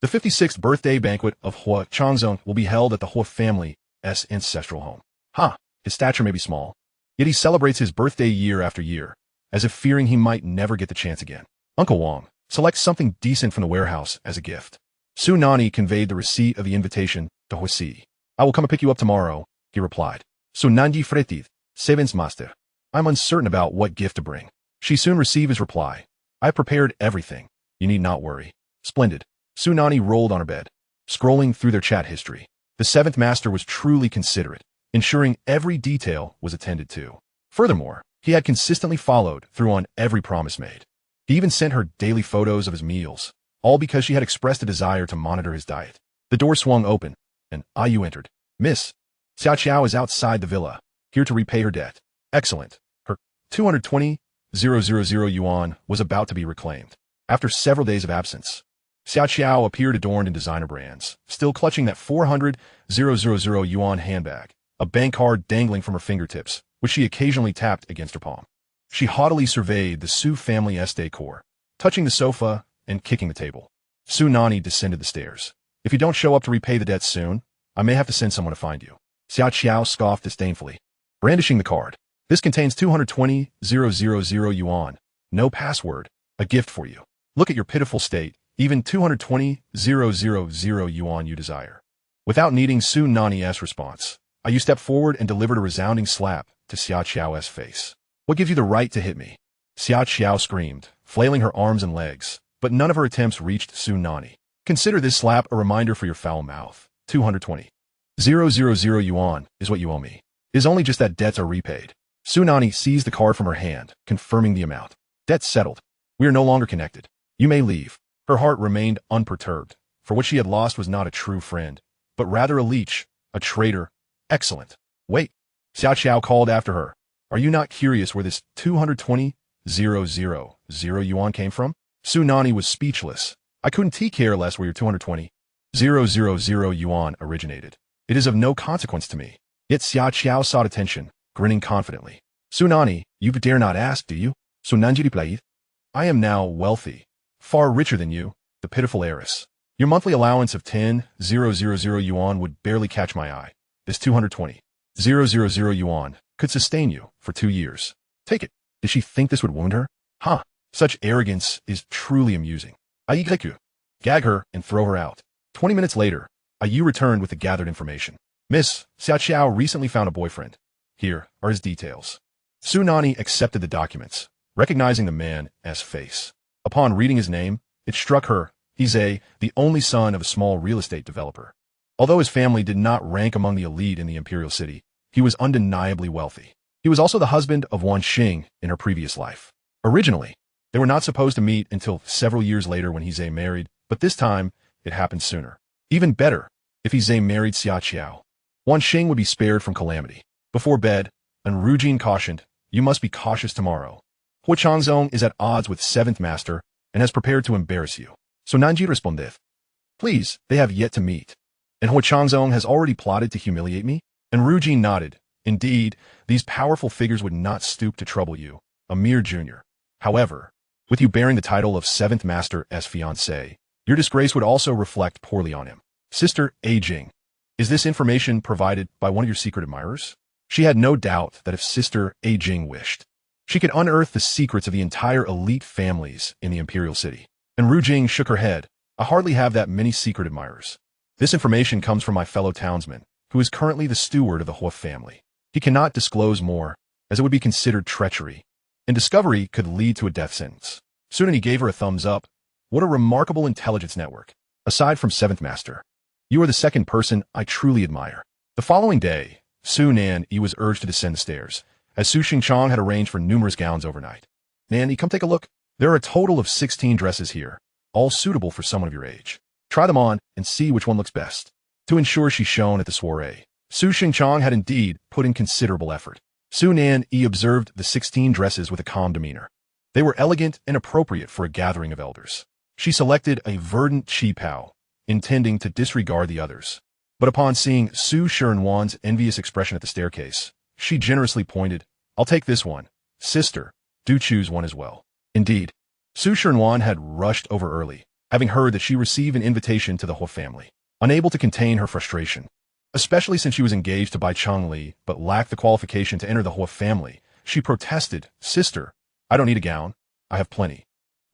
The 56th birthday banquet of Huo Changzong will be held at the Huo family's ancestral home. His stature may be small, yet he celebrates his birthday year after year, as if fearing he might never get the chance again. Uncle Wang, select something decent from the warehouse as a gift. Su Nanyi conveyed the receipt of the invitation to Huo Siye. I will come and pick you up tomorrow, he replied. Su Nanyi fretted, Seventh Master. I'm uncertain about what gift to bring. She soon received his reply. I have prepared everything. You need not worry. Splendid. Su Nanyi rolled on her bed, scrolling through their chat history. The Seventh Master was truly considerate, ensuring every detail was attended to. Furthermore, he had consistently followed through on every promise made. He even sent her daily photos of his meals, all because she had expressed a desire to monitor his diet. The door swung open, and Ayu entered. Miss Xiao is outside the villa, here to repay her debt. Excellent. Her 220,000 yuan was about to be reclaimed. After several days of absence, Xiao appeared adorned in designer brands, still clutching that 400,000 yuan handbag, a bank card dangling from her fingertips, which she occasionally tapped against her palm. She haughtily surveyed the Su family's decor, touching the sofa and kicking the table. Su Nanyi descended the stairs. If you don't show up to repay the debt soon, I may have to send someone to find you. Xiao scoffed disdainfully, brandishing the card. This contains 220,000 yuan. No password. A gift for you. Look at your pitiful state. Even 220,000 yuan you desire. Without needing Su Nanyi's response, Ayu stepped forward and delivered a resounding slap to Xiao's face. What gives you the right to hit me? Xiao screamed, flailing her arms and legs, but none of her attempts reached Su Nanyi. Consider this slap a reminder for your foul mouth. 220,000 yuan is what you owe me. It is only just that debts are repaid. Su Nanyi seized the card from her hand, confirming the amount. Debts settled. We are no longer connected. You may leave. Her heart remained unperturbed, for what she had lost was not a true friend, but rather a leech, a traitor. Excellent. Wait. Xiao called after her. Are you not curious where this 220,000 yuan came from? Su Nanyi was speechless. I couldn't care less where your 220,000 yuan originated. It is of no consequence to me. Yet Xiao sought attention, grinning confidently. Su Nanyi, you dare not ask, do you? Su Nanyi replied. I am now wealthy, far richer than you, the pitiful heiress. Your monthly allowance of 10,000 yuan would barely catch my eye. This 220,000 yuan could sustain you for 2 years. Take it. Did she think this would wound her? Such arrogance is truly amusing. Ayu, gag her and throw her out. 20 minutes later, Ayu returned with the gathered information. Miss Xiao recently found a boyfriend. Here are his details. Su Nanyi accepted the documents, recognizing the man's face. Upon reading his name, it struck her. He's the only son of a small real estate developer. Although his family did not rank among the elite in the Imperial City, he was undeniably wealthy. He was also the husband of Wan Xing in her previous life. Originally, they were not supposed to meet until several years later when Hize married, but this time, it happened sooner. Even better, if Hize married Xiao. Wan Xing would be spared from calamity. Before bed, Rujin cautioned, you must be cautious tomorrow. Huo Changzong is at odds with Seventh Master and has prepared to embarrass you. Su Nanyi responded. Please, they have yet to meet. And Huo Changzong has already plotted to humiliate me? And Rujin nodded. Indeed, these powerful figures would not stoop to trouble you, a mere junior. However, with you bearing the title of Seventh Master's fiancé, your disgrace would also reflect poorly on him. Sister A Jing, is this information provided by one of your secret admirers? She had no doubt that if Sister A Jing wished, she could unearth the secrets of the entire elite families in the Imperial City. And Ru Jing shook her head. I hardly have that many secret admirers. This information comes from my fellow townsman, who is currently the steward of the Huo family. He cannot disclose more, as it would be considered treachery, and discovery could lead to a death sentence. Soon he gave her a thumbs up. What a remarkable intelligence network. Aside from Seventh Master, you are the second person I truly admire. The following day, Su Nanyi was urged to descend the stairs, as Su Xingchang had arranged for numerous gowns overnight. Nanny, come take a look. There are a total of 16 dresses here, all suitable for someone of your age. Try them on and see which one looks best. To ensure she shone at the soiree, Su Xingchang had indeed put in considerable effort. Su Nanyi observed the 16 dresses with a calm demeanor. They were elegant and appropriate for a gathering of elders. She selected a verdant qipao, intending to disregard the others. But upon seeing Su Shernwan's envious expression at the staircase, she generously pointed, I'll take this one. Sister, do choose one as well. Indeed, Su Shernwan had rushed over early, having heard that she received an invitation to the Huo family. Unable to contain her frustration, especially since she was engaged to Bai Changli but lacked the qualification to enter the Huo family, she protested, Sister, I don't need a gown. I have plenty.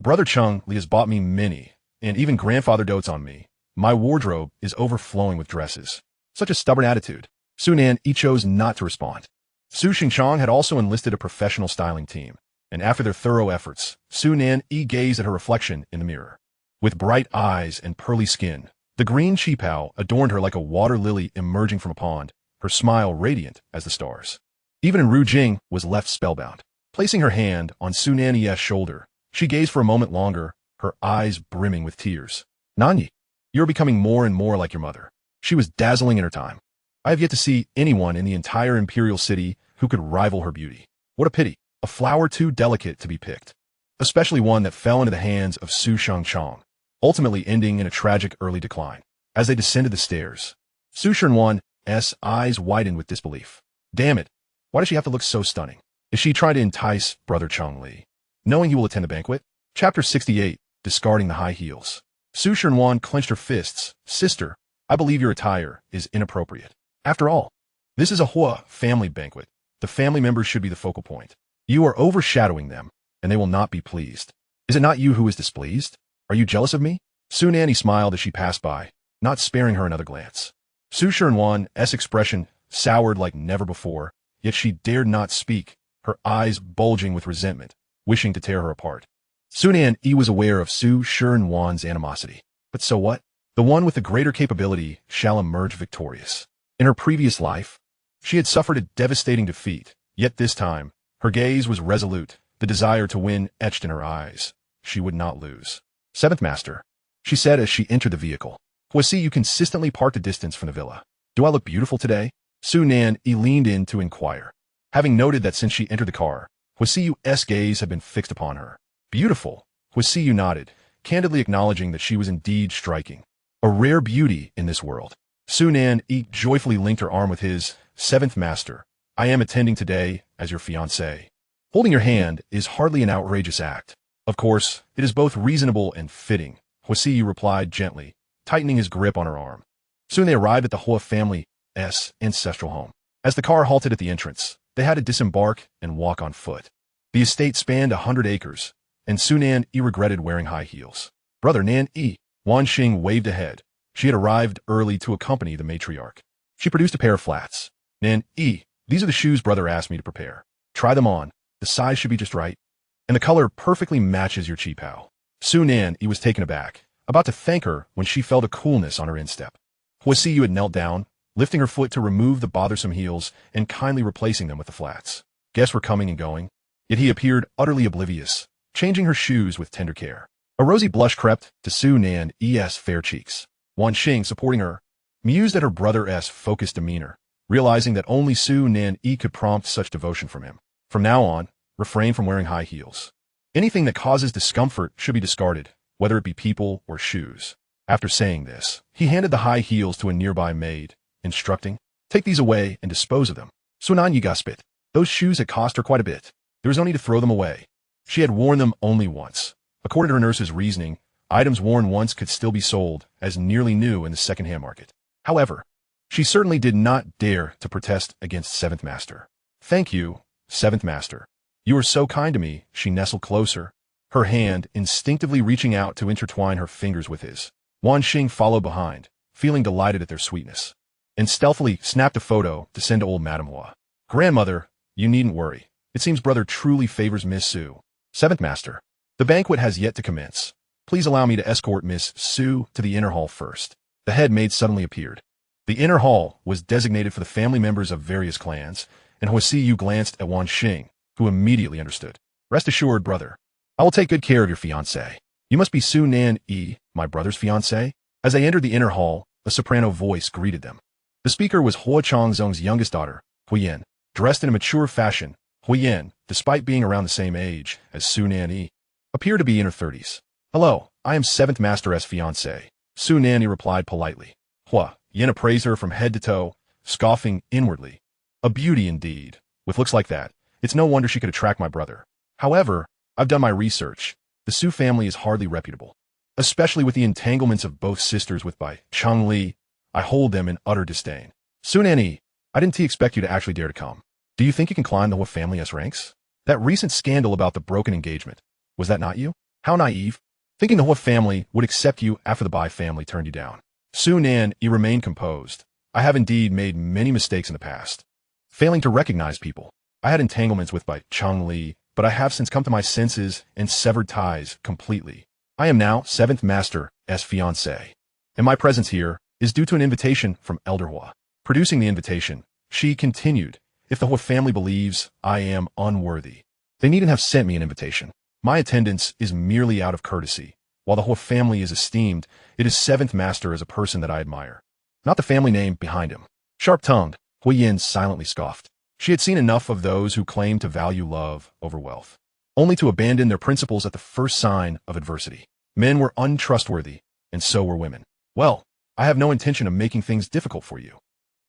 Brother Changli has bought me many, and even grandfather dotes on me. My wardrobe is overflowing with dresses. Such a stubborn attitude. Su Nanyi chose not to respond. Su Xingchang had also enlisted a professional styling team, and after their thorough efforts, Su Nanyi gazed at her reflection in the mirror. With bright eyes and pearly skin, the green qipao adorned her like a water lily emerging from a pond, her smile radiant as the stars. Even Ru Jing was left spellbound. Placing her hand on Su Nanyi's shoulder, she gazed for a moment longer, her eyes brimming with tears. Nanyi, you're becoming more and more like your mother. She was dazzling in her time. I have yet to see anyone in the entire Imperial City who could rival her beauty. What a pity, a flower too delicate to be picked. Especially one that fell into the hands of Su Shangchang, ultimately ending in a tragic early decline. As they descended the stairs, Su Shernwan's eyes widened with disbelief. Damn it, why does she have to look so stunning? Is she trying to entice Brother Changli, knowing he will attend the banquet? Chapter 68, Discarding the High Heels. Su Shernwan clenched her fists. Sister, I believe your attire is inappropriate. After all, this is a Huo family banquet. The family members should be the focal point. You are overshadowing them, and they will not be pleased. Is it not you who is displeased? Are you jealous of me? Su Nanyi smiled as she passed by, not sparing her another glance. Su Shernwan's expression soured like never before, yet she dared not speak, her eyes bulging with resentment, wishing to tear her apart. Su Nanyi was aware of Su Shernwan's animosity. But so what? The one with the greater capability shall emerge victorious. In her previous life, she had suffered a devastating defeat, yet this time, her gaze was resolute, the desire to win etched in her eyes. She would not lose. Seventh Master, she said as she entered the vehicle. Huo Siyu consistently parked a distance from the villa. Do I look beautiful today? Su Nanyi leaned in to inquire. Having noted that since she entered the car, Huo Siyu's gaze had been fixed upon her. Beautiful, Huo Siyu nodded, candidly acknowledging that she was indeed striking. A rare beauty in this world. Su Nanyi joyfully linked her arm with his. Seventh Master, I am attending today as your fiancé. Holding your hand is hardly an outrageous act. Of course, it is both reasonable and fitting, Huo Siyu replied gently, tightening his grip on her arm. Soon they arrived at the Huo family's ancestral home. As the car halted at the entrance, they had to disembark and walk on foot. The estate spanned 100 acres, and Su Nanyi regretted wearing high heels. Brother Nanyi, Wan Xing waved ahead. She had arrived early to accompany the matriarch. She produced a pair of flats. Nanyi, these are the shoes brother asked me to prepare. Try them on. The size should be just right. And the color perfectly matches your qipao. Su Nanyi was taken aback, about to thank her when she felt a coolness on her instep. Huo Siyu had knelt down, lifting her foot to remove the bothersome heels and kindly replacing them with the flats. Guests were coming and going, yet he appeared utterly oblivious, changing her shoes with tender care. A rosy blush crept to Su Nanyi's fair cheeks. Wan Xing, supporting her, mused at her brother's focused demeanor, realizing that only Su Nanyi could prompt such devotion from him. From now on, refrain from wearing high heels. Anything that causes discomfort should be discarded, whether it be people or shoes. After saying this, he handed the high heels to a nearby maid, instructing, take these away and dispose of them. Su Nanyi got spit. Those shoes had cost her quite a bit. There was no need to throw them away. She had worn them only once. According to her nurse's reasoning, items worn once could still be sold as nearly new in the second-hand market. However, she certainly did not dare to protest against Seventh Master. Thank you, Seventh Master. You are so kind to me, she nestled closer, her hand instinctively reaching out to intertwine her fingers with his. Wan Xing followed behind, feeling delighted at their sweetness, and stealthily snapped a photo to send to old Madame Hua. Grandmother, you needn't worry. It seems brother truly favors Miss Su. Seventh Master, the banquet has yet to commence. Please allow me to escort Miss Su to the inner hall first. The head maid suddenly appeared. The inner hall was designated for the family members of various clans, and Huo Siyu glanced at Wan Xing, who immediately understood. Rest assured, brother. I will take good care of your fiancé. You must be Su Nanyi, my brother's fiancé. As they entered the inner hall, a soprano voice greeted them. The speaker was Huo Changzong's youngest daughter, Huiyin. Dressed in a mature fashion, Huiyin, despite being around the same age as Su Nanyi, appeared to be in her 30s. Hello, I am 7th Master's fiancé, Su Nanyi replied politely. Hua Yin appraised her from head to toe, scoffing inwardly. A beauty indeed. With looks like that, it's no wonder she could attract my brother. However, I've done my research. The Su family is hardly reputable. Especially with the entanglements of both sisters with Bai Changli, I hold them in utter disdain. Su Nanyi, I didn't expect you to actually dare to come. Do you think you can climb the Huo family's ranks? That recent scandal about the broken engagement, was that not you? How naive. Thinking the Huo family would accept you after the Bai family turned you down. Su Nanyi remained composed. I have indeed made many mistakes in the past. Failing to recognize people. I had entanglements with Bai Changli, but I have since come to my senses and severed ties completely. I am now 7th Master's fiancé, and my presence here is due to an invitation from Elder Hua. Producing the invitation, she continued, if the Hua family believes I am unworthy, they needn't have sent me an invitation. My attendance is merely out of courtesy. While the Hua family is esteemed, it is 7th Master as a person that I admire, not the family name behind him. Sharp-tongued, Huiyin silently scoffed. She had seen enough of those who claimed to value love over wealth, only to abandon their principles at the first sign of adversity. Men were untrustworthy, and so were women. Well, I have no intention of making things difficult for you.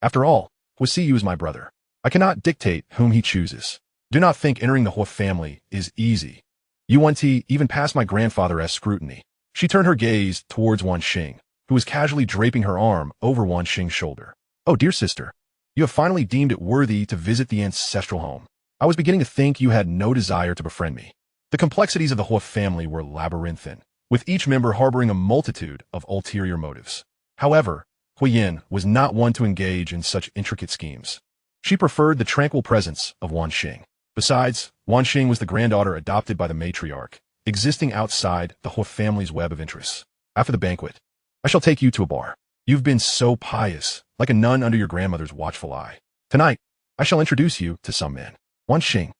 After all, Huo Siyu is my brother. I cannot dictate whom he chooses. Do not think entering the Huo family is easy. Yuan even passed my grandfather's scrutiny. She turned her gaze towards Wan Xing, who was casually draping her arm over Wan Xing's shoulder. Oh, dear sister, you have finally deemed it worthy to visit the ancestral home. I was beginning to think you had no desire to befriend me. The complexities of the Huo family were labyrinthine, with each member harboring a multitude of ulterior motives. However, Huiyin was not one to engage in such intricate schemes. She preferred the tranquil presence of Wan Xing. Besides, Wan Xing was the granddaughter adopted by the matriarch, existing outside the Huo family's web of interests. After the banquet, I shall take you to a bar. You've been so pious, like a nun under your grandmother's watchful eye. Tonight, I shall introduce you to some men. Wan Xing.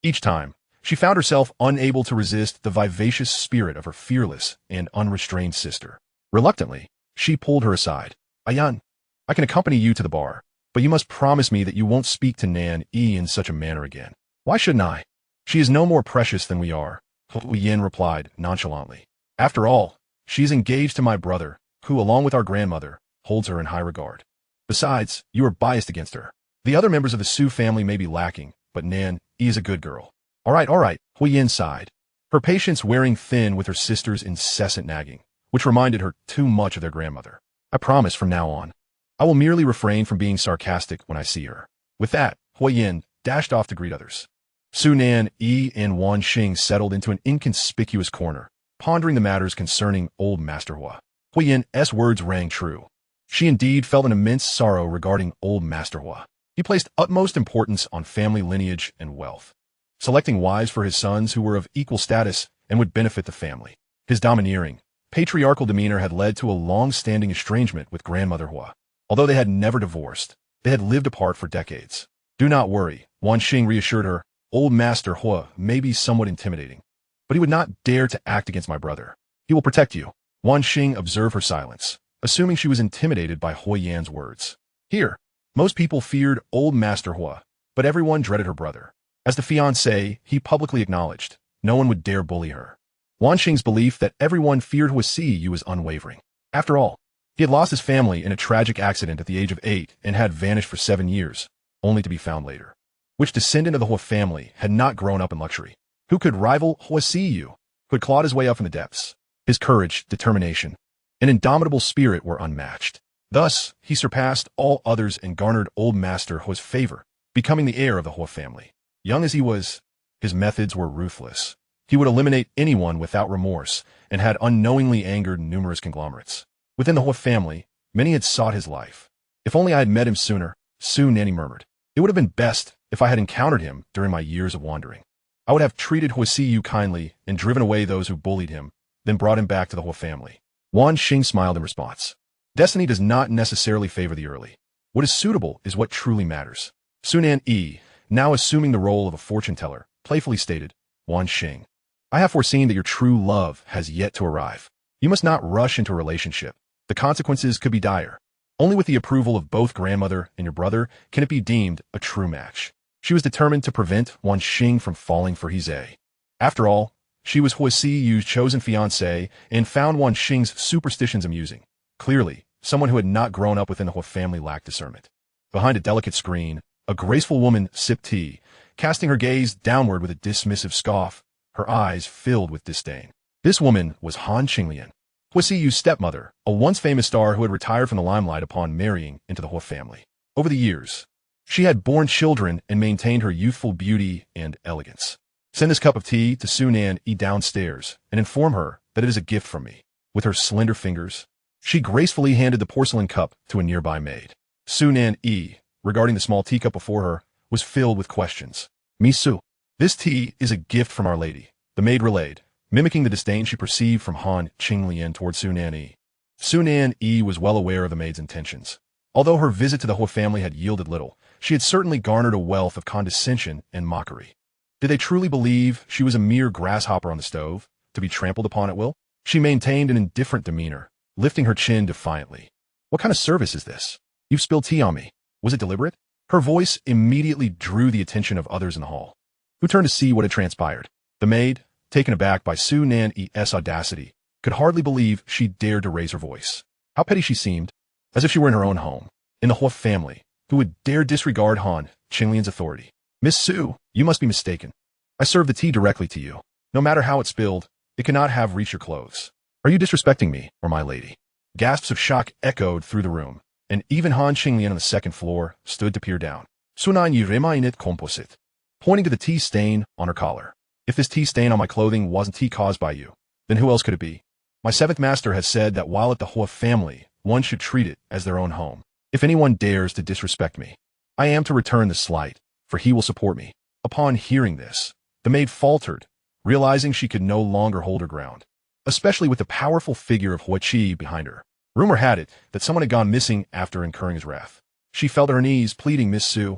Each time, she found herself unable to resist the vivacious spirit of her fearless and unrestrained sister. Reluctantly, she pulled her aside. Ayan, I can accompany you to the bar, but you must promise me that you won't speak to Nan Yi in such a manner again. Why shouldn't I? She is no more precious than we are, Huiyin replied nonchalantly. After all, she is engaged to my brother, who, along with our grandmother, holds her in high regard. Besides, you are biased against her. The other members of the Su family may be lacking, but Nan Yi is a good girl. All right, Huiyin sighed, her patience wearing thin with her sister's incessant nagging, which reminded her too much of their grandmother. I promise from now on, I will merely refrain from being sarcastic when I see her. With that, Huiyin dashed off to greet others. Su Nanyi and Wan Xing settled into an inconspicuous corner, pondering the matters concerning old Master Hua. Huiyin's words rang true. She indeed felt an immense sorrow regarding old Master Hua. He placed utmost importance on family lineage and wealth, selecting wives for his sons who were of equal status and would benefit the family. His domineering, patriarchal demeanor had led to a long-standing estrangement with grandmother Hua. Although they had never divorced, they had lived apart for decades. Do not worry, Wan Xing reassured her. Old Master Hua may be somewhat intimidating, but he would not dare to act against my brother. He will protect you. Wan Xing observed her silence, assuming she was intimidated by Huiyan's words. Here, most people feared old Master Hua, but everyone dreaded her brother. As the fiancé, he publicly acknowledged, no one would dare bully her. Wan Xing's belief that everyone feared Huo Siye was unwavering. After all, he had lost his family in a tragic accident at the age of 8 and had vanished for 7 years, only to be found later. Which descendant of the Huo family had not grown up in luxury? Who could rival Huo Siyu, who had clawed his way up from the depths? His courage, determination, and indomitable spirit were unmatched. Thus, he surpassed all others and garnered old Master Huo's favor, becoming the heir of the Huo family. Young as he was, his methods were ruthless. He would eliminate anyone without remorse and had unknowingly angered numerous conglomerates. Within the Huo family, many had sought his life. If only I had met him sooner, Su Nanyi murmured. It would have been best if I had encountered him during my years of wandering. I would have treated Huo Siyu kindly and driven away those who bullied him, then brought him back to the Huo family. Wan Xing smiled in response. Destiny does not necessarily favor the early. What is suitable is what truly matters. Su Nanyi, now assuming the role of a fortune teller, playfully stated, Wan Xing, I have foreseen that your true love has yet to arrive. You must not rush into a relationship. The consequences could be dire. Only with the approval of both grandmother and your brother can it be deemed a true match. She was determined to prevent Wan Xing from falling for Huo Siye. After all, she was Huo Siyu's chosen fiancée and found Wan Xing's superstitions amusing. Clearly, someone who had not grown up within the Huo family lacked discernment. Behind a delicate screen, a graceful woman sipped tea, casting her gaze downward with a dismissive scoff, her eyes filled with disdain. This woman was Han Qinglian, Huo Siyu's stepmother, a once famous star who had retired from the limelight upon marrying into the Huo family. Over the years, she had borne children and maintained her youthful beauty and elegance. Send this cup of tea to Su Nanyi downstairs and inform her that it is a gift from me. With her slender fingers, she gracefully handed the porcelain cup to a nearby maid. Su Nanyi, regarding the small teacup before her, was filled with questions. Misu, this tea is a gift from Our Lady, the maid relayed, mimicking the disdain she perceived from Han Qinglian toward Su Nanyi. Su Nanyi was well aware of the maid's intentions. Although her visit to the Huo family had yielded little, she had certainly garnered a wealth of condescension and mockery. Did they truly believe she was a mere grasshopper on the stove, to be trampled upon at will? She maintained an indifferent demeanor, lifting her chin defiantly. What kind of service is this? You've spilled tea on me. Was it deliberate? Her voice immediately drew the attention of others in the hall, who turned to see what had transpired. The maid, taken aback by Su Nanyi's audacity, could hardly believe she dared to raise her voice. How petty she seemed, as if she were in her own home, in the Huo family, who would dare disregard Han Qinglian's authority. Miss Su, you must be mistaken. I served the tea directly to you. No matter how it spilled, it cannot have reached your clothes. Are you disrespecting me, or my lady? Gasps of shock echoed through the room, and even Han Qinglian on the second floor stood to peer down. Su Nanyi remainit composit, pointing to the tea stain on her collar. If this tea stain on my clothing wasn't tea caused by you, then who else could it be? My seventh master has said that while at the Huo family, one should treat it as their own home. If anyone dares to disrespect me, I am to return the slight, for he will support me. Upon hearing this, the maid faltered, realizing she could no longer hold her ground, especially with the powerful figure of Huo Siye behind her. Rumor had it that someone had gone missing after incurring his wrath. She fell to her knees, pleading, Miss Su,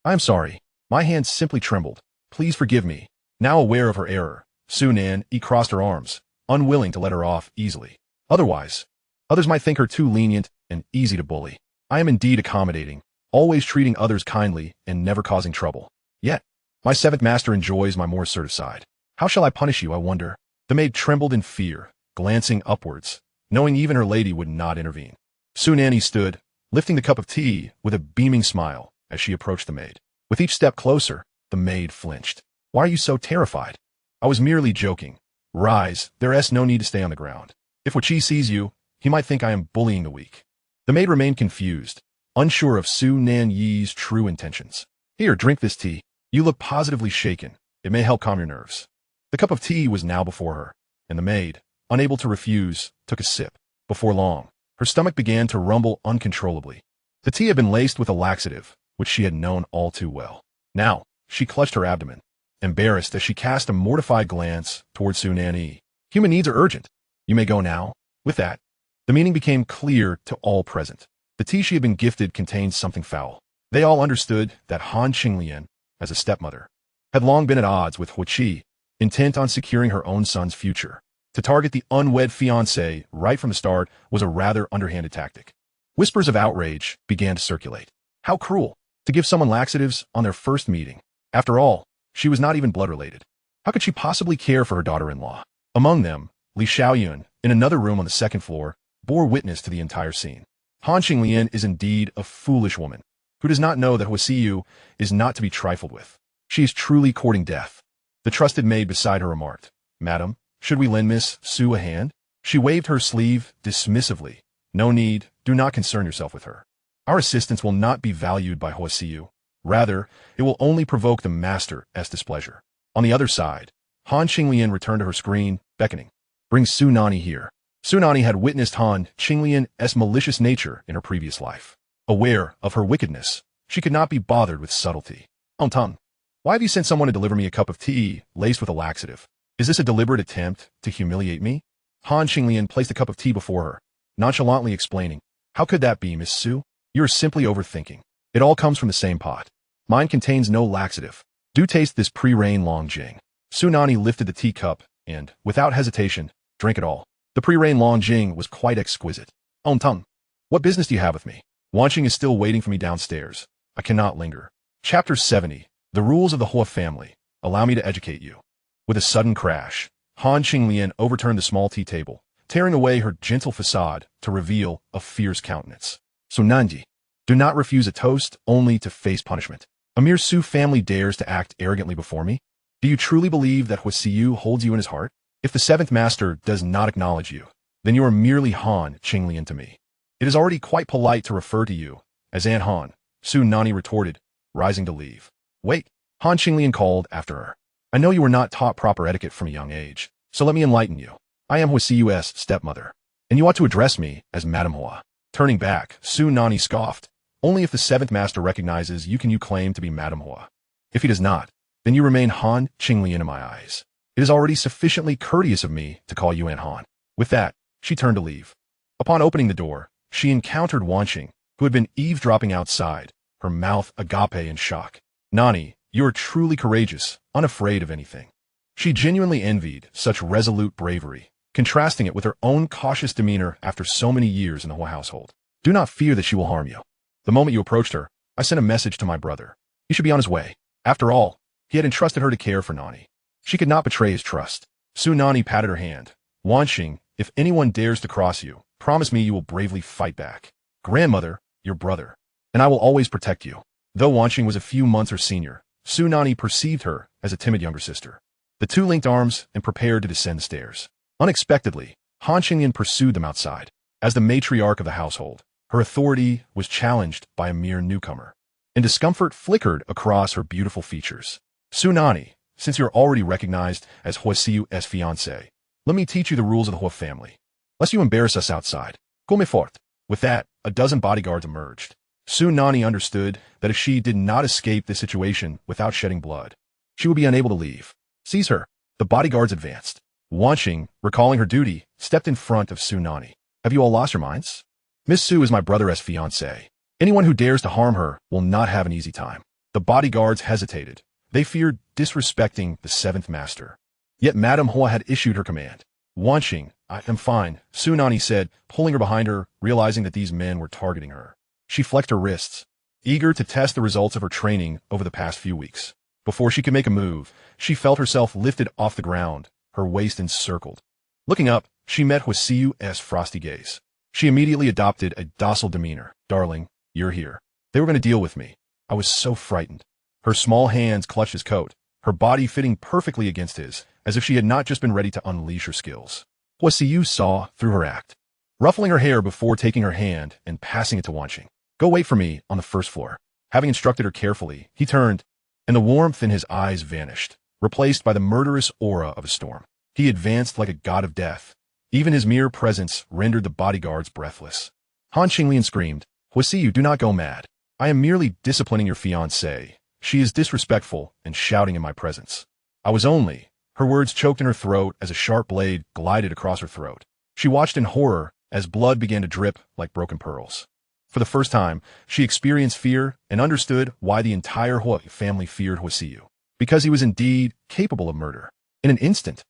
I am sorry. My hands simply trembled. Please forgive me. Now aware of her error, Su Nanyi crossed her arms, unwilling to let her off easily. Otherwise, others might think her too lenient and easy to bully. I am indeed accommodating, always treating others kindly and never causing trouble. Yet, my seventh master enjoys my more assertive side. How shall I punish you, I wonder? The maid trembled in fear, glancing upwards, knowing even her lady would not intervene. Su Nanyi stood, lifting the cup of tea with a beaming smile as she approached the maid. With each step closer, the maid flinched. Why are you so terrified? I was merely joking. Rise, there is no need to stay on the ground. If Huo Siye sees you, he might think I am bullying the weak. The maid remained confused, unsure of Su Nanyi's true intentions. Here, drink this tea. You look positively shaken. It may help calm your nerves. The cup of tea was now before her, and the maid, unable to refuse, took a sip. Before long, her stomach began to rumble uncontrollably. The tea had been laced with a laxative, which she had known all too well. Now, she clutched her abdomen, embarrassed as she cast a mortified glance toward Su Nanyi. Human needs are urgent. You may go now. With that, the meaning became clear to all present. The tea she had been gifted contained something foul. They all understood that Han Qinglian, as a stepmother, had long been at odds with Huo Siye, intent on securing her own son's future. To target the unwed fiancé right from the start was a rather underhanded tactic. Whispers of outrage began to circulate. How cruel, to give someone laxatives on their first meeting. After all, she was not even blood-related. How could she possibly care for her daughter-in-law? Among them, Li Xiaoyun, in another room on the second floor, bore witness to the entire scene. Han Qinglian is indeed a foolish woman, who does not know that Huo Siyu is not to be trifled with. She is truly courting death. The trusted maid beside her remarked, Madam, should we lend Miss Su a hand? She waved her sleeve dismissively. No need, do not concern yourself with her. Our assistance will not be valued by Huo Siyu. Rather, it will only provoke the master's displeasure. On the other side, Han Qinglian returned to her screen, beckoning. Bring Su Nanyi here. Su Nanyi had witnessed Han Qinglian's malicious nature in her previous life. Aware of her wickedness, she could not be bothered with subtlety. Tongue, why have you sent someone to deliver me a cup of tea laced with a laxative? Is this a deliberate attempt to humiliate me? Han Qinglian placed a cup of tea before her, nonchalantly explaining, How could that be, Miss Su? You are simply overthinking. It all comes from the same pot. Mine contains no laxative. Do taste this pre-rain long jing. Su Nanyi lifted the teacup and, without hesitation, drank it all. The pre-rain long jing was quite exquisite. Tung, what business do you have with me? Wanqing is still waiting for me downstairs. I cannot linger. Chapter 70. The Rules of the Huo Family. Allow me to educate you. With a sudden crash, Han Qinglian overturned the small tea table, tearing away her gentle facade to reveal a fierce countenance. Su Nanyi, do not refuse a toast only to face punishment. A mere Su family dares to act arrogantly before me? Do you truly believe that Huo Siyu holds you in his heart? If the seventh master does not acknowledge you, then you are merely Han Qinglian to me. It is already quite polite to refer to you as Aunt Han, Su Nanyi retorted, rising to leave. Wait, Han Qinglian called after her. I know you were not taught proper etiquette from a young age, so let me enlighten you. I am Huo Siyu's stepmother, and you ought to address me as Madame Huo. Turning back, Su Nanyi scoffed. Only if the seventh master recognizes you can you claim to be Madame Huo. If he does not, then you remain Han Qinglian in my eyes. It is already sufficiently courteous of me to call you Aunt Han. With that, she turned to leave. Upon opening the door, she encountered Wanqing, who had been eavesdropping outside, her mouth agape in shock. Nanyi, you are truly courageous, unafraid of anything. She genuinely envied such resolute bravery, contrasting it with her own cautious demeanor after so many years in the Huo household. Do not fear that she will harm you. The moment you approached her, I sent a message to my brother. He should be on his way. After all, he had entrusted her to care for Nanyi. She could not betray his trust. Su Nanyi patted her hand. Wanqing, if anyone dares to cross you, promise me you will bravely fight back. Grandmother, your brother, and I will always protect you. Though Wanqing was a few months her senior, Su Nanyi perceived her as a timid younger sister. The two linked arms and prepared to descend the stairs. Unexpectedly, Han Qinglian pursued them outside. As the matriarch of the household, her authority was challenged by a mere newcomer, and discomfort flickered across her beautiful features. Su Nanyi, since you're already recognized as Huo Siyu's fiancé, let me teach you the rules of the Huo family. Lest you embarrass us outside. Come fort. With that, a dozen bodyguards emerged. Su Nanyi understood that if she did not escape this situation without shedding blood, she would be unable to leave. Seize her. The bodyguards advanced. Wanqing, recalling her duty, stepped in front of Su Nanyi. Have you all lost your minds? Miss Su is my brother's fiancé. Anyone who dares to harm her will not have an easy time. The bodyguards hesitated. They feared disrespecting the seventh master. Yet Madame Huo had issued her command. Wanqing, I am fine, Su Nanyi said, pulling her behind her, realizing that these men were targeting her. She flexed her wrists, eager to test the results of her training over the past few weeks. Before she could make a move, she felt herself lifted off the ground, her waist encircled. Looking up, she met Huo Siyu's frosty gaze. She immediately adopted a docile demeanor. Darling, you're here. They were going to deal with me. I was so frightened. Her small hands clutched his coat, her body fitting perfectly against his, as if she had not just been ready to unleash her skills. Huo Siyu saw through her act, ruffling her hair before taking her hand and passing it to Wanqing. Go wait for me on the first floor. Having instructed her carefully, he turned, and the warmth in his eyes vanished, replaced by the murderous aura of a storm. He advanced like a god of death. Even his mere presence rendered the bodyguards breathless. Han Qinglian screamed, Huo Siyu, do not go mad. I am merely disciplining your fiancée. She is disrespectful and shouting in my presence. I was only... Her words choked in her throat as a sharp blade glided across her throat. She watched in horror as blood began to drip like broken pearls. For the first time, she experienced fear and understood why the entire Huo family feared Huo Siyu. Because he was indeed capable of murder. In an instant,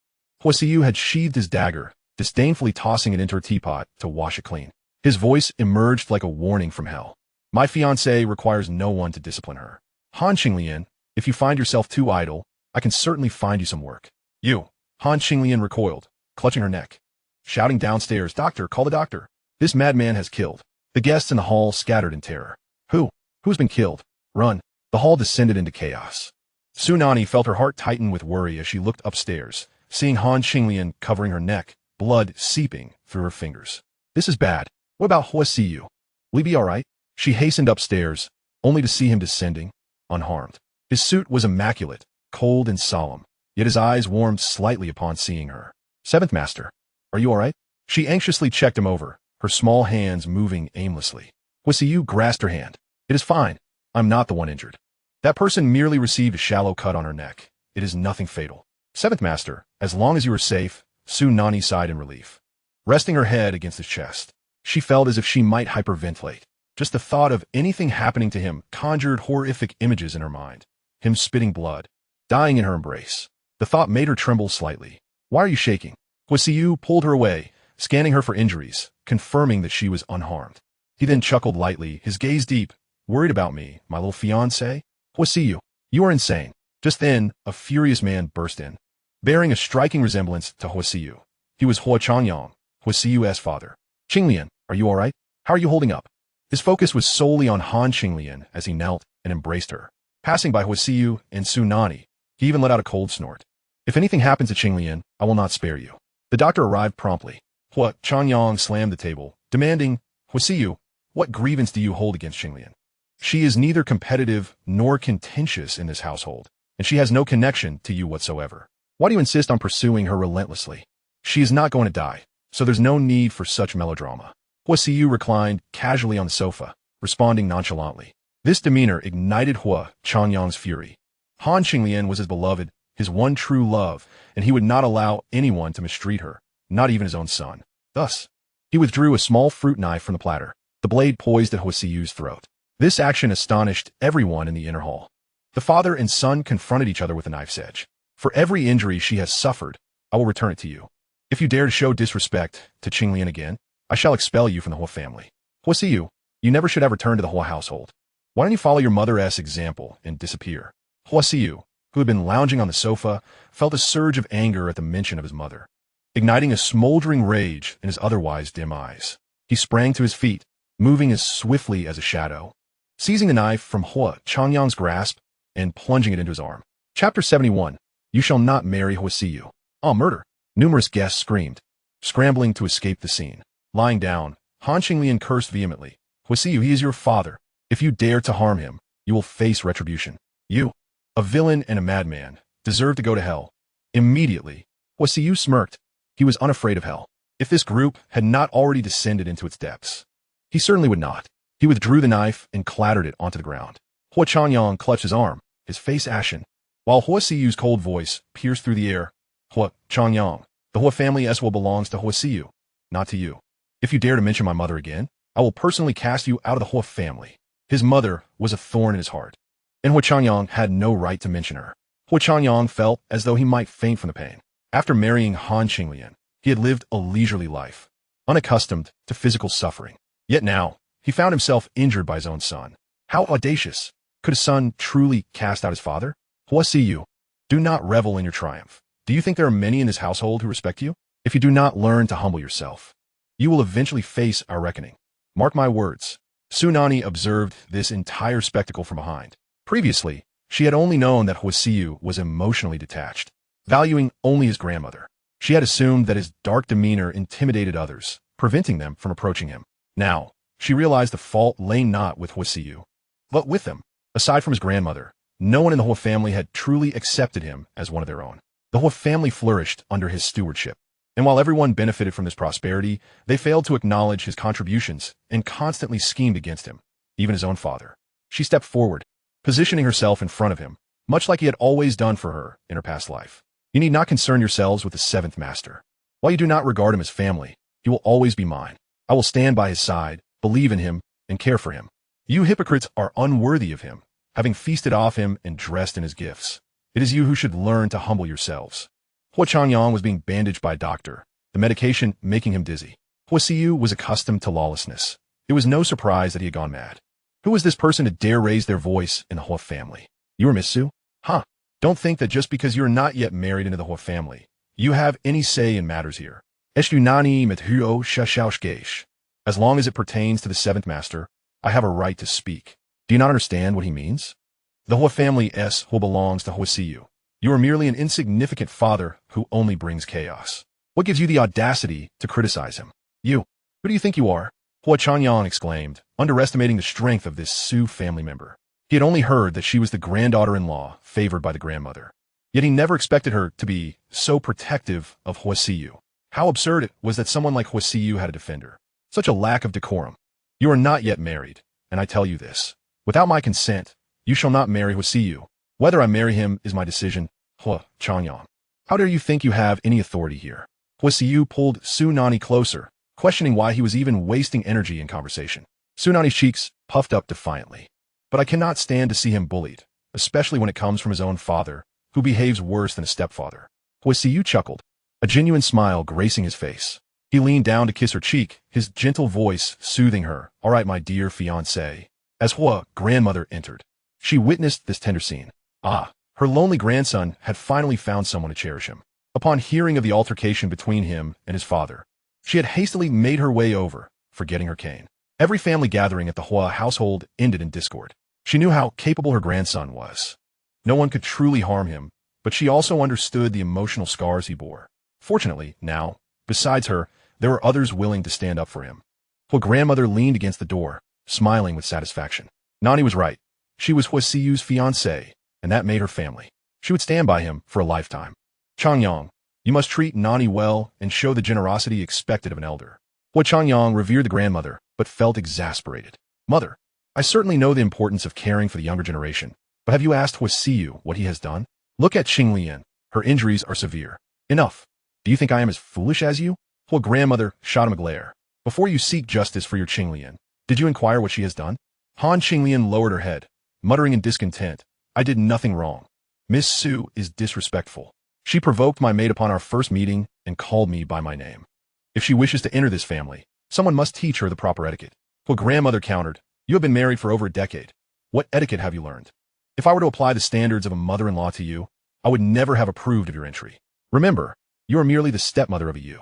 Huo Siyu had sheathed his dagger, disdainfully tossing it into her teapot to wash it clean. His voice emerged like a warning from hell. My fiancée requires no one to discipline her. Han Qinglian, if you find yourself too idle, I can certainly find you some work. You. Han Qinglian recoiled, clutching her neck. Shouting downstairs, Doctor, call the doctor. This madman has killed. The guests in the hall scattered in terror. Who? Who's been killed? Run. The hall descended into chaos. Su Nanyi felt her heart tighten with worry as she looked upstairs, seeing Han Qinglian covering her neck, blood seeping through her fingers. This is bad. What about Huo Siyu? Will he be all right? She hastened upstairs, only to see him descending, unharmed. His suit was immaculate, cold and solemn, yet his eyes warmed slightly upon seeing her. Seventh Master, are you all right? She anxiously checked him over, her small hands moving aimlessly. Huo Siyu grasped her hand. It is fine. I'm not the one injured. That person merely received a shallow cut on her neck. It is nothing fatal. Seventh Master, as long as you are safe, Su Nanyi sighed in relief. Resting her head against his chest, she felt as if she might hyperventilate. Just the thought of anything happening to him conjured horrific images in her mind. Him spitting blood, dying in her embrace. The thought made her tremble slightly. Why are you shaking? Huo Siyu pulled her away, scanning her for injuries, confirming that she was unharmed. He then chuckled lightly, his gaze deep. Worried about me, my little fiancé? Huo Siyu, you are insane. Just then, a furious man burst in, bearing a striking resemblance to Huo Siyu. He was Huo Changyang, Huo Siyu's father. Qinglian, are you all right? How are you holding up? His focus was solely on Han Qinglian as he knelt and embraced her. Passing by Huo Siyu and Su Nanyi, he even let out a cold snort. If anything happens to Qinglian, I will not spare you. The doctor arrived promptly. Huo Changyang slammed the table, demanding, Huo Siyu, what grievance do you hold against Qinglian? She is neither competitive nor contentious in this household, and she has no connection to you whatsoever. Why do you insist on pursuing her relentlessly? She is not going to die, so there's no need for such melodrama. Huo Siyu reclined casually on the sofa, responding nonchalantly. This demeanor ignited Huo Changyang's fury. Han Qinglian was his beloved, his one true love, and he would not allow anyone to mistreat her, not even his own son. Thus, he withdrew a small fruit knife from the platter, the blade poised at Huo Siyu's throat. This action astonished everyone in the inner hall. The father and son confronted each other with a knife's edge. For every injury she has suffered, I will return it to you. If you dare to show disrespect to Qinglian again, I shall expel you from the Huo family. Huo Siyu, you never should have returned to the Huo household. Why don't you follow your mother's example and disappear? Huo Siyu, who had been lounging on the sofa, felt a surge of anger at the mention of his mother, igniting a smoldering rage in his otherwise dim eyes. He sprang to his feet, moving as swiftly as a shadow, seizing the knife from Huo Changyang's grasp and plunging it into his arm. Chapter 71. You shall not marry Huo Siyu. Oh, murder! Numerous guests screamed, scrambling to escape the scene. Lying down, Han Qinglian cursed vehemently. Huo Siyu, he is your father. If you dare to harm him, you will face retribution. You, a villain and a madman, deserve to go to hell. Immediately, Huo Siyu smirked. He was unafraid of hell. If this group had not already descended into its depths, he certainly would not. He withdrew the knife and clattered it onto the ground. Huo Changyang clutched his arm, his face ashen, while Huo Siyu's cold voice pierced through the air. Huo Changyang, the Huo family as well belongs to Huo Siyu, not to you. If you dare to mention my mother again, I will personally cast you out of the Huo family. His mother was a thorn in his heart, and Huo Changyang had no right to mention her. Huo Changyang felt as though he might faint from the pain. After marrying Han Qinglian, he had lived a leisurely life, unaccustomed to physical suffering. Yet now, he found himself injured by his own son. How audacious! Could a son truly cast out his father? Huo Siyu, do not revel in your triumph. Do you think there are many in this household who respect you? If you do not learn to humble yourself, you will eventually face our reckoning. Mark my words. Su Nanyi observed this entire spectacle from behind. Previously, she had only known that Huo Siyu was emotionally detached, valuing only his grandmother. She had assumed that his dark demeanor intimidated others, preventing them from approaching him. Now, she realized the fault lay not with Huo Siyu, but with him. Aside from his grandmother, no one in the Huo family had truly accepted him as one of their own. The Huo family flourished under his stewardship, and while everyone benefited from this prosperity, they failed to acknowledge his contributions and constantly schemed against him, even his own father. She stepped forward, positioning herself in front of him, much like he had always done for her in her past life. You need not concern yourselves with the seventh master. While you do not regard him as family, he will always be mine. I will stand by his side, believe in him, and care for him. You hypocrites are unworthy of him, having feasted off him and dressed in his gifts. It is you who should learn to humble yourselves. Huo Changyang was being bandaged by a doctor, the medication making him dizzy. Huo Siyu was accustomed to lawlessness. It was no surprise that he had gone mad. Who was this person to dare raise their voice in the Huo family? You are Miss Su? Huh. Don't think that just because you are not yet married into the Huo family, you have any say in matters here. Su Nanyi met Huo Siye. As long as it pertains to the seventh master, I have a right to speak. Do you not understand what he means? The Huo family who belongs to Huo Siyu. You are merely an insignificant father who only brings chaos. What gives you the audacity to criticize him? You. Who do you think you are? Huo Changyang exclaimed, underestimating the strength of this Su family member. He had only heard that she was the granddaughter-in-law favored by the grandmother. Yet he never expected her to be so protective of Huo Siyu. How absurd it was that someone like Huo Siyu had a defender. Such a lack of decorum. You are not yet married, and I tell you this. Without my consent, you shall not marry Huo Siyu. Whether I marry him is my decision. Huo Changyang. How dare you think you have any authority here? Huo Siyu pulled Su Nanyi closer, questioning why he was even wasting energy in conversation. Su Nanyi's cheeks puffed up defiantly. But I cannot stand to see him bullied, especially when it comes from his own father, who behaves worse than a stepfather. Huo Siyu chuckled, a genuine smile gracing his face. He leaned down to kiss her cheek, his gentle voice soothing her. All right, my dear fiancée. As Huo, grandmother, entered, she witnessed this tender scene. Ah, her lonely grandson had finally found someone to cherish him. Upon hearing of the altercation between him and his father, she had hastily made her way over, forgetting her cane. Every family gathering at the Huo household ended in discord. She knew how capable her grandson was. No one could truly harm him, but she also understood the emotional scars he bore. Fortunately, now, besides her, there were others willing to stand up for him. Huo grandmother leaned against the door, smiling with satisfaction. Nanyi was right. She was Huo Siyu's fiancée, and that made her family. She would stand by him for a lifetime. Changyang, you must treat Nanyi well and show the generosity expected of an elder. Huo Changyang revered the grandmother, but felt exasperated. Mother, I certainly know the importance of caring for the younger generation, but have you asked Huo Siyu what he has done? Look at Qinglian. Her injuries are severe. Enough. Do you think I am as foolish as you? Huo grandmother shot him a glare. Before you seek justice for your Qinglian, did you inquire what she has done? Han Qinglian lowered her head, muttering in discontent. I did nothing wrong. Miss Su is disrespectful. She provoked my maid upon our first meeting and called me by my name. If she wishes to enter this family, someone must teach her the proper etiquette. Huo grandmother countered. You have been married for over a decade. What etiquette have you learned? If I were to apply the standards of a mother-in-law to you, I would never have approved of your entry. Remember, you are merely the stepmother of a Yu.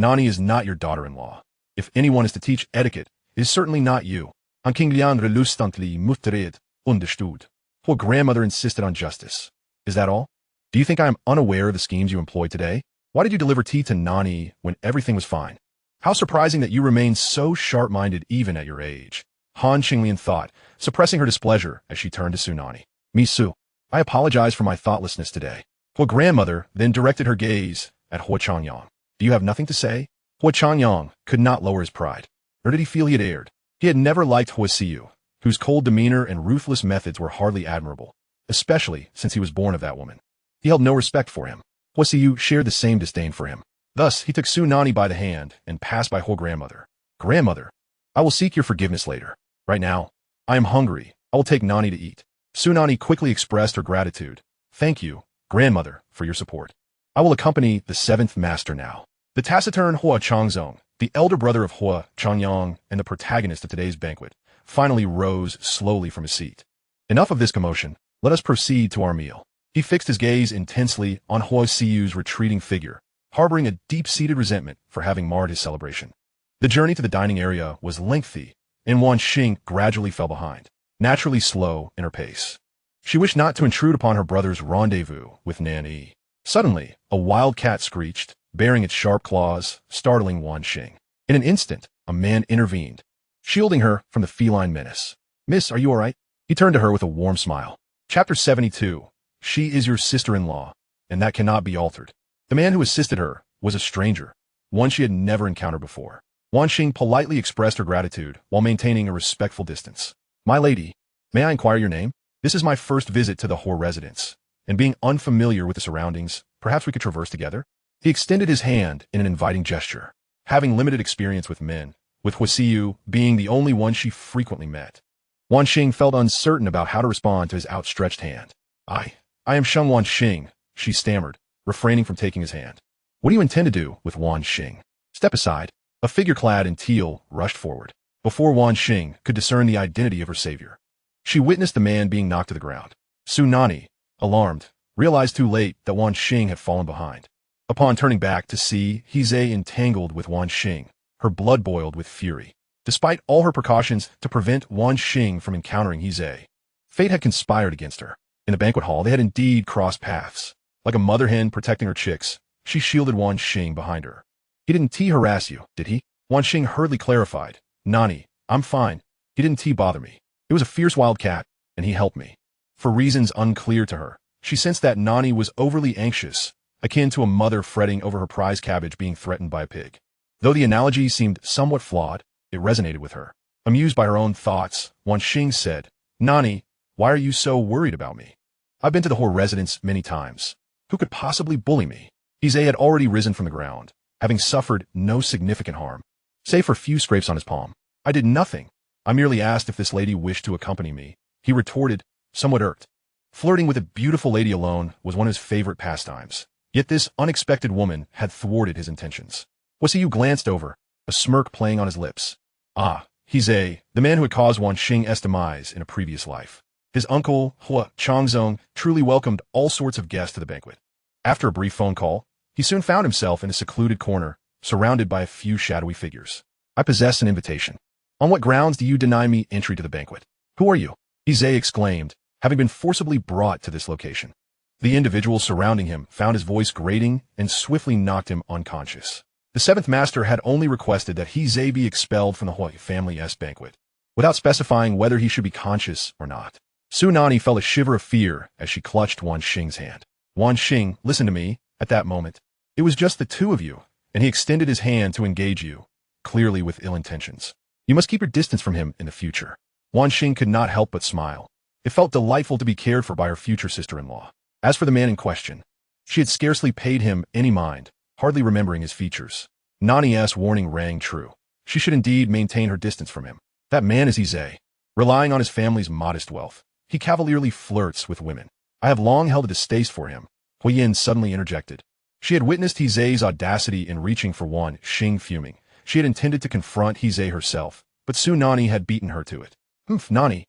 Nanyi is not your daughter-in-law. If anyone is to teach etiquette, it is certainly not you. An Qinglian relustantly muttered, understood. Huo grandmother insisted on justice. Is that all? Do you think I am unaware of the schemes you employed today? Why did you deliver tea to Nanyi when everything was fine? How surprising that you remain so sharp-minded even at your age. Han Qinglian thought, suppressing her displeasure as she turned to Su Nanyi. Miss Su, I apologize for my thoughtlessness today. Huo grandmother then directed her gaze at Huo Changyang. Do you have nothing to say? Huo Changyang could not lower his pride. Or did he feel he had erred? He had never liked Huo Siyu, whose cold demeanor and ruthless methods were hardly admirable, especially since he was born of that woman. He held no respect for him. Huo Siyu shared the same disdain for him. Thus, he took Su Nanyi by the hand and passed by Huo grandmother. Grandmother, I will seek your forgiveness later. Right now, I am hungry. I will take Nanyi to eat. Su Nanyi quickly expressed her gratitude. Thank you, grandmother, for your support. I will accompany the seventh master now. The taciturn Huo Changzong, the elder brother of Huo Changyang and the protagonist of today's banquet, finally rose slowly from his seat. Enough of this commotion. Let us proceed to our meal. He fixed his gaze intensely on Huo Siyu's retreating figure, harboring a deep-seated resentment for having marred his celebration. The journey to the dining area was lengthy, and Wan Xing gradually fell behind, naturally slow in her pace. She wished not to intrude upon her brother's rendezvous with Nanyi. Suddenly, a wild cat screeched, baring its sharp claws, startling Wan Xing. In an instant, a man intervened, shielding her from the feline menace. Miss, are you all right? He turned to her with a warm smile. Chapter 72. She is your sister-in-law, and that cannot be altered. The man who assisted her was a stranger, one she had never encountered before. Wan Xing politely expressed her gratitude while maintaining a respectful distance. My lady, may I inquire your name? This is my first visit to the Huo residence, and being unfamiliar with the surroundings, perhaps we could traverse together? He extended his hand in an inviting gesture. Having limited experience with men, with Huo Siyu being the only one she frequently met, Wan Xing felt uncertain about how to respond to his outstretched hand. I am Sheng Wan Xing, she stammered, refraining from taking his hand. What do you intend to do with Wan Xing? Step aside. A figure clad in teal rushed forward. Before Wan Xing could discern the identity of her savior, she witnessed the man being knocked to the ground. Su Nanyi, alarmed, realized too late that Wan Xing had fallen behind. Upon turning back to see Hize entangled with Wan Xing, her blood boiled with fury. Despite all her precautions to prevent Wan Xing from encountering Hize, fate had conspired against her. In the banquet hall, they had indeed crossed paths. Like a mother hen protecting her chicks, she shielded Wan Xing behind her. He didn't harass you, did he? Wan Xing hurriedly clarified. Nanyi, I'm fine. He didn't bother me. It was a fierce wild cat, and he helped me. For reasons unclear to her, she sensed that Nanyi was overly anxious, akin to a mother fretting over her prize cabbage being threatened by a pig. Though the analogy seemed somewhat flawed, it resonated with her. Amused by her own thoughts, Wan Xing said, Nanyi, why are you so worried about me? I've been to the Huo residence many times. Who could possibly bully me? Hize had already risen from the ground, having suffered no significant harm, save for few scrapes on his palm. I did nothing. I merely asked if this lady wished to accompany me, he retorted, somewhat irked. Flirting with a beautiful lady alone was one of his favorite pastimes. Yet this unexpected woman had thwarted his intentions. Huo Siyu glanced over, a smirk playing on his lips. Ah, he's the man who had caused Wan Xing's demise in a previous life. His uncle, Huo Changzong, truly welcomed all sorts of guests to the banquet. After a brief phone call, he soon found himself in a secluded corner, surrounded by a few shadowy figures. I possess an invitation. On what grounds do you deny me entry to the banquet? Who are you? Hize exclaimed, having been forcibly brought to this location. The individuals surrounding him found his voice grating and swiftly knocked him unconscious. The seventh master had only requested that Hize be expelled from the Huo family's banquet, without specifying whether he should be conscious or not. Su Nanyi felt a shiver of fear as she clutched Wan Xing's hand. Wan Xing, listen to me, at that moment. It was just the two of you, and he extended his hand to engage you, clearly with ill intentions. You must keep your distance from him in the future. Wan Xing could not help but smile. It felt delightful to be cared for by her future sister-in-law. As for the man in question, she had scarcely paid him any mind, hardly remembering his features. Nanyi's warning rang true. She should indeed maintain her distance from him. That man is Hize. Relying on his family's modest wealth, he cavalierly flirts with women. I have long held a distaste for him, Huiyin suddenly interjected. She had witnessed Hize's audacity in reaching for Wan Xing fuming. She had intended to confront Hize herself, but Su Nanyi had beaten her to it. Nanyi,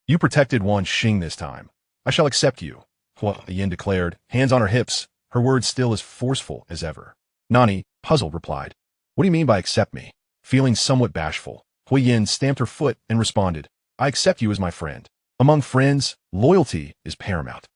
you protected Wan Xing this time. I shall accept you, Huiyin declared, hands on her hips, her words still as forceful as ever. Nanyi, puzzled, replied, what do you mean by accept me? Feeling somewhat bashful, Huiyin stamped her foot and responded, I accept you as my friend. Among friends, loyalty is paramount.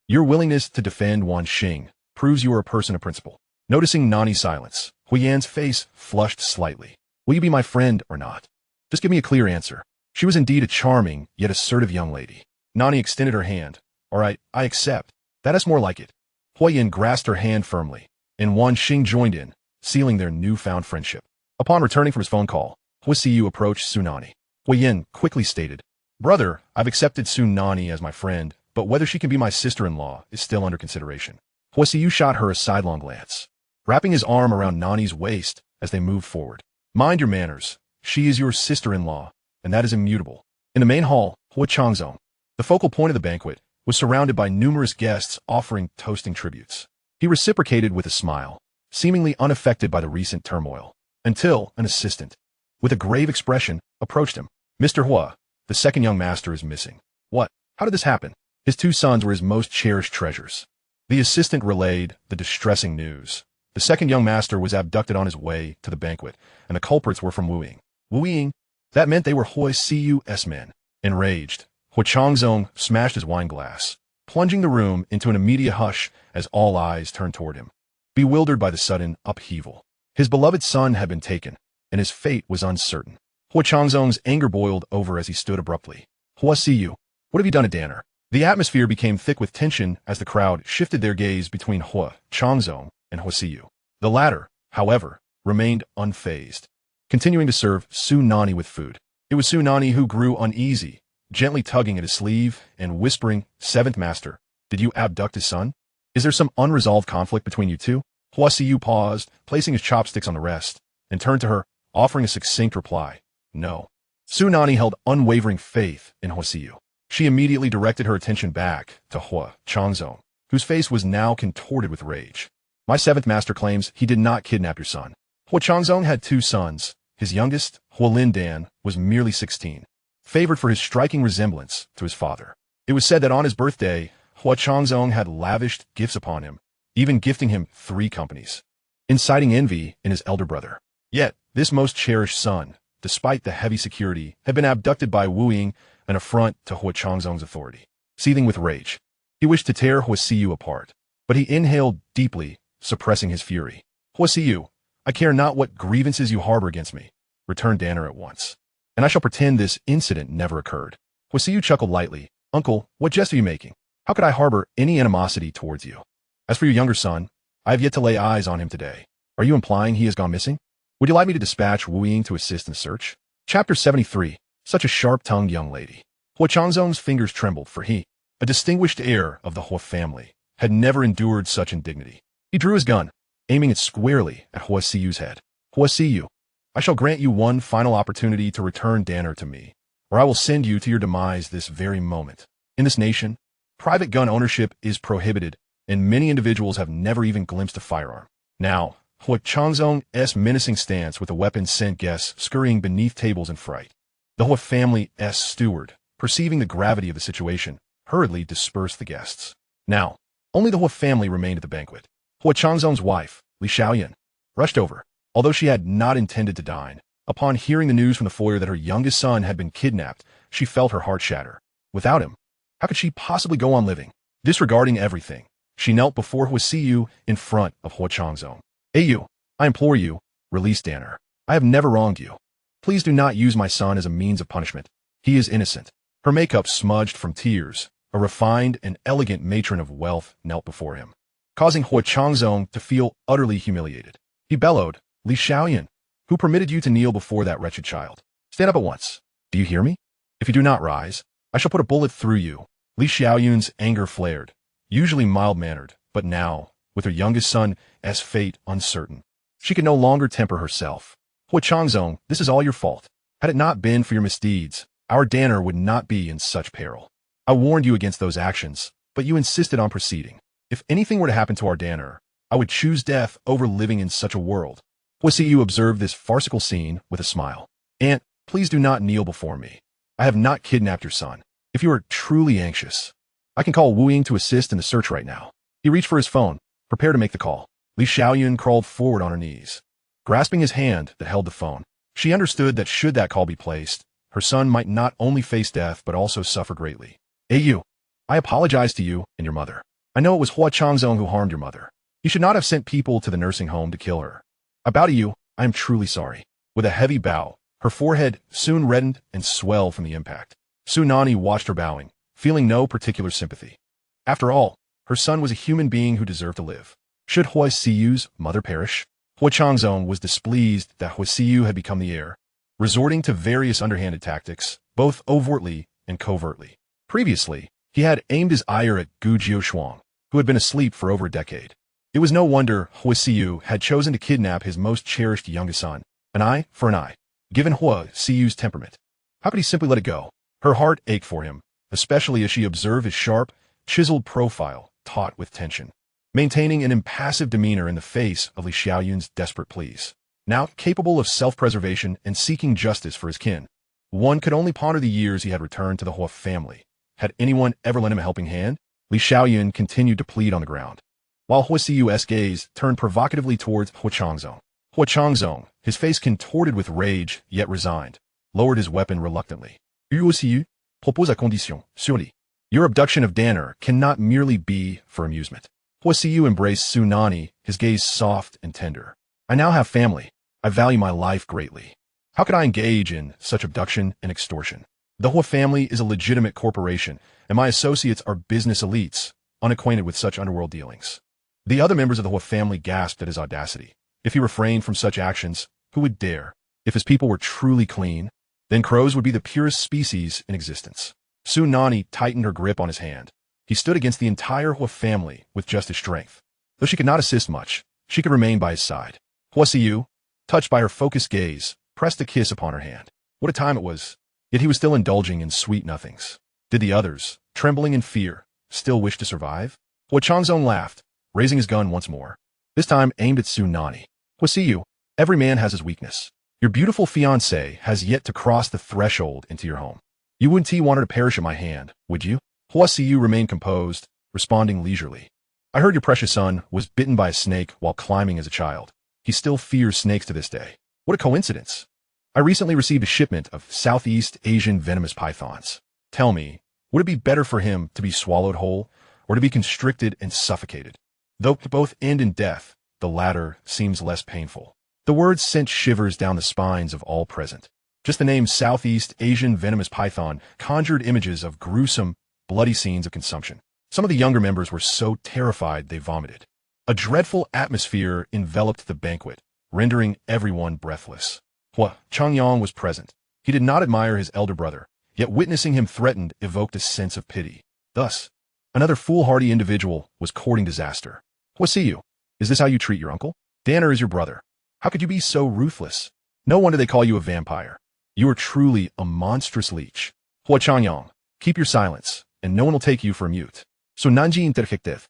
Your willingness to defend Wan Xing proves you are a person of principle. Noticing Nanyi's silence, Huiyin's face flushed slightly. Will you be my friend or not? Just give me a clear answer. She was indeed a charming, yet assertive young lady. Nanyi extended her hand. All right, I accept. That is more like it. Huiyin grasped her hand firmly, and Wan Xing joined in, sealing their newfound friendship. Upon returning from his phone call, Huo Siyu approached Su Nanyi. Huiyin quickly stated, Brother, I've accepted Su Nanyi as my friend, but whether she can be my sister-in-law is still under consideration. Huo Siyu shot her a sidelong glance, wrapping his arm around Nanyi's waist as they moved forward. Mind your manners. She is your sister-in-law, and that is immutable. In the main hall, Huo Changzong, the focal point of the banquet, was surrounded by numerous guests offering toasting tributes. He reciprocated with a smile, seemingly unaffected by the recent turmoil, until an assistant, with a grave expression, approached him. Mr. Huo, the second young master is missing. What? How did this happen? His two sons were his most cherished treasures. The assistant relayed the distressing news. The second young master was abducted on his way to the banquet, and the culprits were from Wuying. Wuying? That meant they were Huo Siyu's men. Enraged, Huo Changzong smashed his wine glass, plunging the room into an immediate hush as all eyes turned toward him. Bewildered by the sudden upheaval, his beloved son had been taken, and his fate was uncertain. Huo Changzong's anger boiled over as he stood abruptly. Huo Siyu, what have you done to Danner? The atmosphere became thick with tension as the crowd shifted their gaze between Huo Changzong and Huo Siyu. The latter, however, remained unfazed, continuing to serve Su Nanyi with food. It was Su Nanyi who grew uneasy, gently tugging at his sleeve and whispering, Seventh Master, did you abduct his son? Is there some unresolved conflict between you two? Huo Siyu paused, placing his chopsticks on the rest, and turned to her, offering a succinct reply. No. Su Nanyi held unwavering faith in Huo Siyu. She immediately directed her attention back to Huo Changzong, whose face was now contorted with rage. My seventh master claims he did not kidnap your son. Huo Changzong had two sons. His youngest, Huo Lindan, was merely 16, favored for his striking resemblance to his father. It was said that on his birthday, Huo Changzong had lavished gifts upon him, even gifting him 3 companies, inciting envy in his elder brother. Yet, this most cherished son, despite the heavy security, had been abducted by Wuying, an affront to Huo Changzong's authority. Seething with rage, he wished to tear Huo Siyu apart, but he inhaled deeply, suppressing his fury. Huo Siyu, I care not what grievances you harbor against me. Return Danner at once, and I shall pretend this incident never occurred. Huo Siyu chuckled lightly. Uncle, what jest are you making? How could I harbor any animosity towards you? As for your younger son, I have yet to lay eyes on him today. Are you implying he has gone missing? Would you like me to dispatch Wuying to assist in the search? Chapter 73. Such a sharp-tongued young lady. Huo Changzong's fingers trembled, for he, a distinguished heir of the Huo family, had never endured such indignity. He drew his gun, aiming it squarely at Huo Siyu's head. Huo Siyu, I shall grant you one final opportunity to return Danner to me, or I will send you to your demise this very moment. In this nation, private gun ownership is prohibited, and many individuals have never even glimpsed a firearm. Now, Huo Changzong's menacing stance with a weapon sent guests scurrying beneath tables in fright. The Huo family's steward, perceiving the gravity of the situation, hurriedly dispersed the guests. Now, only the Huo family remained at the banquet. Huo Changzong's wife, Li Xiaoyan, rushed over. Although she had not intended to dine, upon hearing the news from the foyer that her youngest son had been kidnapped, she felt her heart shatter. Without him, how could she possibly go on living? Disregarding everything, she knelt before Huo Siyu in front of Huo Changzong. "You, I implore you, release Danner. I have never wronged you. Please do not use my son as a means of punishment. He is innocent." Her makeup smudged from tears, a refined and elegant matron of wealth knelt before him, causing Huo Changzong to feel utterly humiliated. He bellowed, "Li Xiaoyan, who permitted you to kneel before that wretched child? Stand up at once. Do you hear me? If you do not rise, I shall put a bullet through you." Li Xiaoyan's anger flared, usually mild-mannered, but now, with her youngest son's fate uncertain, she could no longer temper herself. "Huo Changzong, this is all your fault. Had it not been for your misdeeds, our Danner would not be in such peril. I warned you against those actions, but you insisted on proceeding. If anything were to happen to our Danner, I would choose death over living in such a world." Huo Siyu observed this farcical scene with a smile. "Aunt, please do not kneel before me. I have not kidnapped your son. If you are truly anxious, I can call Wu Ying to assist in the search right now." He reached for his phone, prepared to make the call. Li Xiaoyan crawled forward on her knees, grasping his hand that held the phone. She understood that should that call be placed, her son might not only face death but also suffer greatly. "You, I apologize to you and your mother. I know it was Huo Changzong who harmed your mother. You should not have sent people to the nursing home to kill her. I bow to you, I am truly sorry." With a heavy bow, her forehead soon reddened and swelled from the impact. Su Nanyi watched her bowing, feeling no particular sympathy. After all, her son was a human being who deserved to live. Should Huo Siyu's mother perish? Huo Changzong was displeased that Huo Siyu had become the heir, resorting to various underhanded tactics, both overtly and covertly. Previously, he had aimed his ire at Gu Jiushuang, who had been asleep for over a decade. It was no wonder Huo Siyu had chosen to kidnap his most cherished youngest son, an eye for an eye. Given Huo Siyu's temperament, how could he simply let it go? Her heart ached for him, especially as she observed his sharp, chiseled profile taut with tension, maintaining an impassive demeanor in the face of Li Xiaoyun's desperate pleas. Now capable of self-preservation and seeking justice for his kin, one could only ponder the years he had returned to the Huo family. Had anyone ever lent him a helping hand? Li Xiaoyun continued to plead on the ground, while Huo Siyu's gaze turned provocatively towards Huo Changzong. Huo Changzong, his face contorted with rage yet resigned, lowered his weapon reluctantly. "Huo Siyu propose à condition, surely. Your abduction of Danner cannot merely be for amusement." Huo Siyu embraced Su Nanyi, his gaze soft and tender. "I now have family. I value my life greatly. How could I engage in such abduction and extortion? The Huo family is a legitimate corporation, and my associates are business elites, unacquainted with such underworld dealings." The other members of the Huo family gasped at his audacity. If he refrained from such actions, who would dare? If his people were truly clean, then crows would be the purest species in existence. Su Nanyi tightened her grip on his hand. He stood against the entire Huo family with just his strength. Though she could not assist much, she could remain by his side. Huo Siyu, touched by her focused gaze, pressed a kiss upon her hand. What a time it was! Yet he was still indulging in sweet nothings. Did the others, trembling in fear, still wish to survive? Huo Changzong laughed, raising his gun once more, this time aimed at Su Nanyi. "Huo Siyu, every man has his weakness. Your beautiful fiancée has yet to cross the threshold into your home. You wouldn't want her to perish at my hand, would you?" Huo Siyu remained composed, responding leisurely. "I heard your precious son was bitten by a snake while climbing as a child. He still fears snakes to this day. What a coincidence. I recently received a shipment of Southeast Asian venomous pythons. Tell me, would it be better for him to be swallowed whole, or to be constricted and suffocated? Though both end in death, the latter seems less painful." The words sent shivers down the spines of all present. Just the name Southeast Asian venomous python conjured images of gruesome, bloody scenes of consumption. Some of the younger members were so terrified they vomited. A dreadful atmosphere enveloped the banquet, rendering everyone breathless. Huo Changyang was present. He did not admire his elder brother, yet witnessing him threatened evoked a sense of pity. Thus, another foolhardy individual was courting disaster. "Huo Siyu, is this how you treat your uncle? Danner is your brother. How could you be so ruthless? No wonder they call you a vampire. You are truly a monstrous leech. Huo Changyang, keep your silence, and no one will take you for a mute. Su Nanyi interjected,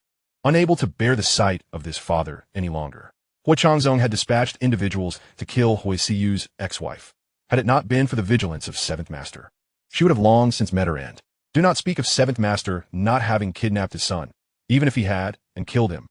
unable to bear the sight of this father any longer. Huo Changzong had dispatched individuals to kill Huo Siyu's ex-wife. Had it not been for the vigilance of Seventh Master, she would have long since met her end. Do not speak of Seventh Master not having kidnapped his son, even if he had, and killed him.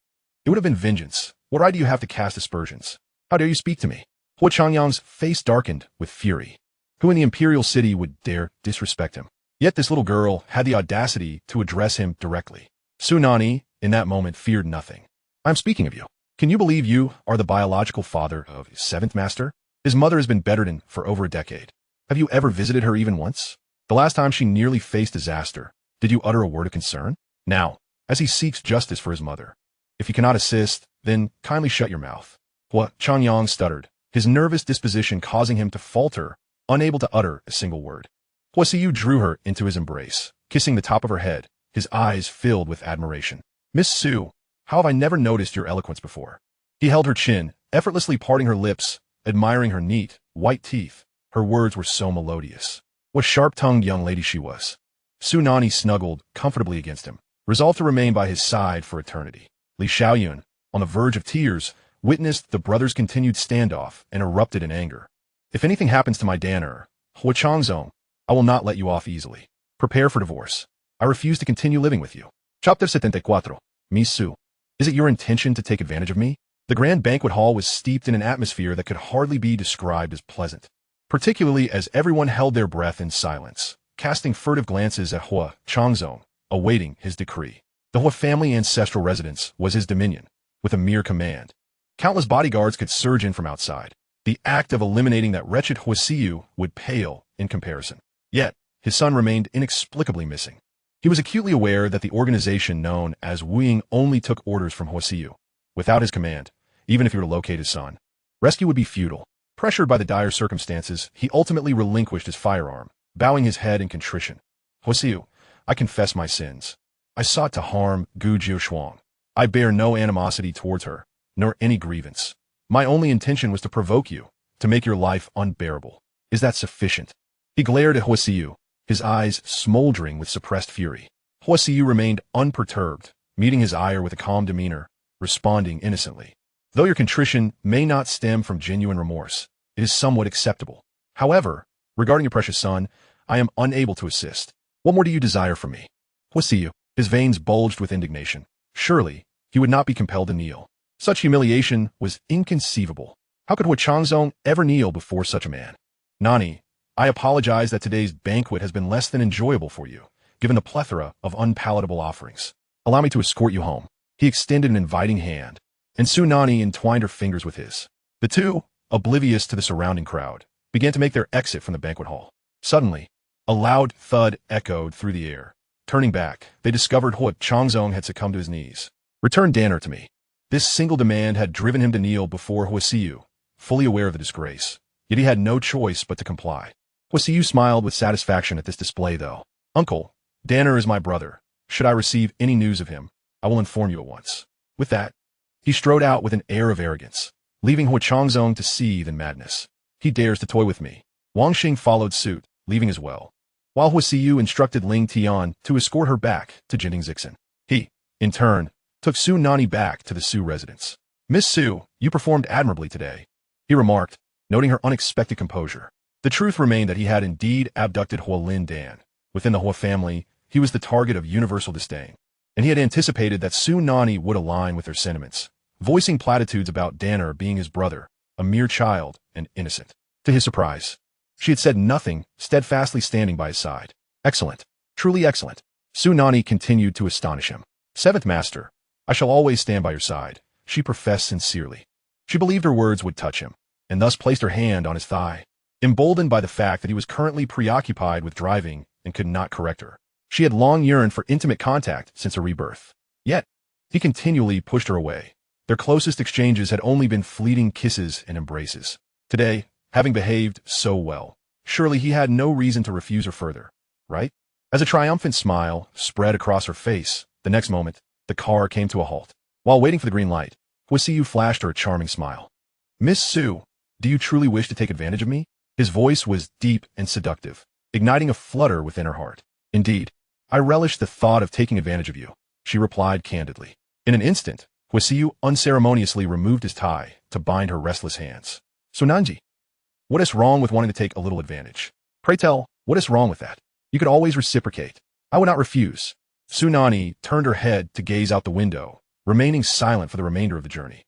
It would have been vengeance. What right do you have to cast aspersions? How dare you speak to me? Huo Changyang's face darkened with fury. Who in the Imperial City would dare disrespect him? Yet this little girl had the audacity to address him directly. Su Nanyi, in that moment, feared nothing. I am speaking of you. Can you believe you are the biological father of his Seventh Master? His mother has been bedridden for over a decade. Have you ever visited her even once? The last time she nearly faced disaster, did you utter a word of concern? Now, as he seeks justice for his mother, if you cannot assist, then kindly shut your mouth. Huo Changyang stuttered, his nervous disposition causing him to falter, unable to utter a single word. Huo Siyu drew her into his embrace, kissing the top of her head, his eyes filled with admiration. Miss Su, how have I never noticed your eloquence before? He held her chin, effortlessly parting her lips, admiring her neat, white teeth. Her words were so melodious. What sharp-tongued young lady she was. Su Nanyi snuggled comfortably against him, resolved to remain by his side for eternity. Li Xiaoyun, on the verge of tears, witnessed the brothers' continued standoff and erupted in anger. If anything happens to my Danner, Huo Changzong, I will not let you off easily. Prepare for divorce. I refuse to continue living with you. Chapter 74. Miss Su. Is it your intention to take advantage of me? The grand banquet hall was steeped in an atmosphere that could hardly be described as pleasant, particularly as everyone held their breath in silence, casting furtive glances at Huo Changzong, awaiting his decree. The Huo family ancestral residence was his dominion, with a mere command. Countless bodyguards could surge in from outside. The act of eliminating that wretched Huo Siyu would pale in comparison. Yet, his son remained inexplicably missing. He was acutely aware that the organization known as Wuying only took orders from Huo Siyu. Without his command, even if he were to locate his son, rescue would be futile. Pressured by the dire circumstances, he ultimately relinquished his firearm, bowing his head in contrition. Huo Siyu, I confess my sins. I sought to harm Gu Jiushuang. I bear no animosity towards her, nor any grievance. My only intention was to provoke you, to make your life unbearable. Is that sufficient? He glared at Huo Siyu, his eyes smoldering with suppressed fury. Huo Siyu remained unperturbed, meeting his ire with a calm demeanor, responding innocently. Though your contrition may not stem from genuine remorse, it is somewhat acceptable. However, regarding your precious son, I am unable to assist. What more do you desire from me? Huo Siyu, his veins bulged with indignation. Surely, he would not be compelled to kneel. Such humiliation was inconceivable. How could Huo Changzong ever kneel before such a man? Nanyi, I apologize that today's banquet has been less than enjoyable for you, given the plethora of unpalatable offerings. Allow me to escort you home. He extended an inviting hand, and Su Nanyi entwined her fingers with his. The two, oblivious to the surrounding crowd, began to make their exit from the banquet hall. Suddenly, a loud thud echoed through the air. Turning back, they discovered Huo Changzong had succumbed to his knees. Return Danner to me. This single demand had driven him to kneel before Huo Siyu, fully aware of the disgrace. Yet he had no choice but to comply. Huo Siyu smiled with satisfaction at this display, though. Uncle, Danner is my brother. Should I receive any news of him, I will inform you at once. With that, he strode out with an air of arrogance, leaving Huo Changzong to seethe in madness. He dares to toy with me. Wang Xing followed suit, leaving as well, while Huo Siyu instructed Ling Tian to escort her back to Jining Zixin. He, in turn, took Su Nanyi back to the Su residence. Miss Su, you performed admirably today, he remarked, noting her unexpected composure. The truth remained that he had indeed abducted Huo Lin Dan. Within the Huo family, he was the target of universal disdain, and he had anticipated that Su Nanyi would align with their sentiments, voicing platitudes about Danner being his brother, a mere child and innocent. To his surprise, she had said nothing, steadfastly standing by his side. Excellent. Truly excellent. Su Nanyi continued to astonish him. Seventh Master, I shall always stand by your side, she professed sincerely. She believed her words would touch him, and thus placed her hand on his thigh. Emboldened by the fact that he was currently preoccupied with driving and could not correct her, she had long yearned for intimate contact since her rebirth. Yet, he continually pushed her away. Their closest exchanges had only been fleeting kisses and embraces. Today, having behaved so well, surely he had no reason to refuse her further, right? As a triumphant smile spread across her face, the next moment, the car came to a halt. While waiting for the green light, Huo Siyu flashed her a charming smile. Miss Su, do you truly wish to take advantage of me? His voice was deep and seductive, igniting a flutter within her heart. Indeed, I relish the thought of taking advantage of you, she replied candidly. In an instant, Huo Siyu unceremoniously removed his tie to bind her restless hands. Su Nanyi, what is wrong with wanting to take a little advantage? Pray tell, what is wrong with that? You could always reciprocate. I would not refuse. Su Nanyi turned her head to gaze out the window, remaining silent for the remainder of the journey.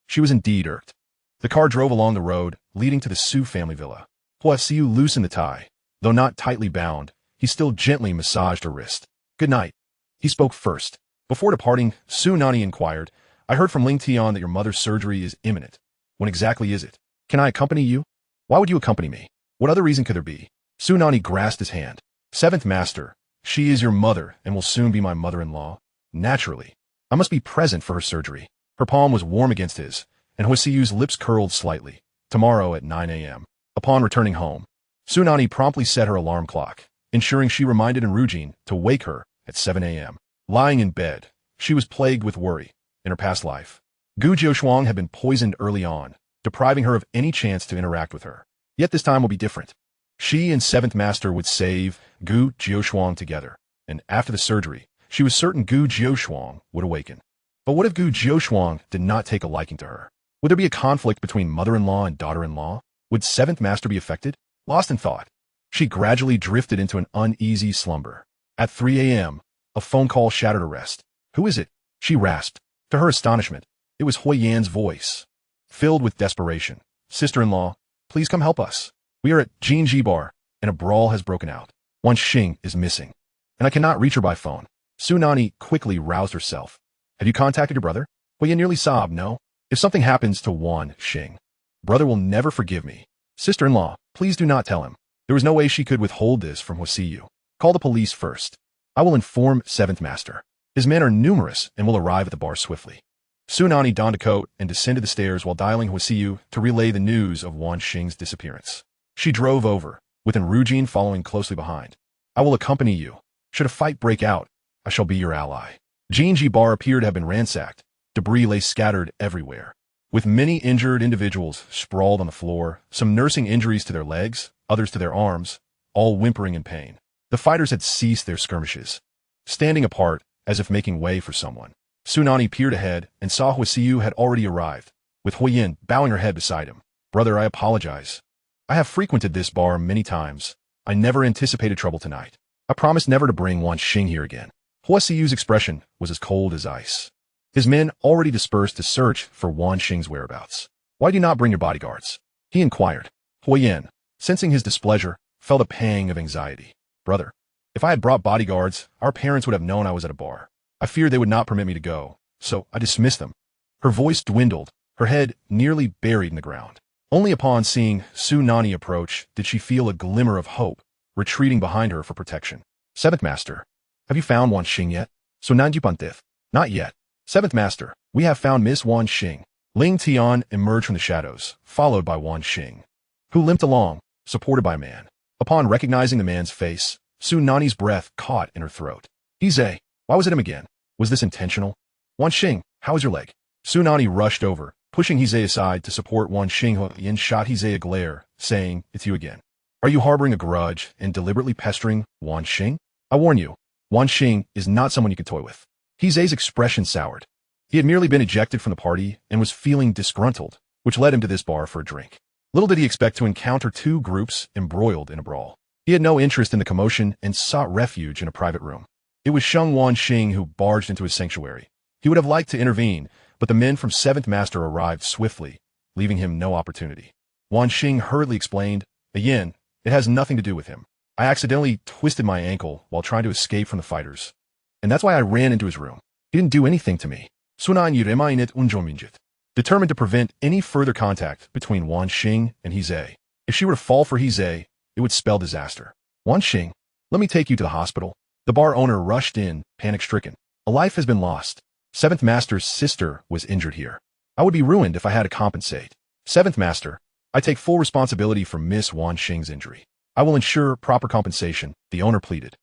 She was indeed irked. The car drove along the road, leading to the Su family villa. Huo Siyu loosened the tie. Though not tightly bound, he still gently massaged her wrist. Good night. He spoke first. Before departing, Su Nanyi inquired, I heard from Ling Tian that your mother's surgery is imminent. When exactly is it? Can I accompany you? Why would you accompany me? What other reason could there be? Su Nanyi grasped his hand. Seventh Master, she is your mother and will soon be my mother-in-law. Naturally, I must be present for her surgery. Her palm was warm against his, and Huo Siyu's lips curled slightly. Tomorrow at 9 a.m. Upon returning home, Su Nanyi promptly set her alarm clock, ensuring she reminded Enrujin to wake her at 7 a.m. Lying in bed, she was plagued with worry. In her past life, Gu Jiushuang had been poisoned early on, depriving her of any chance to interact with her. Yet this time will be different. She and Seventh Master would save Gu Jiushuang together, and after the surgery, she was certain Gu Jiushuang would awaken. But what if Gu Jiushuang did not take a liking to her? Would there be a conflict between mother-in-law and daughter-in-law? Would Seventh Master be affected? Lost in thought, she gradually drifted into an uneasy slumber. At 3 a.m., a phone call shattered her rest. Who is it? She rasped. To her astonishment, it was Hui Yan's voice. Filled with desperation, Sister-in-law, please come help us. We are at Jinji Bar, and a brawl has broken out. Wan Xing is missing, and I cannot reach her by phone. Su Nanyi quickly roused herself. Have you contacted your brother? Hui Yan nearly sobbed, no. If something happens to Wan Xing, brother will never forgive me. Sister-in-law, please do not tell him. There was no way she could withhold this from Huo Siyu. Call the police first. I will inform Seventh Master. His men are numerous and will arrive at the bar swiftly. Su Nanyi donned a coat and descended the stairs while dialing Huo Siyu to relay the news of Wan Xing's disappearance. She drove over, with Enrujin following closely behind. I will accompany you. Should a fight break out, I shall be your ally. Jinji Bar appeared to have been ransacked. Debris lay scattered everywhere, with many injured individuals sprawled on the floor, some nursing injuries to their legs, others to their arms, all whimpering in pain. The fighters had ceased their skirmishes. Standing apart, as if making way for someone, Su Nanyi peered ahead and saw Huo Siyu had already arrived, with Hui Yan bowing her head beside him. Brother, I apologize. I have frequented this bar many times. I never anticipated trouble tonight. I promised never to bring Wan Xing here again. Huo Siyu's expression was as cold as ice. His men already dispersed to search for Wan Xing's whereabouts. Why do you not bring your bodyguards? He inquired. Hui Yan, sensing his displeasure, felt a pang of anxiety. Brother, if I had brought bodyguards, our parents would have known I was at a bar. I feared they would not permit me to go, so I dismissed them. Her voice dwindled, her head nearly buried in the ground. Only upon seeing Su Nanyi approach did she feel a glimmer of hope, retreating behind her for protection. Seventh Master, have you found Wan Xing yet? Su Nanyi Pantith. Not yet. Seventh Master, we have found Miss Wan Xing. Ling Tian emerged from the shadows, followed by Wan Xing, who limped along, supported by a man. Upon recognizing the man's face, Su Nanyi's breath caught in her throat. Hize, why was it him again? Was this intentional? Wan Xing, how is your leg? Su Nanyi rushed over, pushing Hize aside to support Wan Xing. Huo Yan shot Hize a glare, saying, It's you again. Are you harboring a grudge and deliberately pestering Wan Xing? I warn you, Wan Xing is not someone you can toy with. Hize's expression soured. He had merely been ejected from the party and was feeling disgruntled, which led him to this bar for a drink. Little did he expect to encounter two groups embroiled in a brawl. He had no interest in the commotion and sought refuge in a private room. It was Sheng Wan Xing who barged into his sanctuary. He would have liked to intervene, but the men from Seventh Master arrived swiftly, leaving him no opportunity. Wan Xing hurriedly explained, Again, it has nothing to do with him. I accidentally twisted my ankle while trying to escape from the fighters, and that's why I ran into his room. He didn't do anything to me. Su Nanyi remainet unjominjit. Determined to prevent any further contact between Wan Xing and Hize. If she were to fall for Hize, it would spell disaster. Wan Xing, let me take you to the hospital. The bar owner rushed in, panic-stricken. A life has been lost. Seventh Master's sister was injured here. I would be ruined if I had to compensate. Seventh Master, I take full responsibility for Miss Wan Xing's injury. I will ensure proper compensation, the owner pleaded.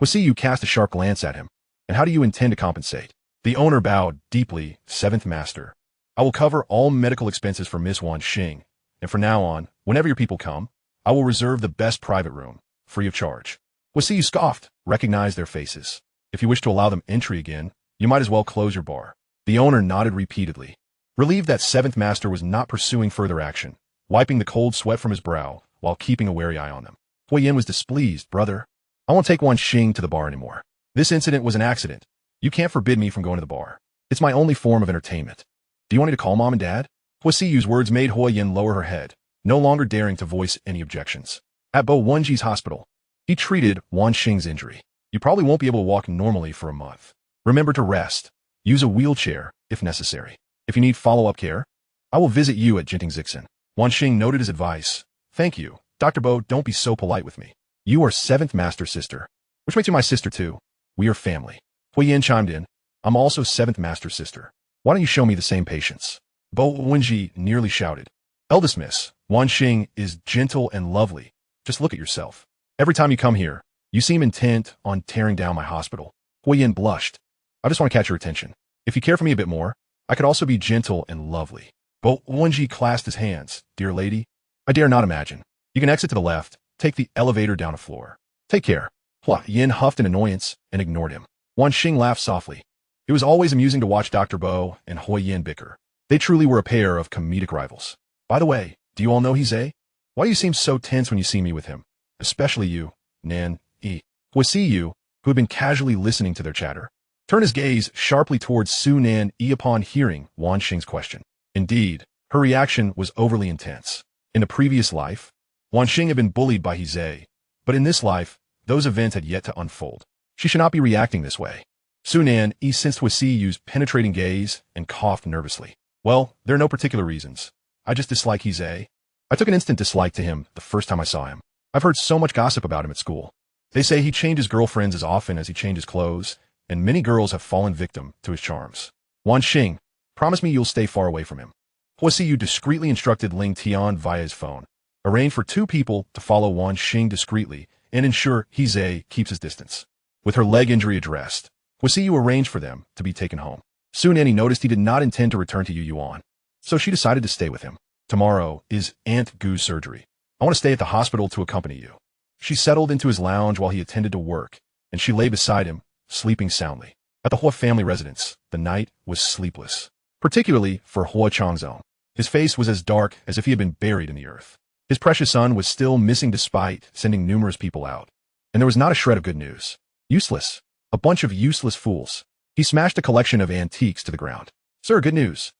Huo Siyu cast a sharp glance at him. And how do you intend to compensate? The owner bowed deeply. Seventh Master, I will cover all medical expenses for Miss Wan Xing, and from now on, whenever your people come, I will reserve the best private room, free of charge. Huo Siyu scoffed, recognized their faces. If you wish to allow them entry again, you might as well close your bar. The owner nodded repeatedly, relieved that seventh master was not pursuing further action, wiping the cold sweat from his brow while keeping a wary eye on them. Huo Yin was displeased. Brother, I won't take Wan Xing to the bar anymore. This incident was an accident. You can't forbid me from going to the bar. It's my only form of entertainment. Do you want me to call Mom and Dad? Huo Siyu's words made Huo Yin lower her head, no longer daring to voice any objections. At Bo Wenji's hospital, he treated Wan Xing's injury. You probably won't be able to walk normally for a month. Remember to rest. Use a wheelchair, if necessary. If you need follow-up care, I will visit you at Jinting Zixin. Wan Xing noted his advice. Thank you. Dr. Bo, don't be so polite with me. You are seventh master sister, which makes you my sister too. We are family. Huo Yin chimed in. I'm also seventh master sister. Why don't you show me the same patience? Bo Wenji nearly shouted. Eldest miss, Wan Xing is gentle and lovely. Just look at yourself. Every time you come here, you seem intent on tearing down my hospital. Huo Yin blushed. I just want to catch your attention. If you care for me a bit more, I could also be gentle and lovely. Bo Wenji clasped his hands. Dear lady, I dare not imagine. You can exit to the left, take the elevator down a floor. Take care. Huo Yin huffed in annoyance and ignored him. Wan Xing laughed softly. It was always amusing to watch Dr. Bo and Huo Yin bicker. They truly were a pair of comedic rivals. By the way, do you all know Siye? Why do you seem so tense when you see me with him? Especially you, Nan, Yi. Huo Siyu, who had been casually listening to their chatter, turned his gaze sharply towards Su Nanyi upon hearing Wan Xing's question. Indeed, her reaction was overly intense. In a previous life, Wan Xing had been bullied by Siye, but in this life, those events had yet to unfold. She should not be reacting this way. Su Nanyi sensed Huo Siyu's penetrating gaze and coughed nervously. Well, there are no particular reasons. I just dislike Siye. I took an instant dislike to him the first time I saw him. I've heard so much gossip about him at school. They say he changes girlfriends as often as he changes clothes, and many girls have fallen victim to his charms. Wan Xing, promise me you'll stay far away from him. Huo Siyu discreetly instructed Ling Tian via his phone. Arrange for 2 people to follow Wan Xing discreetly and ensure Siye keeps his distance. With her leg injury addressed, Huo Siyu arranged for them to be taken home. Su Nanyi noticed he did not intend to return to Yuan, so she decided to stay with him. Tomorrow is Aunt Gu's surgery. I want to stay at the hospital to accompany you. She settled into his lounge while he attended to work, and she lay beside him, sleeping soundly. At the Huo family residence, the night was sleepless, particularly for Huo Changzong. His face was as dark as if he had been buried in the earth. His precious son was still missing despite sending numerous people out, and there was not a shred of good news. Useless. A bunch of useless fools. He smashed a collection of antiques to the ground. Sir, good news.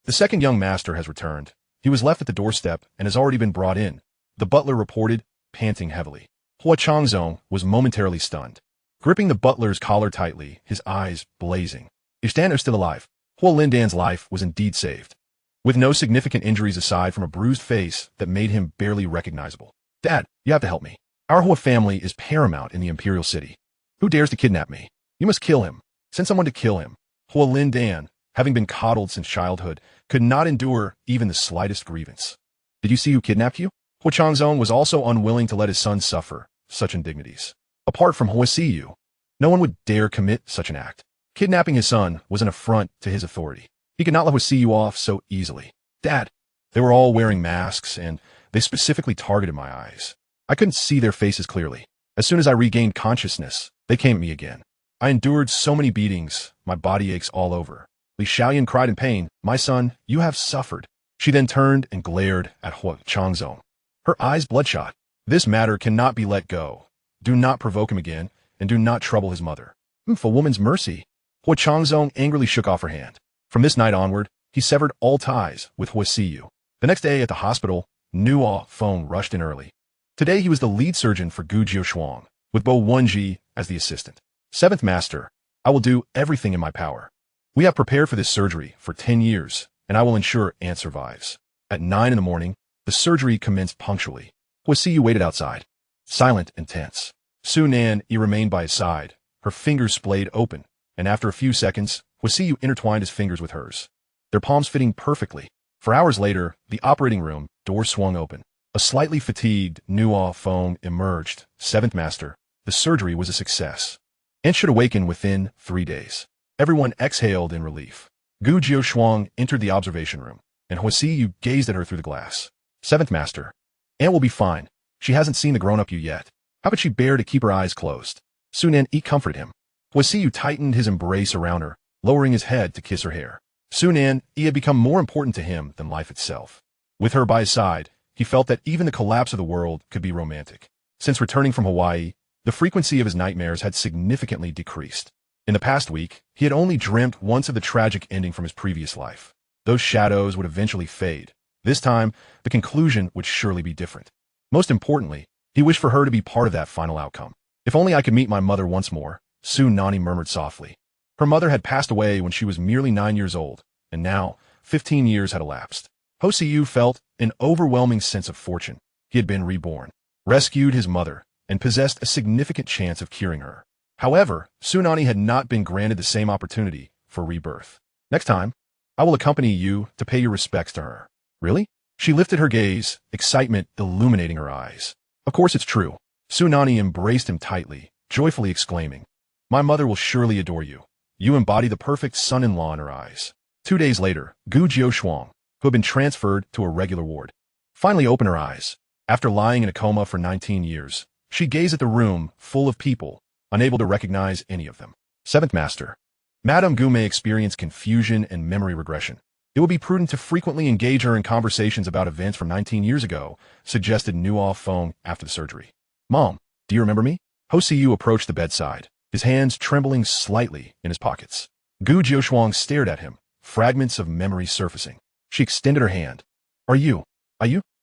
The second young master has returned. He was left at the doorstep and has already been brought in, the butler reported, panting heavily. Huo Changzong was momentarily stunned, gripping the butler's collar tightly, his eyes blazing. Is Dan still alive? Huo Lindan's life was indeed saved, with no significant injuries aside from a bruised face that made him barely recognizable. Dad, you have to help me. Our Huo family is paramount in the Imperial City. Who dares to kidnap me? You must kill him. Send someone to kill him. Huo Lindan, having been coddled since childhood, could not endure even the slightest grievance. Did you see who kidnapped you? Huo Changzong was also unwilling to let his son suffer such indignities. Apart from Huo Siyu, no one would dare commit such an act. Kidnapping his son was an affront to his authority. He could not let Huo Siyu off so easily. Dad, they were all wearing masks, and they specifically targeted my eyes. I couldn't see their faces clearly. As soon as I regained consciousness, they came at me again. I endured so many beatings, my body aches all over. Li Xiaoyan cried in pain, my son, you have suffered. She then turned and glared at Huo Changzong, her eyes bloodshot. This matter cannot be let go. Do not provoke him again, and do not trouble his mother. For woman's mercy. Huo Changzong angrily shook off her hand. From this night onward, he severed all ties with Huo Siyu. The next day at the hospital, Nuo Feng rushed in early. Today he was the lead surgeon for Gu Jiushuang, with Bo Wenji as the assistant. Seventh Master, I will do everything in my power. We have prepared for this surgery for 10 years, and I will ensure Aunt survives. At 9 in the morning, the surgery commenced punctually. Huo Siyu waited outside, silent and tense. Su Nanyi remained by his side, her fingers splayed open, and after a few seconds, Huo Siyu intertwined his fingers with hers, their palms fitting perfectly. For hours later, the operating room door swung open. A slightly fatigued Nuo Feng emerged. Seventh Master, the surgery was a success, and should awaken within 3 days. Everyone exhaled in relief. Gu Jiushuang entered the observation room, and Huo Siyu gazed at her through the glass. Seventh Master, Aunt will be fine. She hasn't seen the grown-up you yet. How could she bear to keep her eyes closed? Su Nanyi comforted him. Huo Siyu tightened his embrace around her, lowering his head to kiss her hair. Su Nanyi had become more important to him than life itself. With her by his side, he felt that even the collapse of the world could be romantic. Since returning from Hawaii, the frequency of his nightmares had significantly decreased. In the past week, he had only dreamt once of the tragic ending from his previous life. Those shadows would eventually fade. This time, the conclusion would surely be different. Most importantly, he wished for her to be part of that final outcome. If only I could meet my mother once more, Su Nanyi murmured softly. Her mother had passed away when she was merely 9 years old, and now 15 years had elapsed. Huo Siyu felt an overwhelming sense of fortune. He had been reborn, rescued his mother, and possessed a significant chance of curing her. However, Su Nanyi had not been granted the same opportunity for rebirth. Next time, I will accompany you to pay your respects to her. Really? She lifted her gaze, excitement illuminating her eyes. Of course it's true. Su Nanyi embraced him tightly, joyfully exclaiming, "My mother will surely adore you. You embody the perfect son-in-law in her eyes." 2 days later, Gu Jiushuang, who had been transferred to a regular ward, finally opened her eyes. After lying in a coma for 19 years, she gazed at the room full of people, unable to recognize any of them. Seventh Master. Madame Gu may experience confusion and memory regression. It would be prudent to frequently engage her in conversations about events from 19 years ago, suggested Nuo Feng after the surgery. Mom, do you remember me? Huo Siyu approached the bedside, his hands trembling slightly in his pockets. Gu Jiushuang stared at him, fragments of memory surfacing. She extended her hand. Are you?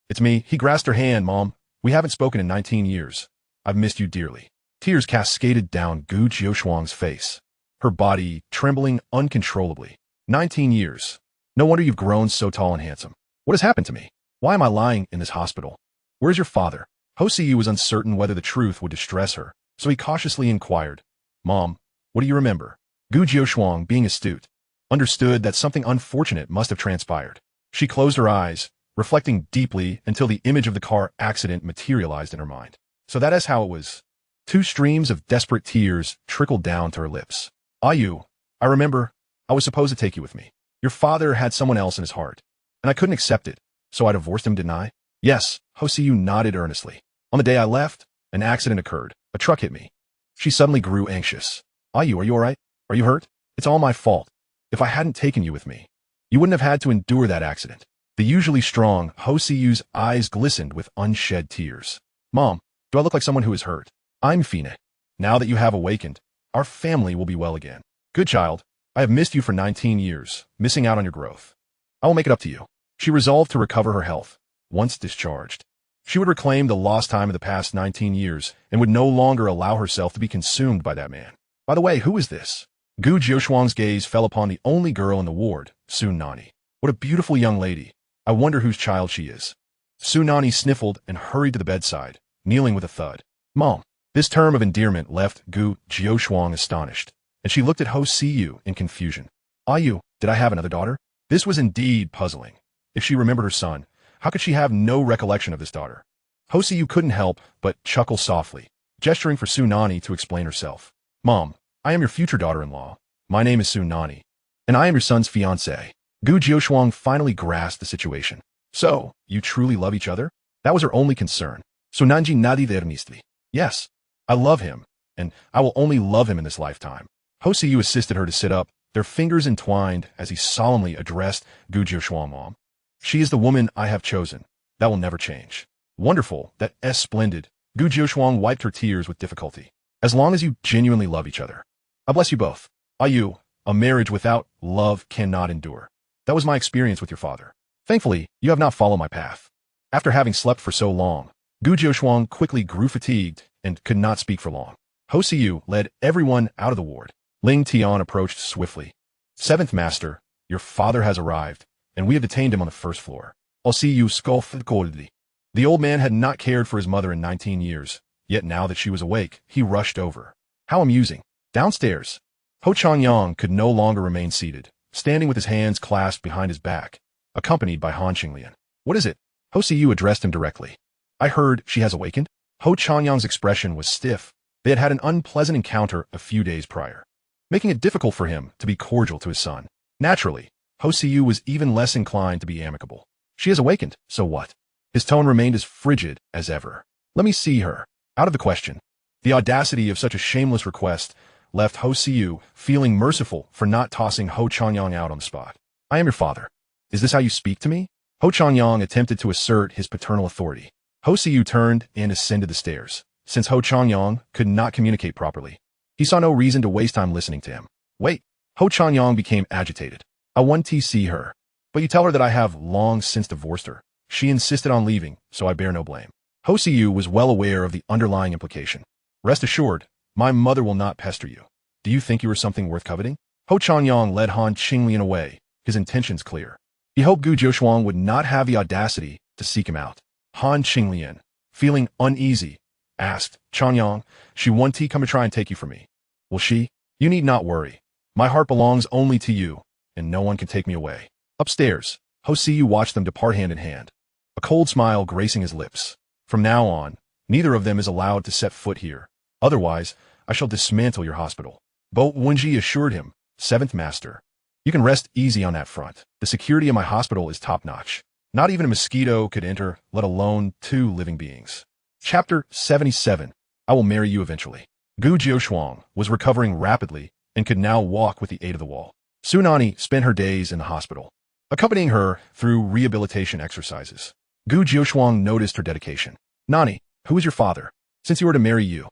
It's me. He grasped her hand. Mom, we haven't spoken in 19 years. I've missed you dearly. Tears cascaded down Gu Jiushuang's face, her body trembling uncontrollably. 19 years. No wonder you've grown so tall and handsome. What has happened to me? Why am I lying in this hospital? Where's your father? Huo Siyu was uncertain whether the truth would distress her, so he cautiously inquired, Mom, what do you remember? Gu Jiushuang, being astute, understood that something unfortunate must have transpired. She closed her eyes, reflecting deeply until the image of the car accident materialized in her mind. So that is how it was. 2 streams of desperate tears trickled down to her lips. Ayu, I remember, I was supposed to take you with me. Your father had someone else in his heart, and I couldn't accept it, so I divorced him, didn't I? Yes, Huo Siyu nodded earnestly. On the day I left, an accident occurred. A truck hit me. She suddenly grew anxious. Ayu, are you all right? Are you hurt? It's all my fault. If I hadn't taken you with me, you wouldn't have had to endure that accident. The usually strong Huo Siyu's eyes glistened with unshed tears. Mom, do I look like someone who is hurt? I'm Fina. Now that you have awakened, our family will be well again. Good child, I have missed you for 19 years, missing out on your growth. I will make it up to you. She resolved to recover her health. Once discharged, she would reclaim the lost time of the past 19 years and would no longer allow herself to be consumed by that man. By the way, who is this? Gu Jiushuang's gaze fell upon the only girl in the ward, Su Nanyi. What a beautiful young lady. I wonder whose child she is. Su Nanyi sniffled and hurried to the bedside, kneeling with a thud. Mom. This term of endearment left Gu Jiushuang astonished, and she looked at Huo Siyu in confusion. Ayu, did I have another daughter? This was indeed puzzling. If she remembered her son, how could she have no recollection of this daughter? Huo Siyu couldn't help but chuckle softly, gesturing for Su Nanyi to explain herself. Mom, I am your future daughter-in-law. My name is Su Nanyi, and I am your son's fiancée. Gu Jiushuang finally grasped the situation. So, you truly love each other? That was her only concern. Su Nanyi nadi vermistli. Yes, I love him, and I will only love him in this lifetime. Huo Siyu assisted her to sit up, their fingers entwined as he solemnly addressed Gu Jiushuang. Mom. She is the woman I have chosen. That will never change. Wonderful, that is splendid. Gu Jiushuang wiped her tears with difficulty. As long as you genuinely love each other. I bless you both. Ayu, a marriage without love cannot endure. That was my experience with your father. Thankfully, you have not followed my path. After having slept for so long, Gu Jiushuang quickly grew fatigued and could not speak for long. Huo Siyu led everyone out of the ward. Ling Tian approached swiftly. Seventh Master, your father has arrived, and we have detained him on the first floor. Huo Siyu scoffed coldly. The old man had not cared for his mother in 19 years, yet now that she was awake, he rushed over. How amusing. Downstairs. Ho Changyang could no longer remain seated, standing with his hands clasped behind his back, accompanied by Han Qinglian. What is it? Huo Siyu addressed him directly. I heard she has awakened. Ho Changyang's expression was stiff. They had had an unpleasant encounter a few days prior, making it difficult for him to be cordial to his son. Naturally, Huo Siyu was even less inclined to be amicable. She has awakened, so what? His tone remained as frigid as ever. Let me see her. Out of the question. The audacity of such a shameless request left Huo Siyu feeling merciful for not tossing Ho Changyang out on the spot. I am your father. Is this how you speak to me? Ho Changyang attempted to assert his paternal authority. Huo Siyu turned and ascended the stairs. Since Ho Changyang could not communicate properly, he saw no reason to waste time listening to him. Wait. Ho Changyang became agitated. I want to see her. But you tell her that I have long since divorced her. She insisted on leaving, so I bear no blame. Huo Siyu was well aware of the underlying implication. Rest assured, my mother will not pester you. Do you think you are something worth coveting? Ho Changyang led Han Qinglian away, his intentions clear. He hoped Gu Jiushuang would not have the audacity to seek him out. Han Qinglian, feeling uneasy, asked, Changyang, she want to come and try and take you from me. Will she? You need not worry. My heart belongs only to you, and no one can take me away. Upstairs, Huo Siyu watched them depart hand in hand, a cold smile gracing his lips. From now on, neither of them is allowed to set foot here. Otherwise, I shall dismantle your hospital. Bo Wenji assured him, 7th Master. You can rest easy on that front. The security of my hospital is top-notch. Not even a mosquito could enter, let alone 2 living beings. Chapter 77. I will marry you eventually. Gu Jiushuang was recovering rapidly and could now walk with the aid of the wall. Su Nanyi spent her days in the hospital, accompanying her through rehabilitation exercises. Gu Jiushuang noticed her dedication. Nanyi, who is your father? Since you were to marry you,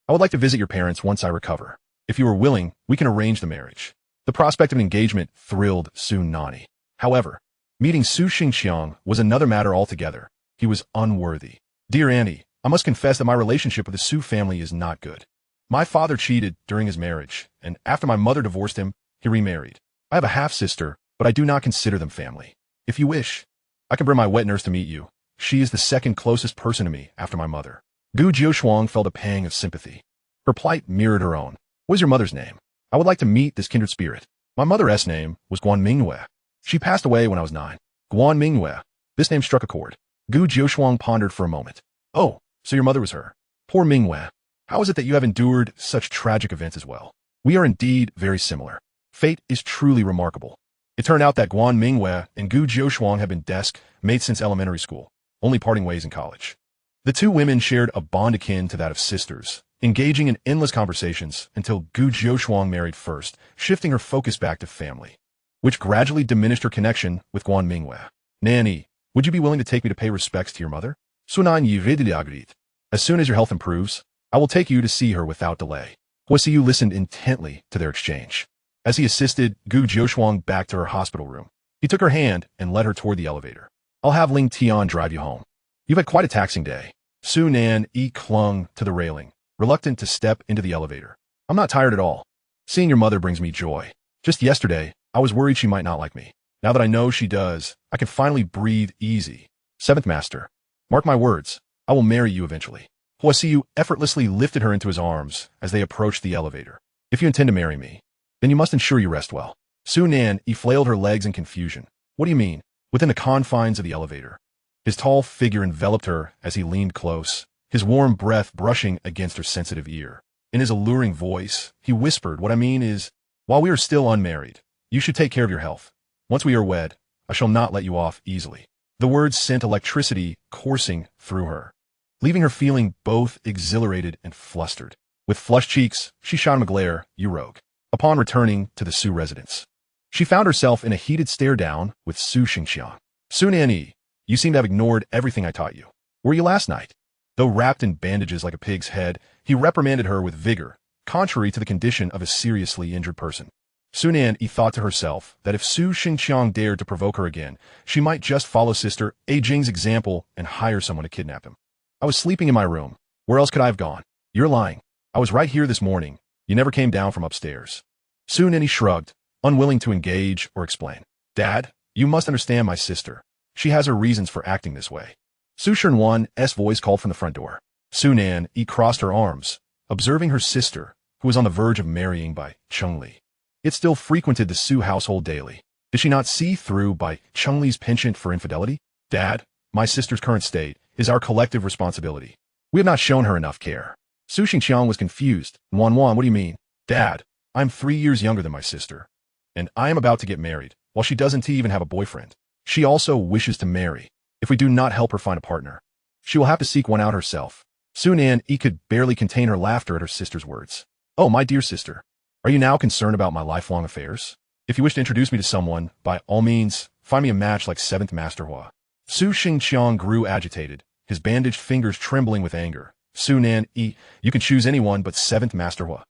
I would like to visit your parents once I recover. If you are willing, we can arrange the marriage. The prospect of an engagement thrilled Su Nanyi. However, meeting Su Xingqiang was another matter altogether. He was unworthy. Dear Auntie, I must confess that my relationship with the Su family is not good. My father cheated during his marriage, and after my mother divorced him, he remarried. I have a half-sister, but I do not consider them family. If you wish, I can bring my wet nurse to meet you. She is the second closest person to me after my mother. Gu Jiushuang felt a pang of sympathy. Her plight mirrored her own. What is your mother's name? I would like to meet this kindred spirit. My mother's name was Guan Mingyue. She passed away when I was 9. Guan Mingyue. This name struck a chord. Gu Jiushuang pondered for a moment. Oh, so your mother was her. Poor Mingyue. How is it that you have endured such tragic events as well? We are indeed very similar. Fate is truly remarkable. It turned out that Guan Mingyue and Gu Jiushuang had been desk mates since elementary school, only parting ways in college. The 2 women shared a bond akin to that of sisters, engaging in endless conversations until Gu Jiushuang married first, shifting her focus back to family, which gradually diminished her connection with Guan Mingyue. Nanny, would you be willing to take me to pay respects to your mother? Su Nanyi readily agreed. As soon as your health improves, I will take you to see her without delay. Huo Siyu listened intently to their exchange. As he assisted Gu Jiushuang back to her hospital room, he took her hand and led her toward the elevator. I'll have Ling Tian drive you home. You've had quite a taxing day. Su Nanyi clung to the railing, reluctant to step into the elevator. I'm not tired at all. Seeing your mother brings me joy. Just yesterday, I was worried she might not like me. Now that I know she does, I can finally breathe easy. 7th Master. Mark my words, I will marry you eventually. Huo Siyu effortlessly lifted her into his arms as they approached the elevator. If you intend to marry me, then you must ensure you rest well. Su Nanyi flailed her legs in confusion. What do you mean? Within the confines of the elevator. His tall figure enveloped her as he leaned close, his warm breath brushing against her sensitive ear. In his alluring voice, he whispered, what I mean is, while we are still unmarried, you should take care of your health. Once we are wed, I shall not let you off easily. The words sent electricity coursing through her, leaving her feeling both exhilarated and flustered. With flushed cheeks, she shot him a glare, you rogue. Upon returning to the Su residence, she found herself in a heated stare-down with Su Xingqiang. Su Nanyi, you seem to have ignored everything I taught you. Where were you last night? Though wrapped in bandages like a pig's head, he reprimanded her with vigor, contrary to the condition of a seriously injured person. Su Nanyi thought to herself that if Su Xingqiang dared to provoke her again, she might just follow Sister A Jing's example and hire someone to kidnap him. I was sleeping in my room. Where else could I have gone? You're lying. I was right here this morning. You never came down from upstairs. Su Nanyi shrugged, unwilling to engage or explain. Dad, you must understand my sister. She has her reasons for acting this way. Su Shenwan's voice called from the front door. Su Nanyi crossed her arms, observing her sister, who was on the verge of marrying by Chengli. It still frequented the Su household daily. Did she not see through by Chengli's penchant for infidelity? Dad, my sister's current state is our collective responsibility. We have not shown her enough care. Su Xingqiang was confused. Wan, what do you mean? Dad, I'm 3 years younger than my sister, and I am about to get married, while she doesn't even have a boyfriend. She also wishes to marry. If we do not help her find a partner, she will have to seek one out herself. Su Nanyi could barely contain her laughter at her sister's words. Oh, my dear sister, are you now concerned about my lifelong affairs? If you wish to introduce me to someone, by all means, find me a match like 7th Master Huo. Su Xingqiang grew agitated, his bandaged fingers trembling with anger. Su Nanyi, you can choose anyone but 7th Master Huo.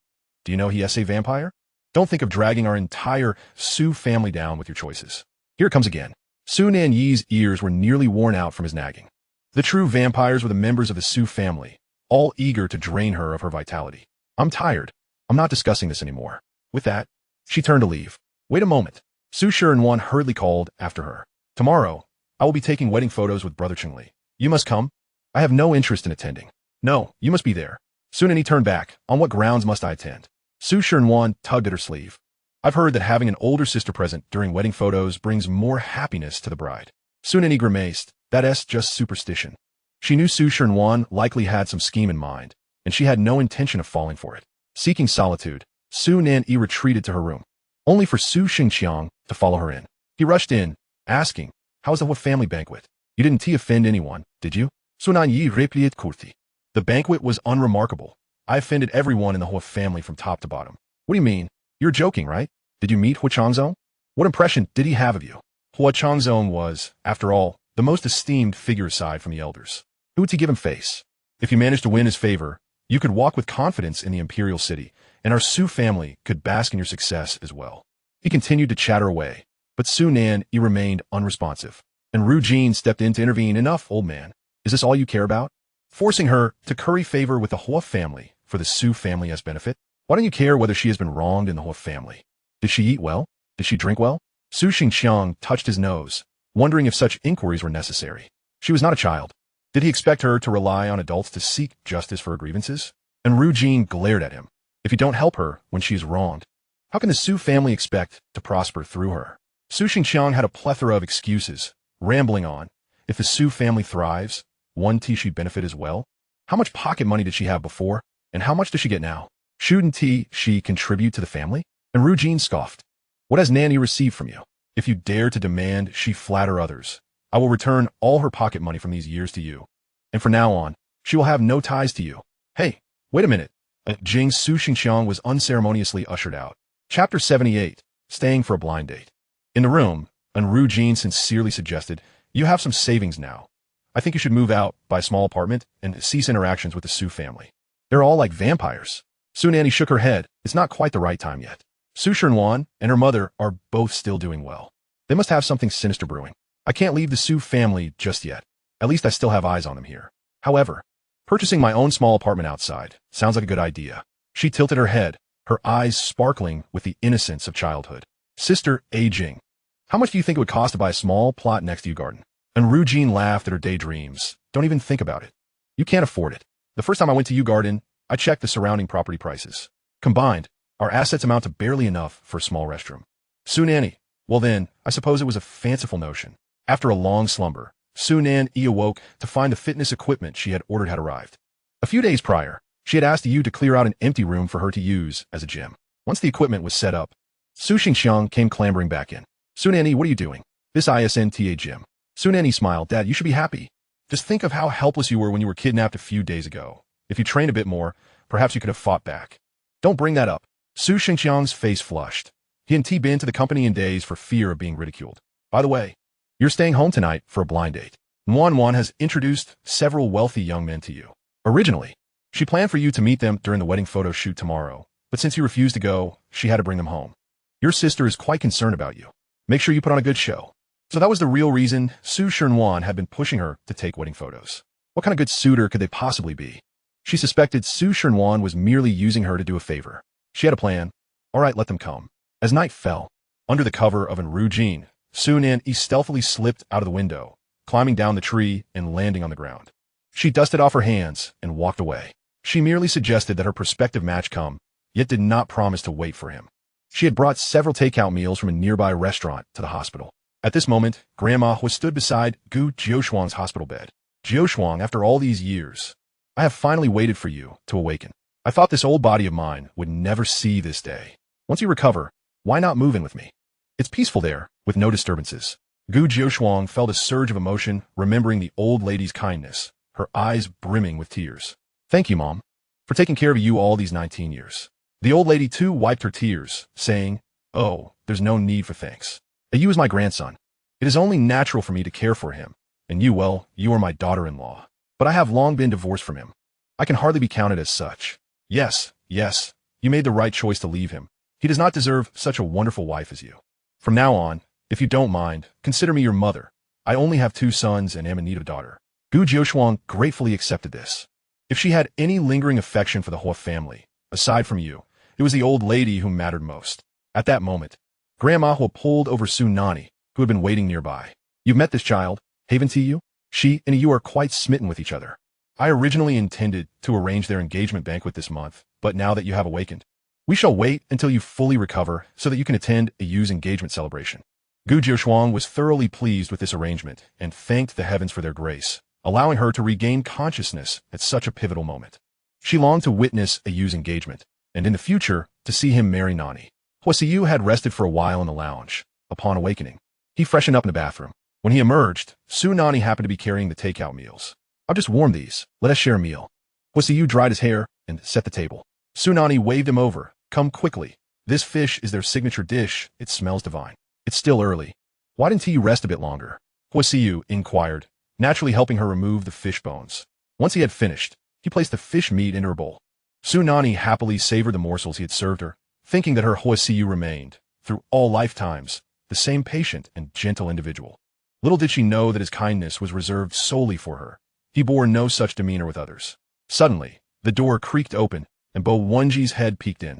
Do you know he is a vampire? Don't think of dragging our entire Su family down with your choices. Here it comes again. Su Nanyi's ears were nearly worn out from his nagging. The true vampires were the members of the Su family, all eager to drain her of her vitality. I'm tired. I'm not discussing this anymore. With that, she turned to leave. Wait a moment. Su Shirenwan hurriedly called after her. Tomorrow, I will be taking wedding photos with Brother Chengli. You must come. I have no interest in attending. No, you must be there. Su Nanyi turned back. On what grounds must I attend? Su Shirenwan tugged at her sleeve. I've heard that having an older sister present during wedding photos brings more happiness to the bride. Su Nanyi grimaced. That's just superstition. She knew Su Shirenwan likely had some scheme in mind, and she had no intention of falling for it. Seeking solitude, Su Nanyi retreated to her room, only for Su Xingqiang to follow her in. He rushed in, asking, how was the Huo family banquet? You didn't offend anyone, did you? Su Nanyi replied curtly. The banquet was unremarkable. I offended everyone in the Huo family from top to bottom. What do you mean? You're joking, right? Did you meet Huo Changzong? What impression did he have of you? Huo Changzong was, after all, the most esteemed figure aside from the elders. Who would he give him face? If you managed to win his favor, you could walk with confidence in the Imperial City, and our Su family could bask in your success as well. He continued to chatter away, but Su Nanyi remained unresponsive, and Ru Jin stepped in to intervene. Enough, old man. Is this all you care about? Forcing her to curry favor with the Huo family for the Su family's benefit? Why don't you care whether she has been wronged in the Huo family? Did she eat well? Did she drink well? Su Xingqiang touched his nose, wondering if such inquiries were necessary. She was not a child. Did he expect her to rely on adults to seek justice for her grievances? And Ru Jin glared at him. If you don't help her when she is wronged, how can the Su family expect to prosper through her? Su Xingqiang had a plethora of excuses, rambling on. If the Su family thrives, won't she benefit as well? How much pocket money did she have before, and how much does she get now? Shouldn't she contribute to the family? And Ru Jin scoffed. What has Nanny received from you? If you dare to demand she flatter others, I will return all her pocket money from these years to you. And from now on, she will have no ties to you. Hey, wait a minute. Jing Su Xingqiang was unceremoniously ushered out. Chapter 78, Staying for a Blind Date. In the room, Ru Jin sincerely suggested, you have some savings now. I think you should move out, buy a small apartment, and cease interactions with the Su family. They're all like vampires. Su Nanyi shook her head. It's not quite the right time yet. Su Shirenwan and her mother are both still doing well. They must have something sinister brewing. I can't leave the Su family just yet. At least I still have eyes on them here. However, purchasing my own small apartment outside sounds like a good idea. She tilted her head, her eyes sparkling with the innocence of childhood. Sister Jing, how much do you think it would cost to buy a small plot next to your garden? And Ru Jin laughed at her daydreams. Don't even think about it. You can't afford it. The first time I went to Yu Garden, I checked the surrounding property prices. Combined, our assets amount to barely enough for a small restroom. Su Nanyi, well then, I suppose it was a fanciful notion. After a long slumber, Su Nanyi awoke to find the fitness equipment she had ordered had arrived. A few days prior, she had asked Yu to clear out an empty room for her to use as a gym. Once the equipment was set up, Su Xingqiang came clambering back in. Su Nanyi, what are you doing? This ISNTA gym. Su Nanyi smiled. Dad, you should be happy. Just think of how helpless you were when you were kidnapped a few days ago. If you trained a bit more, perhaps you could have fought back. Don't bring that up. Su Xingqiang's face flushed. He hadn't been to the company in days for fear of being ridiculed. By the way, you're staying home tonight for a blind date. Wan has introduced several wealthy young men to you. Originally, she planned for you to meet them during the wedding photo shoot tomorrow, but since you refused to go, she had to bring them home. Your sister is quite concerned about you. Make sure you put on a good show. So that was the real reason Su Shirenwan had been pushing her to take wedding photos. What kind of good suitor could they possibly be? She suspected Su Shirenwan was merely using her to do a favor. She had a plan. All right, let them come. As night fell, under the cover of an Ru Jin, Su Nanyi stealthily slipped out of the window, climbing down the tree and landing on the ground. She dusted off her hands and walked away. She merely suggested that her prospective match come, yet did not promise to wait for him. She had brought several takeout meals from a nearby restaurant to the hospital. At this moment, Grandma was stood beside Gu Jiushuang's hospital bed. Jiushuang, after all these years, I have finally waited for you to awaken. I thought this old body of mine would never see this day. Once you recover, why not move in with me? It's peaceful there, with no disturbances. Gu Jiushuang felt a surge of emotion, remembering the old lady's kindness, her eyes brimming with tears. Thank you, Mom, for taking care of you all these 19 years. The old lady too wiped her tears, saying, "Oh, there's no need for thanks. You is my grandson. It is only natural for me to care for him, and you, well, you are my daughter-in-law. But I have long been divorced from him. I can hardly be counted as such. Yes, you made the right choice to leave him. He does not deserve such a wonderful wife as you. From now on, if you don't mind, consider me your mother. I only have 2 sons and am in need of a daughter." Gu Jiushuang gratefully accepted this. If she had any lingering affection for the Huo family, aside from you, it was the old lady who mattered most. At that moment, Grandma Huo pulled over Su Nanyi, who had been waiting nearby. "You've met this child, haven't you? She and you are quite smitten with each other. I originally intended to arrange their engagement banquet this month, but now that you have awakened, we shall wait until you fully recover so that you can attend a Yu's engagement celebration." Gu Jiushuang was thoroughly pleased with this arrangement and thanked the heavens for their grace, allowing her to regain consciousness at such a pivotal moment. She longed to witness a Yu's engagement, and in the future, to see him marry Nanyi. Huo Siyu had rested for a while in the lounge. Upon awakening, he freshened up in the bathroom. When he emerged, Su Nanyi happened to be carrying the takeout meals. "I've just warmed these. Let us share a meal." Huo Siyu dried his hair and set the table. Su Nanyi waved him over. "Come quickly. This fish is their signature dish. It smells divine. It's still early. Why didn't you rest a bit longer?" Huo Siyu inquired, naturally helping her remove the fish bones. Once he had finished, he placed the fish meat into her bowl. Su Nanyi happily savored the morsels he had served her, thinking that her Huo Siyu remained, through all lifetimes, the same patient and gentle individual. Little did she know that his kindness was reserved solely for her. He bore no such demeanor with others. Suddenly, the door creaked open, and Bo Wenji's head peeked in.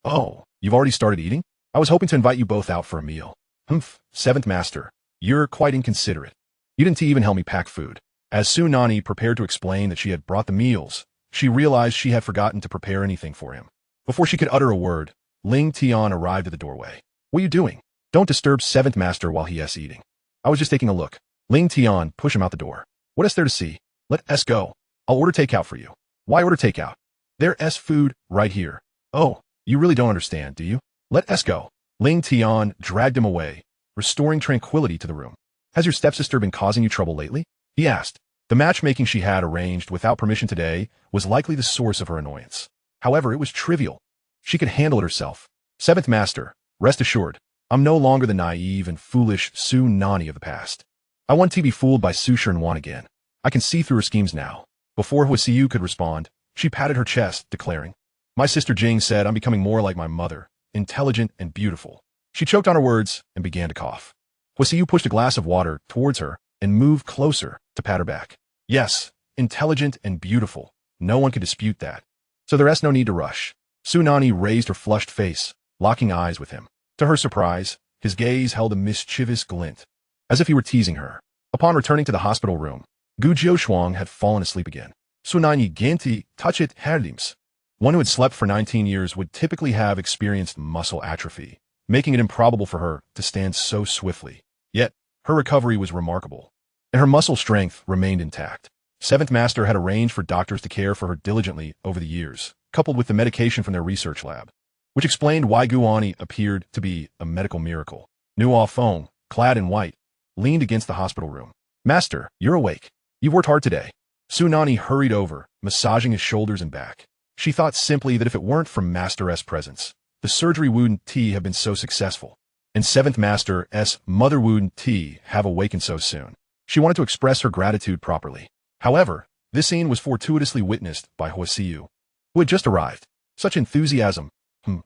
"Oh, you've already started eating? I was hoping to invite you both out for a meal." "Humph, 7th Master, you're quite inconsiderate. You didn't even help me pack food." As Su Nanyi prepared to explain that she had brought the meals, she realized she had forgotten to prepare anything for him. Before she could utter a word, Ling Tian arrived at the doorway. "What are you doing? Don't disturb 7th Master while he is eating." "I was just taking a look." Ling Tian pushed him out the door. "What is there to see? Let us go. I'll order takeout for you." "Why order takeout? There's food right here." "Oh, you really don't understand, do you? Let us go." Ling Tian dragged him away, restoring tranquility to the room. "Has your stepsister been causing you trouble lately?" he asked. The matchmaking she had arranged without permission today was likely the source of her annoyance. However, it was trivial. She could handle it herself. 7th Master, rest assured, I'm no longer the naive and foolish Su Nanyi of the past. I want to be fooled by Su Shenwan again. I can see through her schemes now." Before Huo Siyu could respond, she patted her chest, declaring, "My sister Jing said I'm becoming more like my mother, intelligent and beautiful." She choked on her words and began to cough. Huo Siyu pushed a glass of water towards her and moved closer to pat her back. "Yes, intelligent and beautiful. No one could dispute that. So there's no need to rush." Su Nanyi raised her flushed face, locking eyes with him. To her surprise, his gaze held a mischievous glint, as if he were teasing her. Upon returning to the hospital room, Gu Jiushuang had fallen asleep again. Su Nanyi Ginti touchet herdims. One who had slept for 19 years would typically have experienced muscle atrophy, making it improbable for her to stand so swiftly. Yet, her recovery was remarkable, and her muscle strength remained intact. 7th Master had arranged for doctors to care for her diligently over the years, coupled with the medication from their research lab, which explained why Guani appeared to be a medical miracle. Nuo Feng, clad in white, leaned against the hospital room. "Master, you're awake. You've worked hard today." Su Nanyi hurried over, massaging his shoulders and back. She thought simply that if it weren't for Master S' presence, the surgery wouldn't have been so successful, and 7th Master S' mother wouldn't have awakened so soon. She wanted to express her gratitude properly. However, this scene was fortuitously witnessed by Huo Siyu, who had just arrived. "Such enthusiasm.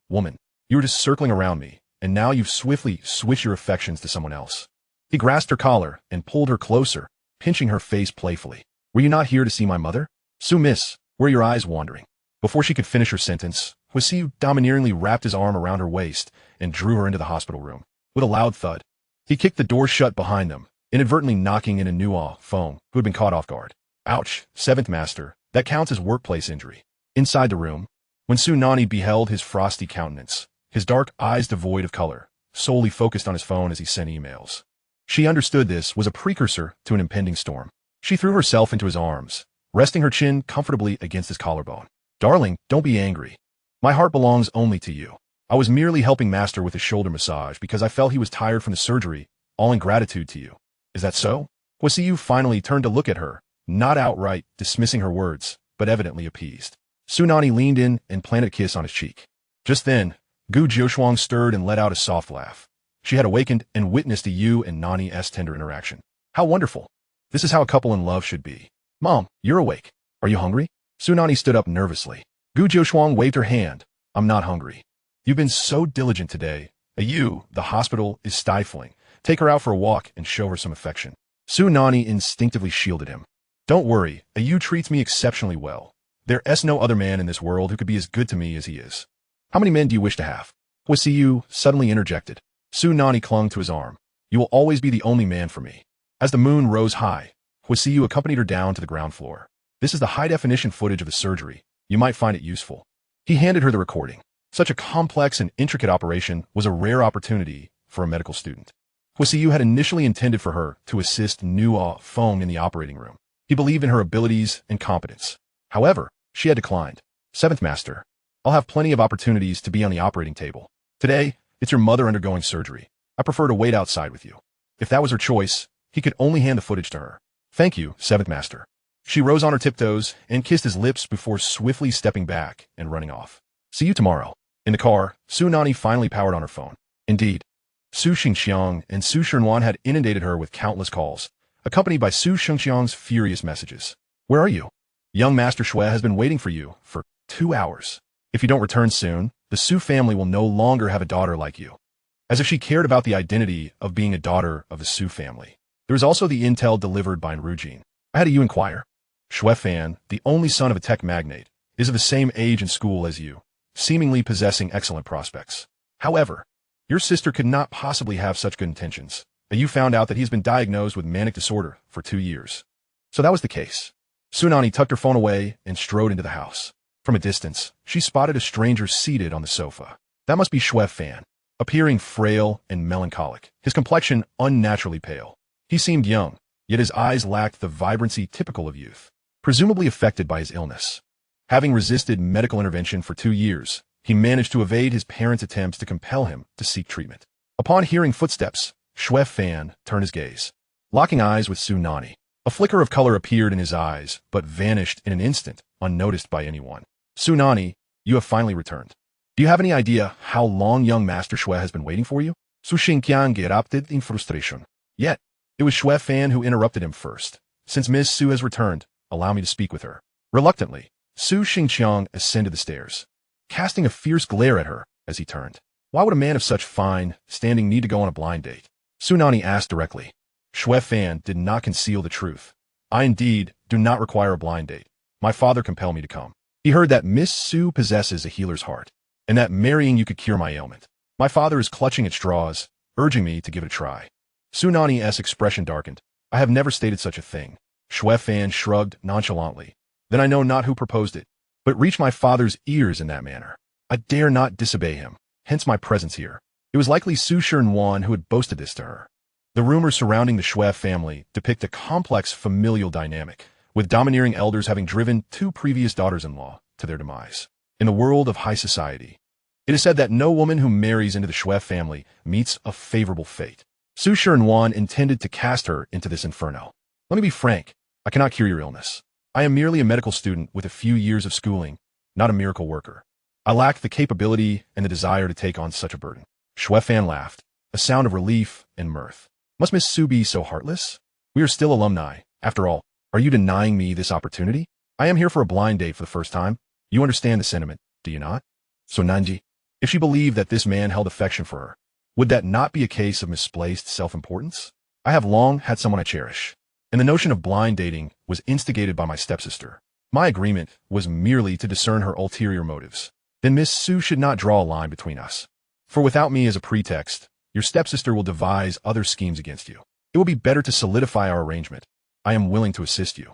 Woman, you were just circling around me, and now you've swiftly switched your affections to someone else." He grasped her collar and pulled her closer, pinching her face playfully. "Were you not here to see my mother? Su Miss, were your eyes wandering?" Before she could finish her sentence, Huo Siyu domineeringly wrapped his arm around her waist and drew her into the hospital room. With a loud thud, he kicked the door shut behind them, inadvertently knocking in a Nuo Feng, who had been caught off guard. "Ouch, 7th Master, that counts as workplace injury." Inside the room, when Su Nanyi beheld his frosty countenance, his dark eyes devoid of color, solely focused on his phone as he sent emails, she understood this was a precursor to an impending storm. She threw herself into his arms, resting her chin comfortably against his collarbone. "Darling, don't be angry. My heart belongs only to you. I was merely helping Master with his shoulder massage because I felt he was tired from the surgery, all in gratitude to you." "Is that so?" Huo Siyu finally turned to look at her, not outright dismissing her words, but evidently appeased. Su Nanyi leaned in and planted a kiss on his cheek. Just then, Gu Jiushuang stirred and let out a soft laugh. She had awakened and witnessed a Yu and Nani's tender interaction. How wonderful. This is how a couple in love should be. Mom, you're awake. Are you hungry? Su Nanyi stood up nervously. Gu Jiushuang waved her hand. I'm not hungry. You've been so diligent today. The hospital is stifling. Take her out for a walk and show her some affection. Su Nanyi instinctively shielded him. Don't worry, Yu treats me exceptionally well. There's no other man in this world who could be as good to me as he is. How many men do you wish to have? Huo Siyu suddenly interjected. Su Nanyi clung to his arm. You will always be the only man for me. As the moon rose high, Huo Siyu accompanied her down to the ground floor. This is the high-definition footage of the surgery. You might find it useful. He handed her the recording. Such a complex and intricate operation was a rare opportunity for a medical student. Huo Siyu had initially intended for her to assist Nuo Feng in the operating room. He believed in her abilities and competence. However, she had declined. Seventh Master, I'll have plenty of opportunities to be on the operating table. Today, it's your mother undergoing surgery. I prefer to wait outside with you. If that was her choice, he could only hand the footage to her. Thank you, Seventh Master. She rose on her tiptoes and kissed his lips before swiftly stepping back and running off. See you tomorrow. In the car, Su Nanyi finally powered on her phone. Indeed, Su Xingxiang and Su Shernwan had inundated her with countless calls, accompanied by Su Xingxiang's furious messages. Where are you? Young Master Xue has been waiting for you for 2 hours. If you don't return soon, the Su family will no longer have a daughter like you. As if she cared about the identity of being a daughter of the Su family. There was also the intel delivered by Nrujin. I had you inquire. Xue Fan, the only son of a tech magnate, is of the same age and school as you, seemingly possessing excellent prospects. However, your sister could not possibly have such good intentions. You found out that he's been diagnosed with manic disorder for 2 years. So that was the case. Su Nanyi tucked her phone away and strode into the house. From a distance, she spotted a stranger seated on the sofa. That must be Xue Fan, appearing frail and melancholic, his complexion unnaturally pale. He seemed young, yet his eyes lacked the vibrancy typical of youth, presumably affected by his illness. Having resisted medical intervention for 2 years, he managed to evade his parents' attempts to compel him to seek treatment. Upon hearing footsteps, Xue Fan turned his gaze, locking eyes with Su Nanyi. A flicker of color appeared in his eyes, but vanished in an instant, unnoticed by anyone. Su Nanyi, you have finally returned. Do you have any idea how long young Master Xue has been waiting for you? Su Xingqiang erupted in frustration. Yet, it was Xue Fan who interrupted him first. Since Miss Su has returned, allow me to speak with her. Reluctantly, Su Xingqiang ascended the stairs, casting a fierce glare at her as he turned. Why would a man of such fine standing need to go on a blind date? Su Nanyi asked directly. Xue Fan did not conceal the truth. I indeed do not require a blind date. My father compelled me to come. He heard that Miss Su possesses a healer's heart, and that marrying you could cure my ailment. My father is clutching at straws, urging me to give it a try. Su Nanyi's expression darkened. I have never stated such a thing. Xue Fan shrugged nonchalantly. Then I know not who proposed it, but reached my father's ears in that manner. I dare not disobey him, hence my presence here. It was likely Su Shernwan who had boasted this to her. The rumors surrounding the Xue family depict a complex familial dynamic, with domineering elders having driven 2 previous daughters-in-law to their demise. In the world of high society, it is said that no woman who marries into the Xue family meets a favorable fate. Su Shernwan intended to cast her into this inferno. Let me be frank, I cannot cure your illness. I am merely a medical student with a few years of schooling, not a miracle worker. I lack the capability and the desire to take on such a burden. Xue Fan laughed, a sound of relief and mirth. Must Miss Su be so heartless? We are still alumni. After all, are you denying me this opportunity? I am here for a blind date for the first time. You understand the sentiment, do you not? Su Nanyi, if she believed that this man held affection for her, would that not be a case of misplaced self-importance? I have long had someone I cherish, and the notion of blind dating was instigated by my stepsister. My agreement was merely to discern her ulterior motives. Then Miss Su should not draw a line between us. For without me as a pretext, your stepsister will devise other schemes against you. It will be better to solidify our arrangement. I am willing to assist you.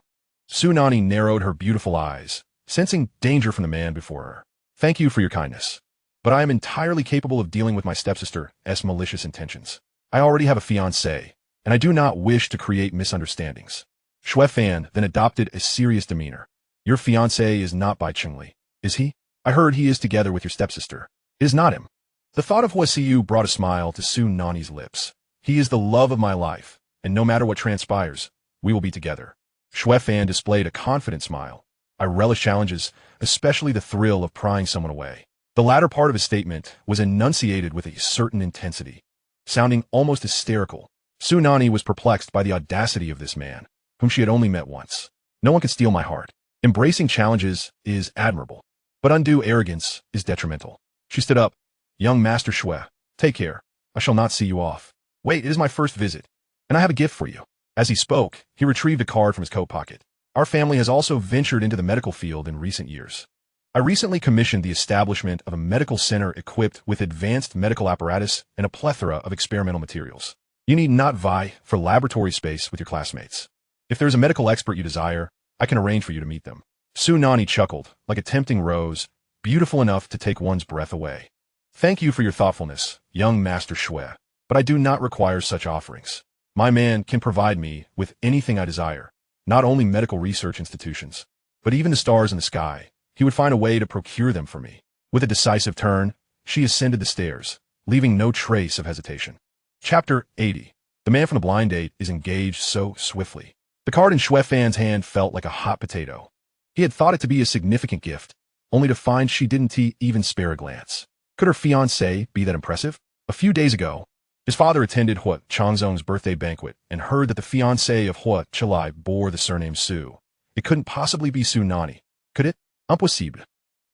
Su Nanyi narrowed her beautiful eyes, sensing danger from the man before her. Thank you for your kindness, but I am entirely capable of dealing with my stepsister's malicious intentions. I already have a fiancé, and I do not wish to create misunderstandings. Xue Fan then adopted a serious demeanor. Your fiancé is not Bai Chengli, is he? I heard he is together with your stepsister. It is not him. The thought of Huo Siyu brought a smile to Su Nanyi's lips. He is the love of my life, and no matter what transpires, we will be together. Xue Fan displayed a confident smile. I relish challenges, especially the thrill of prying someone away. The latter part of his statement was enunciated with a certain intensity, sounding almost hysterical. Su Nanyi was perplexed by the audacity of this man, whom she had only met once. No one could steal my heart. Embracing challenges is admirable, but undue arrogance is detrimental. She stood up. Young Master Shui, take care. I shall not see you off. Wait, it is my first visit, and I have a gift for you. As he spoke, he retrieved a card from his coat pocket. Our family has also ventured into the medical field in recent years. I recently commissioned the establishment of a medical center equipped with advanced medical apparatus and a plethora of experimental materials. You need not vie for laboratory space with your classmates. If there is a medical expert you desire, I can arrange for you to meet them. Su Nanyi chuckled, like a tempting rose, beautiful enough to take one's breath away. Thank you for your thoughtfulness, young Master Shui, but I do not require such offerings. My man can provide me with anything I desire, not only medical research institutions, but even the stars in the sky. He would find a way to procure them for me. With a decisive turn, she ascended the stairs, leaving no trace of hesitation. Chapter 80. The man from the blind date is engaged so swiftly. The card in Shui Fan's hand felt like a hot potato. He had thought it to be a significant gift, only to find she didn't even spare a glance. Could her fiancé be that impressive? A few days ago, his father attended Huo Changzong's birthday banquet and heard that the fiancé of Huo Siye bore the surname Su. It couldn't possibly be Su Nanyi, could it? Impossible.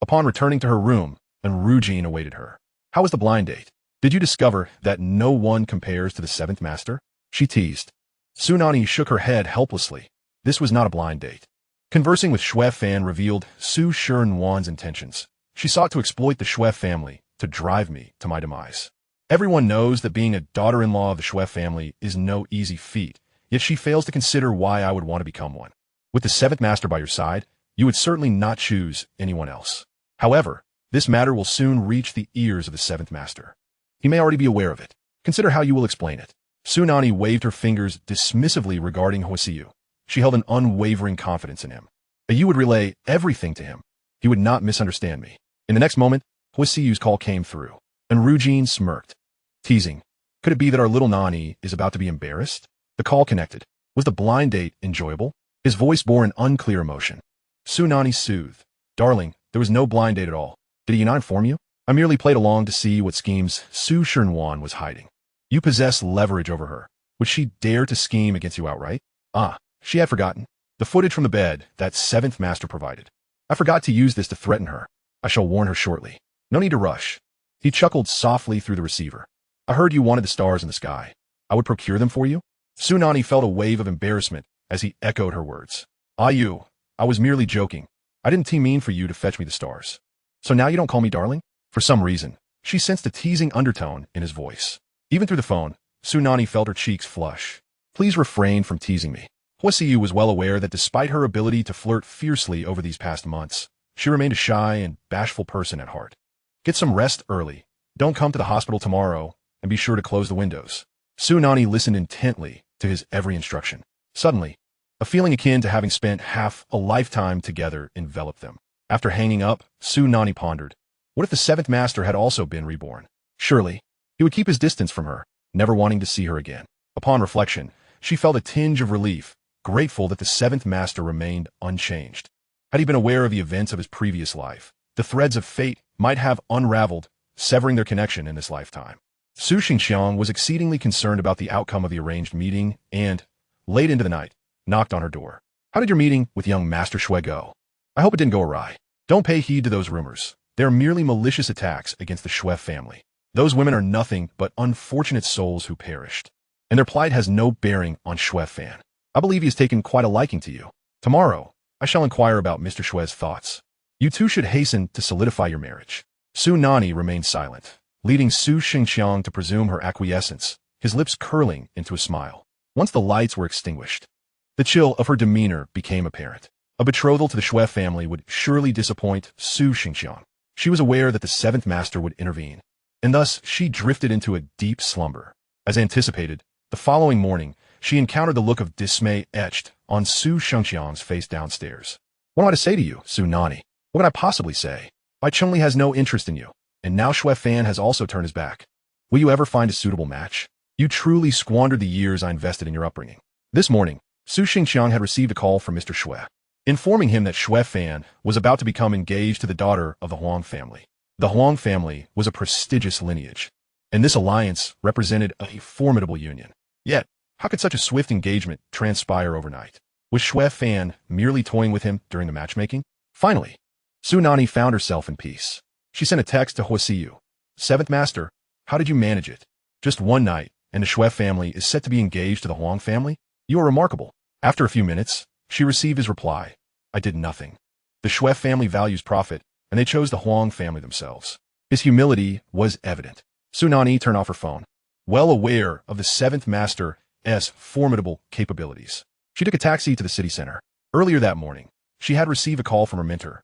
Upon returning to her room, an Rujin awaited her. How was the blind date? Did you discover that no one compares to the seventh master? She teased. Su Nanyi shook her head helplessly. This was not a blind date. Conversing with Shui Fan revealed Su Shernwan's intentions. She sought to exploit the Shui family to drive me to my demise. Everyone knows that being a daughter-in-law of the Shui family is no easy feat, yet she fails to consider why I would want to become one. With the seventh master by your side, you would certainly not choose anyone else. However, this matter will soon reach the ears of the seventh master. He may already be aware of it. Consider how you will explain it. Su Nanyi waved her fingers dismissively regarding Huo Siyu. She held an unwavering confidence in him. You would relay everything to him. He would not misunderstand me. In the next moment, Huo Siyu's call came through, and Rujin smirked. Teasing. Could it be that our little Nanyi is about to be embarrassed? The call connected. Was the blind date enjoyable? His voice bore an unclear emotion. Su Nanyi soothed. Darling, there was no blind date at all. Did he not inform you? I merely played along to see what schemes Su Shernwan was hiding. You possess leverage over her. Would she dare to scheme against you outright? Ah, she had forgotten. The footage from the bed that seventh master provided. I forgot to use this to threaten her. I shall warn her shortly. No need to rush. He chuckled softly through the receiver. I heard you wanted the stars in the sky. I would procure them for you? Su Nanyi felt a wave of embarrassment as he echoed her words. I was merely joking. I didn't mean for you to fetch me the stars. So now you don't call me darling? For some reason, she sensed a teasing undertone in his voice. Even through the phone, Su Nanyi felt her cheeks flush. Please refrain from teasing me. Huo Siyu was well aware that despite her ability to flirt fiercely over these past months, she remained a shy and bashful person at heart. Get some rest early. Don't come to the hospital tomorrow, and be sure to close the windows. Su Nanyi listened intently to his every instruction. Suddenly, a feeling akin to having spent half a lifetime together enveloped them. After hanging up, Su Nanyi pondered. What if the seventh master had also been reborn? Surely, he would keep his distance from her, never wanting to see her again. Upon reflection, she felt a tinge of relief, grateful that the seventh master remained unchanged. Had he been aware of the events of his previous life, the threads of fate might have unraveled, severing their connection in this lifetime. Su Xingxiang was exceedingly concerned about the outcome of the arranged meeting and, late into the night, knocked on her door. How did your meeting with young Master Shui go? I hope it didn't go awry. Don't pay heed to those rumors. They are merely malicious attacks against the Shui family. Those women are nothing but unfortunate souls who perished, and their plight has no bearing on Shui Fan. I believe he has taken quite a liking to you. Tomorrow, I shall inquire about Mr. Shui's thoughts. You two should hasten to solidify your marriage. Su Nanyi remained silent, leading Su Xingxiang to presume her acquiescence, his lips curling into a smile. Once the lights were extinguished, the chill of her demeanor became apparent. A betrothal to the Shui family would surely disappoint Su Xingxiang. She was aware that the seventh master would intervene, and thus she drifted into a deep slumber. As anticipated, the following morning, she encountered the look of dismay etched on Su Xingxiang's face downstairs. What am I to say to you, Su Nanyi? What can I possibly say? Bai Chengli has no interest in you, and now Shui Fan has also turned his back. Will you ever find a suitable match? You truly squandered the years I invested in your upbringing. This morning, Su Xingxiang had received a call from Mr. Shui. informing him that Xue Fan was about to become engaged to the daughter of the Huang family. The Huang family was a prestigious lineage, and this alliance represented a formidable union. Yet, how could such a swift engagement transpire overnight? Was Xue Fan merely toying with him during the matchmaking? Finally, Su Nanyi found herself in peace. She sent a text to Huo Siyu. "Seventh Master, how did you manage it? Just one night, and the Xue family is set to be engaged to the Huang family? You are remarkable." After a few minutes, she received his reply. "I did nothing. The Xue family values profit, and they chose the Huang family themselves." His humility was evident. Su Nanyi turned off her phone, well aware of the Seventh Master's formidable capabilities. She took a taxi to the city center. Earlier that morning, she had received a call from her mentor,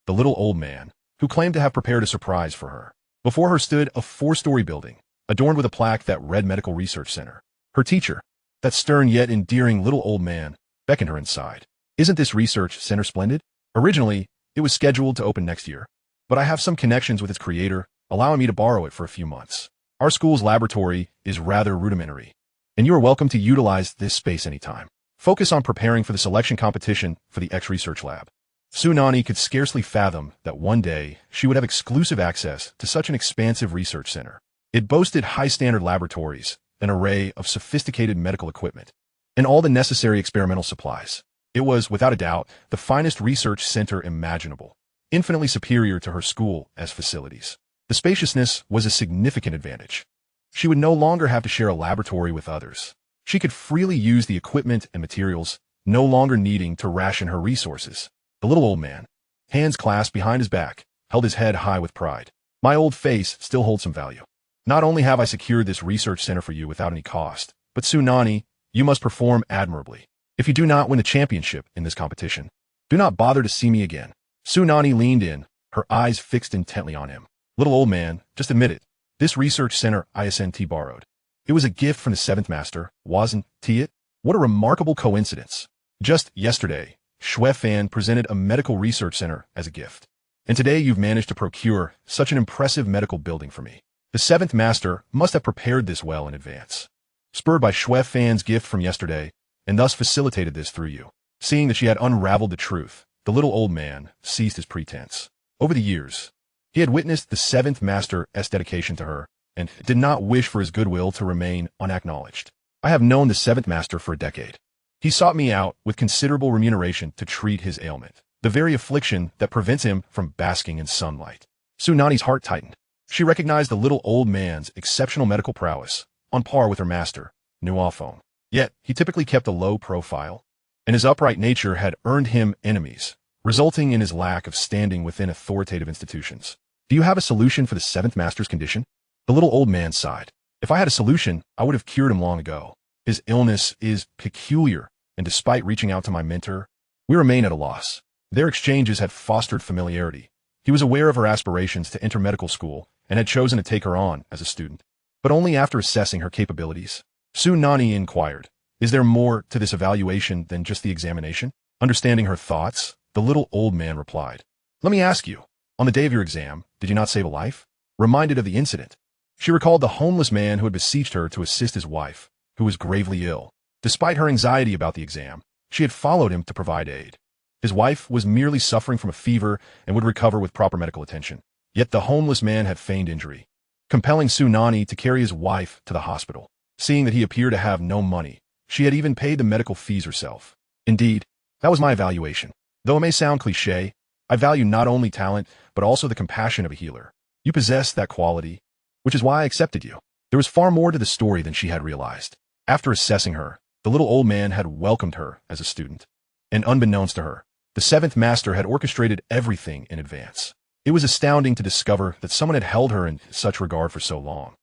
the little old man, who claimed to have prepared a surprise for her. Before her stood a 4-story building, adorned with a plaque that read Medical Research Center. Her teacher, that stern yet endearing little old man, beckoned her inside. "Isn't this research center splendid? Originally, it was scheduled to open next year, but I have some connections with its creator, allowing me to borrow it for a few months. Our school's laboratory is rather rudimentary, and you are welcome to utilize this space anytime. Focus on preparing for the selection competition for the X-Research Lab." Su Nanyi could scarcely fathom that one day she would have exclusive access to such an expansive research center. It boasted high-standard laboratories, an array of sophisticated medical equipment, and all the necessary experimental supplies. It was, without a doubt, the finest research center imaginable, infinitely superior to her school as facilities. The spaciousness was a significant advantage. She would no longer have to share a laboratory with others. She could freely use the equipment and materials, no longer needing to ration her resources. The little old man, hands clasped behind his back, held his head high with pride. "My old face still holds some value. Not only have I secured this research center for you without any cost, but Su Nanyi, you must perform admirably. If you do not win the championship in this competition, do not bother to see me again." Su Nanyi leaned in, her eyes fixed intently on him. "Little old man, just admit it. This research center ISNT borrowed. It was a gift from the Seventh Master, wasn't it? What a remarkable coincidence. Just yesterday, Xue Fan presented a medical research center as a gift, and today you've managed to procure such an impressive medical building for me. The Seventh Master must have prepared this well in advance, spurred by Xue Fan's gift from yesterday, and thus facilitated this through you." Seeing that she had unraveled the truth, the little old man ceased his pretense. Over the years, he had witnessed the Seventh Master's dedication to her, and did not wish for his goodwill to remain unacknowledged. "I have known the Seventh Master for a decade. He sought me out with considerable remuneration to treat his ailment, the very affliction that prevents him from basking in sunlight." Su Nanyi's heart tightened. She recognized the little old man's exceptional medical prowess, on par with her master, Nuofeng. Yet, he typically kept a low profile, and his upright nature had earned him enemies, resulting in his lack of standing within authoritative institutions. "Do you have a solution for the Seventh Master's condition?" The little old man sighed. "If I had a solution, I would have cured him long ago. His illness is peculiar, and despite reaching out to my mentor, we remain at a loss." Their exchanges had fostered familiarity. He was aware of her aspirations to enter medical school and had chosen to take her on as a student, but only after assessing her capabilities. Su Nanyi inquired, "Is there more to this evaluation than just the examination?" Understanding her thoughts, the little old man replied, "Let me ask you, on the day of your exam, did you not save a life?" Reminded of the incident, she recalled the homeless man who had beseeched her to assist his wife, who was gravely ill. Despite her anxiety about the exam, she had followed him to provide aid. His wife was merely suffering from a fever and would recover with proper medical attention. Yet the homeless man had feigned injury, compelling Su Nanyi to carry his wife to the hospital. Seeing that he appeared to have no money, she had even paid the medical fees herself. "Indeed, that was my evaluation. Though it may sound cliché, I value not only talent, but also the compassion of a healer. You possess that quality, which is why I accepted you." There was far more to the story than she had realized. After assessing her, the little old man had welcomed her as a student. And unbeknownst to her, the Seventh Master had orchestrated everything in advance. It was astounding to discover that someone had held her in such regard for so long.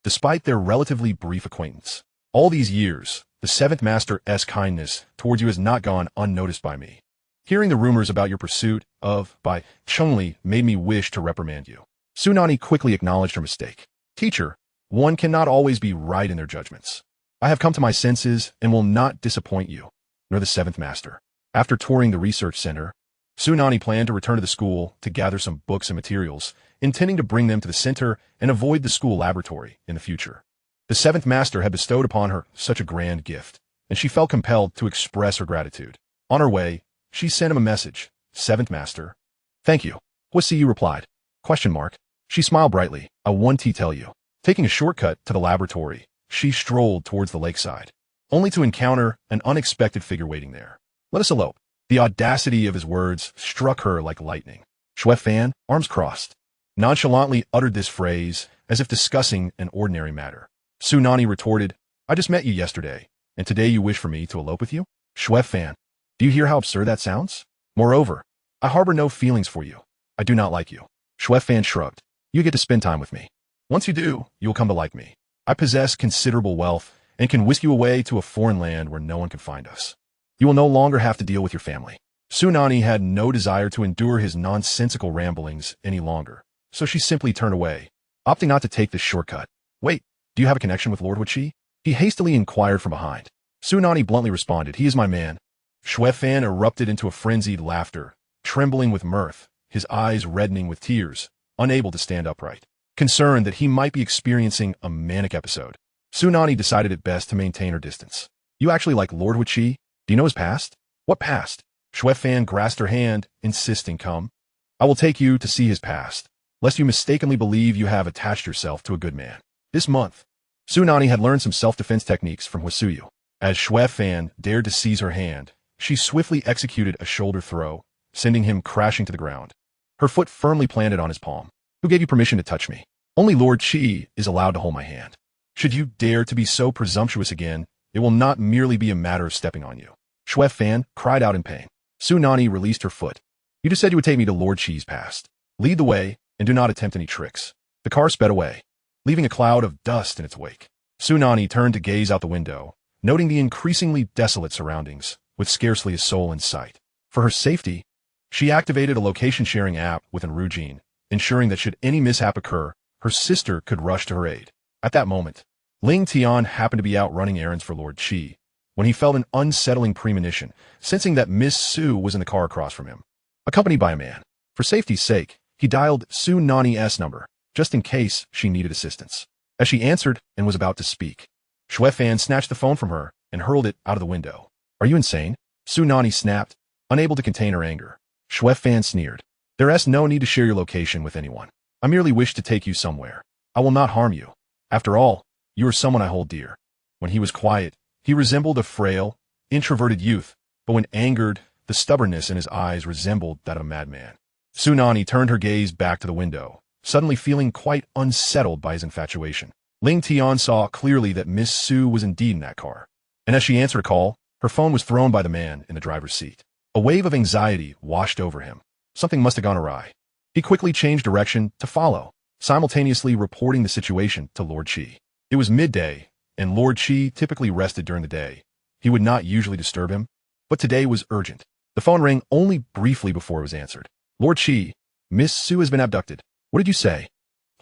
Despite their relatively brief acquaintance, all these years, the Seventh Master's kindness towards you has not gone unnoticed by me. Hearing the rumors about your pursuit of by Chengli made me wish to reprimand you." Su Nanyi quickly acknowledged her mistake. "Teacher, one cannot always be right in their judgments. I have come to my senses and will not disappoint you, nor the Seventh Master." After touring the research center, Su Nanyi planned to return to the school to gather some books and materials, intending to bring them to the center and avoid the school laboratory in the future. The Seventh Master had bestowed upon her such a grand gift, and she felt compelled to express her gratitude. On her way, She sent him a message. Seventh Master. Thank you. Huo Siyu replied. Question mark. She smiled brightly. I want to tell you. Taking a shortcut to the laboratory, she strolled towards the lakeside, only to encounter an unexpected figure waiting there. Let us elope. The audacity of his words struck her like lightning. Shui Fan, arms crossed, nonchalantly uttered this phrase as if discussing an ordinary matter. Su Nanyi retorted, I just met you yesterday, and today you wish for me to elope with you? Shui Fan, do you hear how absurd that sounds? Moreover, I harbor no feelings for you. I do not like you. Shui Fan shrugged. You get to spend time with me. Once you do, you will come to like me. I possess considerable wealth and can whisk you away to a foreign land where no one can find us. You will no longer have to deal with your family. Su Nanyi had no desire to endure his nonsensical ramblings any longer, so she simply turned away, opting not to take this shortcut. Wait, do you have a connection with Lord Huo Siye? He hastily inquired from behind. Su Nanyi bluntly responded, he is my man. Shui Fan erupted into a frenzied laughter, trembling with mirth, his eyes reddening with tears, unable to stand upright. Concerned that he might be experiencing a manic episode, Su Nanyi decided it best to maintain her distance. You actually like Lord Huo Siye? Do you know his past? What past? Shui Fan grasped her hand, insisting, come. I will take you to see his past, lest you mistakenly believe you have attached yourself to a good man. This month, Su Nanyi had learned some self-defense techniques from Huo Siyu. As Shui Fan dared to seize her hand, she swiftly executed a shoulder throw, sending him crashing to the ground. Her foot firmly planted on his palm. Who gave you permission to touch me? Only Lord Siye is allowed to hold my hand. Should you dare to be so presumptuous again, it will not merely be a matter of stepping on you. Shui Fan cried out in pain. Su Nanyi released her foot. You just said you would take me to Lord Siye's past. Lead the way, and do not attempt any tricks. The car sped away, leaving a cloud of dust in its wake. Su Nanyi turned to gaze out the window, noting the increasingly desolate surroundings, with scarcely a soul in sight. For her safety, she activated a location-sharing app within Rujin, ensuring that should any mishap occur, her sister could rush to her aid. At that moment, Ling Tian happened to be out running errands for Lord Siye, when he felt an unsettling premonition, sensing that Miss Su was in the car across from him, accompanied by a man. For safety's sake, he dialed Su Nanyi's number, just in case she needed assistance. As she answered and was about to speak, Shui Fan snatched the phone from her and hurled it out of the window. Are you insane? Su Nanyi snapped, unable to contain her anger. Shui Fan sneered. There's no need to share your location with anyone. I merely wish to take you somewhere. I will not harm you. After all, you are someone I hold dear. When he was quiet, he resembled a frail, introverted youth, but when angered, the stubbornness in his eyes resembled that of a madman. Su Nanyi turned her gaze back to the window, suddenly feeling quite unsettled by his infatuation. Ling Tian saw clearly that Miss Su was indeed in that car, and as she answered a call, her phone was thrown by the man in the driver's seat. A wave of anxiety washed over him. Something must have gone awry. He quickly changed direction to follow, simultaneously reporting the situation to Lord Siye. It was midday, and Lord Siye typically rested during the day. He would not usually disturb him, but today was urgent. The phone rang only briefly before it was answered. Lord Siye, Miss Su has been abducted. What did you say?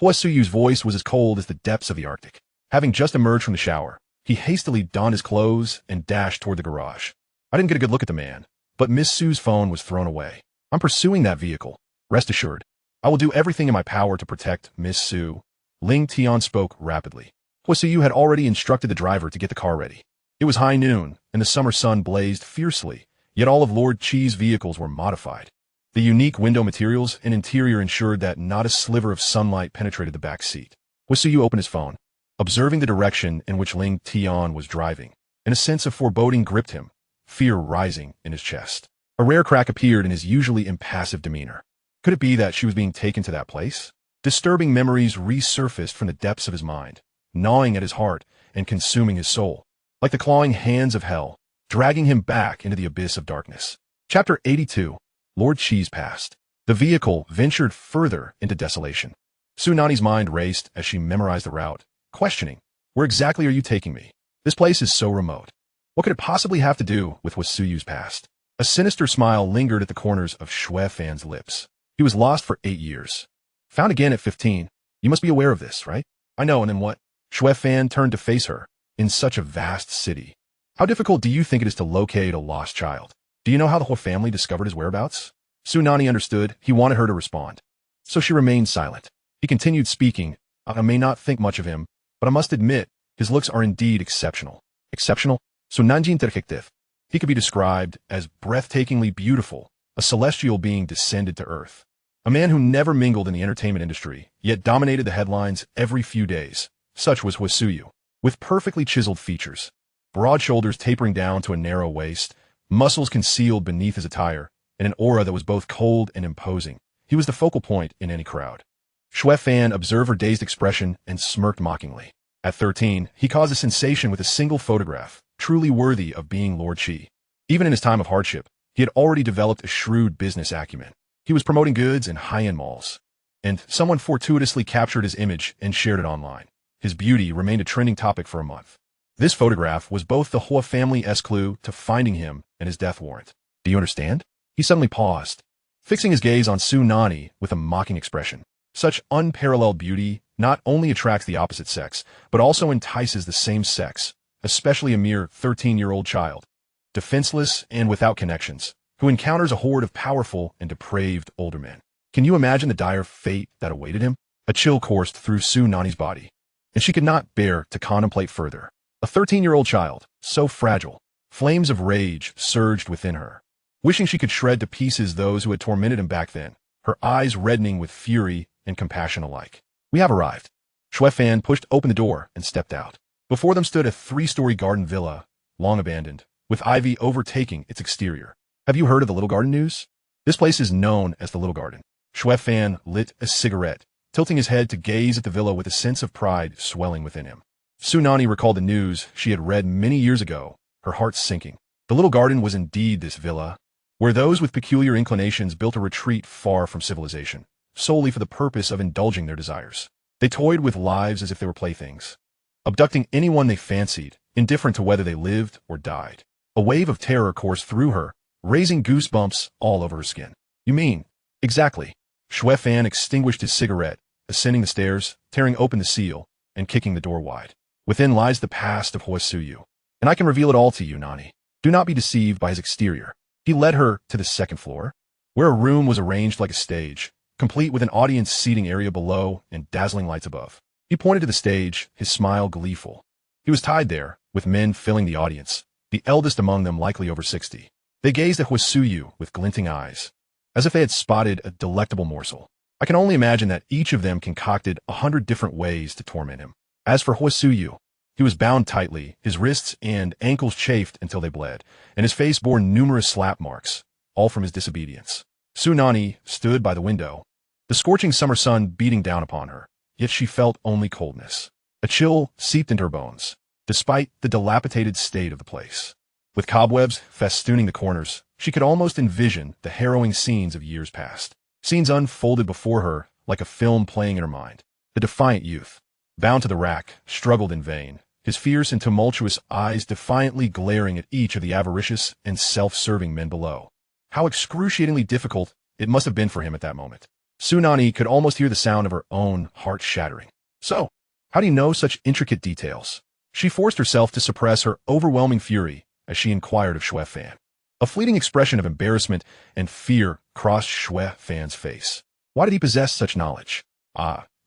Huo Siyu's voice was as cold as the depths of the Arctic. Having just emerged from the shower, he hastily donned his clothes and dashed toward the garage. I didn't get a good look at the man, but Miss Su's phone was thrown away. I'm pursuing that vehicle. Rest assured, I will do everything in my power to protect Miss Su. Ling Tian spoke rapidly. Huo Siyu had already instructed the driver to get the car ready. It was high noon, and the summer sun blazed fiercely, yet all of Lord Siye's vehicles were modified. The unique window materials and interior ensured that not a sliver of sunlight penetrated the back seat. Huo Siyu opened his phone, observing the direction in which Ling Tian was driving, and a sense of foreboding gripped him, fear rising in his chest. A rare crack appeared in his usually impassive demeanor. Could it be that she was being taken to that place? Disturbing memories resurfaced from the depths of his mind, gnawing at his heart and consuming his soul, like the clawing hands of hell, dragging him back into the abyss of darkness. Chapter 82. Lord Siye's Past. The vehicle ventured further into desolation. Su Nanyi's mind raced as she memorized the route, questioning, where exactly are you taking me? This place is so remote. What could it possibly have to do with Huo Siyu's past? A sinister smile lingered at the corners of Shui Fan's lips. He was lost for 8 years. Found again at 15. You must be aware of this, right? I know, and then what? Shui Fan turned to face her. In such a vast city, how difficult do you think it is to locate a lost child? Do you know how the whole family discovered his whereabouts? Su Nanyi understood. He wanted her to respond. So she remained silent. He continued speaking. I may not think much of him, but I must admit, his looks are indeed exceptional. Exceptional? So Nanjin detective. He could be described as breathtakingly beautiful, a celestial being descended to earth. A man who never mingled in the entertainment industry, yet dominated the headlines every few days. Such was Huo Siyu. With perfectly chiseled features, broad shoulders tapering down to a narrow waist, muscles concealed beneath his attire, and an aura that was both cold and imposing, he was the focal point in any crowd. Shui Fan observed her dazed expression and smirked mockingly. At 13, he caused a sensation with a single photograph, truly worthy of being Lord Qi. Even in his time of hardship, he had already developed a shrewd business acumen. He was promoting goods in high-end malls, and someone fortuitously captured his image and shared it online. His beauty remained a trending topic for a month. This photograph was both the Huo family's clue to finding him and his death warrant. Do you understand? He suddenly paused, fixing his gaze on Su Nanyi with a mocking expression. Such unparalleled beauty not only attracts the opposite sex, but also entices the same sex, especially a mere 13-year-old child, defenseless and without connections, who encounters a horde of powerful and depraved older men. Can you imagine the dire fate that awaited him? A chill coursed through Su Nanyi's body, and she could not bear to contemplate further. A 13-year-old child, so fragile. Flames of rage surged within her, wishing she could shred to pieces those who had tormented him back then, her eyes reddening with fury and compassion alike. We have arrived. Shui Fan pushed open the door and stepped out. Before them stood a 3-story garden villa, long abandoned, with ivy overtaking its exterior. Have you heard of the Little Garden news? This place is known as the Little Garden. Shui Fan lit a cigarette, tilting his head to gaze at the villa with a sense of pride swelling within him. Su Nanyi recalled the news she had read many years ago, her heart sinking. The Little Garden was indeed this villa, where those with peculiar inclinations built a retreat far from civilization, solely for the purpose of indulging their desires. They toyed with lives as if they were playthings, abducting anyone they fancied, indifferent to whether they lived or died. A wave of terror coursed through her, raising goosebumps all over her skin. You mean? Exactly. Shui Fan extinguished his cigarette, ascending the stairs, tearing open the seal, and kicking the door wide. Within lies the past of Huo Siyu, and I can reveal it all to you, Nanyi. Do not be deceived by his exterior. He led her to the second floor, where a room was arranged like a stage, complete with an audience seating area below and dazzling lights above. He pointed to the stage, his smile gleeful. He was tied there, with men filling the audience, the eldest among them likely over 60. They gazed at Huo Siyu with glinting eyes, as if they had spotted a delectable morsel. I can only imagine that each of them concocted 100 different ways to torment him. As for Huo Siyu, he was bound tightly, his wrists and ankles chafed until they bled, and his face bore numerous slap marks, all from his disobedience. Su Nanyi stood by the window, the scorching summer sun beating down upon her, yet she felt only coldness. A chill seeped into her bones, despite the dilapidated state of the place. With cobwebs festooning the corners, she could almost envision the harrowing scenes of years past. Scenes unfolded before her like a film playing in her mind. The defiant youth, bound to the rack, struggled in vain, his fierce and tumultuous eyes defiantly glaring at each of the avaricious and self-serving men below. How excruciatingly difficult it must have been for him at that moment. Su Nanyi could almost hear the sound of her own heart shattering. So, how do you know such intricate details? She forced herself to suppress her overwhelming fury as she inquired of Shui Fan. A fleeting expression of embarrassment and fear crossed Shui Fan's face. Why did he possess such knowledge?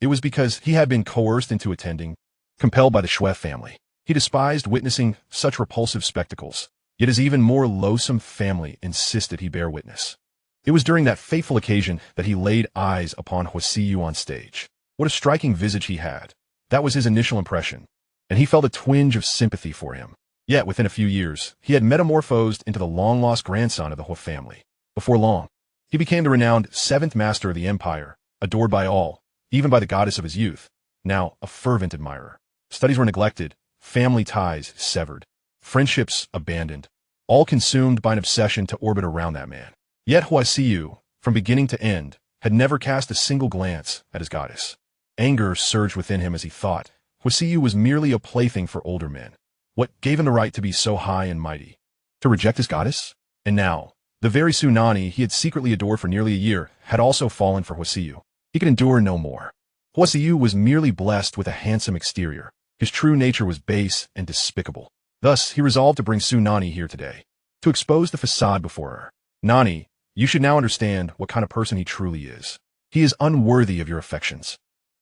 It was because he had been coerced into attending, compelled by the Shui family. He despised witnessing such repulsive spectacles, yet his even more loathsome family insisted he bear witness. It was during that fateful occasion that he laid eyes upon Huo Siyu on stage. What a striking visage he had. That was his initial impression, and he felt a twinge of sympathy for him. Yet, within a few years, he had metamorphosed into the long-lost grandson of the Huo family. Before long, he became the renowned 7th master of the empire, adored by all, even by the goddess of his youth, now a fervent admirer. Studies were neglected, family ties severed, friendships abandoned, all consumed by an obsession to orbit around that man. Yet Huo Siyu, from beginning to end, had never cast a single glance at his goddess. Anger surged within him as he thought Huo Siyu was merely a plaything for older men. What gave him the right to be so high and mighty? To reject his goddess? And now, the very Su Nanyi he had secretly adored for nearly a year had also fallen for Huo Siyu. He could endure no more. Huo Siyu was merely blessed with a handsome exterior. His true nature was base and despicable. Thus, he resolved to bring Su Nanyi here today, to expose the facade before her. Nanyi, you should now understand what kind of person he truly is. He is unworthy of your affections.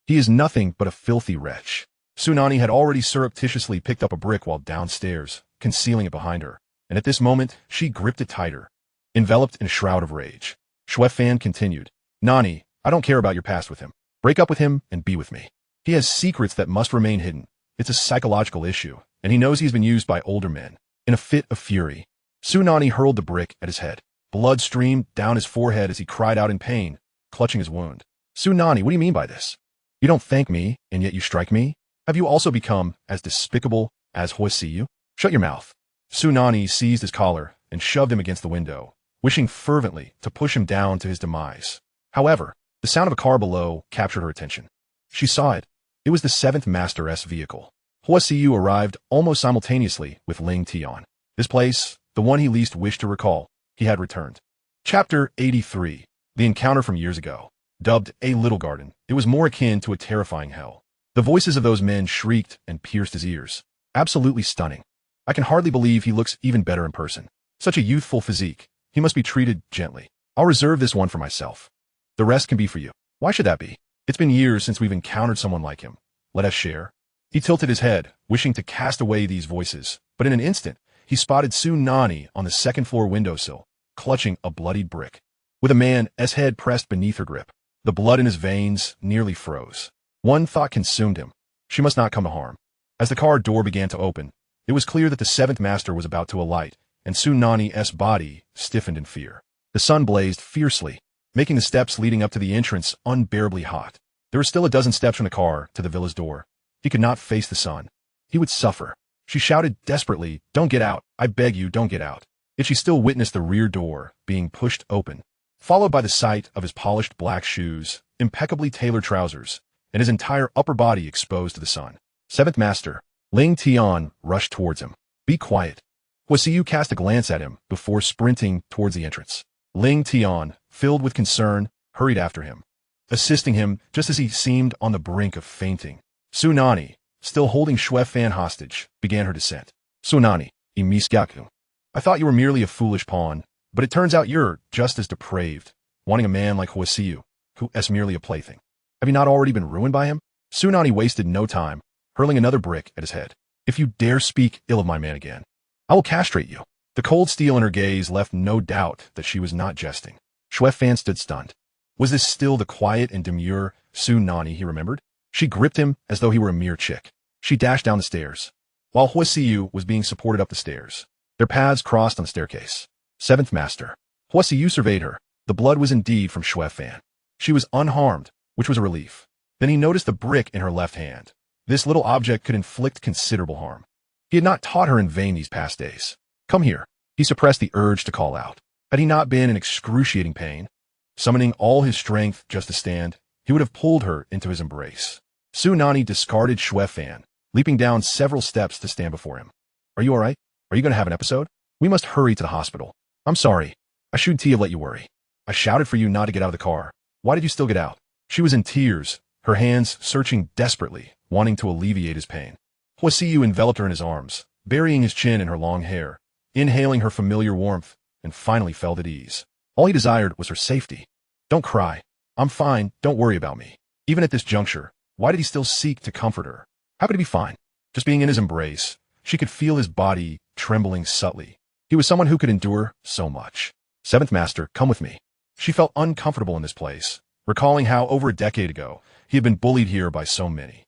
He is nothing but a filthy wretch. Su Nanyi had already surreptitiously picked up a brick while downstairs, concealing it behind her. and at this moment, she gripped it tighter, enveloped in a shroud of rage. Shu Fan continued, Nani, I don't care about your past with him. Break up with him and be with me. He has secrets that must remain hidden. It's a psychological issue, and he knows he's been used by older men. In a fit of fury, Su Nanyi hurled the brick at his head. Blood streamed down his forehead as he cried out in pain, clutching his wound. Su Nanyi, what do you mean by this? You don't thank me, and yet you strike me? Have you also become as despicable as Huo Siyu? Shut your mouth. Su Nanyi seized his collar and shoved him against the window, wishing fervently to push him down to his demise. However, the sound of a car below captured her attention. She saw it. It was the 7th Master's vehicle. Huo Siyu arrived almost simultaneously with Ling Tian. This place, the one he least wished to recall, he had returned. Chapter 83. The Encounter from Years Ago. Dubbed A Little Garden, it was more akin to a terrifying hell. The voices of those men shrieked and pierced his ears. Absolutely stunning. I can hardly believe he looks even better in person. Such a youthful physique. He must be treated gently. I'll reserve this one for myself. The rest can be for you. Why should that be? It's been years since we've encountered someone like him. Let us share. He tilted his head, wishing to cast away these voices, but in an instant, he spotted Su Nanyi on the second-floor windowsill, clutching a bloodied brick. With a man's head pressed beneath her grip, the blood in his veins nearly froze. One thought consumed him. She must not come to harm. As the car door began to open, it was clear that the 7th Master was about to alight, and Su Nanyi's body stiffened in fear. The sun blazed fiercely, making the steps leading up to the entrance unbearably hot. There were still a dozen steps from the car to the villa's door. He could not face the sun. He would suffer. She shouted desperately, "Don't get out. I beg you, don't get out." Yet she still witnessed the rear door being pushed open, followed by the sight of his polished black shoes, impeccably tailored trousers, and his entire upper body exposed to the sun. 7th Master, Ling Tian, rushed towards him. "Be quiet." Huo Siyu cast a glance at him before sprinting towards the entrance. Ling Tian, filled with concern, hurried after him, assisting him just as he seemed on the brink of fainting. Su Nanyi, still holding Shu Fan hostage, began her descent. Su Nanyi, imisgaku. I thought you were merely a foolish pawn, but it turns out you're just as depraved, wanting a man like Huo Siyu, who is merely a plaything. Have you not already been ruined by him? Su Nanyi wasted no time, hurling another brick at his head. If you dare speak ill of my man again, I will castrate you. The cold steel in her gaze left no doubt that she was not jesting. Shu Fan stood stunned. Was this still the quiet and demure Su Nanyi he remembered? She gripped him as though he were a mere chick. She dashed down the stairs, while Huo Siyu was being supported up the stairs. Their paths crossed on the staircase. 7th Master. Huo Siyu surveyed her. The blood was indeed from Shu Fan. She was unharmed, which was a relief. Then he noticed the brick in her left hand. This little object could inflict considerable harm. He had not taught her in vain these past days. Come here. He suppressed the urge to call out. Had he not been in excruciating pain, summoning all his strength just to stand, he would have pulled her into his embrace. Su Nanyi discarded Shu Fan, leaping down several steps to stand before him. Are you all right? Are you going to have an episode? We must hurry to the hospital. I'm sorry. I shouldn't have let you worry. I shouted for you not to get out of the car. Why did you still get out? She was in tears, her hands searching desperately, wanting to alleviate his pain. Huo Siyu enveloped her in his arms, burying his chin in her long hair, inhaling her familiar warmth, and finally felt at ease. All he desired was her safety. Don't cry. I'm fine. Don't worry about me. Even at this juncture, why did he still seek to comfort her? How could he be fine? Just being in his embrace, she could feel his body trembling subtly. He was someone who could endure so much. 7th Master, come with me. She felt uncomfortable in this place, recalling how over a decade ago, he had been bullied here by so many.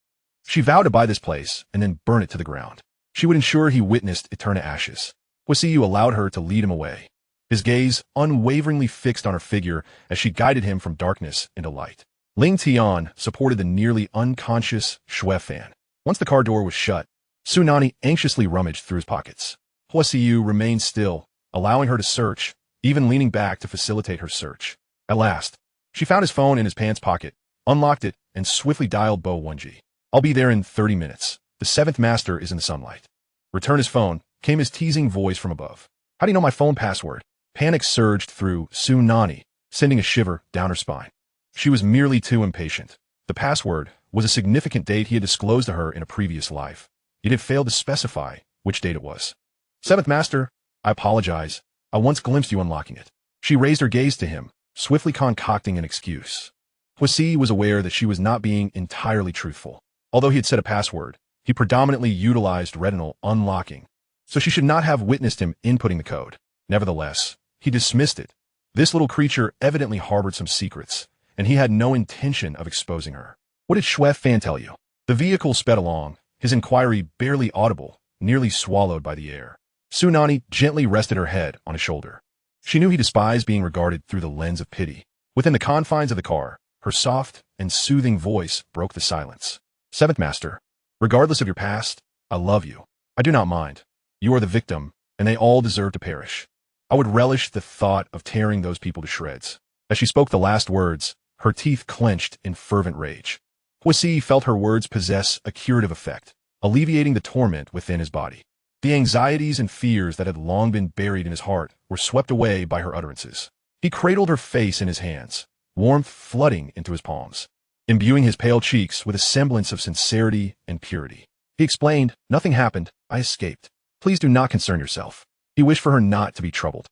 She vowed to buy this place and then burn it to the ground. She would ensure he witnessed eternal ashes. Huo Siyu allowed her to lead him away, his gaze unwaveringly fixed on her figure as she guided him from darkness into light. Ling Tian supported the nearly unconscious Shu Fan. Once the car door was shut, Su Nanyi anxiously rummaged through his pockets. Huo Siyu remained still, allowing her to search, even leaning back to facilitate her search. At last, she found his phone in his pants pocket, unlocked it, and swiftly dialed Bo 1G. I'll be there in 30 minutes. The 7th Master is in the sunlight. Return his phone, came his teasing voice from above. How do you know my phone password? Panic surged through Su Nanyi, sending a shiver down her spine. She was merely too impatient. The password was a significant date he had disclosed to her in a previous life. It had failed to specify which date it was. 7th Master, I apologize. I once glimpsed you unlocking it. She raised her gaze to him, swiftly concocting an excuse. Huo Siyu was aware that she was not being entirely truthful. Although he had set a password, he predominantly utilized retinal unlocking. so she should not have witnessed him inputting the code. Nevertheless, he dismissed it. This little creature evidently harbored some secrets, and he had no intention of exposing her. What did Shuef Fan tell you? The vehicle sped along, his inquiry barely audible, nearly swallowed by the air. Su Nanyi gently rested her head on his shoulder. She knew he despised being regarded through the lens of pity. Within the confines of the car, her soft and soothing voice broke the silence. Seventh Master, regardless of your past, I love you. I do not mind. You are the victim, and they all deserve to perish. I would relish the thought of tearing those people to shreds. As she spoke the last words, her teeth clenched in fervent rage. Huo Siye felt her words possess a curative effect, alleviating the torment within his body. The anxieties and fears that had long been buried in his heart were swept away by her utterances. He cradled her face in his hands, warmth flooding into his palms, imbuing his pale cheeks with a semblance of sincerity and purity. He explained, nothing happened, I escaped. Please do not concern yourself. He wished for her not to be troubled.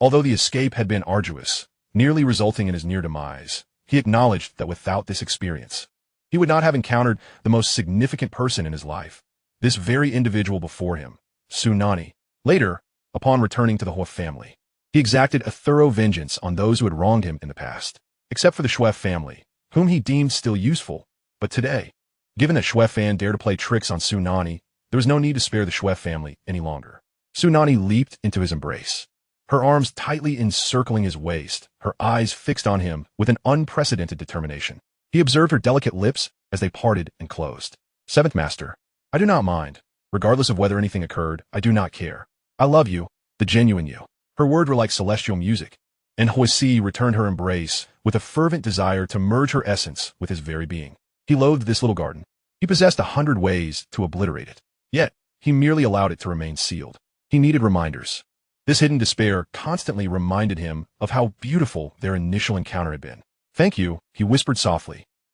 Although the escape had been arduous, nearly resulting in his near demise, he acknowledged that without this experience, he would not have encountered the most significant person in his life, this very individual before him, Su Nanyi. Later, upon returning to the Huo family, he exacted a thorough vengeance on those who had wronged him in the past, except for the Shuef family, whom he deemed still useful. But today, given that Shuef Fan dared to play tricks on Su Nanyi, there was no need to spare the Shuef family any longer. Su Nanyi leaped into his embrace, her arms tightly encircling his waist, her eyes fixed on him with an unprecedented determination. He observed her delicate lips as they parted and closed. Seventh Master, I do not mind. Regardless of whether anything occurred, I do not care. I love you, the genuine you. Her words were like celestial music, and Huo Siye returned her embrace with a fervent desire to merge her essence with his very being. He loathed this little garden. He possessed 100 ways to obliterate it. Yet, he merely allowed it to remain sealed. He needed reminders. This hidden despair constantly reminded him of how beautiful their initial encounter had been. Thank you, he whispered softly,